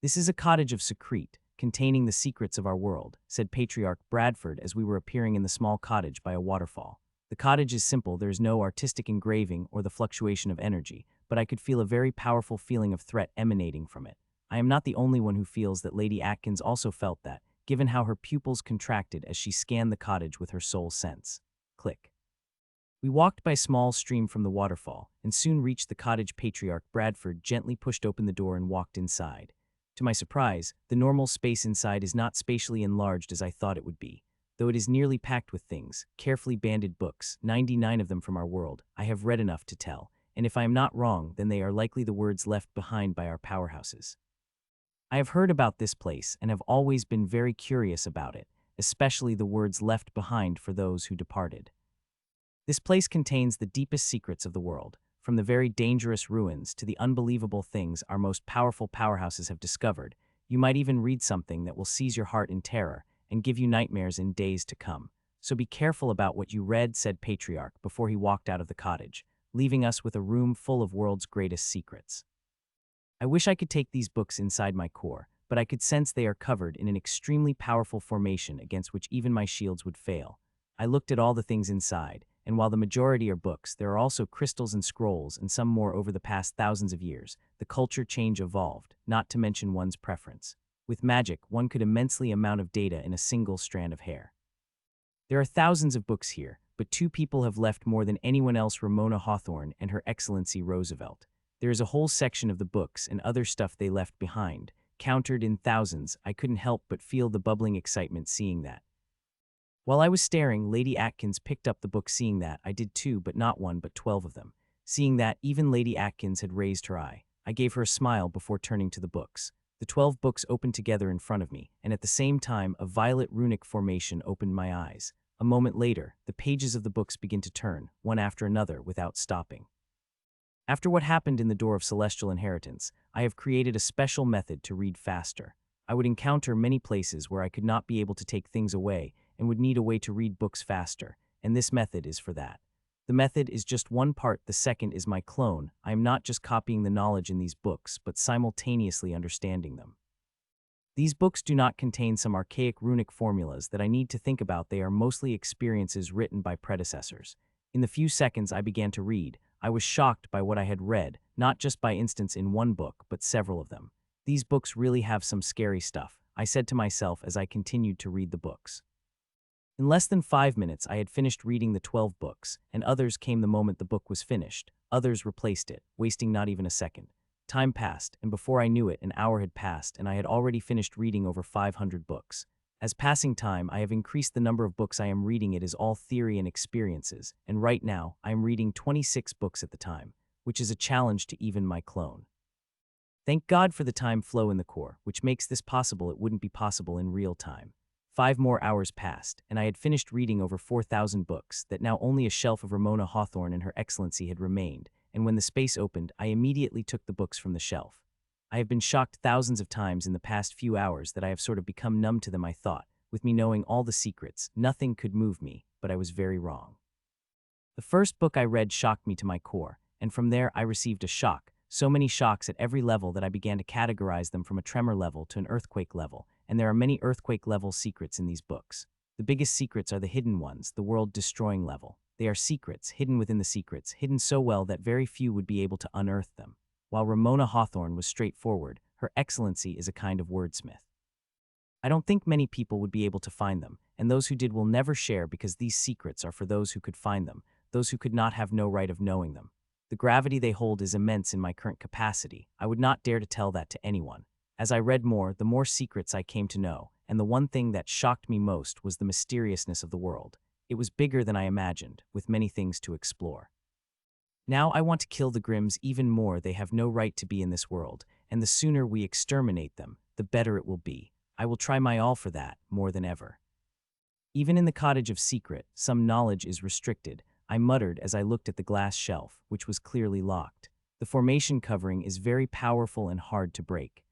"This is a cottage of secret, containing the secrets of our world," said Patriarch Bradford as we were appearing in the small cottage by a waterfall. The cottage is simple, there is no artistic engraving or the fluctuation of energy, but I could feel a very powerful feeling of threat emanating from it. I am not the only one who feels that Lady Atkins also felt that, given how her pupils contracted as she scanned the cottage with her soul sense. Click. We walked by a small stream from the waterfall, and soon reached the cottage. Patriarch Bradford gently pushed open the door and walked inside. To my surprise, the normal space inside is not spatially enlarged as I thought it would be. Though it is nearly packed with things, carefully banded books, 99 of them from our world, I have read enough to tell, and if I am not wrong, then they are likely the words left behind by our powerhouses. I have heard about this place and have always been very curious about it, especially the words left behind for those who departed. This place contains the deepest secrets of the world, from the very dangerous ruins to the unbelievable things our most powerful powerhouses have discovered. You might even read something that will seize your heart in terror and give you nightmares in days to come. So be careful about what you read, said Patriarch before he walked out of the cottage, leaving us with a room full of world's greatest secrets. I wish I could take these books inside my core, but I could sense they are covered in an extremely powerful formation against which even my shields would fail. I looked at all the things inside, and while the majority are books, there are also crystals and scrolls and some more over the past thousands of years. The culture change evolved, not to mention one's preference. With magic, one could immensely amount of data in a single strand of hair. There are thousands of books here, but two people have left more than anyone else: Ramona Hawthorne and Her Excellency Roosevelt. There is a whole section of the books and other stuff they left behind, counted in thousands. I couldn't help but feel the bubbling excitement seeing that. While I was staring, Lady Atkins picked up the book. Seeing that, I did too, but not one but 12 of them. Seeing that, even Lady Atkins had raised her eye. I gave her a smile before turning to the books. The 12 books opened together in front of me, and at the same time, a violet runic formation opened my eyes. A moment later, the pages of the books began to turn, one after another, without stopping. After what happened in the Door of Celestial Inheritance, I have created a special method to read faster. I would encounter many places where I could not be able to take things away and would need a way to read books faster, and this method is for that. The method is just one part, the second is my clone. I am not just copying the knowledge in these books, but simultaneously understanding them. These books do not contain some archaic runic formulas that I need to think about. They are mostly experiences written by predecessors. In the few seconds I began to read, I was shocked by what I had read, not just by instance in one book, but several of them. These books really have some scary stuff, I said to myself as I continued to read the books. In less than 5 minutes, I had finished reading the 12 books, and others came the moment the book was finished. Others replaced it, wasting not even a second. Time passed, and before I knew it, an hour had passed, and I had already finished reading over 500 books. As passing time, I have increased the number of books I am reading. It is all theory and experiences, and right now, I am reading 26 books at the time, which is a challenge to even my clone. Thank God for the time flow in the core, which makes this possible. It wouldn't be possible in real time. 5 more hours passed, and I had finished reading over 4,000 books, that now only a shelf of Ramona Hawthorne and Her Excellency had remained, and when the space opened, I immediately took the books from the shelf. I have been shocked thousands of times in the past few hours that I have sort of become numb to them. I thought, with me knowing all the secrets, nothing could move me, but I was very wrong. The first book I read shocked me to my core, and from there I received a shock, so many shocks at every level that I began to categorize them from a tremor level to an earthquake level, and there are many earthquake-level secrets in these books. The biggest secrets are the hidden ones, the world-destroying level. They are secrets, hidden within the secrets, hidden so well that very few would be able to unearth them. While Ramona Hawthorne was straightforward, Her Excellency is a kind of wordsmith. I don't think many people would be able to find them, and those who did will never share because these secrets are for those who could find them, those who could not have no right of knowing them. The gravity they hold is immense in my current capacity. I would not dare to tell that to anyone. As I read more, the more secrets I came to know, and the one thing that shocked me most was the mysteriousness of the world. It was bigger than I imagined, with many things to explore. Now I want to kill the Grimms even more. They have no right to be in this world, and the sooner we exterminate them, the better it will be. I will try my all for that, more than ever. Even in the cottage of secret, some knowledge is restricted, I muttered as I looked at the glass shelf, which was clearly locked. The formation covering is very powerful and hard to break.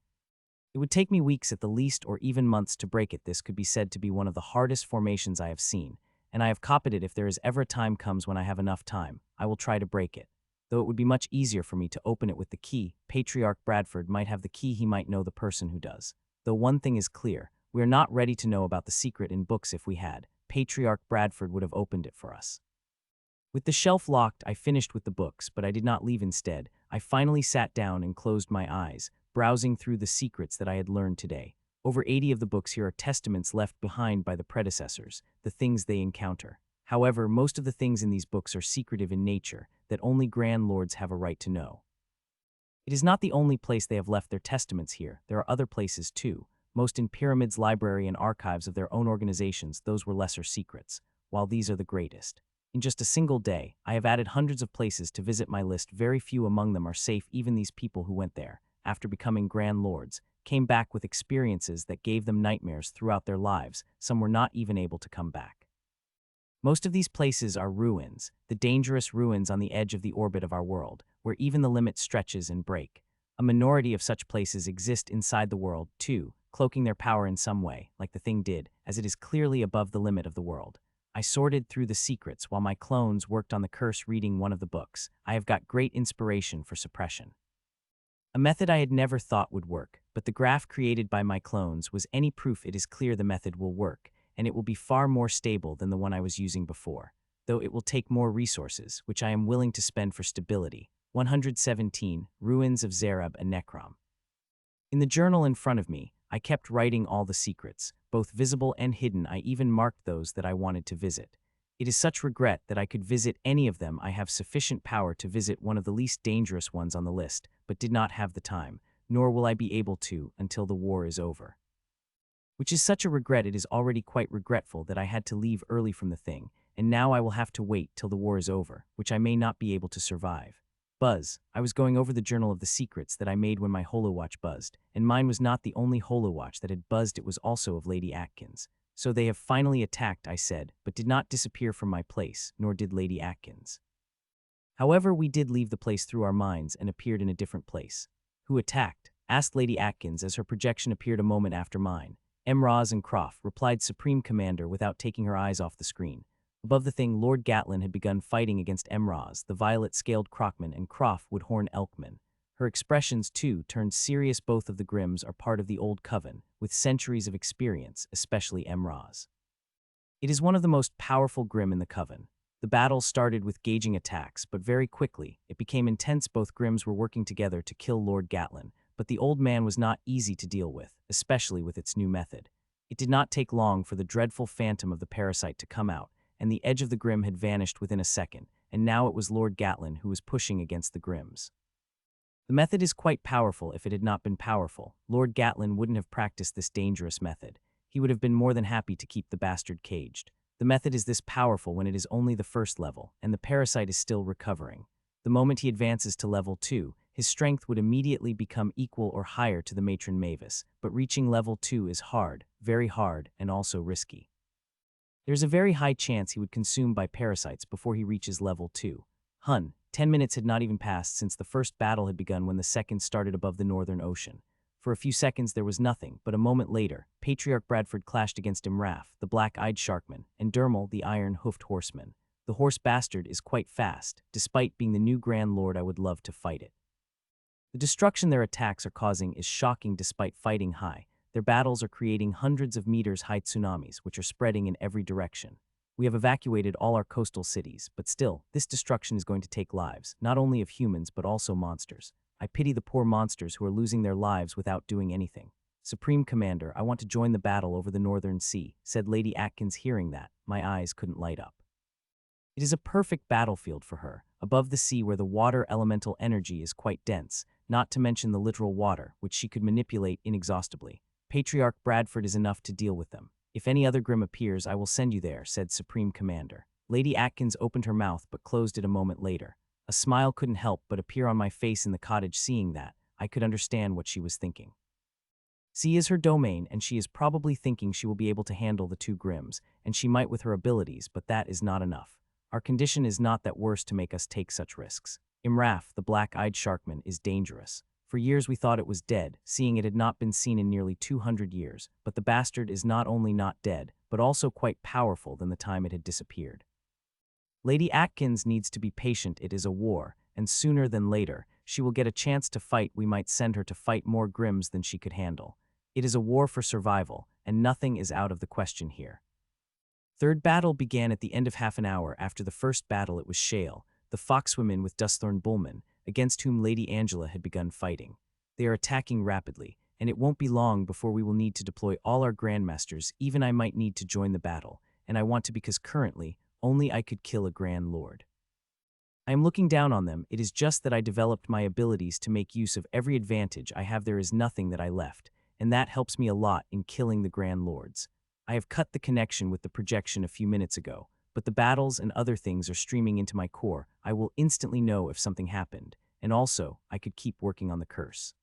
It would take me weeks at the least, or even months, to break it. This could be said to be one of the hardest formations I have seen, and I have copied it. If there is ever a time comes when I have enough time, I will try to break it. Though it would be much easier for me to open it with the key, Patriarch Bradford might have the key, he might know the person who does. Though one thing is clear, we are not ready to know about the secret in books. If we had, Patriarch Bradford would have opened it for us. With the shelf locked, I finished with the books, but I did not leave. Instead, I finally sat down and closed my eyes, browsing through the secrets that I had learned today. Over 80 of the books here are testaments left behind by the predecessors, the things they encounter. However, most of the things in these books are secretive in nature, that only Grand Lords have a right to know. It is not the only place they have left their testaments here. There are other places too, most in pyramids, library, and archives of their own organizations. Those were lesser secrets, while these are the greatest. In just a single day, I have added hundreds of places to visit my list. Very few among them are safe. Even these people who went there, after becoming Grand Lords, came back with experiences that gave them nightmares throughout their lives. Some were not even able to come back. Most of these places are ruins, the dangerous ruins on the edge of the orbit of our world, where even the limit stretches and break. A minority of such places exist inside the world, too, cloaking their power in some way, like the thing did, as it is clearly above the limit of the world. I sorted through the secrets while my clones worked on the curse. Reading one of the books, I have got great inspiration for suppression. A method I had never thought would work, but the graph created by my clones was any proof. It is clear the method will work, and it will be far more stable than the one I was using before, though it will take more resources, which I am willing to spend for stability. 117, Ruins of Zereb and Necrom. In the journal in front of me, I kept writing all the secrets, both visible and hidden. I even marked those that I wanted to visit. It is such regret that I could visit any of them. I have sufficient power to visit one of the least dangerous ones on the list, but did not have the time, nor will I be able to until the war is over. Which is such a regret. It is already quite regretful that I had to leave early from the thing, and now I will have to wait till the war is over, which I may not be able to survive. Buzz, I was going over the journal of the secrets that I made when my holowatch buzzed, and mine was not the only holowatch that had buzzed. It was also of Lady Atkins. So they have finally attacked, I said, but did not disappear from my place, nor did Lady Atkins. However, we did leave the place through our minds and appeared in a different place. Who attacked? Asked Lady Atkins as her projection appeared a moment after mine. Emraz and Croft, replied Supreme Commander without taking her eyes off the screen. Above the thing, Lord Gatlin had begun fighting against Emraz, the violet-scaled Crockman, and Croft, woodhorn Elkman. Her expressions, too, turned serious. Both of the Grimms are part of the Old Coven, with centuries of experience, especially Emraz. It is one of the most powerful Grimm in the Coven. The battle started with gauging attacks, but very quickly, it became intense. Both Grimms were working together to kill Lord Gatlin, but the old man was not easy to deal with, especially with its new method. It did not take long for the dreadful phantom of the parasite to come out, and the edge of the Grimm had vanished within a second, and now it was Lord Gatlin who was pushing against the Grimms. The method is quite powerful. If it had not been powerful, Lord Gatlin wouldn't have practiced this dangerous method. He would have been more than happy to keep the bastard caged. The method is this powerful when it is only the first level, and the parasite is still recovering. The moment he advances to level 2, his strength would immediately become equal or higher to the matron Mavis, but reaching level 2 is hard, very hard, and also risky. There's a very high chance he would consume by parasites before he reaches level 2. 10 minutes had not even passed since the first battle had begun when the second started above the Northern Ocean. For a few seconds there was nothing, but a moment later, Patriarch Bradford clashed against Imraf, the black-eyed sharkman, and Dermal, the iron-hoofed horseman. The horse bastard is quite fast. Despite being the new Grand Lord, I would love to fight it. The destruction their attacks are causing is shocking. Despite fighting high, their battles are creating hundreds of meters high tsunamis, which are spreading in every direction. We have evacuated all our coastal cities, but still, this destruction is going to take lives, not only of humans but also monsters. I pity the poor monsters who are losing their lives without doing anything. Supreme Commander, I want to join the battle over the Northern Sea, said Lady Atkins. Hearing that, my eyes couldn't light up. It is a perfect battlefield for her, above the sea where the water elemental energy is quite dense, not to mention the literal water, which she could manipulate inexhaustibly. Patriarch Bradford is enough to deal with them. If any other Grimm appears, I will send you there, said Supreme Commander. Lady Atkins opened her mouth but closed it a moment later. A smile couldn't help but appear on my face in the cottage. Seeing that, I could understand what she was thinking. Sea is her domain, and she is probably thinking she will be able to handle the two Grimms, and she might with her abilities, but that is not enough. Our condition is not that worse to make us take such risks. Imraf, the black-eyed sharkman, is dangerous. For years we thought it was dead, seeing it had not been seen in nearly 200 years, but the bastard is not only not dead, but also quite powerful than the time it had disappeared. Lady Atkins needs to be patient. It is a war, and sooner than later, she will get a chance to fight. We might send her to fight more Grims than she could handle. It is a war for survival, and nothing is out of the question here. Third battle began at the end of half an hour after the first battle. It was Shale, the foxwomen with Dustthorn Bullman, against whom Lady Angela had begun fighting. They are attacking rapidly, and it won't be long before we will need to deploy all our grandmasters. Even I might need to join the battle, and I want to because currently, only I could kill a Grand Lord. I am looking down on them. It is just that I developed my abilities to make use of every advantage I have. There is nothing that I left, and that helps me a lot in killing the Grand Lords. I have cut the connection with the projection a few minutes ago, but the battles and other things are streaming into my core. I will instantly know if something happened, and also, I could keep working on the curse.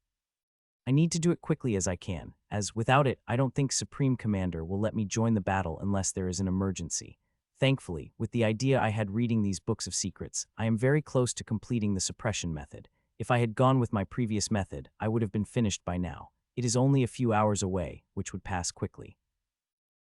I need to do it quickly as I can, as without it, I don't think Supreme Commander will let me join the battle unless there is an emergency. Thankfully, with the idea I had reading these books of secrets, I am very close to completing the suppression method. If I had gone with my previous method, I would have been finished by now. It is only a few hours away, which would pass quickly.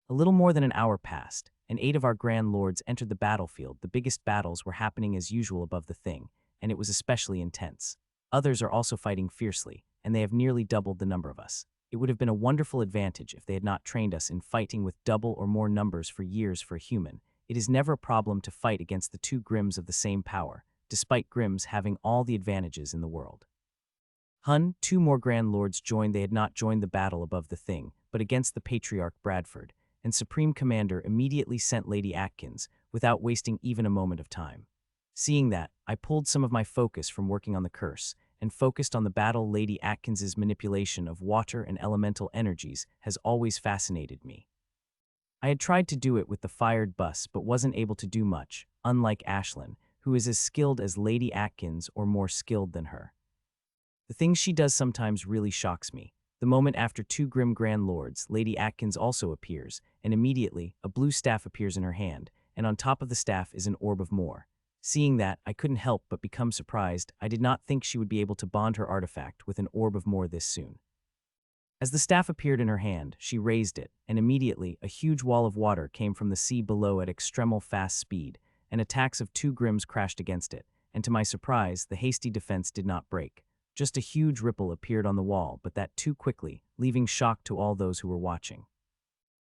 A little more than an hour passed, and 8 of our Grand Lords entered the battlefield. The biggest battles were happening as usual above the thing, and it was especially intense. Others are also fighting fiercely, and they have nearly doubled the number of us. It would have been a wonderful advantage if they had not trained us in fighting with double or more numbers for years. For a human, it is never a problem to fight against the 2 Grims of the same power, despite Grims having all the advantages in the world. 2 more Grand Lords joined. They had not joined the battle above the thing, but against the Patriarch Bradford, and Supreme Commander immediately sent Lady Atkins, without wasting even a moment of time. Seeing that, I pulled some of my focus from working on the curse, and focused on the battle. Lady Atkins's manipulation of water and elemental energies has always fascinated me. I had tried to do it with the fired bus but wasn't able to do much, unlike Ashlyn, who is as skilled as Lady Atkins or more skilled than her. The things she does sometimes really shocks me. The moment after 2 Grim Grand Lords, Lady Atkins also appears, and immediately, a blue staff appears in her hand, and on top of the staff is an orb of more. Seeing that, I couldn't help but become surprised. I did not think she would be able to bond her artifact with an orb of more this soon. As the staff appeared in her hand, she raised it, and immediately, a huge wall of water came from the sea below at extremal fast speed, and attacks of 2 Grims crashed against it, and to my surprise, the hasty defense did not break. Just a huge ripple appeared on the wall, but that too quickly, leaving shock to all those who were watching.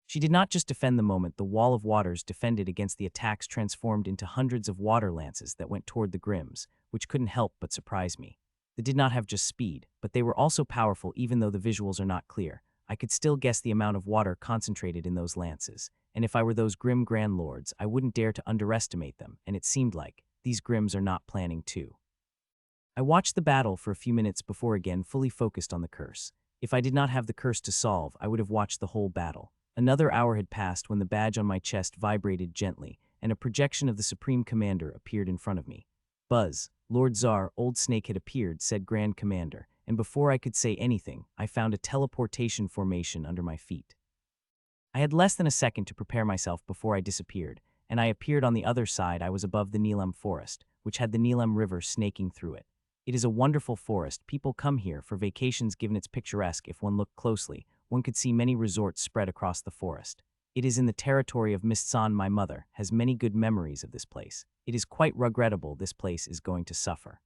She did not just defend the moment. The wall of waters defended against the attacks transformed into hundreds of water lances that went toward the Grims, which couldn't help but surprise me. They did not have just speed, but they were also powerful. Even though the visuals are not clear, I could still guess the amount of water concentrated in those lances, and if I were those Grim Grand Lords, I wouldn't dare to underestimate them, and it seemed like these Grims are not planning to. I watched the battle for a few minutes before again fully focused on the curse. If I did not have the curse to solve, I would have watched the whole battle. Another hour had passed when the badge on my chest vibrated gently, and a projection of the Supreme Commander appeared in front of me. Buzz, Lord Czar, Old Snake had appeared, said Grand Commander, and before I could say anything, I found a teleportation formation under my feet. I had less than a second to prepare myself before I disappeared, and I appeared on the other side. I was above the Neelam forest, which had the Neelam River snaking through it. It is a wonderful forest. People come here for vacations given its picturesque. If one looked closely, one could see many resorts spread across the forest. It is in the territory of Mistsan. My mother has many good memories of this place. It is quite regrettable this place is going to suffer.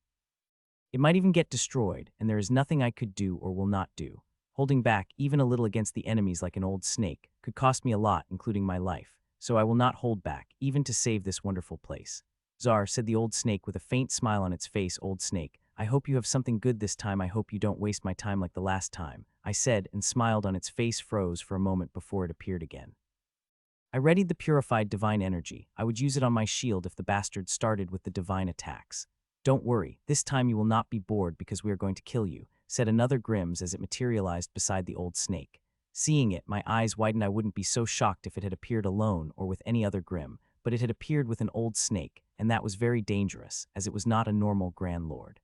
It might even get destroyed, and there is nothing I could do or will not do. Holding back even a little against the enemies like an old snake could cost me a lot, including my life, so I will not hold back, even to save this wonderful place. Czar, said the old snake with a faint smile on its face. Old Snake, I hope you have something good this time. I hope you don't waste my time like the last time, I said, and smiled on its face. Froze for a moment before it appeared again. I readied the purified divine energy. I would use it on my shield if the bastard started with the divine attacks. Don't worry, this time you will not be bored because we are going to kill you, said another Grims as it materialized beside the old snake. Seeing it, my eyes widened. I wouldn't be so shocked if it had appeared alone or with any other Grim, but it had appeared with an old snake, and that was very dangerous, as it was not a normal Grand Lord.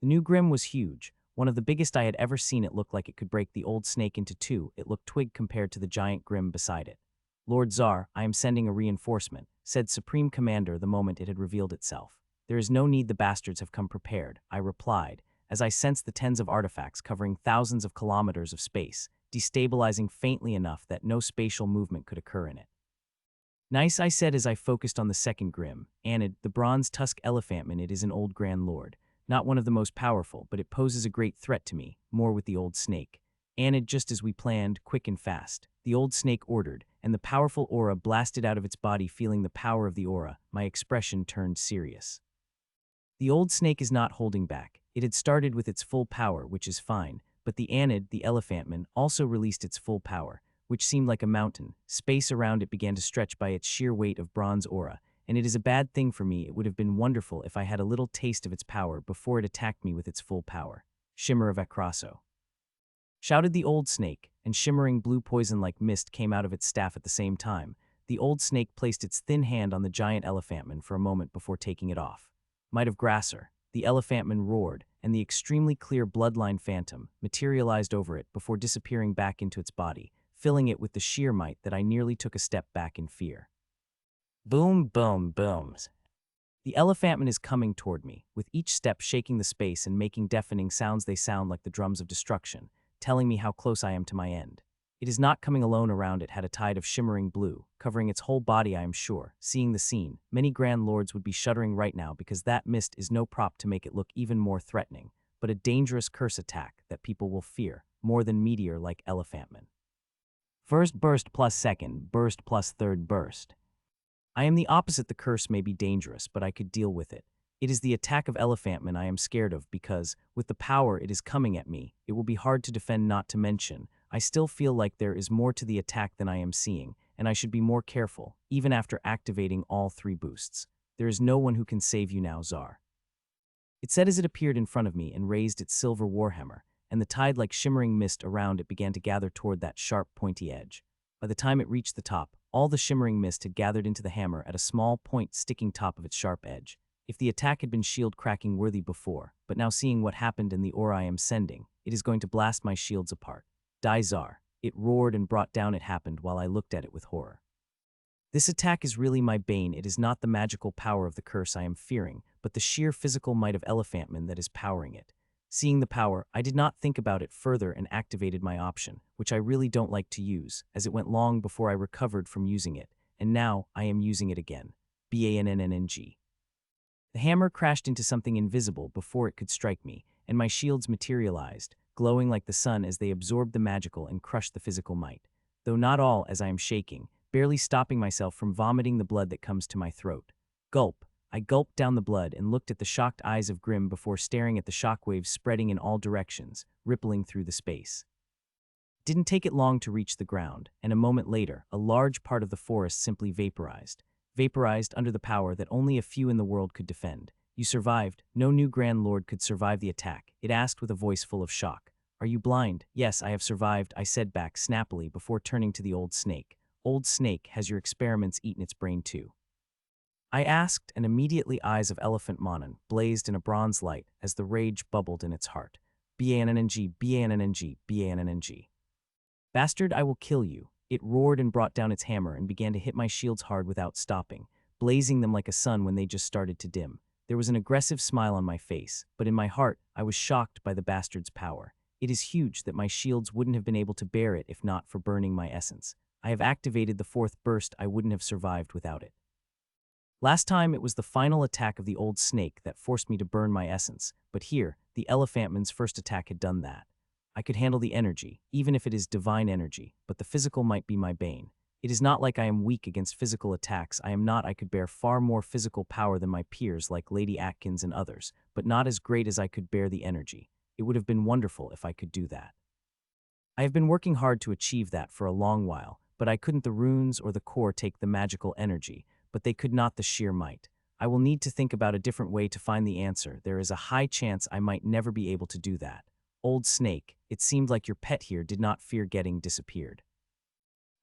The new Grim was huge, one of the biggest I had ever seen. It looked like it could break the old snake into two. It looked twig compared to the giant Grim beside it. Lord Czar, I am sending a reinforcement, said Supreme Commander the moment it had revealed itself. There is no need, the bastards have come prepared, I replied, as I sensed the tens of artifacts covering thousands of kilometers of space, destabilizing faintly enough that no spatial movement could occur in it. Nice, I said as I focused on the second grim. Anid, the bronze tusk elephantman. It is an old grand lord. Not one of the most powerful, but it poses a great threat to me, more with the old snake. Anid, just as we planned, quick and fast. The old snake ordered, and the powerful aura blasted out of its body. Feeling the power of the aura, my expression turned serious. The old snake is not holding back. It had started with its full power, which is fine, but the Anid, the elephantman, also released its full power, which seemed like a mountain. Space around it began to stretch by its sheer weight of bronze aura, and it is a bad thing for me. It would have been wonderful if I had a little taste of its power before it attacked me with its full power. Shimmer of Acrosso. Shouted the old snake, and shimmering blue poison like mist came out of its staff at the same time. The old snake placed its thin hand on the giant elephantman for a moment before taking it off. Might of Grasser, the elephantman roared, and the extremely clear bloodline phantom materialized over it before disappearing back into its body, filling it with the sheer might that I nearly took a step back in fear. Boom, boom, booms. The elephantman is coming toward me, with each step shaking the space and making deafening sounds. They sound like the drums of destruction, telling me how close I am to my end. It is not coming alone. Around it had a tide of shimmering blue, covering its whole body. I am sure, seeing the scene, many grand lords would be shuddering right now because that mist is no prop to make it look even more threatening, but a dangerous curse attack that people will fear, more than meteor like elephantman. First burst plus second burst plus third burst. I am the opposite. The curse may be dangerous, but I could deal with it. It is the attack of elephantman I am scared of because, with the power it is coming at me, it will be hard to defend. Not to mention, I still feel like there is more to the attack than I am seeing, and I should be more careful, even after activating all 3 boosts. There is no one who can save you now, Czar. It said as it appeared in front of me and raised its silver warhammer, and the tide like shimmering mist around it began to gather toward that sharp, pointy edge. By the time it reached the top, all the shimmering mist had gathered into the hammer at a small point sticking top of its sharp edge. If the attack had been shield-cracking worthy before, but now seeing what happened in the aura I am sending, it is going to blast my shields apart. Die, Czar. It roared and brought down. It happened while I looked at it with horror. This attack is really my bane. It is not the magical power of the curse I am fearing, but the sheer physical might of elephantman that is powering it. Seeing the power, I did not think about it further and activated my option, which I really don't like to use, as it went long before I recovered from using it, and now I am using it again. BANNNG. The hammer crashed into something invisible before it could strike me, and my shields materialized, glowing like the sun as they absorbed the magical and crushed the physical might. Though not all, as I am shaking, barely stopping myself from vomiting the blood that comes to my throat. Gulp. I gulped down the blood and looked at the shocked eyes of Grim before staring at the shockwaves spreading in all directions, rippling through the space. It didn't take it long to reach the ground, and a moment later, a large part of the forest simply vaporized. Vaporized under the power that only a few in the world could defend. You survived. No new Grand Lord could survive the attack, it asked with a voice full of shock. Are you blind? Yes, I have survived, I said back snappily before turning to the old snake. Old snake, has your experiments eaten its brain too? I asked, and immediately eyes of Elephant Monon blazed in a bronze light as the rage bubbled in its heart. BANNNG, BANNNG, BANNNG. Bastard, I will kill you. It roared and brought down its hammer and began to hit my shields hard without stopping, blazing them like a sun when they just started to dim. There was an aggressive smile on my face, but in my heart, I was shocked by the bastard's power. It is huge that my shields wouldn't have been able to bear it if not for burning my essence. I have activated the 4th burst. I wouldn't have survived without it. Last time, it was the final attack of the old snake that forced me to burn my essence, but here, the elephantman's first attack had done that. I could handle the energy, even if it is divine energy, but the physical might be my bane. It is not like I am weak against physical attacks. I am not. I could bear far more physical power than my peers like Lady Atkins and others, but not as great as I could bear the energy. It would have been wonderful if I could do that. I have been working hard to achieve that for a long while, but I couldn't. The runes or the core take the magical energy, but they could not the sheer might. I will need to think about a different way to find the answer. There is a high chance I might never be able to do that. Old snake, it seemed like your pet here did not fear getting disappeared.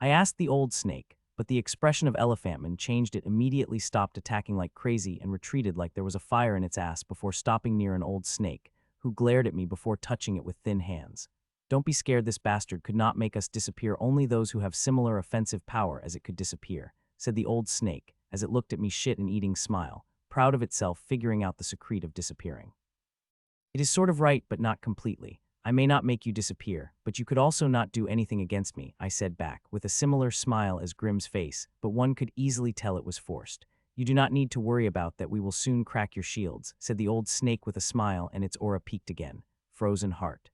I asked the old snake, but the expression of Elephantman changed. It immediately stopped attacking like crazy and retreated like there was a fire in its ass before stopping near an old snake, who glared at me before touching it with thin hands. Don't be scared, this bastard could not make us disappear. Only those who have similar offensive power as it could disappear, said the old snake, as it looked at me shit and eating smile, proud of itself figuring out the secret of disappearing. It is sort of right, but not completely. I may not make you disappear, but you could also not do anything against me, I said back, with a similar smile as Grimm's face, but one could easily tell it was forced. You do not need to worry about that, we will soon crack your shields, said the old snake with a smile, and its aura peaked again. Frozen heart.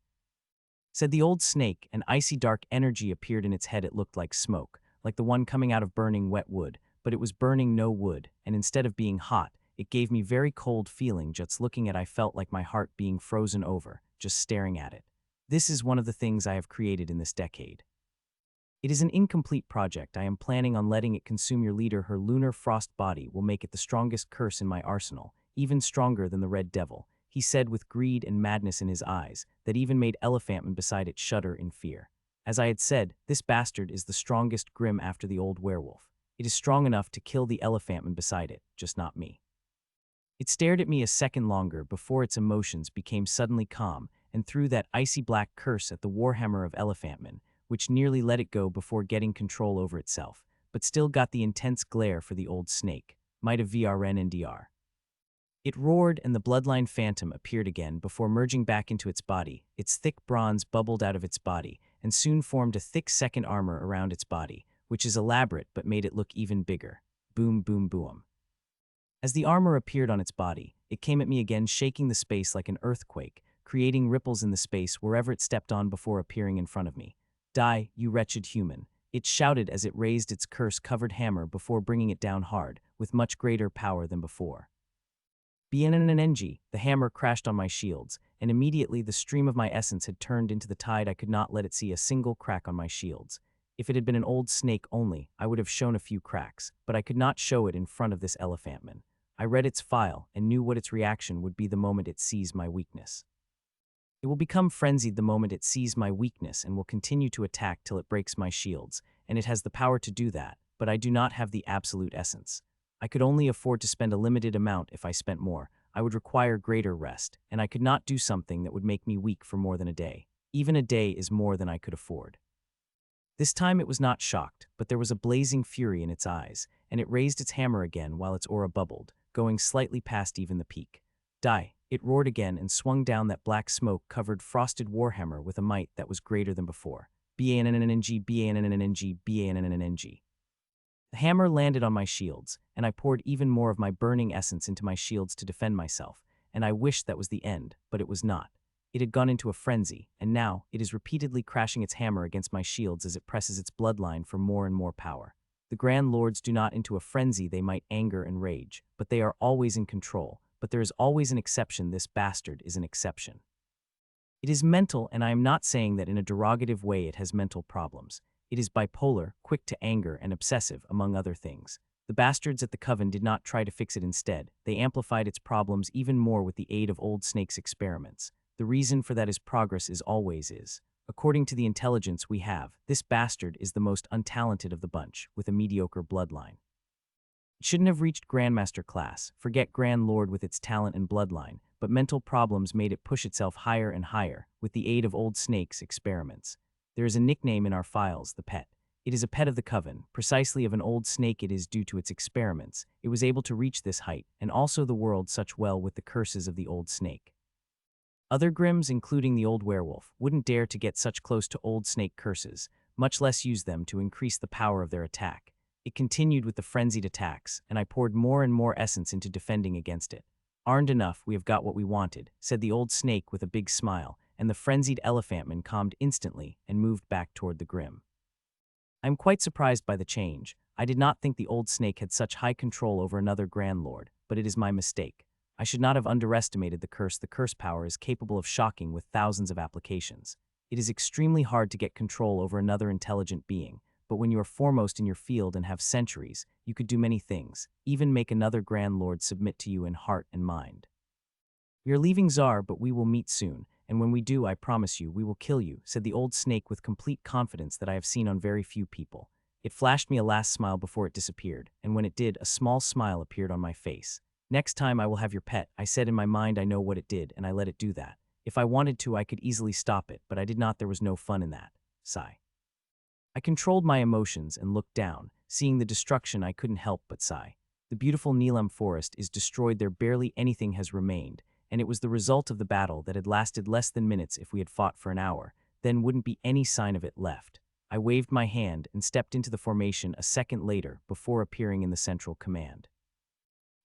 Said the old snake, an icy dark energy appeared in its head. It looked like smoke, like the one coming out of burning wet wood, but it was burning no wood, and instead of being hot, it gave me very cold feeling. Just looking at it, I felt like my heart being frozen over, just staring at it. This is one of the things I have created in this decade. It is an incomplete project. I am planning on letting it consume your leader. Her lunar frost body will make it the strongest curse in my arsenal, even stronger than the Red Devil, he said with greed and madness in his eyes, that even made Elephantman beside it shudder in fear. As I had said, this bastard is the strongest Grimm after the old werewolf. It is strong enough to kill the Elephantman beside it, just not me. It stared at me a second longer before its emotions became suddenly calm and threw that icy black curse at the warhammer of Elephantman, which nearly let it go before getting control over itself, but still got the intense glare for the old snake, might of VRN and DR. It roared, and the bloodline phantom appeared again before merging back into its body. Its thick bronze bubbled out of its body and soon formed a thick second armor around its body, which is elaborate but made it look even bigger. Boom, boom, boom. As the armor appeared on its body, it came at me again, shaking the space like an earthquake, creating ripples in the space wherever it stepped on before appearing in front of me. Die, you wretched human, it shouted as it raised its curse-covered hammer before bringing it down hard, with much greater power than before. BNNNG, the hammer crashed on my shields, and immediately the stream of my essence had turned into the tide. I could not let it see a single crack on my shields. If it had been an old snake only, I would have shown a few cracks, but I could not show it in front of this Elephantman. I read its file and knew what its reaction would be the moment it sees my weakness. It will become frenzied the moment it sees my weakness and will continue to attack till it breaks my shields, and it has the power to do that, but I do not have the absolute essence. I could only afford to spend a limited amount. If I spent more, I would require greater rest, and I could not do something that would make me weak for more than a day. Even a day is more than I could afford. This time it was not shocked, but there was a blazing fury in its eyes, and it raised its hammer again while its aura bubbled, going slightly past even the peak. Die! It roared again and swung down that black smoke-covered frosted warhammer with a might that was greater than before. BANNNNG, BANNNNG, BANNNNG. The hammer landed on my shields, and I poured even more of my burning essence into my shields to defend myself, and I wished that was the end, but it was not. It had gone into a frenzy, and now it is repeatedly crashing its hammer against my shields as it presses its bloodline for more and more power. The Grand Lords do not into a frenzy. They might anger and rage, but they are always in control. But there is always an exception. This bastard is an exception. It is mental, and I am not saying that in a derogative way. It has mental problems. It is bipolar, quick to anger, and obsessive, among other things. The bastards at the Coven did not try to fix it. Instead, they amplified its problems even more with the aid of Old Snake's experiments. The reason for that is progress is always is. According to the intelligence we have, this bastard is the most untalented of the bunch, with a mediocre bloodline. It shouldn't have reached Grandmaster class, forget Grand Lord with its talent and bloodline, but mental problems made it push itself higher and higher, with the aid of Old Snake's experiments. There is a nickname in our files, the Pet. It is a pet of the Coven, precisely of an old snake. It is due to its experiments. It was able to reach this height, and also the world such well with the curses of the old snake. Other Grimms, including the old werewolf, wouldn't dare to get such close to Old Snake curses, much less use them to increase the power of their attack. It continued with the frenzied attacks, and I poured more and more essence into defending against it. Armed enough, we have got what we wanted, said the old snake with a big smile, and the frenzied Elephantman calmed instantly and moved back toward the Grimm. I am quite surprised by the change. I did not think the old snake had such high control over another Grand Lord, but it is my mistake. I should not have underestimated the curse. The curse power is capable of shocking with thousands of applications. It is extremely hard to get control over another intelligent being, but when you are foremost in your field and have centuries, you could do many things, even make another Grand Lord submit to you in heart and mind. We are leaving Czar, but we will meet soon, and when we do, I promise you, we will kill you, said the old snake with complete confidence that I have seen on very few people. It flashed me a last smile before it disappeared, and when it did, a small smile appeared on my face. Next time I will have your pet, I said in my mind. I know what it did, and I let it do that. If I wanted to, I could easily stop it, but I did not. There was no fun in that. Sigh. I controlled my emotions and looked down. Seeing the destruction, I couldn't help but sigh. The beautiful Neelam forest is destroyed. There barely anything has remained, and it was the result of the battle that had lasted less than minutes if we had fought for an hour, then wouldn't be any sign of it left. I waved my hand and stepped into the formation a second later before appearing in the central command.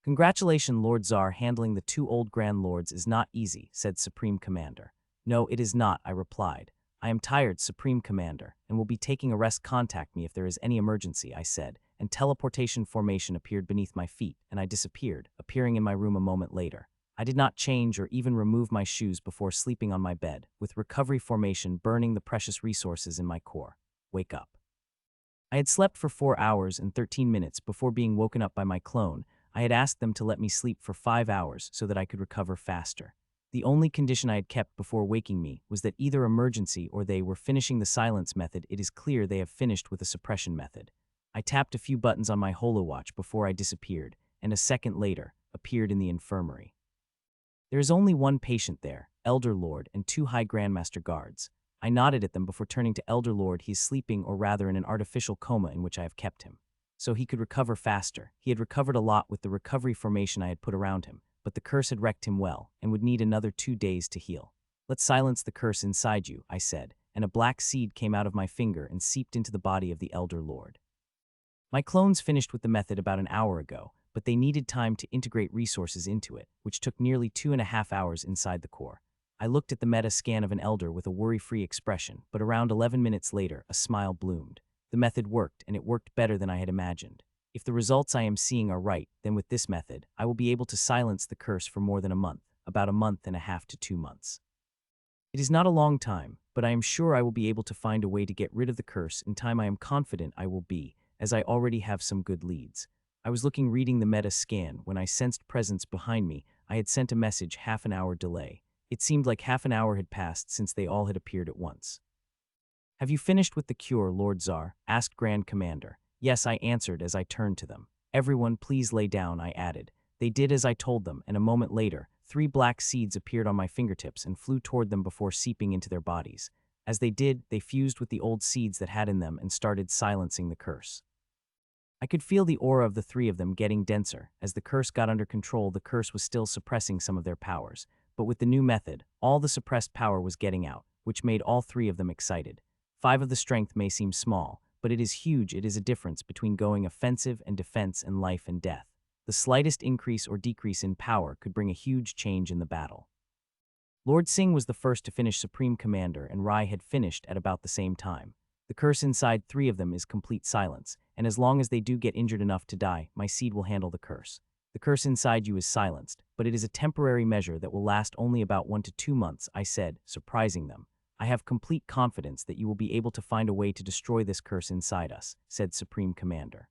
Congratulations, Lord Tsar, handling the two old Grand Lords is not easy, said Supreme Commander. No, it is not, I replied. I am tired, Supreme Commander, and will be taking a rest. Contact me if there is any emergency, I said, and teleportation formation appeared beneath my feet, and I disappeared, appearing in my room a moment later. I did not change or even remove my shoes before sleeping on my bed, with recovery formation burning the precious resources in my core. Wake up. I had slept for 4 hours and 13 minutes before being woken up by my clone. I had asked them to let me sleep for 5 hours so that I could recover faster. The only condition I had kept before waking me was that either emergency or they were finishing the silence method. It is clear they have finished with the suppression method. I tapped a few buttons on my holowatch before I disappeared, and a second later, appeared in the infirmary. There is only one patient there, Elder Lord, and 2 High Grandmaster guards. I nodded at them before turning to Elder Lord. He is sleeping, or rather in an artificial coma in which I have kept him, so he could recover faster. He had recovered a lot with the recovery formation I had put around him, but the curse had wrecked him well, and would need another 2 days to heal. Let's silence the curse inside you, I said, and a black seed came out of my finger and seeped into the body of the Elder Lord. My clones finished with the method about an hour ago, but they needed time to integrate resources into it, which took nearly 2.5 hours inside the core. I looked at the meta scan of an elder with a worry-free expression, but around 11 minutes later, a smile bloomed. The method worked, and it worked better than I had imagined. If the results I am seeing are right, then with this method, I will be able to silence the curse for more than a month, about 1.5 months to 2 months. It is not a long time, but I am sure I will be able to find a way to get rid of the curse in time. I am confident I will be, as I already have some good leads. I was reading the meta scan when I sensed presence behind me. I had sent a message half an hour delay. It seemed like half an hour had passed since they all had appeared at once. Have you finished with the cure, Lord Tsar? Asked Grand Commander. Yes, I answered as I turned to them. Everyone, please lay down, I added. They did as I told them, and a moment later, 3 black seeds appeared on my fingertips and flew toward them before seeping into their bodies. As they did, they fused with the old seeds that had in them and started silencing the curse. I could feel the aura of the 3 of them getting denser. As the curse got under control, the curse was still suppressing some of their powers, but with the new method, all the suppressed power was getting out, which made all 3 of them excited. 5 of the strength may seem small, but it is huge. It is a difference between going offensive and defense and life and death. The slightest increase or decrease in power could bring a huge change in the battle. Lord Singh was the first to finish Supreme Commander, and Rai had finished at about the same time. The curse inside 3 of them is complete silence, and as long as they do get injured enough to die, my seed will handle the curse. The curse inside you is silenced, but it is a temporary measure that will last only about 1 to 2 months, I said, surprising them. I have complete confidence that you will be able to find a way to destroy this curse inside us, said Supreme Commander.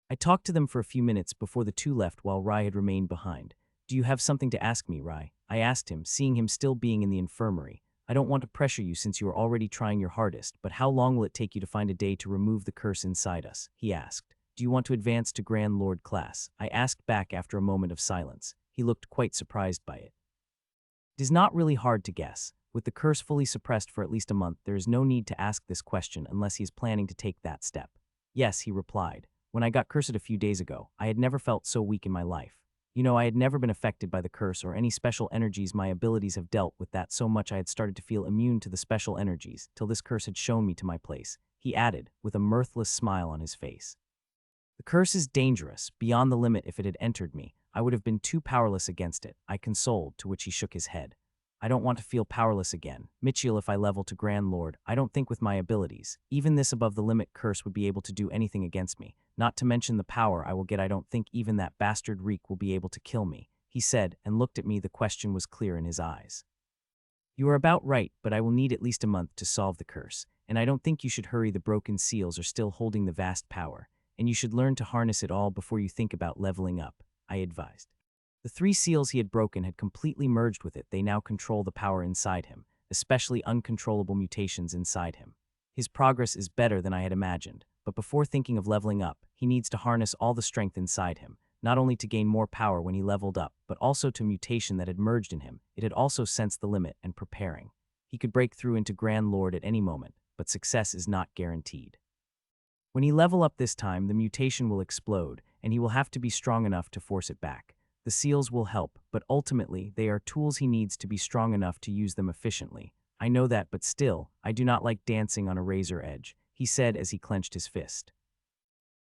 I talked to them for a few minutes before the 2 left while Rai had remained behind. Do you have something to ask me, Rai? I asked him, seeing him still being in the infirmary. I don't want to pressure you since you are already trying your hardest, but how long will it take you to find a day to remove the curse inside us? He asked. Do you want to advance to Grand Lord class? I asked back after a moment of silence. He looked quite surprised by it. It is not really hard to guess. With the curse fully suppressed for at least a month, there is no need to ask this question unless he is planning to take that step. Yes, he replied. When I got cursed a few days ago, I had never felt so weak in my life. You know, I had never been affected by the curse or any special energies. My abilities have dealt with that so much I had started to feel immune to the special energies, till this curse had shown me to my place, he added, with a mirthless smile on his face. The curse is dangerous, beyond the limit. If it had entered me, I would have been too powerless against it, I consoled, to which he shook his head. I don't want to feel powerless again. Mitchell, if I level to Grand Lord, I don't think with my abilities, even this above-the-limit curse would be able to do anything against me. Not to mention the power I will get, I don't think even that bastard Reek will be able to kill me, he said, and looked at me. The question was clear in his eyes. You are about right, but I will need at least a month to solve the curse, and I don't think you should hurry. The broken seals are still holding the vast power, and you should learn to harness it all before you think about leveling up, I advised. The 3 seals he had broken had completely merged with it. They now control the power inside him, especially uncontrollable mutations inside him. His progress is better than I had imagined, but before thinking of leveling up, he needs to harness all the strength inside him, not only to gain more power when he leveled up, but also to mutation that had merged in him. It had also sensed the limit and preparing. He could break through into Grand Lord at any moment, but success is not guaranteed. When he level up this time, the mutation will explode, and he will have to be strong enough to force it back. The seals will help, but ultimately they are tools he needs to be strong enough to use them efficiently. I know that, but still, I do not like dancing on a razor edge, he said as he clenched his fist.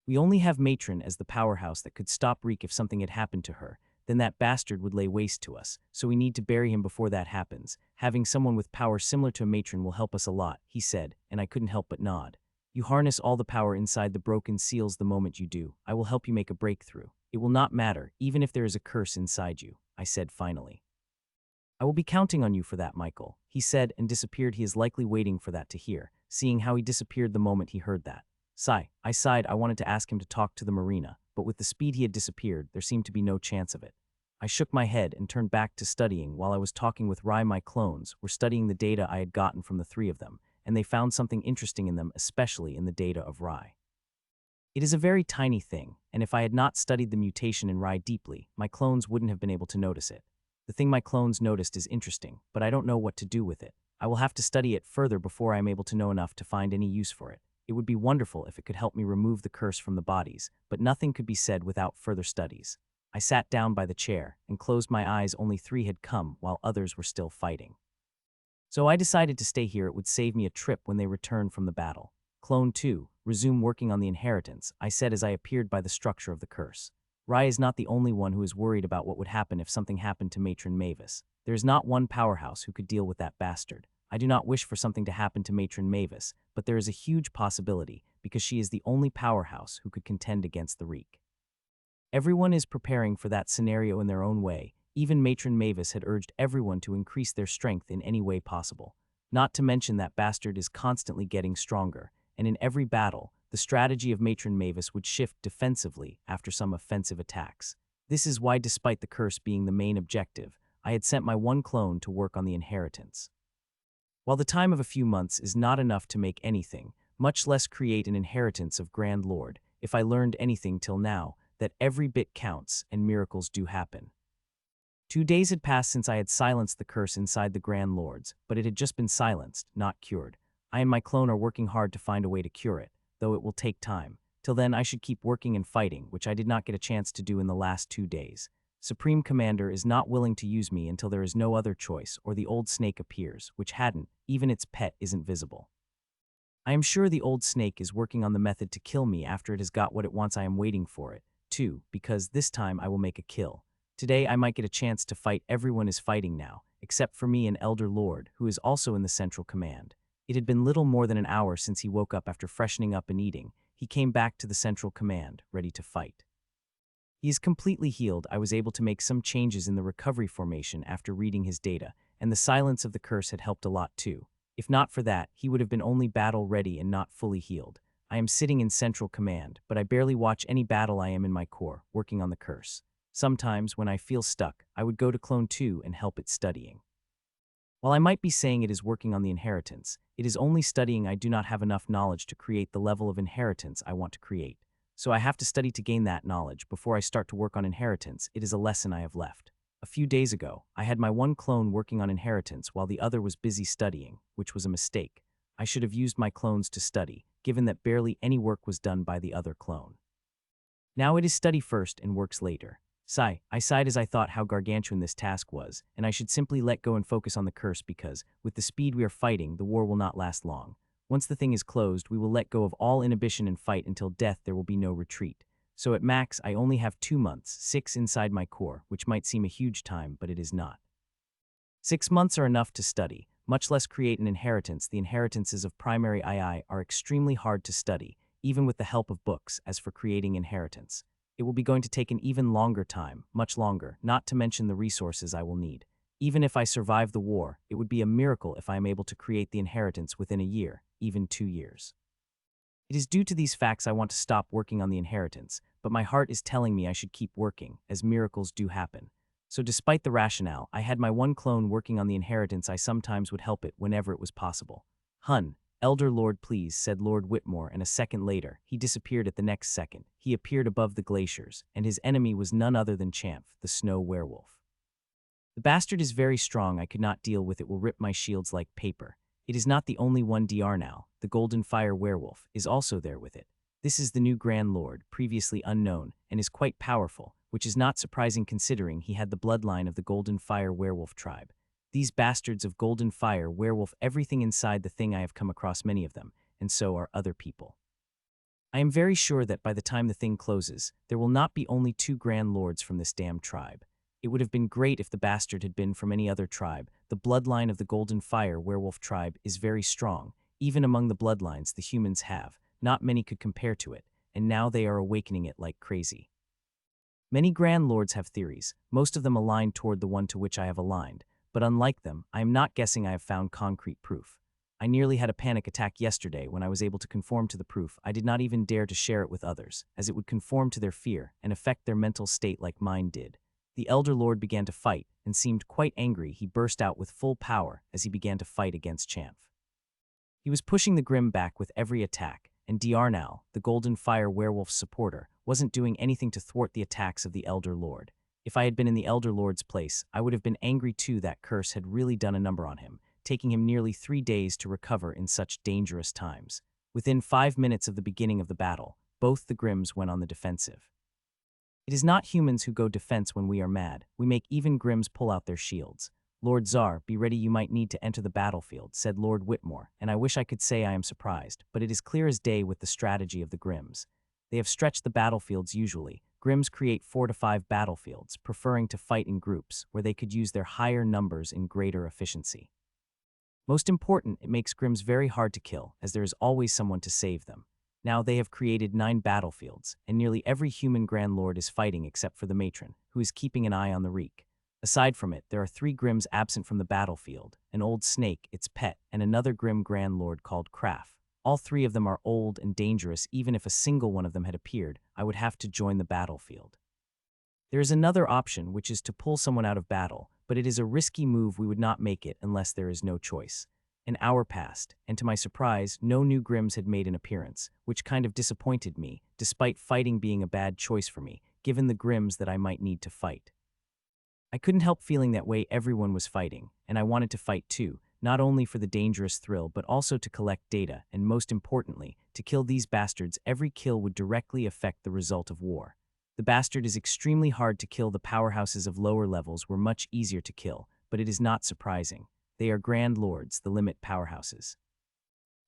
We only have Matron as the powerhouse that could stop Reek if something had happened to her. Then that bastard would lay waste to us, so we need to bury him before that happens. Having someone with power similar to a Matron will help us a lot, he said, and I couldn't help but nod. You harness all the power inside the broken seals the moment you do. I will help you make a breakthrough. It will not matter, even if there is a curse inside you, I said finally. I will be counting on you for that, Michael, he said and disappeared. He is likely waiting for that to hear, seeing how he disappeared the moment he heard that. I sighed. I wanted to ask him to talk to the marina, but with the speed he had disappeared, there seemed to be no chance of it. I shook my head and turned back to studying. While I was talking with Rai, my clones were studying the data I had gotten from the three of them, and they found something interesting in them, especially in the data of Rai. It is a very tiny thing, and if I had not studied the mutation in Rai deeply, my clones wouldn't have been able to notice it. The thing my clones noticed is interesting, but I don't know what to do with it. I will have to study it further before I am able to know enough to find any use for it. It would be wonderful if it could help me remove the curse from the bodies, but nothing could be said without further studies. I sat down by the chair and closed my eyes. Only 3 had come, while others were still fighting. So I decided to stay here. It would save me a trip when they returned from the battle. Clone 2, resume working on the inheritance, I said as I appeared by the structure of the curse. Rai is not the only one who is worried about what would happen if something happened to Matron Mavis. There is not one powerhouse who could deal with that bastard. I do not wish for something to happen to Matron Mavis, but there is a huge possibility because she is the only powerhouse who could contend against the Reek. Everyone is preparing for that scenario in their own way. Even Matron Mavis had urged everyone to increase their strength in any way possible. Not to mention that bastard is constantly getting stronger, and in every battle, the strategy of Matron Mavis would shift defensively after some offensive attacks. This is why, despite the curse being the main objective, I had sent my one clone to work on the inheritance. While the time of a few months is not enough to make anything, much less create an inheritance of Grand Lord, if I learned anything till now, that every bit counts and miracles do happen. 2 days had passed since I had silenced the curse inside the Grand Lords, but it had just been silenced, not cured. I and my clone are working hard to find a way to cure it, though it will take time. Till then, I should keep working and fighting, which I did not get a chance to do in the last 2 days. Supreme Commander is not willing to use me until there is no other choice, or the old snake appears, which hadn't, even its pet isn't visible. I am sure the old snake is working on the method to kill me after it has got what it wants. I am waiting for it, too, because this time I will make a kill. Today I might get a chance to fight. Everyone is fighting now, except for me and Elder Lord, who is also in the Central Command. It had been little more than an hour since he woke up after freshening up and eating. He came back to the Central Command, ready to fight. He is completely healed. I was able to make some changes in the recovery formation after reading his data, and the silence of the curse had helped a lot too. If not for that, he would have been only battle-ready and not fully healed. I am sitting in Central Command, but I barely watch any battle. I am in my core, working on the curse. Sometimes, when I feel stuck, I would go to Clone 2 and help it studying. While I might be saying it is working on the inheritance, it is only studying. I do not have enough knowledge to create the level of inheritance I want to create. So I have to study to gain that knowledge before I start to work on inheritance. It is a lesson I have left. A few days ago, I had my one clone working on inheritance while the other was busy studying, which was a mistake. I should have used my clones to study, given that barely any work was done by the other clone. Now it is study first and works later. I sighed as I thought how gargantuan this task was, and I should simply let go and focus on the curse because, with the speed we are fighting, the war will not last long. Once the thing is closed, we will let go of all inhibition and fight until death. There will be no retreat. So at max, I only have 2 months, 6 inside my core, which might seem a huge time, but it is not. 6 months are enough to study, much less create an inheritance. The inheritances of primary II are extremely hard to study, even with the help of books. As for creating inheritance, it will be going to take an even longer time, much longer, not to mention the resources I will need. Even if I survive the war, it would be a miracle if I am able to create the inheritance within a year, even 2 years. It is due to these facts I want to stop working on the inheritance, but my heart is telling me I should keep working, as miracles do happen. So despite the rationale, I had my one clone working on the inheritance. I sometimes would help it whenever it was possible. Elder Lord please, said Lord Whitmore, and a second later, he disappeared. At the next second, he appeared above the glaciers, and his enemy was none other than Champh, the snow werewolf. The bastard is very strong. I could not deal with it. Will rip my shields like paper. It is not the only one. Now, the Golden Fire Werewolf, is also there with it. This is the new Grand Lord, previously unknown, and is quite powerful, which is not surprising considering he had the bloodline of the Golden Fire werewolf tribe. These bastards of Golden Fire werewolf everything inside the thing. I have come across many of them, and so are other people. I am very sure that by the time the thing closes, there will not be only 2 Grand Lords from this damn tribe. It would have been great if the bastard had been from any other tribe. The bloodline of the Golden Fire werewolf tribe is very strong. Even among the bloodlines the humans have, not many could compare to it, and now they are awakening it like crazy. Many Grand Lords have theories, most of them aligned toward the one to which I have aligned, but unlike them, I am not guessing I have found concrete proof. I nearly had a panic attack yesterday when I was able to conform to the proof. I did not even dare to share it with others, as it would conform to their fear and affect their mental state like mine did. The Elder Lord began to fight and seemed quite angry. He burst out with full power as he began to fight against Champh. He was pushing the Grim back with every attack, and Diarnal, the Golden Fire werewolf's supporter, wasn't doing anything to thwart the attacks of the Elder Lord. If I had been in the Elder Lord's place, I would have been angry too. That curse had really done a number on him, taking him nearly 3 days to recover in such dangerous times. Within 5 minutes of the beginning of the battle, both the Grims went on the defensive. It is not humans who go defense when we are mad. We make even Grims pull out their shields. Lord Czar, be ready, you might need to enter the battlefield, said Lord Whitmore, and I wish I could say I am surprised, but it is clear as day with the strategy of the Grims. They have stretched the battlefields usually. Grims create 4 to 5 battlefields, preferring to fight in groups, where they could use their higher numbers in greater efficiency. Most important, it makes Grims very hard to kill, as there is always someone to save them. Now they have created 9 battlefields, and nearly every human Grand Lord is fighting except for the matron, who is keeping an eye on the reek. Aside from it, there are 3 Grims absent from the battlefield, an old snake, its pet, and another Grim Grand Lord called Craft. All 3 of them are old and dangerous. Even if a single one of them had appeared, I would have to join the battlefield. There is another option, which is to pull someone out of battle, but it is a risky move. We would not make it unless there is no choice. An hour passed, and to my surprise, no new Grims had made an appearance, which kind of disappointed me, despite fighting being a bad choice for me, given the Grims that I might need to fight. I couldn't help feeling that way. Everyone was fighting, and I wanted to fight too, not only for the dangerous thrill but also to collect data, and most importantly, to kill these bastards. Every kill would directly affect the result of war. The bastard is extremely hard to kill. The powerhouses of lower levels were much easier to kill, but it is not surprising. They are Grand Lords, the limit powerhouses.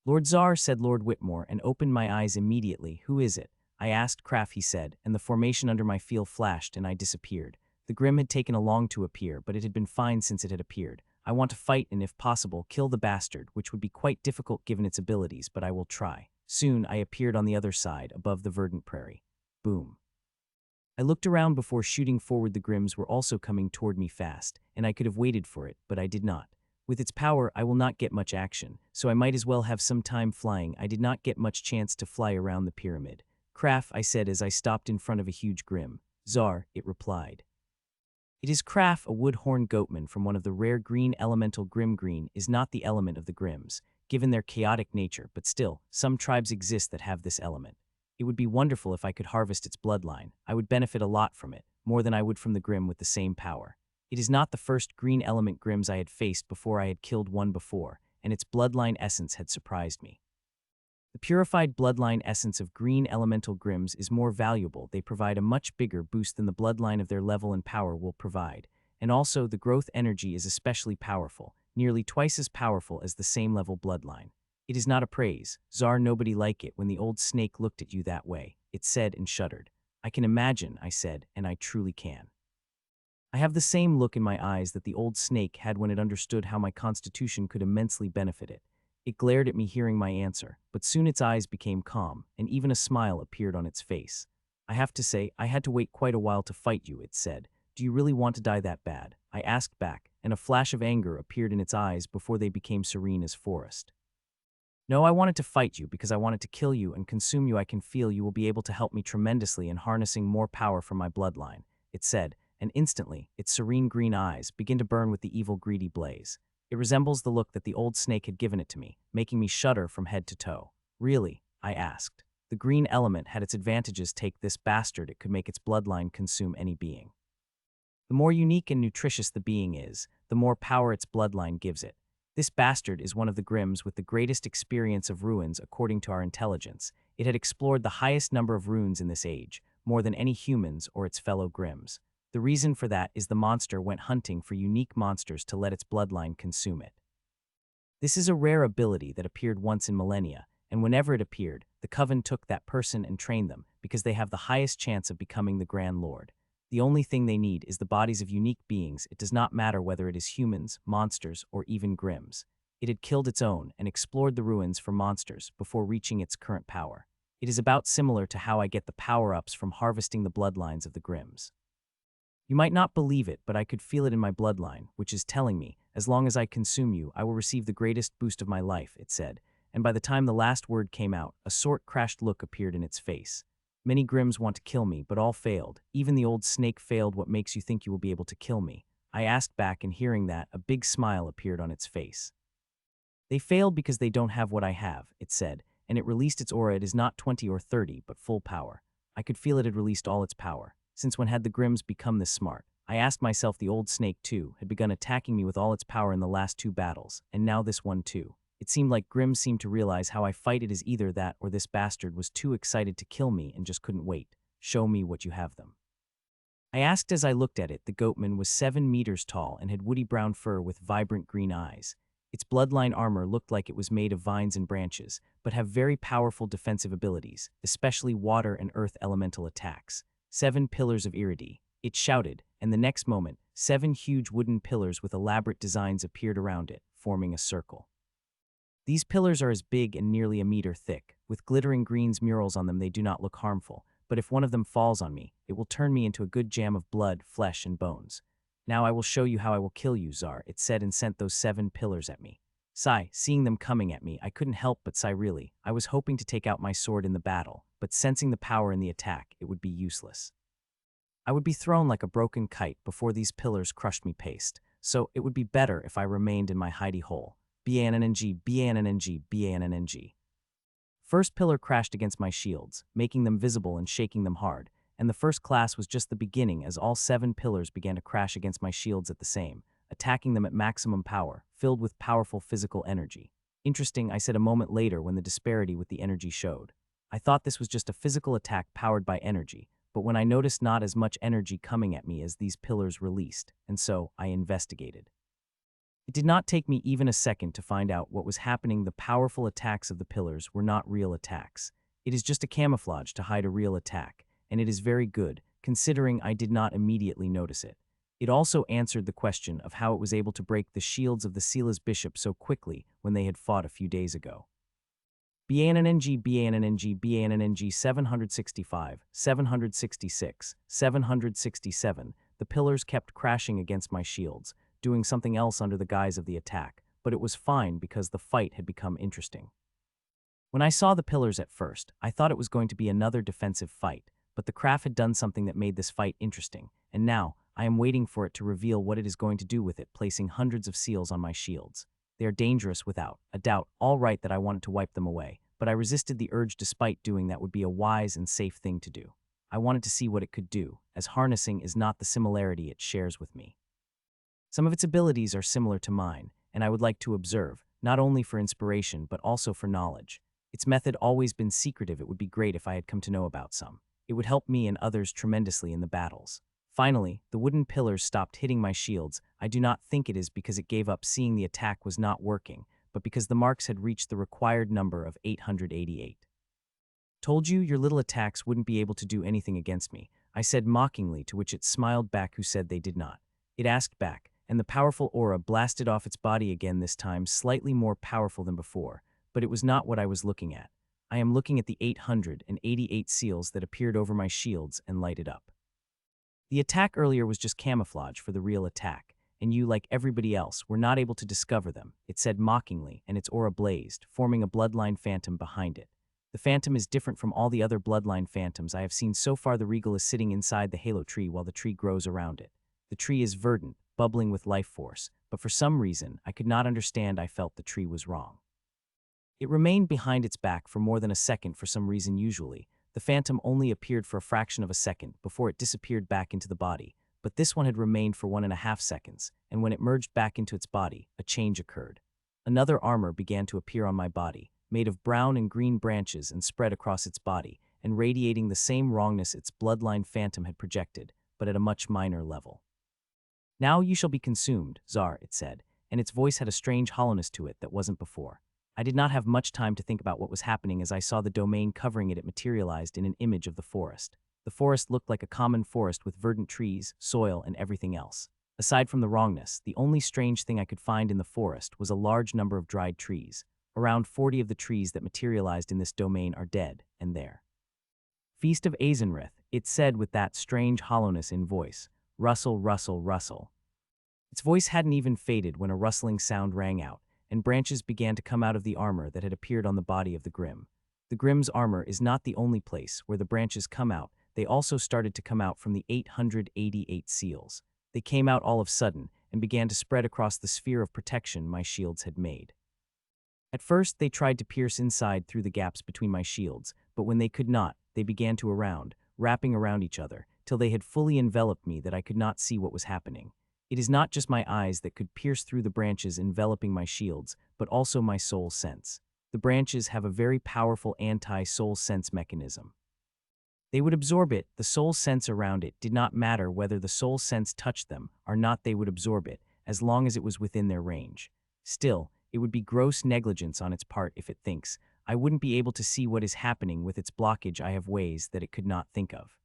Lord Czar, said Lord Whitmore, and opened my eyes immediately. Who is it? I asked. Craft, he said, and the formation under my field flashed and I disappeared. The Grim had taken a long to appear, but it had been fine since it had appeared. I want to fight and, if possible, kill the bastard, which would be quite difficult given its abilities, but I will try. Soon I appeared on the other side, above the verdant prairie. Boom. I looked around before shooting forward. The Grims were also coming toward me fast, and I could have waited for it, but I did not. With its power, I will not get much action, so I might as well have some time flying. I did not get much chance to fly around the pyramid. Craft, I said as I stopped in front of a huge Grim. Czar, it replied. It is Craft, a woodhorn goatman from one of the rare green elemental Grim. Green is not the element of the Grims, given their chaotic nature, but still, some tribes exist that have this element. It would be wonderful if I could harvest its bloodline. I would benefit a lot from it, more than I would from the Grim with the same power. It is not the first green element Grims I had faced before. I had killed one before, and its bloodline essence had surprised me. The purified bloodline essence of green elemental Grims is more valuable. They provide a much bigger boost than the bloodline of their level and power will provide, and also the growth energy is especially powerful, nearly twice as powerful as the same level bloodline. It is not a praise. Czar, nobody like it when the old snake looked at you that way, it said and shuddered. I can imagine, I said, and I truly can. I have the same look in my eyes that the old snake had when it understood how my constitution could immensely benefit it. It glared at me hearing my answer, but soon its eyes became calm, and even a smile appeared on its face. I have to say, I had to wait quite a while to fight you, it said. Do you really want to die that bad? I asked back, and a flash of anger appeared in its eyes before they became serene as forest. No, I wanted to fight you because I wanted to kill you and consume you. I can feel you will be able to help me tremendously in harnessing more power from my bloodline, it said, and instantly, its serene green eyes began to burn with the evil greedy blaze. It resembles the look that the old snake had given it to me, making me shudder from head to toe. Really? I asked. The green element had its advantages. Take this bastard, it could make its bloodline consume any being. The more unique and nutritious the being is, the more power its bloodline gives it. This bastard is one of the Grims with the greatest experience of ruins according to our intelligence. It had explored the highest number of runes in this age, more than any humans or its fellow Grims. The reason for that is the monster went hunting for unique monsters to let its bloodline consume it. This is a rare ability that appeared once in millennia, and whenever it appeared, the Coven took that person and trained them because they have the highest chance of becoming the Grand Lord. The only thing they need is the bodies of unique beings. It does not matter whether it is humans, monsters, or even Grims. It had killed its own and explored the ruins for monsters before reaching its current power. It is about similar to how I get the power-ups from harvesting the bloodlines of the Grims. You might not believe it, but I could feel it in my bloodline, which is telling me, as long as I consume you, I will receive the greatest boost of my life, it said, and by the time the last word came out, a crashed look appeared in its face. Many Grims want to kill me, but all failed. Even the old snake failed. What makes you think you will be able to kill me? I asked back, and hearing that, a big smile appeared on its face. They failed because they don't have what I have, it said, and it released its aura. It is not 20 or 30, but full power. I could feel it had released all its power. Since when had the Grims become this smart? I asked myself. The old snake, too, had begun attacking me with all its power in the last 2 battles, and now this one, too. It seemed like Grimm seemed to realize how I fight. It is either that or this bastard was too excited to kill me and just couldn't wait. Show me what you have them. I asked as I looked at it. The goatman was 7 meters tall and had woody brown fur with vibrant green eyes. Its bloodline armor looked like it was made of vines and branches, but have very powerful defensive abilities, especially water and earth elemental attacks. 7 pillars of Iridie, it shouted, and the next moment, 7 huge wooden pillars with elaborate designs appeared around it, forming a circle. These pillars are as big and nearly a meter thick. With glittering greens murals on them, they do not look harmful, but if one of them falls on me, it will turn me into a good jam of blood, flesh, and bones. Now I will show you how I will kill you, Czar, it said, and sent those 7 pillars at me. Sigh, seeing them coming at me, I couldn't help but sigh. Really, I was hoping to take out my sword in the battle, but sensing the power in the attack, it would be useless. I would be thrown like a broken kite before these pillars crushed me paste, so it would be better if I remained in my hidey hole. Bannng, bannng, bannng. First pillar crashed against my shields, making them visible and shaking them hard, and the first class was just the beginning as all 7 pillars began to crash against my shields at the same, attacking them at maximum power, filled with powerful physical energy. Interesting, I said a moment later when the disparity with the energy showed. I thought this was just a physical attack powered by energy, but when I noticed not as much energy coming at me as these pillars released, and so I investigated. It did not take me even a second to find out what was happening. The powerful attacks of the pillars were not real attacks. It is just a camouflage to hide a real attack, and it is very good, considering I did not immediately notice it. It also answered the question of how it was able to break the shields of the Sila's bishop so quickly when they had fought a few days ago. Bannng, bannng, bannng, 765, 766, 767, the pillars kept crashing against my shields, doing something else under the guise of the attack, but it was fine because the fight had become interesting. When I saw the pillars at first, I thought it was going to be another defensive fight, but the craft had done something that made this fight interesting, and now I am waiting for it to reveal what it is going to do with it, placing hundreds of seals on my shields. They are dangerous without a doubt. All right that I wanted to wipe them away, but I resisted the urge despite doing that would be a wise and safe thing to do. I wanted to see what it could do, as harnessing is not the similarity it shares with me. Some of its abilities are similar to mine, and I would like to observe, not only for inspiration but also for knowledge. Its method always been secretive. It would be great if I had come to know about some. It would help me and others tremendously in the battles. Finally, the wooden pillars stopped hitting my shields. I do not think it is because it gave up seeing the attack was not working, but because the marks had reached the required number of 888. Told you your little attacks wouldn't be able to do anything against me, I said mockingly, to which it smiled back. Who said they did not? It asked back, and the powerful aura blasted off its body again, this time slightly more powerful than before, but it was not what I was looking at. I am looking at the 888 seals that appeared over my shields and lighted up. The attack earlier was just camouflage for the real attack, and you, like everybody else, were not able to discover them, it said mockingly, and its aura blazed, forming a bloodline phantom behind it. The phantom is different from all the other bloodline phantoms I have seen so far. The regal is sitting inside the halo tree while the tree grows around it. The tree is verdant, bubbling with life force, but for some reason I could not understand. I felt the tree was wrong. It remained behind its back for more than a second for some reason. Usually, the phantom only appeared for a fraction of a second before it disappeared back into the body, but this one had remained for 1.5 seconds, and when it merged back into its body, a change occurred. Another armor began to appear on my body, made of brown and green branches and spread across its body, and radiating the same wrongness its bloodline phantom had projected, but at a much minor level. "Now you shall be consumed, Tsar," it said, and its voice had a strange hollowness to it that wasn't before. I did not have much time to think about what was happening as I saw the domain covering it materialized in an image of the forest. The forest looked like a common forest with verdant trees, soil, and everything else. Aside from the wrongness, the only strange thing I could find in the forest was a large number of dried trees. Around 40 of the trees that materialized in this domain are dead, and there. "Feast of Azenrith," it said with that strange hollowness in voice. "Rustle, rustle, rustle." Its voice hadn't even faded when a rustling sound rang out, and branches began to come out of the armor that had appeared on the body of the Grimm. The Grimm's armor is not the only place where the branches come out, they also started to come out from the 888 seals. They came out all of a sudden and began to spread across the sphere of protection my shields had made. At first, they tried to pierce inside through the gaps between my shields, but when they could not, they began to wrapping around each other, till they had fully enveloped me that I could not see what was happening. It is not just my eyes that could pierce through the branches enveloping my shields, but also my soul sense. The branches have a very powerful anti-soul sense mechanism. They would absorb it, the soul sense around it did not matter whether the soul sense touched them or not, they would absorb it, as long as it was within their range. Still, it would be gross negligence on its part if it thinks, I wouldn't be able to see what is happening with its blockage. I have ways that it could not think of.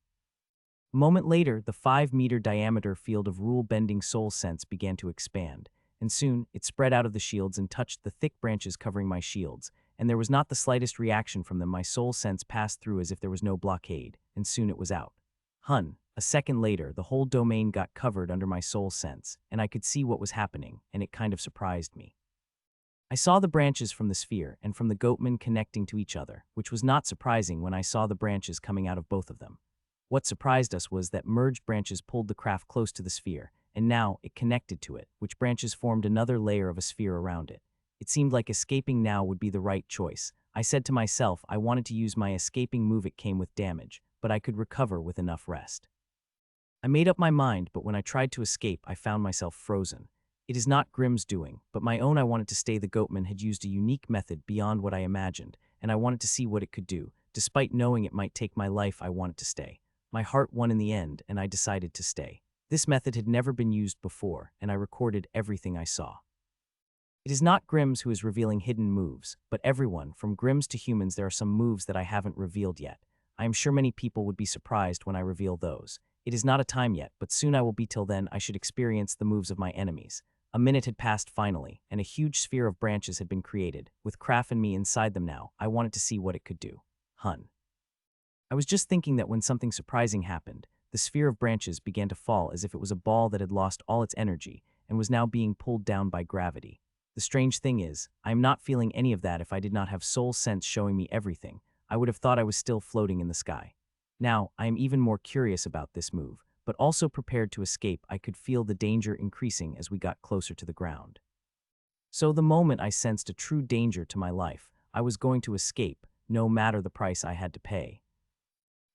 A moment later, the 5-meter diameter field of rule-bending soul sense began to expand, and soon it spread out of the shields and touched the thick branches covering my shields, and there was not the slightest reaction from them. My soul sense passed through as if there was no blockade, and soon it was out. A second later, the whole domain got covered under my soul sense, and I could see what was happening, and it kind of surprised me. I saw the branches from the sphere and from the goatman connecting to each other, which was not surprising when I saw the branches coming out of both of them. What surprised us was that merged branches pulled the craft close to the sphere, and now it connected to it, which branches formed another layer of a sphere around it. It seemed like escaping now would be the right choice. I said to myself I wanted to use my escaping move. It came with damage, but I could recover with enough rest. I made up my mind, but when I tried to escape, I found myself frozen. It is not Grimm's doing, but my own. I wanted to stay. The goatman had used a unique method beyond what I imagined, and I wanted to see what it could do. Despite knowing it might take my life, I wanted to stay. My heart won in the end, and I decided to stay. This method had never been used before, and I recorded everything I saw. It is not Grimm's who is revealing hidden moves, but everyone, from Grimm's to humans. There are some moves that I haven't revealed yet. I am sure many people would be surprised when I reveal those. It is not a time yet, but soon I will be. Till then, I should experience the moves of my enemies. A minute had passed finally, and a huge sphere of branches had been created, with Craft and me inside them now. I wanted to see what it could do. I was just thinking that when something surprising happened, the sphere of branches began to fall as if it was a ball that had lost all its energy and was now being pulled down by gravity. The strange thing is, I am not feeling any of that. If I did not have soul sense showing me everything, I would have thought I was still floating in the sky. Now, I am even more curious about this move, but also prepared to escape. I could feel the danger increasing as we got closer to the ground. So the moment I sensed a true danger to my life, I was going to escape, no matter the price I had to pay.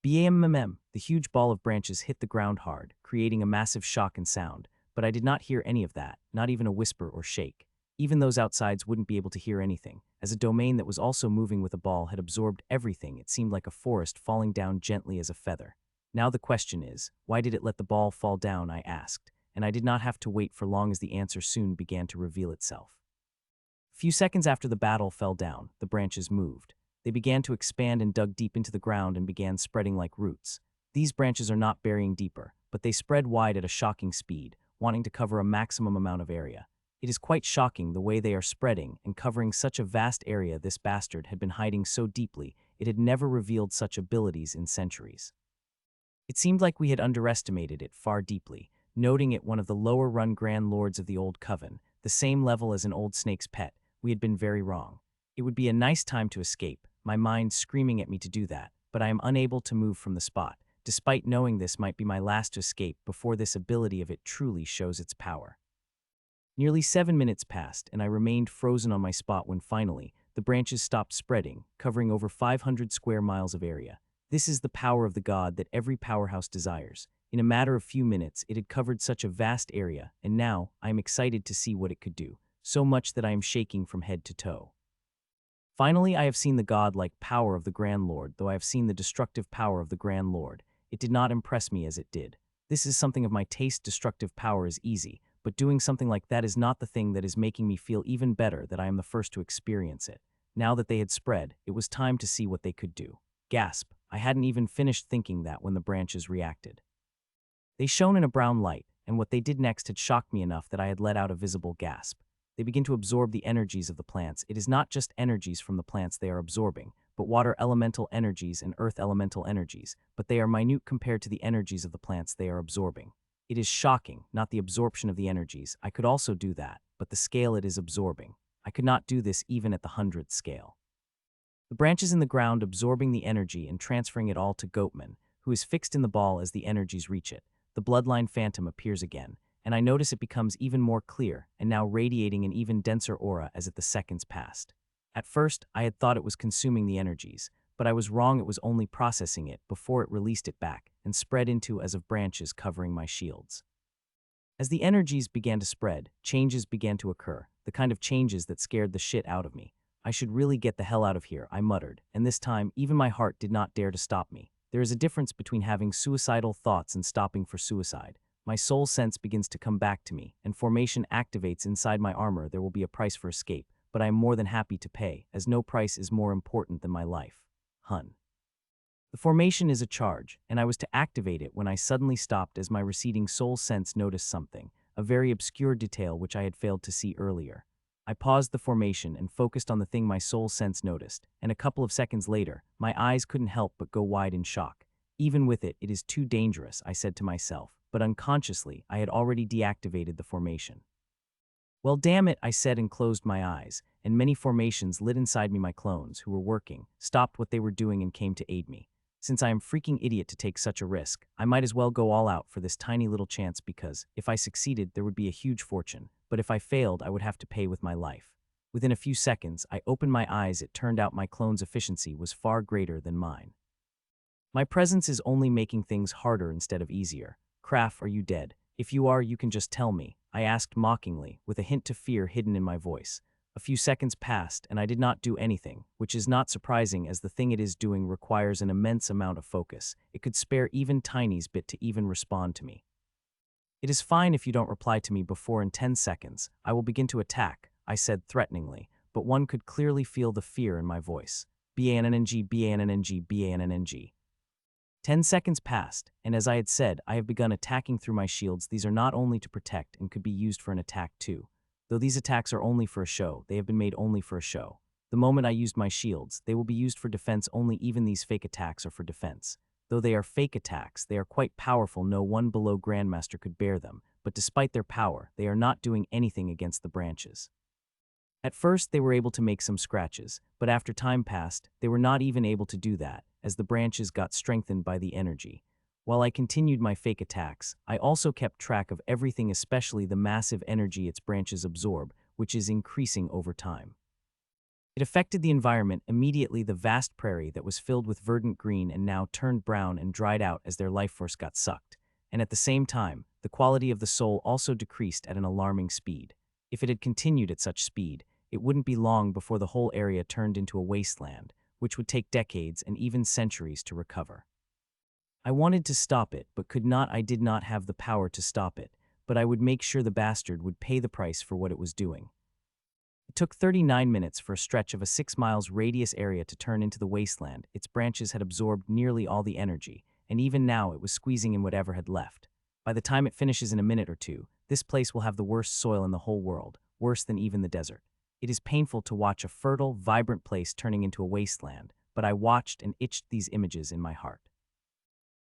BAMMM, the huge ball of branches hit the ground hard, creating a massive shock and sound, but I did not hear any of that, not even a whisper or shake. Even those outsides wouldn't be able to hear anything, as a domain that was also moving with a ball had absorbed everything. It seemed like a forest falling down gently as a feather. Now the question is, why did it let the ball fall down? I asked, and I did not have to wait for long as the answer soon began to reveal itself. A few seconds after the battle fell down, the branches moved. They began to expand and dug deep into the ground and began spreading like roots. These branches are not burying deeper, but they spread wide at a shocking speed, wanting to cover a maximum amount of area. It is quite shocking the way they are spreading and covering such a vast area. This bastard had been hiding so deeply, it had never revealed such abilities in centuries. It seemed like we had underestimated it far deeply, noting it one of the lower-run Grand Lords of the Old Coven, the same level as an old snake's pet. We had been very wrong. It would be a nice time to escape, my mind screaming at me to do that, but I am unable to move from the spot, despite knowing this might be my last escape before this ability of it truly shows its power. Nearly 7 minutes passed, and I remained frozen on my spot when finally, the branches stopped spreading, covering over 500 square miles of area. This is the power of the god that every powerhouse desires. In a matter of few minutes, it had covered such a vast area, and now I am excited to see what it could do, so much that I am shaking from head to toe. Finally, I have seen the godlike power of the Grand Lord, though I have seen the destructive power of the Grand Lord. It did not impress me as it did. This is something of my taste. Destructive power is easy, but doing something like that is not the thing that is making me feel even better that I am the first to experience it. Now that they had spread, it was time to see what they could do. Gasp! I hadn't even finished thinking that when the branches reacted. They shone in a brown light, and what they did next had shocked me enough that I had let out a visible gasp. They begin to absorb the energies of the plants. It is not just energies from the plants they are absorbing, but water elemental energies and earth elemental energies, but they are minute compared to the energies of the plants they are absorbing. It is shocking, not the absorption of the energies. I could also do that, but the scale it is absorbing. I could not do this even at the 100th scale. The branches in the ground absorbing the energy and transferring it all to Goatman, who is fixed in the ball as the energies reach it. The bloodline phantom appears again, and I notice it becomes even more clear and now radiating an even denser aura as the seconds passed. At first, I had thought it was consuming the energies, but I was wrong. It was only processing it before it released it back and spread into as of branches covering my shields. As the energies began to spread, changes began to occur, the kind of changes that scared the shit out of me. I should really get the hell out of here, I muttered, and this time even my heart did not dare to stop me. There is a difference between having suicidal thoughts and stopping for suicide. My soul sense begins to come back to me, and formation activates inside my armor. There will be a price for escape, but I am more than happy to pay, as no price is more important than my life. Hun. The formation is a charge, and I was to activate it when I suddenly stopped as my receding soul sense noticed something, a very obscure detail which I had failed to see earlier. I paused the formation and focused on the thing my soul sense noticed, and a couple of seconds later, my eyes couldn't help but go wide in shock. Even with it, it is too dangerous, I said to myself, but unconsciously, I had already deactivated the formation. Well, damn it, I said and closed my eyes, and many formations lit inside me. My clones, who were working, stopped what they were doing and came to aid me. Since I am freaking idiot to take such a risk, I might as well go all out for this tiny little chance because, if I succeeded, there would be a huge fortune, but if I failed, I would have to pay with my life. Within a few seconds, I opened my eyes. It turned out my clone's efficiency was far greater than mine. My presence is only making things harder instead of easier. Craft, are you dead? If you are, you can just tell me, I asked mockingly, with a hint of fear hidden in my voice. A few seconds passed, and I did not do anything, which is not surprising as the thing it is doing requires an immense amount of focus. It could spare even tiniest bit to even respond to me. It is fine if you don't reply to me before in 10 seconds. I will begin to attack, I said threateningly, but one could clearly feel the fear in my voice. Bannng, bannng, bannng. 10 seconds passed, and as I had said, I have begun attacking through my shields. These are not only to protect and could be used for an attack too. Though these attacks are only for a show, they have been made only for a show. The moment I used my shields, they will be used for defense only. Even these fake attacks are for defense. Though they are fake attacks, they are quite powerful. No one below Grandmaster could bear them, but despite their power, they are not doing anything against the branches. At first, they were able to make some scratches, but after time passed, they were not even able to do that, as the branches got strengthened by the energy. While I continued my fake attacks, I also kept track of everything, especially the massive energy its branches absorb, which is increasing over time. It affected the environment immediately. The vast prairie that was filled with verdant green and now turned brown and dried out as their life force got sucked. And at the same time, the quality of the soul also decreased at an alarming speed. If it had continued at such speed, it wouldn't be long before the whole area turned into a wasteland, which would take decades and even centuries to recover. I wanted to stop it, but could not. I did not have the power to stop it, but I would make sure the bastard would pay the price for what it was doing. It took 39 minutes for a stretch of a 6 miles radius area to turn into the wasteland. Its branches had absorbed nearly all the energy, and even now it was squeezing in whatever had left. By the time it finishes in a minute or two, this place will have the worst soil in the whole world, worse than even the desert. It is painful to watch a fertile, vibrant place turning into a wasteland, but I watched and itched these images in my heart.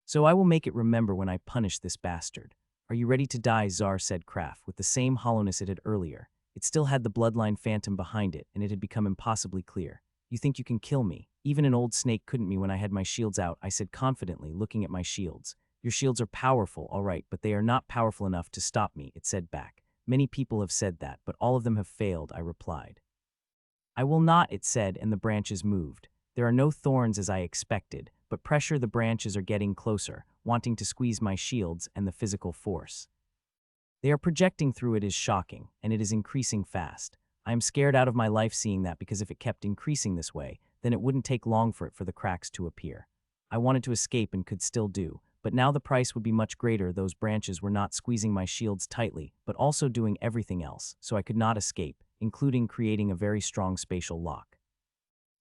So I will make it remember when I punish this bastard. Are you ready to die? Czar said Kraft with the same hollowness it had earlier. It still had the bloodline phantom behind it, and it had become impossibly clear. You think you can kill me? Even an old snake couldn't me when I had my shields out, I said confidently, looking at my shields. Your shields are powerful, all right, but they are not powerful enough to stop me, it said back. Many people have said that, but all of them have failed, I replied. I will not, it said, and the branches moved. There are no thorns as I expected, but pressure. The branches are getting closer, wanting to squeeze my shields and the physical force. They are projecting through. It is shocking, and it is increasing fast. I am scared out of my life seeing that because if it kept increasing this way, then it wouldn't take long for the cracks to appear. I wanted to escape and could still do, but now the price would be much greater. Those branches were not squeezing my shields tightly, but also doing everything else, so I could not escape, including creating a very strong spatial lock.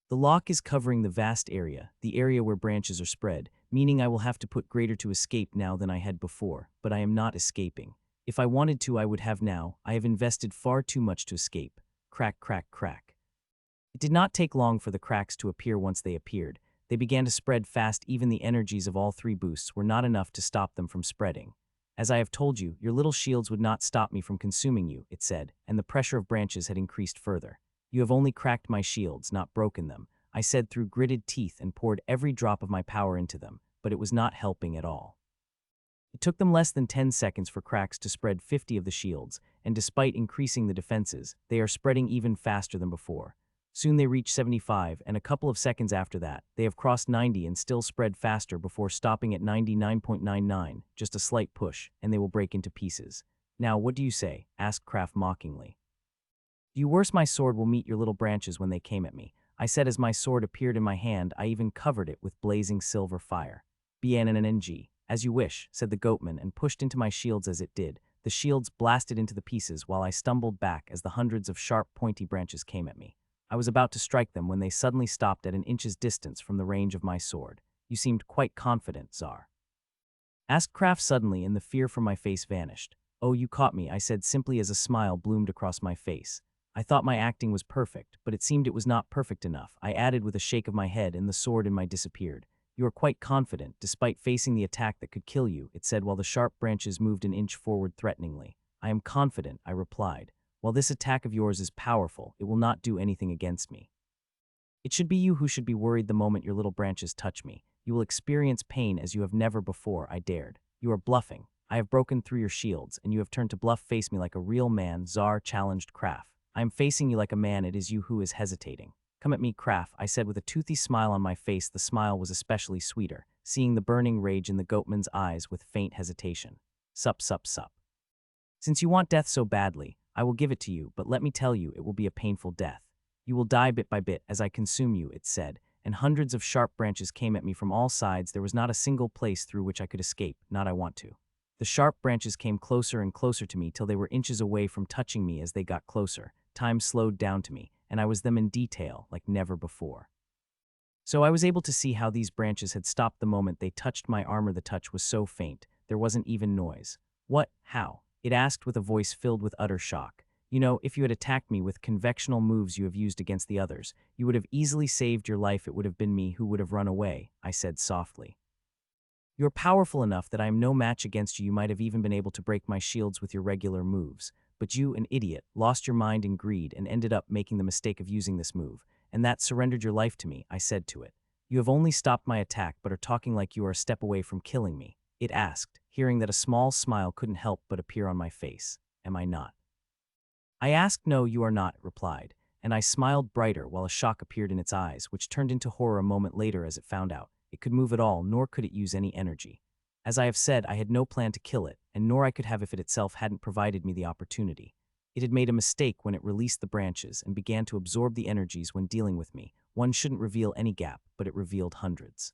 The lock is covering the vast area, the area where branches are spread, meaning I will have to put greater to escape now than I had before, but I am not escaping. If I wanted to, I would have now. I have invested far too much to escape. Crack, crack, crack. It did not take long for the cracks to appear. Once they appeared, they began to spread fast. Even the energies of all three boosts were not enough to stop them from spreading. As I have told you, your little shields would not stop me from consuming you, it said, and the pressure of branches had increased further. You have only cracked my shields, not broken them, I said through gritted teeth and poured every drop of my power into them, but it was not helping at all. It took them less than 10 seconds for cracks to spread 50 of the shields, and despite increasing the defenses, they are spreading even faster than before. Soon they reach 75, and a couple of seconds after that, they have crossed 90 and still spread faster before stopping at 99.99, just a slight push, and they will break into pieces. Now, what do you say? Asked Kraft mockingly. Do you worse? My sword will meet your little branches when they came at me, I said as my sword appeared in my hand. I even covered it with blazing silver fire. BNNNG. As you wish, said the goatman and pushed into my shields. As it did, the shields blasted into the pieces while I stumbled back as the hundreds of sharp, pointy branches came at me. I was about to strike them when they suddenly stopped at an inch's distance from the range of my sword. You seemed quite confident, Czar, asked Kraft suddenly, and the fear from my face vanished. Oh, you caught me, I said simply as a smile bloomed across my face. I thought my acting was perfect, but it seemed it was not perfect enough, I added with a shake of my head, and the sword in my disappeared. You are quite confident, despite facing the attack that could kill you, it said while the sharp branches moved an inch forward threateningly. I am confident, I replied. While this attack of yours is powerful, it will not do anything against me. It should be you who should be worried the moment your little branches touch me. You will experience pain as you have never before, I dared. You are bluffing. I have broken through your shields, and you have turned to bluff. Face me like a real man, Czar challenged Kraft. I am facing you like a man. It is you who is hesitating. Come at me, Kraft, I said with a toothy smile on my face. The smile was especially sweeter, seeing the burning rage in the goatman's eyes with faint hesitation. Sup, sup, sup. Since you want death so badly, I will give it to you, but let me tell you, it will be a painful death. You will die bit by bit as I consume you, it said, and hundreds of sharp branches came at me from all sides. There was not a single place through which I could escape, not I want to. The sharp branches came closer and closer to me till they were inches away from touching me. As they got closer, time slowed down to me, and I was them in detail like never before. So I was able to see how these branches had stopped the moment they touched my armor. The touch was so faint, there wasn't even noise. What? How? It asked with a voice filled with utter shock. You know, if you had attacked me with conventional moves you have used against the others, you would have easily saved your life. It would have been me who would have run away, I said softly. You are powerful enough that I am no match against you. You might have even been able to break my shields with your regular moves. But you, an idiot, lost your mind in greed and ended up making the mistake of using this move, and that surrendered your life to me, I said to it. You have only stopped my attack but are talking like you are a step away from killing me, it asked, hearing that a small smile couldn't help but appear on my face. Am I not? I asked. No, you are not, it replied, and I smiled brighter while a shock appeared in its eyes, which turned into horror a moment later as it found out it could move at all, nor could it use any energy. As I have said, I had no plan to kill it, and nor I could have if it itself hadn't provided me the opportunity. It had made a mistake when it released the branches and began to absorb the energies when dealing with me. One shouldn't reveal any gap, but it revealed hundreds.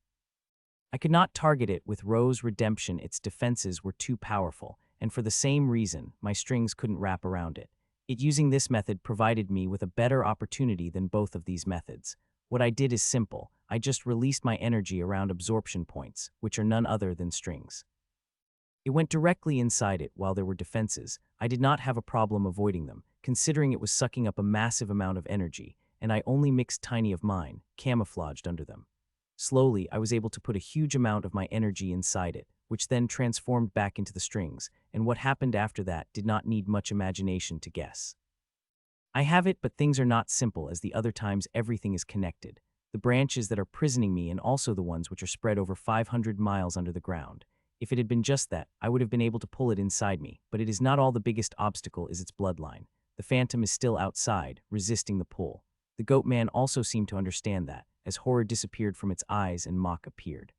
I could not target it with Rose Redemption. Its defenses were too powerful, and for the same reason, my strings couldn't wrap around it. It using this method provided me with a better opportunity than both of these methods. What I did is simple. I just released my energy around absorption points, which are none other than strings. It went directly inside it while there were defenses. I did not have a problem avoiding them, considering it was sucking up a massive amount of energy, and I only mixed tiny of mine, camouflaged under them. Slowly, I was able to put a huge amount of my energy inside it, which then transformed back into the strings, and what happened after that did not need much imagination to guess. I have it, but things are not simple as the other times. Everything is connected. The branches that are prisoning me and also the ones which are spread over 500 miles under the ground. If it had been just that, I would have been able to pull it inside me, but it is not all. The biggest obstacle is its bloodline. The phantom is still outside, resisting the pull. The goatman also seemed to understand that, as horror disappeared from its eyes and mock appeared.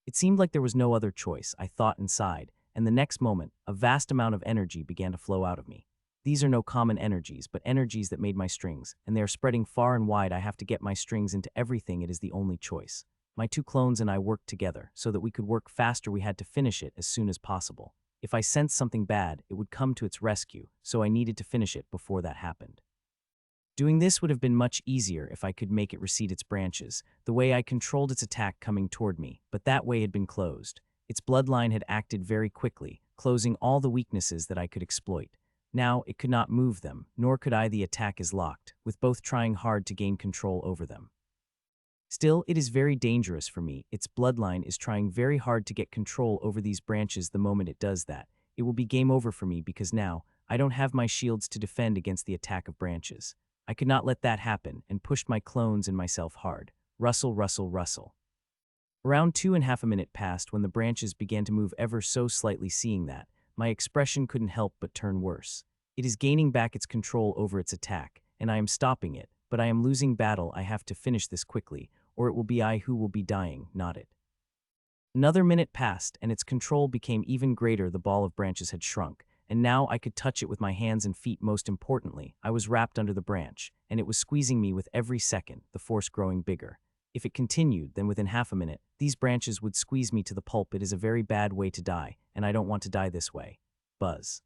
It seemed like there was no other choice, I thought inside, and the next moment, a vast amount of energy began to flow out of me. These are no common energies, but energies that made my strings, and they are spreading far and wide. I have to get my strings into everything. It is the only choice. My two clones and I worked together, so that we could work faster. We had to finish it as soon as possible. If I sensed something bad, it would come to its rescue, so I needed to finish it before that happened. Doing this would have been much easier if I could make it recede its branches, the way I controlled its attack coming toward me, but that way had been closed. Its bloodline had acted very quickly, closing all the weaknesses that I could exploit. Now it could not move them, nor could I. The attack is locked, with both trying hard to gain control over them. Still, it is very dangerous for me. Its bloodline is trying very hard to get control over these branches. The moment it does that, it will be game over for me because now I don't have my shields to defend against the attack of branches. I could not let that happen and pushed my clones and myself hard. Rustle, rustle, rustle. Around 2.5 minutes passed when the branches began to move ever so slightly. Seeing that, my expression couldn't help but turn worse. It is gaining back its control over its attack, and I am stopping it, but I am losing battle. I have to finish this quickly, or it will be I who will be dying, not it. Another minute passed, and its control became even greater. The ball of branches had shrunk, and now I could touch it with my hands and feet. Most importantly, I was wrapped under the branch, and it was squeezing me with every second, the force growing bigger. If it continued, then within half a minute, these branches would squeeze me to the pulp. It is a very bad way to die, and I don't want to die this way. Buzz.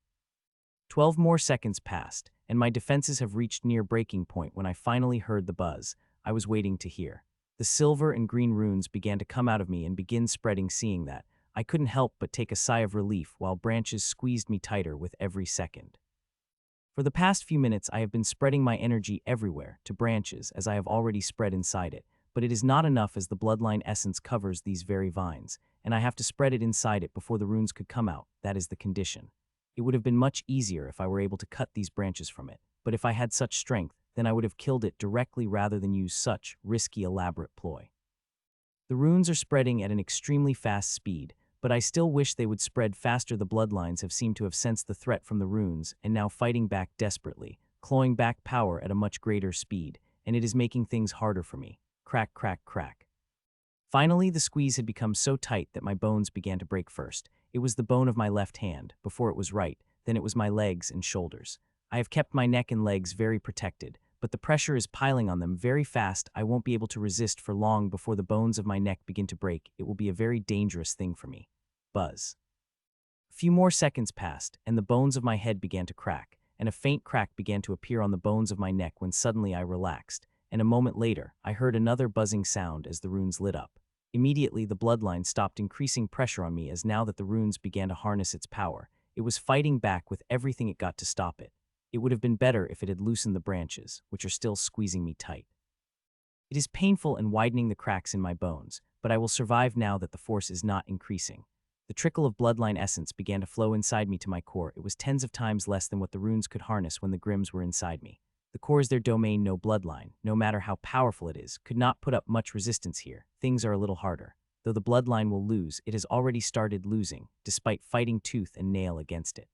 12 more seconds passed, and my defenses have reached near breaking point when I finally heard the buzz I was waiting to hear. The silver and green runes began to come out of me and begin spreading. Seeing that, I couldn't help but take a sigh of relief while branches squeezed me tighter with every second. For the past few minutes, I have been spreading my energy everywhere to branches as I have already spread inside it, but it is not enough as the bloodline essence covers these very vines, and I have to spread it inside it before the runes could come out. That is the condition. It would have been much easier if I were able to cut these branches from it, but if I had such strength, then I would have killed it directly rather than use such risky, elaborate ploy. The runes are spreading at an extremely fast speed, but I still wish they would spread faster. The bloodlines have seemed to have sensed the threat from the runes and now fighting back desperately, clawing back power at a much greater speed, and it is making things harder for me. Crack, crack, crack. Finally, the squeeze had become so tight that my bones began to break first. It was the bone of my left hand, before it was right, then it was my legs and shoulders. I have kept my neck and legs very protected, but the pressure is piling on them very fast. I won't be able to resist for long before the bones of my neck begin to break. It will be a very dangerous thing for me. Buzz. A few more seconds passed, and the bones of my head began to crack, and a faint crack began to appear on the bones of my neck when suddenly I relaxed, and a moment later, I heard another buzzing sound as the runes lit up. Immediately, the bloodline stopped increasing pressure on me as now that the runes began to harness its power, it was fighting back with everything it got to stop it. It would have been better if it had loosened the branches, which are still squeezing me tight. It is painful and widening the cracks in my bones, but I will survive now that the force is not increasing. The trickle of bloodline essence began to flow inside me to my core. It was tens of times less than what the runes could harness when the Grims were inside me. The core is their domain. No bloodline, no matter how powerful it is, could not put up much resistance here. Things are a little harder. Though the bloodline will lose, it has already started losing, despite fighting tooth and nail against it.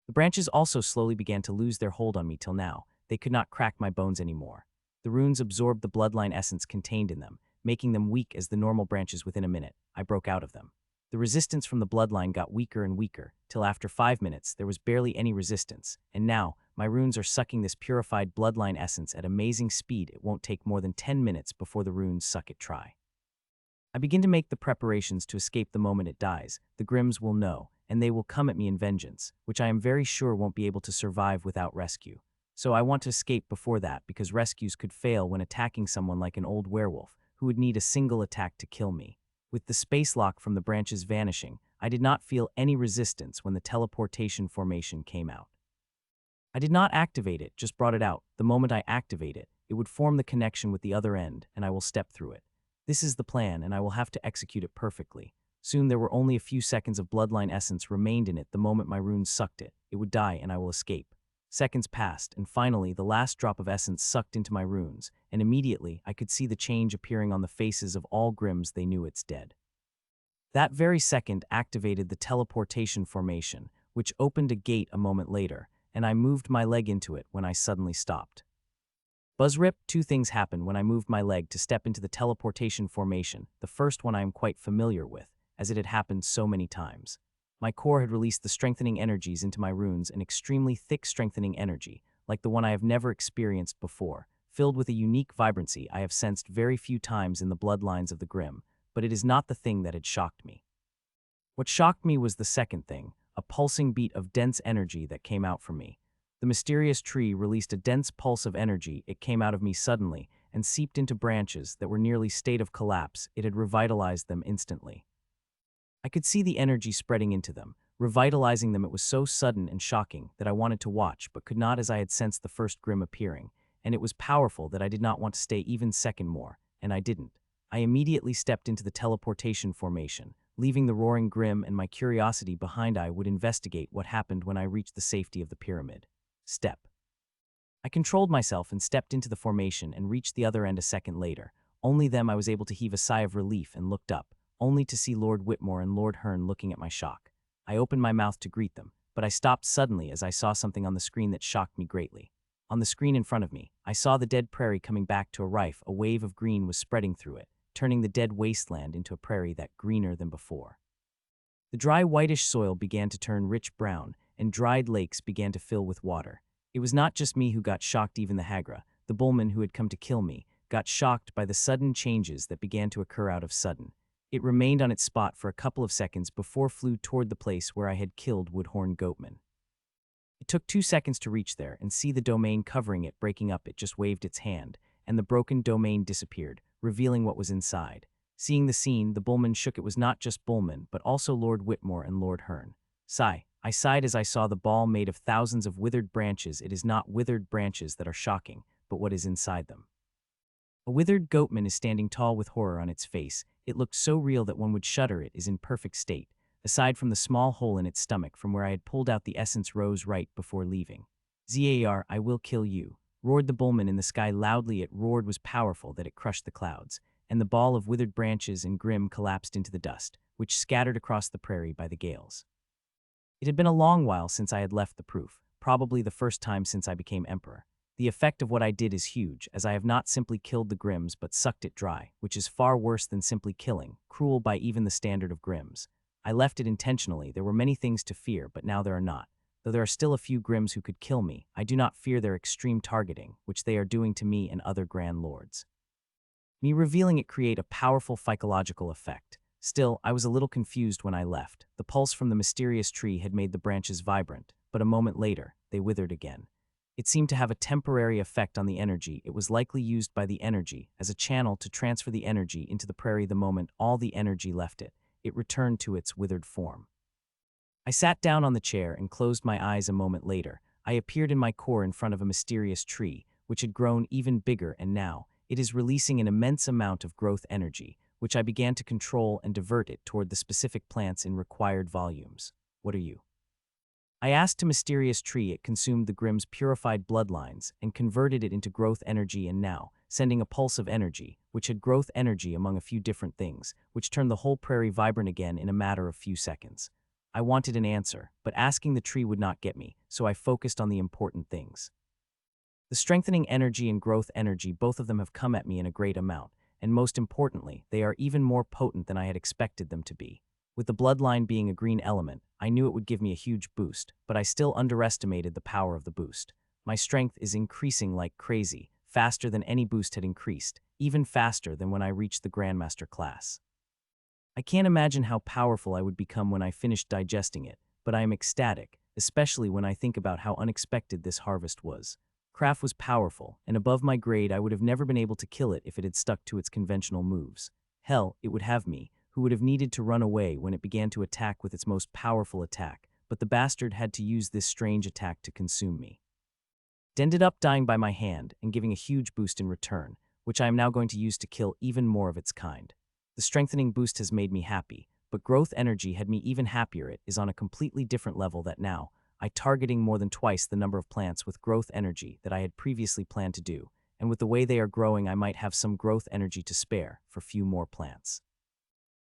The branches also slowly began to lose their hold on me till now. They could not crack my bones anymore. The runes absorbed the bloodline essence contained in them, making them weak as the normal branches. Within a minute, I broke out of them. The resistance from the bloodline got weaker and weaker, till after 5 minutes there was barely any resistance, and now my runes are sucking this purified bloodline essence at amazing speed. It won't take more than 10 minutes before the runes suck it dry. I begin to make the preparations to escape. The moment it dies, the Grims will know, and they will come at me in vengeance, which I am very sure won't be able to survive without rescue. So I want to escape before that, because rescues could fail when attacking someone like an old werewolf, who would need a single attack to kill me. With the space lock from the branches vanishing, I did not feel any resistance when the teleportation formation came out. I did not activate it, just brought it out. The moment I activate it, it would form the connection with the other end, and I will step through it. This is the plan, and I will have to execute it perfectly. Soon there were only a few seconds of bloodline essence remained in it. The moment my runes sucked it, it would die and I will escape. Seconds passed, and finally the last drop of essence sucked into my runes, and immediately I could see the change appearing on the faces of all Grims. They knew it's dead. That very second activated the teleportation formation, which opened a gate a moment later, and I moved my leg into it when I suddenly stopped. Buzzrip, two things happened when I moved my leg to step into the teleportation formation. The first one I am quite familiar with, as it had happened so many times. My core had released the strengthening energies into my runes, an extremely thick strengthening energy, like the one I have never experienced before, filled with a unique vibrancy I have sensed very few times in the bloodlines of the Grim, but it is not the thing that had shocked me. What shocked me was the second thing, a pulsing beat of dense energy that came out from me. The mysterious tree released a dense pulse of energy. It came out of me suddenly and seeped into branches that were nearly state of collapse. It had revitalized them instantly. I could see the energy spreading into them, revitalizing them. It was so sudden and shocking that I wanted to watch but could not, as I had sensed the first Grim appearing, and it was powerful that I did not want to stay even second more, and I didn't. I immediately stepped into the teleportation formation, leaving the roaring Grim and my curiosity behind. I would investigate what happened when I reached the safety of the pyramid. Step. I controlled myself and stepped into the formation and reached the other end a second later. Only then I was able to heave a sigh of relief and looked up, only to see Lord Whitmore and Lord Hearn looking at my shock. I opened my mouth to greet them, but I stopped suddenly as I saw something on the screen that shocked me greatly. On the screen in front of me, I saw the dead prairie coming back to a rife. A wave of green was spreading through it, turning the dead wasteland into a prairie that greener than before. The dry whitish soil began to turn rich brown, and dried lakes began to fill with water. It was not just me who got shocked. Even the Hagra, the bullman who had come to kill me, got shocked by the sudden changes that began to occur out of sudden. It remained on its spot for a couple of seconds before flew toward the place where I had killed woodhorn goatman. It took 2 seconds to reach there and see the domain covering it breaking up. It just waved its hand, and the broken domain disappeared, revealing what was inside. Seeing the scene, the bullman shook. It was not just bullman, but also Lord Whitmore and Lord Hearn. Sigh. I sighed as I saw the ball made of thousands of withered branches. It is not withered branches that are shocking, but what is inside them. A withered goatman is standing tall with horror on its face. It looked so real that one would shudder. It is in perfect state, aside from the small hole in its stomach from where I had pulled out the essence rose right before leaving. Zar, I will kill you, roared the bullman in the sky loudly. It roared was powerful that it crushed the clouds, and the ball of withered branches and Grim collapsed into the dust, which scattered across the prairie by the gales. It had been a long while since I had left the proof, probably the first time since I became emperor. The effect of what I did is huge, as I have not simply killed the Grims but sucked it dry, which is far worse than simply killing, cruel by even the standard of Grims. I left it intentionally. There were many things to fear, but now there are not. Though there are still a few Grims who could kill me, I do not fear their extreme targeting, which they are doing to me and other Grand Lords. Me revealing it create a powerful psychological effect. Still, I was a little confused when I left. The pulse from the mysterious tree had made the branches vibrant, but a moment later, they withered again. It seemed to have a temporary effect on the energy. It was likely used by the energy as a channel to transfer the energy into the prairie. The moment all the energy left it, it returned to its withered form. I sat down on the chair and closed my eyes. A moment later, I appeared in my core in front of a mysterious tree, which had grown even bigger, and now it is releasing an immense amount of growth energy, which I began to control and divert it toward the specific plants in required volumes. What are you? I asked a mysterious tree. It consumed the Grim's purified bloodlines and converted it into growth energy, and now, sending a pulse of energy, which had growth energy among a few different things, which turned the whole prairie vibrant again in a matter of few seconds. I wanted an answer, but asking the tree would not get me, so I focused on the important things. The strengthening energy and growth energy, both of them have come at me in a great amount, and most importantly, they are even more potent than I had expected them to be. With the bloodline being a green element, I knew it would give me a huge boost, but I still underestimated the power of the boost. My strength is increasing like crazy, faster than any boost had increased, even faster than when I reached the Grandmaster class. I can't imagine how powerful I would become when I finished digesting it, but I am ecstatic, especially when I think about how unexpected this harvest was. Craft was powerful, and above my grade. I would have never been able to kill it if it had stuck to its conventional moves. Hell, it would have me, who would have needed to run away when it began to attack with its most powerful attack, but the bastard had to use this strange attack to consume me. It ended up dying by my hand and giving a huge boost in return, which I am now going to use to kill even more of its kind. The strengthening boost has made me happy, but growth energy had me even happier. It is on a completely different level that now, I targeting more than twice the number of plants with growth energy that I had previously planned to do, and with the way they are growing I might have some growth energy to spare for few more plants.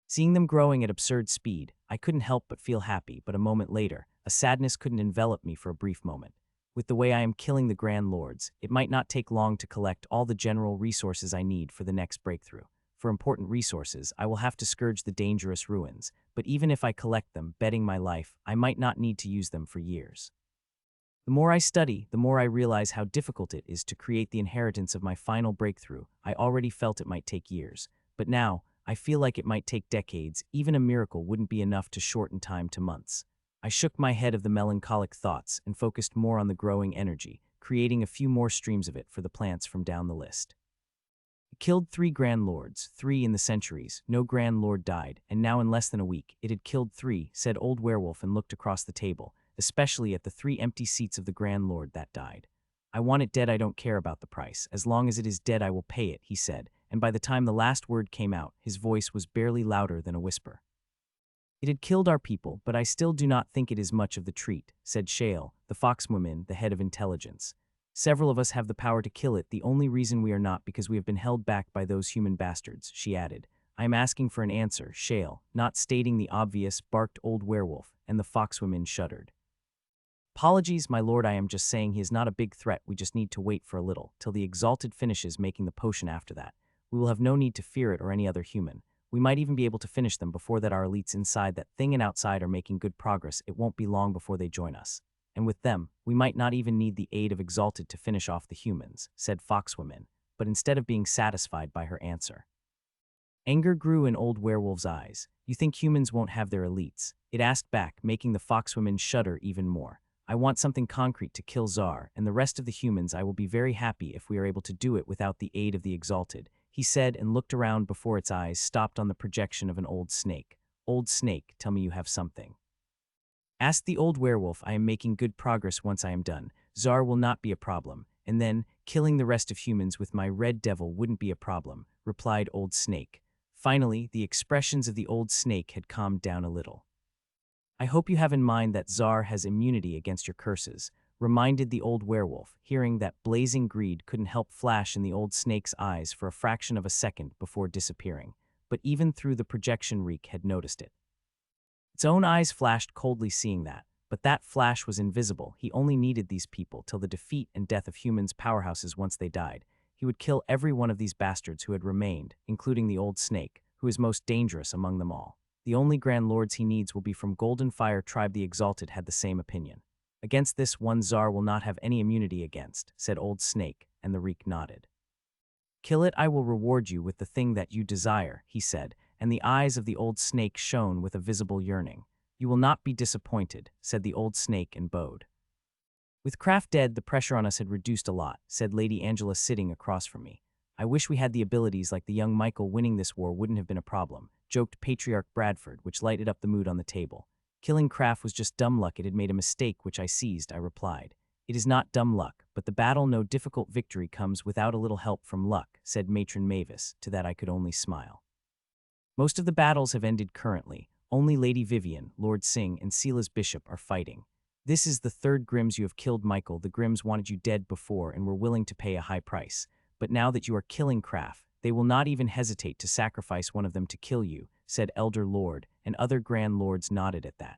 Seeing them growing at absurd speed, I couldn't help but feel happy, but a moment later, a sadness couldn't envelop me for a brief moment. With the way I am killing the Grand Lords, it might not take long to collect all the general resources I need for the next breakthrough. For important resources, I will have to scourge the dangerous ruins, but even if I collect them, betting my life, I might not need to use them for years. The more I study, the more I realize how difficult it is to create the inheritance of my final breakthrough. I already felt it might take years, but now, I feel like it might take decades. Even a miracle wouldn't be enough to shorten time to months. I shook my head of the melancholic thoughts and focused more on the growing energy, creating a few more streams of it for the plants from down the list. It killed 3 Grand Lords, 3 in the centuries. No Grand Lord died, and now in less than a week, it had killed 3, said Old Werewolf and looked across the table, especially at the 3 empty seats of the Grand Lord that died. I want it dead, I don't care about the price. As long as it is dead, I will pay it, he said, and by the time the last word came out, his voice was barely louder than a whisper. It had killed our people, but I still do not think it is much of the treat, said Shale, the foxwoman, the head of intelligence. Several of us have the power to kill it, the only reason we are not because we have been held back by those human bastards, she added. I am asking for an answer, Shale, not stating the obvious, barked Old Werewolf, and the foxwoman shuddered. Apologies, my lord, I am just saying he is not a big threat, we just need to wait for a little, till the Exalted finishes making the potion after that. We will have no need to fear it or any other human. We might even be able to finish them before that our elites inside that thing and outside are making good progress. It won't be long before they join us. And with them, we might not even need the aid of Exalted to finish off the humans, said Foxwoman, but instead of being satisfied by her answer. Anger grew in Old Werewolf's eyes. You think humans won't have their elites? It asked back, making the Foxwoman shudder even more. I want something concrete to kill Czar, and the rest of the humans. I will be very happy if we are able to do it without the aid of the Exalted, he said and looked around before its eyes stopped on the projection of an old snake. Old snake, tell me you have something. Asked the Old Werewolf. I am making good progress once I am done. Czar will not be a problem, and then, killing the rest of humans with my red devil wouldn't be a problem, replied Old Snake. Finally, the expressions of the Old Snake had calmed down a little. I hope you have in mind that Czar has immunity against your curses, reminded the Old Werewolf, hearing that blazing greed couldn't help flash in the Old Snake's eyes for a fraction of a second before disappearing, but even through the projection reek had noticed it. Its own eyes flashed coldly seeing that, but that flash was invisible. He only needed these people till the defeat and death of humans' powerhouses once they died. He would kill every one of these bastards who had remained, including the Old Snake, who is most dangerous among them all. The only Grand Lords he needs will be from Golden Fire Tribe. The Exalted had the same opinion. Against this one Czar will not have any immunity against, said Old Snake, and the reek nodded. Kill it, I will reward you with the thing that you desire, he said, and the eyes of the Old Snake shone with a visible yearning. You will not be disappointed, said the Old Snake and bowed. With Kraft dead, the pressure on us had reduced a lot, said Lady Angela sitting across from me. I wish we had the abilities like the young Michael. Winning this war wouldn't have been a problem, joked Patriarch Bradford, which lighted up the mood on the table. Killing Kraft was just dumb luck. It had made a mistake, which I seized, I replied. It is not dumb luck, but the battle, no difficult victory comes without a little help from luck, said Matron Mavis. To that I could only smile. Most of the battles have ended currently. Only Lady Vivian, Lord Singh, and Sela's bishop are fighting. This is the third Grimms you have killed, Michael. The Grimms wanted you dead before and were willing to pay a high price. But now that you are killing Kraft, they will not even hesitate to sacrifice one of them to kill you, said Elder Lord, and other Grand Lords nodded at that.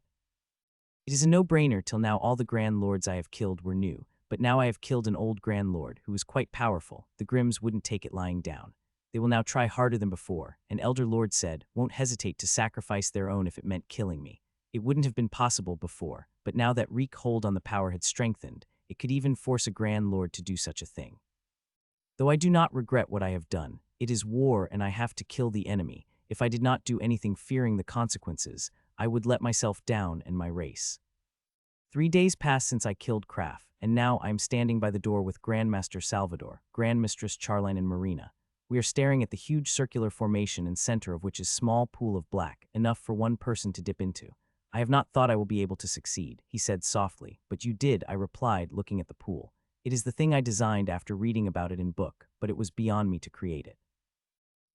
It is a no-brainer. Till now all the Grand Lords I have killed were new, but now I have killed an old Grand Lord who is quite powerful. The Grimms wouldn't take it lying down. They will now try harder than before, and Elder Lord said, won't hesitate to sacrifice their own if it meant killing me. It wouldn't have been possible before, but now that Reek hold on the power had strengthened, it could even force a Grand Lord to do such a thing. Though I do not regret what I have done, it is war and I have to kill the enemy. If I did not do anything fearing the consequences, I would let myself down and my race. 3 days passed since I killed Kraft, and now I am standing by the door with Grandmaster Salvador, Grandmistress Charline, and Marina. We are staring at the huge circular formation in center of which is small pool of black, enough for one person to dip into. I have not thought I will be able to succeed, he said softly. But you did, I replied, looking at the pool. It is the thing I designed after reading about it in book, but it was beyond me to create it.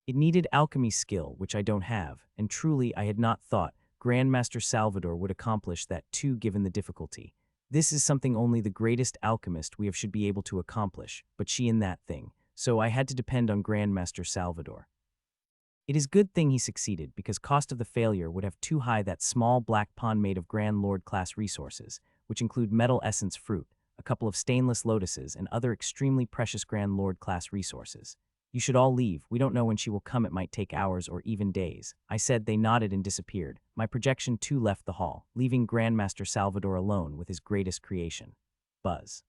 It needed alchemy skill, which I don't have, and truly I had not thought Grandmaster Salvador would accomplish that too given the difficulty. This is something only the greatest alchemist we have should be able to accomplish, but she in that thing. So I had to depend on Grandmaster Salvador. It is good thing he succeeded, because cost of the failure would have too high that small black pond made of Grand Lord class resources, which include metal essence fruit, a couple of stainless lotuses, and other extremely precious Grand Lord class resources. You should all leave. We don't know when she will come. It might take hours or even days. I said. They nodded and disappeared. My projection too left the hall, leaving Grandmaster Salvador alone with his greatest creation. Buzz.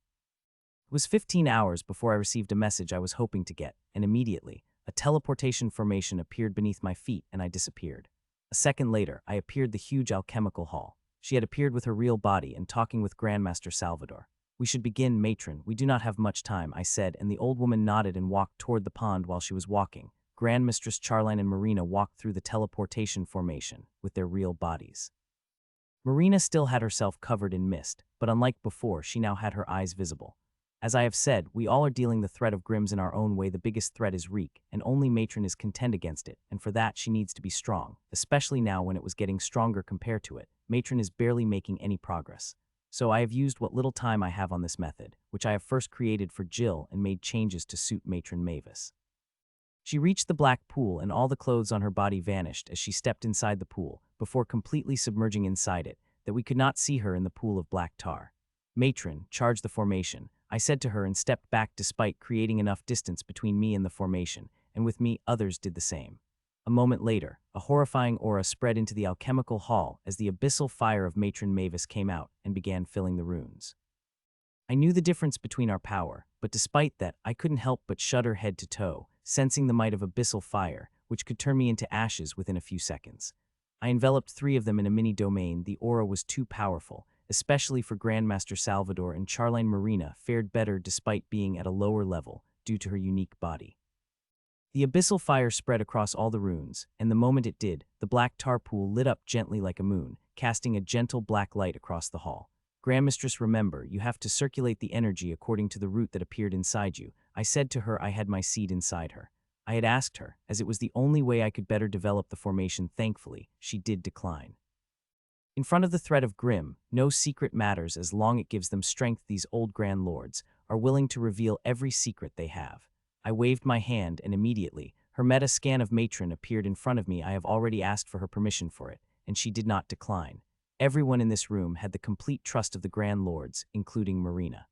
It was 15 hours before I received a message I was hoping to get, and immediately, a teleportation formation appeared beneath my feet and I disappeared. A second later, I appeared the huge alchemical hall. She had appeared with her real body and talking with Grandmaster Salvador. We should begin, matron. We do not have much time, I said, and the old woman nodded and walked toward the pond while she was walking. Grandmistress Charline and Marina walked through the teleportation formation with their real bodies. Marina still had herself covered in mist, but unlike before, she now had her eyes visible. As I have said, we all are dealing the threat of Grimm's in our own way. The biggest threat is Reek, and only Matron is contend against it, and for that she needs to be strong, especially now when it was getting stronger compared to it. Matron is barely making any progress. So I have used what little time I have on this method, which I have first created for Jill and made changes to suit Matron Mavis. She reached the black pool and all the clothes on her body vanished as she stepped inside the pool, before completely submerging inside it, that we could not see her in the pool of black tar. Matron, charge the formation, I said to her and stepped back despite creating enough distance between me and the formation, and with me others did the same. A moment later, a horrifying aura spread into the alchemical hall as the abyssal fire of Matron Mavis came out and began filling the runes. I knew the difference between our power, but despite that, I couldn't help but shudder head to toe, sensing the might of abyssal fire, which could turn me into ashes within a few seconds. I enveloped 3 of them in a mini-domain. The aura was too powerful, especially for Grandmaster Salvador, and Charline Marina fared better despite being at a lower level due to her unique body. The abyssal fire spread across all the runes, and the moment it did, the black tar pool lit up gently like a moon, casting a gentle black light across the hall. Grandmistress, remember, you have to circulate the energy according to the root that appeared inside you. I said to her I had my seed inside her. I had asked her, as it was the only way I could better develop the formation. Thankfully, she did decline. In front of the threat of Grimm, no secret matters as long it gives them strength. These old Grand Lords are willing to reveal every secret they have. I waved my hand and immediately, her meta scan of Matron appeared in front of me. I have already asked for her permission for it, and she did not decline. Everyone in this room had the complete trust of the Grand Lords, including Marina.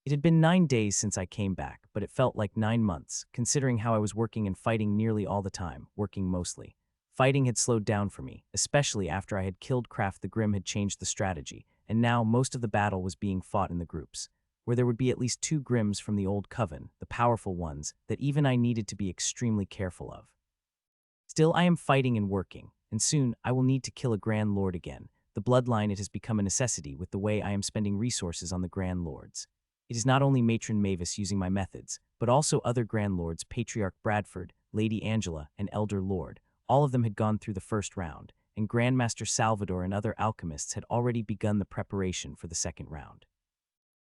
It had been 9 days since I came back, but it felt like 9 months, considering how I was working and fighting nearly all the time, working mostly. Fighting had slowed down for me, especially after I had killed Kraft. The Grimm had changed the strategy, and now most of the battle was being fought in the groups, where there would be at least 2 Grimms from the old coven, the powerful ones, that even I needed to be extremely careful of. Still, I am fighting and working, and soon I will need to kill a Grand Lord again. The bloodline, it has become a necessity with the way I am spending resources on the Grand Lords. It is not only Matron Mavis using my methods, but also other Grand Lords, Patriarch Bradford, Lady Angela, and Elder Lord. All of them had gone through the first round, and Grandmaster Salvador and other alchemists had already begun the preparation for the second round.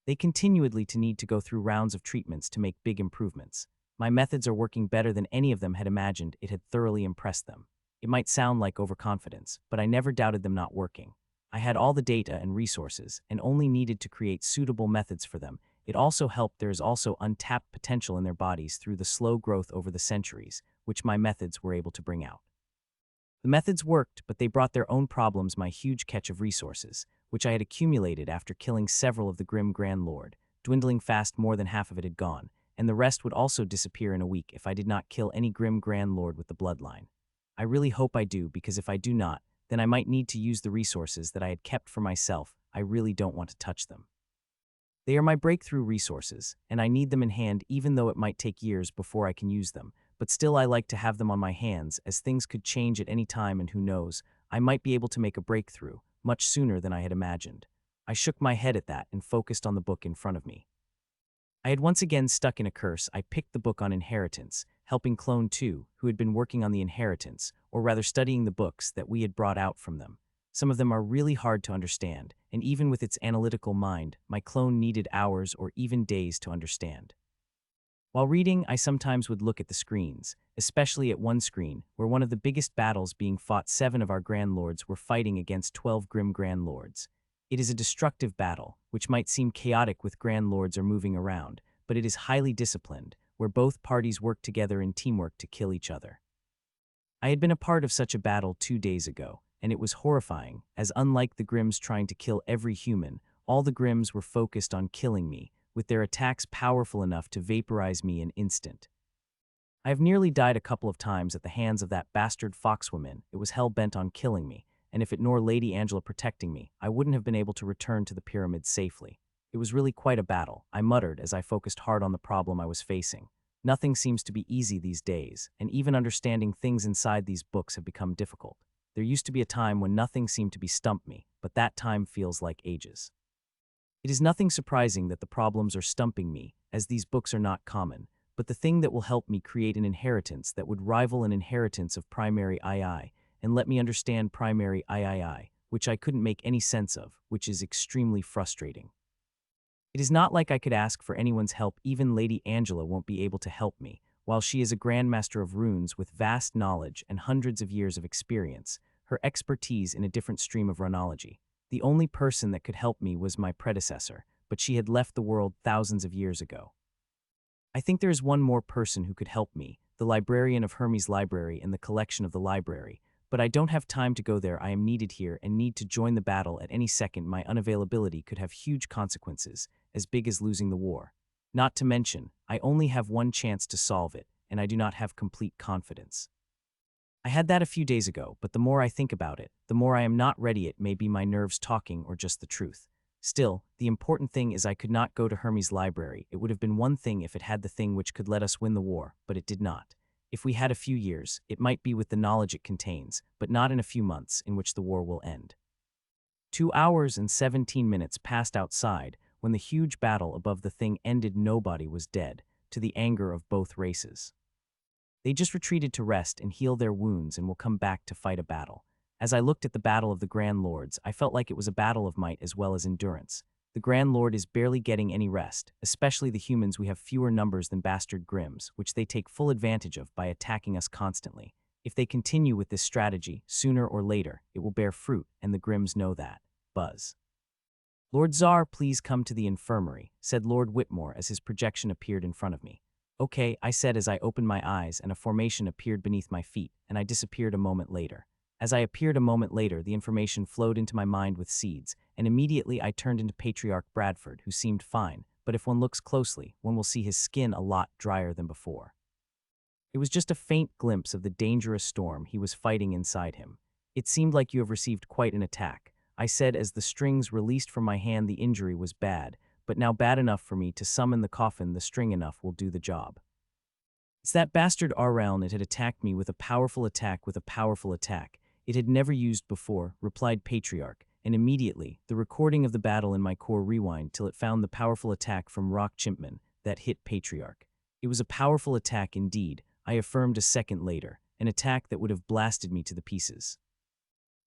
They continually need to go through rounds of treatments to make big improvements. My methods are working better than any of them had imagined. It had thoroughly impressed them. It might sound like overconfidence, but I never doubted them not working. I had all the data and resources, and only needed to create suitable methods for them. It also helped there is also untapped potential in their bodies through the slow growth over the centuries, which my methods were able to bring out. The methods worked, but they brought their own problems. My huge catch of resources, which I had accumulated after killing several of the Grim Grand Lord, dwindling fast. More than half of it had gone, and the rest would also disappear in a week if I did not kill any Grim Grand Lord with the bloodline. I really hope I do, because if I do not, then I might need to use the resources that I had kept for myself. I really don't want to touch them. They are my breakthrough resources, and I need them in hand even though it might take years before I can use them, but still I like to have them on my hands as things could change at any time, and who knows, I might be able to make a breakthrough much sooner than I had imagined. I shook my head at that and focused on the book in front of me. I had once again stuck in a curse. I picked the book on inheritance, helping Clone 2, who had been working on the inheritance, or rather studying the books that we had brought out from them. Some of them are really hard to understand, and even with its analytical mind, my clone needed hours or even days to understand. While reading, I sometimes would look at the screens, especially at one screen, where one of the biggest battles being fought, 7 of our Grand Lords were fighting against 12 Grim Grand Lords. It is a destructive battle, which might seem chaotic with Grand Lords are moving around, but it is highly disciplined, where both parties work together in teamwork to kill each other. I had been a part of such a battle 2 days ago, and it was horrifying, as unlike the Grimms trying to kill every human, all the Grimms were focused on killing me, with their attacks powerful enough to vaporize me in an instant. I have nearly died a couple of times at the hands of that bastard foxwoman. It was hell-bent on killing me, and if it nor Lady Angela protecting me, I wouldn't have been able to return to the pyramids safely. It was really quite a battle, I muttered as I focused hard on the problem I was facing. Nothing seems to be easy these days, and even understanding things inside these books have become difficult. There used to be a time when nothing seemed to be stumped me, but that time feels like ages. It is nothing surprising that the problems are stumping me, as these books are not common, but the thing that will help me create an inheritance that would rival an inheritance of primary II, and let me understand primary III, which I couldn't make any sense of, which is extremely frustrating. It is not like I could ask for anyone's help. Even Lady Angela won't be able to help me. While she is a grandmaster of runes with vast knowledge and hundreds of years of experience, her expertise in a different stream of runology. The only person that could help me was my predecessor, but she had left the world thousands of years ago. I think there is one more person who could help me, the librarian of Hermes' library and the collection of the library, but I don't have time to go there. I am needed here and need to join the battle at any second. My unavailability could have huge consequences, as big as losing the war. Not to mention, I only have one chance to solve it, and I do not have complete confidence. I had that a few days ago, but the more I think about it, the more I am not ready. It may be my nerves talking or just the truth. Still, the important thing is I could not go to Hermes' library. It would have been one thing if it had the thing which could let us win the war, but it did not. If we had a few years, it might be with the knowledge it contains, but not in a few months in which the war will end. 2 hours and 17 minutes passed outside when the huge battle above the thing ended. Nobody was dead, to the anger of both races. They just retreated to rest and heal their wounds and will come back to fight a battle. As I looked at the battle of the Grand Lords, I felt like it was a battle of might as well as endurance. The Grand Lord is barely getting any rest, especially the humans. We have fewer numbers than bastard Grimms, which they take full advantage of by attacking us constantly. If they continue with this strategy, sooner or later, it will bear fruit, and the Grimms know that. Buzz. Lord Czar, please come to the infirmary, said Lord Whitmore as his projection appeared in front of me. Okay, I said as I opened my eyes and a formation appeared beneath my feet, and I disappeared a moment later. As I appeared a moment later, the information flowed into my mind with seeds, and immediately I turned into Patriarch Bradford, who seemed fine, but if one looks closely, one will see his skin a lot drier than before. It was just a faint glimpse of the dangerous storm he was fighting inside him. It seemed like you have received quite an attack, I said as the strings released from my hand. The injury was bad, but now bad enough for me to summon the coffin. The string enough will do the job. It's that bastard Araln. It had attacked me with a powerful attack it had never used before, replied Patriarch, and immediately, the recording of the battle in my core rewind till it found the powerful attack from Rock Chimpman that hit Patriarch. It was a powerful attack indeed, I affirmed a second later, an attack that would have blasted me to the pieces.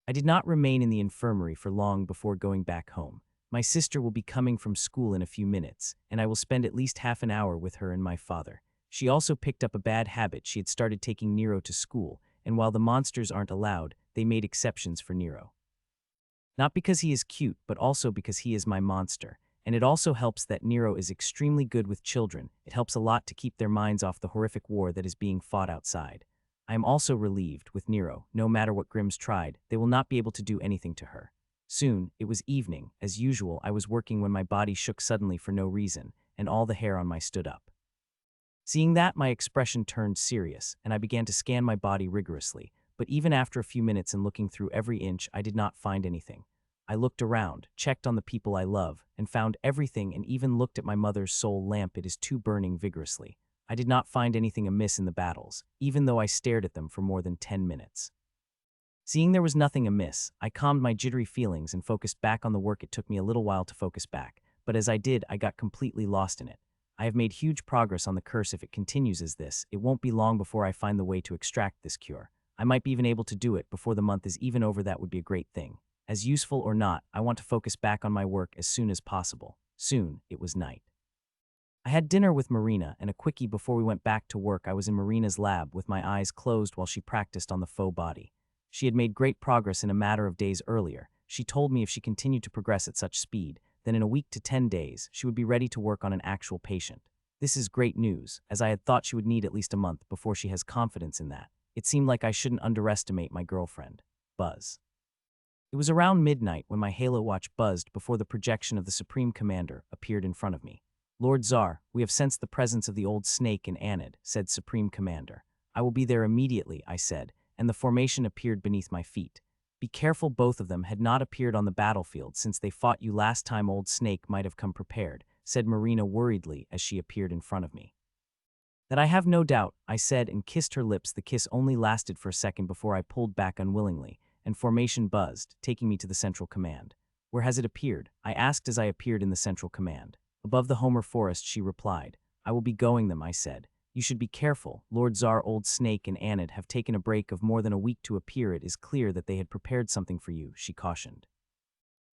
I did not remain in the infirmary for long before going back home. My sister will be coming from school in a few minutes, and I will spend at least half an hour with her and my father. She also picked up a bad habit. She had started taking Nero to school, and while the monsters aren't allowed, they made exceptions for Nero. Not because he is cute, but also because he is my monster, and it also helps that Nero is extremely good with children. It helps a lot to keep their minds off the horrific war that is being fought outside. I am also relieved with Nero. No matter what Grimms tried, they will not be able to do anything to her. Soon, it was evening. As usual, I was working when my body shook suddenly for no reason, and all the hair on my stood up. Seeing that, my expression turned serious, and I began to scan my body rigorously, but even after a few minutes and looking through every inch, I did not find anything. I looked around, checked on the people I love, and found everything, and even looked at my mother's soul lamp. It is too burning vigorously. I did not find anything amiss in the battles, even though I stared at them for more than 10 minutes. Seeing there was nothing amiss, I calmed my jittery feelings and focused back on the work. It took me a little while to focus back, but as I did, I got completely lost in it. I have made huge progress on the curse. If it continues as this, it won't be long before I find the way to extract this cure. I might be even able to do it before the month is even over. That would be a great thing. As useful or not, I want to focus back on my work as soon as possible. Soon, it was night. I had dinner with Marina, and a quickie before we went back to work. I was in Marina's lab with my eyes closed while she practiced on the faux body. She had made great progress in a matter of days earlier. She told me if she continued to progress at such speed, then in a week to 10 days, she would be ready to work on an actual patient. This is great news, as I had thought she would need at least a month before she has confidence in that. It seemed like I shouldn't underestimate my girlfriend. Buzz. It was around midnight when my Halo watch buzzed before the projection of the Supreme Commander appeared in front of me. Lord Tsar, we have sensed the presence of the old snake in Anid, said Supreme Commander. I will be there immediately, I said, and the formation appeared beneath my feet. Be careful, both of them had not appeared on the battlefield since they fought you last time. Old Snake might have come prepared, said Marina worriedly as she appeared in front of me. That I have no doubt, I said and kissed her lips. The kiss only lasted for a second before I pulled back unwillingly, and formation buzzed, taking me to the central command. Where has it appeared? I asked as I appeared in the central command. Above the Homer forest, she replied. I will be going them, I said. You should be careful. Lord Tsar, Old Snake, and Anid have taken a break of more than a week to appear. It is clear that they had prepared something for you, she cautioned.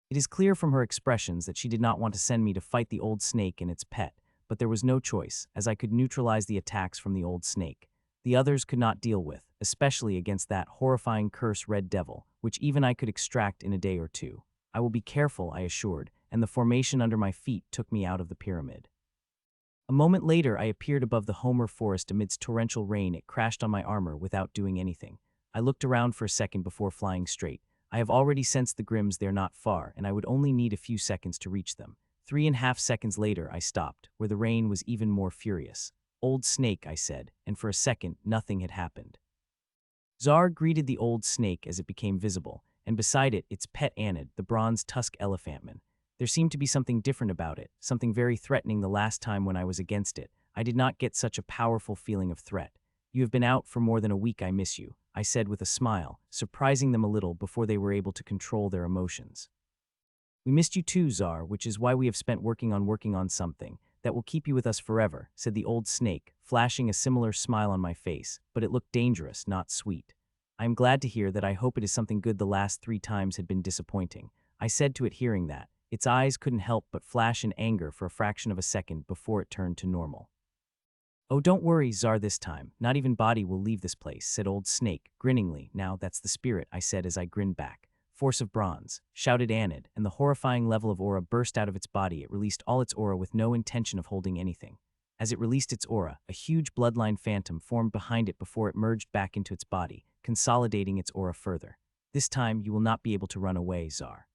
It is clear from her expressions that she did not want to send me to fight the old snake and its pet, but there was no choice, as I could neutralize the attacks from the old snake. The others could not deal with, especially against that horrifying curse red devil, which even I could extract in a day or two. I will be careful, I assured, and the formation under my feet took me out of the pyramid. A moment later, I appeared above the Homer forest amidst torrential rain. It crashed on my armor without doing anything. I looked around for a second before flying straight. I have already sensed the Grims. They're not far, and I would only need a few seconds to reach them. 3.5 seconds later, I stopped, where the rain was even more furious. Old Snake, I said, and for a second, nothing had happened. Tsar greeted the old snake as it became visible, and beside it, its pet Anid, the bronze tusk elephantman. There seemed to be something different about it, something very threatening. The last time when I was against it, I did not get such a powerful feeling of threat. You have been out for more than a week. I miss you, I said with a smile, surprising them a little before they were able to control their emotions. We missed you too, Tsar, which is why we have spent working on something that will keep you with us forever, said the old snake, flashing a similar smile on my face, but it looked dangerous, not sweet. I am glad to hear that. I hope it is something good. The last 3 times had been disappointing, I said to it, hearing that. Its eyes couldn't help but flash in anger for a fraction of a second before it turned to normal. Oh, don't worry, Tsar, this time. Not even body will leave this place, said Old Snake, grinningly. Now that's the spirit, I said as I grinned back. Force of bronze, shouted Anid, and the horrifying level of aura burst out of its body. It released all its aura with no intention of holding anything. As it released its aura, a huge bloodline phantom formed behind it before it merged back into its body, consolidating its aura further. This time you will not be able to run away, Tsar,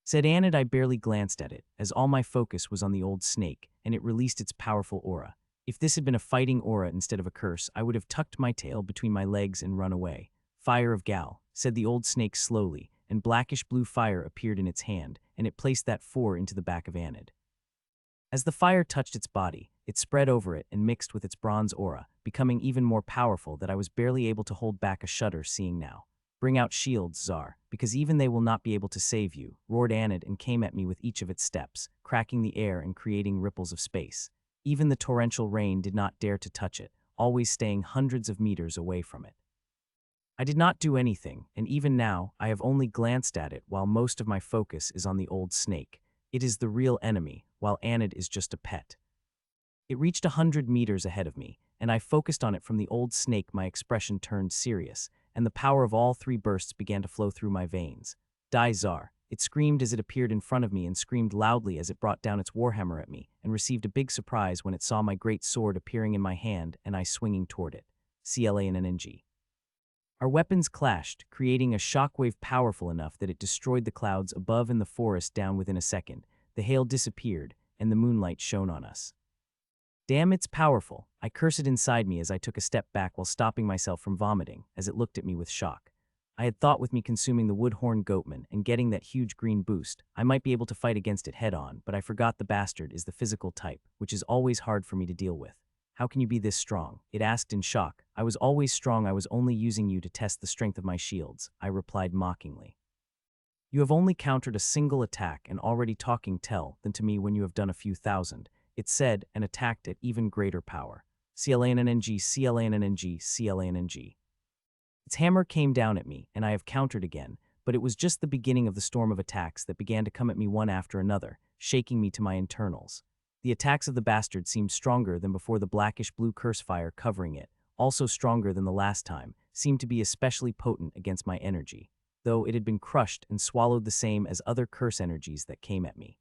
said Anid. I barely glanced at it, as all my focus was on the old snake, and it released its powerful aura. If this had been a fighting aura instead of a curse, I would have tucked my tail between my legs and run away. Fire of Gal, said the old snake slowly, and blackish blue fire appeared in its hand, and it placed that 4 into the back of Anid. As the fire touched its body, it spread over it and mixed with its bronze aura, becoming even more powerful that I was barely able to hold back a shudder seeing now. Bring out shields, Tsar, because even they will not be able to save you, roared Anid and came at me with each of its steps, cracking the air and creating ripples of space. Even the torrential rain did not dare to touch it, always staying hundreds of meters away from it. I did not do anything, and even now, I have only glanced at it while most of my focus is on the old snake. It is the real enemy, while Anid is just a pet. It reached 100 meters ahead of me, and I focused on it from the old snake. My expression turned serious, and the power of all 3 bursts began to flow through my veins. Die, Tsar, it screamed as it appeared in front of me, and screamed loudly as it brought down its warhammer at me, and received a big surprise when it saw my great sword appearing in my hand and I swinging toward it. CLANNNG. Our weapons clashed, creating a shockwave powerful enough that it destroyed the clouds above and the forest down within a second. The hail disappeared, and the moonlight shone on us. Damn, it's powerful, I cursed inside me as I took a step back while stopping myself from vomiting, as it looked at me with shock. I had thought with me consuming the woodhorn goatman and getting that huge green boost, I might be able to fight against it head-on, but I forgot the bastard is the physical type, which is always hard for me to deal with. How can you be this strong? It asked in shock. I was always strong. I was only using you to test the strength of my shields, I replied mockingly. You have only countered a single attack and already talking tell than to me when you have done a few thousand, it said, and attacked at even greater power. CLANNNG, CLANNNG, CLANNG. Its hammer came down at me, and I have countered again, but it was just the beginning of the storm of attacks that began to come at me one after another, shaking me to my internals. The attacks of the bastard seemed stronger than before. The blackish-blue curse fire covering it, also stronger than the last time, seemed to be especially potent against my energy, though it had been crushed and swallowed the same as other curse energies that came at me.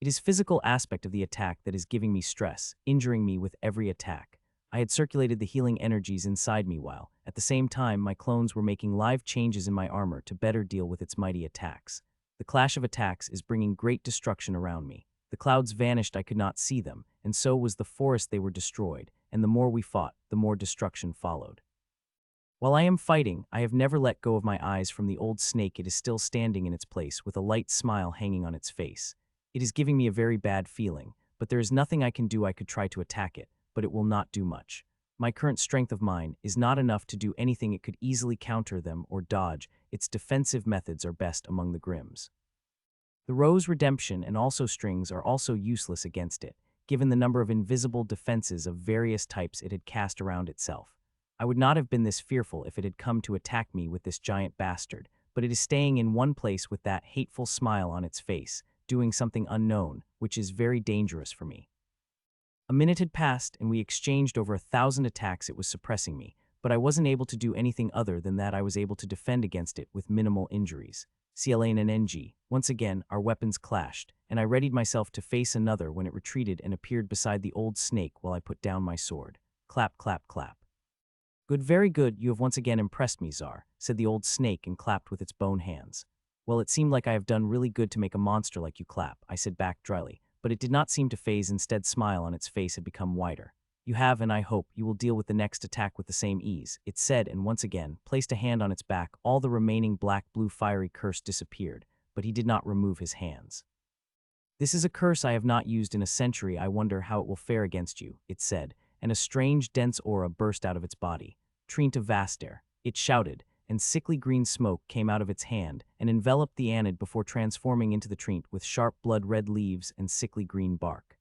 It is physical aspect of the attack that is giving me stress, injuring me with every attack. I had circulated the healing energies inside me while, at the same time, my clones were making live changes in my armor to better deal with its mighty attacks. The clash of attacks is bringing great destruction around me. The clouds vanished, I could not see them, and so was the forest. They were destroyed, and the more we fought, the more destruction followed. While I am fighting, I have never let go of my eyes from the old snake. It is still standing in its place with a light smile hanging on its face. It is giving me a very bad feeling, but there is nothing I can do. I could try to attack it, but it will not do much. My current strength of mine is not enough to do anything. It could easily counter them or dodge. Its defensive methods are best among the Grimms. The rose redemption and also strings are also useless against it, given the number of invisible defenses of various types it had cast around itself. I would not have been this fearful if it had come to attack me with this giant bastard, but it is staying in one place with that hateful smile on its face, doing something unknown, which is very dangerous for me. A minute had passed, and we exchanged over 1,000 attacks. It was suppressing me, but I wasn't able to do anything other than that. I was able to defend against it with minimal injuries. CLAN and NG. Once again, our weapons clashed, and I readied myself to face another when it retreated and appeared beside the old snake while I put down my sword. Clap, clap, clap. Good, very good, you have once again impressed me, Czar, said the old snake and clapped with its bone hands. Well, it seemed like I have done really good to make a monster like you clap, I said back dryly, but it did not seem to faze. Instead, smile on its face had become wider. You have, and I hope you will deal with the next attack with the same ease, it said, and once again placed a hand on its back. All the remaining black-blue fiery curse disappeared, but he did not remove his hands. This is a curse I have not used in a century. I wonder how it will fare against you, it said, and a strange, dense aura burst out of its body. Treant of Vaster, it shouted, and sickly green smoke came out of its hand and enveloped the Anid before transforming into the Treant with sharp blood-red leaves and sickly green bark.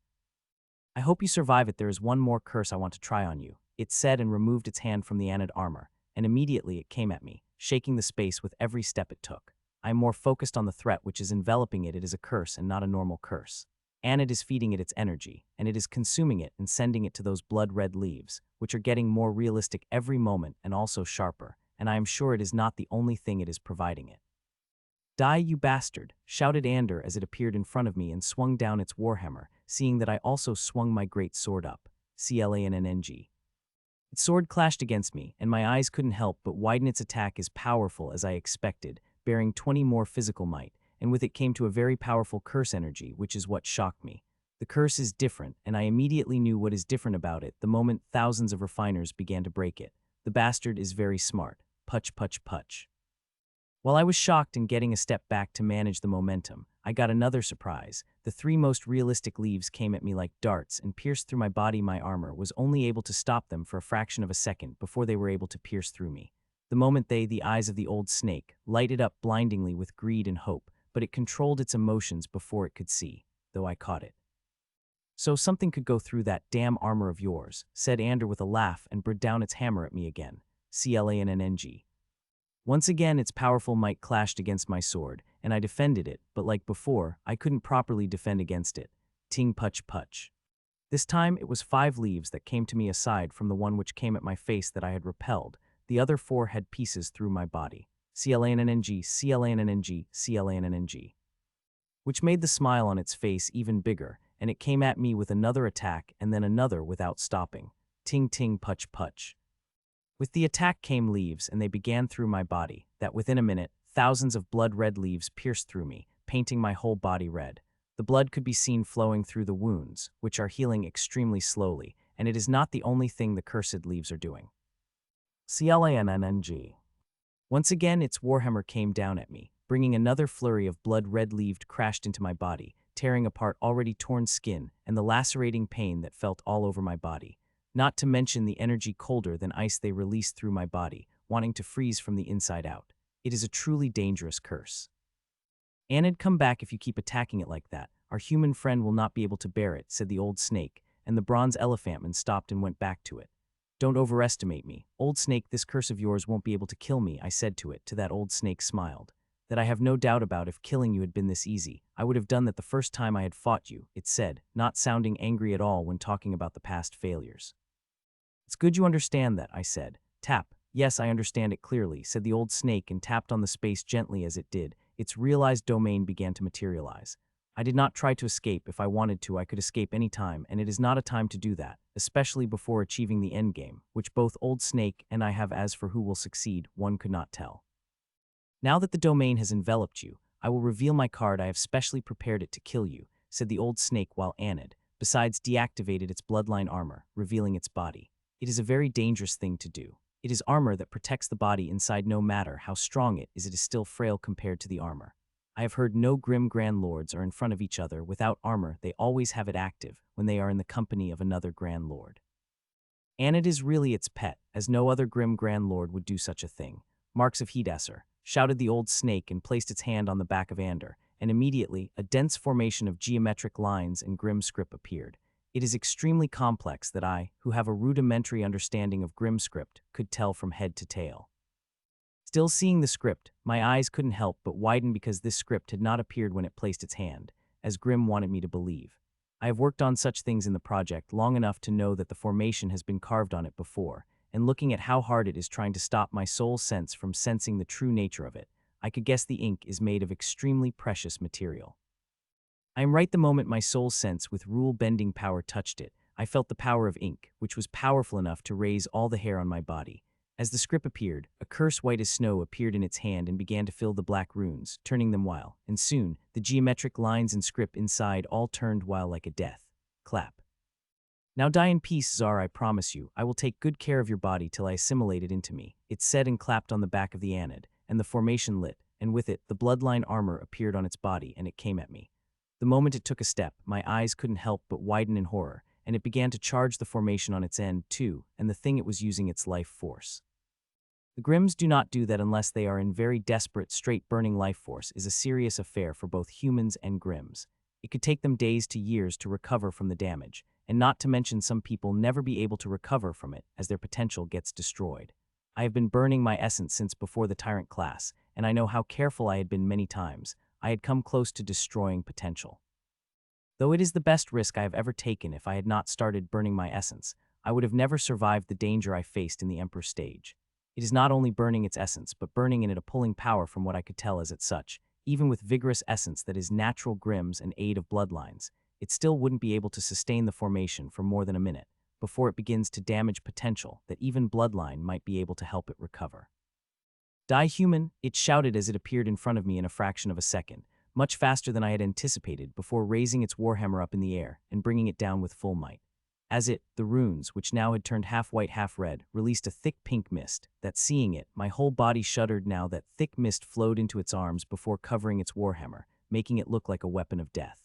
I hope you survive it. There is one more curse I want to try on you, it said, and removed its hand from the Anid armor, and immediately it came at me, shaking the space with every step it took. I am more focused on the threat which is enveloping it. It is a curse and not a normal curse. Anid is feeding it its energy, and it is consuming it and sending it to those blood-red leaves, which are getting more realistic every moment and also sharper, and I am sure it is not the only thing it is providing it. Die, you bastard, shouted Ander as it appeared in front of me and swung down its warhammer, seeing that I also swung my great sword up. CLANNNG. Its sword clashed against me, and my eyes couldn't help but widen. Its attack is powerful as I expected, bearing 20 more physical might, and with it came to a very powerful curse energy, which is what shocked me. The curse is different, and I immediately knew what is different about it the moment thousands of refiners began to break it. The bastard is very smart. Putch, putch, putch. While I was shocked and getting a step back to manage the momentum, I got another surprise. The 3 most realistic leaves came at me like darts and pierced through my body. My armor was only able to stop them for a fraction of a second before they were able to pierce through me. The moment the eyes of the old snake, lighted up blindingly with greed and hope, but it controlled its emotions before it could see, though I caught it. So something could go through that damn armor of yours, said Ander with a laugh and brought down its hammer at me again. CLANNNG. Once again its powerful might clashed against my sword, and I defended it, but like before, I couldn't properly defend against it. Ting putch putch. This time it was 5 leaves that came to me aside from the one which came at my face that I had repelled. The other 4 had pieces through my body. CLANNNG, CLANNNG, CLANNNG. Which made the smile on its face even bigger, and it came at me with another attack and then another without stopping. Ting ting putch putch. With the attack came leaves, and they began through my body, that within a minute, thousands of blood-red leaves pierced through me, painting my whole body red. The blood could be seen flowing through the wounds, which are healing extremely slowly, and it is not the only thing the cursed leaves are doing. CLANNNG. Once again its warhammer came down at me, bringing another flurry of blood-red leaved crashed into my body, tearing apart already torn skin and the lacerating pain that felt all over my body. Not to mention the energy colder than ice they released through my body, wanting to freeze from the inside out. It is a truly dangerous curse. Anid, come back if you keep attacking it like that. Our human friend will not be able to bear it, said the old snake, and the bronze elephantman stopped and went back to it. Don't overestimate me. Old snake, this curse of yours won't be able to kill me, I said to it. To that old snake smiled. That I have no doubt about. If killing you had been this easy, I would have done that the first time I had fought you, it said, not sounding angry at all when talking about the past failures. It's good you understand that, I said. Tap. Yes, I understand it clearly, said the old snake and tapped on the space gently. As it did, its realized domain began to materialize. I did not try to escape. If I wanted to, I could escape any time, and it is not a time to do that, especially before achieving the endgame, which both Old Snake and I have. As for who will succeed, one could not tell. Now that the domain has enveloped you, I will reveal my card. I have specially prepared it to kill you. said the old snake while Anid, besides deactivated its bloodline armor, revealing its body. It is a very dangerous thing to do. It is armor that protects the body inside no matter how strong it is still frail compared to the armor. I have heard no grim grand lords are in front of each other without armor, they always have it active when they are in the company of another grand lord. Anid is really its pet, as no other grim grand lord would do such a thing. Marks of Hedesser, shouted the old snake and placed its hand on the back of Ander, and immediately a dense formation of geometric lines and grim script appeared. It is extremely complex that I, who have a rudimentary understanding of grim script, could tell from head to tail. Still seeing the script, my eyes couldn't help but widen because this script had not appeared when it placed its hand, as Grimm wanted me to believe. I have worked on such things in the project long enough to know that the formation has been carved on it before, and looking at how hard it is trying to stop my soul sense from sensing the true nature of it, I could guess the ink is made of extremely precious material. I am right the moment my soul sense with rule-bending power touched it, I felt the power of ink, which was powerful enough to raise all the hair on my body. As the script appeared, a curse white as snow appeared in its hand and began to fill the black runes, turning them while, and soon, the geometric lines and script inside all turned while like a death. Clap. Now die in peace, Czar, I promise you, I will take good care of your body till I assimilate it into me, it said and clapped on the back of the Anid, and the formation lit, and with it, the bloodline armor appeared on its body and it came at me. The moment it took a step, my eyes couldn't help but widen in horror, and it began to charge the formation on its end, too, and the thing it was using its life force. The Grimms do not do that unless they are in very desperate, straight-burning life force is a serious affair for both humans and Grimms. It could take them days to years to recover from the damage, and not to mention some people never be able to recover from it as their potential gets destroyed. I have been burning my essence since before the Tyrant class, and I know how careful I had been many times. I had come close to destroying potential. Though it is the best risk I have ever taken, if I had not started burning my essence, I would have never survived the danger I faced in the Emperor stage. It is not only burning its essence, but burning in it a pulling power from what I could tell as it such. Even with vigorous essence that is natural Grimms and aid of bloodlines, it still wouldn't be able to sustain the formation for more than a minute, before it begins to damage potential that even bloodline might be able to help it recover. Die human, it shouted as it appeared in front of me in a fraction of a second, much faster than I had anticipated, before raising its warhammer up in the air and bringing it down with full might. As it, the runes, which now had turned half white half red, released a thick pink mist, that seeing it, my whole body shuddered. Now that thick mist flowed into its arms before covering its warhammer, making it look like a weapon of death.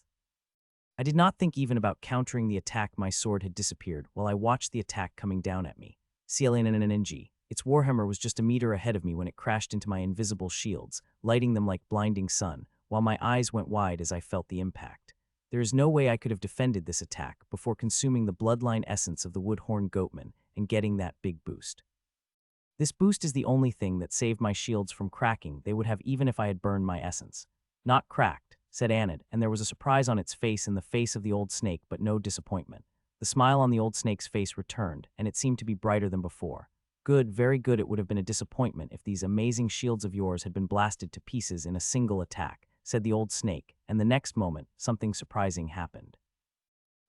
I did not think even about countering the attack. My sword had disappeared while I watched the attack coming down at me. CLNNNG. Its warhammer was just a meter ahead of me when it crashed into my invisible shields, lighting them like blinding sun, while my eyes went wide as I felt the impact. There is no way I could have defended this attack before consuming the bloodline essence of the woodhorn goatman and getting that big boost. This boost is the only thing that saved my shields from cracking. They would have even if I had burned my essence. Not cracked, said Anid, and there was a surprise on its face in the face of the old snake, but no disappointment. The smile on the old snake's face returned, and it seemed to be brighter than before. Good, very good. It would have been a disappointment if these amazing shields of yours had been blasted to pieces in a single attack, said the old snake, and the next moment, something surprising happened.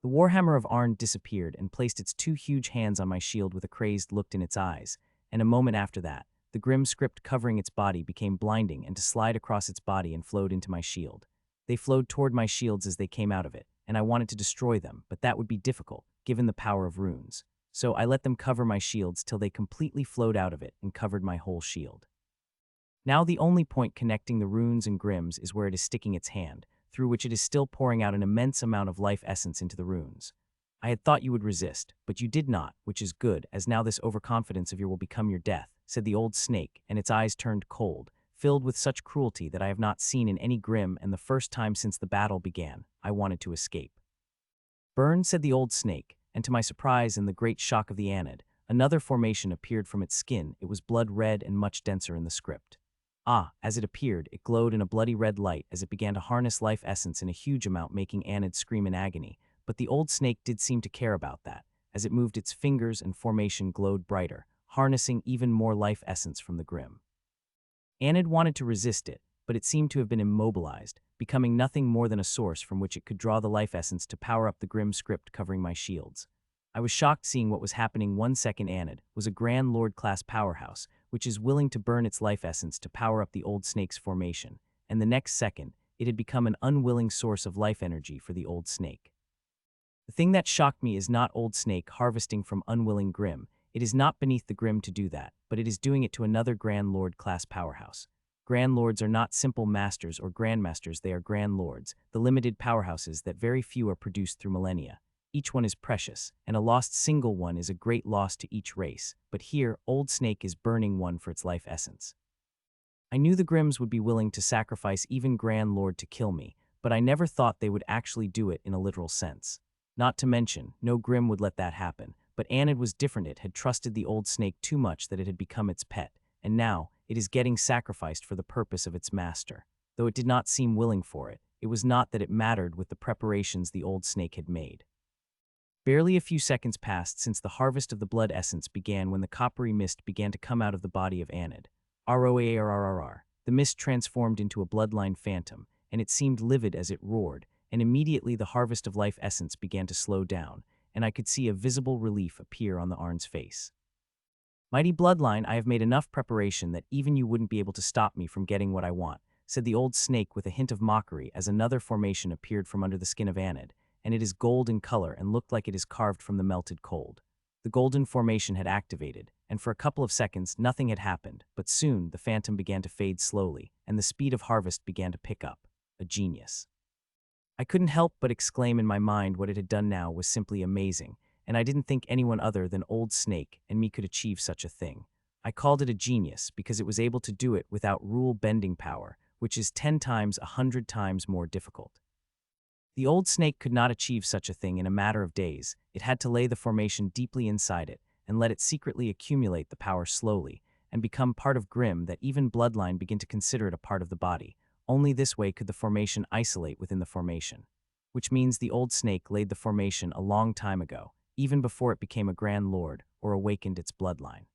The warhammer of Arn disappeared and placed its two huge hands on my shield with a crazed look in its eyes, and a moment after that, the grim script covering its body became blinding and to slide across its body and flowed into my shield. They flowed toward my shields as they came out of it, and I wanted to destroy them, but that would be difficult, given the power of runes. So I let them cover my shields till they completely flowed out of it and covered my whole shield. Now the only point connecting the runes and Grimms is where it is sticking its hand, through which it is still pouring out an immense amount of life essence into the runes. I had thought you would resist, but you did not, which is good, as now this overconfidence of yours will become your death, said the old snake, and its eyes turned cold, filled with such cruelty that I have not seen in any Grimm, and the first time since the battle began, I wanted to escape. Burn, said the old snake, and to my surprise and the great shock of the Anid, another formation appeared from its skin. It was blood red and much denser in the script. As it appeared, it glowed in a bloody red light as it began to harness life essence in a huge amount, making Anid scream in agony, but the old snake did seem to care about that. As it moved its fingers and formation glowed brighter, harnessing even more life essence from the Grimm. Anid wanted to resist it, but it seemed to have been immobilized, becoming nothing more than a source from which it could draw the life essence to power up the Grimm script covering my shields. I was shocked seeing what was happening. 1 second Anid was a Grand Lord class powerhouse, which is willing to burn its life essence to power up the old snake's formation, and the next second, it had become an unwilling source of life energy for the old snake. The thing that shocked me is not old snake harvesting from unwilling Grimm. It is not beneath the Grimm to do that, but it is doing it to another Grand Lord class powerhouse. Grand Lords are not simple masters or grandmasters, they are Grand Lords, the limited powerhouses that very few are produced through millennia. Each one is precious, and a lost single one is a great loss to each race, but here, Old Snake is burning one for its life essence. I knew the Grimms would be willing to sacrifice even Grand Lord to kill me, but I never thought they would actually do it in a literal sense. Not to mention, no Grimm would let that happen, but Anid was different. It had trusted the old snake too much that it had become its pet, and now, it is getting sacrificed for the purpose of its master. Though it did not seem willing for it, it was not that it mattered with the preparations the old snake had made. Barely a few seconds passed since the harvest of the blood essence began when the coppery mist began to come out of the body of Anid. ROARRR. The mist transformed into a bloodline phantom, and it seemed livid as it roared, and immediately the harvest of life essence began to slow down, and I could see a visible relief appear on the Arn's face. Mighty bloodline, I have made enough preparation that even you wouldn't be able to stop me from getting what I want, said the old snake with a hint of mockery as another formation appeared from under the skin of Anid, and it is gold in color and looked like it is carved from the melted cold. The golden formation had activated, and for a couple of seconds nothing had happened, but soon the phantom began to fade slowly, and the speed of harvest began to pick up. A genius. I couldn't help but exclaim in my mind what it had done now was simply amazing, and I didn't think anyone other than Old Snake and me could achieve such a thing. I called it a genius because it was able to do it without rule-bending power, which is 10 times, 100 times more difficult. The old snake could not achieve such a thing in a matter of days. It had to lay the formation deeply inside it and let it secretly accumulate the power slowly and become part of Grimm that even bloodline begin to consider it a part of the body. Only this way could the formation isolate within the formation. Which means the old snake laid the formation a long time ago, even before it became a Grand Lord or awakened its bloodline.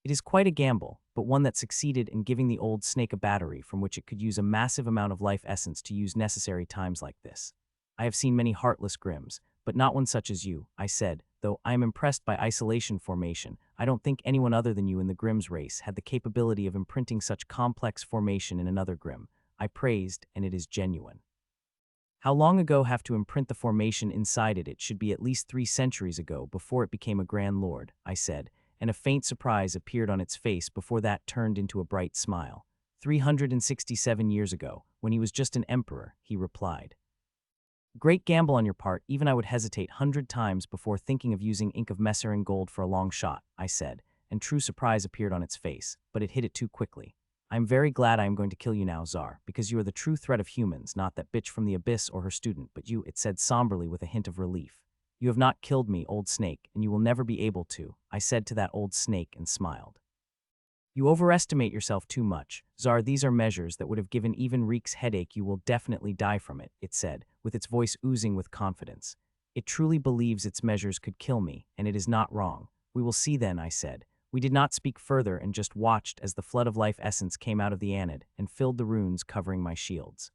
It is quite a gamble, but one that succeeded in giving the old snake a battery from which it could use a massive amount of life essence to use necessary times like this. I have seen many heartless Grimms, but not one such as you, I said, though I am impressed by isolation formation. I don't think anyone other than you in the Grimm's race had the capability of imprinting such complex formation in another Grimm. I praised, and it is genuine. How long ago have to imprint the formation inside it? It should be at least 3 centuries ago before it became a Grand Lord, I said, and a faint surprise appeared on its face before that turned into a bright smile. 367 years ago, when he was just an emperor, he replied. Great gamble on your part, even I would hesitate 100 times before thinking of using ink of Messerin gold for a long shot, I said, and true surprise appeared on its face, but it hid it too quickly. I am very glad I am going to kill you now, Tsar, because you are the true threat of humans, not that bitch from the abyss or her student, but you, it said somberly with a hint of relief. You have not killed me, old snake, and you will never be able to, I said to that old snake and smiled. You overestimate yourself too much, Tsar. These are measures that would have given even Reek's headache. You will definitely die from it, it said, with its voice oozing with confidence. It truly believes its measures could kill me, and it is not wrong. We will see then, I said. We did not speak further and just watched as the flood of life essence came out of the Anid and filled the runes covering my shields.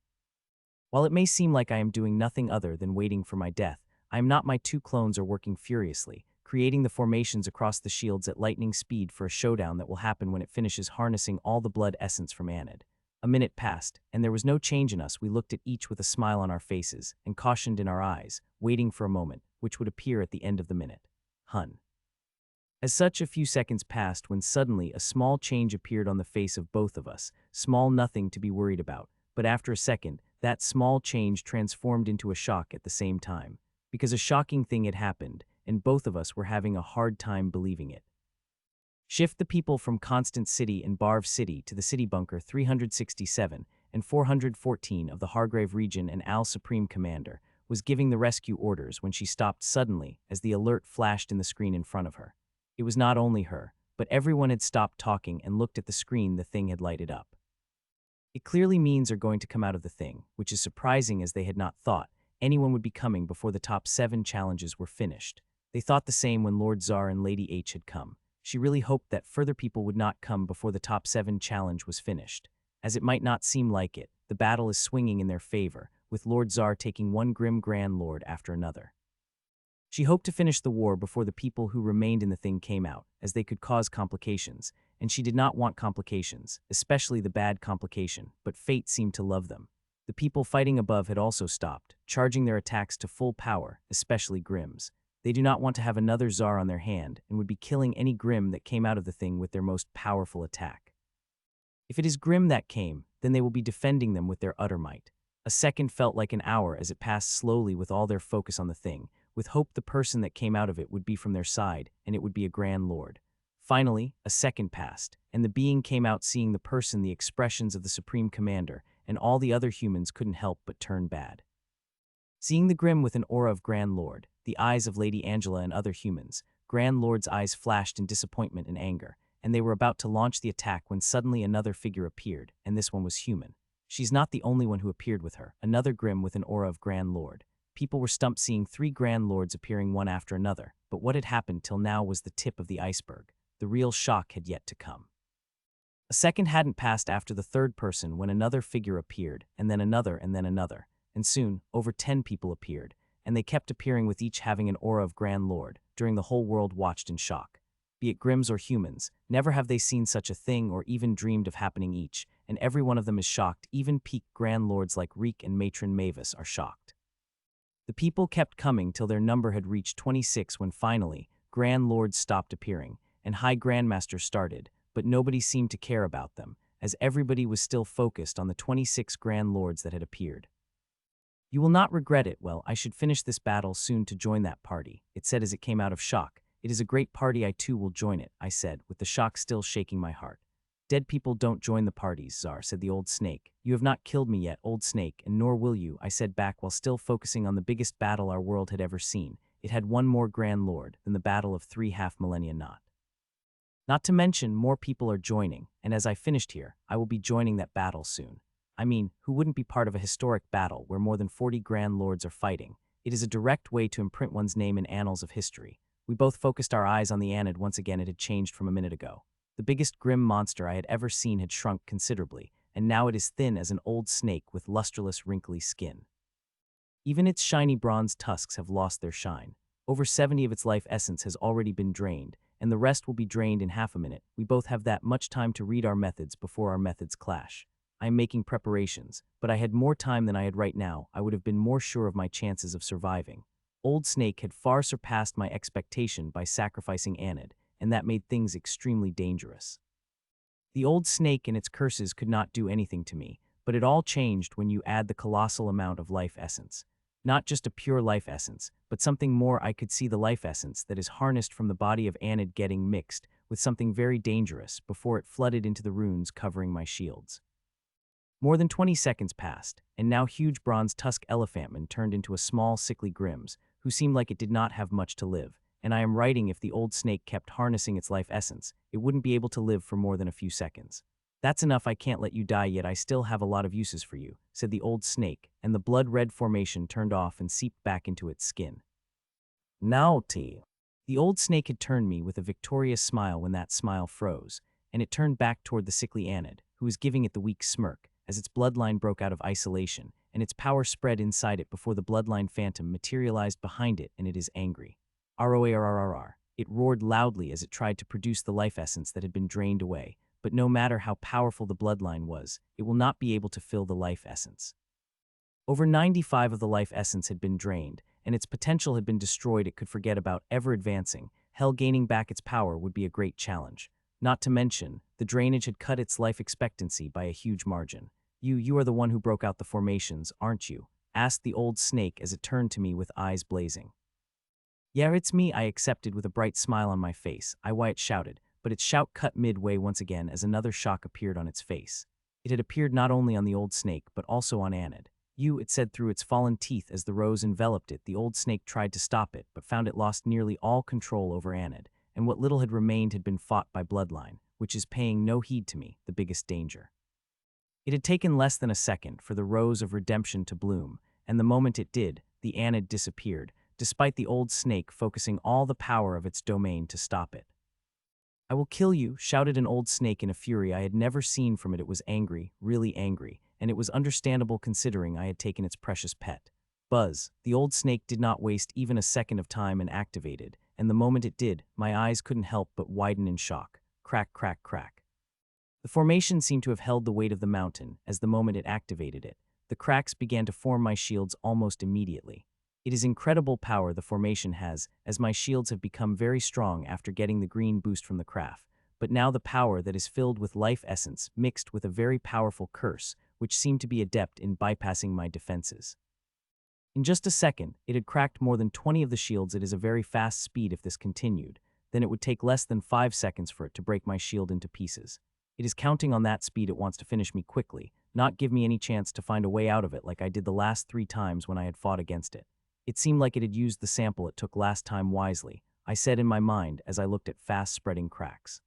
While it may seem like I am doing nothing other than waiting for my death, I am not. My 2 clones are working furiously, creating the formations across the shields at lightning speed for a showdown that will happen when it finishes harnessing all the blood essence from Anid. A minute passed, and there was no change in us. We looked at each with a smile on our faces and cautioned in our eyes, waiting for a moment, which would appear at the end of the minute. Hun. As such, a few seconds passed when suddenly a small change appeared on the face of both of us. Small, nothing to be worried about, but after a second, that small change transformed into a shock at the same time. Because a shocking thing had happened, and both of us were having a hard time believing it. Shift the people from Constant City and Barv City to the City Bunker 367 and 414 of the Hargrave region, and Al Supreme Commander was giving the rescue orders when she stopped suddenly as the alert flashed in the screen in front of her. It was not only her, but everyone had stopped talking and looked at the screen. The thing had lighted up. It clearly means are going to come out of the thing, which is surprising as they had not thought anyone would be coming before the top 7 challenges were finished. They thought the same when Lord Tsar and Lady H had come. She really hoped that further people would not come before the top 7 challenge was finished. As it might not seem like it, the battle is swinging in their favor, with Lord Tsar taking one grim Grand Lord after another. She hoped to finish the war before the people who remained in the thing came out, as they could cause complications, and she did not want complications, especially the bad complication, but fate seemed to love them. The people fighting above had also stopped, charging their attacks to full power, especially Grimm's. They do not want to have another Tsar on their hand and would be killing any Grimm that came out of the thing with their most powerful attack. If it is Grimm that came, then they will be defending them with their utter might. A second felt like an hour as it passed slowly with all their focus on the thing, with hope the person that came out of it would be from their side, and it would be a Grand Lord. Finally, a second passed, and the being came out seeing the person the expressions of the Supreme Commander, and all the other humans couldn't help but turn bad. Seeing the Grimm with an aura of Grand Lord, the eyes of Lady Angela and other humans, Grand Lord's eyes flashed in disappointment and anger, and they were about to launch the attack when suddenly another figure appeared, and this one was human. She's not the only one who appeared with her, another Grimm with an aura of Grand Lord. People were stumped seeing 3 Grand Lords appearing one after another, but what had happened till now was the tip of the iceberg. The real shock had yet to come. A second hadn't passed after the third person when another figure appeared, and then another, and soon, over 10 people appeared, and they kept appearing with each having an aura of Grand Lord, during the whole world watched in shock. Be it Grimms or humans, never have they seen such a thing or even dreamed of happening each, and every one of them is shocked, even peak Grand Lords like Reek and Matron Mavis are shocked. The people kept coming till their number had reached 26 when finally, Grand Lords stopped appearing, and High Grandmasters started, but nobody seemed to care about them, as everybody was still focused on the 26 Grand Lords that had appeared. You will not regret it. Well, I should finish this battle soon to join that party, it said as it came out of shock. It is a great party, I too will join it, I said, with the shock still shaking my heart. Dead people don't join the parties, Tsar, said the old snake. You have not killed me yet, old snake, and nor will you, I said back while still focusing on the biggest battle our world had ever seen. It had one more Grand Lord than the battle of 3 half-millennia Not to mention, more people are joining, and as I finished here, I will be joining that battle soon. I mean, who wouldn't be part of a historic battle where more than 40 Grand Lords are fighting? It is a direct way to imprint one's name in annals of history. We both focused our eyes on the Anid once again. It had changed from a minute ago. The biggest Grimm monster I had ever seen had shrunk considerably, and now it is thin as an old snake with lusterless, wrinkly skin. Even its shiny bronze tusks have lost their shine. Over 70 of its life essence has already been drained, and the rest will be drained in half a minute. We both have that much time to read our methods before our methods clash. I am making preparations, but I had more time than I had right now. I would have been more sure of my chances of surviving. Old Snake had far surpassed my expectation by sacrificing Anid, and that made things extremely dangerous. The old snake and its curses could not do anything to me, but it all changed when you add the colossal amount of life essence. Not just a pure life essence, but something more. I could see the life essence that is harnessed from the body of Anid getting mixed with something very dangerous before it flooded into the runes covering my shields. More than 20 seconds passed, and now huge bronze tusk elephantman turned into a small sickly Grimms, who seemed like it did not have much to live, and I am writing if the old snake kept harnessing its life essence, it wouldn't be able to live for more than a few seconds. That's enough, I can't let you die yet, I still have a lot of uses for you, said the old snake, and the blood-red formation turned off and seeped back into its skin. Now, T. The old snake had turned me with a victorious smile when that smile froze, and it turned back toward the sickly Anid, who was giving it the weak smirk, as its bloodline broke out of isolation, and its power spread inside it before the bloodline phantom materialized behind it, and it is angry. ROARRRR. It roared loudly as it tried to produce the life essence that had been drained away, but no matter how powerful the bloodline was, it will not be able to fill the life essence. Over 95 of the life essence had been drained, and its potential had been destroyed. It could forget about ever advancing. Hell, gaining back its power would be a great challenge. Not to mention, the drainage had cut its life expectancy by a huge margin. You are the one who broke out the formations, aren't you? Asked the old snake as it turned to me with eyes blazing. Yeah, it's me, I accepted with a bright smile on my face. It shouted, but its shout cut midway once again as another shock appeared on its face. It had appeared not only on the old snake, but also on Anid. It said through its fallen teeth as the rose enveloped it. The old snake tried to stop it, but found it lost nearly all control over Anid, and what little had remained had been fought by bloodline, which is paying no heed to me, the biggest danger. It had taken less than a second for the rose of redemption to bloom, and the moment it did, the Anid disappeared, despite the old snake focusing all the power of its domain to stop it. I will kill you, shouted an old snake in a fury I had never seen from it. It was angry, really angry, and it was understandable considering I had taken its precious pet. Buzz, the old snake did not waste even a second of time and activated, and the moment it did, my eyes couldn't help but widen in shock. Crack, crack, crack. The formation seemed to have held the weight of the mountain as the moment it activated it, the cracks began to form my shields almost immediately. It is incredible power the formation has, as my shields have become very strong after getting the green boost from the craft, but now the power that is filled with life essence mixed with a very powerful curse, which seemed to be adept in bypassing my defenses. In just a second, it had cracked more than 20 of the shields. It is a very fast speed if this continued. Then it would take less than 5 seconds for it to break my shield into pieces. It is counting on that speed. It wants to finish me quickly, not give me any chance to find a way out of it like I did the last 3 times when I had fought against it. It seemed like it had used the sample it took last time wisely, I said in my mind as I looked at fast-spreading cracks.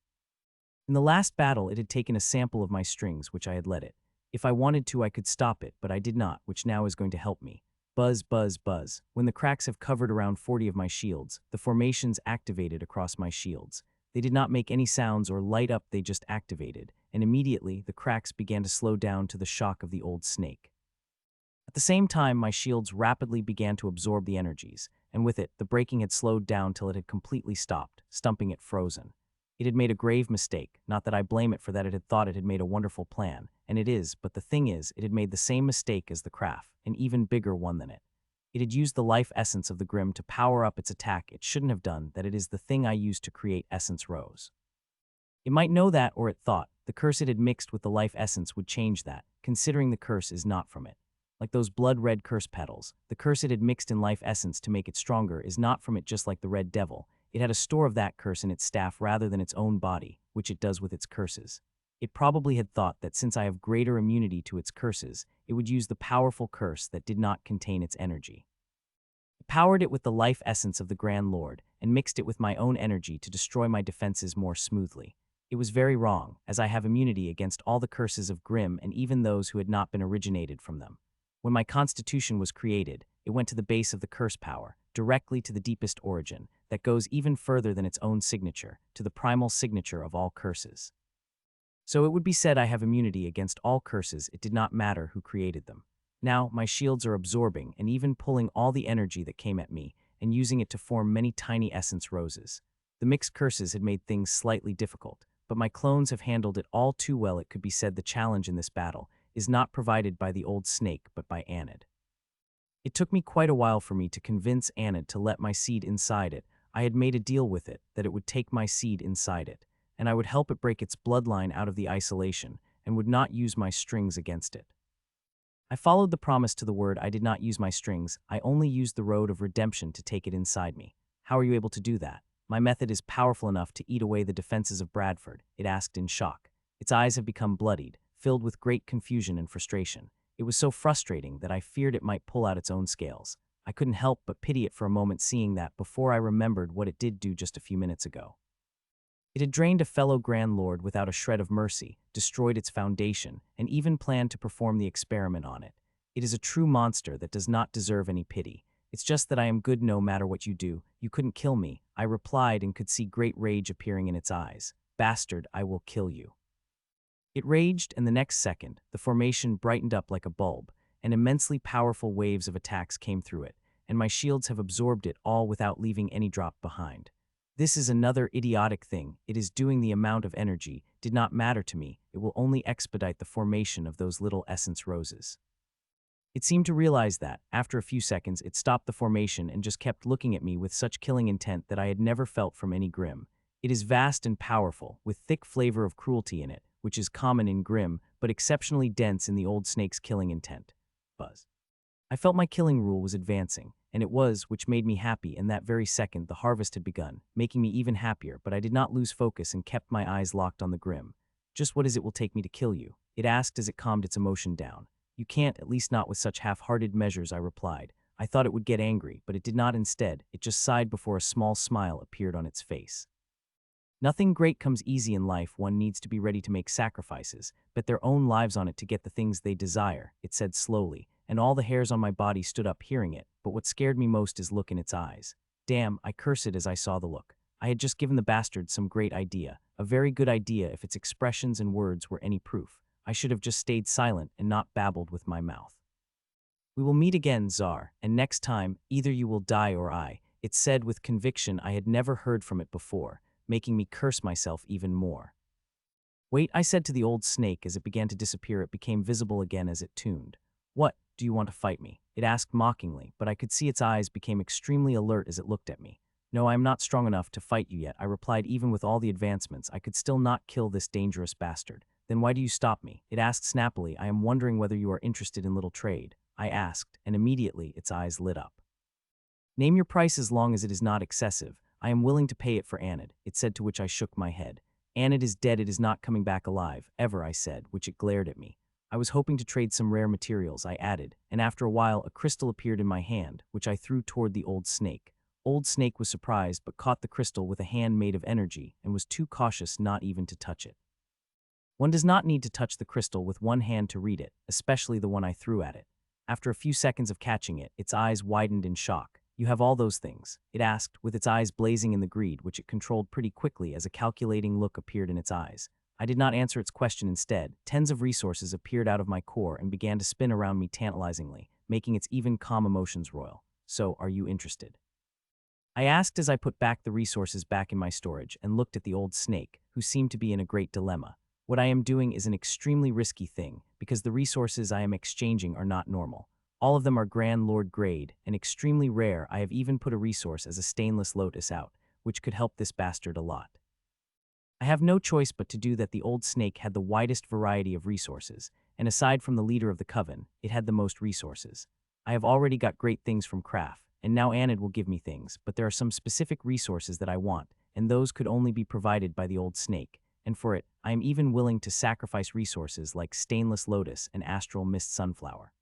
In the last battle, it had taken a sample of my strings, which I had let it. If I wanted to, I could stop it, but I did not, which now is going to help me. Buzz, buzz, buzz. When the cracks have covered around 40 of my shields, the formations activated across my shields. They did not make any sounds or light up, they just activated, and immediately the cracks began to slow down to the shock of the old snake. At the same time, my shields rapidly began to absorb the energies, and with it, the breaking had slowed down till it had completely stopped, stumping it frozen. It had made a grave mistake, not that I blame it for that. It had thought it had made a wonderful plan, and it is, but the thing is, it had made the same mistake as the craft, an even bigger one than it. It had used the life essence of the Grim to power up its attack. It shouldn't have done that. It is the thing I used to create Essence Rose. It might know that, or it thought. The curse it had mixed with the life essence would change that, considering the curse is not from it. Like those blood-red curse petals, the curse it had mixed in life essence to make it stronger is not from it, just like the red devil. It had a store of that curse in its staff rather than its own body, which it does with its curses. It probably had thought that since I have greater immunity to its curses, it would use the powerful curse that did not contain its energy. It powered it with the life essence of the Grand Lord, and mixed it with my own energy to destroy my defenses more smoothly. It was very wrong, as I have immunity against all the curses of Grimm and even those who had not been originated from them. When my constitution was created, it went to the base of the curse power, directly to the deepest origin, that goes even further than its own signature, to the primal signature of all curses. So it would be said I have immunity against all curses. It did not matter who created them. Now, my shields are absorbing and even pulling all the energy that came at me and using it to form many tiny essence roses. The mixed curses had made things slightly difficult, but my clones have handled it all too well. It could be said the challenge in this battle is not provided by the old snake, but by Anid. It took me quite a while for me to convince Anid to let my seed inside it. I had made a deal with it that it would take my seed inside it, and I would help it break its bloodline out of the isolation and would not use my strings against it. I followed the promise to the word. I did not use my strings. I only used the road of redemption to take it inside me. How are you able to do that? My method is powerful enough to eat away the defenses of Bradford, it asked in shock. Its eyes have become bloodied, filled with great confusion and frustration. It was so frustrating that I feared it might pull out its own scales. I couldn't help but pity it for a moment, seeing that before I remembered what it did do just a few minutes ago. It had drained a fellow Grand Lord without a shred of mercy, destroyed its foundation, and even planned to perform the experiment on it. It is a true monster that does not deserve any pity. It's just that I am good no matter what you do. You couldn't kill me, I replied, and could see great rage appearing in its eyes. Bastard, I will kill you. It raged, and the next second, the formation brightened up like a bulb, and immensely powerful waves of attacks came through it, and my shields have absorbed it all without leaving any drop behind. This is another idiotic thing. It is doing the amount of energy, did not matter to me. It will only expedite the formation of those little essence roses. It seemed to realize that, after a few seconds, it stopped the formation and just kept looking at me with such killing intent that I had never felt from any Grimm. It is vast and powerful, with thick flavor of cruelty in it, which is common in Grimm, but exceptionally dense in the old snake's killing intent. Buzz. I felt my killing rule was advancing, and it was, which made me happy, and that very second the harvest had begun, making me even happier, but I did not lose focus and kept my eyes locked on the Grimm. Just what is it will take me to kill you? It asked as it calmed its emotion down. You can't, at least not with such half-hearted measures, I replied. I thought it would get angry, but it did not. Instead, it just sighed before a small smile appeared on its face. Nothing great comes easy in life. One needs to be ready to make sacrifices, bet their own lives on it to get the things they desire, it said slowly, and all the hairs on my body stood up hearing it, but what scared me most is look in its eyes. Damn, I cursed it as I saw the look. I had just given the bastard some great idea, a very good idea if its expressions and words were any proof. I should have just stayed silent and not babbled with my mouth. We will meet again, Tsar, and next time, either you will die or I, it said with conviction I had never heard from it before, making me curse myself even more. Wait, I said to the old snake as it began to disappear. It became visible again as it tuned. "What, do you want to fight me?" It asked mockingly, but I could see its eyes became extremely alert as it looked at me. "No, I am not strong enough to fight you yet," I replied. Even with all the advancements, I could still not kill this dangerous bastard. "Then why do you stop me?" It asked snappily. "I am wondering whether you are interested in little trade," I asked, and immediately its eyes lit up. "Name your price as long as it is not excessive. I am willing to pay it for Anid," it said, to which I shook my head. "Anid is dead, it is not coming back alive, ever," I said, which it glared at me. "I was hoping to trade some rare materials," I added, and after a while a crystal appeared in my hand, which I threw toward the old snake. Old Snake was surprised but caught the crystal with a hand made of energy and was too cautious not even to touch it. One does not need to touch the crystal with one hand to read it, especially the one I threw at it. After a few seconds of catching it, its eyes widened in shock. "You have all those things?" it asked, with its eyes blazing in the greed, which it controlled pretty quickly as a calculating look appeared in its eyes. I did not answer its question. Instead, tens of resources appeared out of my core and began to spin around me tantalizingly, making its even calm emotions royal. "So, are you interested?" I asked as I put back the resources back in my storage and looked at the old snake, who seemed to be in a great dilemma. "What I am doing is an extremely risky thing, because the resources I am exchanging are not normal. All of them are Grand Lord grade and extremely rare. I have even put a resource as a stainless lotus out, which could help this bastard a lot." I have no choice but to do that. The old snake had the widest variety of resources, and aside from the leader of the coven, it had the most resources. I have already got great things from Craft, and now Anid will give me things, but there are some specific resources that I want, and those could only be provided by the old snake, and for it, I am even willing to sacrifice resources like Stainless Lotus and Astral Mist Sunflower.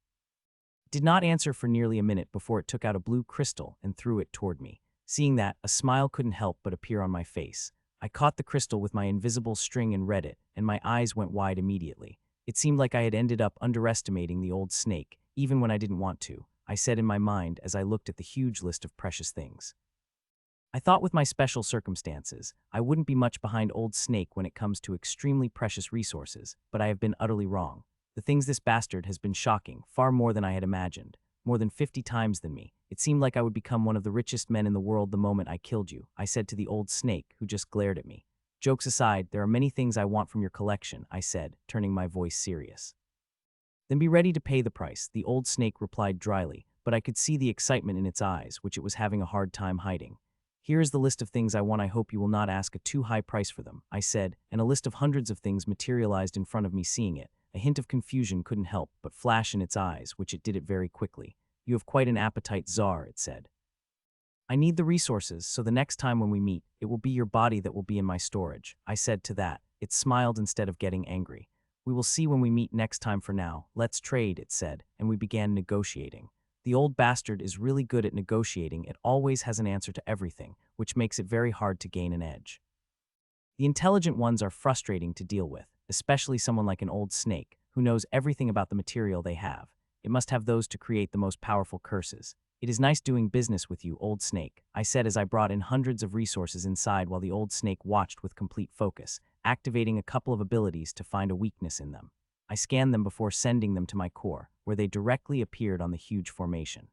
It did not answer for nearly a minute before it took out a blue crystal and threw it toward me. Seeing that, a smile couldn't help but appear on my face. I caught the crystal with my invisible string and read it, and my eyes went wide immediately. It seemed like I had ended up underestimating the old snake, even when I didn't want to, I said in my mind as I looked at the huge list of precious things. I thought with my special circumstances, I wouldn't be much behind Old Snake when it comes to extremely precious resources, but I have been utterly wrong. The things this bastard has been shocking, far more than I had imagined, more than 50 times than me. It seemed like I would become one of the richest men in the world the moment I killed you, I said to the old snake, who just glared at me. "Jokes aside, there are many things I want from your collection," I said, turning my voice serious. "Then be ready to pay the price," the old snake replied dryly, but I could see the excitement in its eyes, which it was having a hard time hiding. "Here is the list of things I want. I hope you will not ask a too high price for them," I said, and a list of hundreds of things materialized in front of me. Seeing it, a hint of confusion couldn't help but flash in its eyes, which it did it very quickly. "You have quite an appetite, Czar," it said. "I need the resources, so the next time when we meet, it will be your body that will be in my storage," I said to that. It smiled instead of getting angry. "We will see when we meet next time. For now, let's trade," it said, and we began negotiating. The old bastard is really good at negotiating. It always has an answer to everything, which makes it very hard to gain an edge. The intelligent ones are frustrating to deal with, especially someone like an old snake, who knows everything about the material they have. It must have those to create the most powerful curses. "It is nice doing business with you, old snake," I said as I brought in hundreds of resources inside while the old snake watched with complete focus, activating a couple of abilities to find a weakness in them. I scanned them before sending them to my core, where they directly appeared on the huge formation.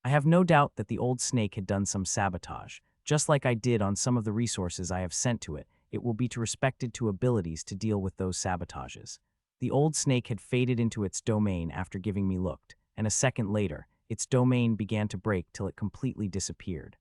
I have no doubt that the old snake had done some sabotage. Just like I did on some of the resources I have sent to it, it will be to respected to abilities to deal with those sabotages. The old snake had faded into its domain after giving me looked, and a second later, its domain began to break till it completely disappeared.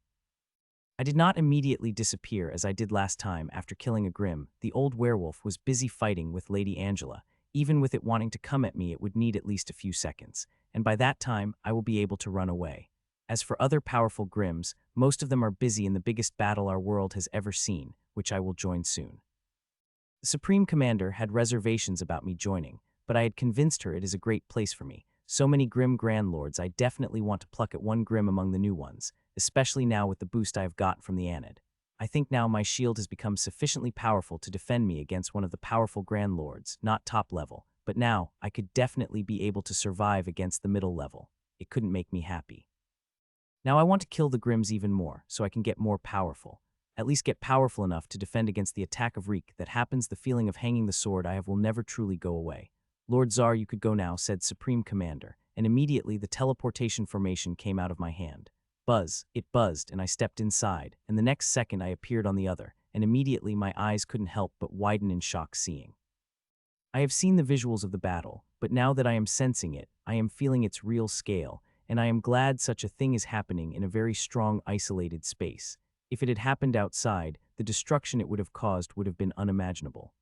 I did not immediately disappear as I did last time after killing a Grim. The old werewolf was busy fighting with Lady Angela. Even with it wanting to come at me, it would need at least a few seconds, and by that time, I will be able to run away. As for other powerful Grims, most of them are busy in the biggest battle our world has ever seen, which I will join soon. The Supreme Commander had reservations about me joining, but I had convinced her it is a great place for me. So many Grim Grand Lords, I definitely want to pluck at one Grim among the new ones, especially now with the boost I have gotten from the Anid. I think now my shield has become sufficiently powerful to defend me against one of the powerful Grand Lords, not top level, but now I could definitely be able to survive against the middle level. It couldn't make me happy. Now I want to kill the Grims even more, so I can get more powerful. At least get powerful enough to defend against the attack of Reek that happens. The feeling of hanging the sword I have will never truly go away. "Lord Czar, you could go now," said Supreme Commander, and immediately the teleportation formation came out of my hand. Buzz, it buzzed, and I stepped inside, and the next second I appeared on the other, and immediately my eyes couldn't help but widen in shock seeing. I have seen the visuals of the battle, but now that I am sensing it, I am feeling its real scale, and I am glad such a thing is happening in a very strong, isolated space. If it had happened outside, the destruction it would have caused would have been unimaginable.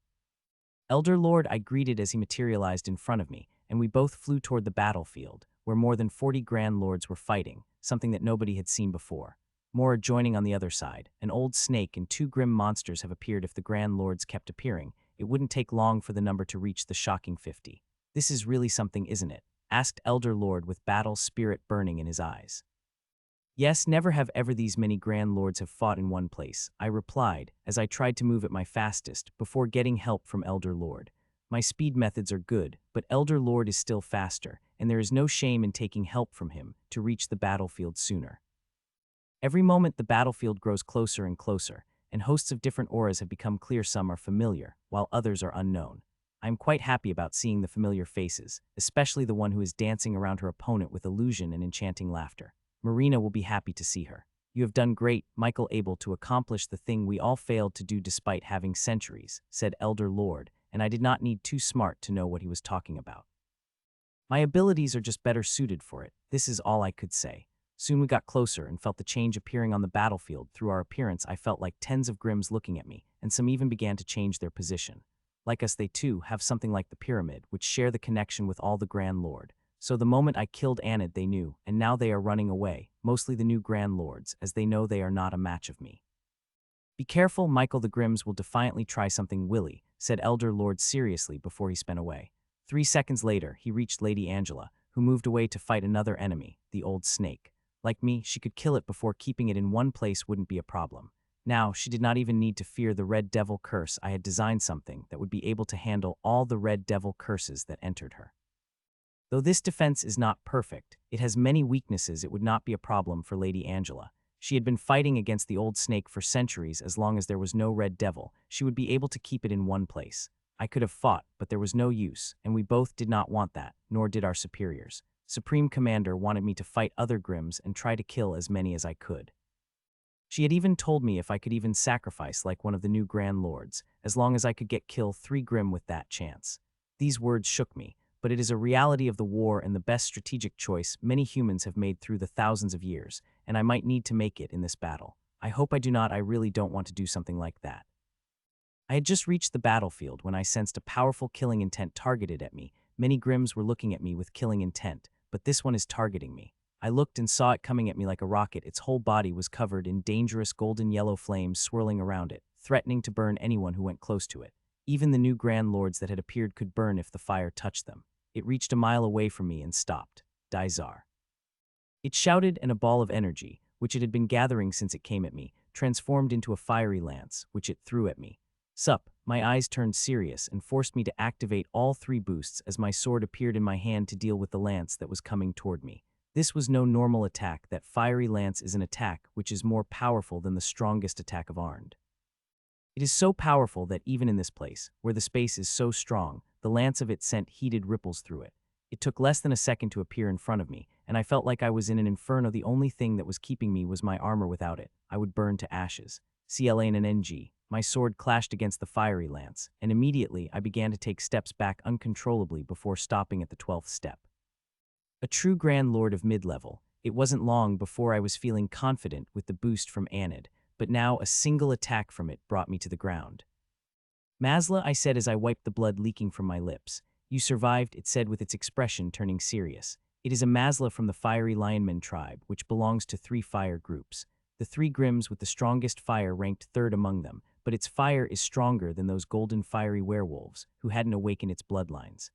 Elder Lord, I greeted as he materialized in front of me, and we both flew toward the battlefield, where more than 40 Grand Lords were fighting, something that nobody had seen before. More are joining on the other side. An old snake and 2 grim monsters have appeared. If the Grand Lords kept appearing, it wouldn't take long for the number to reach the shocking 50. This is really something, isn't it? Asked Elder Lord with battle spirit burning in his eyes. Yes, never have ever these many Grand Lords have fought in one place, I replied, as I tried to move at my fastest, before getting help from Elder Lord. My speed methods are good, but Elder Lord is still faster, and there is no shame in taking help from him to reach the battlefield sooner. Every moment the battlefield grows closer and closer, and hosts of different auras have become clear. Some are familiar, while others are unknown. I am quite happy about seeing the familiar faces, especially the one who is dancing around her opponent with illusion and enchanting laughter. Marina will be happy to see her. You have done great, Michael, able to accomplish the thing we all failed to do despite having centuries, said Elder Lord, and I did not need too smart to know what he was talking about. My abilities are just better suited for it. This is all I could say. Soon we got closer and felt the change appearing on the battlefield. Through our appearance, I felt like tens of Grims looking at me, and some even began to change their position. Like us, they too have something like the pyramid, which share the connection with all the Grand Lord. So the moment I killed Anid, they knew, and now they are running away, mostly the new Grand Lords, as they know they are not a match of me. Be careful, Michael, the Grims will defiantly try something, Willie, said Elder Lord seriously before he sped away. 3 seconds later, he reached Lady Angela, who moved away to fight another enemy, the old snake. Like me, she could kill it before. Keeping it in one place wouldn't be a problem. Now, she did not even need to fear the Red Devil curse. I had designed something that would be able to handle all the Red Devil curses that entered her. Though this defense is not perfect, it has many weaknesses. It would not be a problem for Lady Angela. She had been fighting against the old snake for centuries. As long as there was no Red Devil, she would be able to keep it in one place. I could have fought, but there was no use, and we both did not want that, nor did our superiors. Supreme Commander wanted me to fight other Grims and try to kill as many as I could. She had even told me if I could even sacrifice like one of the new Grand Lords, as long as I could kill 3 Grim with that chance. These words shook me, but it is a reality of the war and the best strategic choice many humans have made through the thousands of years, and I might need to make it in this battle. I hope I do not. I really don't want to do something like that. I had just reached the battlefield when I sensed a powerful killing intent targeted at me. Many Grims were looking at me with killing intent, but this one is targeting me. I looked and saw it coming at me like a rocket. Its whole body was covered in dangerous golden yellow flames swirling around it, threatening to burn anyone who went close to it. Even the new Grand Lords that had appeared could burn if the fire touched them. It reached a mile away from me and stopped. Dizar. It shouted, and a ball of energy, which it had been gathering since it came at me, transformed into a fiery lance, which it threw at me. Sup, my eyes turned serious and forced me to activate all 3 boosts as my sword appeared in my hand to deal with the lance that was coming toward me. This was no normal attack. That fiery lance is an attack which is more powerful than the strongest attack of Arned. It is so powerful that even in this place, where the space is so strong, the lance of it sent heated ripples through it. It took less than a second to appear in front of me, and I felt like I was in an inferno. The only thing that was keeping me was my armor. Without it, I would burn to ashes. CLA and an NG. My sword clashed against the fiery lance, and immediately I began to take steps back uncontrollably before stopping at the 12th step. A true Grand Lord of mid-level, it wasn't long before I was feeling confident with the boost from Anid, but now a single attack from it brought me to the ground. Masla, I said as I wiped the blood leaking from my lips. You survived, it said with its expression turning serious. It is a Masla from the Fiery Lionman tribe, which belongs to 3 fire groups. The 3 Grims with the strongest fire ranked 3rd among them, but its fire is stronger than those golden fiery werewolves who hadn't awakened its bloodlines.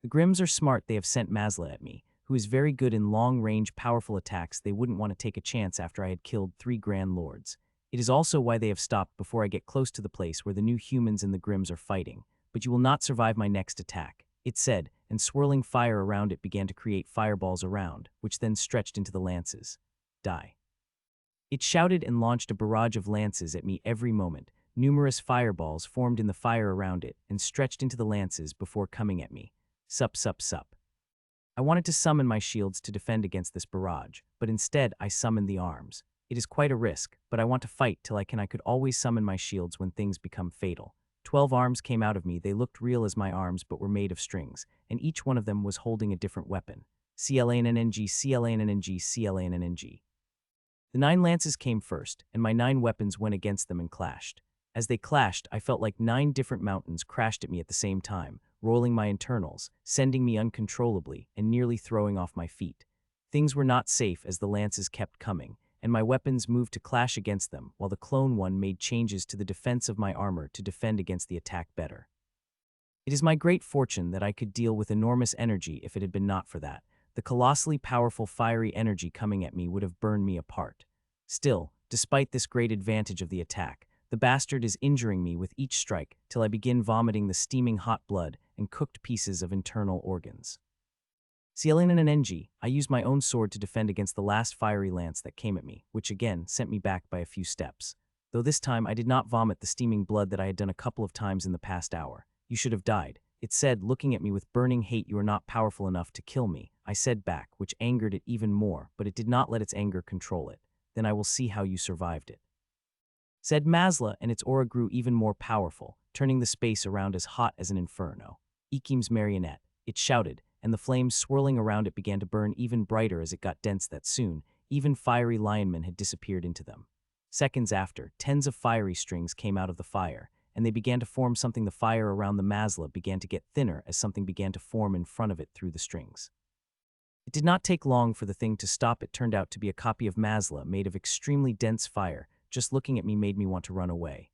The Grims are smart. They have sent Masla at me, who is very good in long-range powerful attacks. They wouldn't want to take a chance after I had killed 3 Grand Lords. It is also why they have stopped before I get close to the place where the new humans and the Grims are fighting. But you will not survive my next attack, it said, and swirling fire around it began to create fireballs around, which then stretched into the lances. Die. It shouted and launched a barrage of lances at me every moment. Numerous fireballs formed in the fire around it and stretched into the lances before coming at me. Sup, sup, sup. I wanted to summon my shields to defend against this barrage, but instead I summoned the arms. It is quite a risk, but I want to fight till I could always summon my shields when things become fatal. 12 arms came out of me. They looked real as my arms, but were made of strings, and each one of them was holding a different weapon. CLANNNG, CLANNNG, CLANNNG. The 9 lances came first, and my 9 weapons went against them and clashed. As they clashed, I felt like 9 different mountains crashed at me at the same time, rolling my internals, sending me uncontrollably, and nearly throwing off my feet. Things were not safe as the lances kept coming, and my weapons moved to clash against them, while the clone one made changes to the defense of my armor to defend against the attack better. It is my great fortune that I could deal with enormous energy. If it had been not for that, the colossally powerful fiery energy coming at me would have burned me apart. Still, despite this great advantage of the attack, the bastard is injuring me with each strike till I begin vomiting the steaming hot blood and cooked pieces of internal organs. CLNNNG, I used my own sword to defend against the last fiery lance that came at me, which again sent me back by a few steps. Though this time I did not vomit the steaming blood that I had done a couple of times in the past hour. You should have died. It said, looking at me with burning hate. You are not powerful enough to kill me, I said back, which angered it even more, but it did not let its anger control it. Then I will see how you survived it. Said Masla, and its aura grew even more powerful, turning the space around as hot as an inferno. Ikim's marionette, it shouted, and the flames swirling around it began to burn even brighter as it got dense that soon, even fiery lionmen had disappeared into them. Seconds after, tens of fiery strings came out of the fire, and they began to form something. The fire around the Masla began to get thinner as something began to form in front of it through the strings. It did not take long for the thing to stop. It turned out to be a copy of Masla made of extremely dense fire. Just looking at me made me want to run away.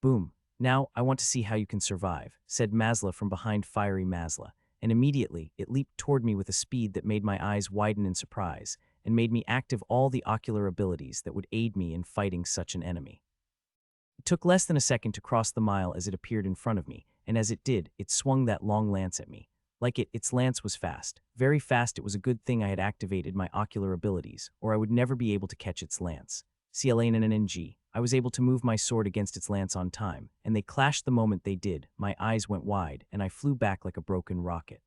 Boom. Now, I want to see how you can survive, said Masla from behind fiery Masla, and immediately it leaped toward me with a speed that made my eyes widen in surprise and made me active all the ocular abilities that would aid me in fighting such an enemy. It took less than a second to cross the mile as it appeared in front of me, and as it did, it swung that long lance at me. Like it, its lance was fast. Very fast. It was a good thing I had activated my ocular abilities, or I would never be able to catch its lance. CLANNNG, I was able to move my sword against its lance on time, and they clashed the moment they did. My eyes went wide, and I flew back like a broken rocket.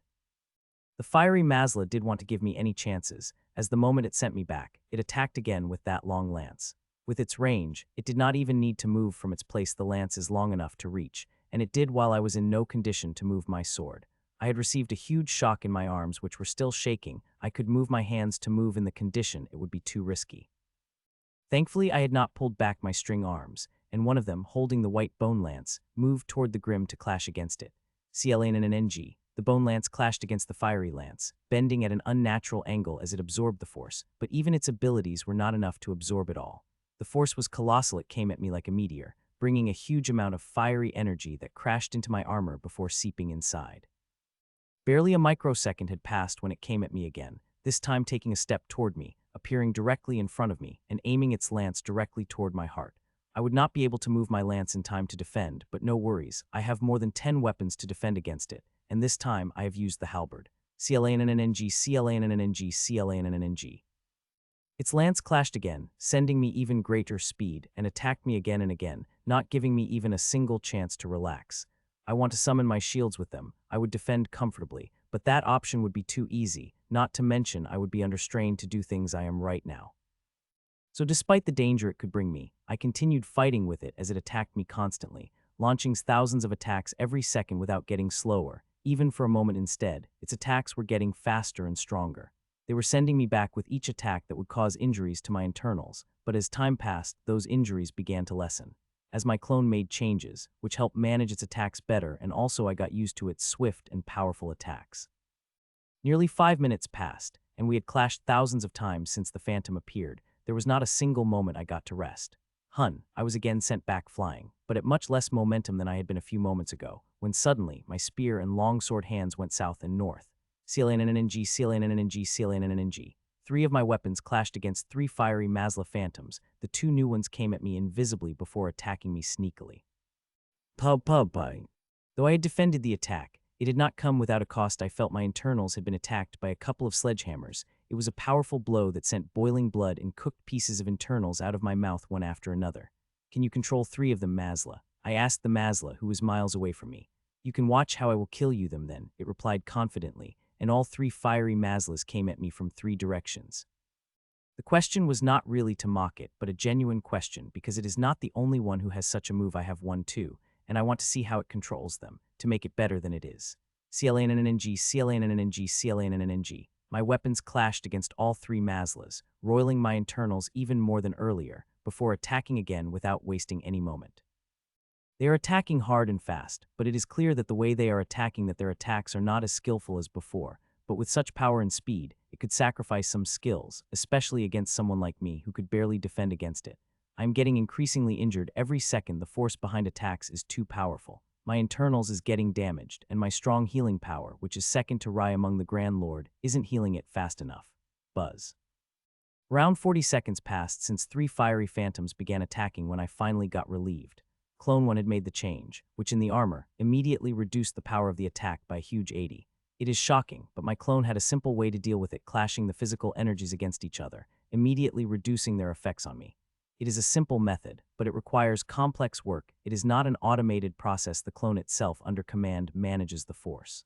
The fiery Masla did want to give me any chances, as the moment it sent me back, it attacked again with that long lance. With its range, it did not even need to move from its place. The lance is long enough to reach, and it did while I was in no condition to move my sword. I had received a huge shock in my arms, which were still shaking. I could move my hands to move in the condition. It would be too risky. Thankfully, I had not pulled back my string arms, and one of them, holding the white bone lance, moved toward the grim to clash against it. CLANNNG, the bone lance clashed against the fiery lance, bending at an unnatural angle as it absorbed the force, but even its abilities were not enough to absorb it all. The force was colossal. It came at me like a meteor, bringing a huge amount of fiery energy that crashed into my armor before seeping inside. Barely a microsecond had passed when it came at me again, this time taking a step toward me, appearing directly in front of me, and aiming its lance directly toward my heart. I would not be able to move my lance in time to defend, but no worries, I have more than 10 weapons to defend against it, and this time I have used the halberd. CLANNNG, CLANNNG, CLANNNG. Its lance clashed again, sending me even greater speed, and attacked me again and again, not giving me even a single chance to relax. I want to summon my shields with them. I would defend comfortably, but that option would be too easy, not to mention I would be under strain to do things I am right now. So despite the danger it could bring me, I continued fighting with it as it attacked me constantly, launching thousands of attacks every second without getting slower, even for a moment. Instead, its attacks were getting faster and stronger. They were sending me back with each attack that would cause injuries to my internals, but as time passed, those injuries began to lessen. As my clone made changes, which helped manage its attacks better, and also I got used to its swift and powerful attacks. Nearly 5 minutes passed, and we had clashed thousands of times since the phantom appeared. There was not a single moment I got to rest. I was again sent back flying, but at much less momentum than I had been a few moments ago, when suddenly my spear and longsword hands went south and north. CLANNNG, CLANNNG, CLANNNG. 3 of my weapons clashed against 3 fiery Masla phantoms. The 2 new ones came at me invisibly before attacking me sneakily. Though I had defended the attack, it did not come without a cost. I felt my internals had been attacked by a couple of sledgehammers. It was a powerful blow that sent boiling blood and cooked pieces of internals out of my mouth one after another. Can you control 3 of them, Masla? I asked the Masla, who was miles away from me. You can watch how I will kill you them then, it replied confidently, and all 3 fiery Maslas came at me from 3 directions. The question was not really to mock it, but a genuine question, because it is not the only one who has such a move. I have one too, and I want to see how it controls them, to make it better than it is. CLANNNG, CLANNNG, CLANNNG. My weapons clashed against all three Maslas, roiling my internals even more than earlier, before attacking again without wasting any moment. They are attacking hard and fast, but it is clear that the way they are attacking that their attacks are not as skillful as before, but with such power and speed, it could sacrifice some skills, especially against someone like me who could barely defend against it. I am getting increasingly injured every second. The force behind attacks is too powerful. My internals is getting damaged, and my strong healing power, which is second to Rai among the Grand Lord, isn't healing it fast enough. Buzz. Around 40 seconds passed since 3 fiery phantoms began attacking when I finally got relieved. Clone 1 had made the change, which in the armor immediately reduced the power of the attack by a huge 80. It is shocking, but my clone had a simple way to deal with it, clashing the physical energies against each other, immediately reducing their effects on me. It is a simple method, but it requires complex work. It is not an automated process. The clone itself, under command, manages the force.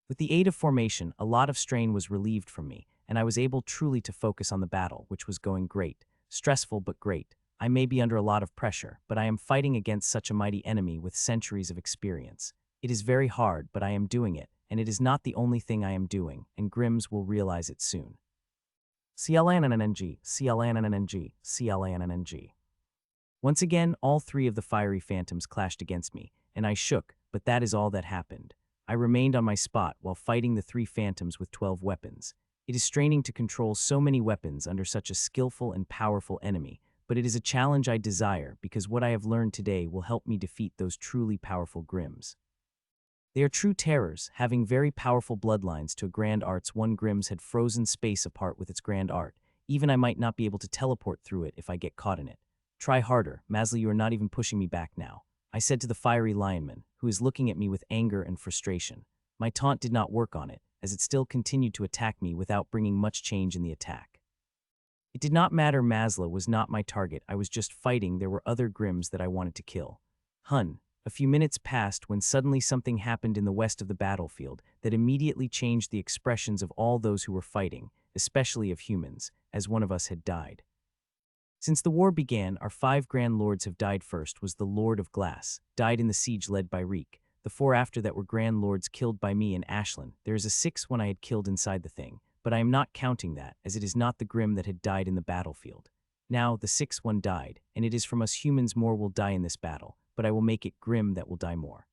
With the aid of formation, a lot of strain was relieved from me, and I was able truly to focus on the battle, which was going great. Stressful but great. I may be under a lot of pressure, but I am fighting against such a mighty enemy with centuries of experience. It is very hard, but I am doing it, and it is not the only thing I am doing, and Grims will realize it soon. CLANNNG, CLANNNG, CLANNNG. Once again, all 3 of the fiery phantoms clashed against me, and I shook, but that is all that happened. I remained on my spot while fighting the 3 phantoms with 12 weapons. It is straining to control so many weapons under such a skillful and powerful enemy, but it is a challenge I desire because what I have learned today will help me defeat those truly powerful Grims. They are true terrors, having very powerful bloodlines to a Grand Arts. One Grims had frozen space apart with its Grand Art. Even I might not be able to teleport through it if I get caught in it. Try harder, Masla, you are not even pushing me back now, I said to the fiery lionman, who is looking at me with anger and frustration. My taunt did not work on it, as it still continued to attack me without bringing much change in the attack. It did not matter. Masla was not my target. I was just fighting. There were other Grims that I wanted to kill. A few minutes passed when suddenly something happened in the west of the battlefield that immediately changed the expressions of all those who were fighting, especially of humans, as one of us had died. Since the war began, our 5 Grand Lords have died. First was the Lord of Glass, died in the siege led by Reek. The 4 after that were Grand Lords killed by me and Ashlyn. There is a 6th one I had killed inside the thing, but I am not counting that, as it is not the Grim that had died in the battlefield. Now, the 6th one died, and it is from us humans more will die in this battle, but I will make it Grim that will die more.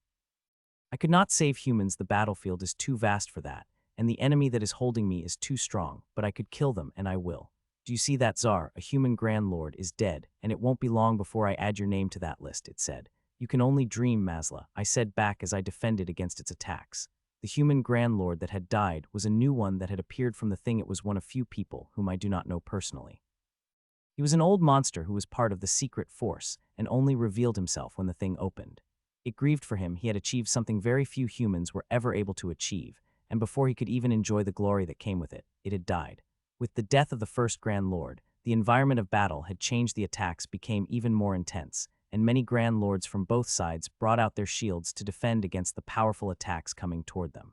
I could not save humans. The battlefield is too vast for that, and the enemy that is holding me is too strong, but I could kill them, and I will. Do you see that, Tsar? A human Grand Lord is dead, and it won't be long before I add your name to that list, it said. You can only dream, Masla, I said back as I defended against its attacks. The human Grand Lord that had died was a new one that had appeared from the thing. It was one of few people whom I do not know personally. He was an old monster who was part of the secret force and only revealed himself when the thing opened. It grieved for him. He had achieved something very few humans were ever able to achieve, and before he could even enjoy the glory that came with it, it had died. With the death of the first Grand Lord, the environment of battle had changed. The attacks became even more intense, and many Grand Lords from both sides brought out their shields to defend against the powerful attacks coming toward them.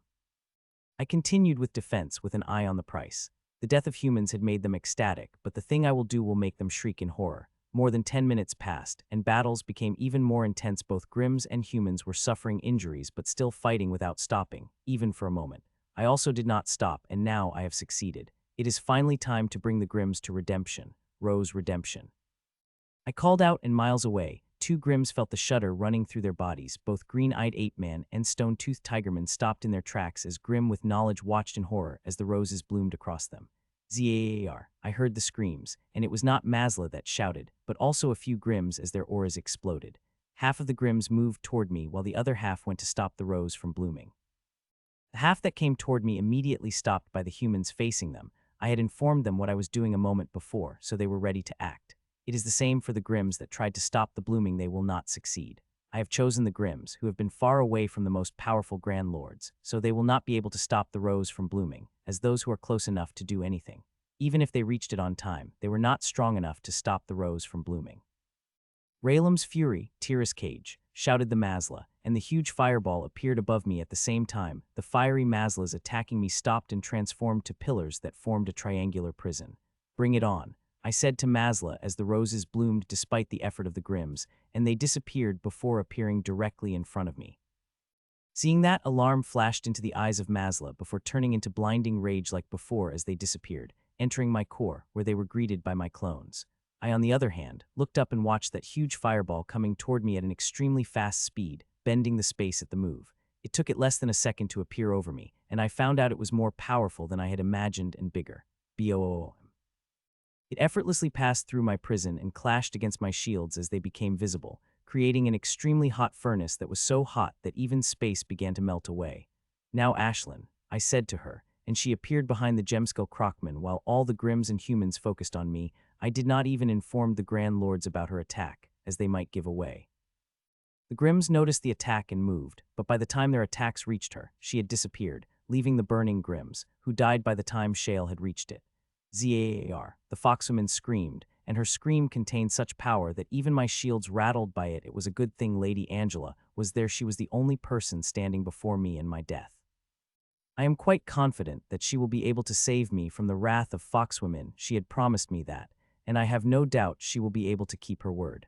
I continued with defense with an eye on the price. The death of humans had made them ecstatic, but the thing I will do will make them shriek in horror. More than 10 minutes passed, and battles became even more intense. Both Grims and humans were suffering injuries but still fighting without stopping, even for a moment. I also did not stop, and now I have succeeded. It is finally time to bring the Grims to redemption. Rose redemption. I called out, and miles away, 2 Grims felt the shudder running through their bodies. Both green-eyed ape-man and stone-toothed tigerman stopped in their tracks as Grim with knowledge watched in horror as the roses bloomed across them. Zar! I heard the screams, and it was not Masla that shouted, but also a few Grims as their auras exploded. Half of the Grims moved toward me while the other half went to stop the rose from blooming. The half that came toward me immediately stopped by the humans facing them. I had informed them what I was doing a moment before, so they were ready to act. It is the same for the Grims that tried to stop the blooming. They will not succeed. I have chosen the Grims, who have been far away from the most powerful Grand Lords, so they will not be able to stop the rose from blooming, as those who are close enough to do anything. Even if they reached it on time, they were not strong enough to stop the rose from blooming. Raylam's fury, Tira's cage, shouted the Masla, and the huge fireball appeared above me at the same time. The fiery Maslas attacking me stopped and transformed to pillars that formed a triangular prison. Bring it on. I said to Masla as the roses bloomed despite the effort of the Grimms, and they disappeared before appearing directly in front of me. Seeing that, alarm flashed into the eyes of Masla before turning into blinding rage like before as they disappeared, entering my core, where they were greeted by my clones. I, on the other hand, looked up and watched that huge fireball coming toward me at an extremely fast speed, bending the space at the move. It took it less than a second to appear over me, and I found out it was more powerful than I had imagined and bigger. Boom. It effortlessly passed through my prison and clashed against my shields as they became visible, creating an extremely hot furnace that was so hot that even space began to melt away. "Now, Ashlyn," I said to her, and she appeared behind the gemskull Crockman while all the Grimms and humans focused on me. I did not even inform the Grand Lords about her attack, as they might give away. The Grimms noticed the attack and moved, but by the time their attacks reached her, she had disappeared, leaving the burning Grimms, who died by the time Shale had reached it. Zar, the foxwoman screamed, and her scream contained such power that even my shields rattled by it. It was a good thing Lady Angela was there. She was the only person standing before me in my death. I am quite confident that she will be able to save me from the wrath of foxwomen. She had promised me that, and I have no doubt she will be able to keep her word.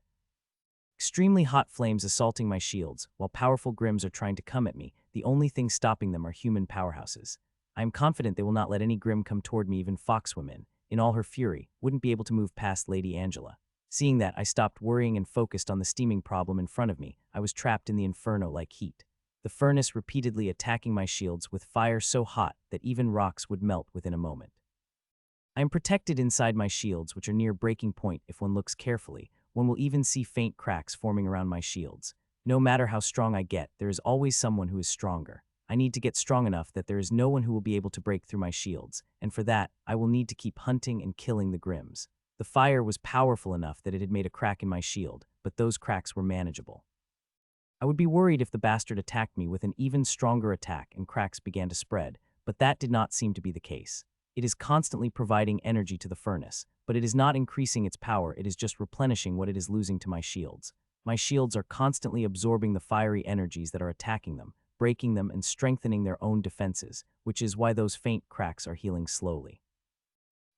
Extremely hot flames assaulting my shields, while powerful Grimms are trying to come at me. The only thing stopping them are human powerhouses. I am confident they will not let any Grimm come toward me. Even foxwomen, in all her fury, wouldn't be able to move past Lady Angela. Seeing that, I stopped worrying and focused on the steaming problem in front of me. I was trapped in the inferno like heat. The furnace repeatedly attacking my shields with fire so hot that even rocks would melt within a moment. I am protected inside my shields, which are near breaking point. If one looks carefully, one will even see faint cracks forming around my shields. No matter how strong I get, there is always someone who is stronger. I need to get strong enough that there is no one who will be able to break through my shields, and for that, I will need to keep hunting and killing the Grimms. The fire was powerful enough that it had made a crack in my shield, but those cracks were manageable. I would be worried if the bastard attacked me with an even stronger attack and cracks began to spread, but that did not seem to be the case. It is constantly providing energy to the furnace, but it is not increasing its power. It is just replenishing what it is losing to my shields. My shields are constantly absorbing the fiery energies that are attacking them, breaking them and strengthening their own defenses, which is why those faint cracks are healing slowly.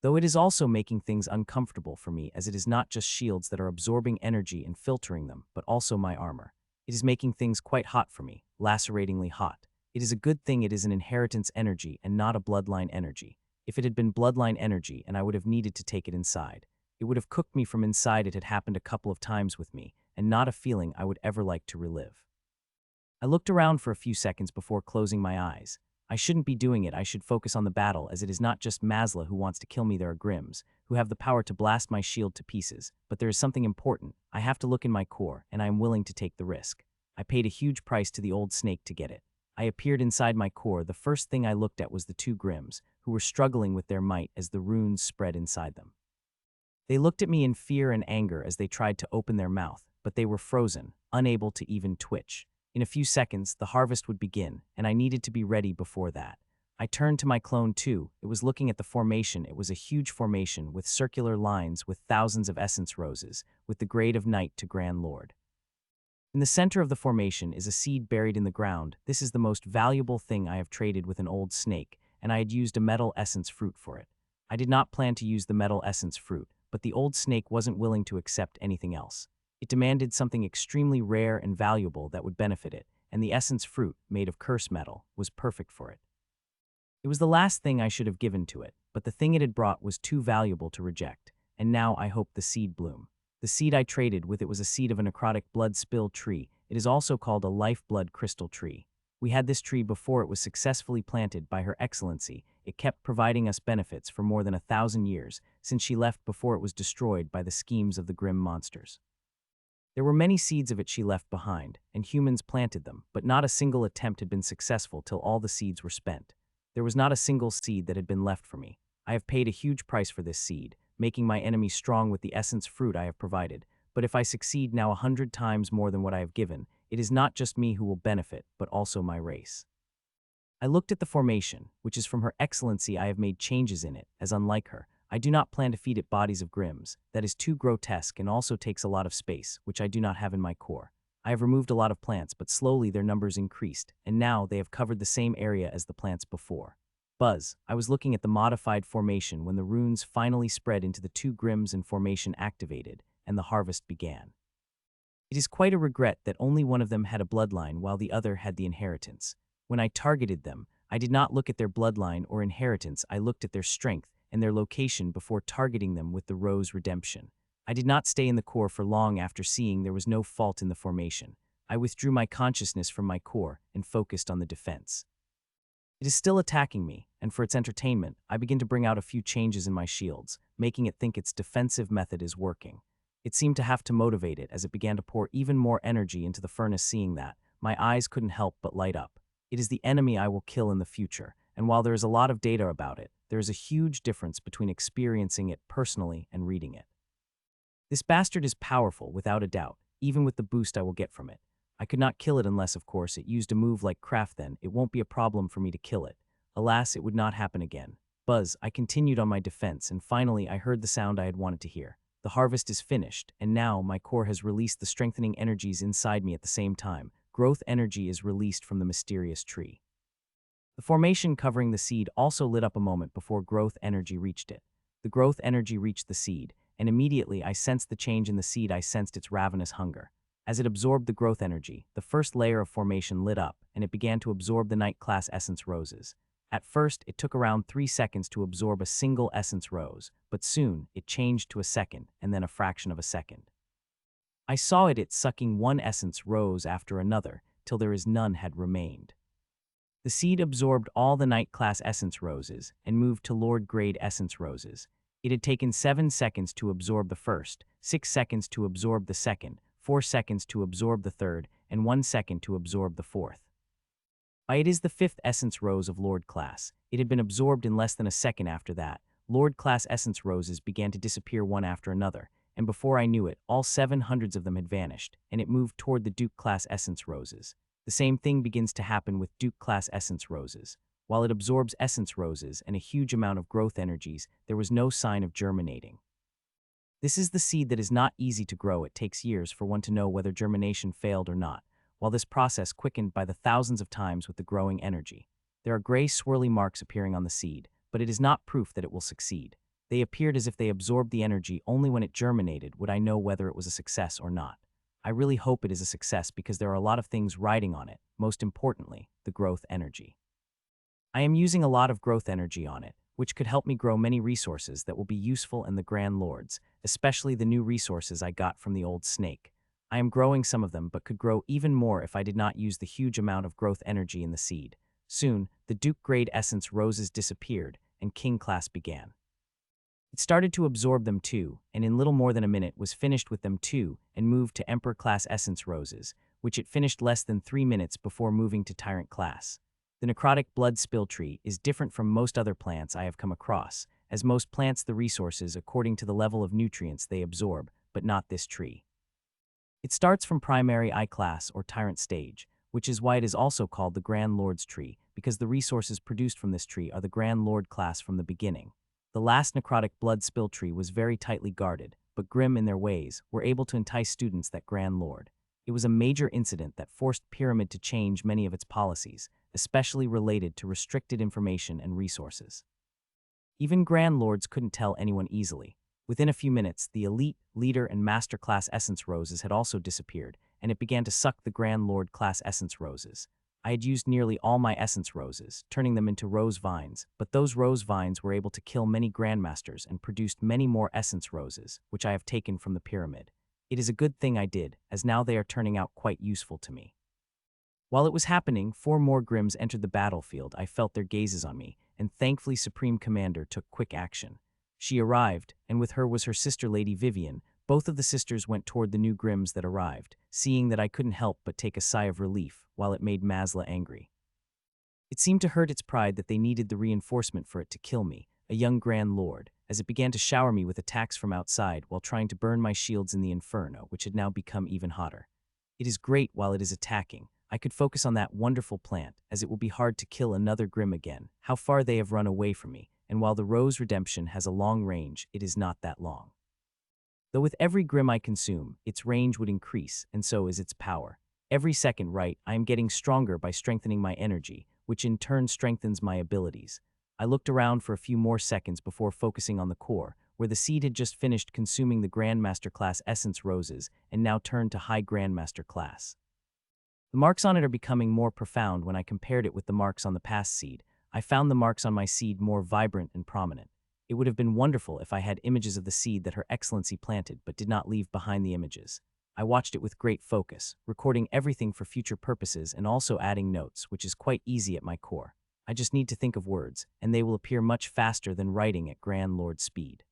Though it is also making things uncomfortable for me, as it is not just shields that are absorbing energy and filtering them, but also my armor. It is making things quite hot for me, laceratingly hot. It is a good thing it is an inheritance energy and not a bloodline energy. If it had been bloodline energy and I would have needed to take it inside, it would have cooked me from inside. It had happened a couple of times with me, and not a feeling I would ever like to relive. I looked around for a few seconds before closing my eyes. I shouldn't be doing it. I should focus on the battle, as it is not just Masla who wants to kill me. There are Grimms, who have the power to blast my shield to pieces. But there is something important. I have to look in my core, and I am willing to take the risk. I paid a huge price to the old snake to get it. I appeared inside my core. The first thing I looked at was the two Grimms, who were struggling with their might as the runes spread inside them. They looked at me in fear and anger as they tried to open their mouth, but they were frozen, unable to even twitch. In a few seconds, the harvest would begin, and I needed to be ready before that. I turned to my clone too. It was looking at the formation. It was a huge formation with circular lines with thousands of essence roses, with the grade of knight to Grand Lord. In the center of the formation is a seed buried in the ground. This is the most valuable thing I have traded with an old snake, and I had used a metal essence fruit for it. I did not plan to use the metal essence fruit, but the old snake wasn't willing to accept anything else. It demanded something extremely rare and valuable that would benefit it, and the essence fruit, made of curse metal, was perfect for it. It was the last thing I should have given to it, but the thing it had brought was too valuable to reject, and now I hope the seed bloom. The seed I traded with it was a seed of a necrotic blood spill tree. It is also called a lifeblood crystal tree. We had this tree before it was successfully planted by Her Excellency. It kept providing us benefits for more than 1,000 years, since she left before it was destroyed by the schemes of the grim monsters. There were many seeds of it she left behind, and humans planted them, but not a single attempt had been successful till all the seeds were spent. There was not a single seed that had been left for me. I have paid a huge price for this seed, making my enemy strong with the essence fruit I have provided, but if I succeed now 100 times more than what I have given, it is not just me who will benefit, but also my race. I looked at the formation, which is from Her Excellency. I have made changes in it, as unlike her, I do not plan to feed it bodies of Grimms. That is too grotesque and also takes a lot of space, which I do not have in my core. I have removed a lot of plants, but slowly their numbers increased, and now they have covered the same area as the plants before. Buzz, I was looking at the modified formation when the runes finally spread into the two Grims and formation activated, and the harvest began. It is quite a regret that only one of them had a bloodline while the other had the inheritance. When I targeted them, I did not look at their bloodline or inheritance, I looked at their strength and their location before targeting them with the Rose Redemption. I did not stay in the core for long after seeing there was no fault in the formation. I withdrew my consciousness from my core and focused on the defense. It is still attacking me, and for its entertainment, I begin to bring out a few changes in my shields, making it think its defensive method is working. It seemed to have to motivate it as it began to pour even more energy into the furnace. Seeing that, my eyes couldn't help but light up. It is the enemy I will kill in the future, and while there is a lot of data about it, there is a huge difference between experiencing it personally and reading it. This bastard is powerful, without a doubt, even with the boost I will get from it. I could not kill it unless, of course, it used a move like craft. Then it won't be a problem for me to kill it. Alas, it would not happen again. Buzz, I continued on my defense, and finally I heard the sound I had wanted to hear. The harvest is finished, and now my core has released the strengthening energies inside me at the same time. Growth energy is released from the mysterious tree. The formation covering the seed also lit up a moment before growth energy reached it. The growth energy reached the seed, and immediately I sensed the change in the seed. I sensed its ravenous hunger. As it absorbed the growth energy, the first layer of formation lit up, and it began to absorb the Night Class Essence Roses. At first, it took around 3 seconds to absorb a single Essence Rose, but soon, it changed to a second, and then a fraction of a second. I saw it sucking one Essence Rose after another, till there is none had remained. The seed absorbed all the Night Class Essence Roses, and moved to Lord Grade Essence Roses. It had taken 7 seconds to absorb the first, 6 seconds to absorb the second, 4 seconds to absorb the third, and 1 second to absorb the fourth. It is the 5th Essence Rose of Lord Class. It had been absorbed in less than a second. After that, Lord Class Essence Roses began to disappear one after another, and before I knew it, all 700 of them had vanished, and it moved toward the Duke Class Essence Roses. The same thing begins to happen with Duke Class Essence Roses. While it absorbs Essence Roses and a huge amount of growth energies, there was no sign of germinating. This is the seed that is not easy to grow. It takes years for one to know whether germination failed or not, while this process quickened by the thousands of times with the growing energy. There are gray swirly marks appearing on the seed, but it is not proof that it will succeed. They appeared as if they absorbed the energy. Only when it germinated would I know whether it was a success or not. I really hope it is a success because there are a lot of things riding on it, most importantly, the growth energy. I am using a lot of growth energy on it, which could help me grow many resources that will be useful in the Grand Lords, especially the new resources I got from the old snake. I am growing some of them but could grow even more if I did not use the huge amount of growth energy in the seed. Soon, the Duke Grade Essence Roses disappeared, and King Class began. It started to absorb them too, and in little more than a minute was finished with them too, and moved to Emperor Class Essence Roses, which it finished less than 3 minutes before moving to Tyrant Class. The necrotic blood spill tree is different from most other plants I have come across, as most plants the resources according to the level of nutrients they absorb, but not this tree. It starts from primary I class or tyrant stage, which is why it is also called the Grand Lord's tree, because the resources produced from this tree are the Grand Lord class from the beginning. The last necrotic blood spill tree was very tightly guarded, but grim in their ways, were able to entice students that Grand Lord. It was a major incident that forced Pyramid to change many of its policies, especially related to restricted information and resources. Even Grand Lords couldn't tell anyone easily. Within a few minutes, the Elite, Leader, and Master Class Essence Roses had also disappeared, and it began to suck the Grand Lord Class Essence Roses. I had used nearly all my Essence Roses, turning them into Rose Vines, but those Rose Vines were able to kill many Grandmasters and produced many more Essence Roses, which I have taken from the Pyramid. It is a good thing I did, as now they are turning out quite useful to me. While it was happening, 4 more Grims entered the battlefield. I felt their gazes on me, and thankfully Supreme Commander took quick action. She arrived, and with her was her sister Lady Vivian. Both of the sisters went toward the new Grims that arrived, seeing that I couldn't help but take a sigh of relief, while it made Masla angry. It seemed to hurt its pride that they needed the reinforcement for it to kill me, a young Grand Lord, as it began to shower me with attacks from outside while trying to burn my shields in the inferno, which had now become even hotter. It is great while it is attacking. I could focus on that wonderful plant, as it will be hard to kill another Grim again. How far they have run away from me, and while the Rose Redemption has a long range, it is not that long. Though with every Grim I consume, its range would increase, and so is its power. Every second, I am getting stronger by strengthening my energy, which in turn strengthens my abilities. I looked around for a few more seconds before focusing on the core, where the seed had just finished consuming the Grandmaster class essence roses and now turned to High Grandmaster class. The marks on it are becoming more profound when I compared it with the marks on the past seed. I found the marks on my seed more vibrant and prominent. It would have been wonderful if I had images of the seed that Her Excellency planted but did not leave behind the images. I watched it with great focus, recording everything for future purposes and also adding notes, which is quite easy at my core. I just need to think of words, and they will appear much faster than writing at Grand Lord speed.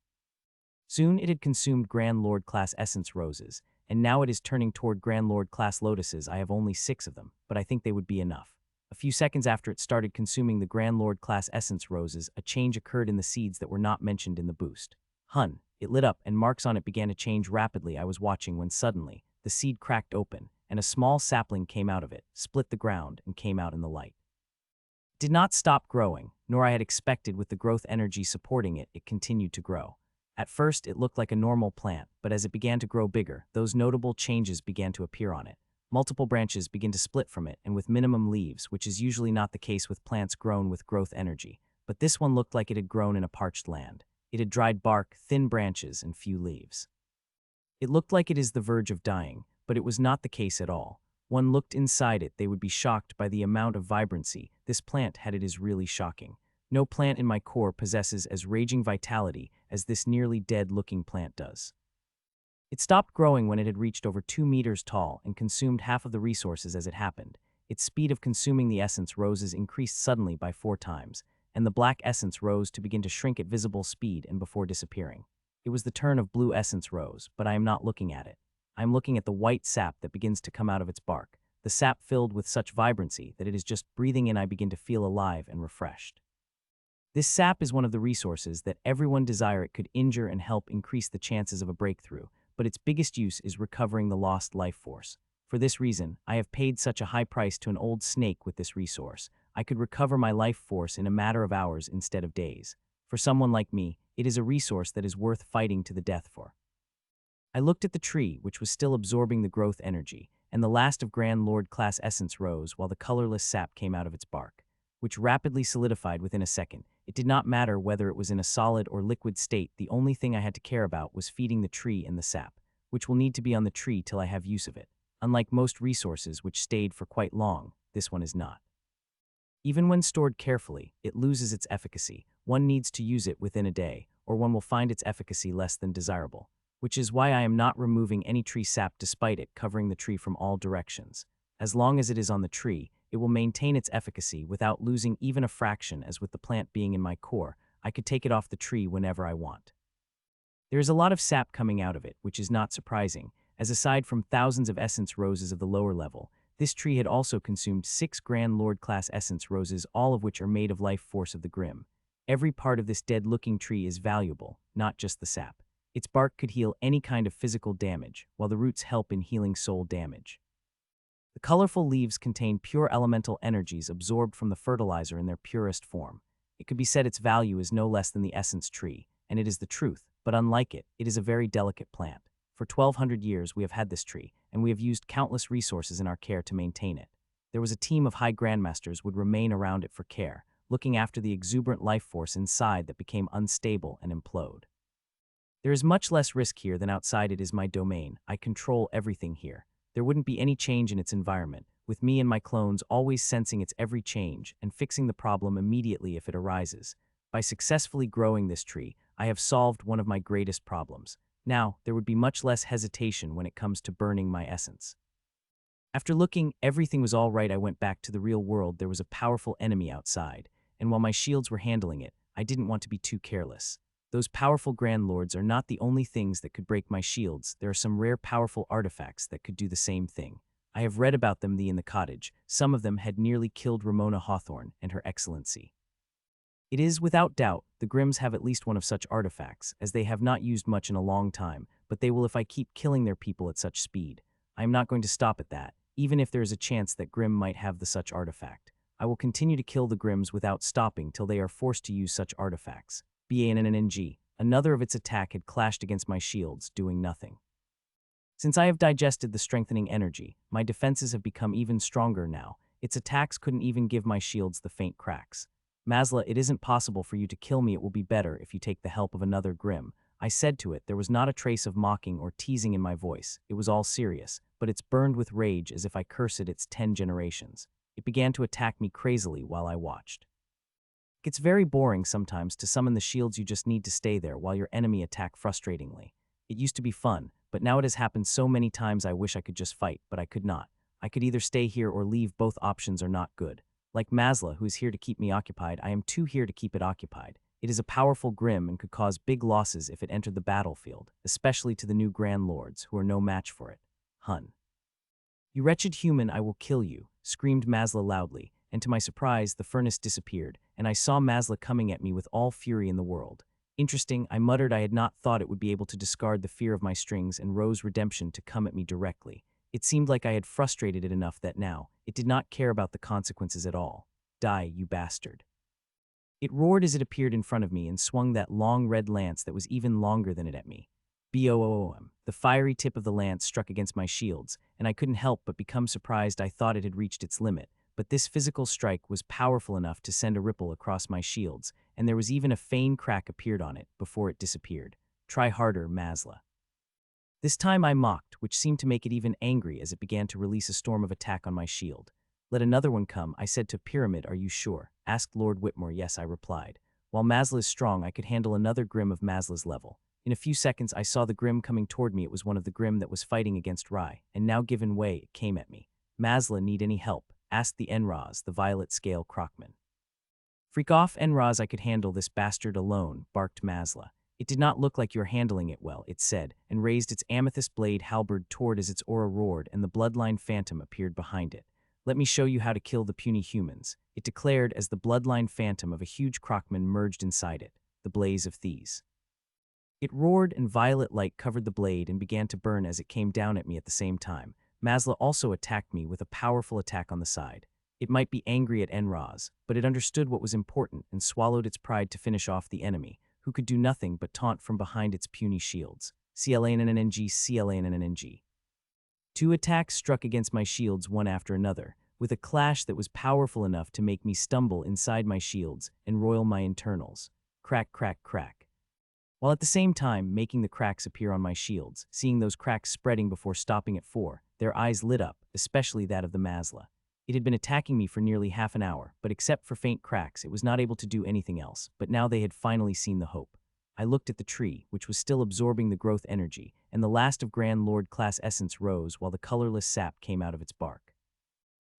Soon it had consumed Grand Lord class essence roses, and now it is turning toward Grand Lord class lotuses. I have only 6 of them, but I think they would be enough. A few seconds after it started consuming the Grand Lord class essence roses, a change occurred in the seeds that were not mentioned in the boost. It lit up and marks on it began to change rapidly. I was watching when suddenly, the seed cracked open, and a small sapling came out of it, split the ground, and came out in the light. It did not stop growing, nor I had expected. With the growth energy supporting it, it continued to grow. At first, it looked like a normal plant, but as it began to grow bigger, those notable changes began to appear on it. Multiple branches begin to split from it and with minimum leaves, which is usually not the case with plants grown with growth energy, but this one looked like it had grown in a parched land. It had dried bark, thin branches, and few leaves. It looked like it is the verge of dying, but it was not the case at all. One looked inside it, they would be shocked by the amount of vibrancy this plant had. It is really shocking. No plant in my core possesses as raging vitality as this nearly dead-looking plant does. It stopped growing when it had reached over 2 meters tall and consumed half of the resources as it happened. Its speed of consuming the essence roses increased suddenly by 4 times, and the black essence rose to begin to shrink at visible speed and before disappearing. It was the turn of blue essence rose, but I am not looking at it. I am looking at the white sap that begins to come out of its bark, the sap filled with such vibrancy that it is just breathing in. I begin to feel alive and refreshed. This sap is one of the resources that everyone desire. It could injure and help increase the chances of a breakthrough, but its biggest use is recovering the lost life force. For this reason, I have paid such a high price to an old snake with this resource. I could recover my life force in a matter of hours instead of days. For someone like me, it is a resource that is worth fighting to the death for. I looked at the tree, which was still absorbing the growth energy, and the last of Grand Lord class essence rose while the colorless sap came out of its bark, which rapidly solidified within a second. It did not matter whether it was in a solid or liquid state. The only thing I had to care about was feeding the tree and the sap, which will need to be on the tree till I have use of it. Unlike most resources which stayed for quite long, this one is not. Even when stored carefully, it loses its efficacy. One needs to use it within a day, or one will find its efficacy less than desirable, which is why I am not removing any tree sap despite it covering the tree from all directions. As long as it is on the tree, it will maintain its efficacy without losing even a fraction. As with the plant being in my core, I could take it off the tree whenever I want. There is a lot of sap coming out of it, which is not surprising, as aside from thousands of essence roses of the lower level, this tree had also consumed 6 Grand Lord class essence roses, all of which are made of life force of the Grim. Every part of this dead-looking tree is valuable, not just the sap. Its bark could heal any kind of physical damage, while the roots help in healing soul damage. The colorful leaves contain pure elemental energies absorbed from the fertilizer in their purest form. It could be said its value is no less than the essence tree, and it is the truth, but unlike it, it is a very delicate plant. For 1,200 years we have had this tree, and we have used countless resources in our care to maintain it. There was a team of high grandmasters would remain around it for care, looking after the exuberant life force inside that became unstable and implode. There is much less risk here than outside. It is my domain. I control everything here. There wouldn't be any change in its environment, with me and my clones always sensing its every change and fixing the problem immediately if it arises. By successfully growing this tree, I have solved one of my greatest problems. Now, there would be much less hesitation when it comes to burning my essence. After looking, everything was all right. I went back to the real world. There was a powerful enemy outside, and while my shields were handling it, I didn't want to be too careless. Those powerful Grand Lords are not the only things that could break my shields. There are some rare powerful artifacts that could do the same thing. I have read about them in the cottage. Some of them had nearly killed Ramona Hawthorne and Her Excellency. It is, without doubt, the Grimms have at least one of such artifacts, as they have not used much in a long time, but they will if I keep killing their people at such speed. I am not going to stop at that, even if there is a chance that Grimm might have the such artifact. I will continue to kill the Grimms without stopping till they are forced to use such artifacts. BANNNG. Another of its attack had clashed against my shields, doing nothing. Since I have digested the strengthening energy, my defenses have become even stronger now. Its attacks couldn't even give my shields the faint cracks. Masla, it isn't possible for you to kill me. It will be better if you take the help of another Grimm. I said to it. There was not a trace of mocking or teasing in my voice. It was all serious, but it's burned with rage as if I cursed its 10 generations. It began to attack me crazily while I watched. It's very boring sometimes to summon the shields. You just need to stay there while your enemy attack frustratingly. It used to be fun, but now it has happened so many times I wish I could just fight, but I could not. I could either stay here or leave. Both options are not good. Like Masla, who is here to keep me occupied, I am too here to keep it occupied. It is a powerful Grimm and could cause big losses if it entered the battlefield, especially to the new Grand Lords, who are no match for it. Hun. You wretched human, I will kill you, screamed Masla loudly, and to my surprise, the furnace disappeared, and I saw Masla coming at me with all fury in the world. Interesting, I muttered. I had not thought it would be able to discard the fear of my strings and Rose Redemption to come at me directly. It seemed like I had frustrated it enough that now, it did not care about the consequences at all. Die, you bastard. It roared as it appeared in front of me and swung that long red lance that was even longer than it at me. Boom! The fiery tip of the lance struck against my shields, and I couldn't help but become surprised. I thought it had reached its limit, but this physical strike was powerful enough to send a ripple across my shields, and there was even a faint crack appeared on it before it disappeared. Try harder, Masla. This time I mocked, which seemed to make it even angry as it began to release a storm of attack on my shield. Let another one come, I said to Pyramid. Are you sure? Asked Lord Whitmore. Yes, I replied. While Masla is strong, I could handle another Grimm of Masla's level. In a few seconds, I saw the Grimm coming toward me. It was one of the Grimm that was fighting against Rai, and now given way, it came at me. Masla, need any help? Asked the Enraz, the violet scale Crockman. Freak off, Enraz, I could handle this bastard alone, barked Masla. It did not look like you were handling it well, it said, and raised its amethyst blade halberd toward as its aura roared and the bloodline phantom appeared behind it. Let me show you how to kill the puny humans, it declared as the bloodline phantom of a huge Crockman merged inside it, the blaze of Thieves. It roared and violet light covered the blade and began to burn as it came down at me at the same time. Masla also attacked me with a powerful attack on the side. It might be angry at Enraz, but it understood what was important and swallowed its pride to finish off the enemy, who could do nothing but taunt from behind its puny shields. CLANNNG. Two attacks struck against my shields one after another, with a clash that was powerful enough to make me stumble inside my shields and roil my internals. Crack, crack, crack. While at the same time making the cracks appear on my shields, seeing those cracks spreading before stopping at 4, their eyes lit up, especially that of the Masla. It had been attacking me for nearly half an hour, but except for faint cracks, it was not able to do anything else, but now they had finally seen the hope. I looked at the tree, which was still absorbing the growth energy, and the last of Grand Lord class essence rose while the colorless sap came out of its bark,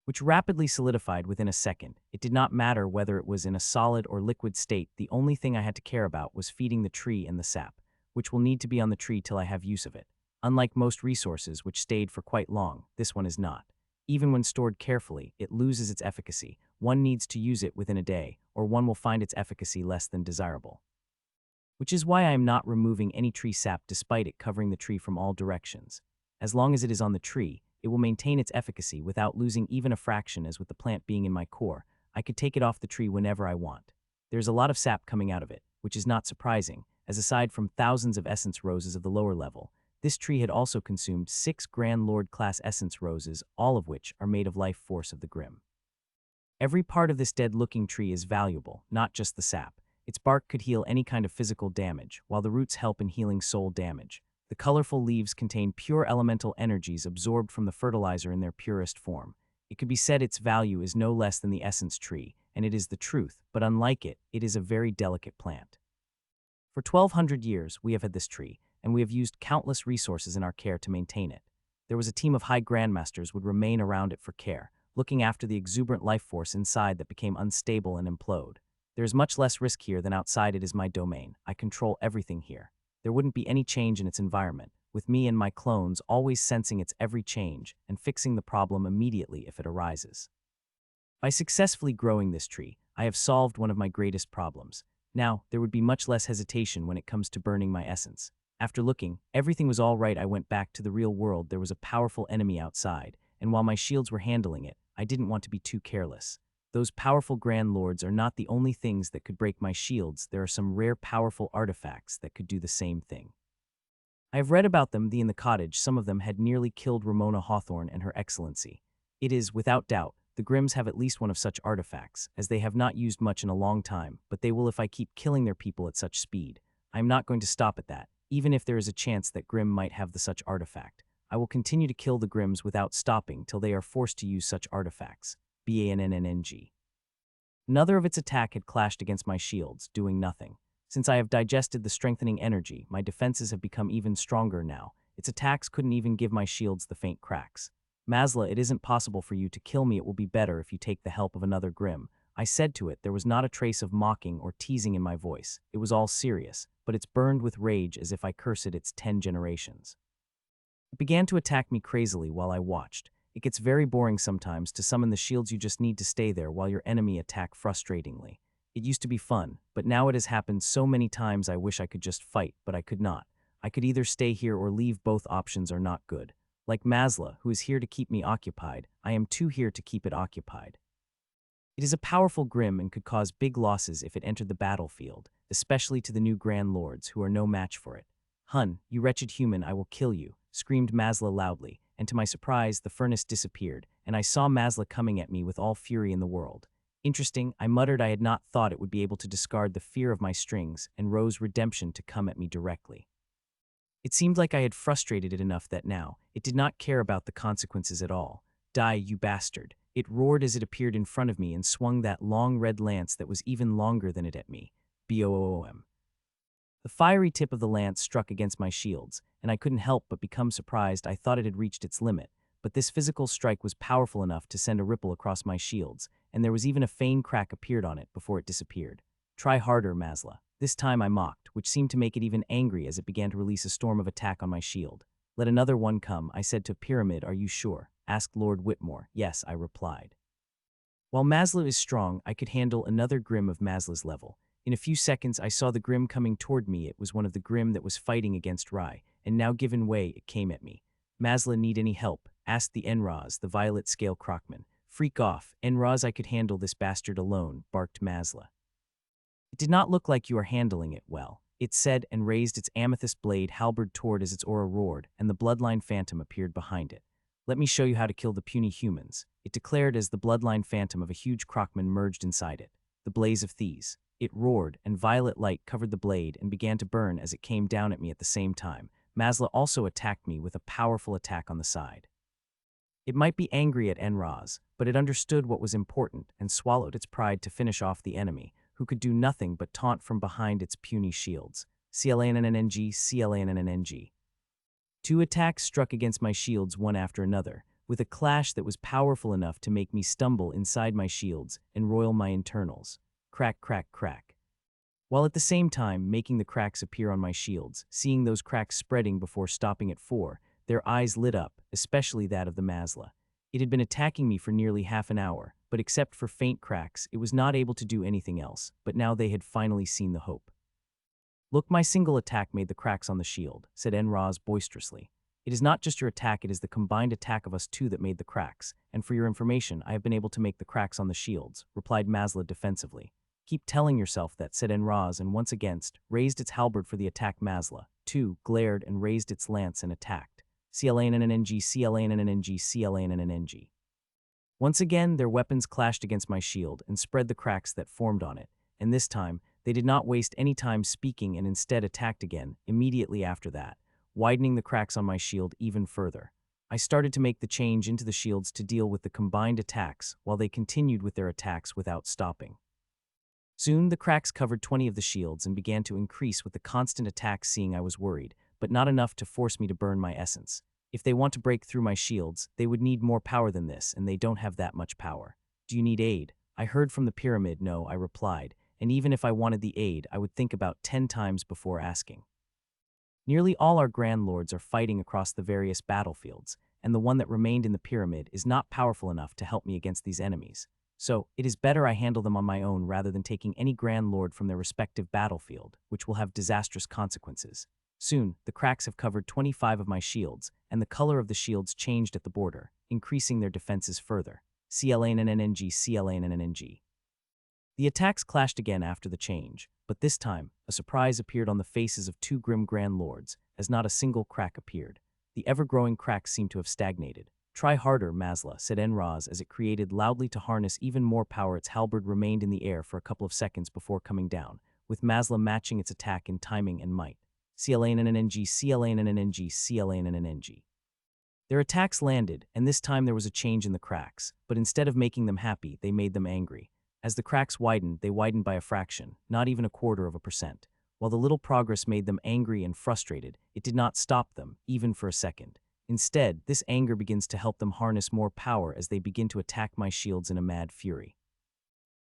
which rapidly solidified within a second. It did not matter whether it was in a solid or liquid state. The only thing I had to care about was feeding the tree and the sap, which will need to be on the tree till I have use of it. Unlike most resources which stayed for quite long, this one is not. Even when stored carefully, it loses its efficacy. One needs to use it within a day, or one will find its efficacy less than desirable. Which is why I am not removing any tree sap despite it covering the tree from all directions. As long as it is on the tree, it will maintain its efficacy without losing even a fraction. As with the plant being in my core, I could take it off the tree whenever I want. There's a lot of sap coming out of it, which is not surprising, as aside from thousands of essence roses of the lower level, this tree had also consumed 6 Grand Lord class essence roses, all of which are made of life force of the Grimm. Every part of this dead-looking tree is valuable, not just the sap. Its bark could heal any kind of physical damage, while the roots help in healing soul damage. The colorful leaves contain pure elemental energies absorbed from the fertilizer in their purest form. It could be said its value is no less than the essence tree, and it is the truth, but unlike it, it is a very delicate plant. For 1,200 years, we have had this tree, and we have used countless resources in our care to maintain it. There was a team of high grandmasters would remain around it for care, looking after the exuberant life force inside that became unstable and implode. There is much less risk here than outside. It is my domain. I control everything here. There wouldn't be any change in its environment, with me and my clones always sensing its every change and fixing the problem immediately if it arises. By successfully growing this tree, I have solved one of my greatest problems. Now, there would be much less hesitation when it comes to burning my essence. After looking, everything was all right. I went back to the real world. There was a powerful enemy outside, and while my shields were handling it, I didn't want to be too careless. Those powerful Grand Lords are not the only things that could break my shields. There are some rare powerful artifacts that could do the same thing. I have read about them in the cottage. Some of them had nearly killed Ramona Hawthorne and Her Excellency. It is, without doubt, The Grims have at least one of such artifacts, as they have not used much in a long time, but they will if I keep killing their people at such speed. I am not going to stop at that, even if there is a chance that Grim might have the such artifact. I will continue to kill the Grims without stopping till they are forced to use such artifacts. Bannng. Another of its attack had clashed against my shields, doing nothing. Since I have digested the strengthening energy, my defenses have become even stronger now. Its attacks couldn't even give my shields the faint cracks. Masla, it isn't possible for you to kill me. It will be better if you take the help of another Grim. I said to it. There was not a trace of mocking or teasing in my voice. It was all serious, but it's burned with rage as if I cursed its 10 generations. It began to attack me crazily while I watched. It gets very boring sometimes to summon the shields. You just need to stay there while your enemy attack frustratingly. It used to be fun, but now it has happened so many times I wish I could just fight, but I could not. I could either stay here or leave. Both options are not good. Like Masla, who is here to keep me occupied, I am too here to keep it occupied. It is a powerful Grim and could cause big losses if it entered the battlefield, especially to the new Grand Lords who are no match for it. Hun, you wretched human, I will kill you, screamed Masla loudly, and to my surprise the furnace disappeared, and I saw Masla coming at me with all fury in the world. Interesting, I muttered. I had not thought it would be able to discard the fear of my strings and rose redemption to come at me directly. It seemed like I had frustrated it enough that now it did not care about the consequences at all. Die, you bastard. It roared as it appeared in front of me and swung that long red lance that was even longer than it at me. Boom. The fiery tip of the lance struck against my shields, and I couldn't help but become surprised. I thought it had reached its limit, but this physical strike was powerful enough to send a ripple across my shields, and there was even a faint crack appeared on it before it disappeared. Try harder, Masla. This time I mocked, which seemed to make it even angry as it began to release a storm of attack on my shield. Let another one come, I said to Pyramid. Are you sure? Asked Lord Whitmore. Yes, I replied. While Masla is strong, I could handle another Grim of Masla's level. In a few seconds, I saw the Grim coming toward me. It was one of the Grim that was fighting against Rai, and now given way, it came at me. Masla, need any help? Asked the Enraz, the violet scale crocman. Freak off, Enraz, I could handle this bastard alone, barked Masla. It did not look like you are handling it well, it said, and raised its amethyst blade halberd toward as its aura roared, and the bloodline phantom appeared behind it. Let me show you how to kill the puny humans, it declared as the bloodline phantom of a huge crocman merged inside it. The blaze of thieves. It roared, and violet light covered the blade and began to burn as it came down at me at the same time. Masla also attacked me with a powerful attack on the side. It might be angry at Enraz, but it understood what was important and swallowed its pride to finish off the enemy, who could do nothing but taunt from behind its puny shields. Clanng. 2 attacks struck against my shields one after another, with a clash that was powerful enough to make me stumble inside my shields and roil my internals. Crack, crack, crack. While at the same time making the cracks appear on my shields, seeing those cracks spreading before stopping at 4, their eyes lit up, especially that of the Masla. It had been attacking me for nearly half an hour, but except for faint cracks, it was not able to do anything else, but now they had finally seen the hope. Look, my single attack made the cracks on the shield, said Enraz boisterously. It is not just your attack, it is the combined attack of us two that made the cracks, and for your information, I have been able to make the cracks on the shields, replied Masla defensively. Keep telling yourself that, said Enraz, and once against, raised its halberd for the attack. Masla, too, glared and raised its lance and attacked. Clanng. Once again, their weapons clashed against my shield and spread the cracks that formed on it, and this time, they did not waste any time speaking and instead attacked again, immediately after that, widening the cracks on my shield even further. I started to make the change into the shields to deal with the combined attacks while they continued with their attacks without stopping. Soon, the cracks covered 20 of the shields and began to increase with the constant attacks. Seeing I was worried, but not enough to force me to burn my essence. If they want to break through my shields, they would need more power than this, and they don't have that much power. Do you need aid? I heard from the pyramid. No, I replied, and even if I wanted the aid, I would think about 10 times before asking. Nearly all our Grand Lords are fighting across the various battlefields, and the one that remained in the pyramid is not powerful enough to help me against these enemies. So, it is better I handle them on my own rather than taking any Grand Lord from their respective battlefield, which will have disastrous consequences. Soon, the cracks have covered 25 of my shields, and the color of the shields changed at the border, increasing their defenses further. Clanng. The attacks clashed again after the change, but this time, a surprise appeared on the faces of 2 grim Grand Lords, as not a single crack appeared. The ever-growing cracks seemed to have stagnated. Try harder, Masla, said Enraz as it created loudly to harness even more power. Its halberd remained in the air for a couple of seconds before coming down, with Masla matching its attack in timing and might. CLANNNG, CLANNNG, CLANNNG. Their attacks landed, and this time there was a change in the cracks, but instead of making them happy, they made them angry. As the cracks widened, they widened by a fraction, not even 1/4%. While the little progress made them angry and frustrated, it did not stop them, even for a second. Instead, this anger begins to help them harness more power as they begin to attack my shields in a mad fury.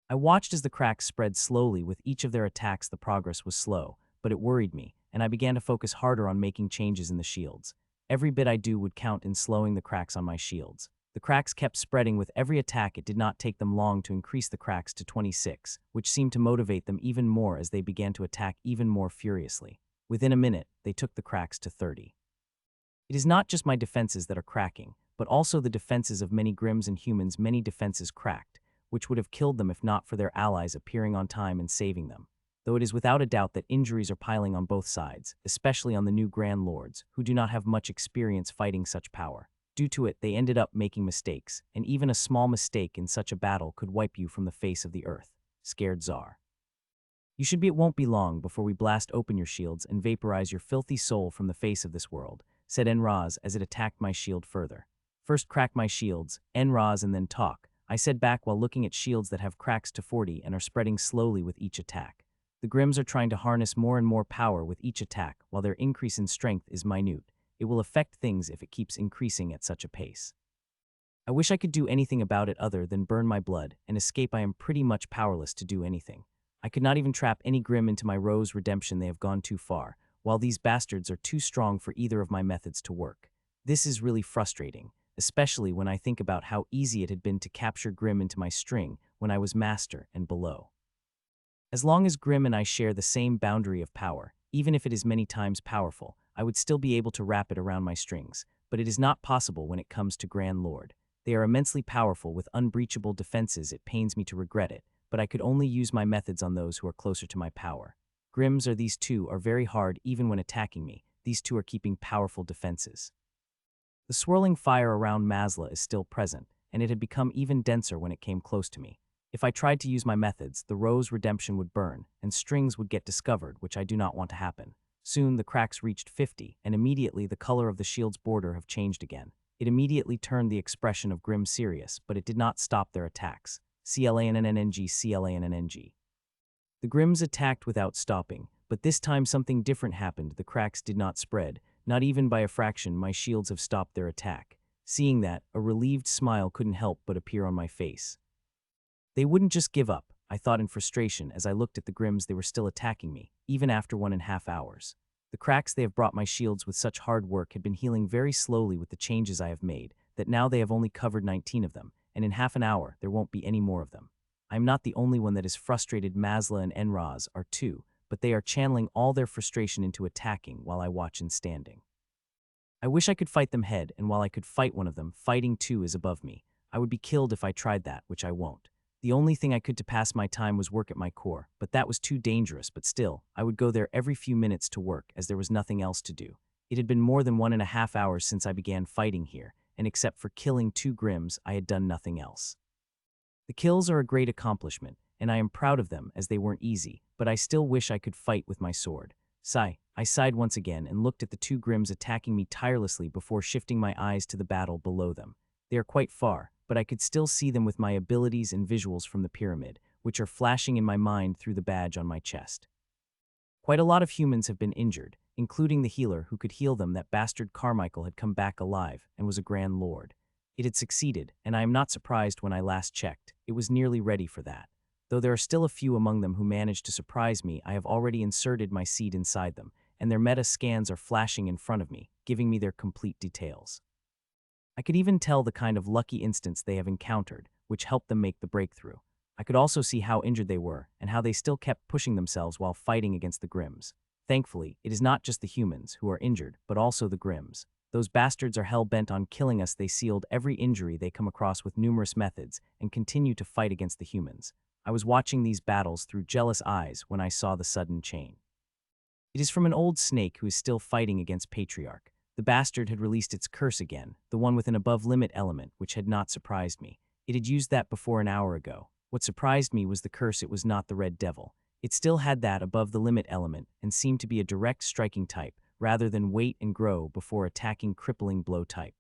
I watched as the cracks spread slowly. With each of their attacks, the progress was slow, but it worried me, and I began to focus harder on making changes in the shields. Every bit I do would count in slowing the cracks on my shields. The cracks kept spreading with every attack. It did not take them long to increase the cracks to 26, which seemed to motivate them even more as they began to attack even more furiously. Within a minute, they took the cracks to 30. It is not just my defenses that are cracking, but also the defenses of many Grims and humans. Many defenses cracked, which would have killed them if not for their allies appearing on time and saving them. Though it is without a doubt that injuries are piling on both sides, especially on the new Grand Lords, who do not have much experience fighting such power. Due to it, they ended up making mistakes, and even a small mistake in such a battle could wipe you from the face of the earth. Scared Tsar. It won't be long before we blast open your shields and vaporize your filthy soul from the face of this world, said Enraz as it attacked my shield further. First crack my shields, Enraz, and then talk, I said back while looking at shields that have cracks to 40 and are spreading slowly with each attack. The Grims are trying to harness more and more power with each attack, while their increase in strength is minute. It will affect things if it keeps increasing at such a pace. I wish I could do anything about it other than burn my blood and escape. I am pretty much powerless to do anything. I could not even trap any Grim into my Rose redemption. They have gone too far, while these bastards are too strong for either of my methods to work. This is really frustrating, especially when I think about how easy it had been to capture Grim into my string when I was master and below. As long as Grim and I share the same boundary of power, even if it is many times powerful, I would still be able to wrap it around my strings, but it is not possible when it comes to Grand Lord. They are immensely powerful with unbreachable defenses. It pains me to regret it, but I could only use my methods on those who are closer to my power. Grims are these two are very hard even when attacking me. These two are keeping powerful defenses. The swirling fire around Masla is still present, and it had become even denser when it came close to me. If I tried to use my methods, the Rose redemption would burn, and strings would get discovered, which I do not want to happen. Soon the cracks reached 50, and immediately the color of the shield's border have changed again. It immediately turned the expression of Grim serious, but it did not stop their attacks. CLANNNG, CLANNNG. The Grims attacked without stopping, but this time something different happened. The cracks did not spread, not even by a fraction. My shields have stopped their attack. Seeing that, a relieved smile couldn't help but appear on my face. They wouldn't just give up, I thought in frustration as I looked at the Grims. They were still attacking me, even after 1.5 hours. The cracks they have brought my shields with such hard work had been healing very slowly with the changes I have made, that now they have only covered 19 of them, and in half an hour there won't be any more of them. I am not the only one that is frustrated. Masla and Enraz are too, but they are channeling all their frustration into attacking while I watch and standing. I wish I could fight them head, and while I could fight one of them, fighting two is above me. I would be killed if I tried that, which I won't. The only thing I could to pass my time was work at my core, but that was too dangerous. But still, I would go there every few minutes to work as there was nothing else to do. It had been more than 1.5 hours since I began fighting here, and except for killing 2 Grims, I had done nothing else. The kills are a great accomplishment, and I am proud of them as they weren't easy, but I still wish I could fight with my sword. Sigh. I sighed once again and looked at the 2 Grims attacking me tirelessly before shifting my eyes to the battle below them. They are quite far, but I could still see them with my abilities and visuals from the pyramid, which are flashing in my mind through the badge on my chest. Quite a lot of humans have been injured, including the healer who could heal them. That bastard Carmichael had come back alive and was a Grand Lord. It had succeeded, and I am not surprised. When I last checked, it was nearly ready for that. Though there are still a few among them who managed to surprise me, I have already inserted my seed inside them, and their meta scans are flashing in front of me, giving me their complete details. I could even tell the kind of lucky instance they have encountered, which helped them make the breakthrough. I could also see how injured they were, and how they still kept pushing themselves while fighting against the Grims. Thankfully, it is not just the humans who are injured, but also the Grims. Those bastards are hell-bent on killing us. They sealed every injury they come across with numerous methods, and continue to fight against the humans. I was watching these battles through jealous eyes when I saw the sudden chain. It is from an old snake who is still fighting against Patriarch. The bastard had released its curse again, the one with an above-limit element, which had not surprised me. It had used that before an hour ago. What surprised me was the curse. It was not the red devil. It still had that above-the-limit element and seemed to be a direct striking type, rather than wait and grow before attacking crippling blow type.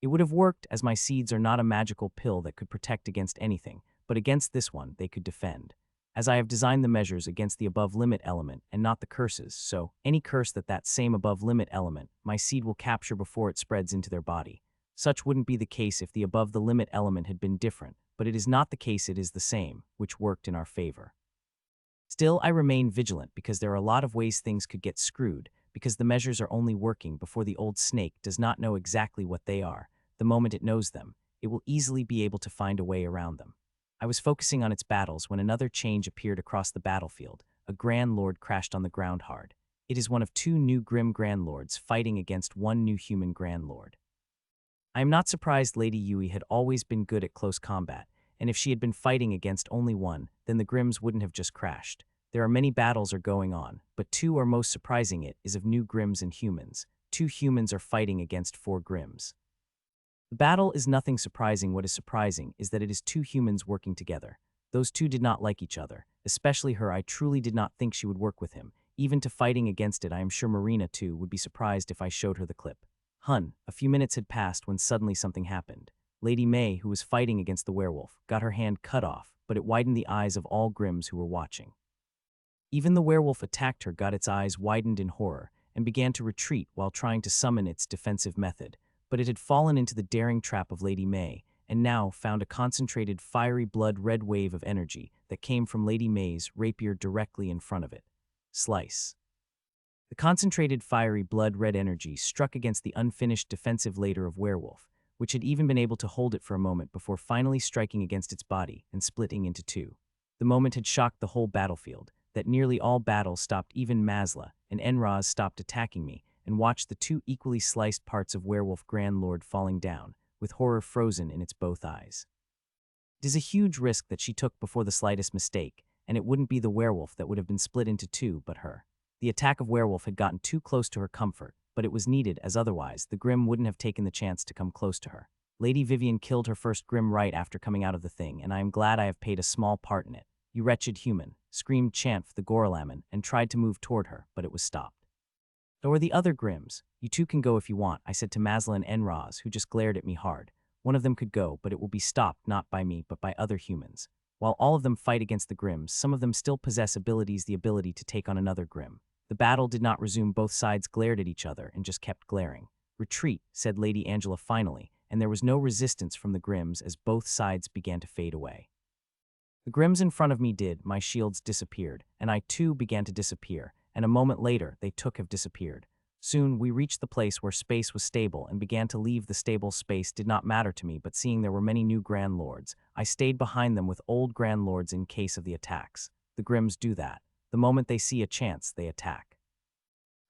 It would have worked, as my seeds are not a magical pill that could protect against anything, but against this one they could defend. As I have designed the measures against the above-limit element and not the curses, so any curse that same above-limit element, my seed will capture before it spreads into their body. Such wouldn't be the case if the above-the-limit element had been different, but it is not the case. It is the same, which worked in our favor. Still, I remain vigilant because there are a lot of ways things could get screwed, because the measures are only working before the old snake does not know exactly what they are. The moment it knows them, it will easily be able to find a way around them. I was focusing on its battles when another change appeared across the battlefield. A Grand Lord crashed on the ground hard. It is one of two new Grim Grand Lords fighting against one new human Grand Lord. I am not surprised Lady Yui had always been good at close combat, and if she had been fighting against only one, then the Grims wouldn't have just crashed. There are many battles are going on, but two are most surprising. It is of new Grims and humans. Two humans are fighting against four Grims. The battle is nothing surprising. What is surprising is that it is two humans working together. Those two did not like each other, especially her. I truly did not think she would work with him. Even to fighting against it, I am sure Marina, too, would be surprised if I showed her the clip. A few minutes had passed when suddenly something happened. Lady May, who was fighting against the werewolf, got her hand cut off, but it widened the eyes of all Grims who were watching. Even the werewolf attacked her got its eyes widened in horror and began to retreat while trying to summon its defensive method. But it had fallen into the daring trap of Lady May, and now found a concentrated fiery blood red wave of energy that came from Lady May's rapier directly in front of it. Slice. The concentrated fiery blood red energy struck against the unfinished defensive ladder of werewolf, which had even been able to hold it for a moment before finally striking against its body and splitting into two. The moment had shocked the whole battlefield, that nearly all battles stopped. Even Masla and Enraz stopped attacking me, and watched the two equally sliced parts of Werewolf Grand Lord falling down, with horror frozen in its both eyes. It is a huge risk that she took before the slightest mistake, and it wouldn't be the werewolf that would have been split into two but her. The attack of werewolf had gotten too close to her comfort, but it was needed, as otherwise the Grim wouldn't have taken the chance to come close to her. Lady Vivian killed her first Grim right after coming out of the thing, and I am glad I have played a small part in it. "You wretched human," screamed Chanf the Gorlaman, and tried to move toward her, but it was stopped. "So are the other Grims. You two can go if you want," I said to Masla and Enraz, who just glared at me hard. "One of them could go, but it will be stopped not by me but by other humans. While all of them fight against the Grims, some of them still possess abilities, the ability to take on another Grim." The battle did not resume. Both sides glared at each other and just kept glaring. "Retreat," said Lady Angela finally, and there was no resistance from the Grims as both sides began to fade away. The Grims in front of me did. My shields disappeared, and I too began to disappear, and a moment later they have disappeared. Soon we reached the place where space was stable and began to leave. The stable space did not matter to me, but seeing there were many new Grand Lords, I stayed behind them with old Grand Lords in case of the attacks. The Grims do that. The moment they see a chance, they attack.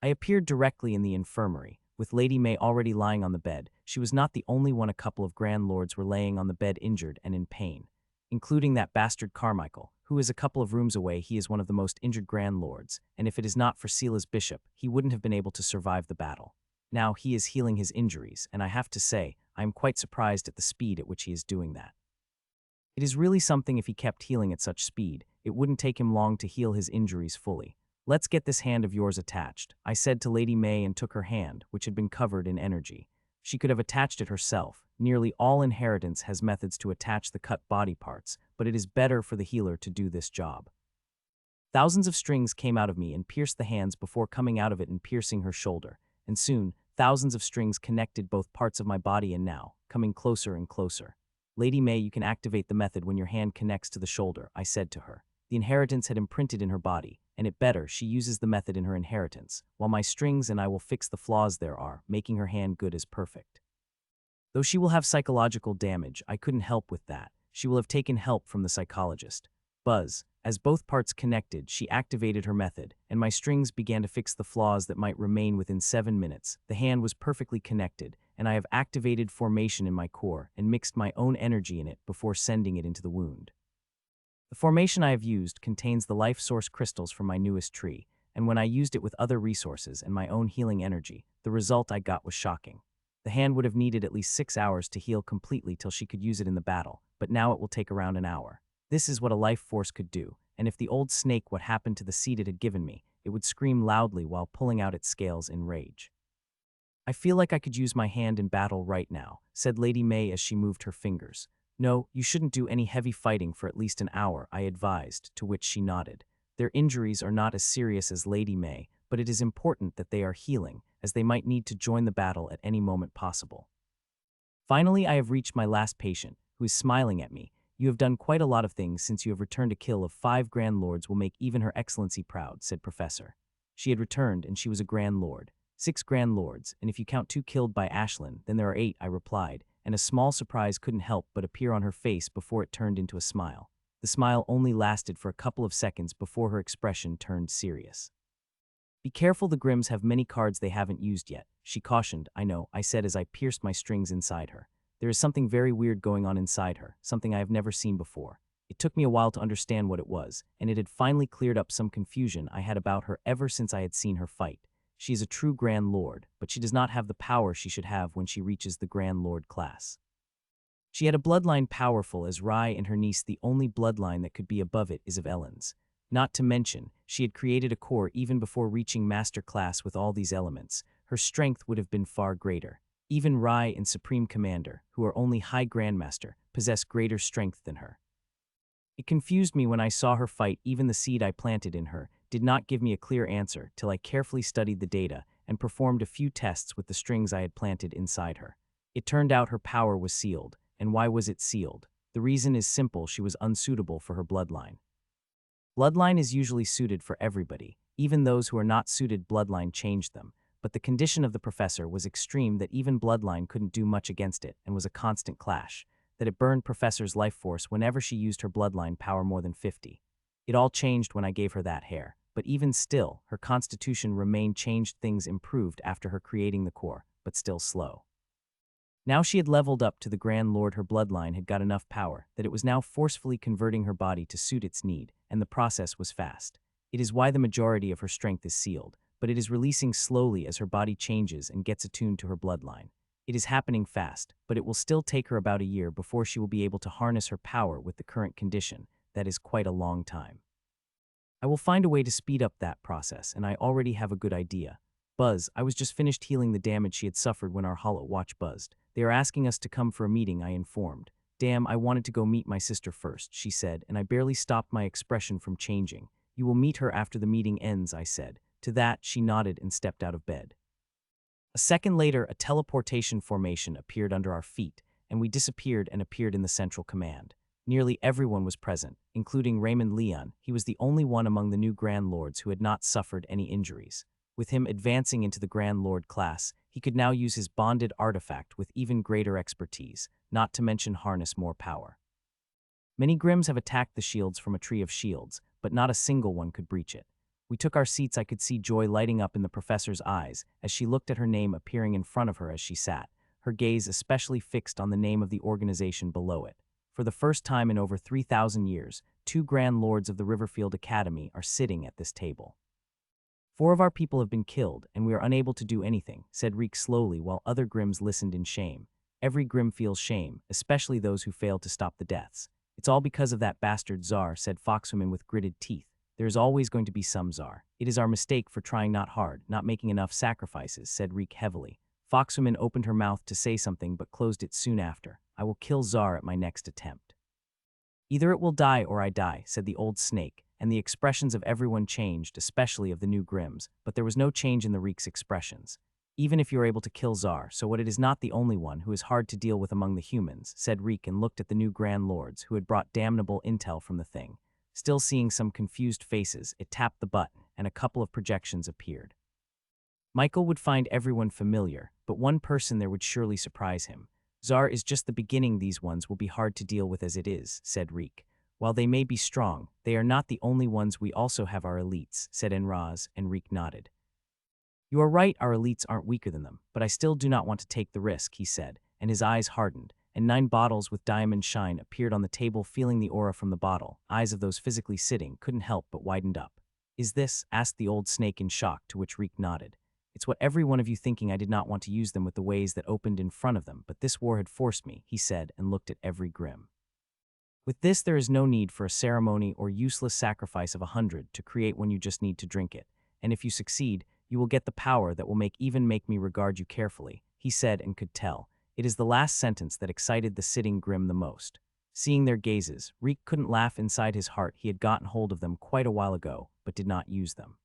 I appeared directly in the infirmary, with Lady May already lying on the bed. She was not the only one. A couple of Grand Lords were laying on the bed injured and in pain, including that bastard Carmichael, who is a couple of rooms away. He is one of the most injured Grand Lords, and if it is not for Sela's bishop, he wouldn't have been able to survive the battle. Now he is healing his injuries, and I have to say, I am quite surprised at the speed at which he is doing that. It is really something. If he kept healing at such speed, it wouldn't take him long to heal his injuries fully. "Let's get this hand of yours attached," I said to Lady May, and took her hand, which had been covered in energy. She could have attached it herself. Nearly all inheritance has methods to attach the cut body parts, but it is better for the healer to do this job. Thousands of strings came out of me and pierced the hands before coming out of it and piercing her shoulder, and soon thousands of strings connected both parts of my body, and now, coming closer and closer. "Lady May, you can activate the method when your hand connects to the shoulder," I said to her. The inheritance had imprinted in her body, and it better she uses the method in her inheritance, while my strings and I will fix the flaws there are, making her hand good as perfect. Though she will have psychological damage, I couldn't help with that. She will have taken help from the psychologist. Buzz. As both parts connected, she activated her method, and my strings began to fix the flaws that might remain. Within 7 minutes. The hand was perfectly connected, and I have activated formation in my core and mixed my own energy in it before sending it into the wound. The formation I have used contains the life source crystals from my newest tree, and when I used it with other resources and my own healing energy, the result I got was shocking. The hand would have needed at least 6 hours to heal completely till she could use it in the battle, but now it will take around an hour. This is what a life force could do, and if the old snake what happened to the seed it had given me, it would scream loudly while pulling out its scales in rage. I feel like I could use my hand in battle right now, said Lady May as she moved her fingers. No, you shouldn't do any heavy fighting for at least an hour, I advised, to which she nodded. Their injuries are not as serious as Lady May, but it is important that they are healing, as they might need to join the battle at any moment possible. Finally, I have reached my last patient, who is smiling at me. You have done quite a lot of things since you have returned. A kill of 5 Grand Lords will make even Her Excellency proud, said Professor. She had returned, and she was a Grand Lord. 6 Grand Lords, and if you count 2 killed by Ashlyn, then there are 8, I replied, and a small surprise couldn't help but appear on her face before it turned into a smile. The smile only lasted for a couple of seconds before her expression turned serious. Be careful, the Grimms have many cards they haven't used yet, she cautioned. I know, I said as I pierced my strings inside her. There is something very weird going on inside her, something I have never seen before. It took me a while to understand what it was, and it had finally cleared up some confusion I had about her ever since I had seen her fight. She is a true Grand Lord, but she does not have the power she should have when she reaches the Grand Lord class. She had a bloodline powerful as Rye and her niece. The only bloodline that could be above it is of Ellen's. Not to mention, she had created a core even before reaching Master Class with all these elements. Her strength would have been far greater. Even Rye and Supreme Commander, who are only High Grandmaster, possess greater strength than her. It confused me when I saw her fight. Even the seed I planted in her did not give me a clear answer till I carefully studied the data and performed a few tests with the strings I had planted inside her. It turned out her power was sealed. And why was it sealed? The reason is simple: she was unsuitable for her bloodline. Bloodline is usually suited for everybody. Even those who are not suited, bloodline changed them. But the condition of the professor was extreme that even bloodline couldn't do much against it and was a constant clash, that it burned Professor's life force whenever she used her bloodline power more than 50. It all changed when I gave her that hair, but even still, her constitution remained changed. Things improved after her creating the core, but still slow. Now she had leveled up to the Grand Lord. Her bloodline had got enough power that it was now forcefully converting her body to suit its need, and the process was fast. It is why the majority of her strength is sealed, but it is releasing slowly as her body changes and gets attuned to her bloodline. It is happening fast, but it will still take her about a year before she will be able to harness her power with the current condition. That is quite a long time. I will find a way to speed up that process, and I already have a good idea. Buzz, I was just finished healing the damage she had suffered when our hollow watch buzzed. They are asking us to come for a meeting, I informed. Damn, I wanted to go meet my sister first, she said, and I barely stopped my expression from changing. You will meet her after the meeting ends, I said. To that, she nodded and stepped out of bed. A second later, a teleportation formation appeared under our feet, and we disappeared and appeared in the central command. Nearly everyone was present, including Raymond Leon. He was the only one among the new Grand Lords who had not suffered any injuries. With him advancing into the Grand Lord class, he could now use his bonded artifact with even greater expertise, not to mention harness more power. Many Grimms have attacked the shields from a tree of shields, but not a single one could breach it. We took our seats. I could see joy lighting up in the professor's eyes as she looked at her name appearing in front of her as she sat, her gaze especially fixed on the name of the organization below it. For the first time in over 3,000 years, 2 Grand Lords of the Riverfield Academy are sitting at this table. 4 of our people have been killed, and we are unable to do anything, said Reek slowly while other Grimms listened in shame. Every Grimm feels shame, especially those who failed to stop the deaths. It's all because of that bastard Czar, said Foxwoman with gritted teeth. There is always going to be some Czar. It is our mistake for trying not hard, not making enough sacrifices, said Reek heavily. Foxwoman opened her mouth to say something but closed it soon after. I will kill Czar at my next attempt. Either it will die or I die, said the old snake, and the expressions of everyone changed, especially of the new Grimms, but there was no change in the Reek's expressions. Even if you are able to kill Czar, so what, it is not the only one who is hard to deal with among the humans, said Reek and looked at the new Grand Lords who had brought damnable intel from the thing. Still seeing some confused faces, it tapped the button, and a couple of projections appeared. Michael would find everyone familiar, but one person there would surely surprise him. Czar is just the beginning. These ones will be hard to deal with as it is, said Reek. While they may be strong, they are not the only ones. We also have our elites, said Enraz, and Reek nodded. You are right, our elites aren't weaker than them, but I still do not want to take the risk, he said, and his eyes hardened, and 9 bottles with diamond shine appeared on the table. Feeling the aura from the bottle, eyes of those physically sitting couldn't help but widened up. Is this? Asked the old snake in shock, to which Reek nodded. It's what every one of you thinking I did not want to use them with the ways that opened in front of them, but this war had forced me, he said, and looked at every grim. With this there is no need for a ceremony or useless sacrifice of 100 to create when you just need to drink it, and if you succeed, you will get the power that will make me regard you carefully, he said and could tell. It is the last sentence that excited the sitting grim the most. Seeing their gazes, Reek couldn't laugh inside his heart. He had gotten hold of them quite a while ago, but did not use them.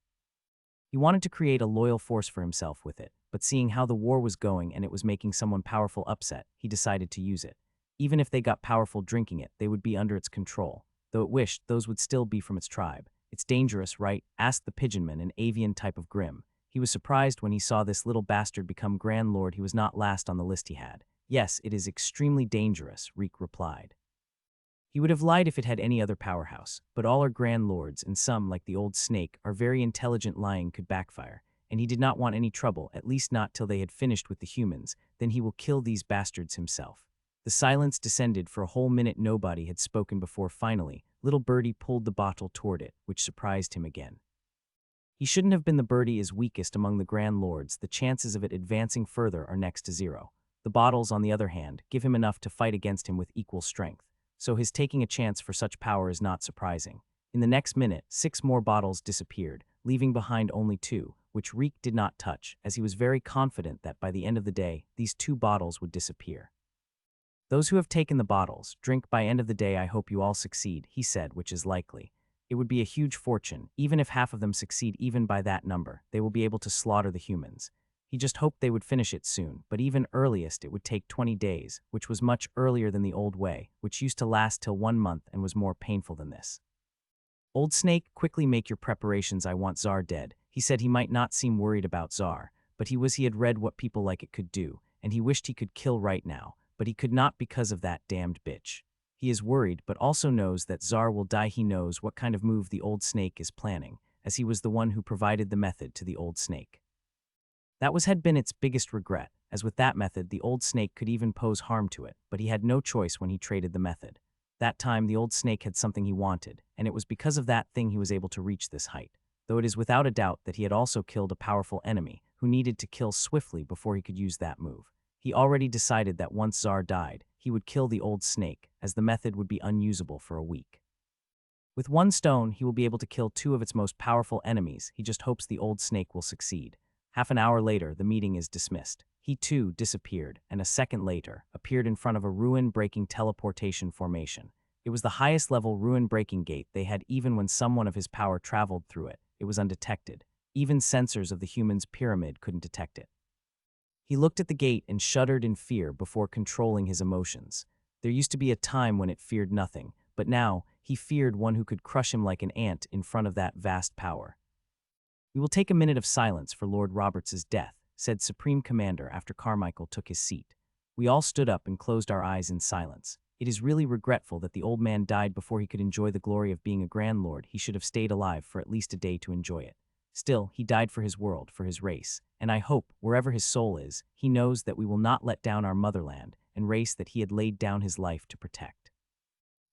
He wanted to create a loyal force for himself with it, but seeing how the war was going and it was making someone powerful upset, he decided to use it. Even if they got powerful drinking it, they would be under its control, though it wished those would still be from its tribe. It's dangerous, right? Asked the pigeonman, an avian type of grim. He was surprised when he saw this little bastard become Grand Lord. He was not last on the list he had. Yes, it is extremely dangerous, Reek replied. He would have lied if it had any other powerhouse, but all are Grand Lords, and some, like the old snake, are very intelligent. Lying could backfire, and he did not want any trouble, at least not till they had finished with the humans. Then he will kill these bastards himself. The silence descended for a whole minute. Nobody had spoken before. Finally, little Birdie pulled the bottle toward it, which surprised him again. He shouldn't have been. The birdie is weakest among the Grand Lords. The chances of it advancing further are next to zero. The bottles, on the other hand, give him enough to fight against him with equal strength, so his taking a chance for such power is not surprising. In the next minute, 6 more bottles disappeared, leaving behind only 2, which Reek did not touch, as he was very confident that by the end of the day, these 2 bottles would disappear. Those who have taken the bottles, drink by end of the day. I hope you all succeed, he said, which is likely. It would be a huge fortune, even if half of them succeed. Even by that number, they will be able to slaughter the humans. He just hoped they would finish it soon, but even earliest it would take 20 days, which was much earlier than the old way, which used to last till 1 month and was more painful than this. Old Snake, quickly make your preparations. I want Czar dead. He said he might not seem worried about Czar, but he had read what people like it could do, and he wished he could kill right now, but he could not because of that damned bitch. He is worried, but also knows that Czar will die. He knows what kind of move the old snake is planning, as he was the one who provided the method to the old snake. That had been its biggest regret, as with that method the old snake could even pose harm to it, but he had no choice when he traded the method. That time the old snake had something he wanted, and it was because of that thing he was able to reach this height, though it is without a doubt that he had also killed a powerful enemy, who needed to kill swiftly before he could use that move. He already decided that once Czar died, he would kill the old snake, as the method would be unusable for a week. With 1 stone, he will be able to kill 2 of its most powerful enemies. He just hopes the old snake will succeed. Half an hour later, the meeting is dismissed. He too disappeared, and a second later, appeared in front of a ruin-breaking teleportation formation. It was the highest level ruin-breaking gate they had. Even when someone of his power traveled through it, it was undetected. Even sensors of the human's pyramid couldn't detect it. He looked at the gate and shuddered in fear before controlling his emotions. There used to be a time when it feared nothing, but now he feared one who could crush him like an ant in front of that vast power. We will take a minute of silence for Lord Roberts's death, said Supreme Commander after Carmichael took his seat. We all stood up and closed our eyes in silence. It is really regretful that the old man died before he could enjoy the glory of being a Grand Lord. He should have stayed alive for at least a day to enjoy it. Still, he died for his world, for his race, and I hope, wherever his soul is, he knows that we will not let down our motherland and race that he had laid down his life to protect.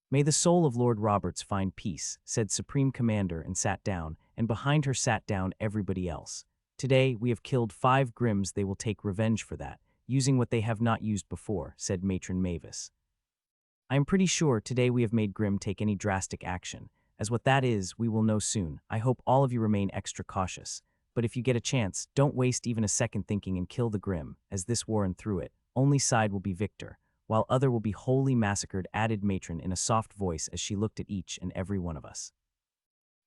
May the soul of Lord Roberts find peace, said Supreme Commander and sat down, and behind her sat down everybody else. Today, we have killed 5 Grims. They will take revenge for that, using what they have not used before, said Matron Mavis. I am pretty sure today we have made Grim take any drastic action. As what that is, we will know soon. I hope all of you remain extra cautious. But if you get a chance, don't waste even a second thinking and kill the Grim, as this war and through it, only side will be victor, while other will be wholly massacred, added Matron in a soft voice as she looked at each and every one of us.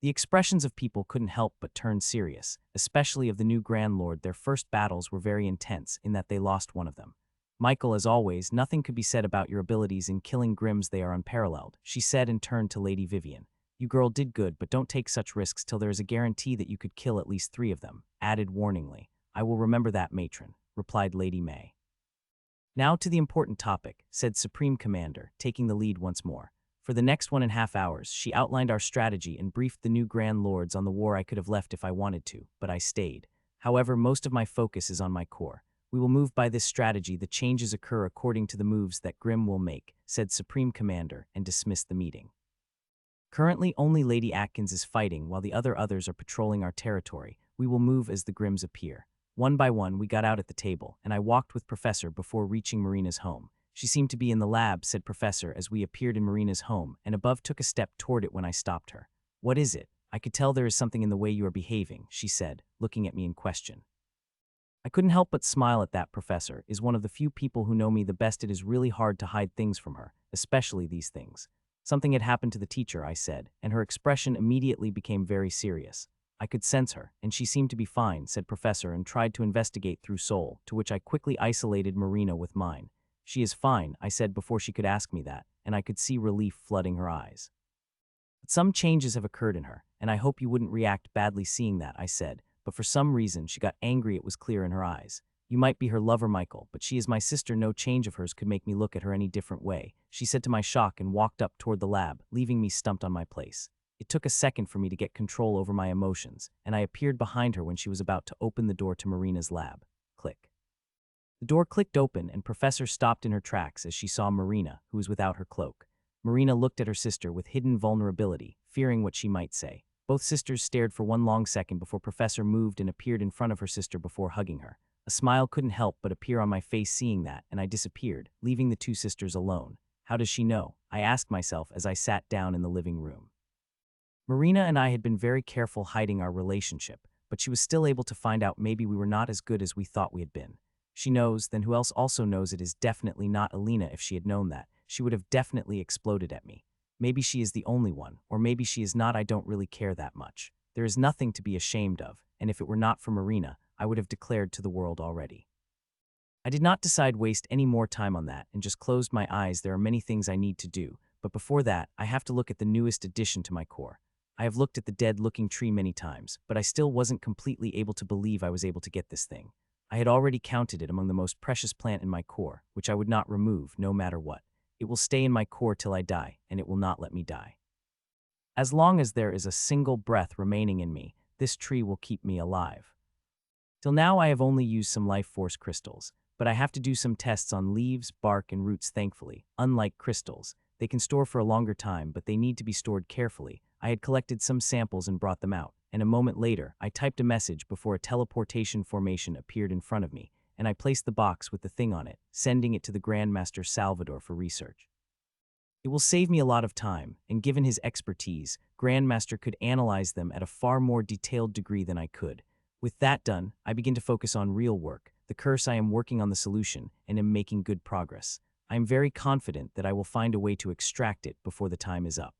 The expressions of people couldn't help but turn serious, especially of the new Grand Lord. Their first battles were very intense in that they lost one of them. Michael, as always, nothing could be said about your abilities in killing Grims. They are unparalleled, she said and turned to Lady Vivian. You girl did good, but don't take such risks till there is a guarantee that you could kill at least 3 of them, added warningly. I will remember that, Matron, replied Lady May. Now to the important topic, said Supreme Commander, taking the lead once more. For the next 1.5 hours, she outlined our strategy and briefed the new Grand Lords on the war. I could have left if I wanted to, but I stayed. However, most of my focus is on my core. We will move by this strategy. The changes occur according to the moves that Grim will make, said Supreme Commander, and dismissed the meeting. Currently, only Lady Atkins is fighting while the others are patrolling our territory. We will move as the Grims appear. One by one, we got out at the table, and I walked with Professor before reaching Marina's home. She seemed to be in the lab, said Professor as we appeared in Marina's home, and above took a step toward it when I stopped her. What is it? I could tell there is something in the way you are behaving, she said, looking at me in question. I couldn't help but smile at that. Professor is one of the few people who know me the best. It is really hard to hide things from her, especially these things. Something had happened to the teacher, I said, and her expression immediately became very serious. I could sense her, and she seemed to be fine, said Professor, and tried to investigate through soul, to which I quickly isolated Marina with mine. She is fine, I said before she could ask me that, and I could see relief flooding her eyes. But some changes have occurred in her, and I hope you wouldn't react badly seeing that, I said, but for some reason she got angry. It was clear in her eyes. You might be her lover, Michael, but she is my sister. No change of hers could make me look at her any different way, she said to my shock and walked up toward the lab, leaving me stumped on my place. It took a second for me to get control over my emotions, and I appeared behind her when she was about to open the door to Marina's lab. Click. The door clicked open, and Professor stopped in her tracks as she saw Marina, who was without her cloak. Marina looked at her sister with hidden vulnerability, fearing what she might say. Both sisters stared for one long second before Professor moved and appeared in front of her sister before hugging her. A smile couldn't help but appear on my face seeing that, and I disappeared, leaving the two sisters alone. How does she know? I asked myself as I sat down in the living room. Marina and I had been very careful hiding our relationship, but she was still able to find out maybe we were not as good as we thought we had been. She knows, then who else also knows? It is definitely not Alina. If she had known that, she would have definitely exploded at me. Maybe she is the only one, or maybe she is not. I don't really care that much. There is nothing to be ashamed of, and if it were not for Marina, I would have declared to the world already. I did not decide waste any more time on that and just closed my eyes. There are many things I need to do, but before that, I have to look at the newest addition to my core. I have looked at the dead-looking tree many times, but I still wasn't completely able to believe I was able to get this thing. I had already counted it among the most precious plant in my core, which I would not remove no matter what. It will stay in my core till I die, and it will not let me die. As long as there is a single breath remaining in me, this tree will keep me alive. Till now I have only used some life force crystals, but I have to do some tests on leaves, bark, and roots. Thankfully, unlike crystals, they can store for a longer time, but they need to be stored carefully. I had collected some samples and brought them out, and a moment later, I typed a message before a teleportation formation appeared in front of me, and I placed the box with the thing on it, sending it to the Grandmaster Salvador for research. It will save me a lot of time, and given his expertise, Grandmaster could analyze them at a far more detailed degree than I could. With that done, I begin to focus on real work, the curse. I am working on the solution, and am making good progress. I am very confident that I will find a way to extract it before the time is up.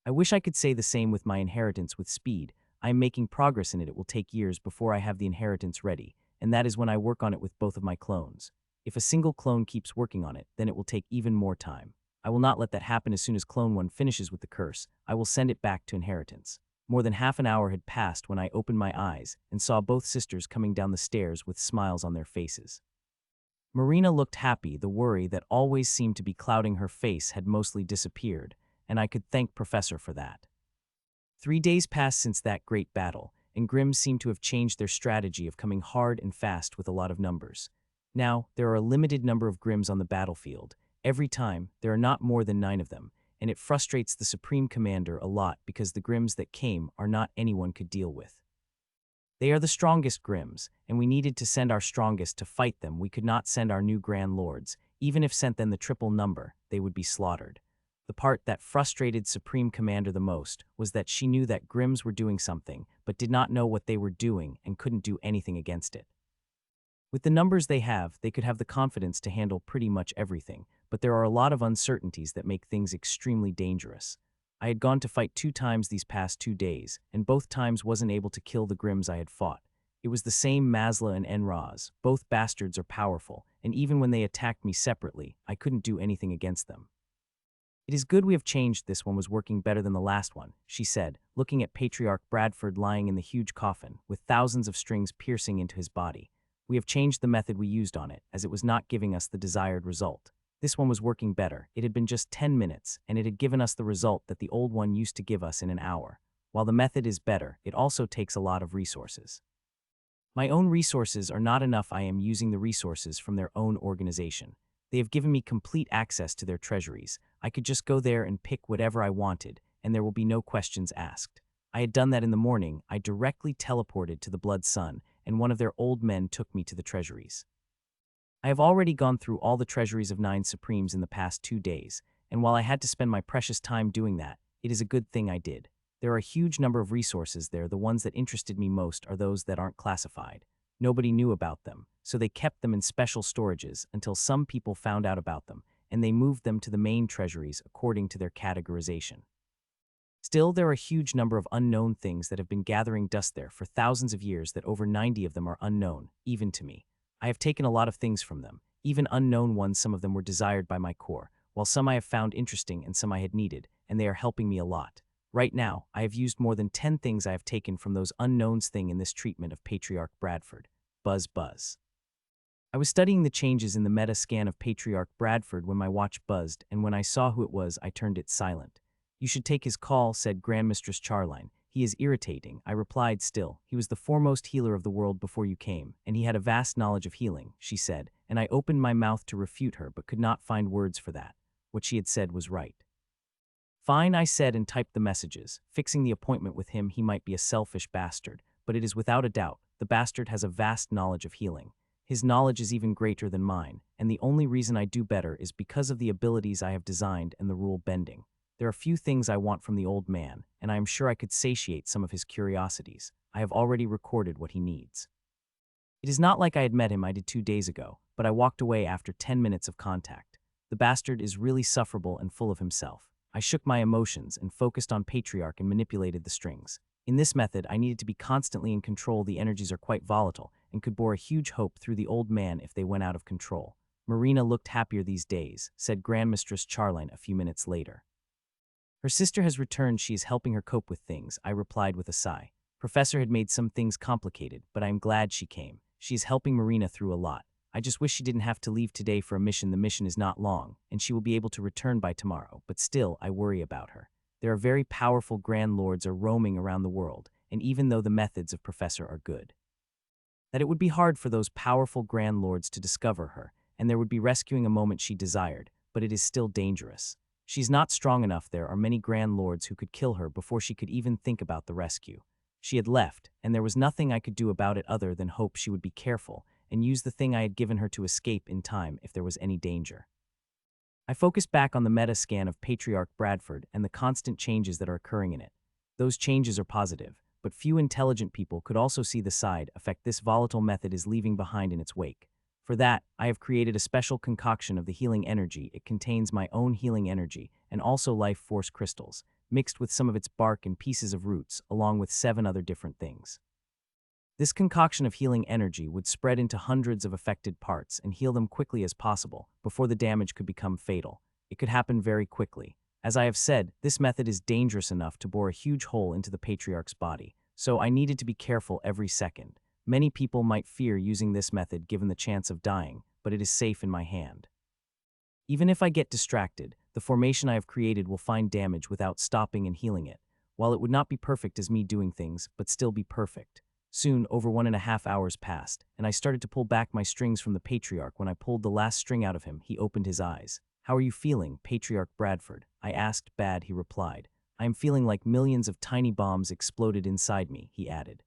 I wish I could say the same with my inheritance with speed. I am making progress in it. It will take years before I have the inheritance ready, and that is when I work on it with both of my clones. If a single clone keeps working on it, then it will take even more time. I will not let that happen. As soon as clone 1 finishes with the curse, I will send it back to inheritance. More than half an hour had passed when I opened my eyes and saw both sisters coming down the stairs with smiles on their faces. Marina looked happy. The worry that always seemed to be clouding her face had mostly disappeared, and I could thank Professor for that. 3 days passed since that great battle, and Grimm seemed to have changed their strategy of coming hard and fast with a lot of numbers. Now, there are a limited number of Grimms on the battlefield. Every time, there are not more than 9 of them, and it frustrates the Supreme Commander a lot because the Grimms that came are not anyone could deal with. They are the strongest Grimms, and we needed to send our strongest to fight them. We could not send our new Grand Lords. Even if sent them the triple number, they would be slaughtered. The part that frustrated Supreme Commander the most was that she knew that Grimms were doing something, but did not know what they were doing and couldn't do anything against it. With the numbers they have, they could have the confidence to handle pretty much everything, but there are a lot of uncertainties that make things extremely dangerous. I had gone to fight 2 times these past 2 days, and both times wasn't able to kill the Grimms I had fought. It was the same Masla and Enraz. Both bastards are powerful, and even when they attacked me separately, I couldn't do anything against them. It is good we have changed. This one was working better than the last one, she said, looking at Patriarch Bradford lying in the huge coffin, with thousands of strings piercing into his body. We have changed the method we used on it, as it was not giving us the desired result. This one was working better. It had been just 10 minutes, and it had given us the result that the old one used to give us in an hour. While the method is better, it also takes a lot of resources. My own resources are not enough. I am using the resources from their own organization. They have given me complete access to their treasuries. I could just go there and pick whatever I wanted, and there will be no questions asked. I had done that in the morning. I directly teleported to the Blood Sun, and one of their old men took me to the treasuries. I have already gone through all the treasuries of 9 Supremes in the past 2 days, and while I had to spend my precious time doing that, it is a good thing I did. There are a huge number of resources there. The ones that interested me most are those that aren't classified. Nobody knew about them, so they kept them in special storages until some people found out about them, and they moved them to the main treasuries according to their categorization. Still, there are a huge number of unknown things that have been gathering dust there for thousands of years that over 90 of them are unknown, even to me. I have taken a lot of things from them, even unknown ones. Some of them were desired by my core, while some I have found interesting and some I had needed, and they are helping me a lot. Right now, I have used more than 10 things I have taken from those unknowns thing in this treatment of Patriarch Bradford. Buzz buzz. I was studying the changes in the meta scan of Patriarch Bradford when my watch buzzed, and when I saw who it was, I turned it silent. You should take his call, said Grandmistress Charline. He is irritating, I replied still. He was the foremost healer of the world before you came, and he had a vast knowledge of healing, she said, and I opened my mouth to refute her but could not find words for that. What she had said was right. Fine, I said and typed the messages. Fixing the appointment with him, he might be a selfish bastard, but it is without a doubt, the bastard has a vast knowledge of healing. His knowledge is even greater than mine, and the only reason I do better is because of the abilities I have designed and the rule bending. There are few things I want from the old man, and I am sure I could satiate some of his curiosities. I have already recorded what he needs. It is not like I had met him. I did 2 days ago, but I walked away after 10 minutes of contact. The bastard is really sufferable and full of himself. I shook my emotions and focused on Patriarch and manipulated the strings. In this method, I needed to be constantly in control. The energies are quite volatile and could bore a huge hope through the old man if they went out of control. Marina looked happier these days, said Grandmistress Charline a few minutes later. Her sister has returned. She is helping her cope with things, I replied with a sigh. Professor had made some things complicated, but I am glad she came. She is helping Marina through a lot. I just wish she didn't have to leave today for a mission. The mission is not long, and she will be able to return by tomorrow, but still, I worry about her. There are very powerful Grand Lords are roaming around the world, and even though the methods of Professor are good, that it would be hard for those powerful Grand Lords to discover her, and there would be rescuing a moment she desired, but it is still dangerous. She's not strong enough. There are many Grand Lords who could kill her before she could even think about the rescue. She had left, and there was nothing I could do about it other than hope she would be careful and use the thing I had given her to escape in time if there was any danger. I focused back on the meta scan of Patriarch Bradford and the constant changes that are occurring in it. Those changes are positive, but few intelligent people could also see the side effect this volatile method is leaving behind in its wake. For that, I have created a special concoction of the healing energy. It contains my own healing energy and also life force crystals, mixed with some of its bark and pieces of roots, along with 7 other different things. This concoction of healing energy would spread into hundreds of affected parts and heal them quickly as possible before the damage could become fatal. It could happen very quickly. As I have said, this method is dangerous enough to bore a huge hole into the Patriarch's body, so I needed to be careful every second. Many people might fear using this method given the chance of dying, but it is safe in my hand. Even if I get distracted, the formation I have created will find damage without stopping and healing it. While it would not be perfect as me doing things, but still be perfect. Soon, over 1.5 hours passed, and I started to pull back my strings from the Patriarch. When I pulled the last string out of him, he opened his eyes. How are you feeling, Patriarch Bradford? I asked. Bad, he replied. I am feeling like millions of tiny bombs exploded inside me, he added.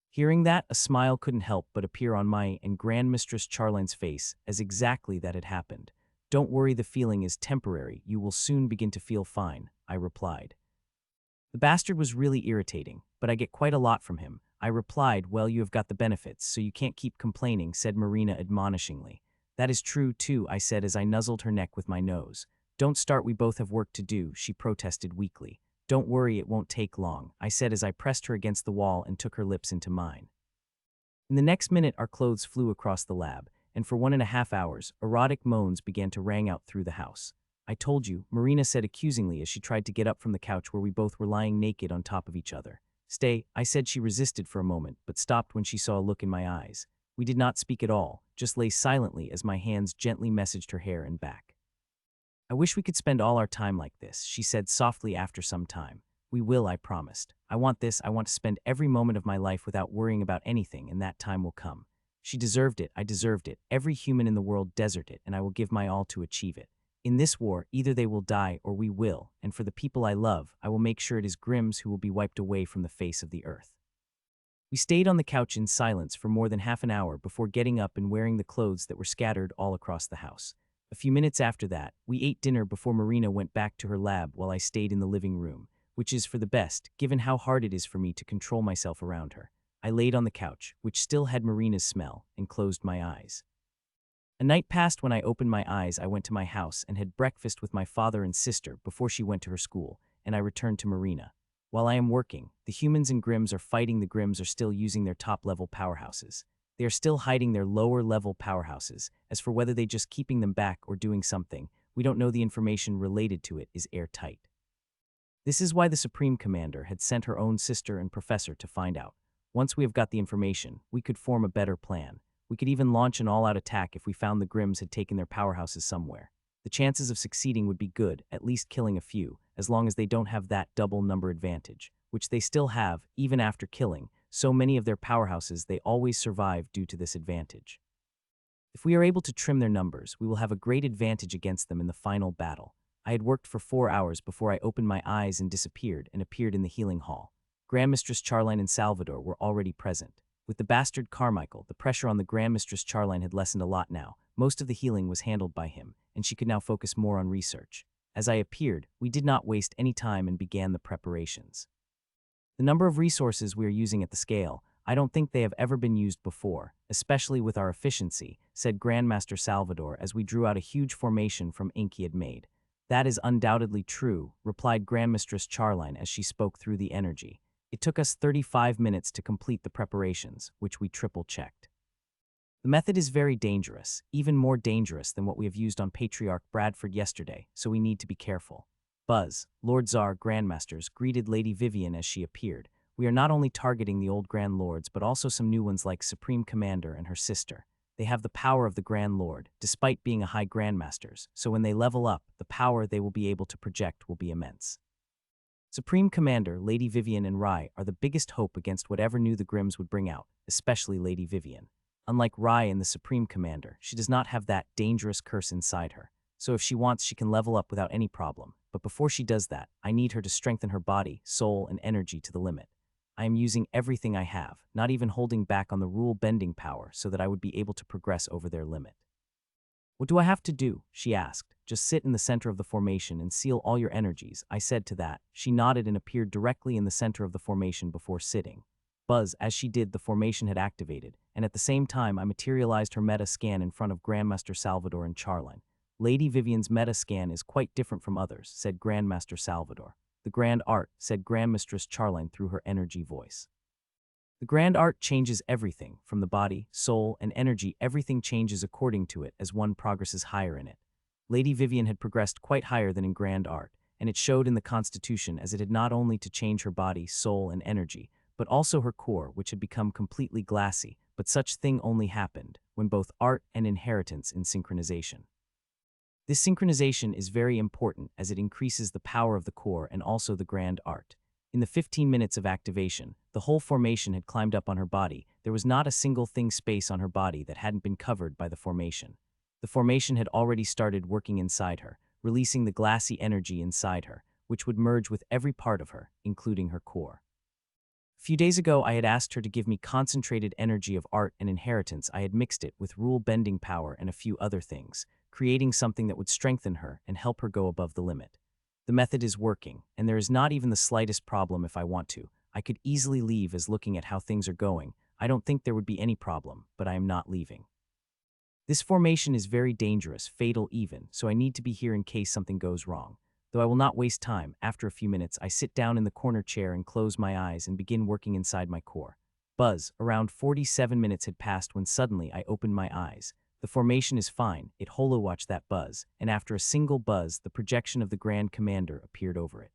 Hearing that, a smile couldn't help but appear on my and Grandmistress Charline's face as exactly that had happened. Don't worry, the feeling is temporary. You will soon begin to feel fine, I replied. The bastard was really irritating, but I get quite a lot from him. I replied, well, you have got the benefits, so you can't keep complaining, said Marina admonishingly. That is true, too, I said as I nuzzled her neck with my nose. Don't start, we both have work to do, she protested weakly. Don't worry, it won't take long, I said as I pressed her against the wall and took her lips into mine. In the next minute, our clothes flew across the lab, and for 1.5 hours, erotic moans began to ring out through the house. I told you, Marina said accusingly as she tried to get up from the couch where we both were lying naked on top of each other. Stay, I said. She resisted for a moment, but stopped when she saw a look in my eyes. We did not speak at all, just lay silently as my hands gently massaged her hair and back. I wish we could spend all our time like this, she said softly after some time. We will, I promised. I want this. I want to spend every moment of my life without worrying about anything, and that time will come. She deserved it. I deserved it. Every human in the world deserved it, and I will give my all to achieve it. In this war, either they will die or we will, and for the people I love, I will make sure it is Grimm's who will be wiped away from the face of the earth. We stayed on the couch in silence for more than half an hour before getting up and wearing the clothes that were scattered all across the house. A few minutes after that, we ate dinner before Marina went back to her lab while I stayed in the living room, which is for the best, given how hard it is for me to control myself around her. I laid on the couch, which still had Marina's smell, and closed my eyes. A night passed when I opened my eyes. I went to my house and had breakfast with my father and sister before she went to her school, and I returned to Marina. While I am working, the humans and Grimms are fighting. The Grimms are still using their top-level powerhouses. They are still hiding their lower-level powerhouses. As for whether they just keeping them back or doing something, we don't know. The information related to it is airtight. This is why the Supreme Commander had sent her own sister and professor to find out. Once we have got the information, we could form a better plan. We could even launch an all-out attack if we found the Grimms had taken their powerhouses somewhere. The chances of succeeding would be good, at least killing a few, as long as they don't have that double number advantage, which they still have, even after killing so many of their powerhouses. They always survive due to this advantage. If we are able to trim their numbers, we will have a great advantage against them in the final battle. I had worked for 4 hours before I opened my eyes and disappeared and appeared in the healing hall. Grandmistress Charline and Salvador were already present. With the bastard Carmichael, the pressure on the Grandmistress Charline had lessened a lot now. Most of the healing was handled by him, and she could now focus more on research. As I appeared, we did not waste any time and began the preparations. The number of resources we are using at the scale, I don't think they have ever been used before, especially with our efficiency, said Grandmaster Salvador as we drew out a huge formation from ink he had made. That is undoubtedly true, replied Grandmistress Charline as she spoke through the energy. It took us 35 minutes to complete the preparations, which we triple-checked. The method is very dangerous, even more dangerous than what we have used on Patriarch Bradford yesterday, so we need to be careful. Buzz, Lord Czar Grandmasters, greeted Lady Vivian as she appeared. We are not only targeting the old Grand Lords, but also some new ones like Supreme Commander and her sister. They have the power of the Grand Lord, despite being a high Grandmasters, so when they level up, the power they will be able to project will be immense. Supreme Commander, Lady Vivian and Rai are the biggest hope against whatever new the Grimms would bring out, especially Lady Vivian. Unlike Rai and the Supreme Commander, she does not have that dangerous curse inside her, so if she wants she can level up without any problem, but before she does that, I need her to strengthen her body, soul, and energy to the limit. I am using everything I have, not even holding back on the rule-bending power so that I would be able to progress over their limit. What do I have to do? She asked. Just sit in the center of the formation and seal all your energies, I said to that. She nodded and appeared directly in the center of the formation before sitting. Buzz, as she did, the formation had activated, and at the same time I materialized her meta scan in front of Grandmaster Salvador and Charline. Lady Vivian's meta scan is quite different from others, said Grandmaster Salvador. The grand art, said Grandmistress Charline through her energy voice. The grand art changes everything, from the body, soul, and energy. Everything changes according to it as one progresses higher in it. Lady Vivian had progressed quite higher than in grand art, and it showed in the constitution as it had not only to change her body, soul, and energy, but also her core, which had become completely glassy, but such thing only happened when both art and inheritance in synchronization. This synchronization is very important as it increases the power of the core and also the grand art. In the 15 minutes of activation, the whole formation had climbed up on her body. There was not a single thing space on her body that hadn't been covered by the formation. The formation had already started working inside her, releasing the glassy energy inside her, which would merge with every part of her, including her core. A few days ago, I had asked her to give me concentrated energy of art and inheritance. I had mixed it with rule-bending power and a few other things, creating something that would strengthen her and help her go above the limit. The method is working, and there is not even the slightest problem if I want to. I could easily leave as looking at how things are going. I don't think there would be any problem, but I am not leaving. This formation is very dangerous, fatal even, so I need to be here in case something goes wrong. Though I will not waste time, after a few minutes I sit down in the corner chair and close my eyes and begin working inside my core. Buzz, around 47 minutes had passed when suddenly I opened my eyes. The formation is fine, it holo-watched that buzz, and after a single buzz, the projection of the Grand Commander appeared over it.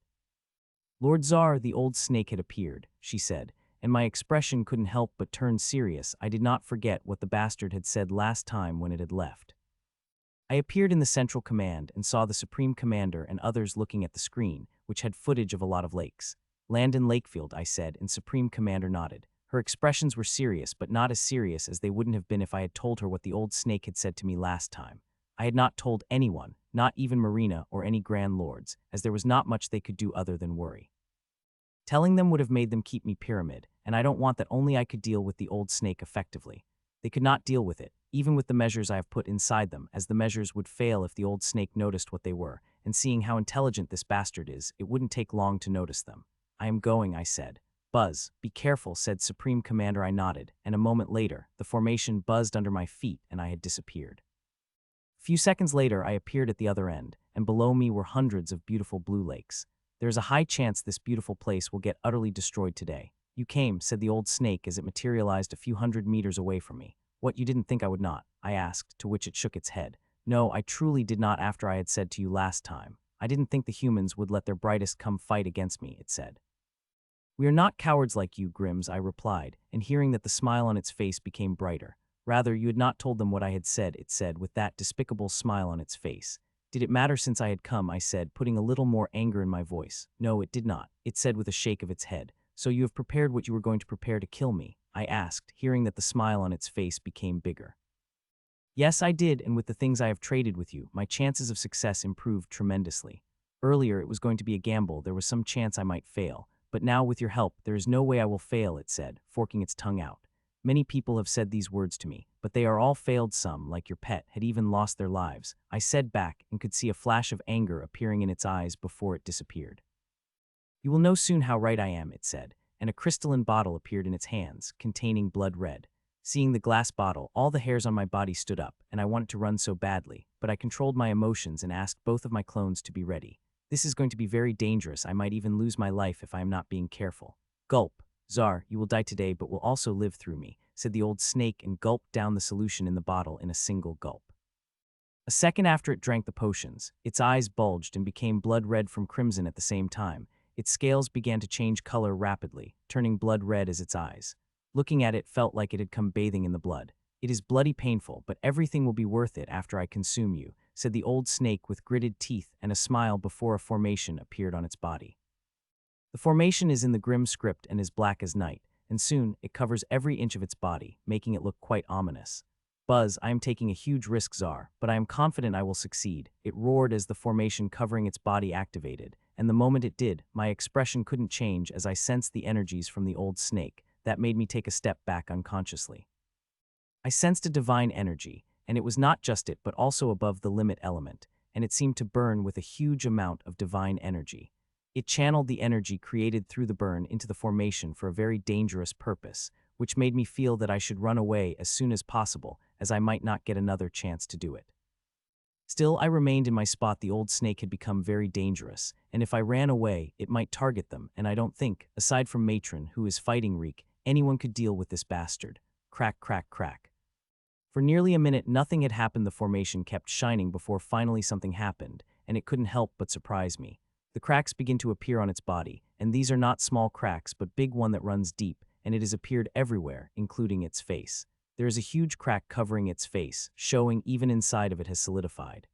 Lord Czar, the old snake had appeared, she said, and my expression couldn't help but turn serious. I did not forget what the bastard had said last time when it had left. I appeared in the central command and saw the Supreme Commander and others looking at the screen, which had footage of a lot of lakes. Land in Lakefield, I said, and Supreme Commander nodded. Her expressions were serious, but not as serious as they wouldn't have been if I had told her what the old snake had said to me last time. I had not told anyone, not even Marina or any grand lords, as there was not much they could do other than worry. Telling them would have made them keep me pyramid, and I don't want that. Only I could deal with the old snake effectively. They could not deal with it, even with the measures I have put inside them, as the measures would fail if the old snake noticed what they were, and seeing how intelligent this bastard is, it wouldn't take long to notice them. I am going, I said. Buzz, be careful, said Supreme Commander. I nodded, and a moment later, the formation buzzed under my feet and I had disappeared. A few seconds later, I appeared at the other end, and below me were hundreds of beautiful blue lakes. There is a high chance this beautiful place will get utterly destroyed today. You came, said the old snake as it materialized a few hundred meters away from me. What, you didn't think I would not? I asked, to which it shook its head. No, I truly did not. After I had said to you last time, I didn't think the humans would let their brightest come fight against me, it said. We are not cowards like you, Grims, I replied, and hearing that the smile on its face became brighter. Rather, you had not told them what I had said, it said, with that despicable smile on its face. Did it matter since I had come, I said, putting a little more anger in my voice. No, it did not, it said with a shake of its head. So you have prepared what you were going to prepare to kill me? I asked, hearing that the smile on its face became bigger. Yes, I did, and with the things I have traded with you, my chances of success improved tremendously. Earlier, it was going to be a gamble. There was some chance I might fail. But now, with your help, there is no way I will fail, it said, forking its tongue out. Many people have said these words to me, but they are all failed. Some, like your pet, had even lost their lives. I said back and could see a flash of anger appearing in its eyes before it disappeared. You will know soon how right I am, it said, and a crystalline bottle appeared in its hands, containing blood red. Seeing the glass bottle, all the hairs on my body stood up, and I wanted to run so badly, but I controlled my emotions and asked both of my clones to be ready. This is going to be very dangerous. I might even lose my life if I am not being careful. Gulp. Czar, you will die today but will also live through me, said the old snake and gulped down the solution in the bottle in a single gulp. A second after it drank the potions, its eyes bulged and became blood red from crimson at the same time. Its scales began to change color rapidly, turning blood red as its eyes. Looking at it felt like it had come bathing in the blood. It is bloody painful, but everything will be worth it after I consume you, said the old snake with gritted teeth and a smile before a formation appeared on its body. The formation is in the grim script and is black as night, and soon it covers every inch of its body, making it look quite ominous. Buzz, I am taking a huge risk, Czar, but I am confident I will succeed, it roared as the formation covering its body activated, and the moment it did, my expression couldn't change as I sensed the energies from the old snake. That made me take a step back unconsciously. I sensed a divine energy, and it was not just it but also above the limit element, and it seemed to burn with a huge amount of divine energy. It channeled the energy created through the burn into the formation for a very dangerous purpose, which made me feel that I should run away as soon as possible, as I might not get another chance to do it. Still, I remained in my spot. The old snake had become very dangerous, and if I ran away, it might target them, and I don't think, aside from Matron, who is fighting Reek, anyone could deal with this bastard. Crack, crack, crack. For nearly a minute, nothing had happened. The formation kept shining before finally something happened, and it couldn't help but surprise me. The cracks begin to appear on its body, and these are not small cracks but big one that runs deep, and it has appeared everywhere, including its face. There is a huge crack covering its face, showing even inside of it has solidified.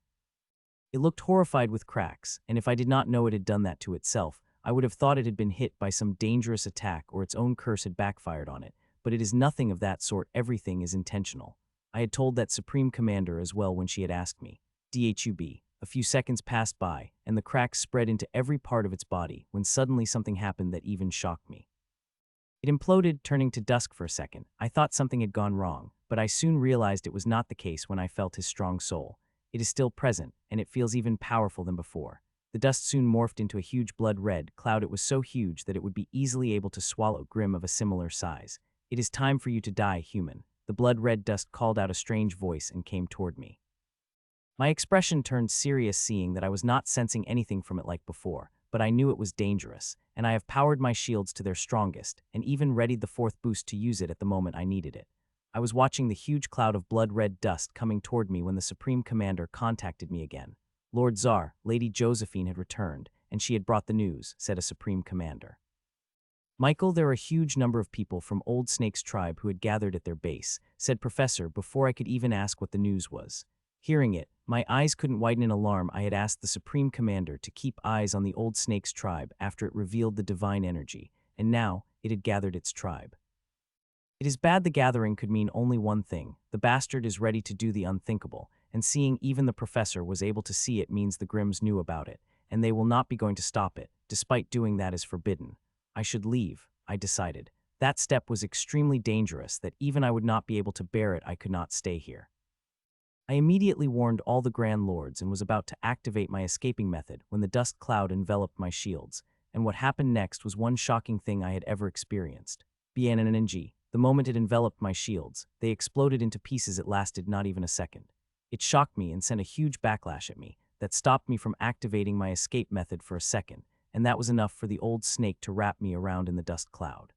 It looked horrified with cracks, and if I did not know it had done that to itself, I would have thought it had been hit by some dangerous attack or its own curse had backfired on it, but it is nothing of that sort. Everything is intentional. I had told that Supreme Commander as well when she had asked me. DHUB. A few seconds passed by, and the cracks spread into every part of its body, when suddenly something happened that even shocked me. It imploded, turning to dust for a second. I thought something had gone wrong, but I soon realized it was not the case when I felt his strong soul. It is still present, and it feels even powerful than before. The dust soon morphed into a huge blood-red cloud. It was so huge that it would be easily able to swallow Grim of a similar size. It is time for you to die, human. The blood-red dust called out a strange voice and came toward me. My expression turned serious, seeing that I was not sensing anything from it like before, but I knew it was dangerous, and I have powered my shields to their strongest, and even readied the fourth boost to use it at the moment I needed it. I was watching the huge cloud of blood-red dust coming toward me when the Supreme Commander contacted me again. Lord Czar, Lady Josephine had returned, and she had brought the news, said a Supreme Commander. Michael, there are a huge number of people from Old Snake's tribe who had gathered at their base, said Professor before I could even ask what the news was. Hearing it, my eyes couldn't widen in alarm. I had asked the Supreme Commander to keep eyes on the Old Snake's tribe after it revealed the divine energy, and now it had gathered its tribe. It is bad. The gathering could mean only one thing. The bastard is ready to do the unthinkable, and seeing even the professor was able to see it means the Grimms knew about it, and they will not be going to stop it, despite doing that is forbidden. I should leave, I decided. That step was extremely dangerous that even I would not be able to bear it. I could not stay here. I immediately warned all the Grand Lords and was about to activate my escaping method when the dust cloud enveloped my shields, and what happened next was one shocking thing I had ever experienced. BNNNG. The moment it enveloped my shields, they exploded into pieces. It lasted not even a second. It shocked me and sent a huge backlash at me that stopped me from activating my escape method for a second, and that was enough for the old snake to wrap me around in the dust cloud.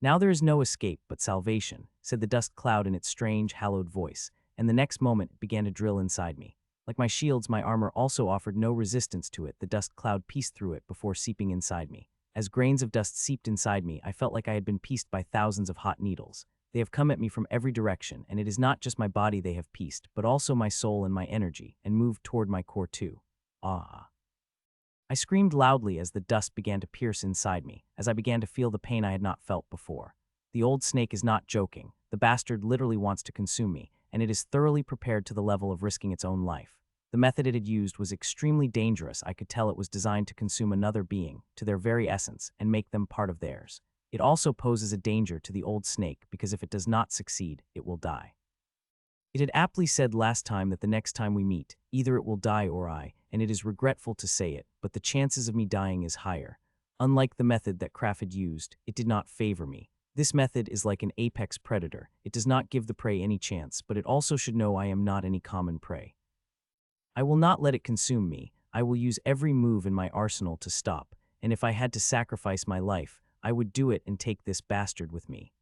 Now there is no escape but salvation, said the dust cloud in its strange, hallowed voice, and the next moment it began to drill inside me. Like my shields, my armor also offered no resistance to it. The dust cloud pieced through it before seeping inside me. As grains of dust seeped inside me, I felt like I had been pieced by thousands of hot needles. They have come at me from every direction, and it is not just my body they have pieced, but also my soul and my energy, and moved toward my core too. Ah. I screamed loudly as the dust began to pierce inside me, as I began to feel the pain I had not felt before. The old snake is not joking. The bastard literally wants to consume me, and it is thoroughly prepared to the level of risking its own life. The method it had used was extremely dangerous. I could tell it was designed to consume another being, to their very essence, and make them part of theirs. It also poses a danger to the old snake because if it does not succeed, it will die. It had aptly said last time that the next time we meet, either it will die or I, and it is regretful to say it, but the chances of me dying is higher. Unlike the method that Kraft had used, it did not favor me. This method is like an apex predator. It does not give the prey any chance, but it also should know I am not any common prey. I will not let it consume me. I will use every move in my arsenal to stop, and if I had to sacrifice my life, I would do it and take this bastard with me.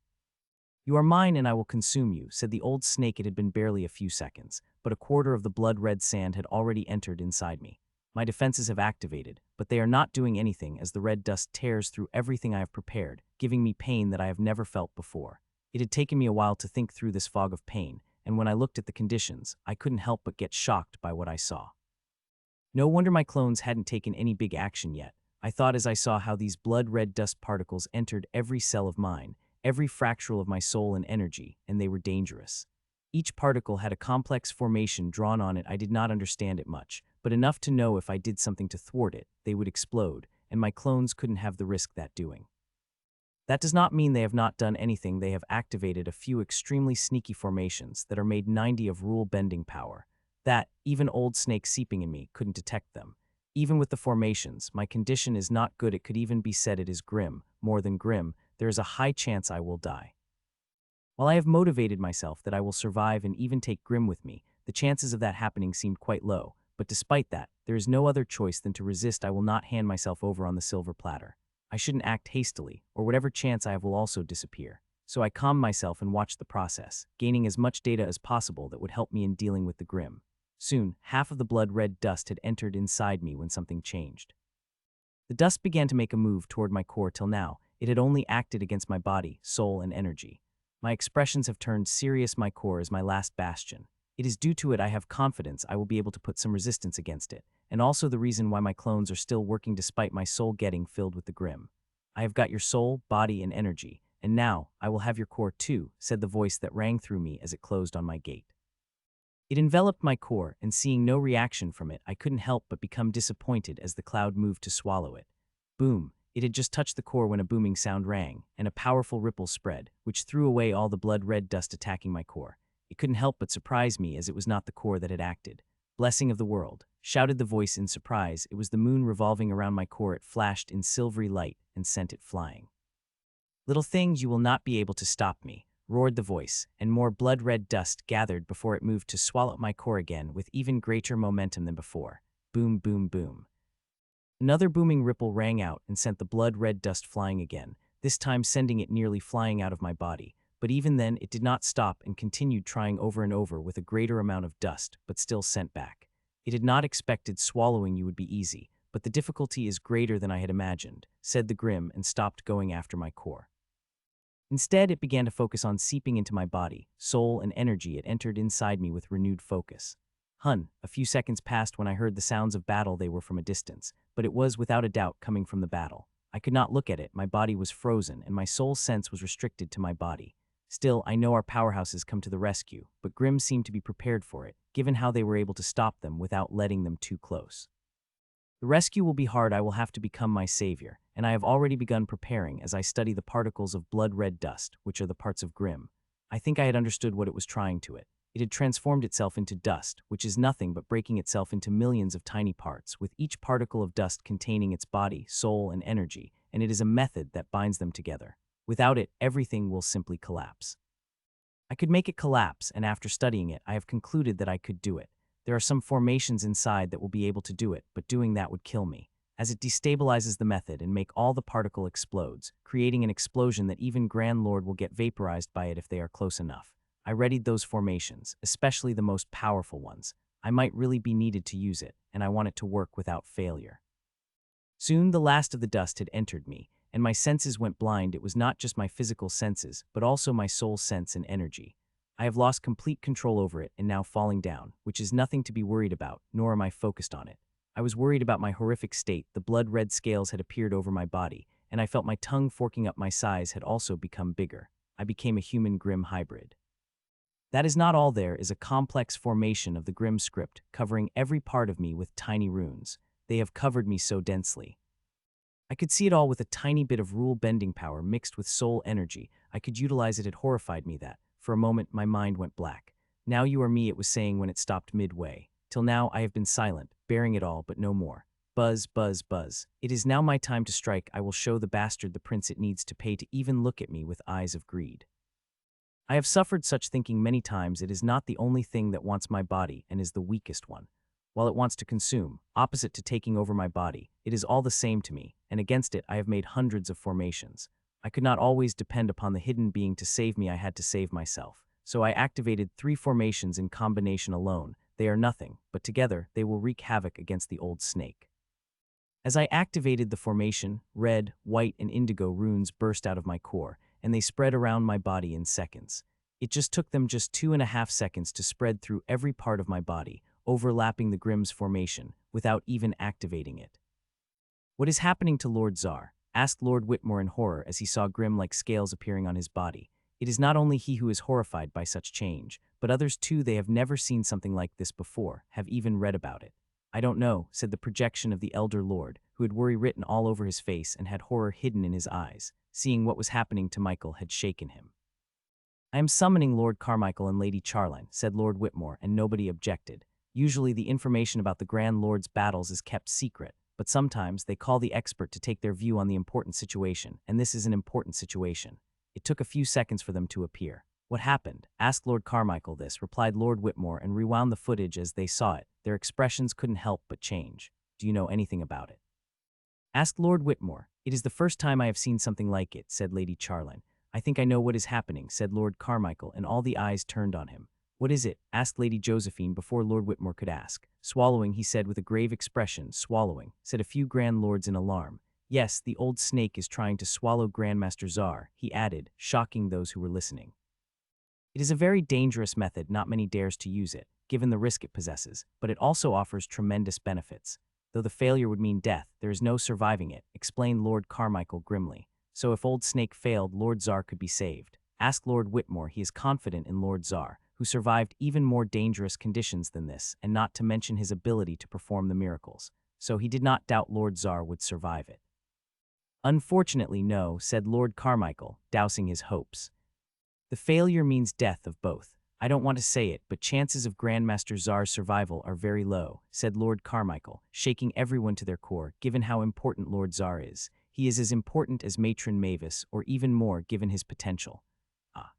You are mine and I will consume you, said the old snake. It had been barely a few seconds, but a quarter of the blood-red sand had already entered inside me. My defenses have activated, but they are not doing anything as the red dust tears through everything I have prepared, giving me pain that I have never felt before. It had taken me a while to think through this fog of pain, and when I looked at the conditions, I couldn't help but get shocked by what I saw. No wonder my clones hadn't taken any big action yet. I thought as I saw how these blood-red dust particles entered every cell of mine, every fractal of my soul and energy, and they were dangerous. Each particle had a complex formation drawn on it. I did not understand it much, but enough to know if I did something to thwart it, they would explode, and my clones couldn't have the risk that doing. That does not mean they have not done anything. They have activated a few extremely sneaky formations that are made 90 of rule-bending power. That, even old snake seeping in me, couldn't detect them. Even with the formations, my condition is not good. It could even be said it is grim. More than grim, there is a high chance I will die. While I have motivated myself that I will survive and even take Grim with me, the chances of that happening seemed quite low, but despite that, there is no other choice than to resist. I will not hand myself over on the silver platter. I shouldn't act hastily, or whatever chance I have will also disappear. So I calmed myself and watched the process, gaining as much data as possible that would help me in dealing with the Grim. Soon, half of the blood-red dust had entered inside me when something changed. The dust began to make a move toward my core. Till now, it had only acted against my body, soul, and energy. My expressions have turned serious. My core is my last bastion. It is due to it I have confidence I will be able to put some resistance against it, and also the reason why my clones are still working despite my soul getting filled with the Grim. I have got your soul, body, and energy, and now I will have your core too, said the voice that rang through me as it closed on my gate. It enveloped my core, and seeing no reaction from it, I couldn't help but become disappointed as the cloud moved to swallow it. Boom! It had just touched the core when a booming sound rang, and a powerful ripple spread, which threw away all the blood-red dust attacking my core. It couldn't help but surprise me as it was not the core that had acted. Blessing of the world, shouted the voice in surprise. It was the moon revolving around my core. It flashed in silvery light and sent it flying. Little things, you will not be able to stop me, roared the voice, and more blood-red dust gathered before it moved to swallow my core again with even greater momentum than before. Boom, boom, boom. Another booming ripple rang out and sent the blood-red dust flying again, this time sending it nearly flying out of my body. But even then, it did not stop and continued trying over and over with a greater amount of dust, but still sent back. It had not expected swallowing you would be easy, but the difficulty is greater than I had imagined, said the Grim, and stopped going after my core. Instead, it began to focus on seeping into my body, soul, and energy. It entered inside me with renewed focus. A few seconds passed when I heard the sounds of battle. They were from a distance, but it was without a doubt coming from the battle. I could not look at it. My body was frozen, and my soul sense was restricted to my body. Still, I know our powerhouses come to the rescue, but Grimm seemed to be prepared for it, given how they were able to stop them without letting them too close. The rescue will be hard. I will have to become my savior, and I have already begun preparing as I study the particles of blood-red dust, which are the parts of Grimm. I think I had understood what it was trying to it. It had transformed itself into dust, which is nothing but breaking itself into millions of tiny parts, with each particle of dust containing its body, soul, and energy, and it is a method that binds them together. Without it, everything will simply collapse. I could make it collapse, and after studying it, I have concluded that I could do it. There are some formations inside that will be able to do it, but doing that would kill me, as it destabilizes the method and make all the particle explodes, creating an explosion that even Grand Lord will get vaporized by it if they are close enough. I readied those formations, especially the most powerful ones. I might really be needed to use it, and I want it to work without failure. Soon the last of the dust had entered me, and my senses went blind. It was not just my physical senses, but also my soul sense and energy. I have lost complete control over it and now falling down, which is nothing to be worried about, nor am I focused on it. I was worried about my horrific state. The blood-red scales had appeared over my body, and I felt my tongue forking up. My size had also become bigger. I became a human Grimm hybrid. That is not all. There is a complex formation of the Grimm script, covering every part of me with tiny runes. They have covered me so densely. I could see it all with a tiny bit of rule-bending power mixed with soul energy. I could utilize it. It horrified me that, for a moment, my mind went black. Now you are me, it was saying when it stopped midway. Till now I have been silent, bearing it all, but no more. Buzz, buzz, buzz. It is now my time to strike. I will show the bastard the prince it needs to pay to even look at me with eyes of greed. I have suffered such thinking many times. It is not the only thing that wants my body and is the weakest one. While it wants to consume, opposite to taking over my body, it is all the same to me, and against it I have made hundreds of formations. I could not always depend upon the hidden being to save me. I had to save myself. So I activated 3 formations in combination alone. They are nothing, but together they will wreak havoc against the old snake. As I activated the formation, red, white, and indigo runes burst out of my core, and they spread around my body in seconds. It just took them just 2.5 seconds to spread through every part of my body, overlapping the Grimm's formation, without even activating it. What is happening to Lord Czar? Asked Lord Whitmore in horror as he saw Grimm-like scales appearing on his body. It is not only he who is horrified by such change, but others too. They have never seen something like this before, have even read about it. I don't know, said the projection of the elder lord, who had worry written all over his face and had horror hidden in his eyes. Seeing what was happening to Michael had shaken him. I am summoning Lord Carmichael and Lady Charline, said Lord Whitmore, and nobody objected. Usually the information about the Grand Lord's battles is kept secret, but sometimes they call the expert to take their view on the important situation, and this is an important situation. It took a few seconds for them to appear. What happened? Asked Lord Carmichael. This, replied Lord Whitmore, and rewound the footage as they saw it. Their expressions couldn't help but change. Do you know anything about it? Asked Lord Whitmore. It is the first time I have seen something like it, said Lady Charline. I think I know what is happening, said Lord Carmichael, and all the eyes turned on him. What is it? Asked Lady Josephine before Lord Whitmore could ask. Swallowing, he said with a grave expression. Swallowing, said a few Grand Lords in alarm. Yes, the old snake is trying to swallow Grandmaster Czar, he added, shocking those who were listening. It is a very dangerous method. Not many dares to use it, given the risk it possesses, but it also offers tremendous benefits. Though the failure would mean death, there is no surviving it, explained Lord Carmichael grimly. So if Old Snake failed, Lord Czar could be saved. Asked Lord Whitmore. He is confident in Lord Czar, who survived even more dangerous conditions than this, and not to mention his ability to perform the miracles. So he did not doubt Lord Czar would survive it. Unfortunately, no, said Lord Carmichael, dousing his hopes. The failure means death of both. I don't want to say it, but chances of Grandmaster Czar's survival are very low, said Lord Carmichael, shaking everyone to their core, given how important Lord Czar is. He is as important as Matron Mavis, or even more given his potential. Ah.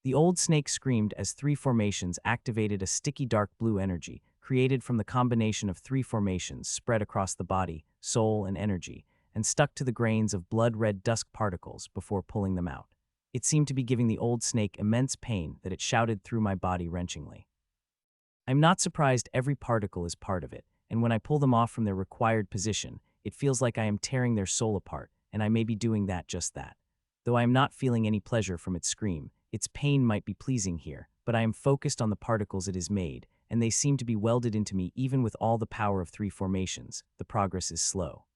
The old snake screamed as 3 formations activated a sticky dark blue energy, created from the combination of 3 formations spread across the body, soul, and energy, and stuck to the grains of blood-red dusk particles before pulling them out. It seemed to be giving the old snake immense pain that it shouted through my body wrenchingly. I'm not surprised. Every particle is part of it, and when I pull them off from their required position, it feels like I am tearing their soul apart, and I may be doing just that. Though I am not feeling any pleasure from its scream, its pain might be pleasing here, but I am focused on the particles it has made, and they seem to be welded into me even with all the power of 3 formations. The progress is slow.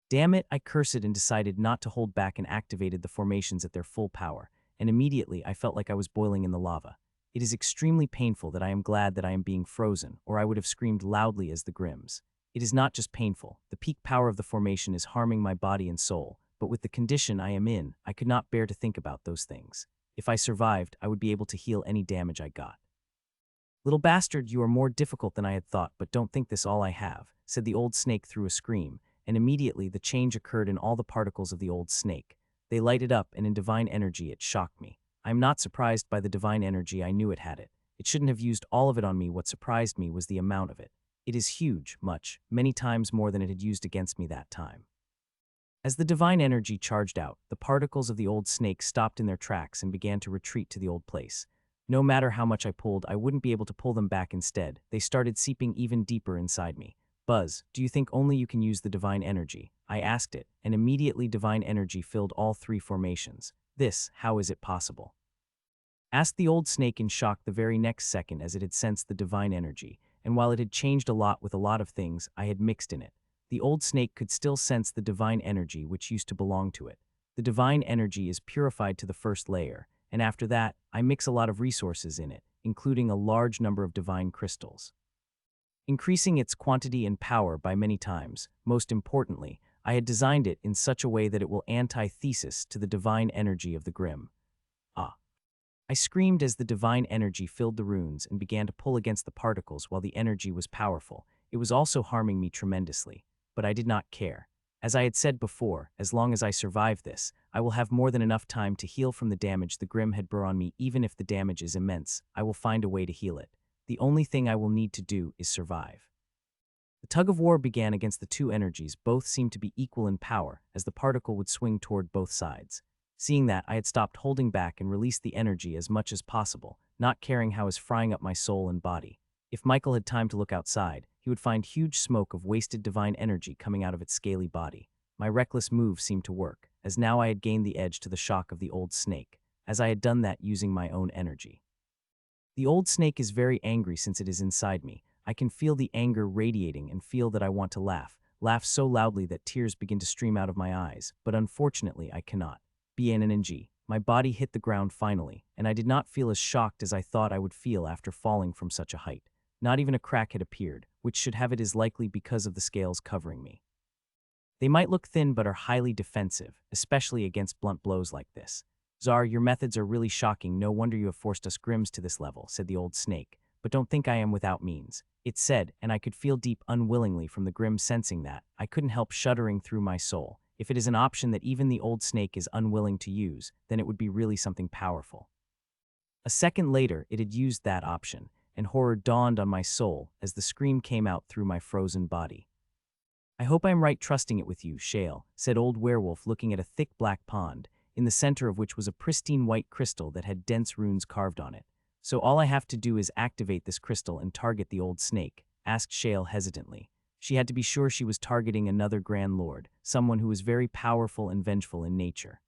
Damn it, I cursed and decided not to hold back and activated the formations at their full power, and immediately I felt like I was boiling in the lava. It is extremely painful that I am glad that I am being frozen, or I would have screamed loudly as the Grims. It is not just painful, the peak power of the formation is harming my body and soul, but with the condition I am in, I could not bear to think about those things. If I survived, I would be able to heal any damage I got. Little bastard, you are more difficult than I had thought, but don't think this all I have, said the old snake through a scream, and immediately the change occurred in all the particles of the old snake. They lighted up, and in divine energy it shocked me. I am not surprised by the divine energy, I knew it had it. It shouldn't have used all of it on me. What surprised me was the amount of it. It is huge, much, many times more than it had used against me that time. As the divine energy charged out, the particles of the old snake stopped in their tracks and began to retreat to the old place. No matter how much I pulled, I wouldn't be able to pull them back. Instead, they started seeping even deeper inside me. Buzz, do you think only you can use the divine energy? I asked it, and immediately divine energy filled all three formations. How is it possible? Asked the old snake in shock the very next second, as it had sensed the divine energy, and while it had changed a lot with a lot of things I had mixed in it, the old snake could still sense the divine energy which used to belong to it. The divine energy is purified to the first layer, and after that, I mix a lot of resources in it, including a large number of divine crystals, increasing its quantity and power by many times. Most importantly, I had designed it in such a way that it will antithesis to the divine energy of the Grim. I screamed as the divine energy filled the runes and began to pull against the particles. While the energy was powerful, it was also harming me tremendously, but I did not care. As I had said before, as long as I survive this, I will have more than enough time to heal from the damage the Grim had brought on me. Even if the damage is immense, I will find a way to heal it. The only thing I will need to do is survive. The tug of war began against the two energies. Both seemed to be equal in power, as the particle would swing toward both sides. Seeing that, I had stopped holding back and released the energy as much as possible, not caring how it was frying up my soul and body. If Michael had time to look outside, he would find huge smoke of wasted divine energy coming out of its scaly body. My reckless move seemed to work, as now I had gained the edge to the shock of the old snake, as I had done that using my own energy. The old snake is very angry since it is inside me. I can feel the anger radiating and feel that I want to laugh so loudly that tears begin to stream out of my eyes, but unfortunately I cannot. BNNG. My body hit the ground finally, and I did not feel as shocked as I thought I would feel after falling from such a height. Not even a crack had appeared, which should have it, is likely because of the scales covering me. They might look thin but are highly defensive, especially against blunt blows like this. Czar, your methods are really shocking. No wonder you have forced us Grims to this level, said the old snake. But don't think I am without means. It said, and I could feel deep unwillingly from the Grim sensing that. I couldn't help shuddering through my soul. If it is an option that even the old snake is unwilling to use, then it would be really something powerful. A second later, it had used that option, and horror dawned on my soul as the scream came out through my frozen body. I hope I'm right trusting it with you, Shale, said Old Werewolf, looking at a thick black pond, in the center of which was a pristine white crystal that had dense runes carved on it. So all I have to do is activate this crystal and target the old snake? Asked Shale hesitantly. She had to be sure she was targeting another Grand Lord, someone who was very powerful and vengeful in nature.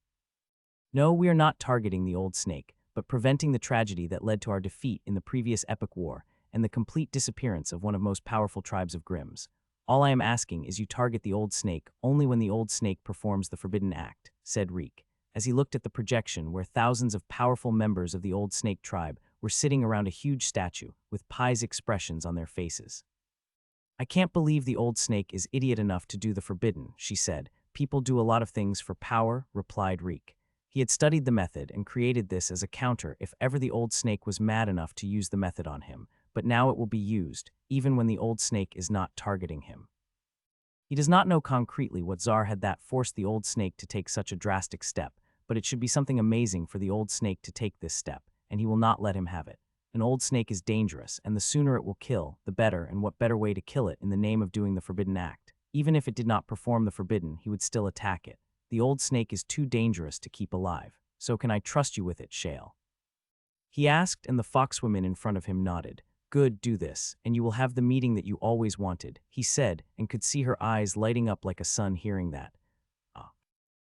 No, we are not targeting the old snake, but preventing the tragedy that led to our defeat in the previous epic war and the complete disappearance of one of most powerful tribes of Grims. All I am asking is you target the old snake only when the old snake performs the forbidden act, said Reek, as he looked at the projection where thousands of powerful members of the old snake tribe were sitting around a huge statue with pious expressions on their faces. I can't believe the old snake is idiot enough to do the forbidden, she said. People do a lot of things for power, replied Reek. He had studied the method and created this as a counter if ever the old snake was mad enough to use the method on him, but now it will be used, even when the old snake is not targeting him. He does not know concretely what Czar had that forced the old snake to take such a drastic step, but it should be something amazing for the old snake to take this step, and he will not let him have it. An old snake is dangerous, and the sooner it will kill, the better, and what better way to kill it in the name of doing the forbidden act? Even if it did not perform the forbidden, he would still attack it. The old snake is too dangerous to keep alive. So can I trust you with it, Shale? He asked, and the foxwoman in front of him nodded. Good, do this, and you will have the meeting that you always wanted, he said, and could see her eyes lighting up like a sun hearing that.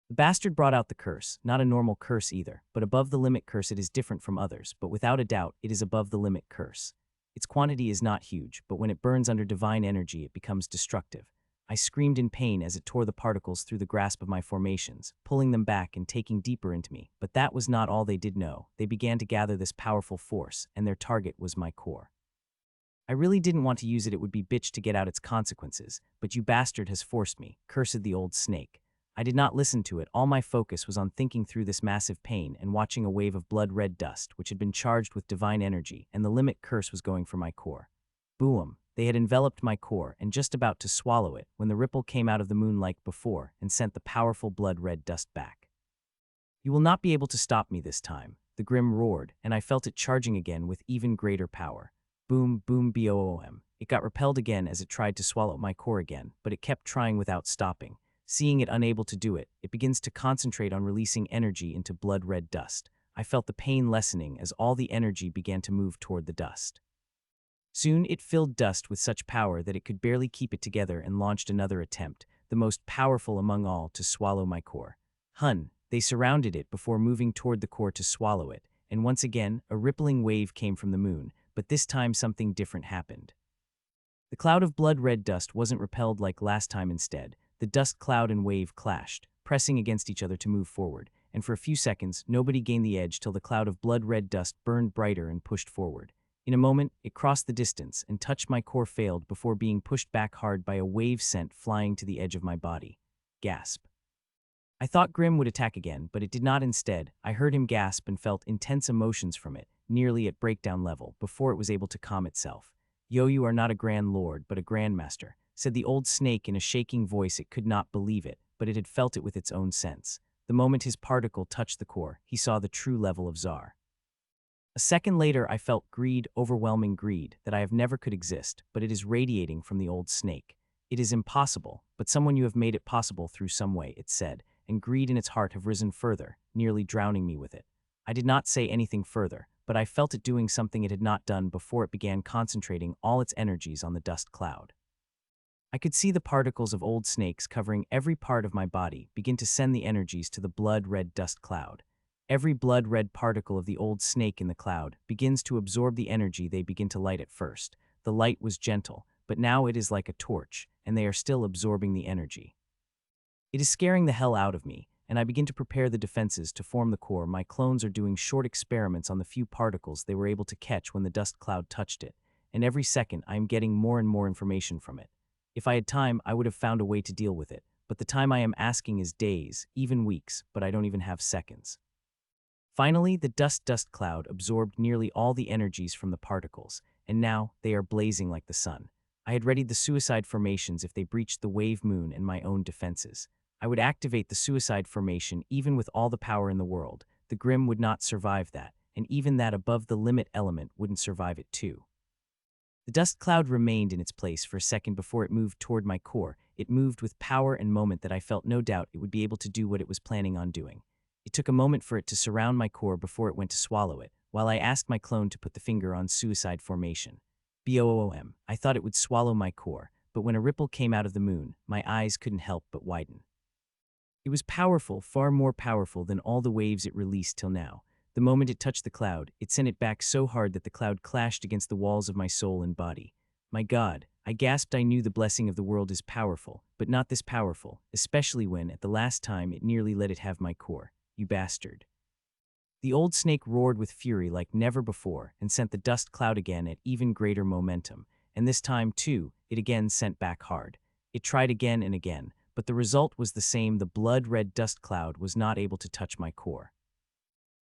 The bastard brought out the curse, not a normal curse either, but above the limit curse. It is different from others, but without a doubt, it is above the limit curse. Its quantity is not huge, but when it burns under divine energy, it becomes destructive. I screamed in pain as it tore the particles through the grasp of my formations, pulling them back and taking deeper into me. But that was not all they did know. They began to gather this powerful force, and their target was my core. I really didn't want to use it would be bitch to get out its consequences, but you bastard has forced me, cursed the old snake. I did not listen to it, all my focus was on thinking through this massive pain and watching a wave of blood-red dust which had been charged with divine energy, and the limit curse was going for my core. Boom! They had enveloped my core and just about to swallow it when the ripple came out of the moon like before and sent the powerful blood-red dust back. You will not be able to stop me this time, the Grim roared, and I felt it charging again with even greater power. Boom, boom, boom. It got repelled again as it tried to swallow my core again, but it kept trying without stopping. Seeing it unable to do it, it begins to concentrate on releasing energy into blood-red dust. I felt the pain lessening as all the energy began to move toward the dust. Soon it filled dust with such power that it could barely keep it together and launched another attempt, the most powerful among all, to swallow my core. They surrounded it before moving toward the core to swallow it, and once again, a rippling wave came from the moon, but this time something different happened. The cloud of blood-red dust wasn't repelled like last time. Instead, the dust cloud and wave clashed, pressing against each other to move forward, and for a few seconds, nobody gained the edge till the cloud of blood-red dust burned brighter and pushed forward. In a moment, it crossed the distance and touched my core failed before being pushed back hard by a wave sent flying to the edge of my body. Gasp. I thought Grim would attack again, but it did not. Instead, I heard him gasp and felt intense emotions from it, nearly at breakdown level, before it was able to calm itself. "Yo, you are not a grand lord, but a grandmaster," said the old snake in a shaking voice. It could not believe it, but it had felt it with its own sense. The moment his particle touched the core, he saw the true level of Tsar. A second later, I felt greed, overwhelming greed, that I have never could exist, but it is radiating from the old snake. "It is impossible, but someone you have made it possible through some way," it said, and greed in its heart have risen further, nearly drowning me with it. I did not say anything further, but I felt it doing something it had not done before. It began concentrating all its energies on the dust cloud. I could see the particles of old snakes covering every part of my body begin to send the energies to the blood-red dust cloud. Every blood-red particle of the old snake in the cloud begins to absorb the energy. They begin to light at first. The light was gentle, but now it is like a torch, and they are still absorbing the energy. It is scaring the hell out of me, and I begin to prepare the defenses to form the core. My clones are doing short experiments on the few particles they were able to catch when the dust cloud touched it, and every second I am getting more and more information from it. If I had time, I would have found a way to deal with it, but the time I am asking is days, even weeks, but I don't even have seconds. Finally, the dust cloud absorbed nearly all the energies from the particles, and now they are blazing like the sun. I had readied the suicide formations if they breached the wave moon and my own defenses. I would activate the suicide formation even with all the power in the world. The Grim would not survive that, and even that above the limit element wouldn't survive it too. The dust cloud remained in its place for a second before it moved toward my core. It moved with power and moment that I felt no doubt it would be able to do what it was planning on doing. It took a moment for it to surround my core before it went to swallow it, while I asked my clone to put the finger on suicide formation. Boom! I thought it would swallow my core, but when a ripple came out of the moon, my eyes couldn't help but widen. It was powerful, far more powerful than all the waves it released till now. The moment it touched the cloud, it sent it back so hard that the cloud clashed against the walls of my soul and body. My God, I gasped. I knew the blessing of the world is powerful, but not this powerful, especially when, at the last time, it nearly let it have my core. "You bastard." The old snake roared with fury like never before and sent the dust cloud again at even greater momentum, and this time, too, it again sent back hard. It tried again and again, but the result was the same. The blood-red dust cloud was not able to touch my core.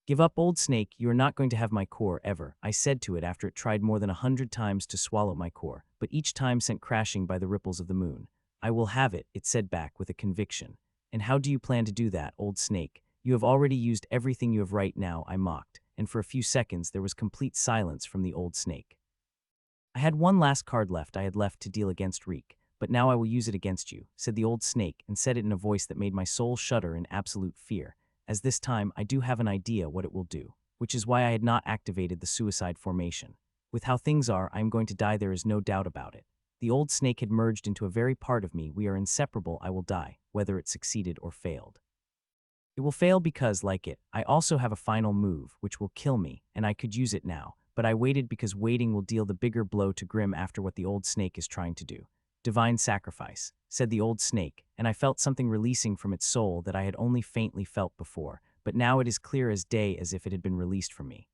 "Give up, old snake, you are not going to have my core, ever," I said to it after it tried more than 100 times to swallow my core, but each time sent crashing by the ripples of the moon. "I will have it," it said back with a conviction. "And how do you plan to do that, old snake? You have already used everything you have right now," I mocked, and for a few seconds there was complete silence from the old snake. "I had one last card left I had left to deal against Reek, but now I will use it against you," said the old snake, and said it in a voice that made my soul shudder in absolute fear, as this time I do have an idea what it will do, which is why I had not activated the suicide formation. With how things are, I am going to die, there is no doubt about it. The old snake had merged into a very part of me. We are inseparable. I will die, whether it succeeded or failed. It will fail because, like it, I also have a final move, which will kill me, and I could use it now, but I waited because waiting will deal the bigger blow to Grim after what the old snake is trying to do. Divine sacrifice, said the old snake, and I felt something releasing from its soul that I had only faintly felt before, but now it is clear as day as if it had been released from me.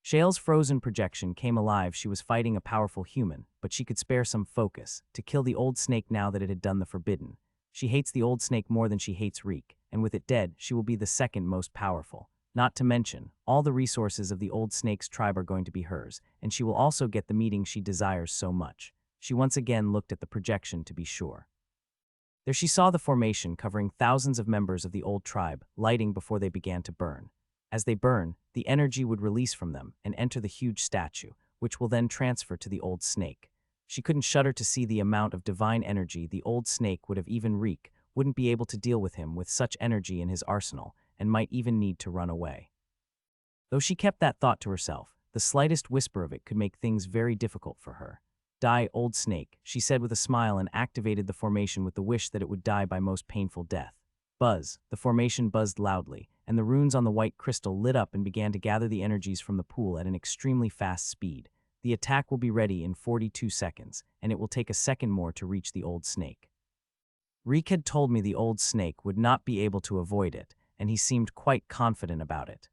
Shale's frozen projection came alive. She was fighting a powerful human, but she could spare some focus to kill the old snake now that it had done the forbidden. She hates the old snake more than she hates Reek, and with it dead, she will be the second most powerful. Not to mention, all the resources of the old snake's tribe are going to be hers, and she will also get the meeting she desires so much. She once again looked at the projection to be sure. There she saw the formation covering thousands of members of the old tribe, lighting before they began to burn. As they burn, the energy would release from them and enter the huge statue, which will then transfer to the old snake. She couldn't shudder to see the amount of divine energy the old snake would have. Even Reek wouldn't be able to deal with him with such energy in his arsenal, and might even need to run away. Though she kept that thought to herself, the slightest whisper of it could make things very difficult for her. Die, old snake, she said with a smile and activated the formation with the wish that it would die by most painful death. Buzz, the formation buzzed loudly, and the runes on the white crystal lit up and began to gather the energies from the pool at an extremely fast speed. The attack will be ready in 42 seconds, and it will take a second more to reach the old snake. Reek had told me the old snake would not be able to avoid it, and he seemed quite confident about it.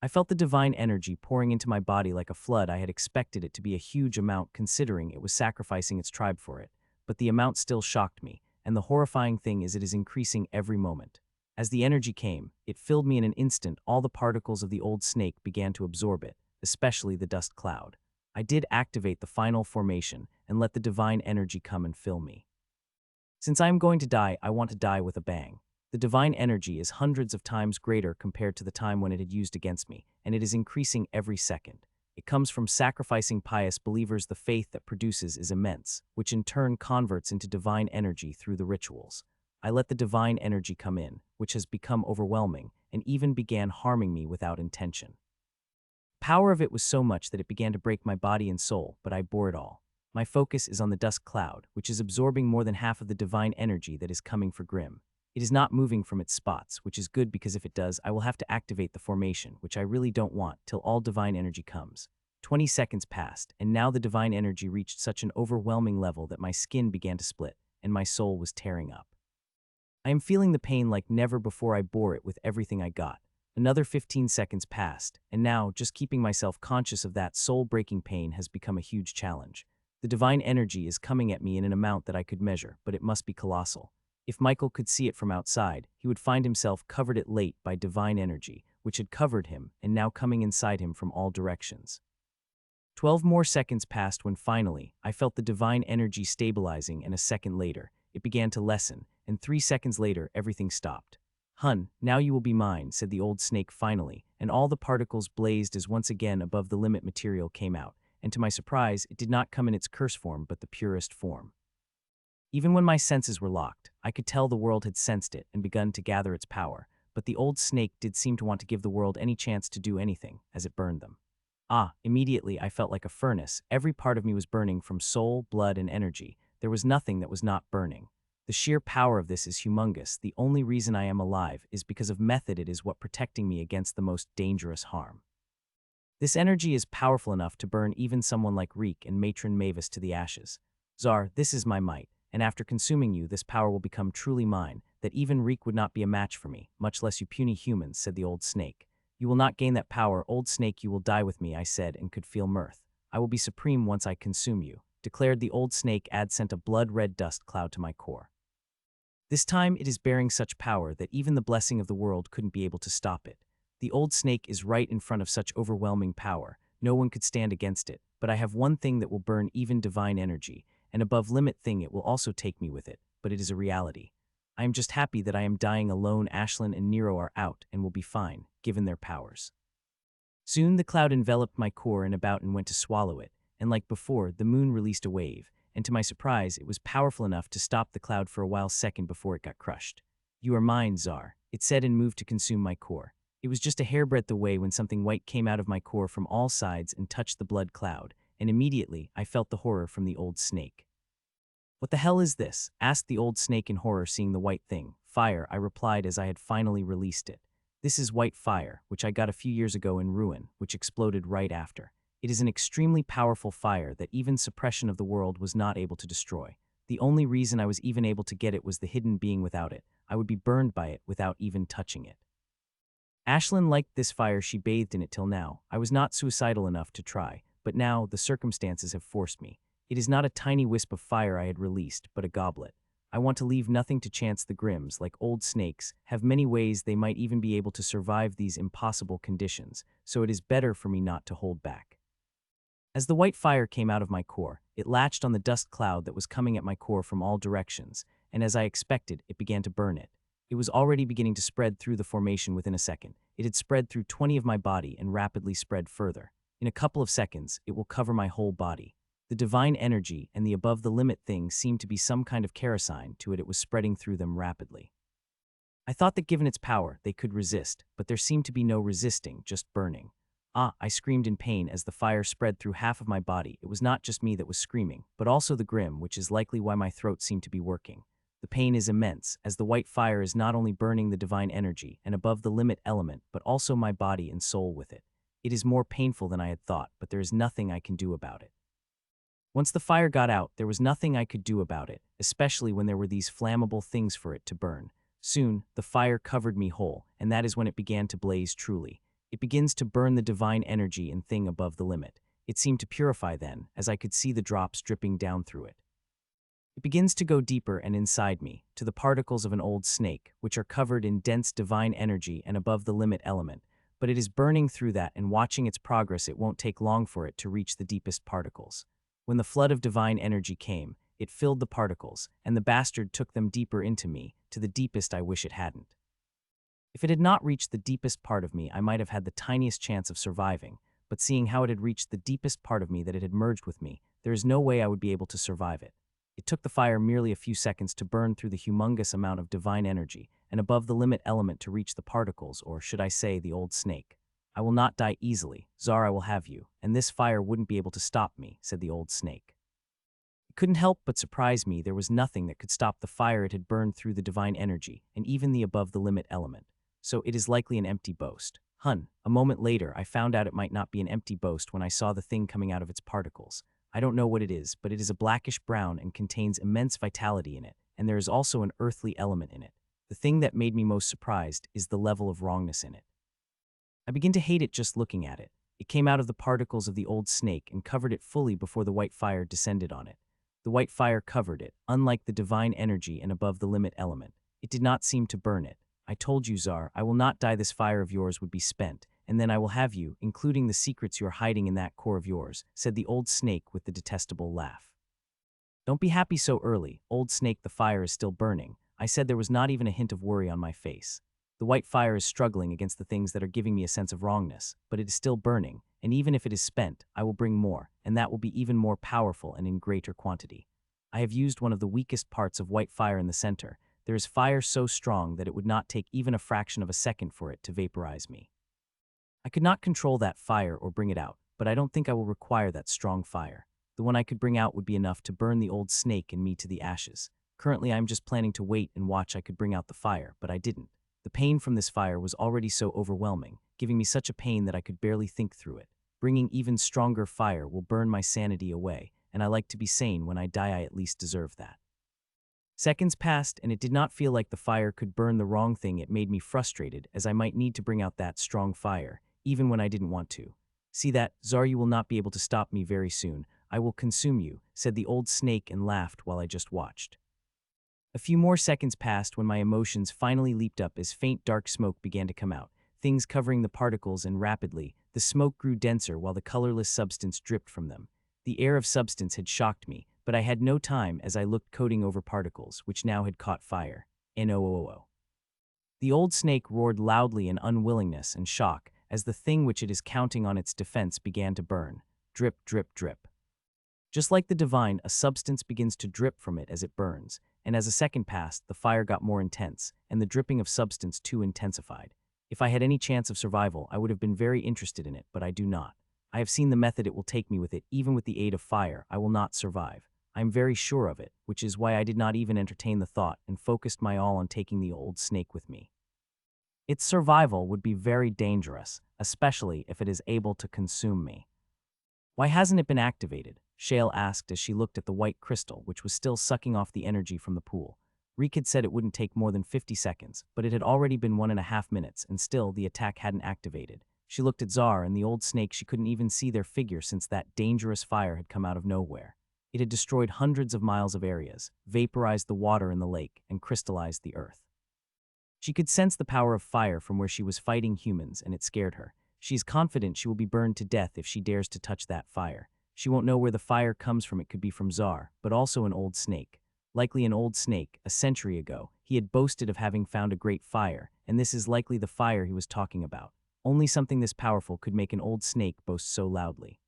I felt the divine energy pouring into my body like a flood. I had expected it to be a huge amount considering it was sacrificing its tribe for it, but the amount still shocked me, and the horrifying thing is it is increasing every moment. As the energy came, it filled me in an instant. All the particles of the old snake began to absorb it, especially the dust cloud. I did activate the final formation and let the divine energy come and fill me. Since I am going to die, I want to die with a bang. The divine energy is hundreds of times greater compared to the time when it had used against me, and it is increasing every second. It comes from sacrificing pious believers. The faith that produces is immense, which in turn converts into divine energy through the rituals. I let the divine energy come in, which has become overwhelming, and even began harming me without intention. Power of it was so much that it began to break my body and soul, but I bore it all. My focus is on the dust cloud, which is absorbing more than half of the divine energy that is coming for Grim. It is not moving from its spots, which is good because if it does, I will have to activate the formation, which I really don't want, till all divine energy comes. 20 seconds passed, and now the divine energy reached such an overwhelming level that my skin began to split, and my soul was tearing up. I am feeling the pain like never before. I bore it with everything I got. Another 15 seconds passed, and now, just keeping myself conscious of that soul-breaking pain has become a huge challenge. The divine energy is coming at me in an amount that I could measure, but it must be colossal. If Michael could see it from outside, he would find himself covered at late by divine energy, which had covered him and now coming inside him from all directions. 12 more seconds passed when finally, I felt the divine energy stabilizing, and a second later, it began to lessen, and 3 seconds later, everything stopped. Hun, now you will be mine, said the old snake finally, and all the particles blazed as once again above the limit material came out, and to my surprise, it did not come in its curse form but the purest form. Even when my senses were locked, I could tell the world had sensed it and begun to gather its power, but the old snake did seem to want to give the world any chance to do anything, as it burned them. Immediately I felt like a furnace. Every part of me was burning from soul, blood, and energy. There was nothing that was not burning. The sheer power of this is humongous. The only reason I am alive is because of method. It is what protecting me against the most dangerous harm. This energy is powerful enough to burn even someone like Reek and Matron Mavis to the ashes. Czar, this is my might, and after consuming you, this power will become truly mine, that even Reek would not be a match for me, much less you puny humans, said the old snake. You will not gain that power, old snake, you will die with me, I said, and could feel mirth. I will be supreme once I consume you, declared the old snake. Sent a blood-red dust cloud to my core. This time it is bearing such power that even the blessing of the world couldn't be able to stop it. The old snake is right in front of such overwhelming power, no one could stand against it, but I have one thing that will burn even divine energy, an above-limit thing. It will also take me with it, but it is a reality. I am just happy that I am dying alone. Ashlyn and Nero are out and will be fine, given their powers. Soon the cloud enveloped my core and about and went to swallow it, and like before, the moon released a wave, and to my surprise, it was powerful enough to stop the cloud for a while second before it got crushed. You are mine, Czar, it said and moved to consume my core. It was just a hairbreadth away when something white came out of my core from all sides and touched the blood cloud, and immediately I felt the horror from the old snake. What the hell is this? Asked the old snake in horror, seeing the white thing. Fire, I replied as I had finally released it. This is white fire, which I got a few years ago in Ruin, which exploded right after. It is an extremely powerful fire that even suppression of the world was not able to destroy. The only reason I was even able to get it was the hidden being without it. I would be burned by it without even touching it. Ashlyn liked this fire, she bathed in it till now. I was not suicidal enough to try, but now the circumstances have forced me. It is not a tiny wisp of fire I had released, but a goblet. I want to leave nothing to chance. The Grimms, like old snakes, have many ways they might even be able to survive these impossible conditions, so it is better for me not to hold back. As the white fire came out of my core, it latched on the dust cloud that was coming at my core from all directions, and as I expected, it began to burn it. It was already beginning to spread through the formation within a second. It had spread through 20 of my body and rapidly spread further. In a couple of seconds, it will cover my whole body. The divine energy and the above-the-limit thing seemed to be some kind of kerosene to it. It was spreading through them rapidly. I thought that given its power, they could resist, but there seemed to be no resisting, just burning. Ah, I screamed in pain as the fire spread through half of my body. It was not just me that was screaming, but also the Grimm, which is likely why my throat seemed to be working. The pain is immense, as the white fire is not only burning the divine energy and above-the-limit element, but also my body and soul with it. It is more painful than I had thought, but there is nothing I can do about it. Once the fire got out, there was nothing I could do about it, especially when there were these flammable things for it to burn. Soon, the fire covered me whole, and that is when it began to blaze truly. It begins to burn the divine energy and thing above the limit. It seemed to purify then, as I could see the drops dripping down through it. It begins to go deeper and inside me, to the particles of an old snake, which are covered in dense divine energy and above-the-limit element, but it is burning through that, and watching its progress, it won't take long for it to reach the deepest particles. When the flood of divine energy came, it filled the particles, and the bastard took them deeper into me, to the deepest I wish it hadn't. If it had not reached the deepest part of me, I might have had the tiniest chance of surviving, but seeing how it had reached the deepest part of me, that it had merged with me, there is no way I would be able to survive it. It took the fire merely a few seconds to burn through the humongous amount of divine energy and above-the-limit element to reach the particles, or should I say, the old snake. I will not die easily, Zar, I will have you, and this fire wouldn't be able to stop me, said the old snake. It couldn't help but surprise me. There was nothing that could stop the fire. It had burned through the divine energy and even the above-the-limit element. So it is likely an empty boast. A moment later, I found out it might not be an empty boast when I saw the thing coming out of its particles. I don't know what it is, but it is a blackish brown and contains immense vitality in it, and there is also an earthly element in it. The thing that made me most surprised is the level of wrongness in it. I begin to hate it just looking at it. It came out of the particles of the old snake and covered it fully before the white fire descended on it. The white fire covered it, unlike the divine energy and above-the-limit element. It did not seem to burn it. I told you, Zar, I will not die. This fire of yours would be spent, and then I will have you, including the secrets you are hiding in that core of yours, said the old snake with the detestable laugh. Don't be happy so early, old snake, the fire is still burning. I said. There was not even a hint of worry on my face. The white fire is struggling against the things that are giving me a sense of wrongness, but it is still burning, and even if it is spent, I will bring more, and that will be even more powerful and in greater quantity. I have used one of the weakest parts of white fire in the center. There is fire so strong that it would not take even a fraction of a second for it to vaporize me. I could not control that fire or bring it out, but I don't think I will require that strong fire. The one I could bring out would be enough to burn the old snake and me to the ashes. Currently, I am just planning to wait and watch. I could bring out the fire, but I didn't. The pain from this fire was already so overwhelming, giving me such a pain that I could barely think through it. Bringing even stronger fire will burn my sanity away, and I like to be sane. When I die, I at least deserve that. Seconds passed, and it did not feel like the fire could burn the wrong thing. It made me frustrated, as I might need to bring out that strong fire, even when I didn't want to. See that, Zar, you will not be able to stop me very soon. I will consume you, said the old snake and laughed while I just watched. A few more seconds passed when my emotions finally leaped up as faint dark smoke began to come out, things covering the particles, and rapidly, the smoke grew denser while the colorless substance dripped from them. The air of substance had shocked me, but I had no time as I looked, coating over particles, which now had caught fire. No. The old snake roared loudly in unwillingness and shock as the thing which it is counting on its defense began to burn. Drip, drip, drip. Just like the divine, a substance begins to drip from it as it burns, and as a second passed, the fire got more intense, and the dripping of substance too intensified. If I had any chance of survival, I would have been very interested in it, but I do not. I have seen the method it will take me with it. Even with the aid of fire, I will not survive. I am very sure of it, which is why I did not even entertain the thought and focused my all on taking the old snake with me. Its survival would be very dangerous, especially if it is able to consume me. Why hasn't it been activated? Shale asked as she looked at the white crystal, which was still sucking off the energy from the pool. Reek had said it wouldn't take more than 50 seconds, but it had already been 1.5 minutes, and still the attack hadn't activated. She looked at Zar and the old snake. She couldn't even see their figure since that dangerous fire had come out of nowhere. It had destroyed hundreds of miles of areas, vaporized the water in the lake, and crystallized the earth. She could sense the power of fire from where she was fighting humans, and it scared her. She is confident she will be burned to death if she dares to touch that fire. She won't know where the fire comes from. It could be from Zar, but also an old snake. Likely an old snake. A century ago, he had boasted of having found a great fire, and this is likely the fire he was talking about. Only something this powerful could make an old snake boast so loudly.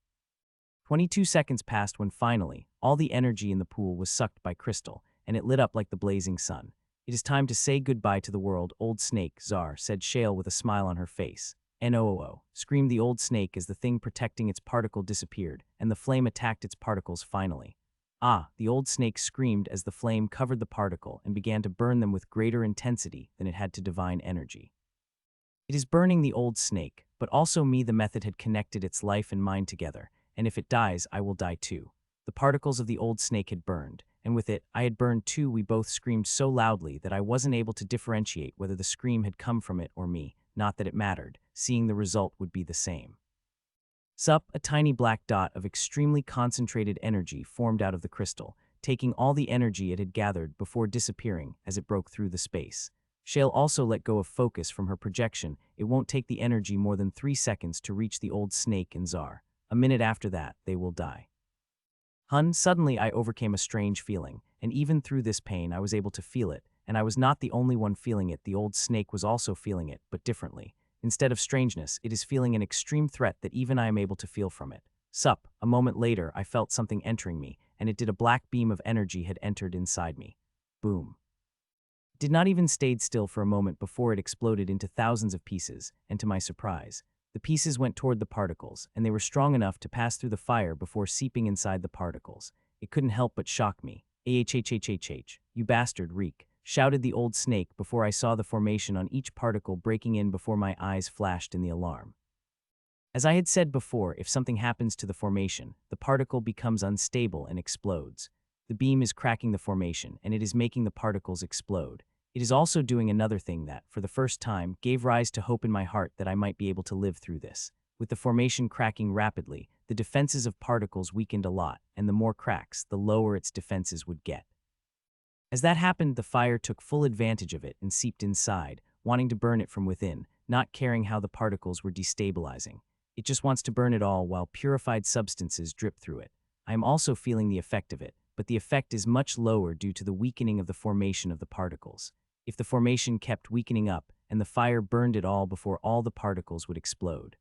22 seconds passed when finally, all the energy in the pool was sucked by crystal, and it lit up like the blazing sun. It is time to say goodbye to the world, old snake, Zar, said Shale with a smile on her face. "No!" screamed the old snake as the thing protecting its particle disappeared, and the flame attacked its particles finally. The old snake screamed as the flame covered the particle and began to burn them with greater intensity than it had to divine energy. It is burning the old snake, but also me. The method had connected its life and mine together, and if it dies, I will die too. The particles of the old snake had burned, and with it, I had burned too. We both screamed so loudly that I wasn't able to differentiate whether the scream had come from it or me. Not that it mattered, seeing the result would be the same. A tiny black dot of extremely concentrated energy formed out of the crystal, taking all the energy it had gathered before disappearing as it broke through the space. Shale also let go of focus from her projection. It won't take the energy more than 3 seconds to reach the old snake and Zar. A minute after that, they will die. Suddenly I overcame a strange feeling, and even through this pain I was able to feel it, and I was not the only one feeling it. The old snake was also feeling it, but differently. Instead of strangeness, it is feeling an extreme threat that even I am able to feel from it. A moment later, I felt something entering me, and it did. A black beam of energy had entered inside me. Boom. It did not even stayed still for a moment before it exploded into thousands of pieces, and to my surprise, the pieces went toward the particles, and they were strong enough to pass through the fire before seeping inside the particles. It couldn't help but shock me. You bastard, Reek, shouted the old snake before I saw the formation on each particle breaking in before my eyes flashed in the alarm. As I had said before, if something happens to the formation, the particle becomes unstable and explodes. The beam is cracking the formation, and it is making the particles explode. It is also doing another thing that, for the first time, gave rise to hope in my heart that I might be able to live through this. With the formation cracking rapidly, the defenses of particles weakened a lot, and the more cracks, the lower its defenses would get. As that happened, the fire took full advantage of it and seeped inside, wanting to burn it from within, not caring how the particles were destabilizing. It just wants to burn it all while purified substances drip through it. I am also feeling the effect of it, but the effect is much lower due to the weakening of the formation of the particles. If the formation kept weakening up and the fire burned it all before all the particles would explode,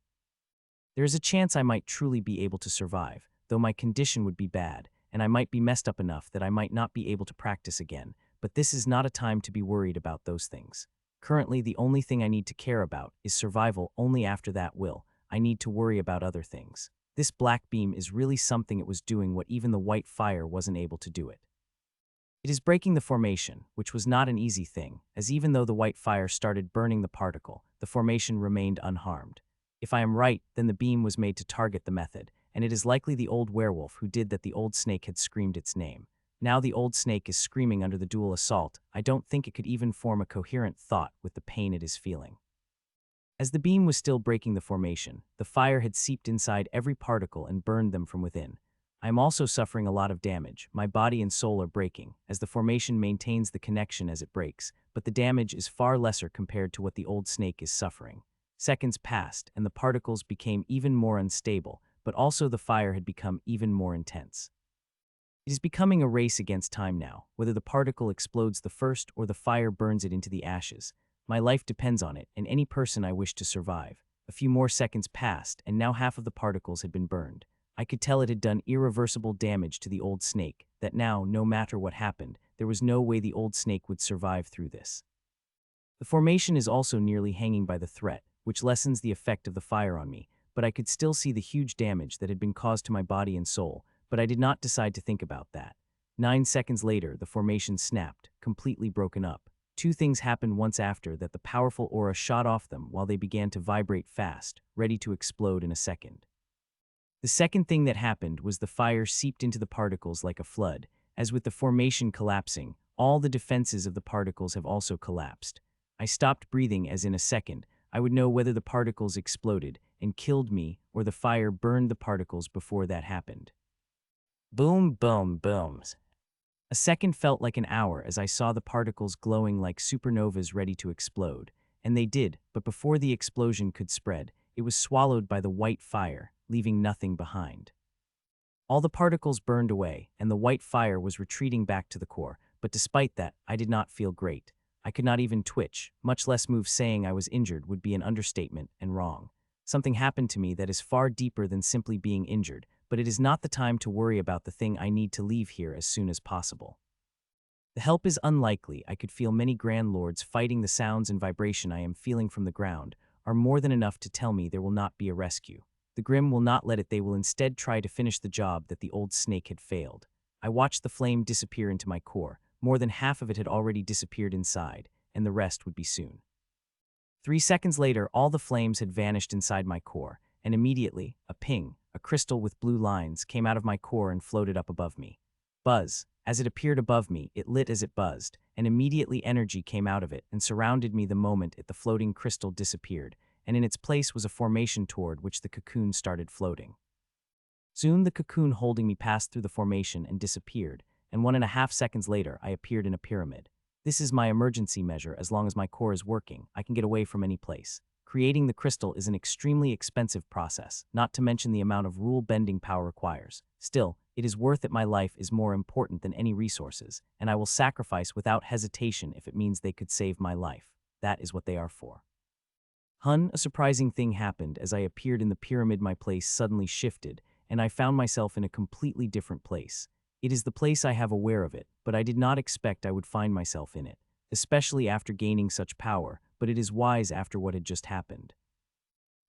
there is a chance I might truly be able to survive, though my condition would be bad, and I might be messed up enough that I might not be able to practice again, but this is not a time to be worried about those things. Currently, the only thing I need to care about is survival. Only after that will I need to worry about other things. This black beam is really something. It was doing what even the white fire wasn't able to do it. It is breaking the formation, which was not an easy thing, as even though the white fire started burning the particle, the formation remained unharmed. If I am right, then the beam was made to target the method, and it is likely the old werewolf who did that. The old snake had screamed its name. Now the old snake is screaming under the dual assault. I don't think it could even form a coherent thought with the pain it is feeling. As the beam was still breaking the formation, the fire had seeped inside every particle and burned them from within. I am also suffering a lot of damage. My body and soul are breaking, as the formation maintains the connection as it breaks, but the damage is far lesser compared to what the old snake is suffering. Seconds passed, and the particles became even more unstable, but also the fire had become even more intense. It is becoming a race against time now, whether the particle explodes the first or the fire burns it into the ashes. My life depends on it, and any person I wish to survive. A few more seconds passed, and now half of the particles had been burned. I could tell it had done irreversible damage to the old snake, that now, no matter what happened, there was no way the old snake would survive through this. The formation is also nearly hanging by the threat, which lessens the effect of the fire on me, but I could still see the huge damage that had been caused to my body and soul, but I did not decide to think about that. 9 seconds later, the formation snapped, completely broken up. Two things happened once after that. The powerful aura shot off them while they began to vibrate fast, ready to explode in a second. The second thing that happened was the fire seeped into the particles like a flood. As with the formation collapsing, all the defenses of the particles have also collapsed. I stopped breathing as in a second, I would know whether the particles exploded and killed me or the fire burned the particles before that happened. Boom, boom, booms. A second felt like an hour as I saw the particles glowing like supernovas ready to explode. And they did, but before the explosion could spread, it was swallowed by the white fire, leaving nothing behind. All the particles burned away, and the white fire was retreating back to the core, but despite that, I did not feel great. I could not even twitch, much less move. Saying I was injured would be an understatement and wrong. Something happened to me that is far deeper than simply being injured, but it is not the time to worry about the thing. I need to leave here as soon as possible. The help is unlikely. I could feel many grand lords fighting. The sounds and vibration I am feeling from the ground are more than enough to tell me there will not be a rescue. The Grim will not let it. They will instead try to finish the job that the old snake had failed. I watched the flame disappear into my core. More than half of it had already disappeared inside, and the rest would be soon. 3 seconds later, all the flames had vanished inside my core, and immediately, a ping, a crystal with blue lines, came out of my core and floated up above me. Buzz. As it appeared above me, it lit as it buzzed, and immediately energy came out of it and surrounded me. The moment the floating crystal disappeared, and in its place was a formation toward which the cocoon started floating. Soon the cocoon holding me passed through the formation and disappeared, and 1.5 seconds later I appeared in a pyramid. This is my emergency measure. As long as my core is working, I can get away from any place. Creating the crystal is an extremely expensive process, not to mention the amount of rule-bending power requires. Still, it is worth it. My life is more important than any resources, and I will sacrifice without hesitation if it means they could save my life. That is what they are for. A surprising thing happened. As I appeared in the pyramid, my place suddenly shifted, and I found myself in a completely different place. It is the place I have aware of it, but I did not expect I would find myself in it, especially after gaining such power, but it is wise after what had just happened.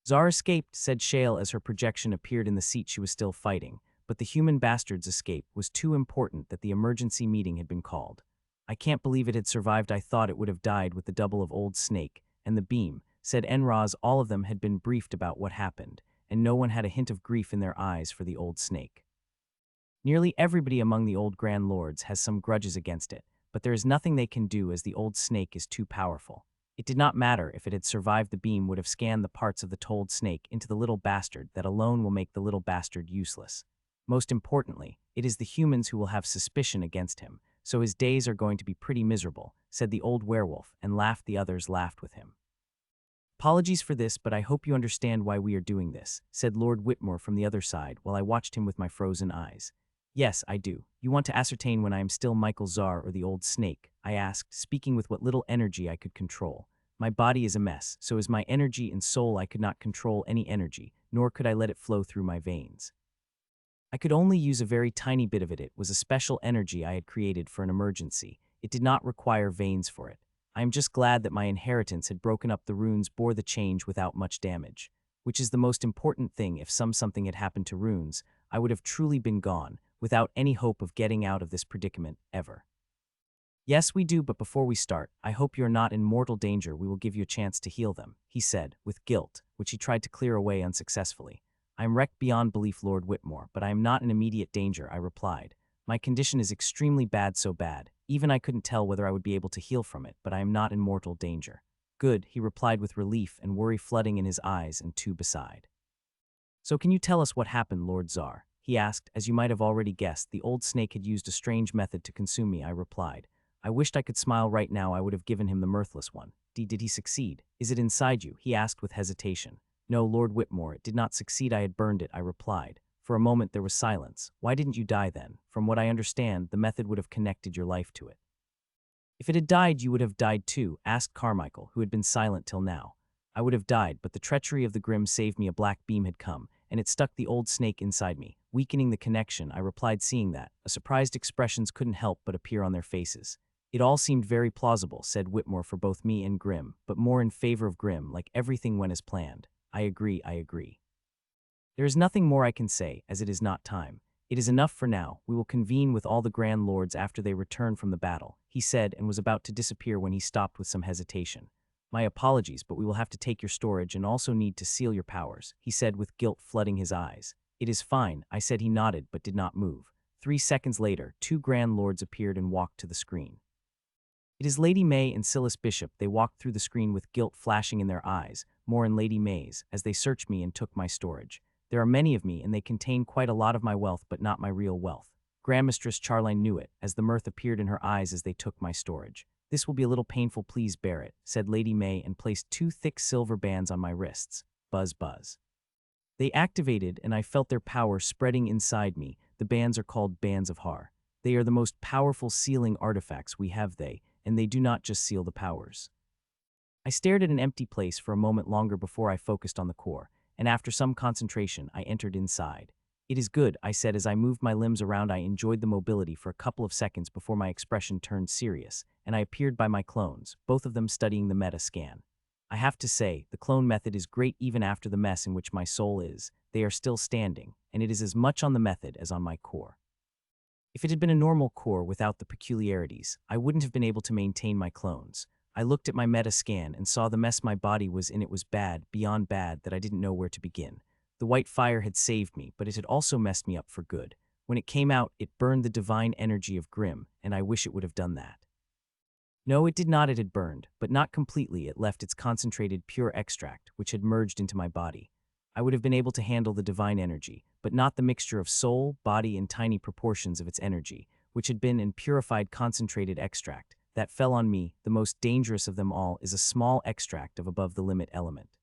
Zar escaped, said Shale as her projection appeared in the seat. She was still fighting, but the human bastard's escape was too important that the emergency meeting had been called. I can't believe it had survived. I thought it would have died with the double of Old Snake and the beam, said Enraz. All of them had been briefed about what happened, and no one had a hint of grief in their eyes for the Old Snake. Nearly everybody among the old Grand Lords has some grudges against it, but there is nothing they can do as the Old Snake is too powerful. It did not matter if it had survived. The beam would have scanned the parts of the told snake into the little bastard. That alone will make the little bastard useless. Most importantly, it is the humans who will have suspicion against him, so his days are going to be pretty miserable, said the old werewolf, and laughed. The others laughed with him. Apologies for this, but I hope you understand why we are doing this, said Lord Whitmore from the other side while I watched him with my frozen eyes. Yes, I do. You want to ascertain when I am still Michael Czar or the old snake? I asked, speaking with what little energy I could control. My body is a mess, so is my energy and soul. I could not control any energy, nor could I let it flow through my veins. I could only use a very tiny bit of it. It was a special energy I had created for an emergency. It did not require veins for it. I am just glad that my inheritance had broken up the runes, bore the change without much damage, which is the most important thing. If something had happened to runes, I would have truly been gone, without any hope of getting out of this predicament, ever. Yes, we do, but before we start, I hope you're not in mortal danger. We will give you a chance to heal them, he said, with guilt, which he tried to clear away unsuccessfully. I am wrecked beyond belief, Lord Whitmore, but I am not in immediate danger, I replied. My condition is extremely bad, so bad, even I couldn't tell whether I would be able to heal from it, but I am not in mortal danger. Good, he replied with relief and worry flooding in his eyes and two beside. So can you tell us what happened, Lord Czar? He asked. As you might have already guessed, the old snake had used a strange method to consume me, I replied. I wished I could smile right now. I would have given him the mirthless one. Did he succeed? Is it inside you? He asked with hesitation. No, Lord Whitmore, it did not succeed. I had burned it, I replied. For a moment there was silence. Why didn't you die then? From what I understand, the method would have connected your life to it. If it had died, you would have died too, asked Carmichael, who had been silent till now. I would have died, but the treachery of the Grim saved me. A black beam had come, and it stuck the old snake inside me, weakening the connection, I replied. Seeing that, a surprised expressions couldn't help but appear on their faces. It all seemed very plausible, said Whitmore, for both me and Grim, but more in favor of Grim, like everything went as planned. I agree. There is nothing more I can say, as it is not time. It is enough for now. We will convene with all the Grand Lords after they return from the battle, he said, and was about to disappear when he stopped with some hesitation. My apologies, but we will have to take your storage and also need to seal your powers, he said with guilt flooding his eyes. It is fine, I said. He nodded but did not move. 3 seconds later, 2 Grand Lords appeared and walked to the screen. It is Lady May and Silas Bishop. They walked through the screen with guilt flashing in their eyes, more in Lady May's, as they searched me and took my storage. There are many of me, and they contain quite a lot of my wealth, but not my real wealth. Grandmistress Charline knew it, as the mirth appeared in her eyes as they took my storage. This will be a little painful, please bear it, said Lady May and placed 2 thick silver bands on my wrists. Buzz buzz. They activated, and I felt their power spreading inside me. The bands are called Bands of Har. They are the most powerful sealing artifacts we have, and they do not just seal the powers. I stared at an empty place for a moment longer before I focused on the core, and after some concentration, I entered inside. It is good, I said as I moved my limbs around. I enjoyed the mobility for a couple of seconds before my expression turned serious, and I appeared by my clones, both of them studying the meta scan. I have to say, the clone method is great even after the mess in which my soul is. They are still standing, and it is as much on the method as on my core. If it had been a normal core without the peculiarities, I wouldn't have been able to maintain my clones. I looked at my meta scan and saw the mess my body was in. It was bad, beyond bad, that I didn't know where to begin. The white fire had saved me, but it had also messed me up for good. When it came out, it burned the divine energy of Grimm, and I wish it would have done that. No, it did not. It had burned, but not completely. It left its concentrated, pure extract, which had merged into my body. I would have been able to handle the divine energy, but not the mixture of soul, body, and tiny proportions of its energy, which had been in purified concentrated extract. That fell on me. The most dangerous of them all is a small extract of above-the-limit element.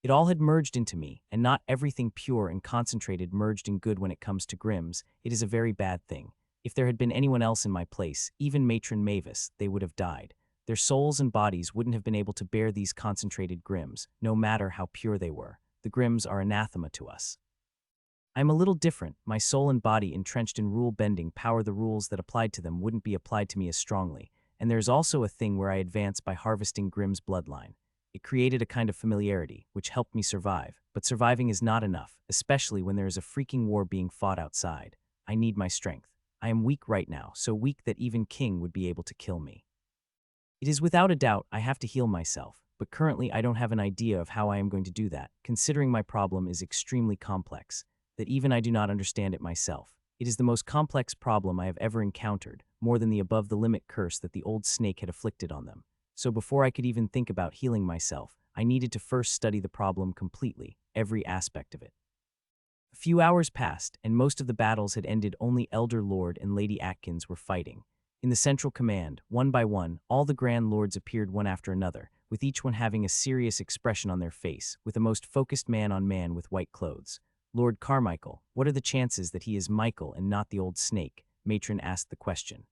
It all had merged into me, and not everything pure and concentrated merged in good. When it comes to Grimm's, it is a very bad thing. If there had been anyone else in my place, even Matron Mavis, they would have died. Their souls and bodies wouldn't have been able to bear these concentrated Grimms, no matter how pure they were. The Grimms are anathema to us. I am a little different. My soul and body, entrenched in rule-bending power, the rules that applied to them wouldn't be applied to me as strongly. And there's also a thing where I advance by harvesting Grimm's bloodline. It created a kind of familiarity, which helped me survive. But surviving is not enough, especially when there is a freaking war being fought outside. I need my strength. I am weak right now, so weak that even King would be able to kill me. It is without a doubt I have to heal myself, but currently I don't have an idea of how I am going to do that, considering my problem is extremely complex, that even I do not understand it myself. It is the most complex problem I have ever encountered, more than the above-the-limit curse that the old snake had afflicted on them. So before I could even think about healing myself, I needed to first study the problem completely, every aspect of it. A few hours passed, and most of the battles had ended. Only Elder Lord and Lady Atkins were fighting. In the central command, one by one, all the Grand Lords appeared one after another, with each one having a serious expression on their face, with a most focused man-on-man with white clothes. Lord Carmichael, what are the chances that he is Michael and not the old snake? Matron asked the question.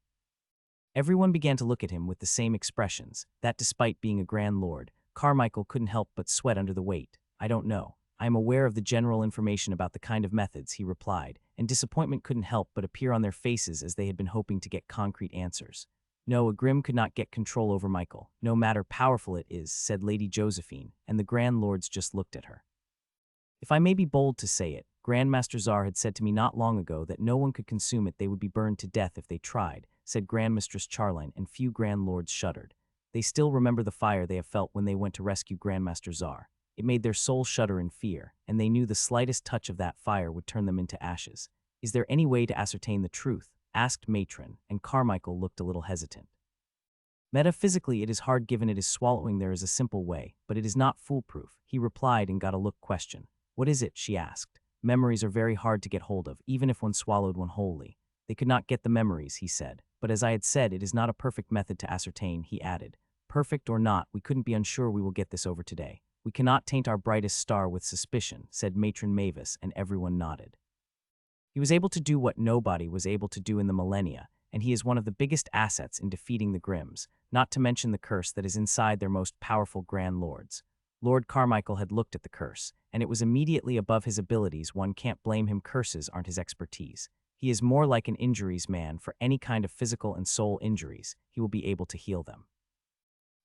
Everyone began to look at him with the same expressions, that despite being a Grand Lord, Carmichael couldn't help but sweat under the weight. I don't know. I am aware of the general information about the kind of methods, he replied, and disappointment couldn't help but appear on their faces as they had been hoping to get concrete answers. No, a Grimm could not get control over Michael, no matter powerful it is, said Lady Josephine, and the Grand Lords just looked at her. If I may be bold to say it, Grandmaster Czar had said to me not long ago that no one could consume it. They would be burned to death if they tried, said Grandmistress Charline, and few Grand Lords shuddered. They still remember the fire they have felt when they went to rescue Grandmaster Czar. It made their soul shudder in fear, and they knew the slightest touch of that fire would turn them into ashes. Is there any way to ascertain the truth? Asked Matron, and Carmichael looked a little hesitant. Metaphysically, it is hard given it is swallowing. There is a simple way, but it is not foolproof, he replied and got a look question. What is it? She asked. Memories are very hard to get hold of, even if one swallowed one wholly. They could not get the memories, he said. But as I had said, it is not a perfect method to ascertain, he added. Perfect or not, we couldn't be unsure. We will get this over today. We cannot taint our brightest star with suspicion, said Matron Mavis, and everyone nodded. He was able to do what nobody was able to do in the millennia, and he is one of the biggest assets in defeating the Grimms, not to mention the curse that is inside their most powerful Grand Lords. Lord Carmichael had looked at the curse, and it was immediately above his abilities. One can't blame him. Curses aren't his expertise. He is more like an injuries man. For any kind of physical and soul injuries, he will be able to heal them.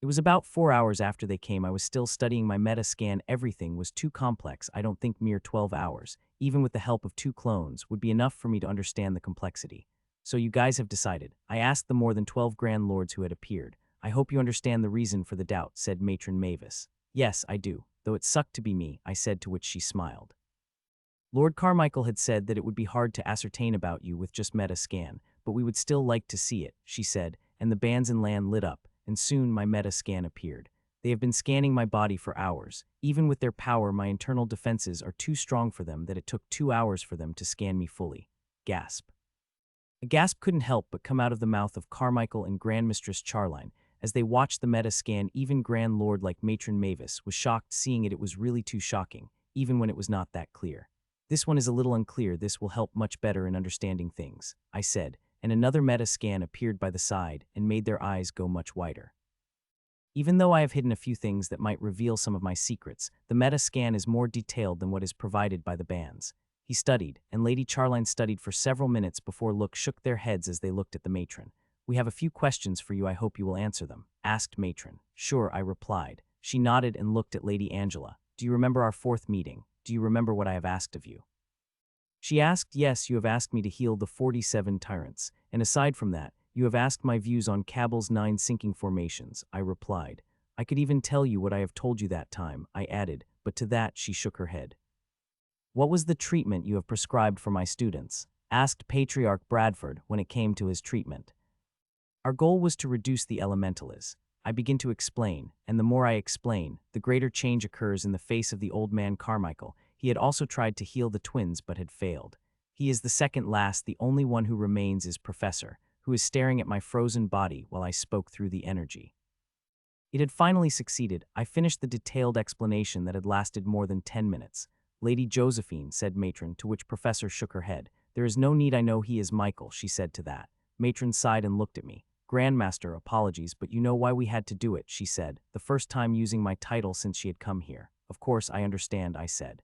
It was about 4 hours after they came. I was still studying my meta scan. Everything was too complex. I don't think mere 12 hours, even with the help of 2 clones, would be enough for me to understand the complexity. So you guys have decided. I asked the more than 12 Grand Lords who had appeared. I hope you understand the reason for the doubt, said Matron Mavis. Yes, I do, though it sucked to be me, I said, to which she smiled. Lord Carmichael had said that it would be hard to ascertain about you with just meta scan, but we would still like to see it, she said, and the bands in land lit up, and soon my meta scan appeared. They have been scanning my body for hours. Even with their power, my internal defenses are too strong for them that it took 2 hours for them to scan me fully. Gasp. A gasp couldn't help but come out of the mouth of Carmichael and Grand Mistress Charline. As they watched the meta scan, even Grand Lord like Matron Mavis was shocked, seeing it was really too shocking, even when it was not that clear. This one is a little unclear. This will help much better in understanding things, I said, and another meta scan appeared by the side and made their eyes go much wider. Even though I have hidden a few things that might reveal some of my secrets, the meta scan is more detailed than what is provided by the bands. He studied, and Lady Charline studied for several minutes before Look shook their heads as they looked at the matron. We have a few questions for you. I hope you will answer them, asked matron. Sure, I replied. She nodded and looked at Lady Angela. Do you remember our 4th meeting? Do you remember what I have asked of you? She asked. Yes, you have asked me to heal the 47 tyrants, and aside from that, you have asked my views on Cabal's 9 sinking formations, I replied. I could even tell you what I have told you that time, I added, but to that she shook her head. What was the treatment you have prescribed for my students? Asked Patriarch Bradford when it came to his treatment. Our goal was to reduce the elementalism. I begin to explain, and the more I explain, the greater change occurs in the face of the old man Carmichael. He had also tried to heal the twins but had failed. He is the second last. The only one who remains is Professor, who is staring at my frozen body while I spoke through the energy. It had finally succeeded. I finished the detailed explanation that had lasted more than 10 minutes. Lady Josephine, said matron, to which Professor shook her head. There is no need. I know he is Michael, she said to that. Matron sighed and looked at me. Grandmaster, apologies, but you know why we had to do it, she said, the first time using my title since she had come here. Of course, I understand, I said.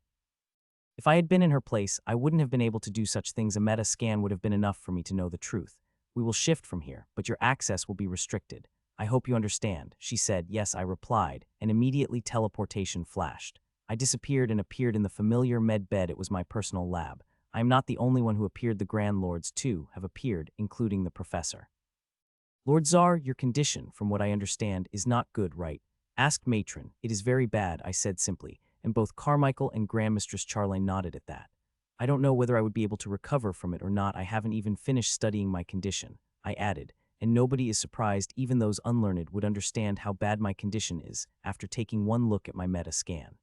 If I had been in her place, I wouldn't have been able to do such things. A meta scan would have been enough for me to know the truth. We will shift from here, but your access will be restricted. I hope you understand, she said. Yes, I replied, and immediately teleportation flashed. I disappeared and appeared in the familiar med bed. It was my personal lab. I am not the only one who appeared. The Grand Lords, too, have appeared, including the Professor. Lord Czar, your condition, from what I understand, is not good, right? Asked matron. It is very bad, I said simply, and both Carmichael and Grand Mistress Charline nodded at that. I don't know whether I would be able to recover from it or not. I haven't even finished studying my condition, I added, and nobody is surprised. Even those unlearned would understand how bad my condition is after taking one look at my meta scan.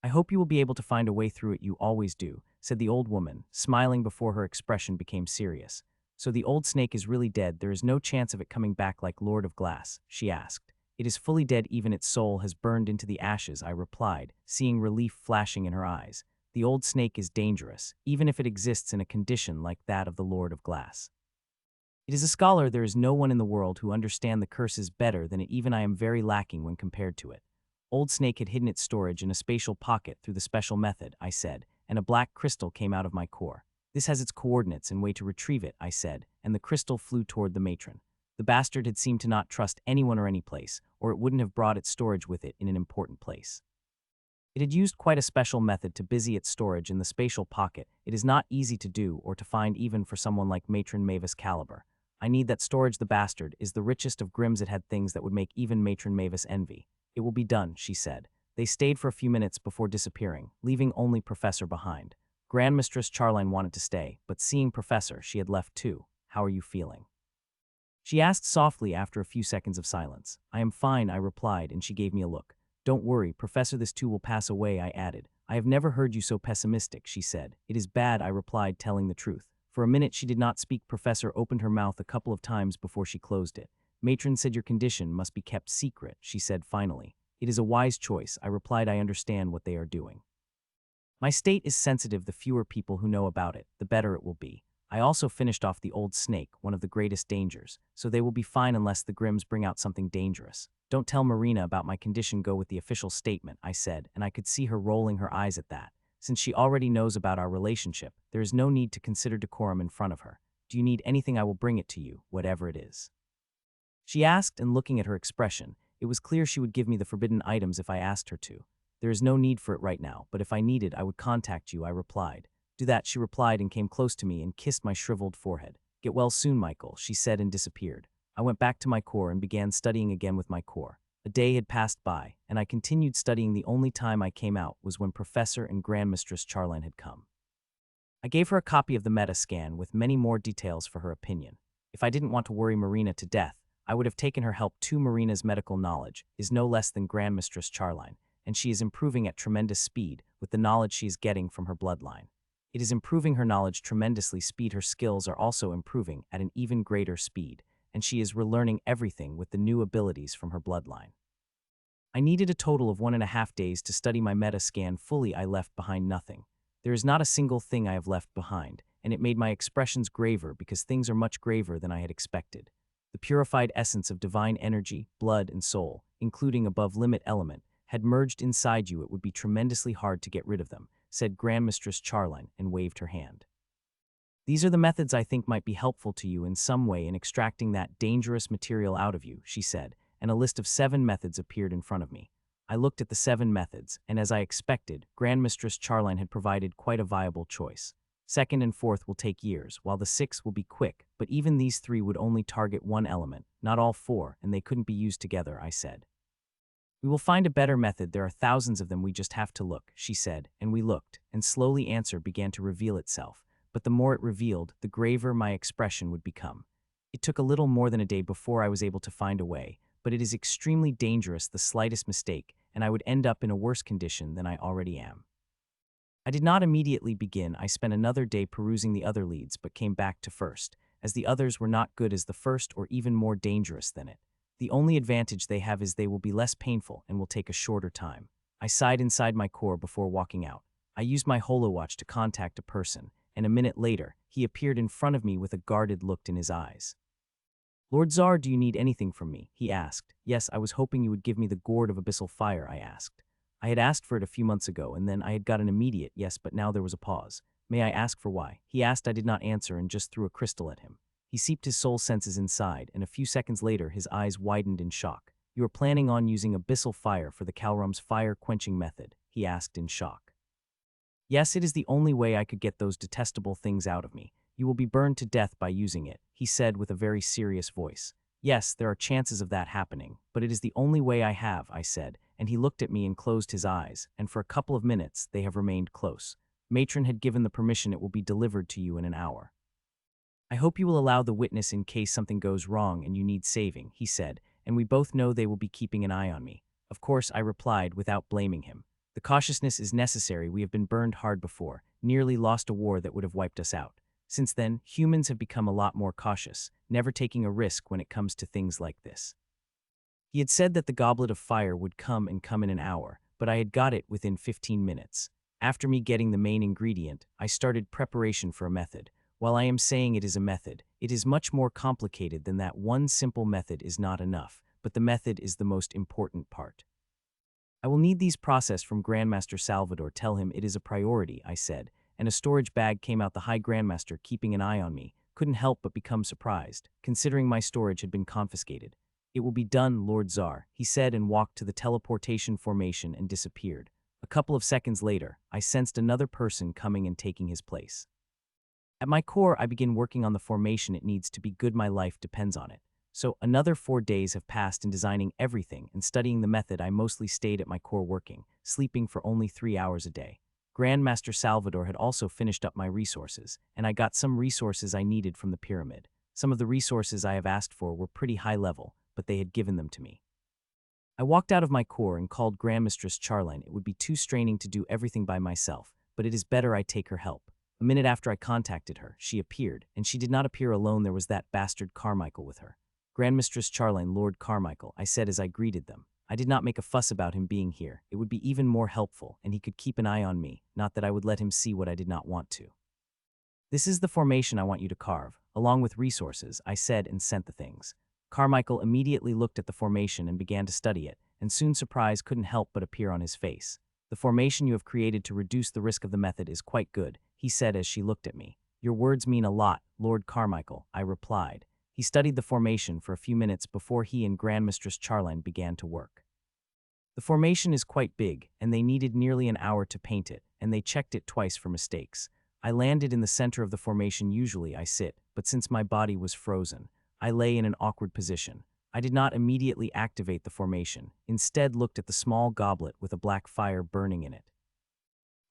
I hope you will be able to find a way through it. You always do, said the old woman, smiling before her expression became serious. So the old snake is really dead. There is no chance of it coming back like Lord of Glass, she asked. It is fully dead. Even its soul has burned into the ashes, I replied, seeing relief flashing in her eyes. The old snake is dangerous, even if it exists in a condition like that of the Lord of Glass. It is a scholar. There is no one in the world who understands the curses better than it. Even I am very lacking when compared to it. Old Snake had hidden its storage in a spatial pocket through the special method, I said, and a black crystal came out of my core. This has its coordinates and way to retrieve it, I said, and the crystal flew toward the matron. The bastard had seemed to not trust anyone or any place, or it wouldn't have brought its storage with it in an important place. It had used quite a special method to busy its storage in the spatial pocket. It is not easy to do or to find even for someone like Matron Mavis caliber. I need that storage. The bastard is the richest of Grims. It had things that would make even Matron Mavis envy. It will be done, she said. They stayed for a few minutes before disappearing, leaving only Professor behind. Grand Mistress Charline wanted to stay, but seeing Professor, she had left too. How are you feeling? She asked softly after a few seconds of silence. I am fine, I replied, and she gave me a look. Don't worry, Professor, this too will pass away, I added. I have never heard you so pessimistic, she said. It is bad, I replied, telling the truth. For a minute she did not speak. Professor opened her mouth a couple of times before she closed it. Matron said your condition must be kept secret, she said finally. It is a wise choice, I replied. I understand what they are doing. My state is sensitive. The fewer people who know about it, the better it will be. I also finished off the old snake, one of the greatest dangers, so they will be fine unless the Grims bring out something dangerous. Don't tell Marina about my condition. Go with the official statement, I said, and I could see her rolling her eyes at that. Since she already knows about our relationship, there is no need to consider decorum in front of her. Do you need anything? I will bring it to you, whatever it is. She asked, and looking at her expression, it was clear she would give me the forbidden items if I asked her to. There is no need for it right now, but if I needed, I would contact you, I replied. Do that, she replied, and came close to me and kissed my shriveled forehead. Get well soon, Michael, she said, and disappeared. I went back to my core and began studying again with my core. A day had passed by, and I continued studying. The only time I came out was when Professor and Grandmistress Charline had come. I gave her a copy of the meta scan with many more details for her opinion. If I didn't want to worry Marina to death, I would have taken her help too. Marina's medical knowledge is no less than Grandmistress Charline, and she is improving at tremendous speed with the knowledge she is getting from her bloodline. It is improving her knowledge tremendously speed. Her skills are also improving at an even greater speed, and she is relearning everything with the new abilities from her bloodline. I needed a total of 1.5 days to study my meta scan fully. I left behind nothing. There is not a single thing I have left behind, and it made my expressions graver because things are much graver than I had expected. The purified essence of divine energy, blood, and soul, including above-limit element, had merged inside you. It would be tremendously hard to get rid of them, said Grandmistress Charline, and waved her hand. These are the methods I think might be helpful to you in some way in extracting that dangerous material out of you, she said, and a list of 7 methods appeared in front of me. I looked at the 7 methods, and as I expected, Grandmistress Charline had provided quite a viable choice. 2nd and 4th will take years, while the 6th will be quick, but even these 3 would only target one element, not all 4, and they couldn't be used together, I said. We will find a better method. There are thousands of them. We just have to look, she said, and we looked, and slowly answer began to reveal itself. But the more it revealed, the graver my expression would become. It took a little more than a day before I was able to find a way, but it is extremely dangerous. The slightest mistake, and I would end up in a worse condition than I already am. I did not immediately begin. I spent another day perusing the other leads, but came back to first, as the others were not good as the first or even more dangerous than it. The only advantage they have is they will be less painful and will take a shorter time. I sighed inside my core before walking out. I used my holowatch to contact a person, and a minute later, he appeared in front of me with a guarded look in his eyes. Lord Tsar, do you need anything from me? He asked. Yes, I was hoping you would give me the gourd of abyssal fire, I asked. I had asked for it a few months ago, and then I had got an immediate yes, but now there was a pause. May I ask for why? He asked. I did not answer and just threw a crystal at him. He seeped his soul senses inside, and a few seconds later his eyes widened in shock. You are planning on using abyssal fire for the Calrum's fire-quenching method? He asked in shock. Yes, it is the only way I could get those detestable things out of me. You will be burned to death by using it, he said with a very serious voice. Yes, there are chances of that happening, but it is the only way I have, I said, and he looked at me and closed his eyes, and for a couple of minutes they have remained close. Matron had given the permission. It will be delivered to you in an hour. I hope you will allow the witness in case something goes wrong and you need saving, he said, and we both know they will be keeping an eye on me. Of course, I replied without blaming him. The cautiousness is necessary. We have been burned hard before, nearly lost a war that would have wiped us out. Since then, humans have become a lot more cautious, never taking a risk when it comes to things like this. He had said that the goblet of fire would come in an hour, but I had got it within 15 minutes. After me getting the main ingredient, I started preparation for a method. While I am saying it is a method, it is much more complicated than that. One simple method is not enough, but the method is the most important part. I will need these processed from Grandmaster Salvador. Tell him it is a priority, I said, and a storage bag came out. The High Grandmaster, keeping an eye on me, couldn't help but become surprised, considering my storage had been confiscated. It will be done, Lord Tsar, he said, and walked to the teleportation formation and disappeared. A couple of seconds later, I sensed another person coming and taking his place. At my core, I begin working on the formation. It needs to be good. My life depends on it. So another 4 days have passed in designing everything and studying the method. I mostly stayed at my core working, sleeping for only 3 hours a day. Grandmaster Salvador had also finished up my resources, and I got some resources I needed from the pyramid. Some of the resources I have asked for were pretty high level, but they had given them to me. I walked out of my core and called Grandmistress Charline. It would be too straining to do everything by myself, but it is better I take her help. A minute after I contacted her, she appeared, and she did not appear alone. There was that bastard Carmichael with her. Grandmistress Charline, Lord Carmichael, I said as I greeted them. I did not make a fuss about him being here. It would be even more helpful, and he could keep an eye on me, not that I would let him see what I did not want to. This is the formation I want you to carve, along with resources, I said, and sent the things. Carmichael immediately looked at the formation and began to study it, and soon surprise couldn't help but appear on his face. The formation you have created to reduce the risk of the method is quite good, he said as she looked at me. Your words mean a lot, Lord Carmichael, I replied. He studied the formation for a few minutes before he and Grandmistress Charline began to work. The formation is quite big, and they needed nearly an hour to paint it, and they checked it twice for mistakes. I landed in the center of the formation. Usually I sit, but since my body was frozen, I lay in an awkward position. I did not immediately activate the formation, instead looked at the small goblet with a black fire burning in it.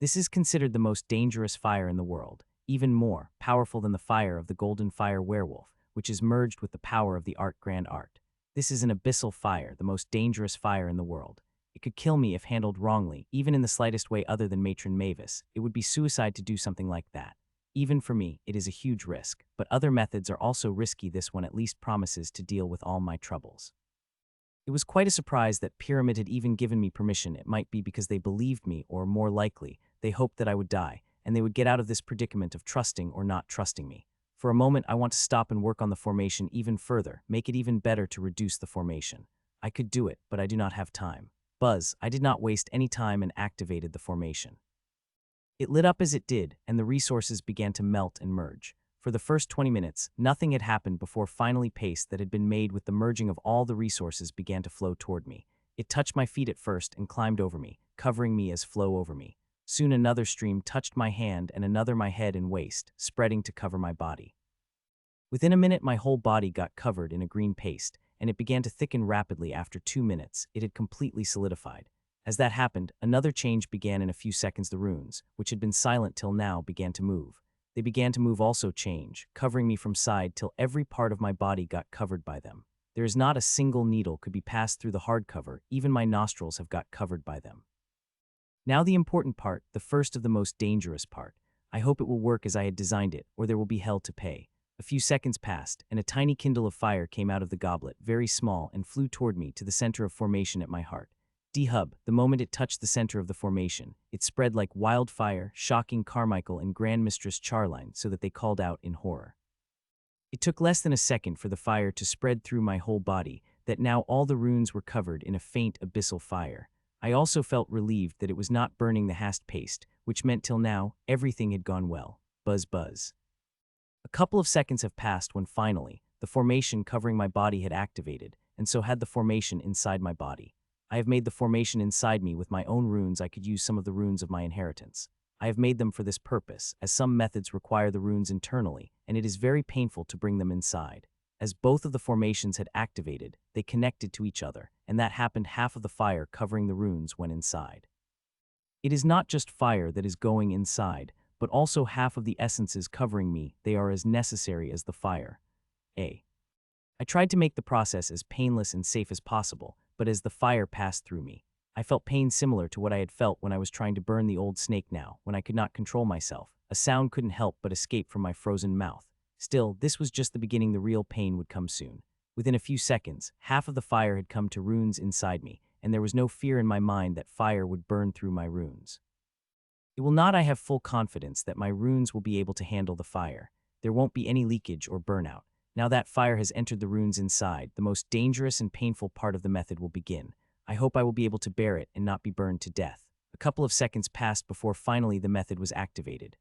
This is considered the most dangerous fire in the world, even more powerful than the fire of the golden fire werewolf, which is merged with the power of the art grand art. This is an abyssal fire, the most dangerous fire in the world. It could kill me if handled wrongly, even in the slightest way other than matron Mavis. It would be suicide to do something like that. Even for me, it is a huge risk, but other methods are also risky. This one at least promises to deal with all my troubles. It was quite a surprise that Pyramid had even given me permission. It might be because they believed me, or more likely, they hoped that I would die, and they would get out of this predicament of trusting or not trusting me. For a moment, I want to stop and work on the formation even further, make it even better to reduce the formation. I could do it, but I do not have time. Buzz, I did not waste any time and activated the formation. It lit up as it did, and the resources began to melt and merge. For the first 20 minutes, nothing had happened before finally paste that had been made with the merging of all the resources began to flow toward me. It touched my feet at first and climbed over me, covering me as flow over me. Soon another stream touched my hand and another my head and waist, spreading to cover my body. Within a minute, my whole body got covered in a green paste, and it began to thicken rapidly. After 2 minutes, it had completely solidified. As that happened, another change began in a few seconds. The runes, which had been silent till now, began to move. They began to move also change, covering me from side till every part of my body got covered by them. There is not a single needle could be passed through the hardcover, even my nostrils have got covered by them. Now the important part, the first of the most dangerous part. I hope it will work as I had designed it, or there will be hell to pay. A few seconds passed, and a tiny kindle of fire came out of the goblet, very small, and flew toward me to the center of formation at my heart. D-Hub, the moment it touched the center of the formation, it spread like wildfire, shocking Carmichael and Grand Mistress Charline so that they called out in horror. It took less than a second for the fire to spread through my whole body, that now all the runes were covered in a faint abyssal fire. I also felt relieved that it was not burning the hast paste, which meant till now, everything had gone well. Buzz buzz. A couple of seconds have passed when finally, the formation covering my body had activated, and so had the formation inside my body. I have made the formation inside me with my own runes. I could use some of the runes of my inheritance. I have made them for this purpose, as some methods require the runes internally, and it is very painful to bring them inside. As both of the formations had activated, they connected to each other, and that happened. Half of the fire covering the runes went inside. It is not just fire that is going inside, but also half of the essences covering me. They are as necessary as the fire. I tried to make the process as painless and safe as possible, but as the fire passed through me, I felt pain similar to what I had felt when I was trying to burn the old snake. Now, when I could not control myself, a sound couldn't help but escape from my frozen mouth. Still, this was just the beginning. The real pain would come soon. Within a few seconds, half of the fire had come to runes inside me, and there was no fear in my mind that fire would burn through my runes. It will not. I have full confidence that my runes will be able to handle the fire. There won't be any leakage or burnout. Now that fire has entered the runes inside, the most dangerous and painful part of the method will begin. I hope I will be able to bear it and not be burned to death. A couple of seconds passed before finally the method was activated.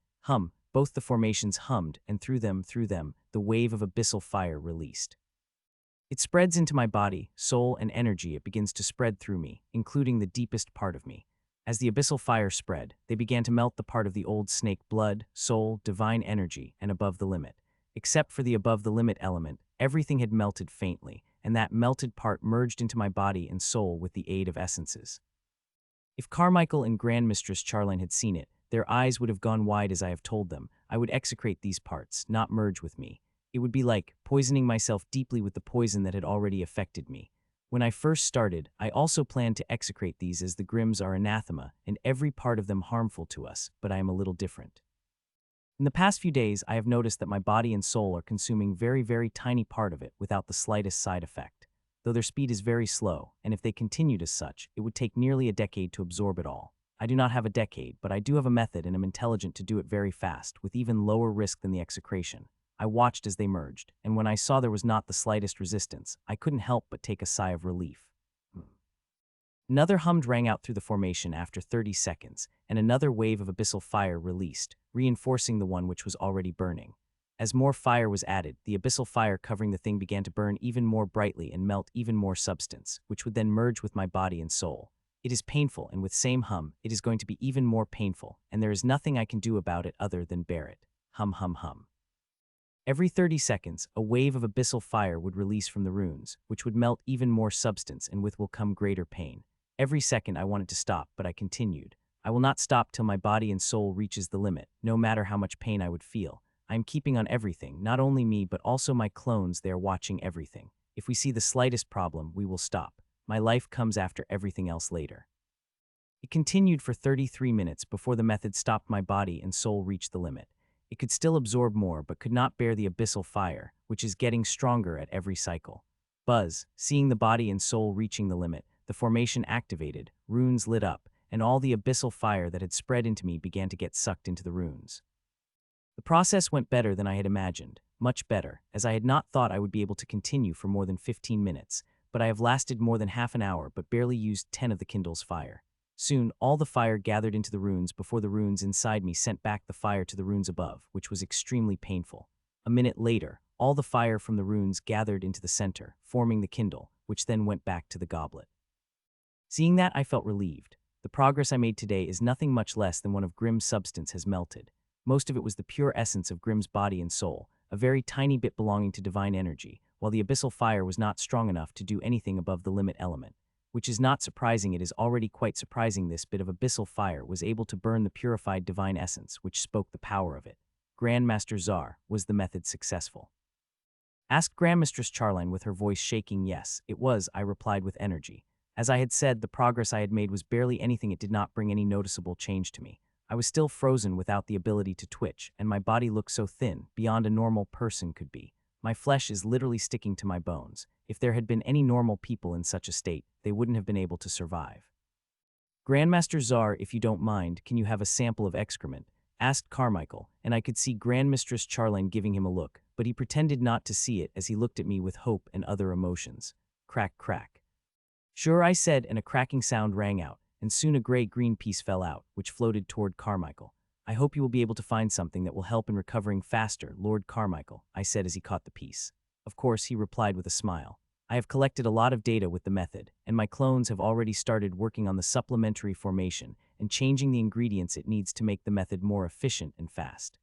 Both the formations hummed, and through them, the wave of abyssal fire released. It spreads into my body, soul, and energy. It begins to spread through me, including the deepest part of me. As the abyssal fire spread, they began to melt the part of the old snake: blood, soul, divine energy, and above the limit. Except for the above the limit element, everything had melted faintly, and that melted part merged into my body and soul with the aid of essences. If Carmichael and Grand Mistress Charline had seen it, their eyes would have gone wide. As I have told them, I would execrate these parts, not merge with me. It would be like poisoning myself deeply with the poison that had already affected me. When I first started, I also planned to execrate these, as the Grims are anathema, and every part of them harmful to us, but I am a little different. In the past few days, I have noticed that my body and soul are consuming very tiny part of it without the slightest side effect. Though their speed is very slow, and if they continued as such, it would take nearly a decade to absorb it all. I do not have a decade, but I do have a method and am intelligent to do it very fast, with even lower risk than the execration. I watched as they merged, and when I saw there was not the slightest resistance, I couldn't help but take a sigh of relief. Another hummed rang out through the formation after 30 seconds, and another wave of abyssal fire released, reinforcing the one which was already burning. As more fire was added, the abyssal fire covering the thing began to burn even more brightly and melt even more substance, which would then merge with my body and soul. It is painful, and with same hum, it is going to be even more painful, and there is nothing I can do about it other than bear it. Hum hum hum. Every 30 seconds, a wave of abyssal fire would release from the runes, which would melt even more substance and with will come greater pain. Every second I wanted to stop, but I continued. I will not stop till my body and soul reaches the limit, no matter how much pain I would feel. I am keeping on everything, not only me but also my clones. They are watching everything. If we see the slightest problem, we will stop. My life comes after everything else later. It continued for 33 minutes before the method stopped. My body and soul reached the limit. It could still absorb more but could not bear the abyssal fire, which is getting stronger at every cycle. Buzz, seeing the body and soul reaching the limit, the formation activated, runes lit up, and all the abyssal fire that had spread into me began to get sucked into the runes. The process went better than I had imagined, much better, as I had not thought I would be able to continue for more than 15 minutes, but I have lasted more than half an hour but barely used 10 of the Kindle's fire. Soon, all the fire gathered into the runes before the runes inside me sent back the fire to the runes above, which was extremely painful. A minute later, all the fire from the runes gathered into the center, forming the Kindle, which then went back to the goblet. Seeing that, I felt relieved. The progress I made today is nothing much less than one of Grimm's substance has melted. Most of it was the pure essence of Grimm's body and soul, a very tiny bit belonging to divine energy, while the abyssal fire was not strong enough to do anything above the limit element. Which is not surprising. It is already quite surprising this bit of abyssal fire was able to burn the purified divine essence, which spoke the power of it. Grandmaster Czar, was the method successful? Asked Grandmistress Charline with her voice shaking. Yes, it was, I replied with energy. As I had said, the progress I had made was barely anything. It did not bring any noticeable change to me. I was still frozen without the ability to twitch, and my body looked so thin, beyond a normal person could be. My flesh is literally sticking to my bones. If there had been any normal people in such a state, they wouldn't have been able to survive. Grandmaster Czar, if you don't mind, can you have a sample of excrement? Asked Carmichael, and I could see Grandmistress Charline giving him a look, but he pretended not to see it as he looked at me with hope and other emotions. Crack, crack. Sure, I said, and a cracking sound rang out, and soon a gray-green piece fell out, which floated toward Carmichael. I hope you will be able to find something that will help in recovering faster, Lord Carmichael, I said as he caught the piece. Of course, he replied with a smile. I have collected a lot of data with the method, and my clones have already started working on the supplementary formation and changing the ingredients it needs to make the method more efficient and fast.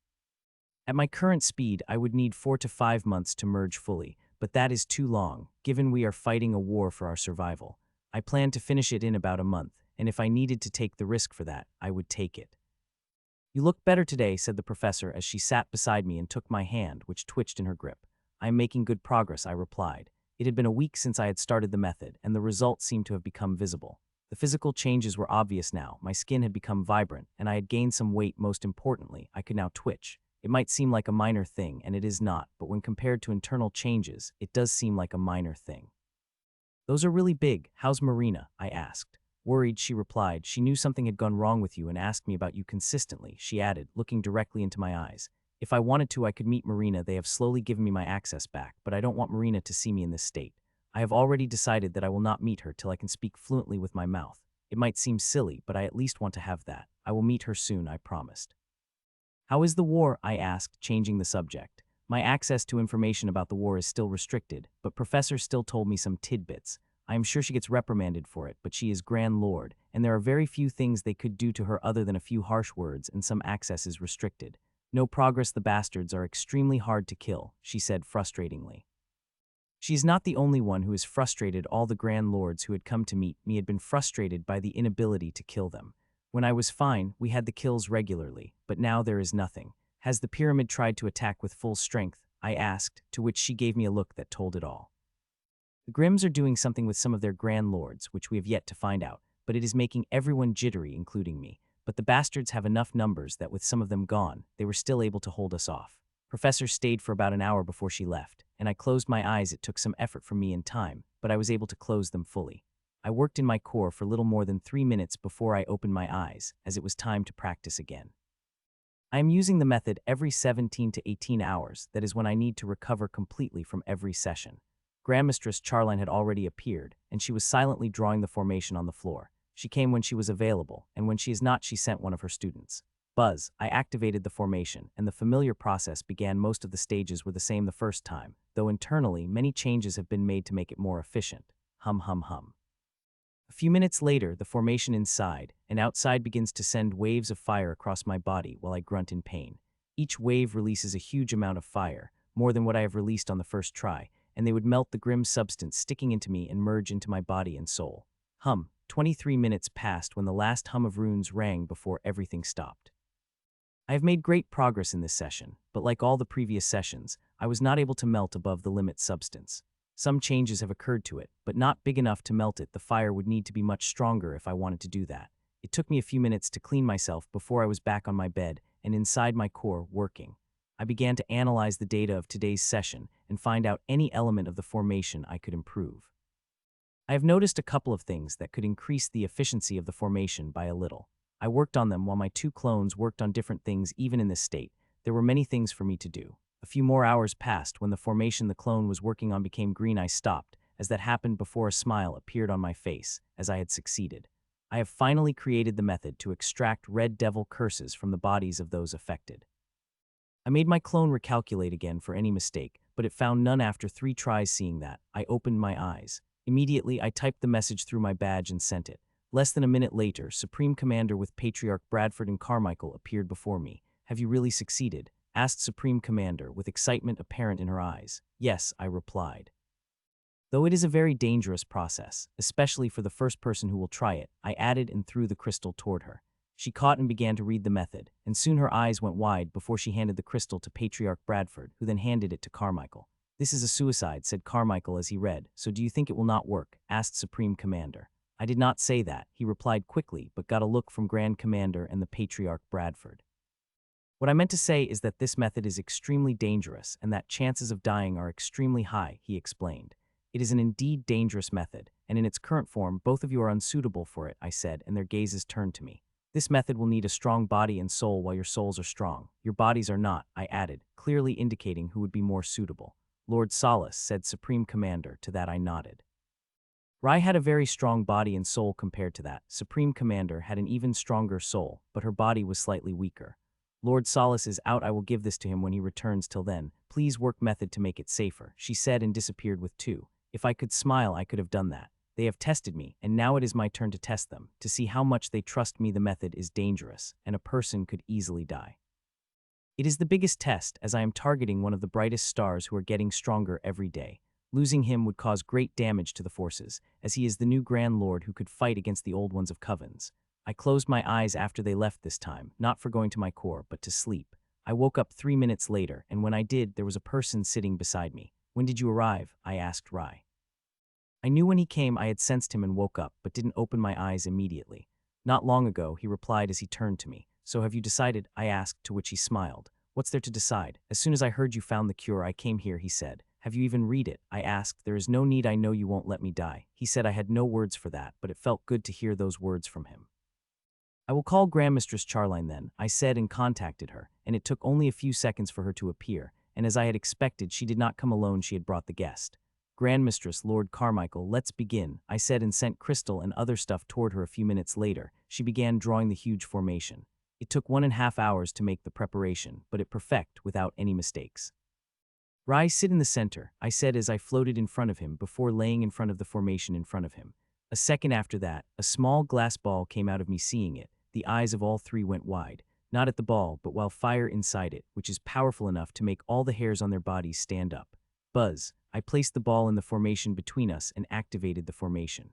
At my current speed, I would need 4 to 5 months to merge fully, but that is too long, given we are fighting a war for our survival. I plan to finish it in about a month, and if I needed to take the risk for that, I would take it. You look better today, said the professor as she sat beside me and took my hand, which twitched in her grip. I am making good progress, I replied. It had been a week since I had started the method, and the results seemed to have become visible. The physical changes were obvious now. My skin had become vibrant, and I had gained some weight. Most importantly, I could now twitch. It might seem like a minor thing, and it is not, but when compared to internal changes, it does seem like a minor thing. Those are really big. How's Marina? I asked. Worried, she replied. She knew something had gone wrong with you and asked me about you consistently, she added, looking directly into my eyes. If I wanted to, I could meet Marina. They have slowly given me my access back, but I don't want Marina to see me in this state. I have already decided that I will not meet her till I can speak fluently with my mouth. It might seem silly, but I at least want to have that. I will meet her soon, I promised. How is the war? I asked, changing the subject. My access to information about the war is still restricted, but Professor still told me some tidbits. I am sure she gets reprimanded for it, but she is Grand Lord, and there are very few things they could do to her other than a few harsh words, and some access is restricted. No progress. The bastards are extremely hard to kill, she said frustratingly. She is not the only one who is frustrated. All the Grand Lords who had come to meet me had been frustrated by the inability to kill them. When I was fine, we had the kills regularly, but now there is nothing. Has the pyramid tried to attack with full strength? I asked, to which she gave me a look that told it all. The Grimms are doing something with some of their Grand Lords, which we have yet to find out, but it is making everyone jittery, including me. But the bastards have enough numbers that with some of them gone, they were still able to hold us off. Professor stayed for about an hour before she left, and I closed my eyes. It took some effort from me and time, but I was able to close them fully. I worked in my core for little more than 3 minutes before I opened my eyes, as it was time to practice again. I am using the method every 17 to 18 hours, that is when I need to recover completely from every session. Grandmistress Charline had already appeared, and she was silently drawing the formation on the floor. She came when she was available, and when she is not, she sent one of her students. Buzz, I activated the formation, and the familiar process began. Most of the stages were the same the first time, though internally many changes have been made to make it more efficient. Hum hum hum. A few minutes later, the formation inside and outside begins to send waves of fire across my body while I grunt in pain. Each wave releases a huge amount of fire, more than what I have released on the first try, and they would melt the grim substance sticking into me and merge into my body and soul. 23 minutes passed when the last hum of runes rang before everything stopped. I have made great progress in this session, but like all the previous sessions, I was not able to melt above the limit substance. Some changes have occurred to it, but not big enough to melt it. The fire would need to be much stronger if I wanted to do that. It took me a few minutes to clean myself before I was back on my bed and inside my core working. I began to analyze the data of today's session and find out any element of the formation I could improve. I have noticed a couple of things that could increase the efficiency of the formation by a little. I worked on them while my two clones worked on different things even in this state. There were many things for me to do. A few more hours passed when the formation the clone was working on became green. I stopped, as that happened before a smile appeared on my face, as I had succeeded. I have finally created the method to extract red devil curses from the bodies of those affected. I made my clone recalculate again for any mistake, but it found none after 3 tries. Seeing that, I opened my eyes. Immediately, I typed the message through my badge and sent it. Less than a minute later, Supreme Commander with Patriarch Bradford and Carmichael appeared before me. "Have you really succeeded?" asked Supreme Commander, with excitement apparent in her eyes. "Yes," I replied. "Though it is a very dangerous process, especially for the first person who will try it," I added and threw the crystal toward her. She caught and began to read the method, and soon her eyes went wide before she handed the crystal to Patriarch Bradford, who then handed it to Carmichael. "This is a suicide," said Carmichael as he read. "So do you think it will not work?" asked Supreme Commander. "I did not say that," he replied quickly, but got a look from Grand Commander and the Patriarch Bradford. "What I meant to say is that this method is extremely dangerous and that chances of dying are extremely high," he explained. "It is an indeed dangerous method, and in its current form both of you are unsuitable for it," I said, and their gazes turned to me. "This method will need a strong body and soul while your souls are strong. Your bodies are not," I added, clearly indicating who would be more suitable. "Lord Solace," said Supreme Commander. To that I nodded. Rai had a very strong body and soul compared to that. Supreme Commander had an even stronger soul, but her body was slightly weaker. "Lord Solace is out. I will give this to him when he returns. Till then, please work method to make it safer," she said and disappeared with 2. If I could smile, I could have done that. They have tested me, and now it is my turn to test them, to see how much they trust me. The method is dangerous, and a person could easily die. It is the biggest test, as I am targeting one of the brightest stars who are getting stronger every day. Losing him would cause great damage to the forces, as he is the new Grand Lord who could fight against the old ones of Covens. I closed my eyes after they left this time, not for going to my core, but to sleep. I woke up 3 minutes later, and when I did, there was a person sitting beside me. "When did you arrive?" I asked Rai. I knew when he came. I had sensed him and woke up, but didn't open my eyes immediately. "Not long ago," he replied as he turned to me. "So have you decided?" I asked, to which he smiled. "What's there to decide? As soon as I heard you found the cure, I came here," he said. "Have you even read it?" I asked. "There is no need. I know you won't let me die." He said. I had no words for that, but it felt good to hear those words from him. "I will call Grandmistress Charline then," I said, and contacted her, and it took only a few seconds for her to appear, and as I had expected, she did not come alone. She had brought the guest. "Grandmistress, Lord Carmichael, let's begin," I said, and sent crystal and other stuff toward her. A few minutes later, she began drawing the huge formation. It took 1.5 hours to make the preparation, but it perfect without any mistakes. "Rai, sit in the center," I said as I floated in front of him before laying in front of the formation in front of him. A second after that, a small glass ball came out of me. Seeing it, the eyes of all 3 went wide, not at the ball, but while fire inside it, which is powerful enough to make all the hairs on their bodies stand up. Buzz. I placed the ball in the formation between us and activated the formation.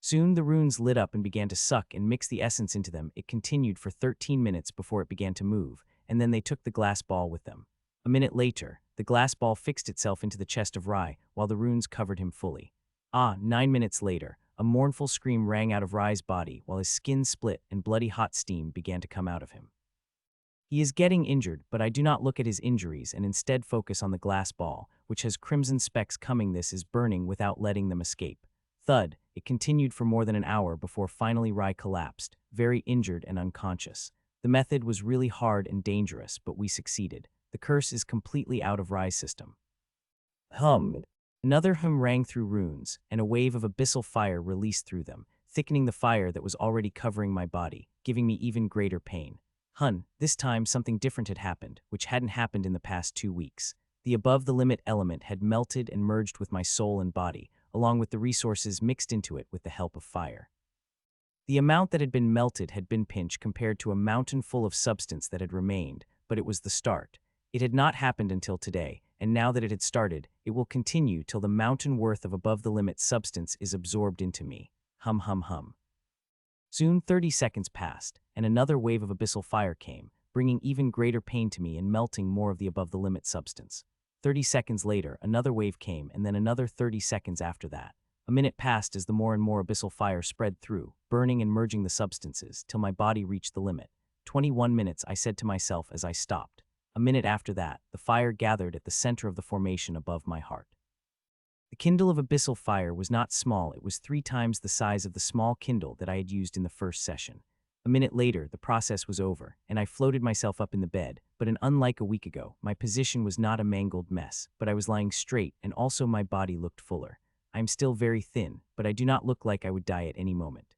Soon the runes lit up and began to suck and mix the essence into them. It continued for 13 minutes before it began to move, and then they took the glass ball with them. A minute later, the glass ball fixed itself into the chest of Rai, while the runes covered him fully. 9 minutes later, a mournful scream rang out of Rai's body while his skin split and bloody hot steam began to come out of him. He is getting injured, but I do not look at his injuries and instead focus on the glass ball, which has crimson specks coming. This is burning without letting them escape. Thud. It continued for more than an hour before finally Rai collapsed, very injured and unconscious. The method was really hard and dangerous, but we succeeded. The curse is completely out of Rai's system. Another hum rang through runes, and a wave of abyssal fire released through them, thickening the fire that was already covering my body, giving me even greater pain. This time something different had happened, which hadn't happened in the past 2 weeks. The above-the-limit element had melted and merged with my soul and body, along with the resources mixed into it with the help of fire. The amount that had been melted had been pinch compared to a mountain full of substance that had remained, but it was the start. It had not happened until today, and now that it had started, it will continue till the mountain worth of above-the-limit substance is absorbed into me. Hum hum hum. Soon 30 seconds passed, and another wave of abyssal fire came, bringing even greater pain to me and melting more of the above-the-limit substance. 30 seconds later, another wave came, and then another 30 seconds after that. A minute passed as the more and more abyssal fire spread through, burning and merging the substances, till my body reached the limit. 21 minutes, I said to myself as I stopped. A minute after that, the fire gathered at the center of the formation above my heart. The kindle of abyssal fire was not small, it was 3 times the size of the small kindle that I had used in the first session. A minute later, the process was over, and I floated myself up in the bed, but unlike a week ago, my position was not a mangled mess, but I was lying straight, and also my body looked fuller. I am still very thin, but I do not look like I would die at any moment.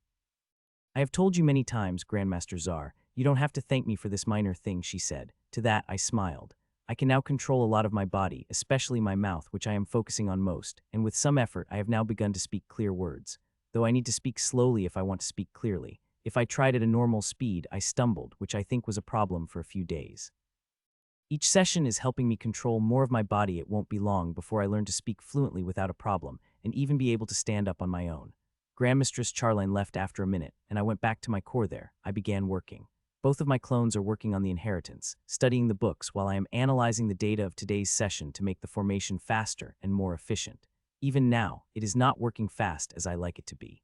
I have told you many times, Grandmaster Czar, you don't have to thank me for this minor thing, she said. To that, I smiled. I can now control a lot of my body, especially my mouth, which I am focusing on most, and with some effort I have now begun to speak clear words. Though I need to speak slowly if I want to speak clearly. If I tried at a normal speed, I stumbled, which I think was a problem for a few days. Each session is helping me control more of my body. It won't be long before I learn to speak fluently without a problem, and even be able to stand up on my own. Grandmistress Charlene left after a minute, and I went back to my core there. I began working. Both of my clones are working on the inheritance, studying the books while I am analyzing the data of today's session to make the formation faster and more efficient. Even now, it is not working fast as I like it to be.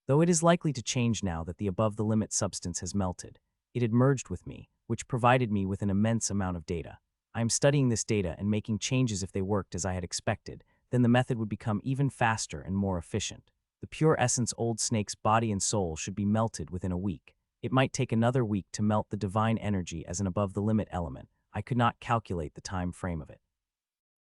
Though it is likely to change now that the above-the-limit substance has melted, it had merged with me, which provided me with an immense amount of data. I am studying this data and making changes. If they worked as I had expected, then the method would become even faster and more efficient. The pure essence old snake's body and soul should be melted within a week. It might take another week to melt the divine energy as an above-the-limit element. I could not calculate the time frame of it.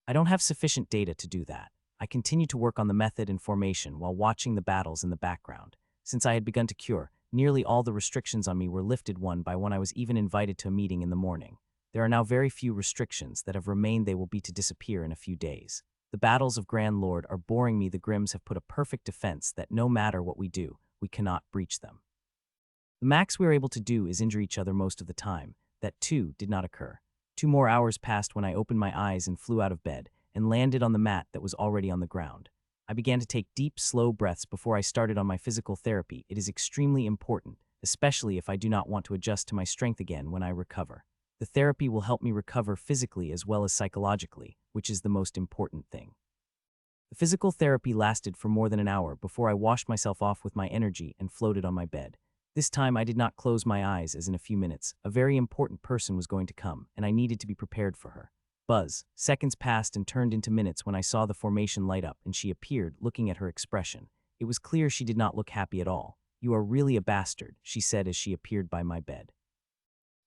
I don't have sufficient data to do that. I continue to work on the method and formation while watching the battles in the background. Since I had begun to cure, nearly all the restrictions on me were lifted one by one. I was even invited to a meeting in the morning. There are now very few restrictions that have remained. They will be to disappear in a few days. The battles of Grand Lord are boring me. The Grims have put a perfect defense that no matter what we do, we cannot breach them. The max we are able to do is injure each other most of the time. That too did not occur. 2 more hours passed when I opened my eyes and flew out of bed and landed on the mat that was already on the ground. I began to take deep, slow breaths before I started on my physical therapy. It is extremely important, especially if I do not want to adjust to my strength again when I recover. The therapy will help me recover physically as well as psychologically, which is the most important thing. The physical therapy lasted for more than an hour before I washed myself off with my energy and floated on my bed. This time I did not close my eyes, as in a few minutes, a very important person was going to come, and I needed to be prepared for her. Buzz. Seconds passed and turned into minutes when I saw the formation light up and she appeared, looking at her expression. It was clear she did not look happy at all. You are really a bastard, she said as she appeared by my bed.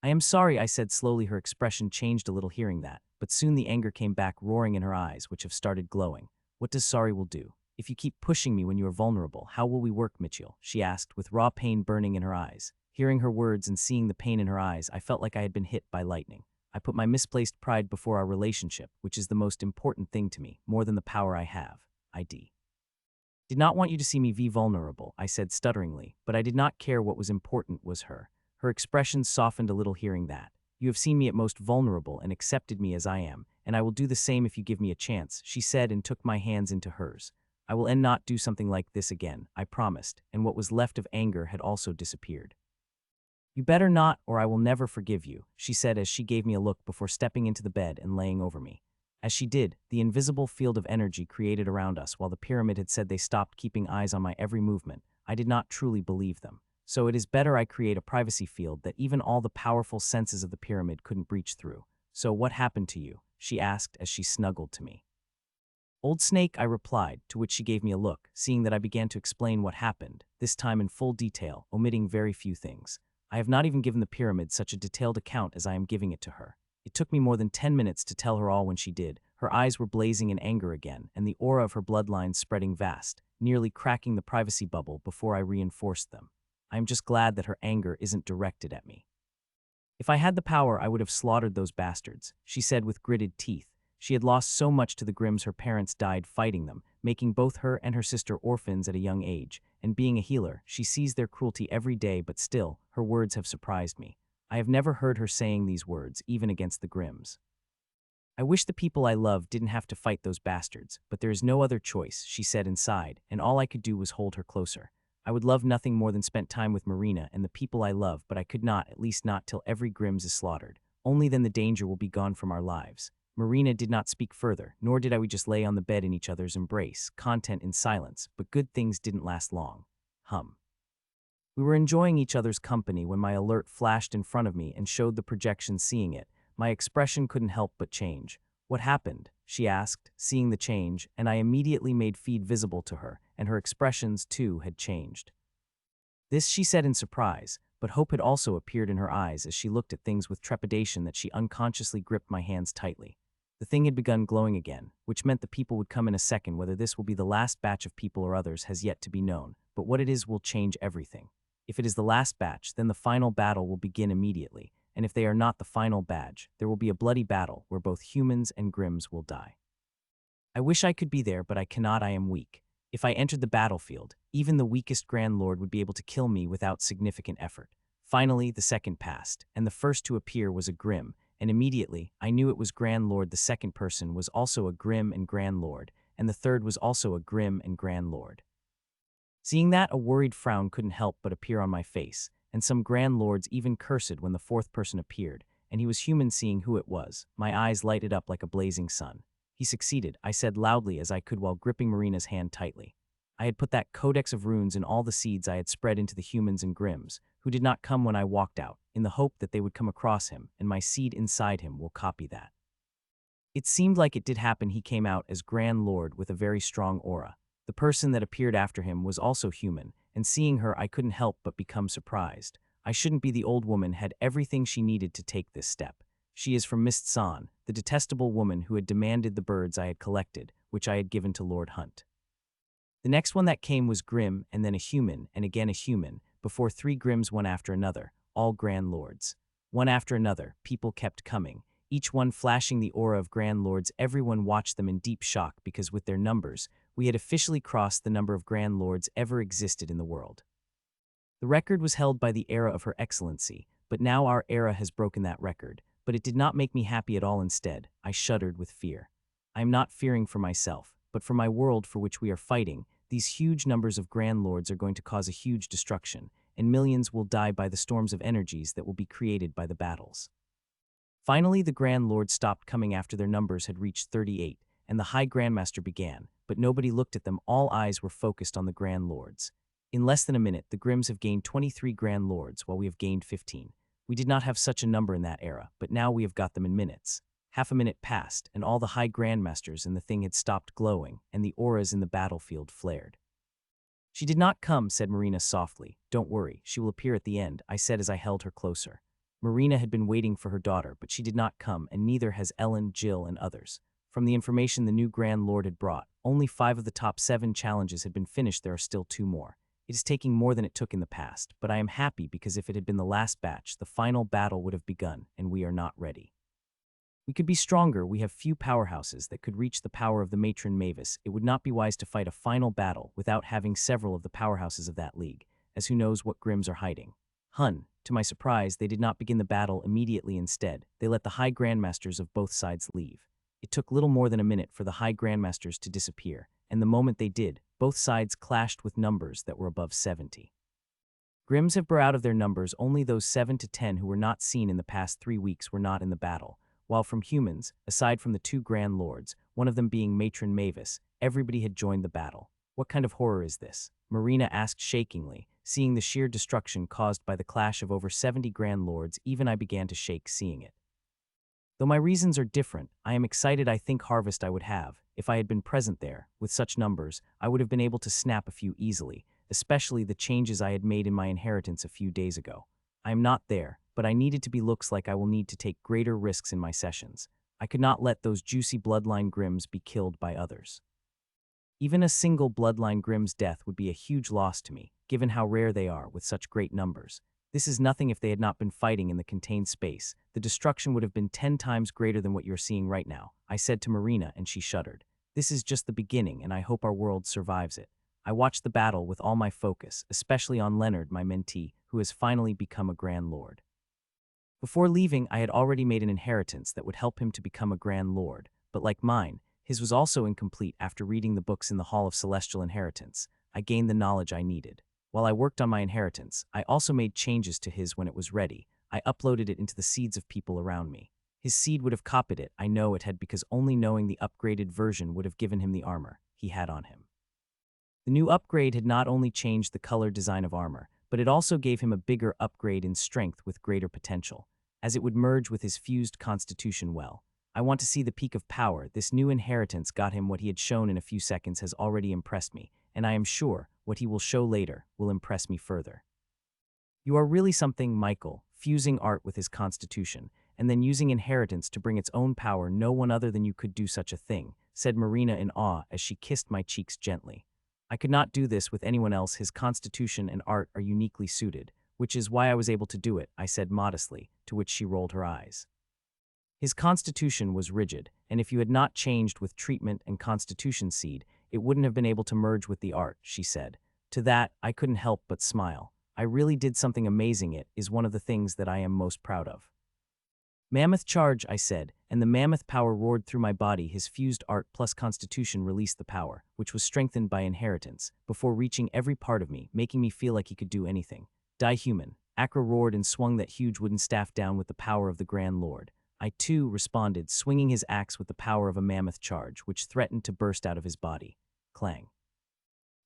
I am sorry, I said slowly. Her expression changed a little hearing that, but soon the anger came back roaring in her eyes, which have started glowing. What does sorry will do? If you keep pushing me when you are vulnerable, how will we work, Mitchell? She asked, with raw pain burning in her eyes. Hearing her words and seeing the pain in her eyes, I felt like I had been hit by lightning. I put my misplaced pride before our relationship, which is the most important thing to me, more than the power I have. I did not want you to see me vulnerable, I said stutteringly, but I did not care. What was important was her. Her expression softened a little hearing that. You have seen me at most vulnerable and accepted me as I am, and I will do the same if you give me a chance, she said and took my hands into hers. I will not do something like this again, I promised, and what was left of anger had also disappeared. You better not, or I will never forgive you, she said as she gave me a look before stepping into the bed and laying over me. As she did, the invisible field of energy created around us. While the pyramid had said they stopped keeping eyes on my every movement, I did not truly believe them. So it is better I create a privacy field that even all the powerful senses of the pyramid couldn't breach through. So what happened to you? She asked as she snuggled to me. Old Snake, I replied, to which she gave me a look, seeing that I began to explain what happened, this time in full detail, omitting very few things. I have not even given the pyramid such a detailed account as I am giving it to her. It took me more than 10 minutes to tell her all. When she did, her eyes were blazing in anger again, and the aura of her bloodlines spreading vast, nearly cracking the privacy bubble before I reinforced them. I am just glad that her anger isn't directed at me. If I had the power, I would have slaughtered those bastards, she said with gritted teeth. She had lost so much to the Grims. Her parents died fighting them, making both her and her sister orphans at a young age, and being a healer, she sees their cruelty every day, but still, her words have surprised me. I have never heard her saying these words, even against the Grimms. I wish the people I love didn't have to fight those bastards, but there is no other choice, she said inside, and all I could do was hold her closer. I would love nothing more than spend time with Marina and the people I love, but I could not, at least not till every Grimms is slaughtered. Only then the danger will be gone from our lives. Marina did not speak further, nor did we just lay on the bed in each other's embrace, content in silence, but good things didn't last long. We were enjoying each other's company when my alert flashed in front of me and showed the projection seeing it. My expression couldn't help but change. What happened? She asked, seeing the change, and I immediately made feed visible to her, and her expressions, too, had changed. This she said in surprise, but hope had also appeared in her eyes as she looked at things with trepidation that she unconsciously gripped my hands tightly. The thing had begun glowing again, which meant the people would come in a second. Whether this will be the last batch of people or others has yet to be known, but what it is will change everything. If it is the last batch, then the final battle will begin immediately, and if they are not the final batch, there will be a bloody battle where both humans and Grimms will die. I wish I could be there, but I cannot. I am weak. If I entered the battlefield, even the weakest Grand Lord would be able to kill me without significant effort. Finally, the second passed, and the first to appear was a Grimm, and immediately, I knew it was Grand Lord. The second person was also a Grimm and Grand Lord, and the third was also a Grimm and Grand Lord. Seeing that, a worried frown couldn't help but appear on my face, and some Grand Lords even cursed when the fourth person appeared, and he was human. Seeing who it was, my eyes lighted up like a blazing sun. He succeeded, I said loudly as I could while gripping Marina's hand tightly. I had put that codex of runes in all the seeds I had spread into the humans and Grimms, who did not come when I walked out, in the hope that they would come across him, and my seed inside him will copy that. It seemed like it did happen. He came out as Grand Lord with a very strong aura. The person that appeared after him was also human, and seeing her I couldn't help but become surprised. I shouldn't be. The old woman had everything she needed to take this step. She is from Mist San, the detestable woman who had demanded the birds I had collected, which I had given to Lord Hunt. The next one that came was Grimm, and then a human, and again a human, before 3 Grimms one after another, all Grand Lords. One after another, people kept coming, each one flashing the aura of Grand Lords. Everyone watched them in deep shock because with their numbers, we had officially crossed the number of Grand Lords ever existed in the world. The record was held by the era of Her Excellency, but now our era has broken that record. But it did not make me happy at all. Instead, I shuddered with fear. I am not fearing for myself, but for my world for which we are fighting. These huge numbers of Grand Lords are going to cause a huge destruction, and millions will die by the storms of energies that will be created by the battles. Finally, the Grand Lords stopped coming after their numbers had reached 38, and the High Grandmaster began, but nobody looked at them. All eyes were focused on the Grand Lords. In less than a minute, the Grimms have gained 23 Grand Lords, while we have gained 15. We did not have such a number in that era, but now we have got them in minutes. Half a minute passed, and all the High Grandmasters in the thing had stopped glowing, and the auras in the battlefield flared. She did not come, said Marina softly. Don't worry, she will appear at the end, I said as I held her closer. Marina had been waiting for her daughter, but she did not come, and neither has Ellen, Jill, and others. From the information the new Grand Lord had brought, only 5 of the top 7 challenges had been finished. There are still 2 more. It is taking more than it took in the past, but I am happy because if it had been the last batch, the final battle would have begun, and we are not ready. We could be stronger. We have few powerhouses that could reach the power of the matron Mavis. It would not be wise to fight a final battle without having several of the powerhouses of that league, as who knows what Grimms are hiding. To my surprise, they did not begin the battle immediately. Instead, they let the High Grandmasters of both sides leave. It took little more than a minute for the High Grandmasters to disappear, and the moment they did, both sides clashed with numbers that were above 70. Grimms have brought out of their numbers only those 7 to 10 who were not seen in the past 3 weeks were not in the battle, while from humans, aside from the 2 Grand Lords, one of them being Matron Mavis, everybody had joined the battle. What kind of horror is this? Marina asked shakingly, seeing the sheer destruction caused by the clash of over 70 Grand Lords. Even I began to shake seeing it. Though my reasons are different, I am excited. I think harvest I would have, if I had been present there, with such numbers, I would have been able to snap a few easily, especially the changes I had made in my inheritance a few days ago. I am not there, but I needed to be. Looks like I will need to take greater risks in my sessions. I could not let those juicy bloodline Grimms be killed by others. Even a single bloodline Grimm's death would be a huge loss to me, given how rare they are with such great numbers. This is nothing. If they had not been fighting in the contained space, the destruction would have been 10 times greater than what you're seeing right now, I said to Marina, and she shuddered. This is just the beginning, and I hope our world survives it. I watched the battle with all my focus, especially on Leonard, my mentee, who has finally become a Grand Lord. Before leaving, I had already made an inheritance that would help him to become a Grand Lord, but like mine, his was also incomplete. After reading the books in the Hall of Celestial Inheritance, I gained the knowledge I needed. While I worked on my inheritance, I also made changes to his when it was ready. I uploaded it into the seeds of people around me. His seed would have copied it, I know it had, because only knowing the upgraded version would have given him the armor he had on him. The new upgrade had not only changed the color design of armor, but it also gave him a bigger upgrade in strength with greater potential, as it would merge with his fused constitution well. I want to see the peak of power. This new inheritance got him what he had shown in a few seconds has already impressed me, and I am sure what he will show later will impress me further. You are really something, Michael, fusing art with his constitution, and then using inheritance to bring its own power. No one other than you could do such a thing, said Marina in awe as she kissed my cheeks gently. I could not do this with anyone else. His constitution and art are uniquely suited, which is why I was able to do it, I said modestly, to which she rolled her eyes. His constitution was rigid, and if you had not changed with treatment and constitution seed, it wouldn't have been able to merge with the art, she said. To that, I couldn't help but smile. I really did something amazing. It is one of the things that I am most proud of. Mammoth charge, I said, and the mammoth power roared through my body. His fused art plus constitution released the power, which was strengthened by inheritance, before reaching every part of me, making me feel like he could do anything. Die human. Akra roared and swung that huge wooden staff down with the power of the Grand Lord. I too responded, swinging his axe with the power of a mammoth charge, which threatened to burst out of his body. Clang.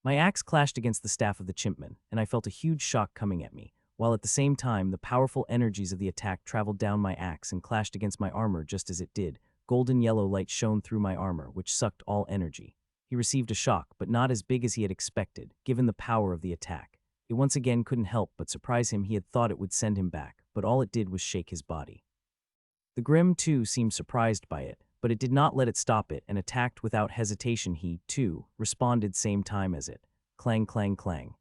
My axe clashed against the staff of the chimpman, and I felt a huge shock coming at me, while at the same time the powerful energies of the attack traveled down my axe and clashed against my armor just as it did. Golden yellow light shone through my armor, which sucked all energy. He received a shock, but not as big as he had expected, given the power of the attack. It once again couldn't help but surprise him. He had thought it would send him back, but all it did was shake his body. The Grim, too, seemed surprised by it, but it did not let it stop it and attacked without hesitation. He, too, responded same time as it. Clang, clang, clang.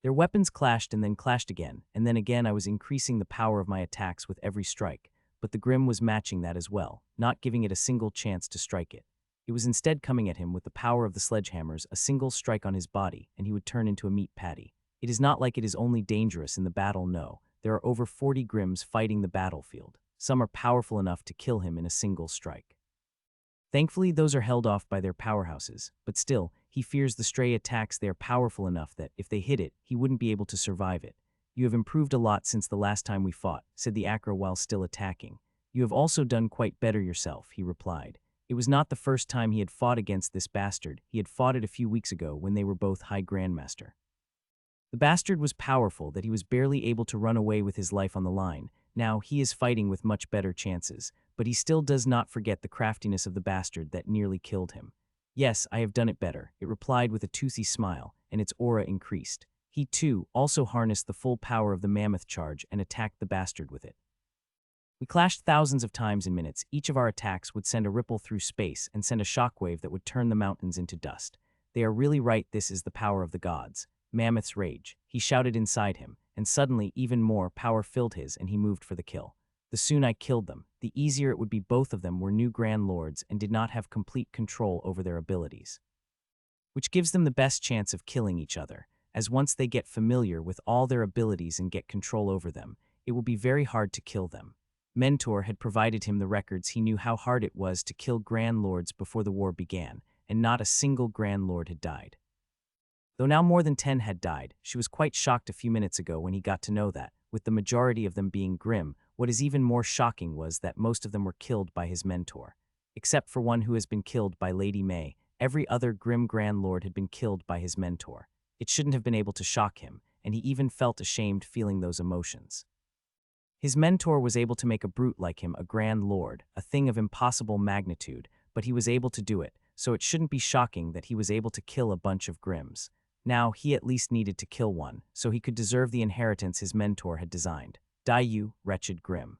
Their weapons clashed and then clashed again, and then again. I was increasing the power of my attacks with every strike, but the Grim was matching that as well, not giving it a single chance to strike it. It was instead coming at him with the power of the sledgehammers. A single strike on his body, and he would turn into a meat patty. It is not like it is only dangerous in the battle, no. There are over 40 Grims fighting the battlefield. Some are powerful enough to kill him in a single strike. Thankfully, those are held off by their powerhouses, but still, he fears the stray attacks. They are powerful enough that, if they hit it, he wouldn't be able to survive it. You have improved a lot since the last time we fought, said the Akra while still attacking. You have also done quite better yourself, he replied. It was not the first time he had fought against this bastard. He had fought it a few weeks ago when they were both High Grandmaster. The bastard was powerful that he was barely able to run away with his life on the line. Now he is fighting with much better chances, but he still does not forget the craftiness of the bastard that nearly killed him. Yes, I have done it better, it replied with a toothy smile, and its aura increased. He, too, also harnessed the full power of the mammoth charge and attacked the bastard with it. We clashed thousands of times in minutes. Each of our attacks would send a ripple through space and send a shockwave that would turn the mountains into dust. They are really right. This is the power of the gods. Mammoth's rage, he shouted inside him, and suddenly even more power filled his and he moved for the kill. The sooner I killed them, the easier it would be. Both of them were new Grand Lords and did not have complete control over their abilities, which gives them the best chance of killing each other, as once they get familiar with all their abilities and get control over them, it will be very hard to kill them. Mentor had provided him the records. He knew how hard it was to kill Grand Lords before the war began, and not a single Grand Lord had died. Though now more than 10 had died, she was quite shocked a few minutes ago when he got to know that, with the majority of them being Grim, what is even more shocking was that most of them were killed by his mentor. Except for one who has been killed by Lady May, every other Grim Grand Lord had been killed by his mentor. It shouldn't have been able to shock him, and he even felt ashamed feeling those emotions. His mentor was able to make a brute like him a Grand Lord, a thing of impossible magnitude, but he was able to do it, so it shouldn't be shocking that he was able to kill a bunch of Grims. Now, he at least needed to kill one, so he could deserve the inheritance his mentor had designed. Die you, wretched Grim.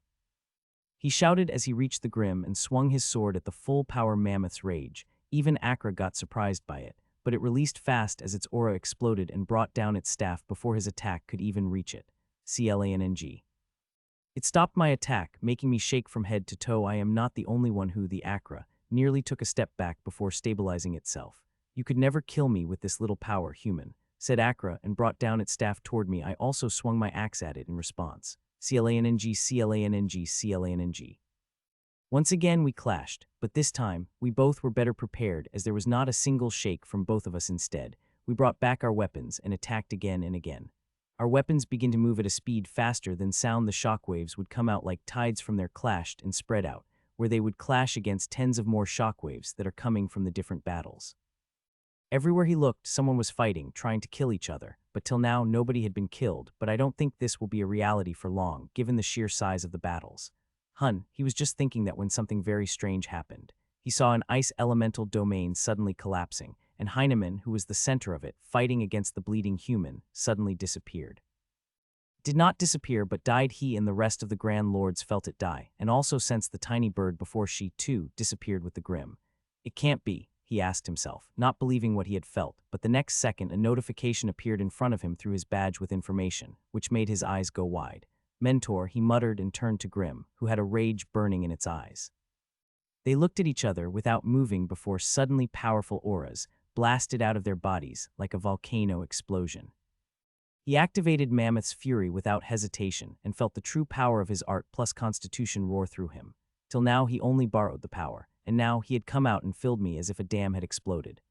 He shouted as he reached the Grim and swung his sword at the full power mammoth's rage. Even Akra got surprised by it, but it released fast as its aura exploded and brought down its staff before his attack could even reach it. Clang. It stopped my attack, making me shake from head to toe. I am not the only one who, the Akra, nearly took a step back before stabilizing itself. You could never kill me with this little power, human, said Akra and brought down its staff toward me. I also swung my axe at it in response. clanng. Once again we clashed, but this time, we both were better prepared as there was not a single shake from both of us instead. We brought back our weapons and attacked again and again. Our weapons began to move at a speed faster than sound. The shockwaves would come out like tides from their clashed and spread out, where they would clash against tens of more shockwaves that are coming from the different battles. Everywhere he looked, someone was fighting, trying to kill each other, but till now nobody had been killed, but I don't think this will be a reality for long, given the sheer size of the battles. He was just thinking that when something very strange happened. He saw an ice elemental domain suddenly collapsing, and Heinemann, who was the center of it, fighting against the bleeding human, suddenly disappeared. Did not disappear, but died. He and the rest of the Grand Lords felt it die, and also sensed the tiny bird before she, too, disappeared with the Grim. It can't be, he asked himself, not believing what he had felt, but the next second a notification appeared in front of him through his badge with information, which made his eyes go wide. Mentor, he muttered and turned to Grim, who had a rage burning in its eyes. They looked at each other without moving before suddenly powerful auras blasted out of their bodies like a volcano explosion. He activated Mammoth's fury without hesitation and felt the true power of his art plus constitution roar through him. Till now he only borrowed the power, and now he had come out and filled me as if a dam had exploded.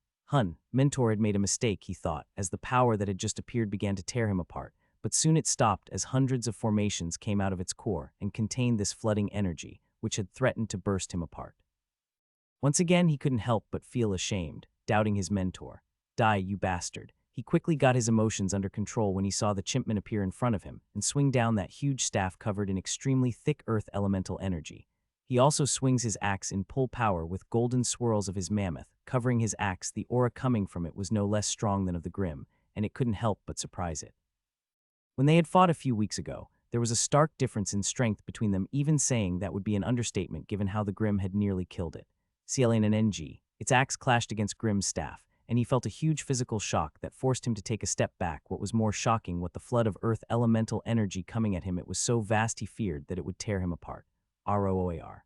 Mentor had made a mistake, he thought, as the power that had just appeared began to tear him apart. But soon it stopped as hundreds of formations came out of its core and contained this flooding energy, which had threatened to burst him apart. Once again he couldn't help but feel ashamed, doubting his mentor. Die, you bastard. He quickly got his emotions under control when he saw the chimpman appear in front of him and swing down that huge staff covered in extremely thick earth elemental energy. He also swings his axe in full power with golden swirls of his mammoth, covering his axe. The aura coming from it was no less strong than of the Grim, and it couldn't help but surprise it. When they had fought a few weeks ago, there was a stark difference in strength between them, even saying that would be an understatement given how the Grim had nearly killed it. Clanng. Its axe clashed against Grim's staff, and he felt a huge physical shock that forced him to take a step back. What was more shocking, what the flood of earth elemental energy coming at him, it was so vast he feared that it would tear him apart. ROOAR.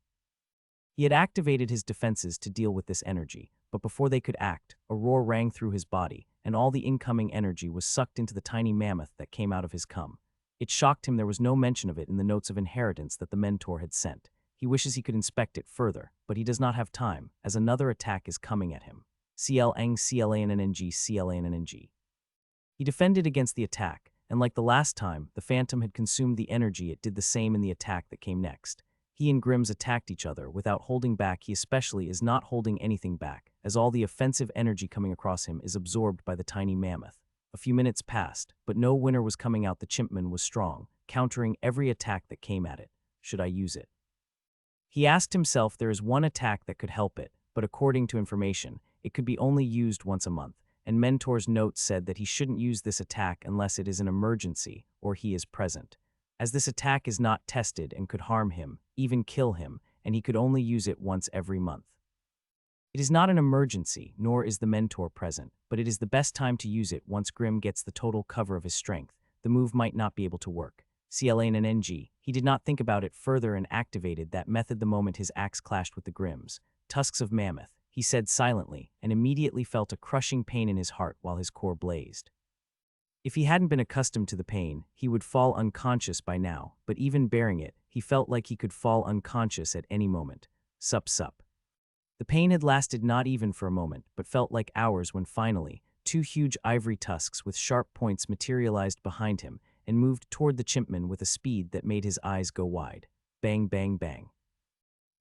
He had activated his defenses to deal with this energy, but before they could act, a roar rang through his body, and all the incoming energy was sucked into the tiny mammoth that came out of his cum. It shocked him there was no mention of it in the notes of inheritance that the mentor had sent. He wishes he could inspect it further, but he does not have time, as another attack is coming at him. Clanng. He defended against the attack, and like the last time, the phantom had consumed the energy. It did the same in the attack that came next. He and Grims attacked each other without holding back. He especially is not holding anything back, as all the offensive energy coming across him is absorbed by the tiny mammoth. A few minutes passed, but no winner was coming out. The chimpman was strong, countering every attack that came at it. Should I use it? He asked himself. There is one attack that could help it, but according to information, it could be only used once a month, and Mentor's notes said that he shouldn't use this attack unless it is an emergency or he is present, as this attack is not tested and could harm him, even kill him, and he could only use it once every month. It is not an emergency, nor is the mentor present, but it is the best time to use it once Grim gets the total cover of his strength. The move might not be able to work. Clanng. He did not think about it further and activated that method the moment his axe clashed with the Grim's. Tusks of mammoth, he said silently, and immediately felt a crushing pain in his heart while his core blazed. If he hadn't been accustomed to the pain, he would fall unconscious by now, but even bearing it, he felt like he could fall unconscious at any moment. Sup. The pain had lasted not even for a moment, but felt like hours when finally, two huge ivory tusks with sharp points materialized behind him and moved toward the chimpman with a speed that made his eyes go wide. Bang, bang, bang.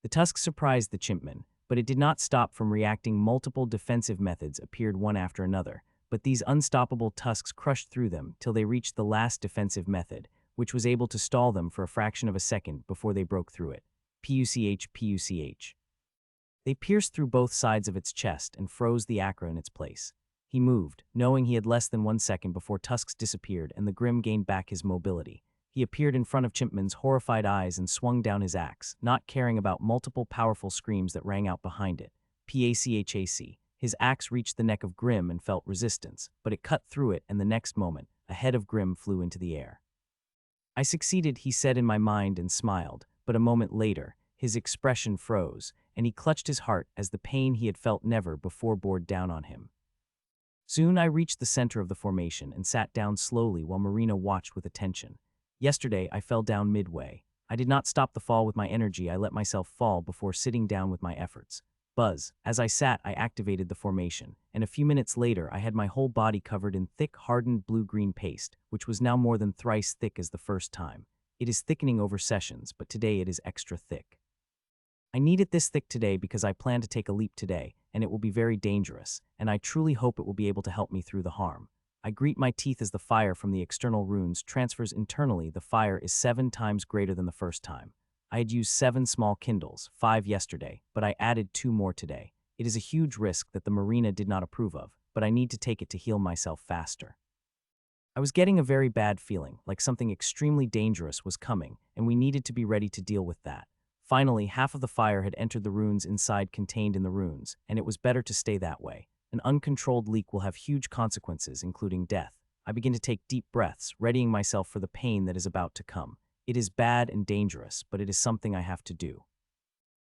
The tusks surprised the chimpman, but it did not stop from reacting. Multiple defensive methods appeared one after another, but these unstoppable tusks crushed through them till they reached the last defensive method, which was able to stall them for a fraction of a second before they broke through it. Puch. They pierced through both sides of its chest and froze the acra in its place. He moved, knowing he had less than 1 second before tusks disappeared and the Grim gained back his mobility. He appeared in front of Chimpman's horrified eyes and swung down his axe, not caring about multiple powerful screams that rang out behind it. Pachac. His axe reached the neck of Grim and felt resistance, but it cut through it, and the next moment, a head of Grim flew into the air. I succeeded, he said in my mind and smiled, but a moment later, his expression froze, and he clutched his heart as the pain he had felt never before bore down on him. Soon I reached the center of the formation and sat down slowly while Marina watched with attention. Yesterday, I fell down midway. I did not stop the fall with my energy, I let myself fall before sitting down with my efforts. Buzz. As I sat, I activated the formation, and a few minutes later I had my whole body covered in thick, hardened blue-green paste, which was now more than thrice thick as the first time. It is thickening over sessions, but today it is extra thick. I need it this thick today because I plan to take a leap today, and it will be very dangerous, and I truly hope it will be able to help me through the harm. I greet my teeth as the fire from the external runes transfers internally. The fire is 7 times greater than the first time. I had used 7 small Kindles, 5 yesterday, but I added 2 more today. It is a huge risk that the marina did not approve of, but I need to take it to heal myself faster. I was getting a very bad feeling, like something extremely dangerous was coming, and we needed to be ready to deal with that. Finally, half of the fire had entered the runes inside contained in the runes, and it was better to stay that way. An uncontrolled leak will have huge consequences, including death. I begin to take deep breaths, readying myself for the pain that is about to come. It is bad and dangerous, but it is something I have to do.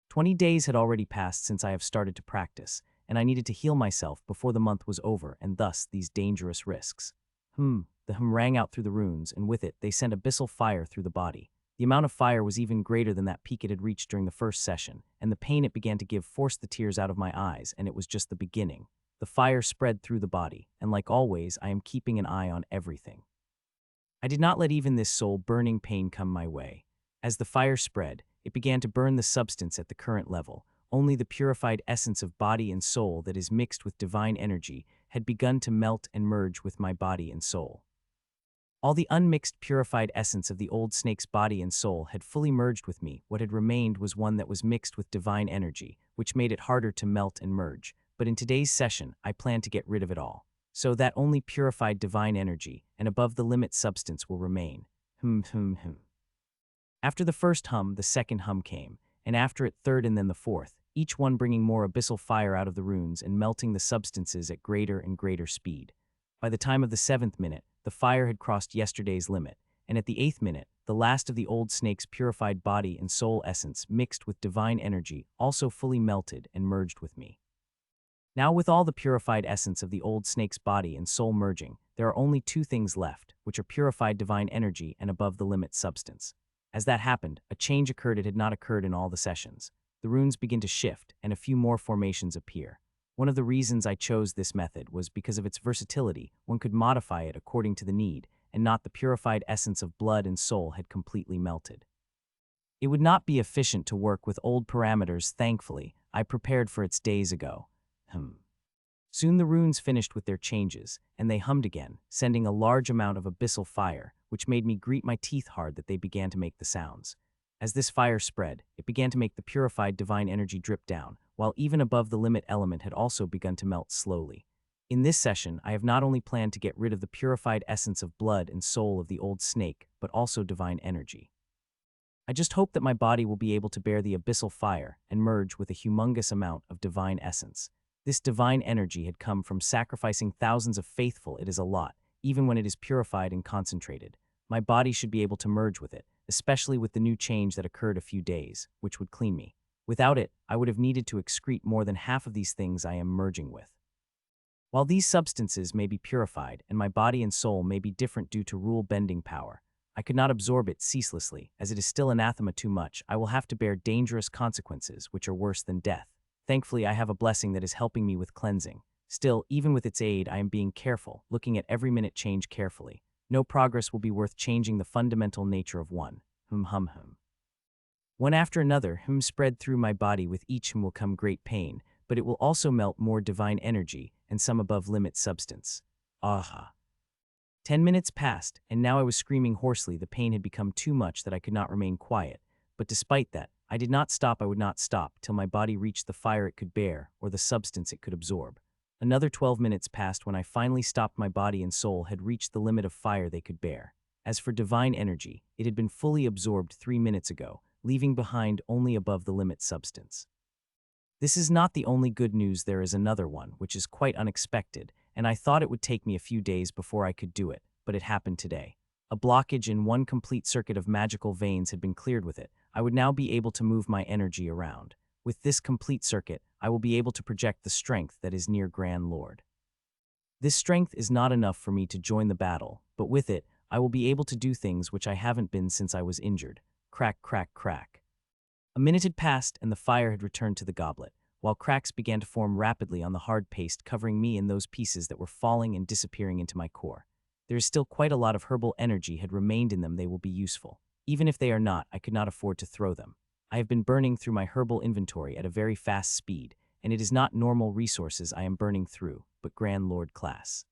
20 days had already passed since I have started to practice, and I needed to heal myself before the month was over, and thus these dangerous risks. The rang out through the runes, and with it they sent abyssal fire through the body. The amount of fire was even greater than that peak it had reached during the first session, and the pain it began to give forced the tears out of my eyes, and it was just the beginning. The fire spread through the body, and like always, I am keeping an eye on everything. I did not let even this soul-burning pain come my way. As the fire spread, it began to burn the substance at the current level. Only the purified essence of body and soul that is mixed with divine energy had begun to melt and merge with my body and soul. All the unmixed purified essence of the old snake's body and soul had fully merged with me. What had remained was one that was mixed with divine energy, which made it harder to melt and merge. But in today's session, I plan to get rid of it all, so that only purified divine energy and above-the-limit substance will remain. After the first hum, the second hum came, and after it third and then the fourth, each one bringing more abyssal fire out of the runes and melting the substances at greater and greater speed. By the time of the 7th minute, the fire had crossed yesterday's limit, and at the 8th minute, the last of the old snake's purified body and soul essence mixed with divine energy also fully melted and merged with me. Now with all the purified essence of the old snake's body and soul merging, there are only 2 things left, which are purified divine energy and above-the-limit substance. As that happened, a change occurred it had not occurred in all the sessions. The runes begin to shift, and a few more formations appear. One of the reasons I chose this method was because of its versatility. One could modify it according to the need, and not the purified essence of blood and soul had completely melted. It would not be efficient to work with old parameters. Thankfully, I prepared for its days ago. Soon the runes finished with their changes, and they hummed again, sending a large amount of abyssal fire, which made me grit my teeth hard that they began to make the sounds. As this fire spread, it began to make the purified divine energy drip down, while even above the limit element had also begun to melt slowly. In this session, I have not only planned to get rid of the purified essence of blood and soul of the old snake, but also divine energy. I just hope that my body will be able to bear the abyssal fire and merge with a humongous amount of divine essence. This divine energy had come from sacrificing thousands of faithful. It is a lot, even when it is purified and concentrated. My body should be able to merge with it, especially with the new change that occurred a few days, which would clean me. Without it, I would have needed to excrete more than half of these things I am merging with. While these substances may be purified, and my body and soul may be different due to rule-bending power, I could not absorb it ceaselessly, as it is still anathema too much. I will have to bear dangerous consequences, which are worse than death. Thankfully, I have a blessing that is helping me with cleansing. Still, even with its aid, I am being careful, looking at every minute change carefully. No progress will be worth changing the fundamental nature of one. One after another, spread through my body. With each will come great pain, but it will also melt more divine energy and some above-limit substance. 10 minutes passed, and now I was screaming hoarsely. The pain had become too much that I could not remain quiet. But despite that, I did not stop. I would not stop till my body reached the fire it could bear or the substance it could absorb. Another 12 minutes passed when I finally stopped. My body and soul had reached the limit of fire they could bear. As for divine energy, it had been fully absorbed 3 minutes ago, leaving behind only above-the-limit substance. This is not the only good news. There is another one, which is quite unexpected, and I thought it would take me a few days before I could do it, but it happened today. A blockage in one complete circuit of magical veins had been cleared. With it, I would now be able to move my energy around. With this complete circuit, I will be able to project the strength that is near Grand Lord. This strength is not enough for me to join the battle, but with it, I will be able to do things which I haven't been since I was injured. Crack, crack, crack. A minute had passed, and the fire had returned to the goblet, while cracks began to form rapidly on the hard paste covering me in those pieces that were falling and disappearing into my core. There is still quite a lot of herbal energy had remained in them. They will be useful. Even if they are not, I could not afford to throw them. I have been burning through my herbal inventory at a very fast speed, and it is not normal resources I am burning through, but Grand Lord class.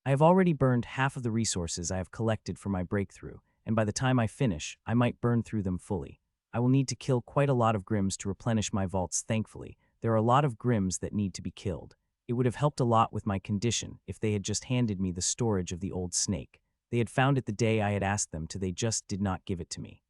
I have already burned half of the resources I have collected for my breakthrough, and by the time I finish, I might burn through them fully. I will need to kill quite a lot of grims to replenish my vaults. Thankfully, there are a lot of grims that need to be killed. It would have helped a lot with my condition if they had just handed me the storage of the old snake. They had found it the day I had asked them to, they just did not give it to me.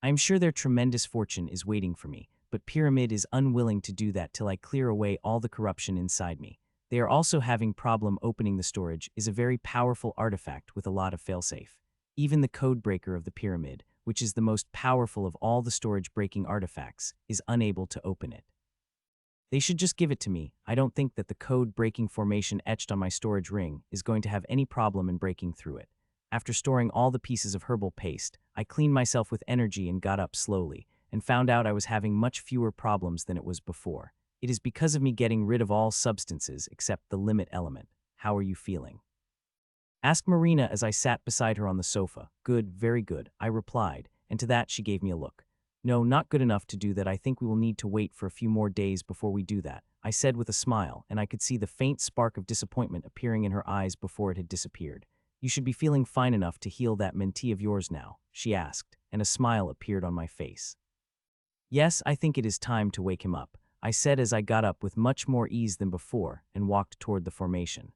I am sure their tremendous fortune is waiting for me, but Pyramid is unwilling to do that till I clear away all the corruption inside me. They are also having problem opening the storage is a very powerful artifact with a lot of failsafe. Even the code breaker of the Pyramid, which is the most powerful of all the storage-breaking artifacts, is unable to open it. They should just give it to me. I don't think that the code-breaking formation etched on my storage ring is going to have any problem in breaking through it. After storing all the pieces of herbal paste, I cleaned myself with energy and got up slowly, and found out I was having much fewer problems than it was before. It is because of me getting rid of all substances except the limit element. How are you feeling? Asked Marina as I sat beside her on the sofa. Good, very good, I replied, and to that she gave me a look. No, not good enough to do that. I think we will need to wait for a few more days before we do that, I said with a smile, and I could see the faint spark of disappointment appearing in her eyes before it had disappeared. You should be feeling fine enough to heal that mentee of yours now, she asked, and a smile appeared on my face. Yes, I think it is time to wake him up, I said as I got up with much more ease than before and walked toward the formation.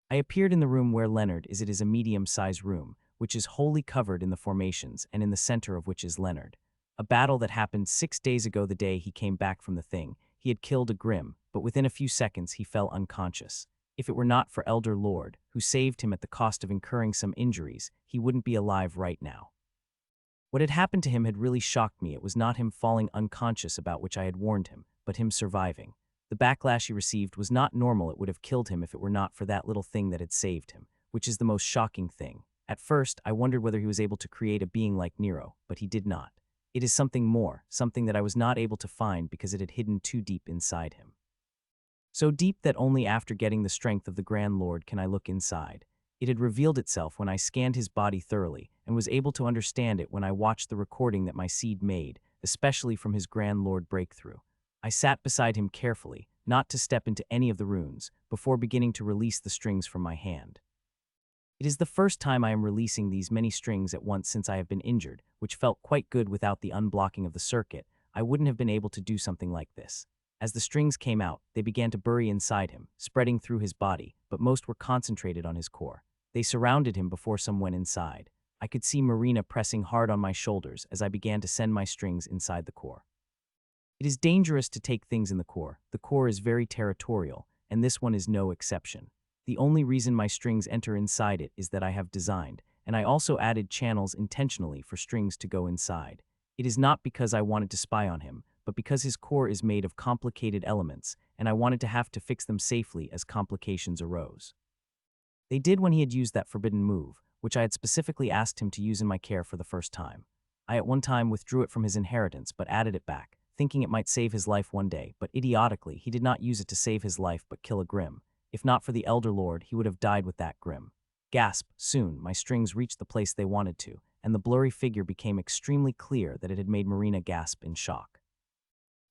I appeared in the room where Leonard is. It is a medium-sized room, which is wholly covered in the formations, and in the center of which is Leonard. A battle that happened 6 days ago, the day he came back from the thing. He had killed a grim, but within a few seconds he fell unconscious. If it were not for Elder Lord, who saved him at the cost of incurring some injuries, he wouldn't be alive right now. What had happened to him had really shocked me. It was not him falling unconscious, about which I had warned him, but him surviving. The backlash he received was not normal. It would have killed him if it were not for that little thing that had saved him, which is the most shocking thing. At first, I wondered whether he was able to create a being like Nero, but he did not. It is something more, something that I was not able to find because it had hidden too deep inside him. So deep that only after getting the strength of the Grand Lord can I look inside. It had revealed itself when I scanned his body thoroughly, and was able to understand it when I watched the recording that my seed made, especially from his Grand Lord breakthrough. I sat beside him carefully, not to step into any of the runes, before beginning to release the strings from my hand. It is the first time I am releasing these many strings at once since I have been injured, which felt quite good. Without the unblocking of the circuit, I wouldn't have been able to do something like this. As the strings came out, they began to bury inside him, spreading through his body, but most were concentrated on his core. They surrounded him before some went inside. I could see Marina pressing hard on my shoulders as I began to send my strings inside the core. It is dangerous to take things in the core. The core is very territorial, and this one is no exception. The only reason my strings enter inside it is that I have designed, and I also added channels intentionally for strings to go inside. It is not because I wanted to spy on him, but because his core is made of complicated elements, and I wanted to have to fix them safely as complications arose. They did when he had used that forbidden move, which I had specifically asked him to use in my care for the first time. I at one time withdrew it from his inheritance but added it back, thinking it might save his life one day, but idiotically he did not use it to save his life but kill a grim. If not for the Elder Lord, he would have died with that grim. Gasp! Soon, my strings reached the place they wanted to, and the blurry figure became extremely clear that it had made Marina gasp in shock.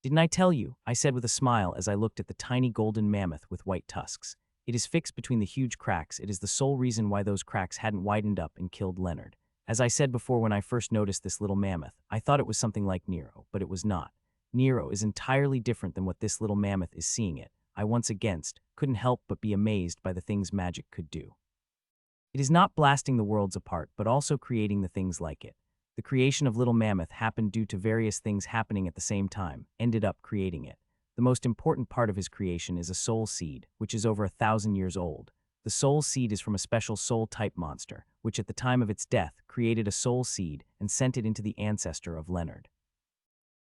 Didn't I tell you? I said with a smile as I looked at the tiny golden mammoth with white tusks. It is fixed between the huge cracks. It is the sole reason why those cracks hadn't widened up and killed Leonard. As I said before, when I first noticed this little mammoth, I thought it was something like Nero, but it was not. Nero is entirely different than what this little mammoth is seeing it. I once again couldn't help but be amazed by the things magic could do. It is not blasting the worlds apart, but also creating the things like it. The creation of Little Mammoth happened due to various things happening at the same time, ended up creating it. The most important part of his creation is a soul seed, which is over 1,000 years old. The soul seed is from a special soul-type monster, which at the time of its death created a soul seed and sent it into the ancestor of Leonard.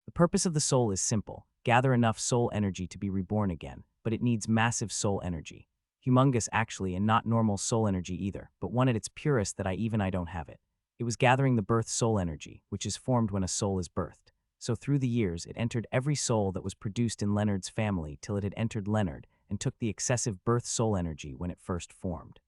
The purpose of the soul is simple: gather enough soul energy to be reborn again, but it needs massive soul energy. humongous actually, and not normal soul energy either, but one at its purest that I don't have it. It was gathering the birth soul energy, which is formed when a soul is birthed. So through the years, it entered every soul that was produced in Leonard's family till it had entered Leonard and took the excessive birth soul energy when it first formed.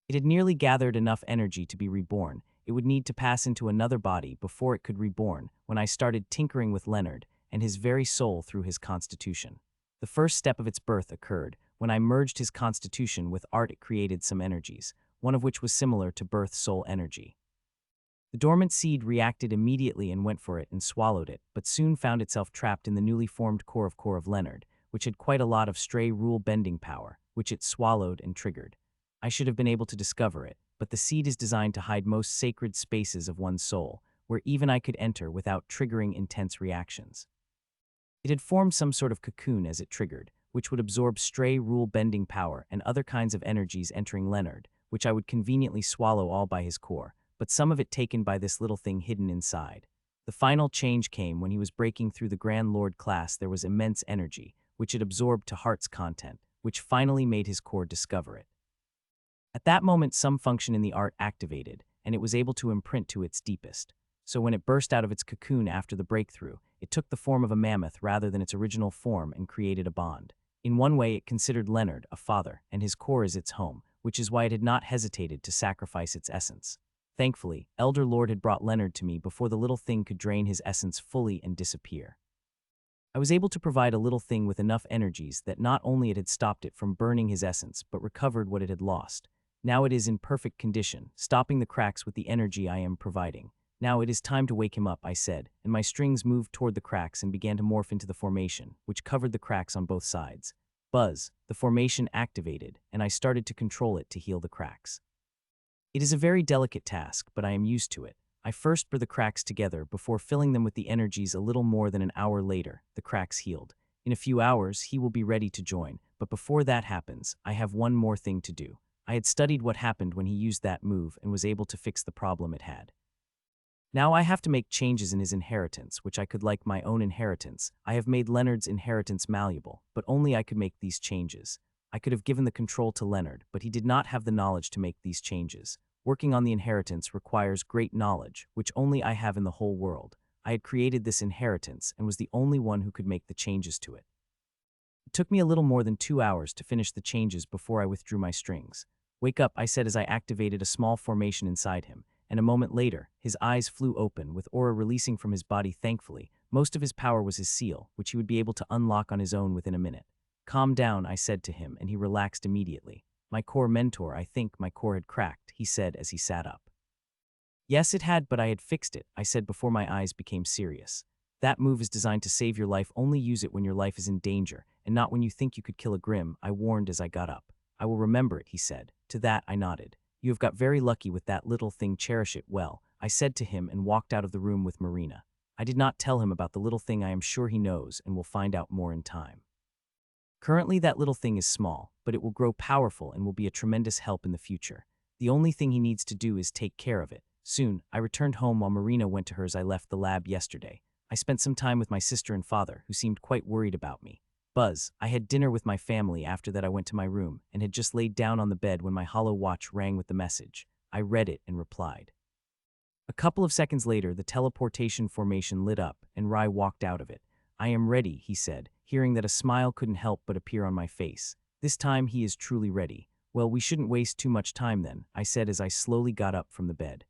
It had nearly gathered enough energy to be reborn. It would need to pass into another body before it could reborn when I started tinkering with Leonard and his very soul through his constitution. The first step of its birth occurred when I merged his constitution with art. It created some energies, one of which was similar to birth soul energy. The dormant seed reacted immediately and went for it and swallowed it, but soon found itself trapped in the newly formed core of Leonard, which had quite a lot of stray rule-bending power, which it swallowed and triggered. I should have been able to discover it, but the seed is designed to hide most sacred spaces of one's soul, where even I could enter without triggering intense reactions. It had formed some sort of cocoon as it triggered, which would absorb stray rule-bending power and other kinds of energies entering Leonard, which I would conveniently swallow all by his core, but some of it taken by this little thing hidden inside. The final change came when he was breaking through the Grand Lord class. There was immense energy, which it absorbed to heart's content, which finally made his core discover it. At that moment, some function in the art activated, and it was able to imprint to its deepest. So when it burst out of its cocoon after the breakthrough, it took the form of a mammoth rather than its original form and created a bond. In one way, it considered Leonard a father, and his core is its home, which is why it had not hesitated to sacrifice its essence. Thankfully, Elder Lord had brought Leonard to me before the little thing could drain his essence fully and disappear. I was able to provide a little thing with enough energies that not only it had stopped it from burning his essence, but recovered what it had lost. Now it is in perfect condition, stopping the cracks with the energy I am providing. Now it is time to wake him up, I said, and my strings moved toward the cracks and began to morph into the formation, which covered the cracks on both sides. Buzz, the formation activated, and I started to control it to heal the cracks. It is a very delicate task, but I am used to it. I first burr the cracks together before filling them with the energies. A little more than an hour later, the cracks healed. In a few hours, he will be ready to join, but before that happens, I have one more thing to do. I had studied what happened when he used that move and was able to fix the problem it had. Now I have to make changes in his inheritance, which I could like my own inheritance. I have made Leonard's inheritance malleable, but only I could make these changes. I could have given the control to Leonard, but he did not have the knowledge to make these changes. Working on the inheritance requires great knowledge, which only I have in the whole world. I had created this inheritance and was the only one who could make the changes to it. It took me a little more than 2 hours to finish the changes before I withdrew my strings. Wake up, I said as I activated a small formation inside him, and a moment later, his eyes flew open with aura releasing from his body. Thankfully, most of his power was his seal, which he would be able to unlock on his own within a minute. Calm down, I said to him, and he relaxed immediately. My core mentor, I think my core had cracked, he said as he sat up. Yes, it had, but I had fixed it, I said before my eyes became serious. That move is designed to save your life. Only use it when your life is in danger, and not when you think you could kill a Grimm, I warned as I got up. I will remember it, he said. To that, I nodded. You have got very lucky with that little thing. Cherish it well, I said to him and walked out of the room with Marina. I did not tell him about the little thing. I am sure he knows and will find out more in time. Currently, that little thing is small, but it will grow powerful and will be a tremendous help in the future. The only thing he needs to do is take care of it. Soon, I returned home while Marina went to hers. I left the lab yesterday. I spent some time with my sister and father, who seemed quite worried about me. Buzz, I had dinner with my family. After that I went to my room and had just laid down on the bed when my hollow watch rang with the message. I read it and replied. A couple of seconds later, the teleportation formation lit up and Rai walked out of it. I am ready, he said, hearing that a smile couldn't help but appear on my face. This time he is truly ready. Well, we shouldn't waste too much time then, I said as I slowly got up from the bed.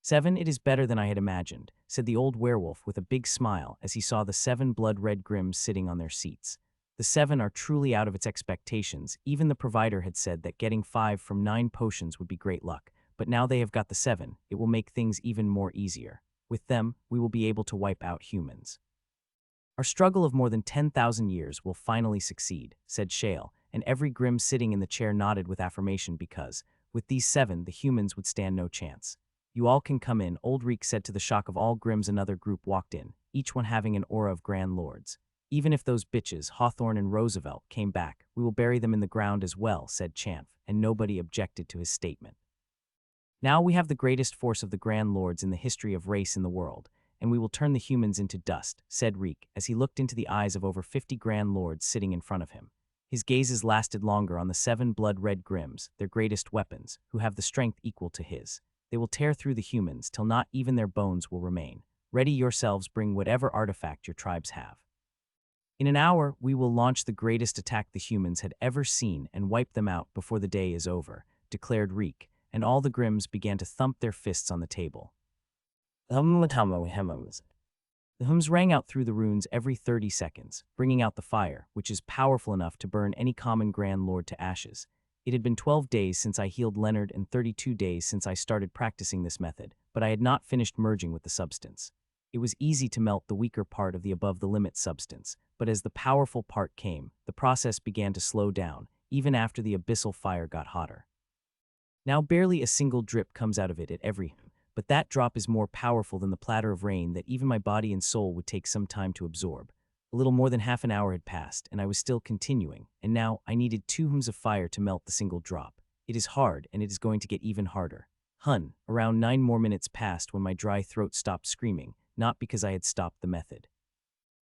7, it is better than I had imagined, said the old werewolf with a big smile as he saw the 7 blood-red Grimms sitting on their seats. The 7 are truly out of its expectations. Even the provider had said that getting 5 from 9 potions would be great luck, but now they have got the 7, it will make things even more easier. With them, we will be able to wipe out humans. Our struggle of more than 10,000 years will finally succeed, said Shale, and every Grimm sitting in the chair nodded with affirmation because, with these 7, the humans would stand no chance. You all can come in, Old Reek said. To the shock of all Grimms, another group walked in, each one having an aura of Grand Lords. Even if those bitches, Hawthorne and Roosevelt, came back, we will bury them in the ground as well, said Champh, and nobody objected to his statement. Now we have the greatest force of the Grand Lords in the history of race in the world, and we will turn the humans into dust, said Reek, as he looked into the eyes of over 50 Grand Lords sitting in front of him. His gazes lasted longer on the 7 blood-red grims, their greatest weapons, who have the strength equal to his. They will tear through the humans till not even their bones will remain. Ready yourselves, bring whatever artifact your tribes have. In an hour, we will launch the greatest attack the humans had ever seen and wipe them out before the day is over, declared Reek, and all the grims began to thump their fists on the table. The hums rang out through the runes every 30 seconds, bringing out the fire, which is powerful enough to burn any common Grand Lord to ashes. It had been 12 days since I healed Leonard and 32 days since I started practicing this method, but I had not finished merging with the substance. It was easy to melt the weaker part of the above-the-limit substance, but as the powerful part came, the process began to slow down, even after the abyssal fire got hotter. Now barely a single drip comes out of it at every but that drop is more powerful than the platter of rain that even my body and soul would take some time to absorb. A little more than half an hour had passed, and I was still continuing, and now I needed 2 hums of fire to melt the single drop. It is hard, and it is going to get even harder. Around 9 more minutes passed when my dry throat stopped screaming, not because I had stopped the method.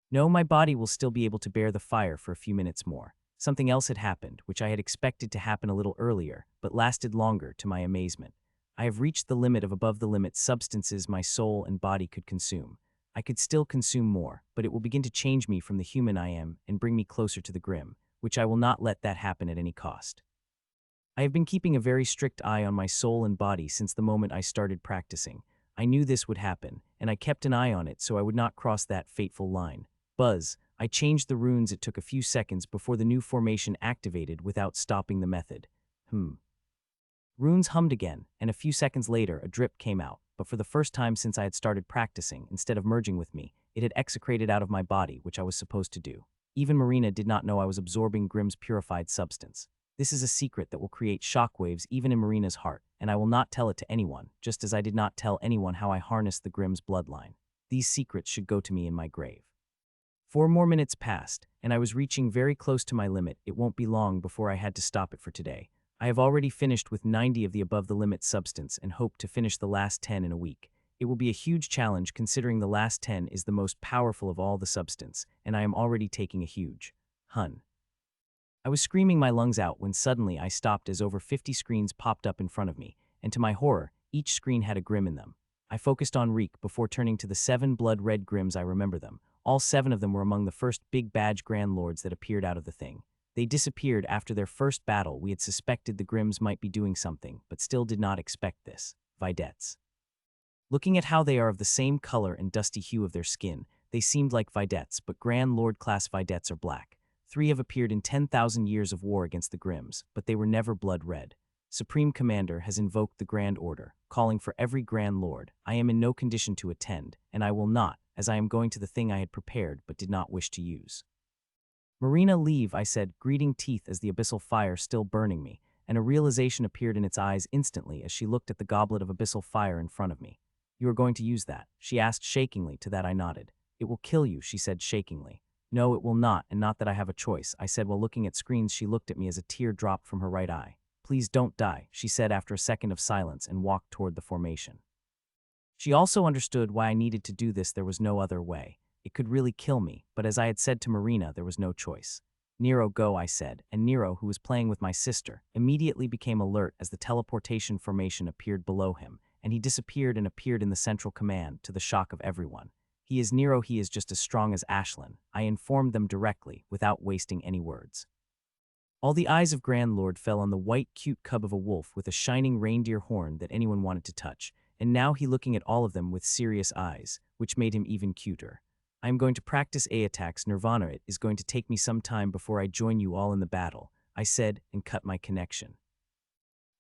No, my body will still be able to bear the fire for a few minutes more. Something else had happened, which I had expected to happen a little earlier, but lasted longer to my amazement. I have reached the limit of above-the-limit substances my soul and body could consume. I could still consume more, but it will begin to change me from the human I am and bring me closer to the grim, which I will not let that happen at any cost. I have been keeping a very strict eye on my soul and body since the moment I started practicing. I knew this would happen, and I kept an eye on it so I would not cross that fateful line. Buzz, I changed the runes. It took a few seconds before the new formation activated without stopping the method. Runes hummed again, and a few seconds later a drip came out, but for the first time since I had started practicing, instead of merging with me, it had execrated out of my body, which I was supposed to do. Even Marina did not know I was absorbing Grimm's purified substance. This is a secret that will create shockwaves even in Marina's heart, and I will not tell it to anyone, just as I did not tell anyone how I harnessed the Grimm's bloodline. These secrets should go to me in my grave. 4 more minutes passed, and I was reaching very close to my limit. It won't be long before I had to stop it for today. I have already finished with 90 of the above-the-limit substance and hope to finish the last 10 in a week. It will be a huge challenge considering the last 10 is the most powerful of all the substance, and I am already taking a huge hun. I was screaming my lungs out when suddenly I stopped as over 50 screens popped up in front of me, and to my horror, each screen had a grim in them. I focused on Reek before turning to the 7 blood-red grims. I remember them. All 7 of them were among the first big badge Grand Lords that appeared out of the thing. They disappeared after their first battle. We had suspected the Grims might be doing something, but still did not expect this. Vedettes. Looking at how they are of the same color and dusty hue of their skin, they seemed like Vedettes, but Grand Lord class Vedettes are black. 3 have appeared in 10,000 years of war against the Grims, but they were never blood red. Supreme Commander has invoked the Grand Order, calling for every Grand Lord. I am in no condition to attend, and I will not, as I am going to the thing I had prepared but did not wish to use. Marina, leave, I said, greeting teeth as the abyssal fire still burning me, and a realization appeared in its eyes instantly as she looked at the goblet of abyssal fire in front of me. You are going to use that? She asked shakingly. To that I nodded. It will kill you, she said shakingly. No, it will not, and not that I have a choice, I said while looking at screens. She looked at me as a tear dropped from her right eye. Please don't die, she said after a second of silence and walked toward the formation. She also understood why I needed to do this. There was no other way. It could really kill me, but as I had said to Marina, there was no choice. Nero, go, I said, and Nero, who was playing with my sister, immediately became alert as the teleportation formation appeared below him, and he disappeared and appeared in the central command, to the shock of everyone. He is Nero, he is just as strong as Ashlyn, I informed them directly, without wasting any words. All the eyes of Grand Lord fell on the white, cute cub of a wolf with a shining reindeer horn that anyone wanted to touch, and now he looking at all of them with serious eyes, which made him even cuter. I am going to practice A-attacks. Nirvana. It is going to take me some time before I join you all in the battle, I said, and cut my connection.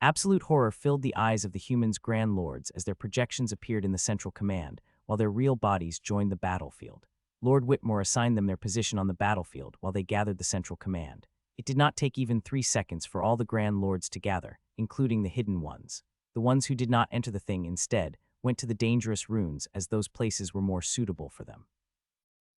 Absolute horror filled the eyes of the humans' Grand Lords as their projections appeared in the central command, while their real bodies joined the battlefield. Lord Whitmore assigned them their position on the battlefield while they gathered the central command. It did not take even 3 seconds for all the Grand Lords to gather, including the hidden ones. The ones who did not enter the thing instead went to the dangerous runes as those places were more suitable for them.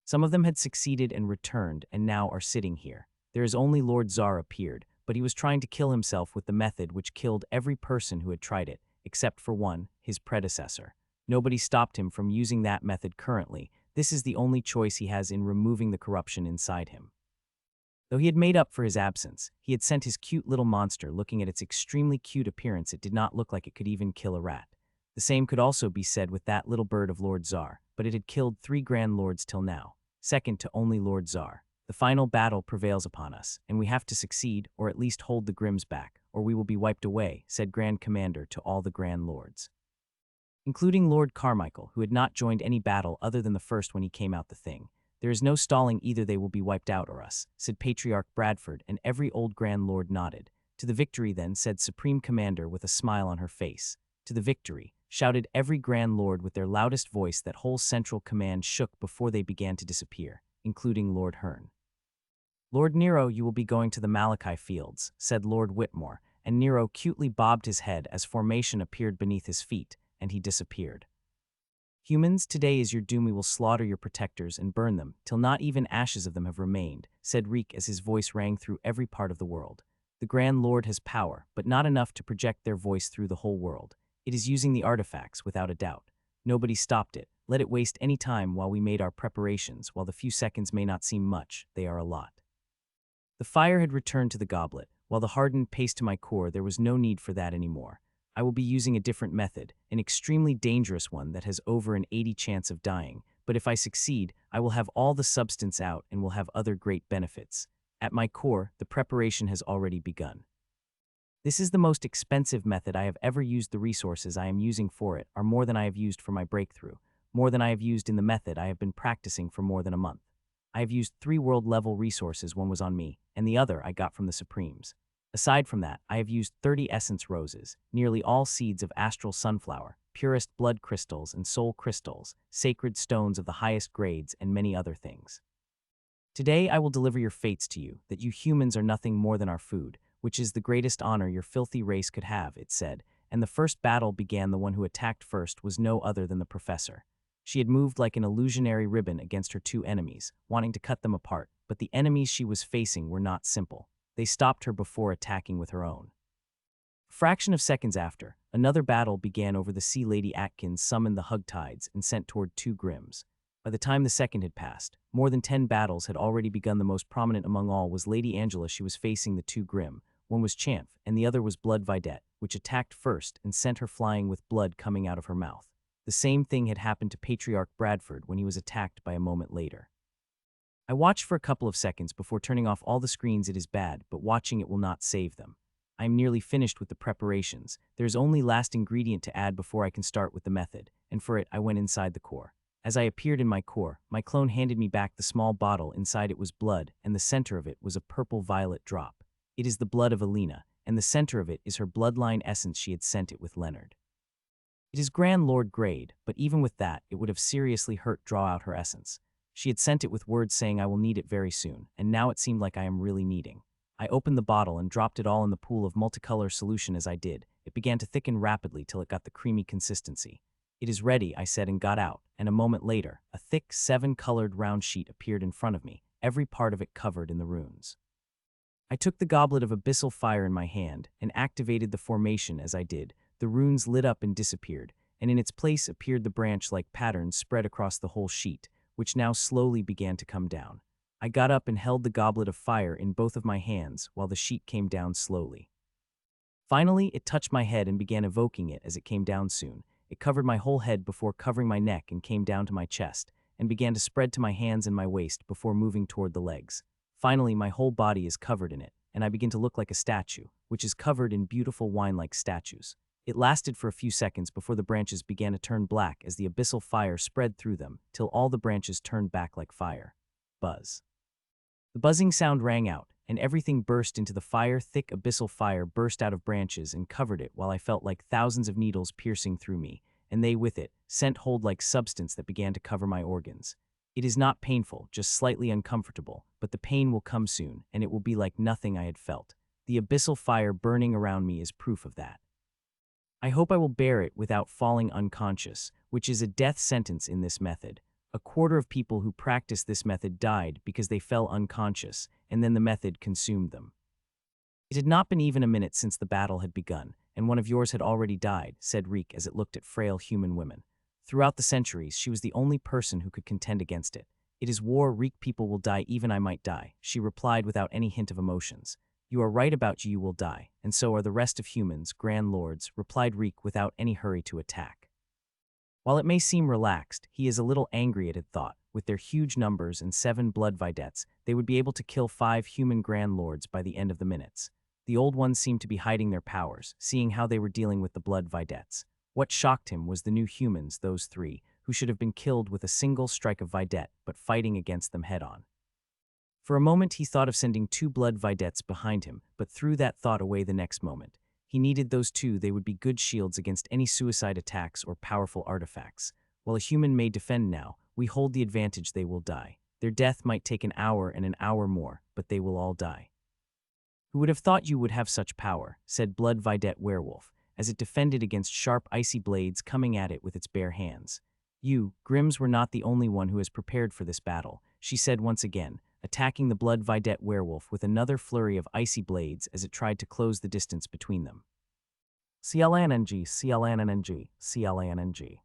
Some of them had succeeded and returned and now are sitting here. There is only Lord Czar appeared, but he was trying to kill himself with the method which killed every person who had tried it, except for one, his predecessor. Nobody stopped him from using that method currently. This is the only choice he has in removing the corruption inside him. Though he had made up for his absence, he had sent his cute little monster. Looking at its extremely cute appearance, it did not look like it could even kill a rat. The same could also be said with that little bird of Lord Tsar, but it had killed 3 Grand Lords till now, second to only Lord Tsar. The final battle prevails upon us, and we have to succeed, or at least hold the Grimms back, or we will be wiped away, said Grand Commander to all the Grand Lords, including Lord Carmichael, who had not joined any battle other than the first when he came out the thing. There is no stalling, either they will be wiped out or us, said Patriarch Bradford, and every old Grand Lord nodded. To the victory then, said Supreme Commander with a smile on her face. To the victory, shouted every Grand Lord with their loudest voice. That whole central command shook before they began to disappear, including Lord Hearn. Lord Nero, you will be going to the Malachi Fields, said Lord Whitmore, and Nero cutely bobbed his head as formation appeared beneath his feet, and he disappeared. Humans, today is your doom. We will slaughter your protectors and burn them, till not even ashes of them have remained, said Reek as his voice rang through every part of the world. The Grand Lord has power, but not enough to project their voice through the whole world. It is using the artifacts, without a doubt. Nobody stopped it. Let it waste any time while we made our preparations. While the few seconds may not seem much, they are a lot. The fire had returned to the goblet. While the hardened paste to my core, there was no need for that anymore. I will be using a different method, an extremely dangerous one that has over an 80% chance of dying, but if I succeed, I will have all the substance out and will have other great benefits. At my core, the preparation has already begun. This is the most expensive method I have ever used. The resources I am using for it are more than I have used for my breakthrough, more than I have used in the method I have been practicing for more than a month. I have used 3 world-level resources. One was on me, and the other I got from the Supremes. Aside from that, I have used 30 essence roses, nearly all seeds of astral sunflower, purest blood crystals and soul crystals, sacred stones of the highest grades, and many other things. Today I will deliver your fates to you, that you humans are nothing more than our food, which is the greatest honor your filthy race could have, it said, and the first battle began. The one who attacked first was no other than the professor. She had moved like an illusionary ribbon against her 2 enemies, wanting to cut them apart, but the enemies she was facing were not simple. They stopped her before attacking with her own. A fraction of seconds after, another battle began over the sea. Lady Atkins summoned the Hugtides and sent toward 2 Grimms. By the time the second had passed, more than 10 battles had already begun. The most prominent among all was Lady Angela. She was facing the 2 Grimm. One was Champh, and the other was Bloodvidette, which attacked first and sent her flying with blood coming out of her mouth. The same thing had happened to Patriarch Bradford when he was attacked by a moment later. I watched for a couple of seconds before turning off all the screens. It is bad, but watching it will not save them. I am nearly finished with the preparations. There is only last ingredient to add before I can start with the method, and for it I went inside the core. As I appeared in my core, my clone handed me back the small bottle. Inside it was blood, and the center of it was a purple-violet drop. It is the blood of Alina, and the center of it is her bloodline essence. She had sent it with Leonard. It is Grand Lord grade, but even with that, it would have seriously hurt draw out her essence. She had sent it with words saying I will need it very soon, and now it seemed like I am really needing. I opened the bottle and dropped it all in the pool of multicolor solution. As I did, it began to thicken rapidly till it got the creamy consistency. It is ready, I said, and got out, and a moment later, a thick 7-colored round sheet appeared in front of me, every part of it covered in the runes. I took the goblet of abyssal fire in my hand and activated the formation. As I did, the runes lit up and disappeared, and in its place appeared the branch-like patterns spread across the whole sheet, which now slowly began to come down. I got up and held the goblet of fire in both of my hands while the sheet came down slowly. Finally, it touched my head and began evoking it as it came down soon. It covered my whole head before covering my neck and came down to my chest, and began to spread to my hands and my waist before moving toward the legs. Finally, my whole body is covered in it, and I begin to look like a statue, which is covered in beautiful wine-like statues. It lasted for a few seconds before the branches began to turn black as the abyssal fire spread through them, till all the branches turned back like fire. Buzz. The buzzing sound rang out, and everything burst into the fire. Thick abyssal fire burst out of branches and covered it, while I felt like thousands of needles piercing through me, and they with it sent hold-like substance that began to cover my organs. It is not painful, just slightly uncomfortable, but the pain will come soon, and it will be like nothing I had felt. The abyssal fire burning around me is proof of that. I hope I will bear it without falling unconscious, which is a death sentence in this method. A quarter of people who practiced this method died because they fell unconscious, and then the method consumed them. It had not been even a minute since the battle had begun, and one of yours had already died, said Reek as it looked at frail human women. Throughout the centuries, she was the only person who could contend against it. "It is war, Reek people will die, even I might die," she replied without any hint of emotions. "You are right about you will die, and so are the rest of humans, Grand Lords," replied Reek without any hurry to attack. While it may seem relaxed, he is a little angry at it thought. With their huge numbers and 7 blood videttes, they would be able to kill 5 human Grand Lords by the end of the minutes. The old ones seemed to be hiding their powers, seeing how they were dealing with the blood videttes. What shocked him was the new humans, those 3, who should have been killed with a single strike of vidette, but fighting against them head-on. For a moment he thought of sending 2 blood videttes behind him, but threw that thought away the next moment. He needed those 2, they would be good shields against any suicide attacks or powerful artifacts. While a human may defend now, we hold the advantage they will die. Their death might take an hour and an hour more, but they will all die. "Who would have thought you would have such power," said Blood Vidette Werewolf, as it defended against sharp icy blades coming at it with its bare hands. "You, Grims, were not the only one who has prepared for this battle," she said once again, attacking the Blood Vidette Werewolf with another flurry of icy blades as it tried to close the distance between them. "CLNNG, CLNNG, CLNNG.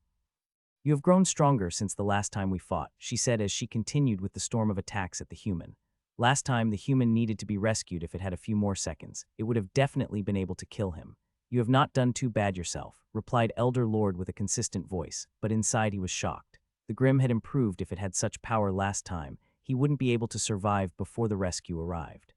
You have grown stronger since the last time we fought," she said as she continued with the storm of attacks at the human. Last time, the human needed to be rescued if it had a few more seconds. It would have definitely been able to kill him. "You have not done too bad yourself," replied Elder Lord with a consistent voice, but inside he was shocked. The Grim had improved. If it had such power last time, he wouldn't be able to survive before the rescue arrived.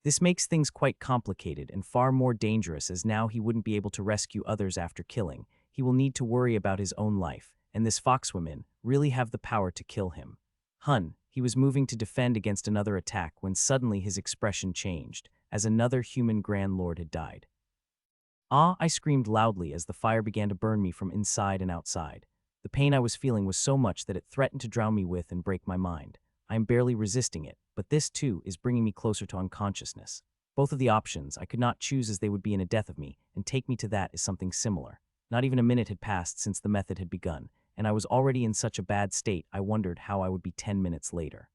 This makes things quite complicated and far more dangerous, as now he wouldn't be able to rescue others after killing. He will need to worry about his own life, and this foxwoman really have the power to kill him. He was moving to defend against another attack when suddenly his expression changed, as another human Grand Lord had died. "Ah!" I screamed loudly as the fire began to burn me from inside and outside. The pain I was feeling was so much that it threatened to drown me with and break my mind. I am barely resisting it, but this too is bringing me closer to unconsciousness. Both of the options I could not choose, as they would be in a death of me, and take me to that is something similar. Not even a minute had passed since the method had begun, and I was already in such a bad state I wondered how I would be 10 minutes later.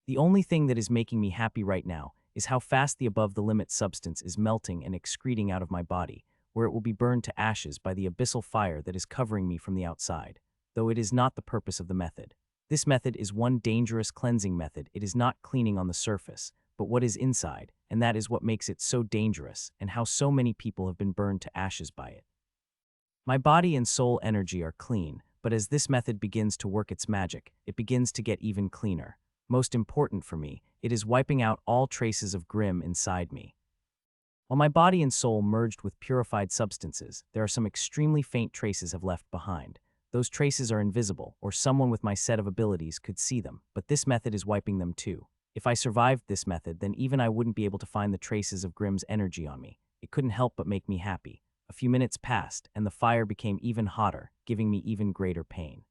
The only thing that is making me happy right now is how fast the above-the-limit substance is melting and excreting out of my body, where it will be burned to ashes by the abyssal fire that is covering me from the outside, though it is not the purpose of the method. This method is one dangerous cleansing method. It is not cleaning on the surface, but what is inside, and that is what makes it so dangerous and how so many people have been burned to ashes by it. My body and soul energy are clean, but as this method begins to work its magic, it begins to get even cleaner. Most important for me, it is wiping out all traces of Grim inside me. While my body and soul merged with purified substances, there are some extremely faint traces have left behind. Those traces are invisible, or someone with my set of abilities could see them, but this method is wiping them too. If I survived this method, then even I wouldn't be able to find the traces of Grim's energy on me. It couldn't help but make me happy. A few minutes passed, and the fire became even hotter, giving me even greater pain.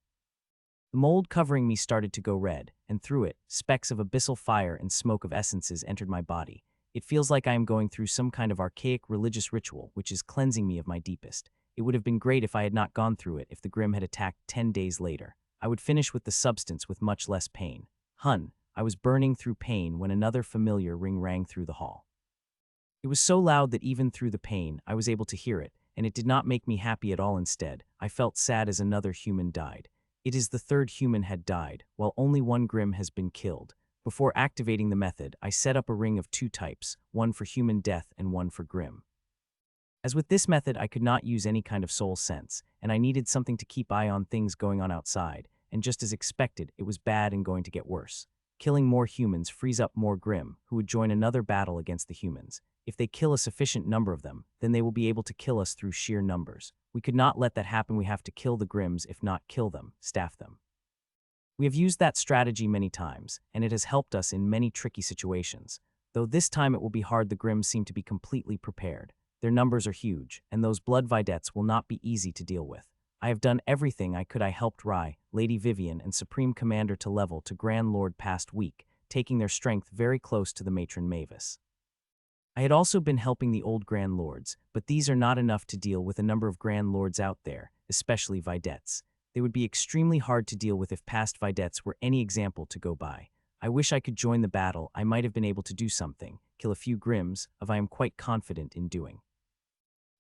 The mold covering me started to go red, and through it, specks of abyssal fire and smoke of essences entered my body. It feels like I am going through some kind of archaic religious ritual, which is cleansing me of my deepest. It would have been great if I had not gone through it if the Grim had attacked 10 days later. I would finish with the substance with much less pain. I was burning through pain when another familiar ring rang through the hall. It was so loud that even through the pain, I was able to hear it, and it did not make me happy at all. Instead, I felt sad as another human died. It is the third human had died, while only one Grim has been killed. Before activating the method, I set up a ring of 2 types, one for human death and one for Grim. As with this method, I could not use any kind of soul sense, and I needed something to keep eye on things going on outside, and just as expected, it was bad and going to get worse. Killing more humans frees up more Grim, who would join another battle against the humans. If they kill a sufficient number of them, then they will be able to kill us through sheer numbers. We could not let that happen. We have to kill the Grims, if not kill them, staff them. We have used that strategy many times, and it has helped us in many tricky situations. Though this time it will be hard, the Grims seem to be completely prepared. Their numbers are huge, and those blood videttes will not be easy to deal with. I have done everything I could. I helped Rye, Lady Vivian, and Supreme Commander to level to Grand Lord past week, taking their strength very close to the matron Mavis. I had also been helping the old Grand Lords, but these are not enough to deal with a number of Grand Lords out there, especially videttes. They would be extremely hard to deal with if past videttes were any example to go by. I wish I could join the battle. I might have been able to do something, kill a few Grims, of I am quite confident in doing.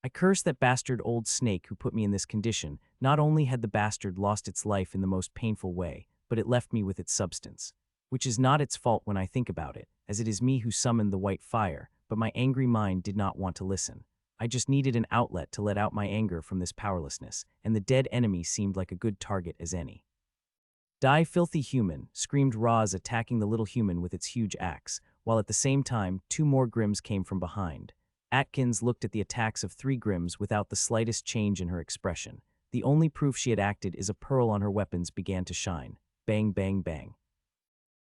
I curse that bastard old snake who put me in this condition. Not only had the bastard lost its life in the most painful way, but it left me with its substance. Which is not its fault when I think about it, as it is me who summoned the white fire, but my angry mind did not want to listen. I just needed an outlet to let out my anger from this powerlessness, and the dead enemy seemed like a good target as any. Die, filthy human, screamed Roz, attacking the little human with its huge axe, while at the same time, 2 more Grims came from behind. Atkins looked at the attacks of 3 Grims without the slightest change in her expression. The only proof she had acted is a pearl on her weapons began to shine. Bang, bang, bang.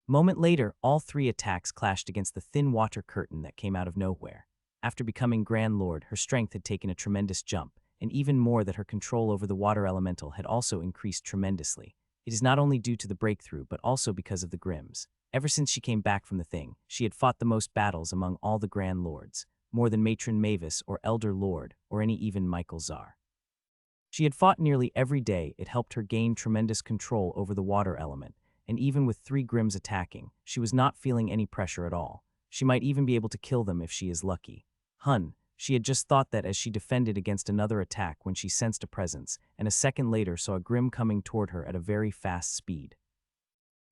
Moment later, all 3 attacks clashed against the thin water curtain that came out of nowhere. After becoming Grand Lord, her strength had taken a tremendous jump, and even more that her control over the water elemental had also increased tremendously. It is not only due to the breakthrough, but also because of the Grims. Ever since she came back from the thing, she had fought the most battles among all the Grand Lords, more than Matron Mavis or Elder Lord, or any even Michael Czar. She had fought nearly every day. It helped her gain tremendous control over the water element, and even with 3 Grims attacking, she was not feeling any pressure at all. She might even be able to kill them if she is lucky. She had just thought that as she defended against another attack when she sensed a presence, and a second later saw a Grim coming toward her at a very fast speed.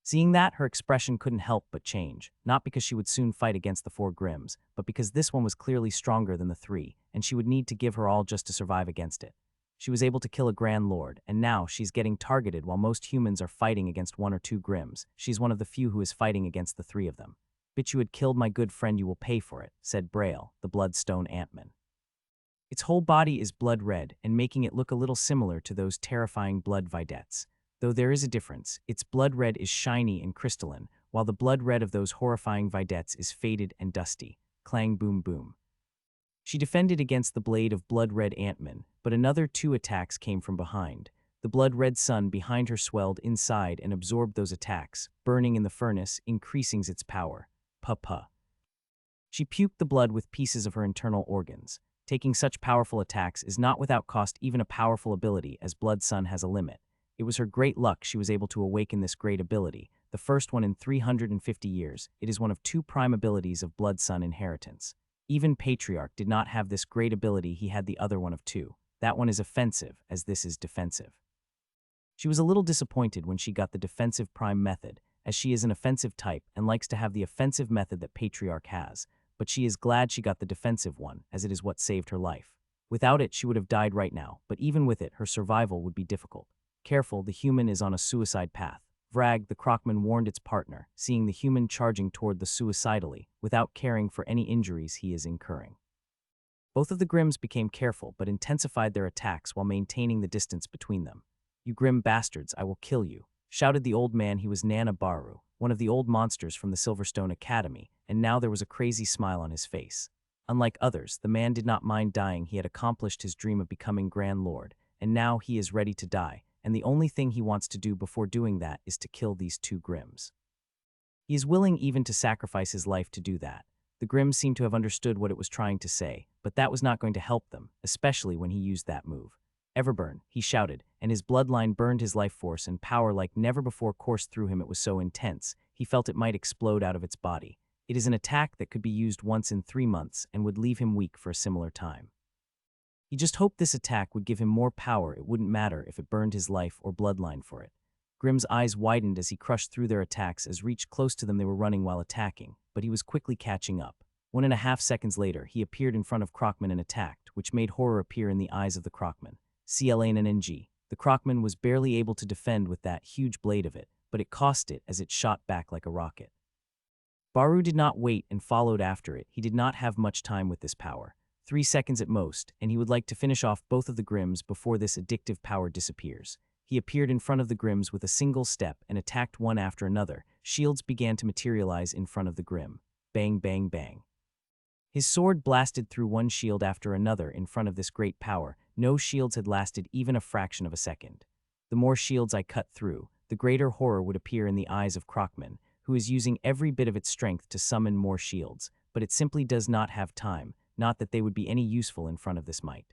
Seeing that, her expression couldn't help but change, not because she would soon fight against the 4 Grims, but because this one was clearly stronger than the 3, and she would need to give her all just to survive against it. She was able to kill a Grand Lord, and now she's getting targeted while most humans are fighting against 1 or 2 Grims. She's one of the few who is fighting against the 3 of them. "Bitch, you had killed my good friend, you will pay for it," said Braille, the bloodstone Ant-Man. Its whole body is blood red and making it look a little similar to those terrifying blood vedettes. Though there is a difference, its blood red is shiny and crystalline, while the blood red of those horrifying vedettes is faded and dusty. Clang, boom, boom. She defended against the blade of blood red Ant-Man, but another 2 attacks came from behind. The blood red sun behind her swelled inside and absorbed those attacks, burning in the furnace, increasing its power. Puh-puh. She puked the blood with pieces of her internal organs. Taking such powerful attacks is not without cost. Even a powerful ability, as Blood Sun, has a limit. It was her great luck she was able to awaken this great ability, the first one in 350 years. It is one of 2 prime abilities of Blood Sun inheritance. Even Patriarch did not have this great ability, he had the other one of 2. That one is offensive, as this is defensive. She was a little disappointed when she got the defensive prime method, as she is an offensive type and likes to have the offensive method that Patriarch has, but she is glad she got the defensive one, as it is what saved her life. Without it, she would have died right now, but even with it, her survival would be difficult. Careful, the human is on a suicide path. Vrag, the Crockman, warned its partner, seeing the human charging toward the suicidally, without caring for any injuries he is incurring. Both of the Grims became careful but intensified their attacks while maintaining the distance between them. "You grim bastards, I will kill you," shouted the old man. He was Nana Baru, one of the old monsters from the Silverstone Academy, and now there was a crazy smile on his face. Unlike others, the man did not mind dying. He had accomplished his dream of becoming Grand Lord, and now he is ready to die, and the only thing he wants to do before doing that is to kill these 2 Grims. He is willing even to sacrifice his life to do that. The Grims seemed to have understood what it was trying to say, but that was not going to help them, especially when he used that move. "Everburn," he shouted, and his bloodline burned. His life force and power like never before coursed through him. It was so intense, he felt it might explode out of its body. It is an attack that could be used once in 3 months and would leave him weak for a similar time. He just hoped this attack would give him more power. It wouldn't matter if it burned his life or bloodline for it. Grim's eyes widened as he crushed through their attacks. As reached close to them, they were running while attacking, but he was quickly catching up. 1.5 seconds later, he appeared in front of Crockman and attacked, which made horror appear in the eyes of the Crockman. CLANNG. The Crockman was barely able to defend with that huge blade of it, but it cost it as it shot back like a rocket. Baru did not wait and followed after it. He did not have much time with this power. 3 seconds at most, and he would like to finish off both of the Grims before this addictive power disappears. He appeared in front of the Grims with a single step and attacked one after another. Shields began to materialize in front of the Grim. Bang, bang, bang. His sword blasted through one shield after another in front of this great power. No shields had lasted even a fraction of a second. The more shields I cut through, the greater horror would appear in the eyes of Crockman, who is using every bit of its strength to summon more shields, but it simply does not have time, not that they would be any useful in front of this might.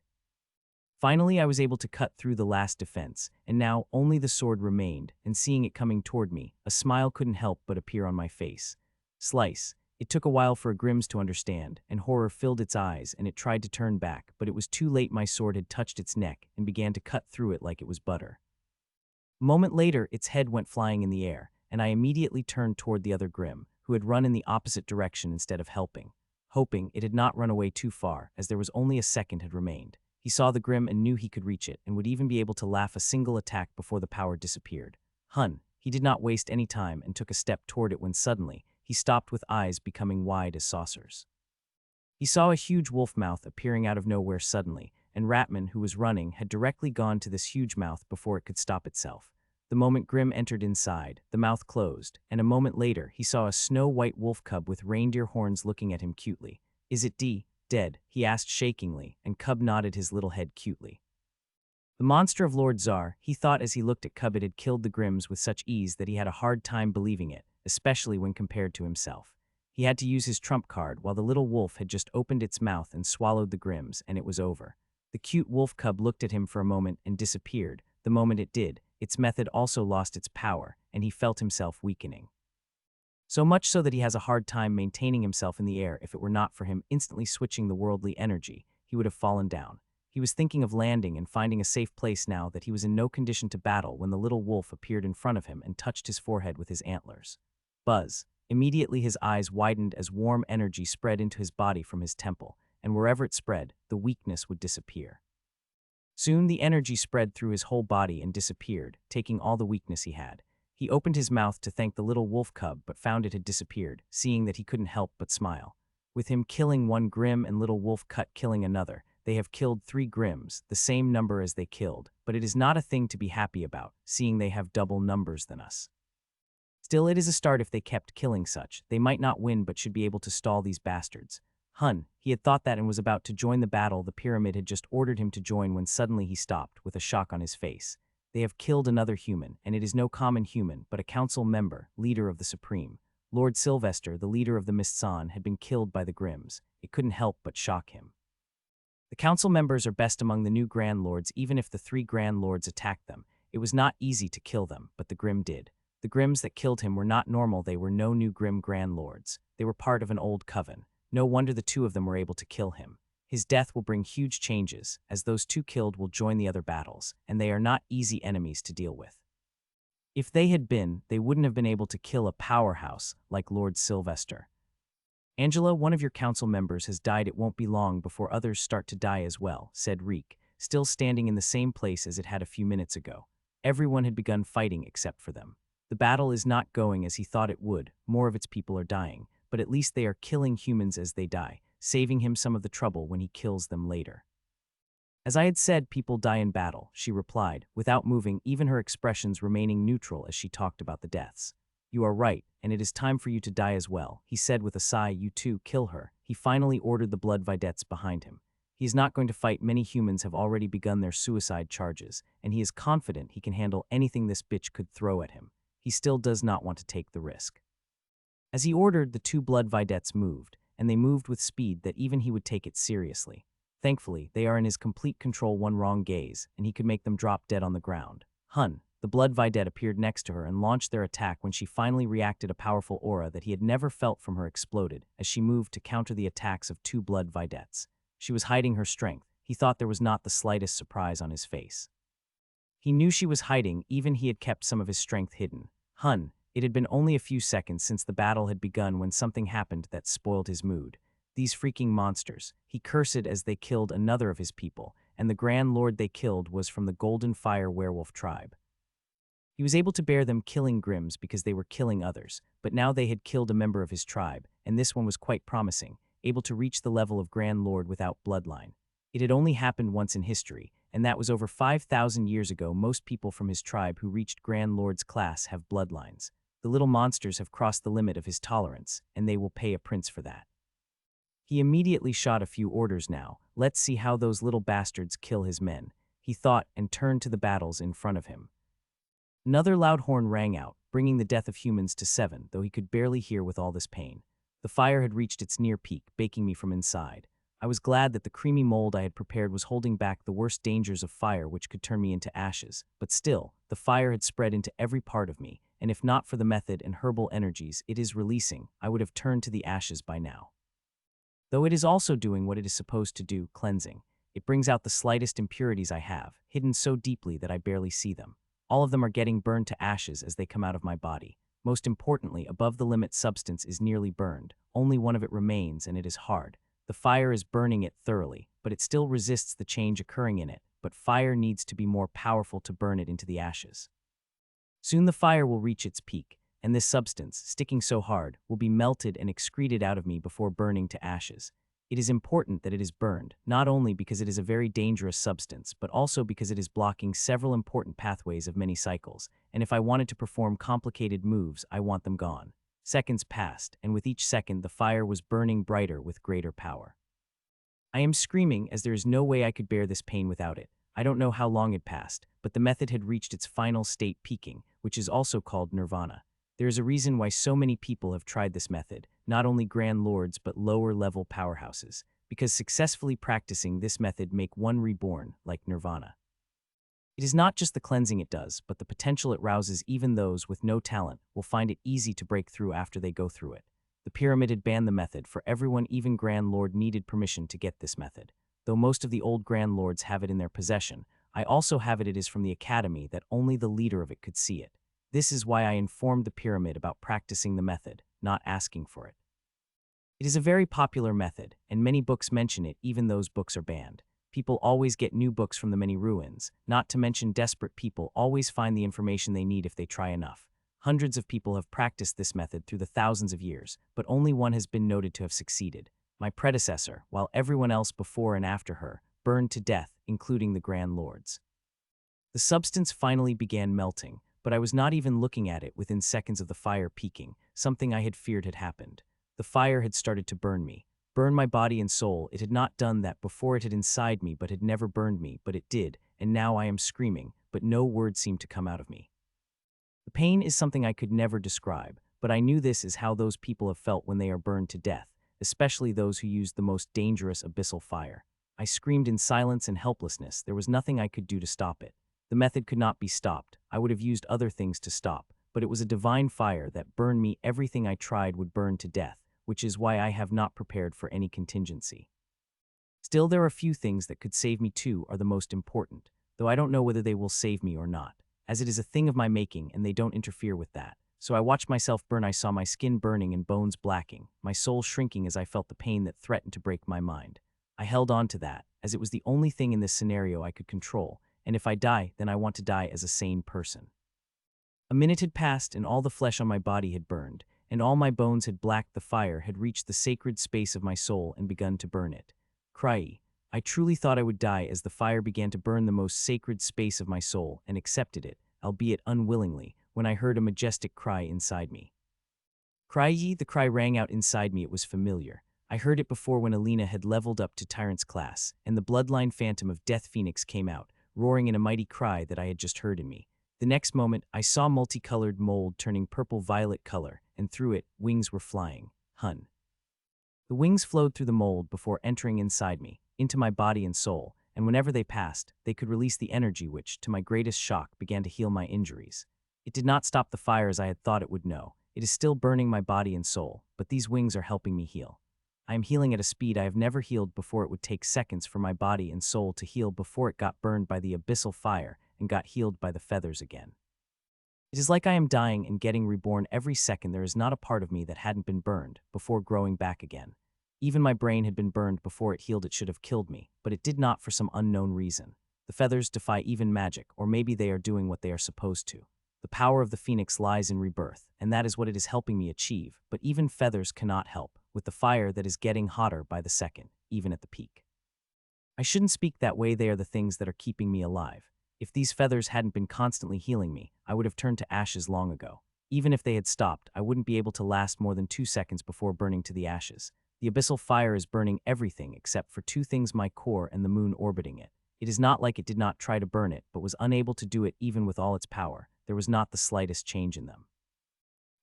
Finally, I was able to cut through the last defense, and now only the sword remained, and seeing it coming toward me, a smile couldn't help but appear on my face. Slice. It took a while for a Grims to understand, and horror filled its eyes, and it tried to turn back, but it was too late. My sword had touched its neck and began to cut through it like it was butter. moment later, its head went flying in the air, and I immediately turned toward the other Grim, who had run in the opposite direction instead of helping. Hoping it had not run away too far, as there was only a second had remained. He saw the Grim and knew he could reach it, and would even be able to laugh a single attack before the power disappeared. He did not waste any time and took a step toward it when suddenly, he stopped with eyes becoming wide as saucers. He saw a huge wolf mouth appearing out of nowhere suddenly, and Ratman, who was running, had directly gone to this huge mouth before it could stop itself. The moment Grim entered inside, the mouth closed, and a moment later he saw a snow-white wolf cub with reindeer horns looking at him cutely. "Is it dead?" he asked shakingly, and Cub nodded his little head cutely. The monster of Lord Tsar, he thought as he looked at Cub, it had killed the Grims with such ease that he had a hard time believing it, especially when compared to himself. He had to use his trump card while the little wolf had just opened its mouth and swallowed the Grims, and it was over. The cute wolf cub looked at him for a moment and disappeared. The moment it did, its method also lost its power, and he felt himself weakening. So much so that he has a hard time maintaining himself in the air. If it were not for him instantly switching the worldly energy, he would have fallen down. He was thinking of landing and finding a safe place now that he was in no condition to battle when the little wolf appeared in front of him and touched his forehead with his antlers. Buzz. Immediately his eyes widened as warm energy spread into his body from his temple, and wherever it spread, the weakness would disappear. Soon the energy spread through his whole body and disappeared, taking all the weakness he had. He opened his mouth to thank the little wolf cub but found it had disappeared, seeing that he couldn't help but smile. With him killing one Grim and little wolf cut killing another, they have killed 3 Grims, the same number as they killed, but it is not a thing to be happy about, seeing they have double numbers than us. Still, it is a start. If they kept killing such, they might not win but should be able to stall these bastards. He had thought that and was about to join the battle the pyramid had just ordered him to join when suddenly he stopped, with a shock on his face. They have killed another human, and it is no common human, but a council member, leader of the Supreme. Lord Sylvester, the leader of the Mistsan, had been killed by the Grims. It couldn't help but shock him. The council members are best among the new Grand Lords. Even if the 3 Grand Lords attacked them, it was not easy to kill them, but the Grim did. The Grims that killed him were not normal. They were no new Grim Grand Lords. They were part of an old coven. No wonder the 2 of them were able to kill him. His death will bring huge changes, as those 2 killed will join the other battles, and they are not easy enemies to deal with. If they had been, they wouldn't have been able to kill a powerhouse like Lord Sylvester. "Angela, one of your council members has died. It won't be long before others start to die as well," said Reek, still standing in the same place as it had a few minutes ago. Everyone had begun fighting except for them. The battle is not going as he thought it would. More of its people are dying, but at least they are killing humans as they die, saving him some of the trouble when he kills them later. "As I had said, people die in battle," she replied, without moving, even her expressions remaining neutral as she talked about the deaths. "You are right, and it is time for you to die as well," he said with a sigh. "You too, kill her." He finally ordered the blood vedettes behind him. He is not going to fight. Many humans have already begun their suicide charges, and he is confident he can handle anything this bitch could throw at him. He still does not want to take the risk. As he ordered, the 2 blood vedettes moved, and they moved with speed that even he would take it seriously. Thankfully, they are in his complete control. One wrong gaze, and he could make them drop dead on the ground. The blood vedette appeared next to her and launched their attack. When she finally reacted, a powerful aura that he had never felt from her exploded as she moved to counter the attacks of 2 blood vedettes. She was hiding her strength. He thought there was not the slightest surprise on his face. He knew she was hiding, even he had kept some of his strength hidden. It had been only a few seconds since the battle had begun when something happened that spoiled his mood. These freaking monsters, he cursed as they killed another of his people, and the Grand Lord they killed was from the Golden Fire werewolf tribe. He was able to bear them killing Grims because they were killing others, but now they had killed a member of his tribe, and this one was quite promising, able to reach the level of Grand Lord without bloodline. It had only happened once in history, and that was over 5,000 years ago. Most people from his tribe who reached Grand Lord's class have bloodlines. The little monsters have crossed the limit of his tolerance, and they will pay a prince for that. He immediately shot a few orders. "Now, let's see how those little bastards kill his men," he thought, and turned to the battles in front of him. Another loud horn rang out, bringing the death of humans to 7, though he could barely hear with all this pain. The fire had reached its near peak, baking me from inside. I was glad that the creamy mold I had prepared was holding back the worst dangers of fire, which could turn me into ashes. But still, the fire had spread into every part of me, and if not for the method and herbal energies it is releasing, I would have turned to the ashes by now. Though it is also doing what it is supposed to do, cleansing. It brings out the slightest impurities I have, hidden so deeply that I barely see them. All of them are getting burned to ashes as they come out of my body. Most importantly, above the limit substance is nearly burned. Only one of it remains, and it is hard. The fire is burning it thoroughly, but it still resists the change occurring in it. But fire needs to be more powerful to burn it into the ashes. Soon the fire will reach its peak, and this substance, sticking so hard, will be melted and excreted out of me before burning to ashes. It is important that it is burned, not only because it is a very dangerous substance, but also because it is blocking several important pathways of many cycles, and if I wanted to perform complicated moves, I want them gone. Seconds passed, and with each second the fire was burning brighter with greater power. I am screaming as there is no way I could bear this pain without it. I don't know how long had passed, but the method had reached its final state, peaking, which is also called nirvana. There is a reason why so many people have tried this method, not only grand lords but lower-level powerhouses, because successfully practicing this method make one reborn, like nirvana. It is not just the cleansing it does, but the potential it rouses. Even those with no talent will find it easy to break through after they go through it. The pyramid had banned the method for everyone. Even Grand Lord needed permission to get this method. Though most of the old Grand Lords have it in their possession, I also have it. It is from the academy that only the leader of it could see it. This is why I informed the pyramid about practicing the method, not asking for it. It is a very popular method, and many books mention it. Even those books are banned. People always get new books from the many ruins, not to mention desperate people always find the information they need if they try enough. Hundreds of people have practiced this method through the thousands of years, but only one has been noted to have succeeded. My predecessor, while everyone else before and after her, burned to death, including the Grand Lords. The substance finally began melting, but I was not even looking at it within seconds of the fire peaking. Something I had feared had happened. The fire had started to burn me. Burn my body and soul. It had not done that before. It had inside me but had never burned me, but it did, and now I am screaming, but no words seem to come out of me. The pain is something I could never describe, but I knew this is how those people have felt when they are burned to death, especially those who used the most dangerous abyssal fire. I screamed in silence and helplessness. There was nothing I could do to stop it. The method could not be stopped. I would have used other things to stop, but it was a divine fire that burned me. Everything I tried would burn to death, which is why I have not prepared for any contingency. Still, there are a few things that could save me too are the most important, though I don't know whether they will save me or not, as it is a thing of my making and they don't interfere with that. So I watched myself burn. I saw my skin burning and bones blacking, my soul shrinking as I felt the pain that threatened to break my mind. I held on to that, as it was the only thing in this scenario I could control, and if I die, then I want to die as a sane person. A minute had passed and all the flesh on my body had burned, and all my bones had blacked. The fire had reached the sacred space of my soul and begun to burn it. Cry. I truly thought I would die as the fire began to burn the most sacred space of my soul and accepted it, albeit unwillingly, when I heard a majestic cry inside me. Cry ye, the cry rang out inside me. It was familiar. I heard it before when Alina had leveled up to Tyrant's class, and the bloodline phantom of Death Phoenix came out, roaring in a mighty cry that I had just heard in me. The next moment, I saw multicolored mold turning purple-violet color, and through it, wings were flying. Hun. The wings flowed through the mold before entering inside me, into my body and soul, and whenever they passed, they could release the energy which, to my greatest shock, began to heal my injuries. It did not stop the fire as I had thought it would. No, it is still burning my body and soul, but these wings are helping me heal. I am healing at a speed I have never healed before. It would take seconds for my body and soul to heal before it got burned by the abyssal fire and got healed by the feathers again. It is like I am dying and getting reborn every second. There is not a part of me that hadn't been burned before growing back again. Even my brain had been burned before it healed. It should have killed me, but it did not for some unknown reason. The feathers defy even magic, or maybe they are doing what they are supposed to. The power of the phoenix lies in rebirth, and that is what it is helping me achieve, but even feathers cannot help, with the fire that is getting hotter by the second, even at the peak. I shouldn't speak that way. They are the things that are keeping me alive. If these feathers hadn't been constantly healing me, I would have turned to ashes long ago. Even if they had stopped, I wouldn't be able to last more than 2 seconds before burning to the ashes. The abyssal fire is burning everything except for 2 things: my core and the moon orbiting it. It is not like it did not try to burn it, but was unable to do it even with all its power. There was not the slightest change in them.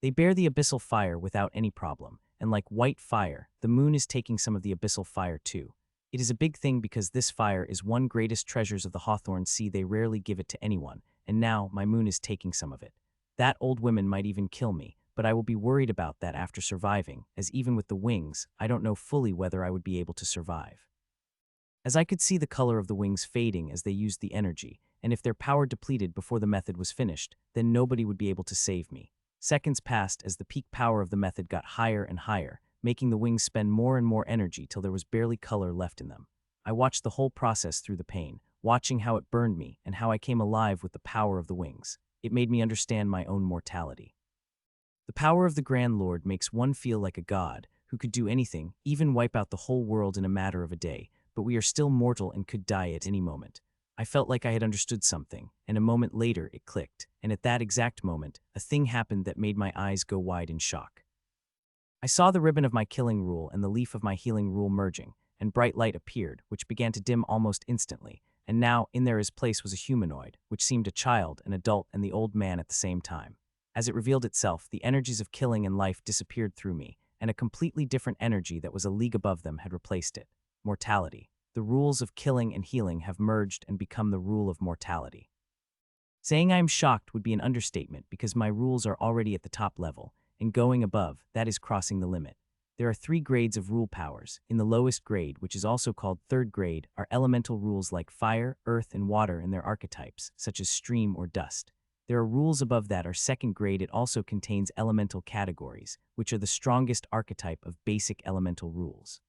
They bear the abyssal fire without any problem, and like white fire, the moon is taking some of the abyssal fire too. It is a big thing because this fire is one greatest treasures of the Hawthorn Sea. They rarely give it to anyone, and now my moon is taking some of it. That old woman might even kill me, but I will be worried about that after surviving, as even with the wings, I don't know fully whether I would be able to survive. As I could see the color of the wings fading as they used the energy, and if their power depleted before the method was finished, then nobody would be able to save me. Seconds passed as the peak power of the method got higher and higher, making the wings spend more and more energy till there was barely color left in them. I watched the whole process through the pain, watching how it burned me and how I came alive with the power of the wings. It made me understand my own mortality. The power of the Grand Lord makes one feel like a god, who could do anything, even wipe out the whole world in a matter of a day, but we are still mortal and could die at any moment. I felt like I had understood something, and a moment later it clicked, and at that exact moment, a thing happened that made my eyes go wide in shock. I saw the ribbon of my killing rule and the leaf of my healing rule merging, and bright light appeared, which began to dim almost instantly, and now in their place was a humanoid, which seemed a child, an adult, and the old man at the same time. As it revealed itself, the energies of killing and life disappeared through me, and a completely different energy that was a league above them had replaced it. Mortality. The rules of killing and healing have merged and become the rule of mortality. Saying I am shocked would be an understatement because my rules are already at the top level, and going above, that is crossing the limit. There are 3 grades of rule powers. In the lowest grade, which is also called 3rd grade, are elemental rules like fire, earth, and water and their archetypes, such as stream or dust. There are rules above that are 2nd grade. It also contains elemental categories, which are the strongest archetype of basic elemental rules.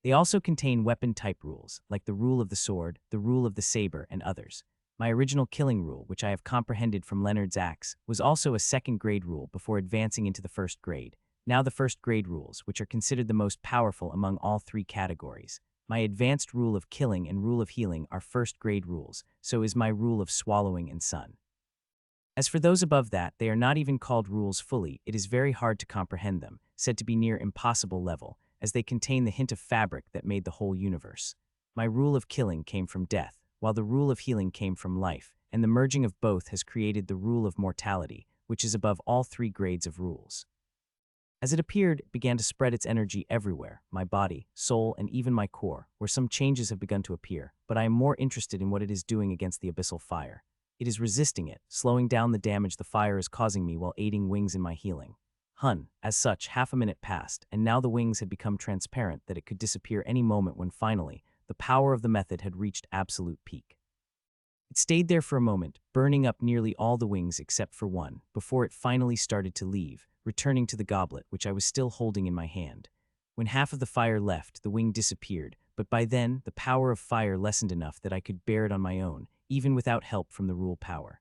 They also contain weapon-type rules, like the rule of the sword, the rule of the saber, and others. My original killing rule, which I have comprehended from Leonard's axe, was also a 2nd grade rule before advancing into the 1st grade. Now the 1st grade rules, which are considered the most powerful among all 3 categories. My advanced rule of killing and rule of healing are 1st grade rules, so is my rule of swallowing and sun. As for those above that, they are not even called rules fully. It is very hard to comprehend them, said to be near impossible level, as they contain the hint of fabric that made the whole universe. My rule of killing came from death, while the rule of healing came from life, and the merging of both has created the rule of mortality, which is above all 3 grades of rules. As it appeared, it began to spread its energy everywhere, my body, soul, and even my core, where some changes have begun to appear, but I am more interested in what it is doing against the abyssal fire. It is resisting it, slowing down the damage the fire is causing me while aiding wings in my healing. As such, half a minute passed, and now the wings had become transparent that it could disappear any moment when finally, the power of the method had reached absolute peak. It stayed there for a moment, burning up nearly all the wings except for one, before it finally started to leave, returning to the goblet, which I was still holding in my hand. When half of the fire left, the wing disappeared, but by then, the power of fire lessened enough that I could bear it on my own, even without help from the rule power.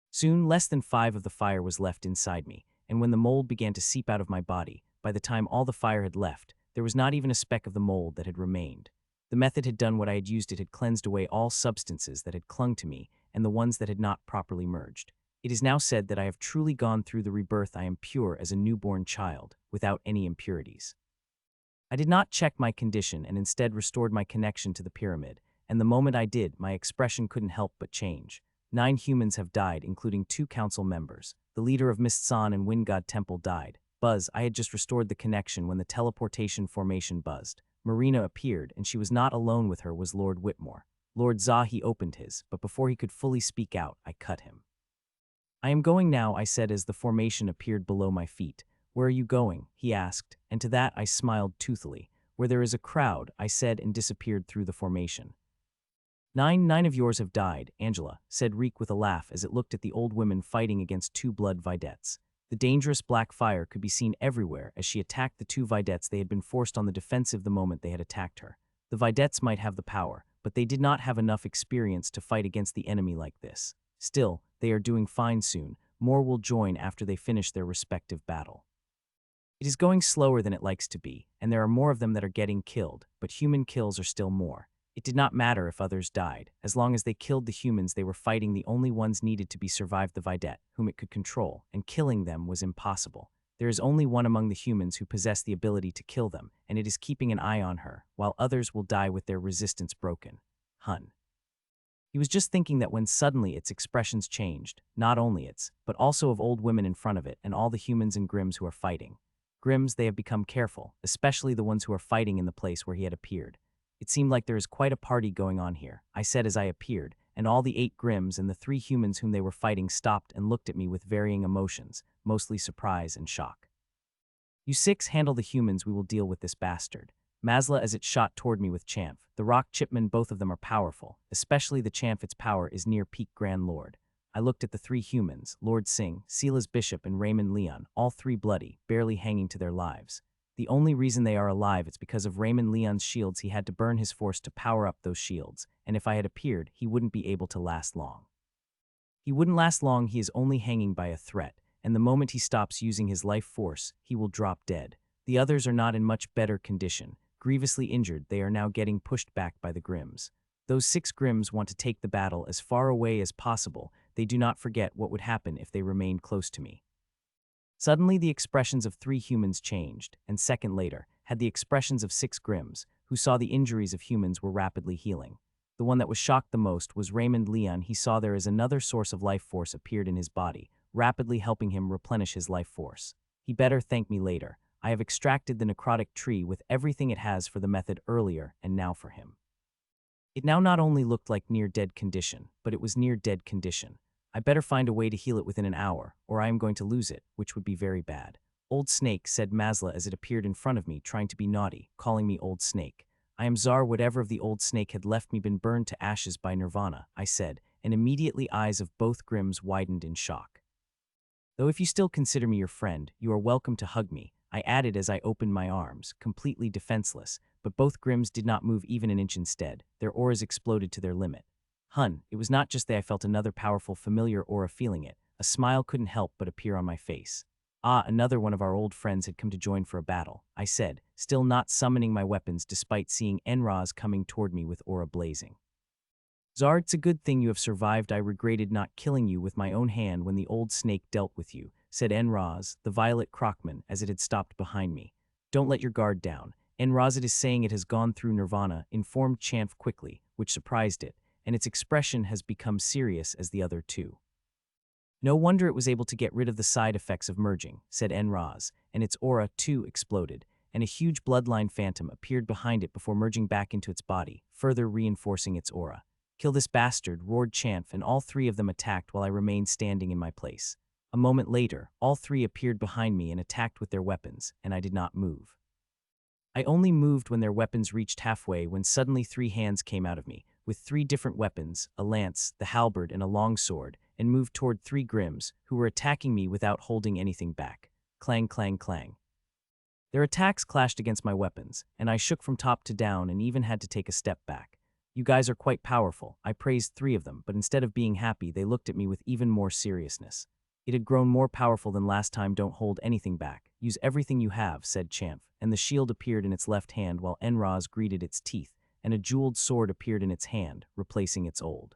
Soon, less than 5 of the fire was left inside me, and when the mold began to seep out of my body, by the time all the fire had left, there was not even a speck of the mold that had remained. The method had done what I had used. It had cleansed away all substances that had clung to me and the ones that had not properly merged. It is now said that I have truly gone through the rebirth. I am pure as a newborn child, without any impurities. I did not check my condition and instead restored my connection to the pyramid, and the moment I did, my expression couldn't help but change. 9 humans have died, including 2 council members. The leader of Mistsan and Wind God Temple died. Buzz, I had just restored the connection when the teleportation formation buzzed. Marina appeared, and she was not alone. With her was Lord Whitmore. Lord Zahi opened his, but before he could fully speak out, I cut him. I am going now, I said as the formation appeared below my feet. Where are you going? He asked, and to that I smiled toothily. Where there is a crowd, I said, and disappeared through the formation. Nine of yours have died, Angela, said Reek with a laugh as it looked at the old women fighting against 2 blood videttes. The dangerous black fire could be seen everywhere as she attacked the 2 videttes. They had been forced on the defensive the moment they had attacked her. The videttes might have the power, but they did not have enough experience to fight against the enemy like this. Still, they are doing fine soon. More will join after they finish their respective battle. It is going slower than it likes to be, and there are more of them that are getting killed, but human kills are still more. It did not matter if others died. As long as they killed the humans they were fighting, the only ones needed to be survived the vidette, whom it could control, and killing them was impossible. There is only one among the humans who possess the ability to kill them, and it is keeping an eye on her, while others will die with their resistance broken. He was just thinking that when suddenly its expressions changed, not only its, but also of old women in front of it and all the humans and Grims who are fighting. Grims, they have become careful, especially the ones who are fighting in the place where he had appeared. It seemed like there is quite a party going on here, I said as I appeared, and all the 8 Grims and the 3 humans whom they were fighting stopped and looked at me with varying emotions, mostly surprise and shock. You 6 handle the humans, we will deal with this bastard. Masla as it shot toward me with Champ. The rock chipmen, both of them are powerful, especially the Champ. Its power is near peak Grand Lord. I looked at the three humans, Lord Singh, Sila's bishop, and Raymond Leon, all three bloody, barely hanging to their lives. The only reason they are alive is because of Raymond Leon's shields. He had to burn his force to power up those shields, and if I had appeared, he wouldn't be able to last long. He wouldn't last long. He is only hanging by a threat, and the moment he stops using his life force, he will drop dead. The others are not in much better condition. Grievously injured, they are now getting pushed back by the Grims. Those 6 Grims want to take the battle as far away as possible. They do not forget what would happen if they remained close to me. Suddenly the expressions of 3 humans changed, and second later, had the expressions of 6 Grims, who saw the injuries of humans were rapidly healing. The one that was shocked the most was Raymond Leon. He saw there is another source of life force appeared in his body, rapidly helping him replenish his life force. He better thank me later. I have extracted the necrotic tree with everything it has for the method earlier and now for him. It now not only looked like near-dead condition, but it was near-dead condition. I better find a way to heal it within an hour, or I am going to lose it, which would be very bad. Old Snake, said Masla as it appeared in front of me, trying to be naughty, calling me Old Snake. I am Czar. Whatever of the Old Snake had left me been burned to ashes by Nirvana, I said, and immediately eyes of both Grims widened in shock. Though if you still consider me your friend, you are welcome to hug me, I added as I opened my arms, completely defenseless, but both Grims did not move even an inch. Instead, their auras exploded to their limit. It was not just that I felt another powerful familiar aura feeling it. A smile couldn't help but appear on my face. Another one of our old friends had come to join for a battle, I said, still not summoning my weapons despite seeing Enraz coming toward me with aura blazing. Zard, it's a good thing you have survived. I regretted not killing you with my own hand when the old snake dealt with you, said Enraz, the violet Crockman, as it had stopped behind me. Don't let your guard down. Enraz, it is saying it has gone through Nirvana, informed Champ quickly, which surprised it, and its expression has become serious as the other two. No wonder it was able to get rid of the side effects of merging, said Enraz, and its aura, too, exploded, and a huge bloodline phantom appeared behind it before merging back into its body, further reinforcing its aura. Kill this bastard, roared Champ, and all 3 of them attacked while I remained standing in my place. A moment later, all 3 appeared behind me and attacked with their weapons, and I did not move. I only moved when their weapons reached halfway when suddenly 3 hands came out of me, with 3 different weapons, a lance, the halberd, and a long sword, and moved toward 3 Grims, who were attacking me without holding anything back. Clang, clang, clang. Their attacks clashed against my weapons, and I shook from top to down and even had to take a step back. You guys are quite powerful, I praised 3 of them, but instead of being happy, they looked at me with even more seriousness. It had grown more powerful than last time. Don't hold anything back. Use everything you have, said Champ, and the shield appeared in its left hand while Enraz greeted its teeth, and a jeweled sword appeared in its hand, replacing its old.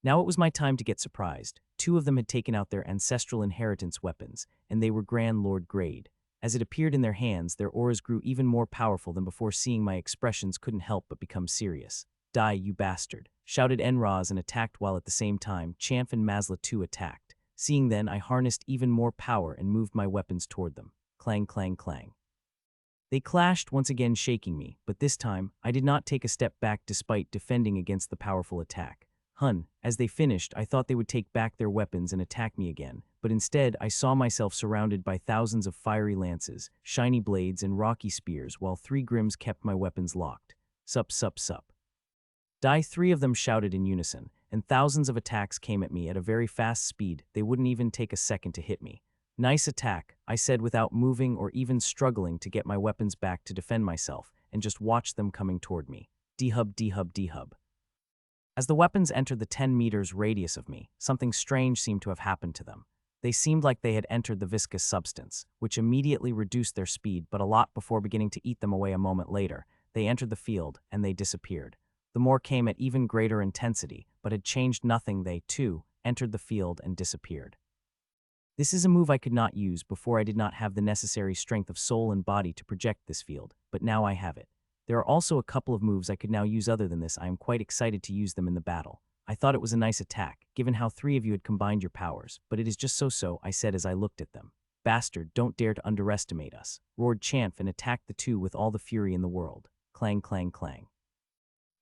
Now it was my time to get surprised. 2 of them had taken out their ancestral inheritance weapons, and they were Grand Lord grade. As it appeared in their hands, their auras grew even more powerful than before. Seeing my expressions couldn't help but become serious. Die, you bastard, shouted Enraz and attacked while at the same time Champ and Masla too attacked. Seeing then, I harnessed even more power and moved my weapons toward them. Clang, clang, clang. They clashed, once again shaking me, but this time, I did not take a step back despite defending against the powerful attack. As they finished, I thought they would take back their weapons and attack me again, but instead I saw myself surrounded by thousands of fiery lances, shiny blades, and rocky spears while 3 Grims kept my weapons locked. Sup, sup, sup. Die, 3 of them shouted in unison, and thousands of attacks came at me at a very fast speed. They wouldn't even take a second to hit me. Nice attack, I said without moving or even struggling to get my weapons back to defend myself, and just watched them coming toward me. D-hub, D-hub, D-hub. As the weapons entered the 10 meters radius of me, something strange seemed to have happened to them. They seemed like they had entered the viscous substance, which immediately reduced their speed, but a lot before beginning to eat them away. A moment later, they entered the field, and they disappeared. The more came at even greater intensity, but had changed nothing. They, too, entered the field and disappeared. This is a move I could not use. Before I did not have the necessary strength of soul and body to project this field, but now I have it. There are also a couple of moves I could now use other than this. I am quite excited to use them in the battle. I thought it was a nice attack, given how 3 of you had combined your powers, but it is just so, I said as I looked at them. Bastard, don't dare to underestimate us, roared Champ and attacked the 2 with all the fury in the world. Clang, clang, clang.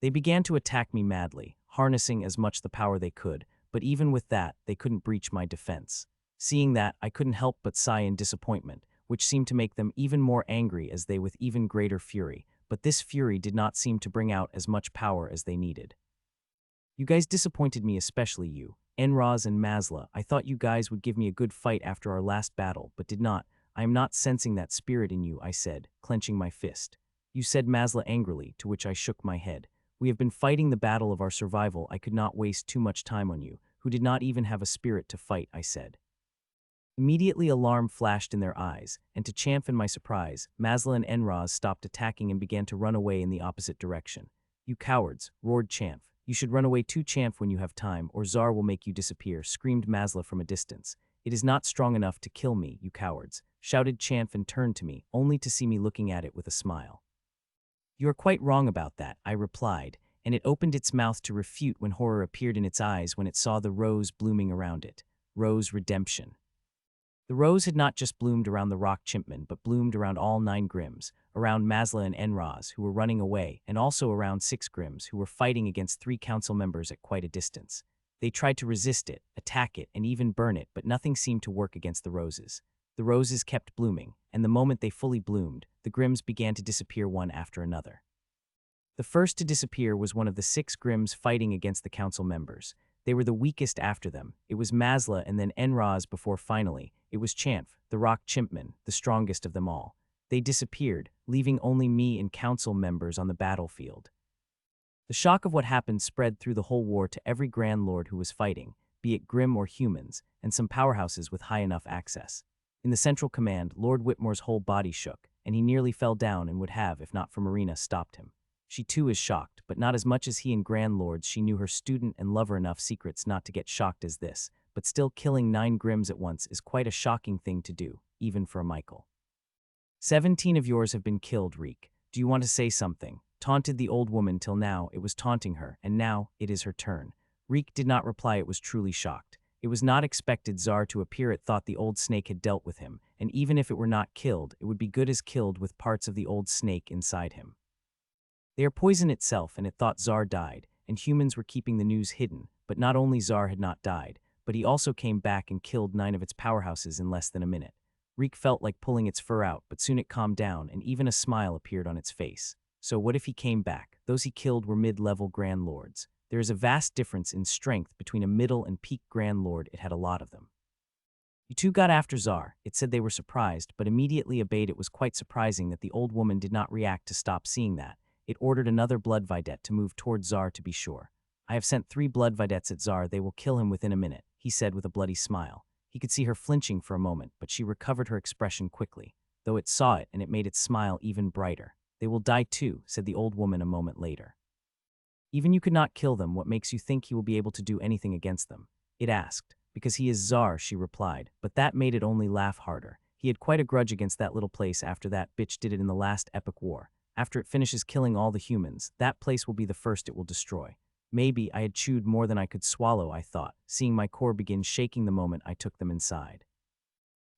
They began to attack me madly, harnessing as much the power they could, but even with that, they couldn't breach my defense. Seeing that, I couldn't help but sigh in disappointment, which seemed to make them even more angry as they with even greater fury, but this fury did not seem to bring out as much power as they needed. You guys disappointed me, especially you, Enraz and Mazla. I thought you guys would give me a good fight after our last battle, but did not. I am not sensing that spirit in you, I said, clenching my fist. You said, Mazla angrily, to which I shook my head. We have been fighting the battle of our survival. I could not waste too much time on you, who did not even have a spirit to fight, I said. Immediately alarm flashed in their eyes, and to champ in my surprise, Mazla and Enraz stopped attacking and began to run away in the opposite direction. You cowards, roared Champh. You should run away too, Champh, when you have time, or Zar will make you disappear, screamed Mazla from a distance. It is not strong enough to kill me, you cowards, shouted Champh and turned to me, only to see me looking at it with a smile. You are quite wrong about that, I replied, and it opened its mouth to refute when horror appeared in its eyes when it saw the rose blooming around it. Rose redemption. The rose had not just bloomed around the rock chimpman, but bloomed around all 9 Grims, around Mazla and Enraz, who were running away, and also around 6 Grims, who were fighting against 3 council members at quite a distance. They tried to resist it, attack it, and even burn it, but nothing seemed to work against the roses. The roses kept blooming, and the moment they fully bloomed, the Grims began to disappear one after another. The first to disappear was one of the 6 Grims fighting against the council members. They were the weakest after them. It was Mazla and then Enraz before finally, it was Champh, the rock chimpman, the strongest of them all. They disappeared, leaving only me and council members on the battlefield. The shock of what happened spread through the whole war to every Grand Lord who was fighting, be it Grim or humans, and some powerhouses with high enough access. In the central command, Lord Whitmore's whole body shook, and he nearly fell down and would have, if not for Marina, stopped him. She too is shocked, but not as much as he and Grand Lords. She knew her student and lover enough secrets not to get shocked as this, but still killing 9 Grims at once is quite a shocking thing to do, even for a Michael. 17 of yours have been killed, Reek. Do you want to say something? Taunted the old woman. Till now, it was taunting her, and now, it is her turn. Reek did not reply. It was truly shocked. It was not expected Zar to appear. It thought the old snake had dealt with him, and even if it were not killed, it would be good as killed with parts of the old snake inside him. They are poison itself, and it thought Zar died, and humans were keeping the news hidden, but not only Zar had not died, but he also came back and killed 9 of its powerhouses in less than a minute. Reek felt like pulling its fur out, but soon it calmed down, and even a smile appeared on its face. So what if he came back? Those he killed were mid-level Grand Lords. There is a vast difference in strength between a middle and peak Grand Lord. It had a lot of them. You two got after Zar. It said they were surprised, but immediately obeyed. It was quite surprising that the old woman did not react to stop seeing that. It ordered another bloodhwaedit to move towards Zar to be sure. I have sent 3 bloodhwaedits at Zar. They will kill him within a minute, he said with a bloody smile. He could see her flinching for a moment, but she recovered her expression quickly, though it saw it and it made its smile even brighter. They will die too, said the old woman a moment later. Even you could not kill them. What makes you think he will be able to do anything against them? It asked. Because he is Zar, she replied, but that made it only laugh harder. He had quite a grudge against that little place after that bitch did it in the last epic war. After it finishes killing all the humans, that place will be the first it will destroy. Maybe I had chewed more than I could swallow, I thought, seeing my core begin shaking the moment I took them inside.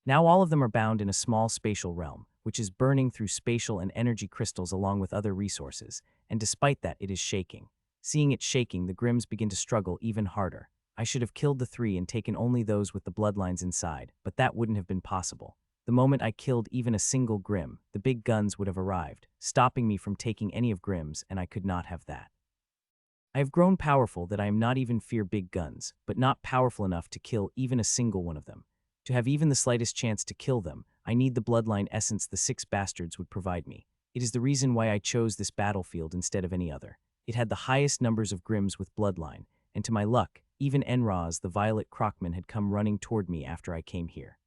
Now all of them are bound in a small spatial realm, which is burning through spatial and energy crystals along with other resources, and despite that it is shaking. Seeing it shaking, the Grims begin to struggle even harder. I should have killed the 3 and taken only those with the bloodlines inside, but that wouldn't have been possible. The moment I killed even a single Grim, the big guns would have arrived, stopping me from taking any of Grim's, and I could not have that. I have grown powerful that I am not even fear big guns, but not powerful enough to kill even a single one of them. To have even the slightest chance to kill them, I need the bloodline essence the 6 bastards would provide me. It is the reason why I chose this battlefield instead of any other. It had the highest numbers of Grims with bloodline, and to my luck, even Enraz, the violet crocman, had come running toward me after I came here.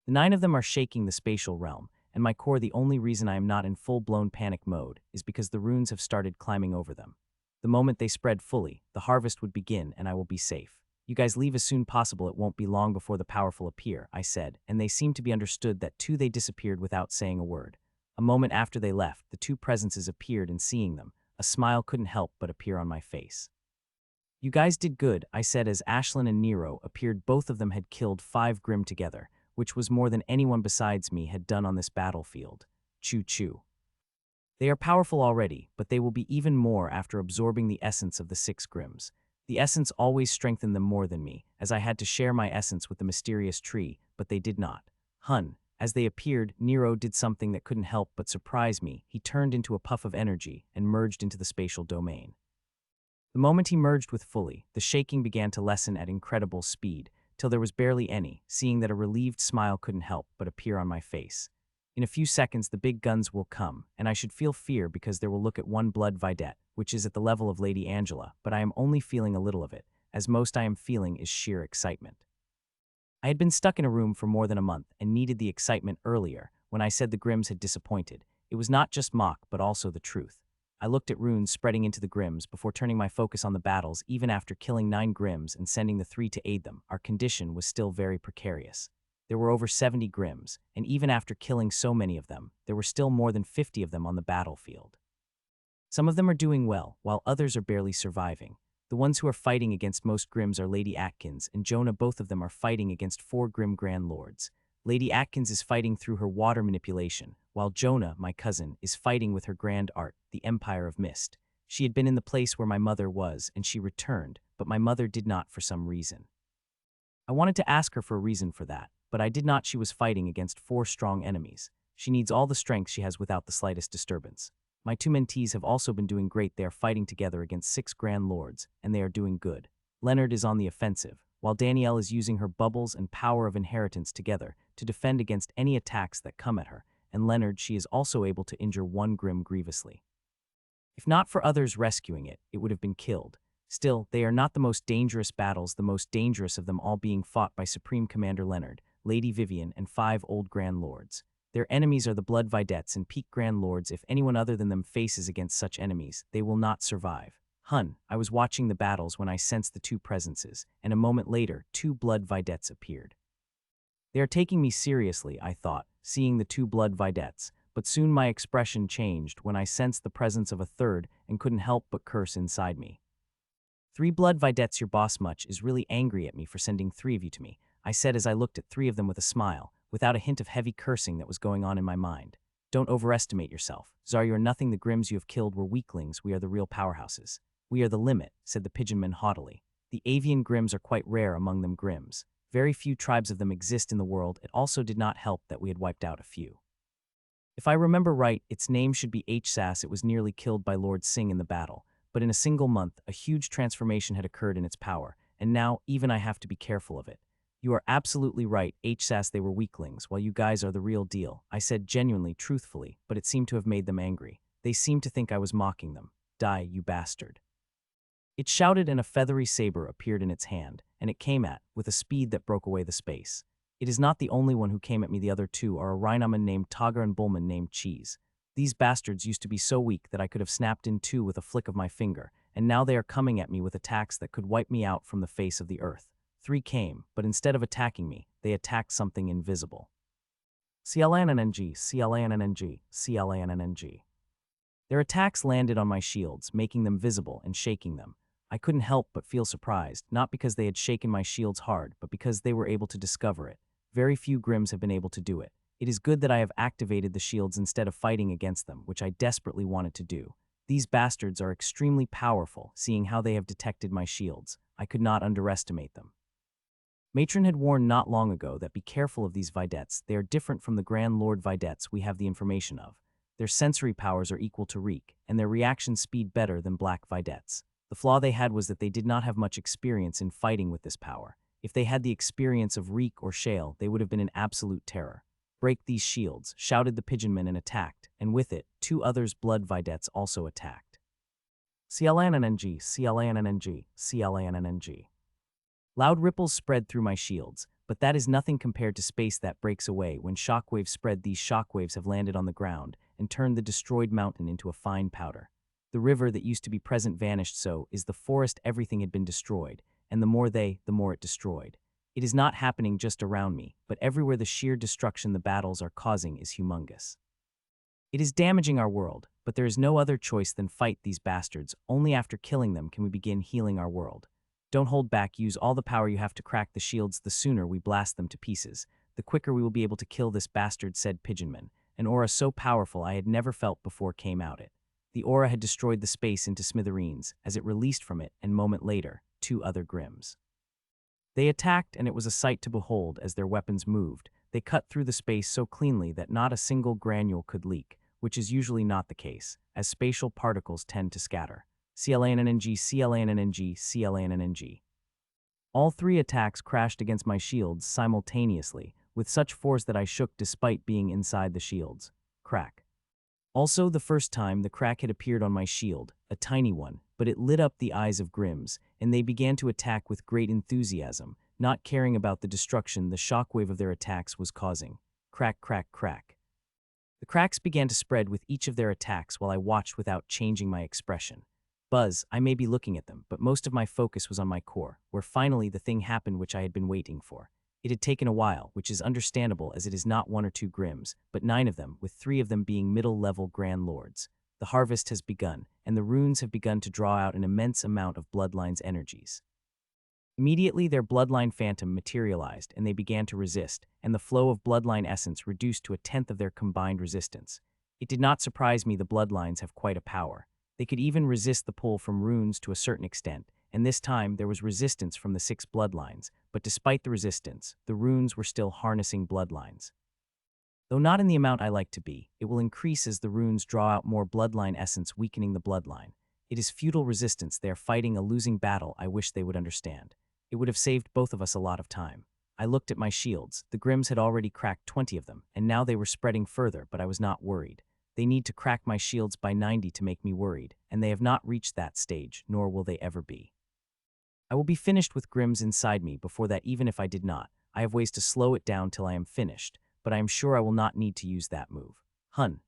The 9 of them are shaking the spatial realm, and my core. The only reason I am not in full-blown panic mode is because the runes have started climbing over them. The moment they spread fully, the harvest would begin and I will be safe. You guys leave as soon possible. It won't be long before the powerful appear, I said, and they seemed to be understood that too. They disappeared without saying a word. A moment after they left, the 2 presences appeared, and seeing them, a smile couldn't help but appear on my face. You guys did good, I said as Ashlyn and Nero appeared. Both of them had killed 5 Grim together, which was more than anyone besides me had done on this battlefield. Choo-choo. They are powerful already, but they will be even more after absorbing the essence of the 6 Grims. The essence always strengthened them more than me, as I had to share my essence with the mysterious tree, but they did not. Hun, As they appeared, Nero did something that couldn't help but surprise me. He turned into a puff of energy and merged into the spatial domain. The moment he merged with fully, the shaking began to lessen at incredible speed, till there was barely any, seeing that a relieved smile couldn't help but appear on my face. In a few seconds the big guns will come, and I should feel fear because there will look at one blood vidette, which is at the level of Lady Angela, but I am only feeling a little of it, as most I am feeling is sheer excitement. I had been stuck in a room for more than a month and needed the excitement earlier. When I said the Grims had disappointed, it was not just mock but also the truth. I looked at runes spreading into the Grims before turning my focus on the battles. Even after killing 9 Grims and sending the 3 to aid them, our condition was still very precarious. There were over 70 Grims, and even after killing so many of them, there were still more than 50 of them on the battlefield. Some of them are doing well, while others are barely surviving. The ones who are fighting against most Grims are Lady Atkins and Jonah. Both of them are fighting against 4 Grim Grand Lords. Lady Atkins is fighting through her water manipulation, while Jonah, my cousin, is fighting with her grand art, the Empire of Mist. She had been in the place where my mother was, and she returned, but my mother did not for some reason. I wanted to ask her for a reason for that, but I did not. She was fighting against 4 strong enemies. She needs all the strength she has without the slightest disturbance. My 2 mentees have also been doing great. They are fighting together against 6 Grand Lords, and they are doing good. Leonard is on the offensive, while Danielle is using her bubbles and power of inheritance together to defend against any attacks that come at her, and Leonard, she is also able to injure 1 Grim grievously. If not for others rescuing it, it would have been killed. Still, they are not the most dangerous battles, the most dangerous of them all being fought by Supreme Commander Leonard, Lady Vivian, and 5 old Grand Lords. Their enemies are the Blood Videttes and Peak Grand Lords. If anyone other than them faces against such enemies, they will not survive. I was watching the battles when I sensed the 2 presences, and a moment later, 2 Blood Videttes appeared. They are taking me seriously, I thought, seeing the 2 Blood Videttes, but soon my expression changed when I sensed the presence of a 3rd and couldn't help but curse inside me. 3 Blood Videttes, your boss much is really angry at me for sending 3 of you to me, I said as I looked at 3 of them with a smile, without a hint of heavy cursing that was going on in my mind. Don't overestimate yourself. Zar, you are nothing. The Grims you have killed were weaklings. We are the real powerhouses. We are the limit, said the Pigeonman haughtily. The avian Grims are quite rare among them Grims. Very few tribes of them exist in the world. It also did not help that we had wiped out a few. If I remember right, its name should be H-Sass. It was nearly killed by Lord Singh in the battle, but in a single month, a huge transformation had occurred in its power, and now even I have to be careful of it. You are absolutely right, H-Sass, they were weaklings, while you guys are the real deal, I said genuinely, truthfully, but it seemed to have made them angry. They seemed to think I was mocking them. Die, you bastard. It shouted, and a feathery saber appeared in its hand, and it came with a speed that broke away the space. It is not the only one who came at me. The other 2 are a Rhinoman named Togger and Bullman named Cheese. These bastards used to be so weak that I could have snapped in 2 with a flick of my finger, and now they are coming at me with attacks that could wipe me out from the face of the earth. 3 came, but instead of attacking me, they attacked something invisible. CLANNNG, CLANNNG, CLANNNG. Their attacks landed on my shields, making them visible and shaking them. I couldn't help but feel surprised, not because they had shaken my shields hard, but because they were able to discover it. Very few Grims have been able to do it. It is good that I have activated the shields instead of fighting against them, which I desperately wanted to do. These bastards are extremely powerful, seeing how they have detected my shields. I could not underestimate them. Matron had warned not long ago that be careful of these Videttes. They are different from the Grand Lord Videttes we have the information of. Their sensory powers are equal to Reek, and their reaction speed better than Black Videttes. The flaw they had was that they did not have much experience in fighting with this power. If they had the experience of Reek or Shale, they would have been in absolute terror. Break these shields, shouted the Pigeonman and attacked, and with it, 2 others Blood Videttes also attacked. CLANNNG, CLANNNG, CLANNNG. Loud ripples spread through my shields, but that is nothing compared to space that breaks away when shockwaves spread. These shockwaves have landed on the ground and turned the destroyed mountain into a fine powder. The river that used to be present vanished, so is the forest. Everything had been destroyed, and the more it destroyed. It is not happening just around me, but everywhere. The sheer destruction the battles are causing is humongous. It is damaging our world, but there is no other choice than fight these bastards. Only after killing them can we begin healing our world. Don't hold back, use all the power you have to crack the shields. The sooner we blast them to pieces, the quicker we will be able to kill this bastard, said Pigeonman. An aura so powerful I had never felt before came out it. The aura had destroyed the space into smithereens as it released from it, and moment later, 2 other Grims. They attacked, and it was a sight to behold as their weapons moved. They cut through the space so cleanly that not a single granule could leak, which is usually not the case, as spatial particles tend to scatter. CLANNNG, CLANNNG, CLANNNG. All three attacks crashed against my shields simultaneously, with such force that I shook despite being inside the shields. Crack. Also, the first time the crack had appeared on my shield, a tiny one, but it lit up the eyes of Grims, and they began to attack with great enthusiasm, not caring about the destruction the shockwave of their attacks was causing. Crack, crack, crack. The cracks began to spread with each of their attacks while I watched without changing my expression. Buzz, I may be looking at them, but most of my focus was on my core, where finally the thing happened which I had been waiting for. It had taken a while, which is understandable as it is not 1 or 2 Grims, but 9 of them, with 3 of them being middle-level Grand Lords. The harvest has begun, and the runes have begun to draw out an immense amount of Bloodline's energies. Immediately their Bloodline Phantom materialized, and they began to resist, and the flow of Bloodline essence reduced to 1/10 of their combined resistance. It did not surprise me the Bloodlines have quite a power. They could even resist the pull from runes to a certain extent, and this time there was resistance from the 6 bloodlines, but despite the resistance, the runes were still harnessing bloodlines. Though not in the amount I like to be, it will increase as the runes draw out more bloodline essence, weakening the bloodline. It is futile resistance. They are fighting a losing battle. I wish they would understand. It would have saved both of us a lot of time. I looked at my shields. The Grims had already cracked 20 of them, and now they were spreading further, but I was not worried. They need to crack my shields by 90 to make me worried, and they have not reached that stage, nor will they ever be. I will be finished with Grims inside me before that. Even if I did not, I have ways to slow it down till I am finished, but I am sure I will not need to use that move.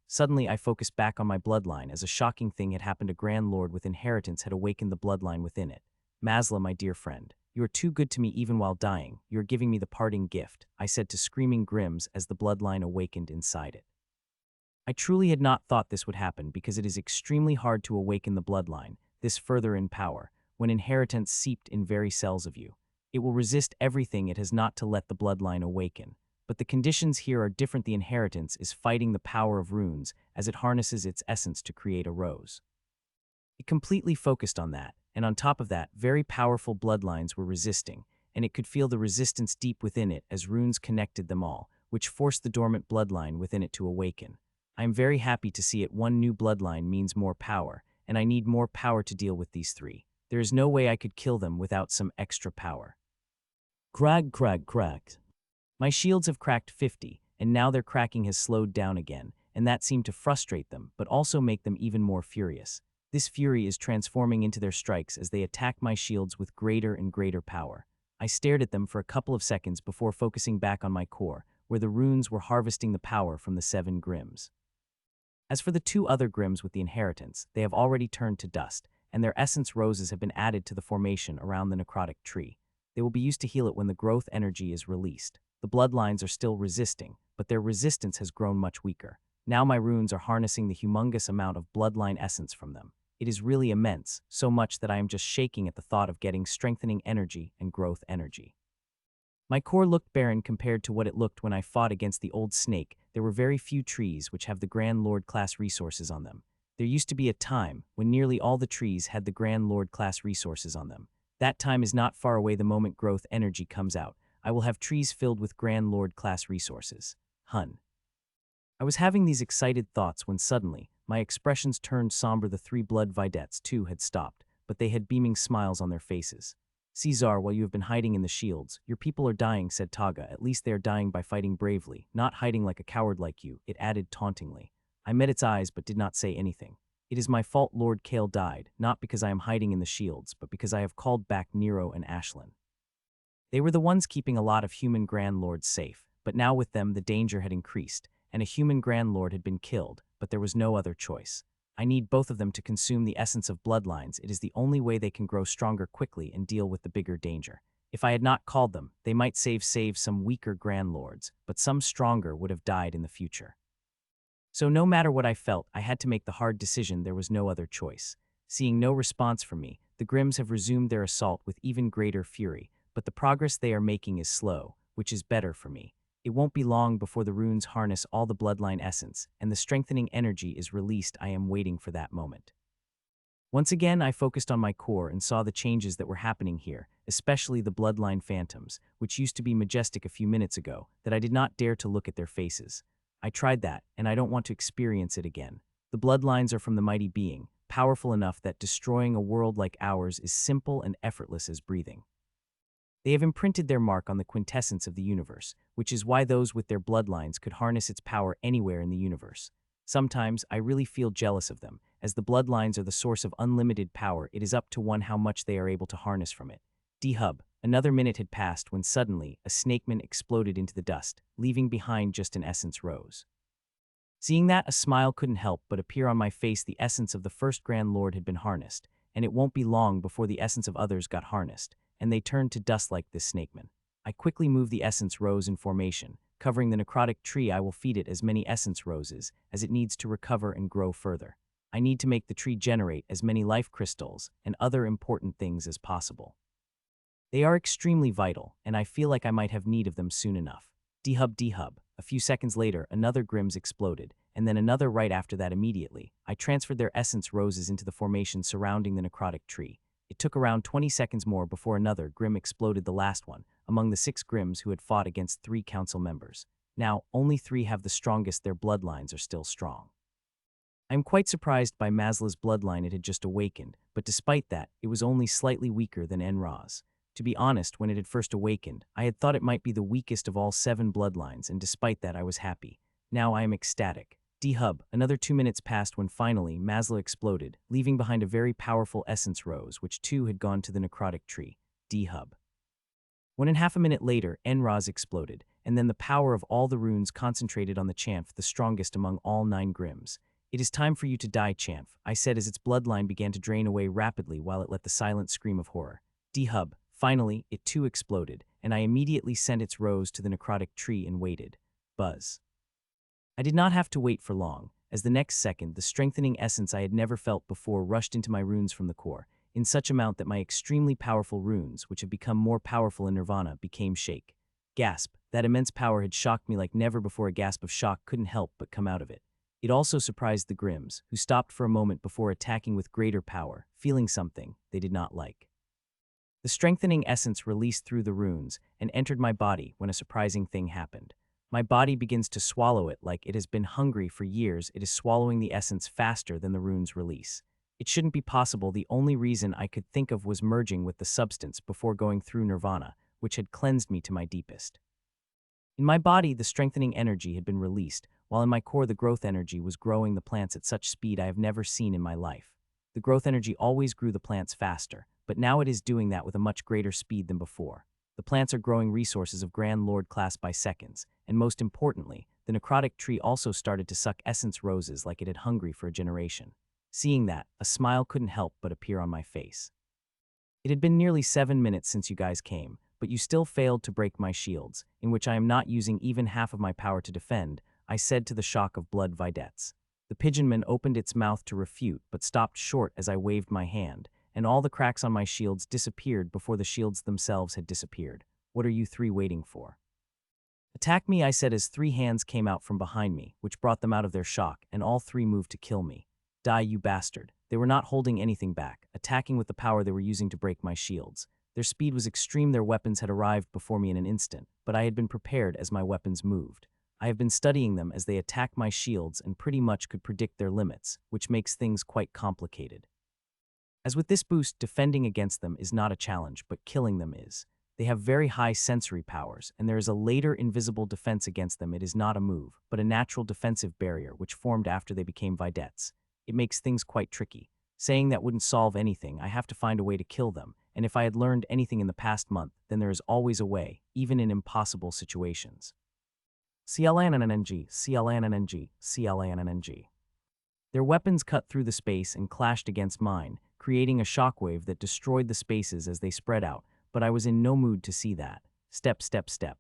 Suddenly I focused back on my bloodline as a shocking thing had happened. A Grand Lord with inheritance had awakened the bloodline within it. Masla, my dear friend, you are too good to me even while dying. You are giving me the parting gift, I said to screaming Grims as the bloodline awakened inside it. I truly had not thought this would happen because it is extremely hard to awaken the bloodline, this further in power, when inheritance seeped in very cells of you. It will resist everything it has not to let the bloodline awaken. But the conditions here are different. The inheritance is fighting the power of runes as it harnesses its essence to create a rose. It completely focused on that, and on top of that, very powerful bloodlines were resisting, and it could feel the resistance deep within it as runes connected them all, which forced the dormant bloodline within it to awaken. I am very happy to see it. One new bloodline means more power, and I need more power to deal with these 3. There is no way I could kill them without some extra power. Crack, crack, crack. My shields have cracked 50, and now their cracking has slowed down again, and that seemed to frustrate them, but also make them even more furious. This fury is transforming into their strikes as they attack my shields with greater and greater power. I stared at them for a couple of seconds before focusing back on my core, where the runes were harvesting the power from the 7 Grims. As for the 2 other Grims with the inheritance, they have already turned to dust, and their essence roses have been added to the formation around the necrotic tree. They will be used to heal it when the growth energy is released. The bloodlines are still resisting, but their resistance has grown much weaker. Now my runes are harnessing the humongous amount of bloodline essence from them. It is really immense, so much that I am just shaking at the thought of getting strengthening energy and growth energy. My core looked barren compared to what it looked when I fought against the old snake. There were very few trees which have the Grand Lord class resources on them. There used to be a time when nearly all the trees had the Grand Lord class resources on them. That time is not far away. The moment growth energy comes out, I will have trees filled with Grand Lord class resources. I was having these excited thoughts when suddenly, my expressions turned somber. The 3 blood videttes too had stopped, but they had beaming smiles on their faces. Caesar, while you have been hiding in the shields, your people are dying, said Taga. At least they are dying by fighting bravely, not hiding like a coward like you, it added tauntingly. I met its eyes but did not say anything. It is my fault Lord Kale died, not because I am hiding in the shields, but because I have called back Nero and Ashlyn. They were the ones keeping a lot of human Grand Lords safe, but now with them the danger had increased, and a human Grand Lord had been killed, but there was no other choice. I need both of them to consume the essence of bloodlines. It is the only way they can grow stronger quickly and deal with the bigger danger. If I had not called them, they might save some weaker Grand Lords, but some stronger would have died in the future. So no matter what I felt, I had to make the hard decision. There was no other choice. Seeing no response from me, the Grims have resumed their assault with even greater fury, but the progress they are making is slow, which is better for me. It won't be long before the runes harness all the bloodline essence, and the strengthening energy is released. I am waiting for that moment. Once again, I focused on my core and saw the changes that were happening here, especially the bloodline phantoms, which used to be majestic a few minutes ago, that I did not dare to look at their faces. I tried that, and I don't want to experience it again. The bloodlines are from the mighty being, powerful enough that destroying a world like ours is simple and effortless as breathing. They have imprinted their mark on the quintessence of the universe, which is why those with their bloodlines could harness its power anywhere in the universe. Sometimes I really feel jealous of them, as the bloodlines are the source of unlimited power. It is up to one how much they are able to harness from it. D-Hub. Another minute had passed when suddenly a snakeman exploded into the dust, leaving behind just an essence rose. Seeing that, a smile couldn't help but appear on my face. The essence of the first Grand Lord had been harnessed, and it won't be long before the essence of others got harnessed, and they turned to dust like this snakeman. I quickly moved the essence rose in formation. Covering the necrotic tree, I will feed it as many essence roses as it needs to recover and grow further. I need to make the tree generate as many life crystals and other important things as possible. They are extremely vital, and I feel like I might have need of them soon enough. D-Hub, D-Hub. A few seconds later, another Grims exploded, and then another right after that immediately. I transferred their essence roses into the formation surrounding the necrotic tree. It took around 20 seconds more before another Grim exploded, the last one, among the 6 Grims who had fought against 3 council members. Now, only 3 have the strongest. Their bloodlines are still strong. I am quite surprised by Masla's bloodline. It had just awakened, but despite that, it was only slightly weaker than Enra's. To be honest, when it had first awakened, I had thought it might be the weakest of all 7 bloodlines, and despite that, I was happy. Now I am ecstatic. D-Hub. Another 2 minutes passed when finally Masla exploded, leaving behind a very powerful essence rose, which too had gone to the necrotic tree. D-Hub. 1.5 minutes later, Enraz exploded, and then the power of all the runes concentrated on the Champh, the strongest among all 9 Grims. It is time for you to die, Champh, I said as its bloodline began to drain away rapidly while it let the silent scream of horror. D-Hub. Finally, it too exploded, and I immediately sent its rose to the necrotic tree and waited. Buzz. I did not have to wait for long, as the next second the strengthening essence I had never felt before rushed into my runes from the core, in such amount that my extremely powerful runes, which have become more powerful in Nirvana, became shake. Gasp. That immense power had shocked me like never before. A gasp of shock couldn't help but come out of it. It also surprised the Grims, who stopped for a moment before attacking with greater power, feeling something they did not like. The strengthening essence released through the runes and entered my body when a surprising thing happened. My body begins to swallow it like it has been hungry for years. It is swallowing the essence faster than the runes release. It shouldn't be possible. The only reason I could think of was merging with the substance before going through Nirvana, which had cleansed me to my deepest. In my body, the strengthening energy had been released, while in my core the growth energy was growing the plants at such speed I have never seen in my life. The growth energy always grew the plants faster, but now it is doing that with a much greater speed than before. The plants are growing resources of Grand Lord class by seconds, and most importantly, the necrotic tree also started to suck essence roses like it had hungry for a generation. Seeing that, a smile couldn't help but appear on my face. It had been nearly 7 minutes since you guys came, but you still failed to break my shields, in which I am not using even half of my power to defend, I said to the shock of blood videttes. The pigeonman opened its mouth to refute, but stopped short as I waved my hand, and all the cracks on my shields disappeared before the shields themselves had disappeared. What are you 3 waiting for? Attack me, I said as 3 hands came out from behind me, which brought them out of their shock, and all 3 moved to kill me. Die, you bastard. They were not holding anything back, attacking with the power they were using to break my shields. Their speed was extreme. Their weapons had arrived before me in an instant, but I had been prepared as my weapons moved. I have been studying them as they attack my shields and pretty much could predict their limits, which makes things quite complicated. As with this boost, defending against them is not a challenge, but killing them is. They have very high sensory powers, and there is a later invisible defense against them. It is not a move, but a natural defensive barrier which formed after they became videttes. It makes things quite tricky. Saying that wouldn't solve anything. I have to find a way to kill them, and if I had learned anything in the past month, then there is always a way, even in impossible situations. CLNNNG, CLNNNG, CLNNNG. Their weapons cut through the space and clashed against mine, creating a shockwave that destroyed the spaces as they spread out, but I was in no mood to see that. Step, step, step.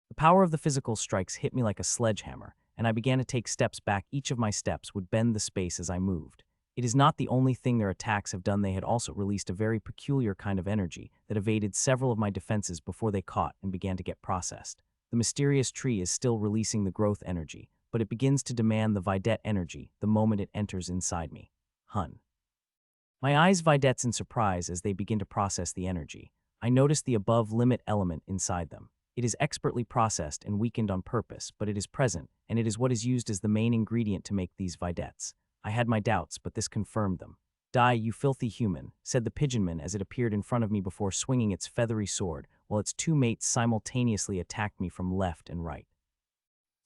The power of the physical strikes hit me like a sledgehammer, and I began to take steps back. Each of my steps would bend the space as I moved. It is not the only thing their attacks have done. They had also released a very peculiar kind of energy that evaded several of my defenses before they caught and began to get processed. The mysterious tree is still releasing the growth energy, but it begins to demand the vidette energy the moment it enters inside me. Hun. My eyes videttes in surprise as they begin to process the energy. I notice the above-limit element inside them. It is expertly processed and weakened on purpose, but it is present, and it is what is used as the main ingredient to make these videttes. I had my doubts, but this confirmed them. "Die, you filthy human," said the pigeonman as it appeared in front of me before swinging its feathery sword, while its two mates simultaneously attacked me from left and right.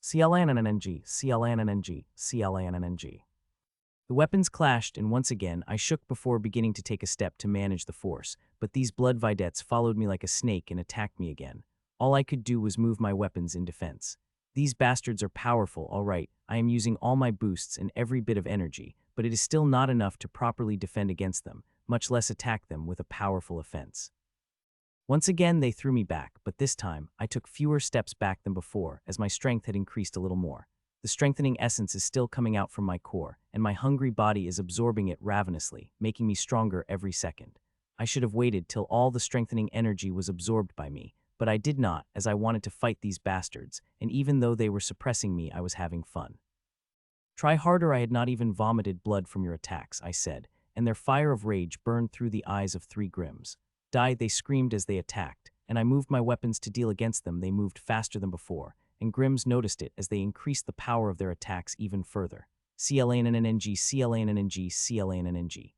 CLANNNG, CLANNNG, CLANNNG. The weapons clashed, and once again, I shook before beginning to take a step to manage the force, but these blood videttes followed me like a snake and attacked me again. All I could do was move my weapons in defense. These bastards are powerful, all right. I am using all my boosts and every bit of energy, but it is still not enough to properly defend against them, much less attack them with a powerful offense. Once again, they threw me back, but this time, I took fewer steps back than before, as my strength had increased a little more. The strengthening essence is still coming out from my core, and my hungry body is absorbing it ravenously, making me stronger every second. I should have waited till all the strengthening energy was absorbed by me, but I did not, as I wanted to fight these bastards, and even though they were suppressing me, I was having fun. "Try harder, I had not even vomited blood from your attacks," I said, and their fire of rage burned through the eyes of three Grims. "Die," they screamed as they attacked, and I moved my weapons to deal against them. They moved faster than before, and Grims noticed it as they increased the power of their attacks even further. CLANNNG, CLANNNG, CLANNNG.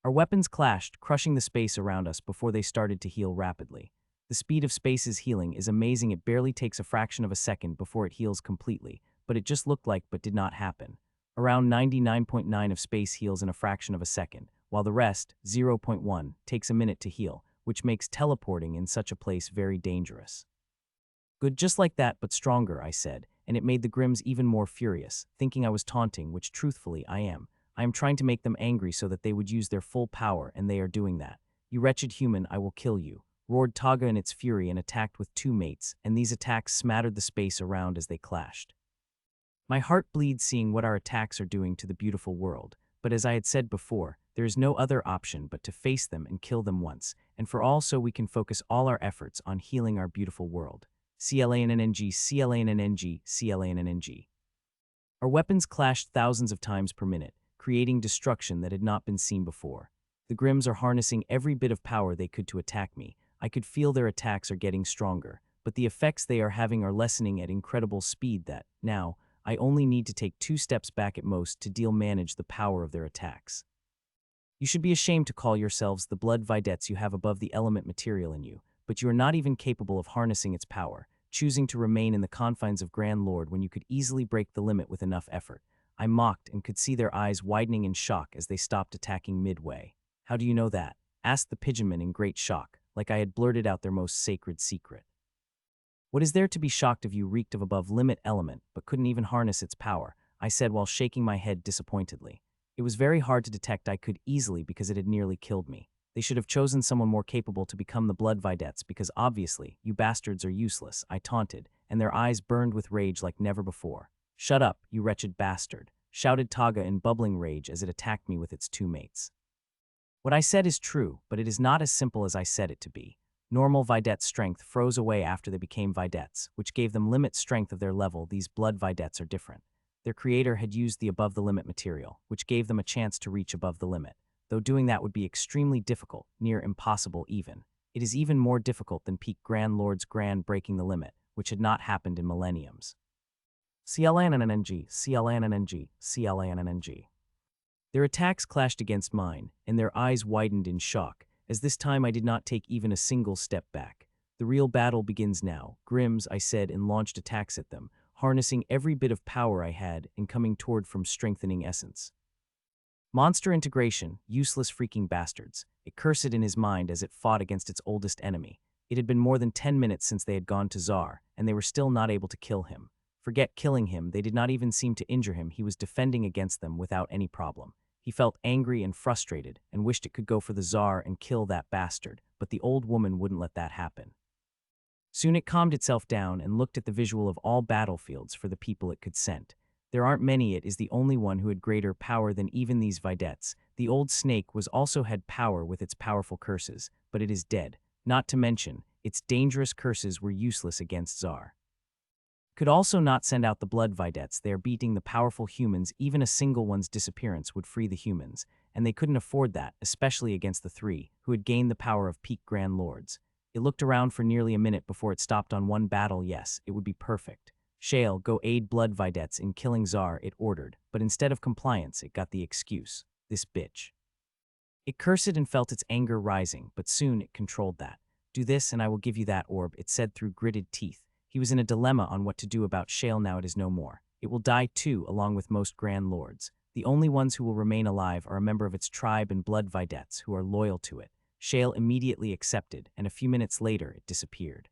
Our weapons clashed, crushing the space around us before they started to heal rapidly. The speed of space's healing is amazing. It barely takes a fraction of a second before it heals completely, but it just looked like but did not happen. Around 99.9 of space heals in a fraction of a second, while the rest, 0.1, takes a minute to heal, which makes teleporting in such a place very dangerous. "Good, just like that, but stronger," I said, and it made the Grims even more furious, thinking I was taunting, which truthfully I am. I am trying to make them angry so that they would use their full power, and they are doing that. "You wretched human, I will kill you," roared Taga in its fury and attacked with two mates, and these attacks smattered the space around as they clashed. My heart bleeds seeing what our attacks are doing to the beautiful world, but as I had said before, there is no other option but to face them and kill them once, and for all so we can focus all our efforts on healing our beautiful world. CLANNG, CLANNG, CLANNG. Our weapons clashed thousands of times per minute, creating destruction that had not been seen before. The Grims are harnessing every bit of power they could to attack me. I could feel their attacks are getting stronger, but the effects they are having are lessening at incredible speed that, now, I only need to take 2 steps back at most to manage the power of their attacks. You should be ashamed to call yourselves the blood videttes you have above the element material in you, but you are not even capable of harnessing its power, choosing to remain in the confines of Grand Lord when you could easily break the limit with enough effort. I mocked and could see their eyes widening in shock as they stopped attacking midway. "How do you know that?" asked the pigeonman in great shock, like I had blurted out their most sacred secret. "What is there to be shocked of? You reeked of above-limit element, but couldn't even harness its power," I said while shaking my head disappointedly. It was very hard to detect. I could easily because it had nearly killed me. They should have chosen someone more capable to become the blood videttes because obviously, you bastards are useless, I taunted, and their eyes burned with rage like never before. "Shut up, you wretched bastard," shouted Taga in bubbling rage as it attacked me with its two mates. What I said is true, but it is not as simple as I said it to be. Normal vidette strength froze away after they became videttes, which gave them limit strength of their level. These blood videttes are different. Their creator had used the above-the-limit material, which gave them a chance to reach above the limit, though doing that would be extremely difficult, near impossible even. It is even more difficult than peak Grand Lord's grand breaking the limit, which had not happened in millenniums. CLANNNG, CLANNNG, CLANNNG. Their attacks clashed against mine, and their eyes widened in shock, as this time I did not take even a single step back. "The real battle begins now, Grims," I said and launched attacks at them, harnessing every bit of power I had and coming toward from strengthening essence. "Monster integration, useless freaking bastards," it cursed in his mind as it fought against its oldest enemy. It had been more than 10 minutes since they had gone to Tsar, and they were still not able to kill him. Forget killing him, they did not even seem to injure him. He was defending against them without any problem. He felt angry and frustrated and wished it could go for the Tsar and kill that bastard, but the old woman wouldn't let that happen. Soon it calmed itself down and looked at the visual of all battlefields for the people it could scent. There aren't many. It is the only one who had greater power than even these videttes. The old snake was also had power with its powerful curses, but it is dead. Not to mention, its dangerous curses were useless against Tsar. Could also not send out the blood vedettes. They are beating the powerful humans. Even a single one's disappearance would free the humans, and they couldn't afford that, especially against the three, who had gained the power of peak Grand Lords. It looked around for nearly a minute before it stopped on one battle. Yes, it would be perfect. Shale, go aid blood vedettes in killing Tsar, it ordered, but instead of compliance, it got the excuse. This bitch. It cursed and felt its anger rising, but soon it controlled that. Do this and I will give you that orb, it said through gritted teeth. He was in a dilemma on what to do about Shale. Now it is no more. It will die too, along with most Grand Lords. The only ones who will remain alive are a member of its tribe and blood vedettes who are loyal to it. Shale immediately accepted, and a few minutes later it disappeared.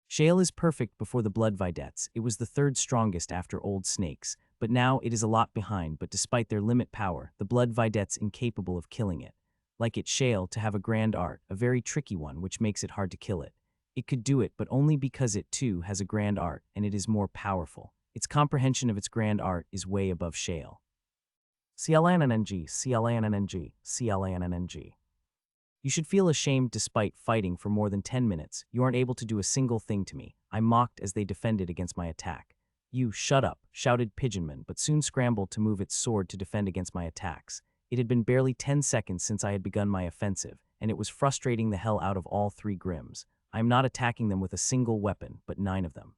Shale is perfect before the blood vedettes. It was the third strongest after old snakes, but now it is a lot behind. But despite their limit power, the blood vedettes incapable of killing it. Like it, Shale to have a grand art, a very tricky one, which makes it hard to kill it. It could do it, but only because it too has a grand art, and it is more powerful. Its comprehension of its grand art is way above Shale. CLANNNG, CLANNNG, CLANNNG. You should feel ashamed despite fighting for more than 10 minutes. You aren't able to do a single thing to me. I mocked as they defended against my attack. You, shut up, shouted Pigeonman, but soon scrambled to move its sword to defend against my attacks. It had been barely 10 seconds since I had begun my offensive, and it was frustrating the hell out of all three Grims. I am not attacking them with a single weapon, but 9 of them.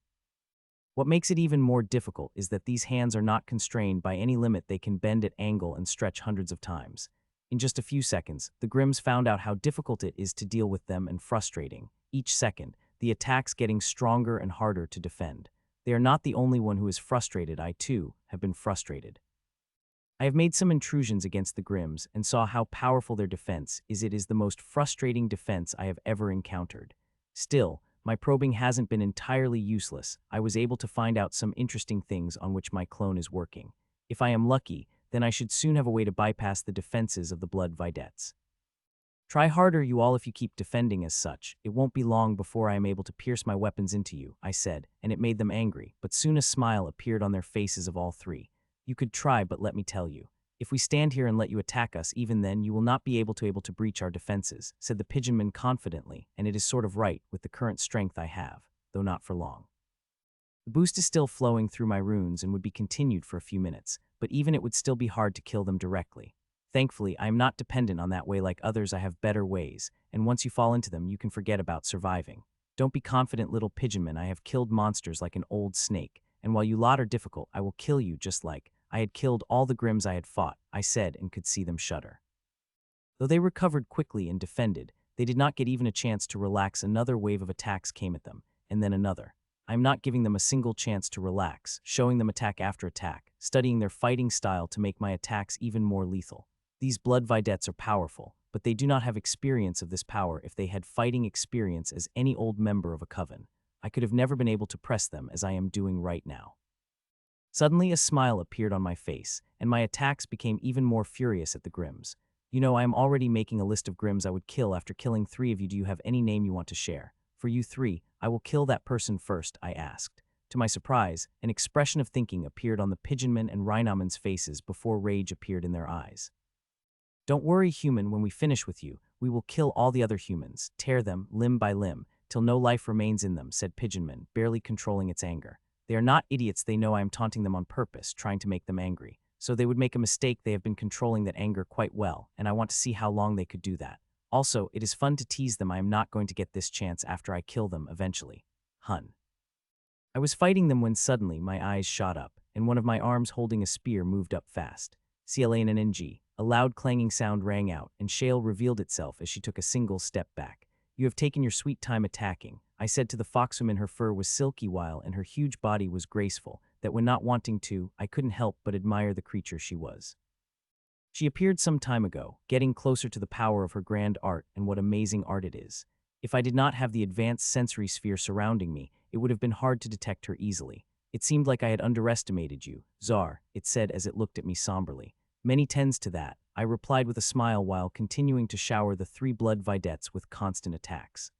What makes it even more difficult is that these hands are not constrained by any limit. They can bend at angle and stretch hundreds of times. In just a few seconds, the Grims found out how difficult it is to deal with them and frustrating. Each second, the attacks getting stronger and harder to defend. They are not the only one who is frustrated. I, too, have been frustrated. I have made some intrusions against the Grims and saw how powerful their defense is. It is the most frustrating defense I have ever encountered. Still, my probing hasn't been entirely useless. I was able to find out some interesting things on which my clone is working. If I am lucky, then I should soon have a way to bypass the defenses of the blood vedettes. Try harder, you all, if you keep defending as such. It won't be long before I am able to pierce my weapons into you, I said, and it made them angry, but soon a smile appeared on their faces of all three. You could try, but let me tell you, if we stand here and let you attack us, even then you will not be able to breach our defenses, said the Pigeonman confidently, and it is sort of right with the current strength I have, though not for long. The boost is still flowing through my runes and would be continued for a few minutes, but even it would still be hard to kill them directly. Thankfully, I am not dependent on that way like others. I have better ways, and once you fall into them, you can forget about surviving. Don't be confident, little Pigeonman. I have killed monsters like an old snake, and while you lot are difficult, I will kill you just like I had killed all the Grims I had fought, I said, and could see them shudder. Though they recovered quickly and defended, they did not get even a chance to relax. Another wave of attacks came at them, and then another. I am not giving them a single chance to relax, showing them attack after attack, studying their fighting style to make my attacks even more lethal. These blood vedettes are powerful, but they do not have experience of this power. If they had fighting experience as any old member of a coven, I could have never been able to press them as I am doing right now. Suddenly a smile appeared on my face, and my attacks became even more furious at the Grims. You know, I am already making a list of Grims I would kill after killing 3 of you. Do you have any name you want to share? For you 3, I will kill that person first, I asked. To my surprise, an expression of thinking appeared on the Pigeonman and Rhinoman's faces before rage appeared in their eyes. Don't worry, human, when we finish with you, we will kill all the other humans, tear them, limb by limb, till no life remains in them, said Pigeonman, barely controlling its anger. They are not idiots. They know I am taunting them on purpose, trying to make them angry. So they would make a mistake. They have been controlling that anger quite well, and I want to see how long they could do that. Also, it is fun to tease them. I am not going to get this chance after I kill them eventually. Hun. I was fighting them when suddenly my eyes shot up, and one of my arms holding a spear moved up fast. CLANNG. A loud clanging sound rang out, and Shale revealed itself as she took a single step back. You have taken your sweet time attacking, I said to the foxwoman. Her fur was silky while and her huge body was graceful, that when not wanting to, I couldn't help but admire the creature she was. She appeared some time ago, getting closer to the power of her grand art, and what amazing art it is. If I did not have the advanced sensory sphere surrounding me, it would have been hard to detect her easily. It seemed like I had underestimated you, Tsar, it said as it looked at me somberly. Many tens to that, I replied with a smile while continuing to shower the 3 blood vedettes with constant attacks.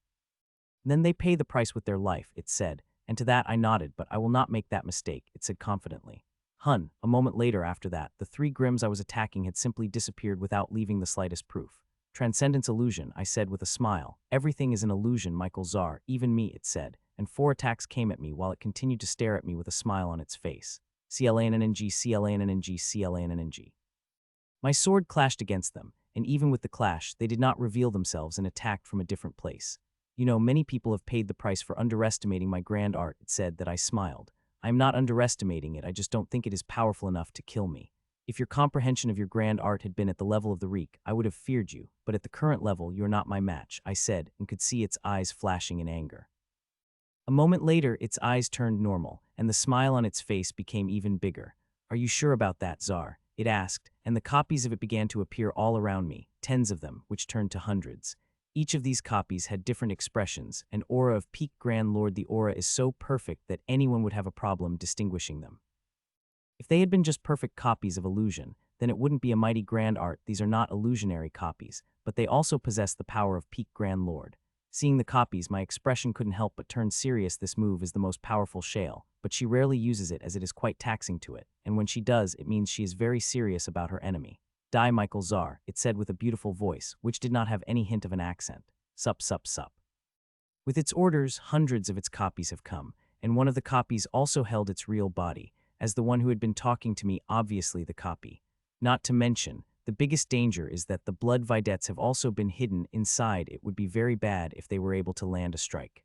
Then they pay the price with their life, it said, and to that I nodded. But I will not make that mistake, it said confidently. Hun, a moment later after that, the 3 Grims I was attacking had simply disappeared without leaving the slightest proof. Transcendence illusion, I said with a smile. Everything is an illusion, Michael Tsar, even me, it said, and 4 attacks came at me while it continued to stare at me with a smile on its face. CLANNNG, CLANNNG, CLANNNG. My sword clashed against them, and even with the clash, they did not reveal themselves and attacked from a different place. You know, many people have paid the price for underestimating my grand art, it said. That I smiled. I am not underestimating it, I just don't think it is powerful enough to kill me. If your comprehension of your grand art had been at the level of the Reek, I would have feared you, but at the current level, you are not my match, I said, and could see its eyes flashing in anger. A moment later, its eyes turned normal, and the smile on its face became even bigger. Are you sure about that, Tsar? It asked, and the copies of it began to appear all around me, tens of them, which turned to hundreds. Each of these copies had different expressions, an aura of peak Grand Lord. The aura is so perfect that anyone would have a problem distinguishing them. If they had been just perfect copies of illusion, then it wouldn't be a mighty grand art. These are not illusionary copies, but they also possess the power of peak Grand Lord. Seeing the copies, my expression couldn't help but turn serious. This move is the most powerful Shale, but she rarely uses it as it is quite taxing to it, and when she does, it means she is very serious about her enemy. Die, Michael Tsar, it said with a beautiful voice, which did not have any hint of an accent. Sup, sup, sup. With its orders, hundreds of its copies have come, and one of the copies also held its real body, as the one who had been talking to me, obviously the copy. Not to mention, the biggest danger is that the blood vedettes have also been hidden inside. It would be very bad if they were able to land a strike.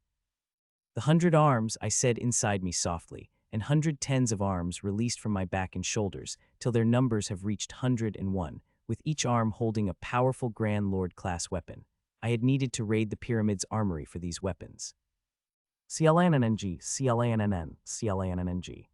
The 100 arms, I said inside me softly, and 110s of arms released from my back and shoulders, till their numbers have reached 101, with each arm holding a powerful Grand Lord class weapon. I had needed to raid the pyramid's armory for these weapons. CLANNNG, CLANNN, CLANNNG.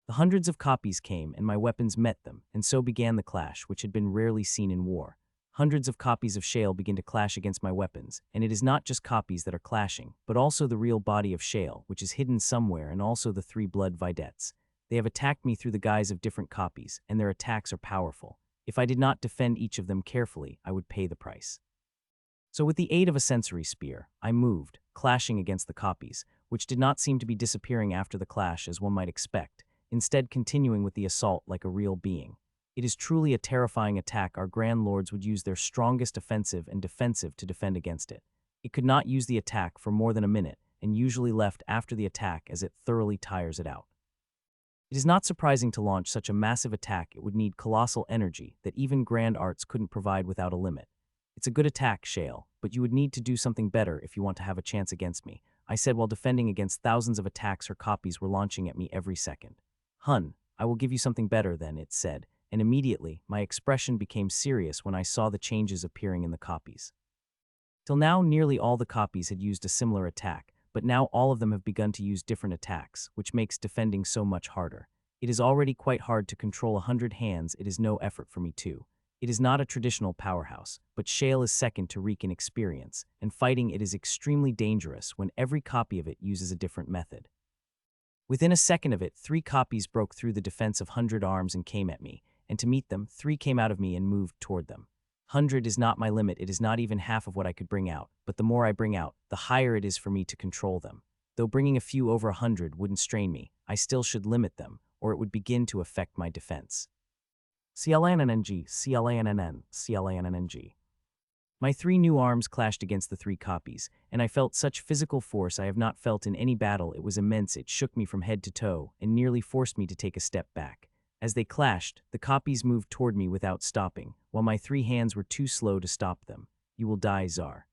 The hundreds of copies came, and my weapons met them, and so began the clash, which had been rarely seen in war. Hundreds of copies of Shale begin to clash against my weapons, and it is not just copies that are clashing, but also the real body of Shale, which is hidden somewhere, and also the 3 blood vedettes. They have attacked me through the guise of different copies, and their attacks are powerful. If I did not defend each of them carefully, I would pay the price. So with the aid of a sensory spear, I moved, clashing against the copies, which did not seem to be disappearing after the clash as one might expect, instead continuing with the assault like a real being. It is truly a terrifying attack. Our Grand Lords would use their strongest offensive and defensive to defend against it. It could not use the attack for more than a minute, and usually left after the attack as it thoroughly tires it out. It is not surprising to launch such a massive attack. It would need colossal energy that even grand arts couldn't provide without a limit. It's a good attack, Shale, but you would need to do something better if you want to have a chance against me, I said while defending against thousands of attacks her copies were launching at me every second. Hun, I will give you something better then, it said, and immediately my expression became serious when I saw the changes appearing in the copies. Till now, nearly all the copies had used a similar attack, but now all of them have begun to use different attacks, which makes defending so much harder. It is already quite hard to control 100 hands. It is no effort for me too. It is not a traditional powerhouse, but Shale is second to Reek in experience, and fighting it is extremely dangerous when every copy of it uses a different method. Within a second of it, 3 copies broke through the defense of 100 arms and came at me, and to meet them, 3 came out of me and moved toward them. 100 is not my limit. It is not even half of what I could bring out, but the more I bring out, the higher it is for me to control them. Though bringing a few over 100 wouldn't strain me, I still should limit them, or it would begin to affect my defense. CLANNNG, CLANNN, CLANNNG. My 3 new arms clashed against the 3 copies, and I felt such physical force I have not felt in any battle. It was immense. It shook me from head to toe and nearly forced me to take a step back. As they clashed, the copies moved toward me without stopping, while my 3 hands were too slow to stop them. You will die, Tsar,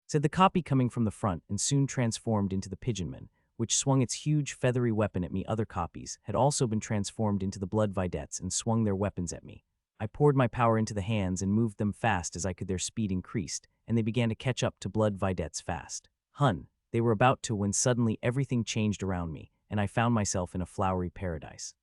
said the copy coming from the front, and soon transformed into the pigeonman, which swung its huge feathery weapon at me. Other copies had also been transformed into the blood vedettes and swung their weapons at me. I poured my power into the hands and moved them fast as I could. Their speed increased, and they began to catch up to blood vedettes fast. They were about to when suddenly everything changed around me, and I found myself in a flowery paradise.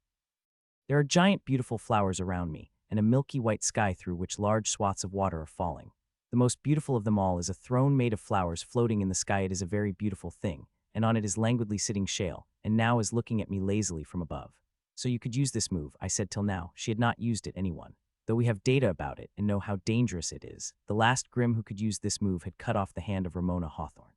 There are giant beautiful flowers around me, and a milky white sky through which large swaths of water are falling. The most beautiful of them all is a throne made of flowers floating in the sky. It is a very beautiful thing, and on it is languidly sitting Shale, and now is looking at me lazily from above. So you could use this move, I said. Till now, she had not used it anyone. Though we have data about it and know how dangerous it is, the last Grimm who could use this move had cut off the hand of Ramona Hawthorne.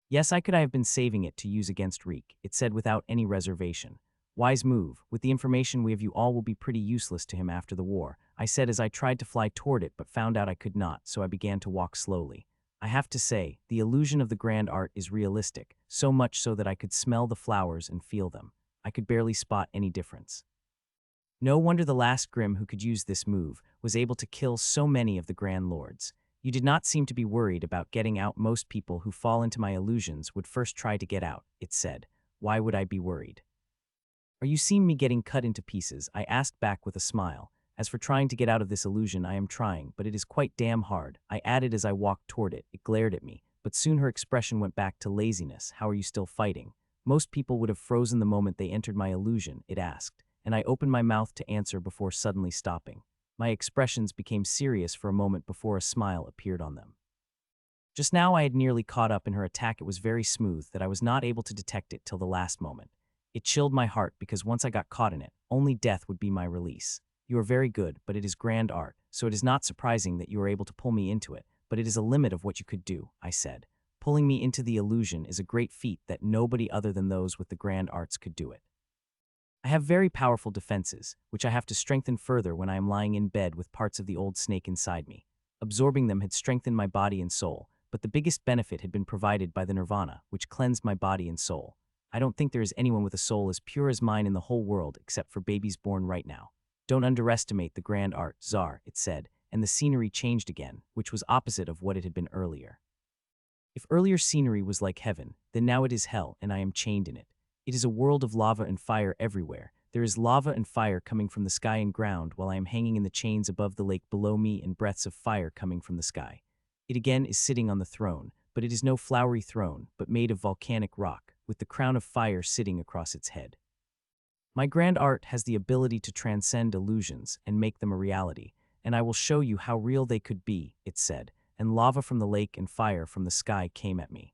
Yes, I have been saving it to use against Reek, it said without any reservation. Wise move. With the information we have, you all will be pretty useless to him after the war, I said as I tried to fly toward it but found out I could not, so I began to walk slowly. I have to say, the illusion of the grand art is realistic, so much so that I could smell the flowers and feel them. I could barely spot any difference. No wonder the last Grim who could use this move was able to kill so many of the Grand Lords. You did not seem to be worried about getting out. Most people who fall into my illusions would first try to get out, it said. Why would I be worried? Are you seeing me getting cut into pieces? I asked back with a smile. As for trying to get out of this illusion, I am trying, but it is quite damn hard. I added as I walked toward it. It glared at me, but soon her expression went back to laziness. How are you still fighting? Most people would have frozen the moment they entered my illusion, it asked, and I opened my mouth to answer before suddenly stopping. My expressions became serious for a moment before a smile appeared on them. Just now I had nearly caught up in her attack. It was very smooth that I was not able to detect it till the last moment. It chilled my heart because once I got caught in it, only death would be my release. You are very good, but it is grand art, so it is not surprising that you are able to pull me into it, but it is a limit of what you could do, I said. Pulling me into the illusion is a great feat that nobody other than those with the grand arts could do it. I have very powerful defenses, which I have to strengthen further when I am lying in bed with parts of the old snake inside me. Absorbing them had strengthened my body and soul, but the biggest benefit had been provided by the nirvana, which cleansed my body and soul. I don't think there is anyone with a soul as pure as mine in the whole world except for babies born right now. Don't underestimate the grand art, Tsar, it said, and the scenery changed again, which was opposite of what it had been earlier. If earlier scenery was like heaven, then now it is hell, and I am chained in it. It is a world of lava and fire everywhere. There is lava and fire coming from the sky and ground while I am hanging in the chains above the lake below me and breaths of fire coming from the sky. It again is sitting on the throne, but it is no flowery throne, but made of volcanic rock, with the crown of fire sitting across its head. My grand art has the ability to transcend illusions and make them a reality, and I will show you how real they could be, it said, and lava from the lake and fire from the sky came at me.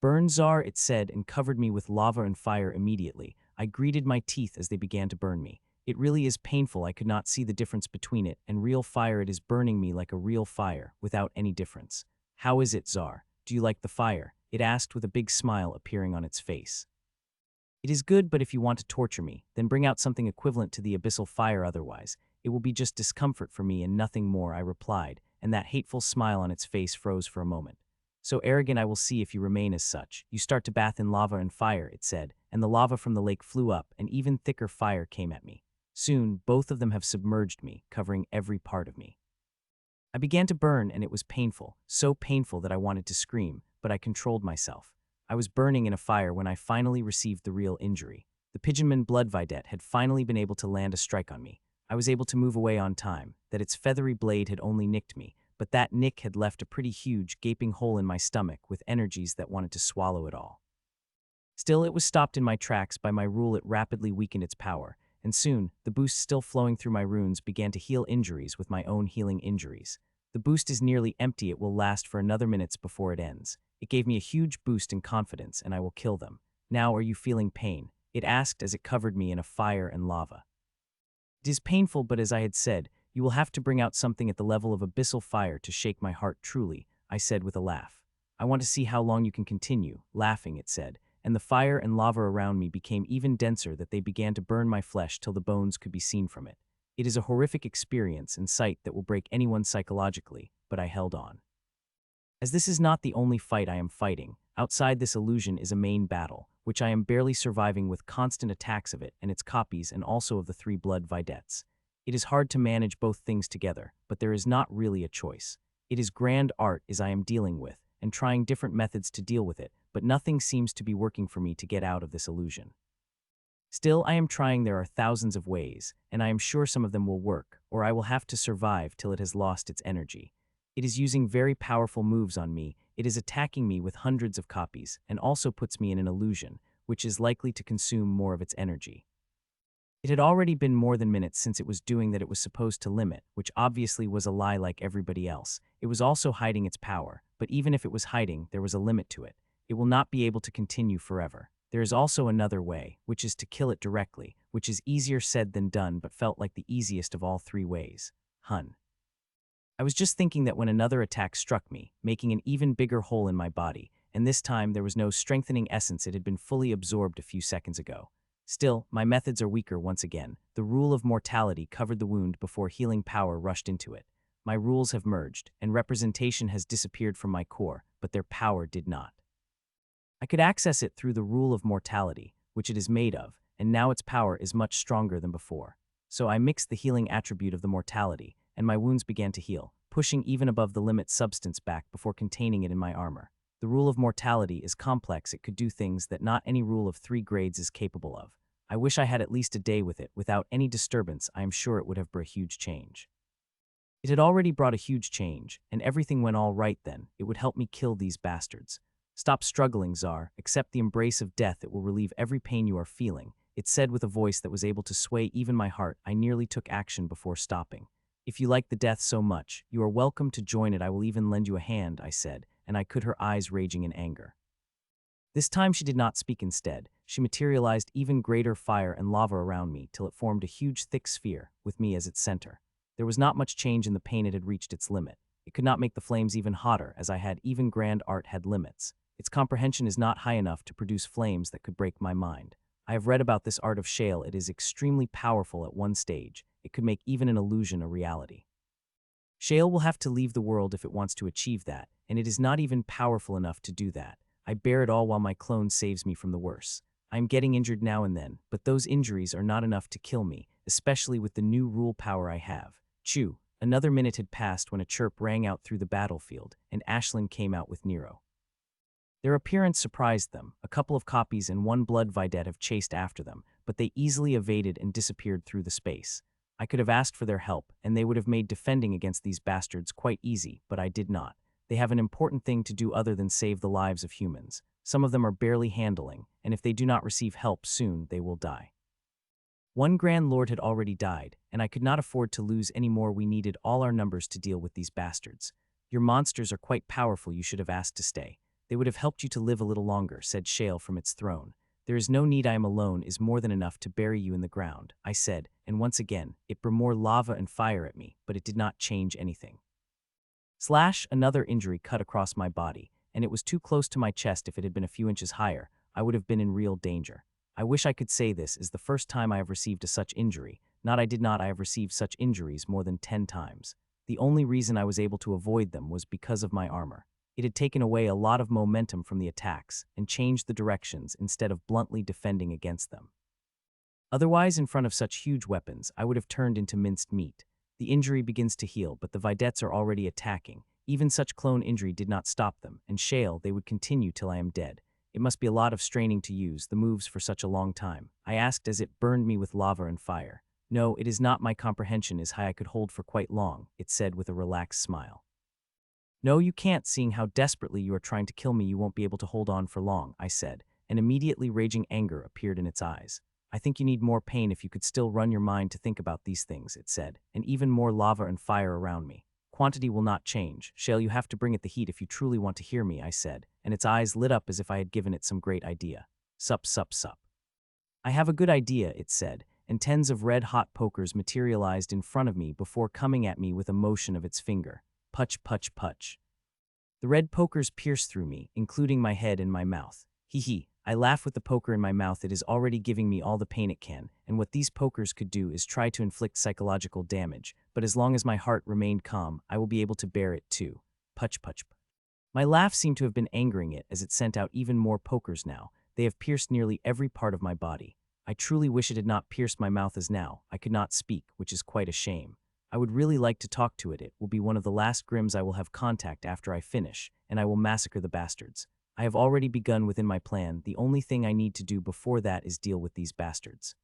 Burn, Tsar, it said, and covered me with lava and fire immediately. I greeted my teeth as they began to burn me. It really is painful. I could not see the difference between it and real fire. It is burning me like a real fire, without any difference. How is it, Tsar? Do you like the fire? It asked with a big smile appearing on its face. It is good, but if you want to torture me, then bring out something equivalent to the abyssal fire. Otherwise, it will be just discomfort for me and nothing more, I replied, and that hateful smile on its face froze for a moment. So arrogant, I will see if you remain as such. You start to bath in lava and fire, it said, and the lava from the lake flew up, and even thicker fire came at me. Soon, both of them have submerged me, covering every part of me. I began to burn, and it was painful, so painful that I wanted to scream, but I controlled myself. I was burning in a fire when I finally received the real injury. The pigeonman Bloodvidette had finally been able to land a strike on me. I was able to move away on time, that its feathery blade had only nicked me, but that nick had left a pretty huge, gaping hole in my stomach with energies that wanted to swallow it all. Still, it was stopped in my tracks by my rule. It rapidly weakened its power, and soon, the boost still flowing through my runes began to heal injuries with my own healing injuries. The boost is nearly empty. It will last for another minutes before it ends. It gave me a huge boost in confidence, and I will kill them. Now, are you feeling pain? It asked as it covered me in a fire and lava. It is painful, but as I had said, you will have to bring out something at the level of abyssal fire to shake my heart truly, I said with a laugh. I want to see how long you can continue, laughing, it said, and the fire and lava around me became even denser that they began to burn my flesh till the bones could be seen from it. It is a horrific experience and sight that will break anyone psychologically, but I held on. As this is not the only fight I am fighting, outside this illusion is a main battle, which I am barely surviving with constant attacks of it and its copies and also of the 3 blood videttes. It is hard to manage both things together, but there is not really a choice. It is grand art as I am dealing with, and trying different methods to deal with it, but nothing seems to be working for me to get out of this illusion. Still, I am trying. There are thousands of ways, and I am sure some of them will work, or I will have to survive till it has lost its energy. It is using very powerful moves on me. It is attacking me with hundreds of copies, and also puts me in an illusion, which is likely to consume more of its energy. It had already been more than minutes since it was doing that it was supposed to limit, which obviously was a lie like everybody else. It was also hiding its power, but even if it was hiding, there was a limit to it. It will not be able to continue forever. There is also another way, which is to kill it directly, which is easier said than done but felt like the easiest of all 3 ways. I was just thinking that when another attack struck me, making an even bigger hole in my body, and this time there was no strengthening essence. It had been fully absorbed a few seconds ago. Still, my methods are weaker once again. The rule of mortality covered the wound before healing power rushed into it. My rules have merged, and representation has disappeared from my core, but their power did not. I could access it through the rule of mortality, which it is made of, and now its power is much stronger than before. So I mixed the healing attribute of the mortality, and my wounds began to heal, pushing even above the limit substance back before containing it in my armor. The rule of mortality is complex. It could do things that not any rule of 3 grades is capable of. I wish I had at least a day with it. Without any disturbance, I am sure it would have brought a huge change. It had already brought a huge change, and everything went all right then. It would help me kill these bastards. Stop struggling, Czar. Accept the embrace of death. It will relieve every pain you are feeling. It said with a voice that was able to sway even my heart. I nearly took action before stopping. If you like the death so much, you are welcome to join it. I will even lend you a hand, I said, and I could her eyes raging in anger. This time she did not speak. Instead, she materialized even greater fire and lava around me till it formed a huge thick sphere, with me as its center. There was not much change in the pain. It had reached its limit. It could not make the flames even hotter, as I had. Even grand art had limits. Its comprehension is not high enough to produce flames that could break my mind. I have read about this art of shale. It is extremely powerful at one stage. It could make even an illusion a reality. Shale will have to leave the world if it wants to achieve that, and it is not even powerful enough to do that. I bear it all while my clone saves me from the worst. I am getting injured now and then, but those injuries are not enough to kill me, especially with the new rule power I have. Chew. Another minute had passed when a chirp rang out through the battlefield, and Ashlyn came out with Nero. Their appearance surprised them. A couple of copies and 1 blood vidette have chased after them, but they easily evaded and disappeared through the space. I could have asked for their help, and they would have made defending against these bastards quite easy, but I did not. They have an important thing to do other than save the lives of humans. Some of them are barely handling, and if they do not receive help soon, they will die. 1 Grand Lord had already died, and I could not afford to lose any more. We needed all our numbers to deal with these bastards. Your monsters are quite powerful. You should have asked to stay. They would have helped you to live a little longer, said Shale from its throne. There is no need. I am alone is more than enough to bury you in the ground, I said, and once again, it brought more lava and fire at me, but it did not change anything. Another injury cut across my body, and it was too close to my chest. If it had been a few inches higher, I would have been in real danger. I wish I could say this is the first time I have received a such injury. I did not. I have received such injuries more than 10 times. The only reason I was able to avoid them was because of my armor. It had taken away a lot of momentum from the attacks and changed the directions instead of bluntly defending against them. Otherwise, in front of such huge weapons, I would have turned into minced meat. The injury begins to heal, but the videttes are already attacking. Even such clone injury did not stop them, and Shale, they would continue till I am dead. It must be a lot of straining to use the moves for such a long time, I asked as it burned me with lava and fire. No, it is not. My comprehension is high. I could hold for quite long, it said with a relaxed smile. No, you can't. Seeing how desperately you are trying to kill me, you won't be able to hold on for long, I said, and immediately raging anger appeared in its eyes. I think you need more pain. If you could still run your mind to think about these things, it said, and even more lava and fire around me. Quantity will not change. Shale, you have to bring it the heat if you truly want to hear me, I said, and its eyes lit up as if I had given it some great idea. Sup, sup, sup. I have a good idea, it said, and tens of red-hot pokers materialized in front of me before coming at me with a motion of its finger. Putch, putch, putch. The red pokers pierced through me, including my head and my mouth. Hee hee. I laugh with the poker in my mouth. It is already giving me all the pain it can, and what these pokers could do is try to inflict psychological damage, but as long as my heart remained calm, I will be able to bear it too. Putch, putch. My laugh seemed to have been angering it as it sent out even more pokers now. They have pierced nearly every part of my body. I truly wish it had not pierced my mouth as now. I could not speak, which is quite a shame. I would really like to talk to it. It will be one of the last Grims I will have contact after I finish, and I will massacre the bastards. I have already begun within my plan. The only thing I need to do before that is deal with these bastards.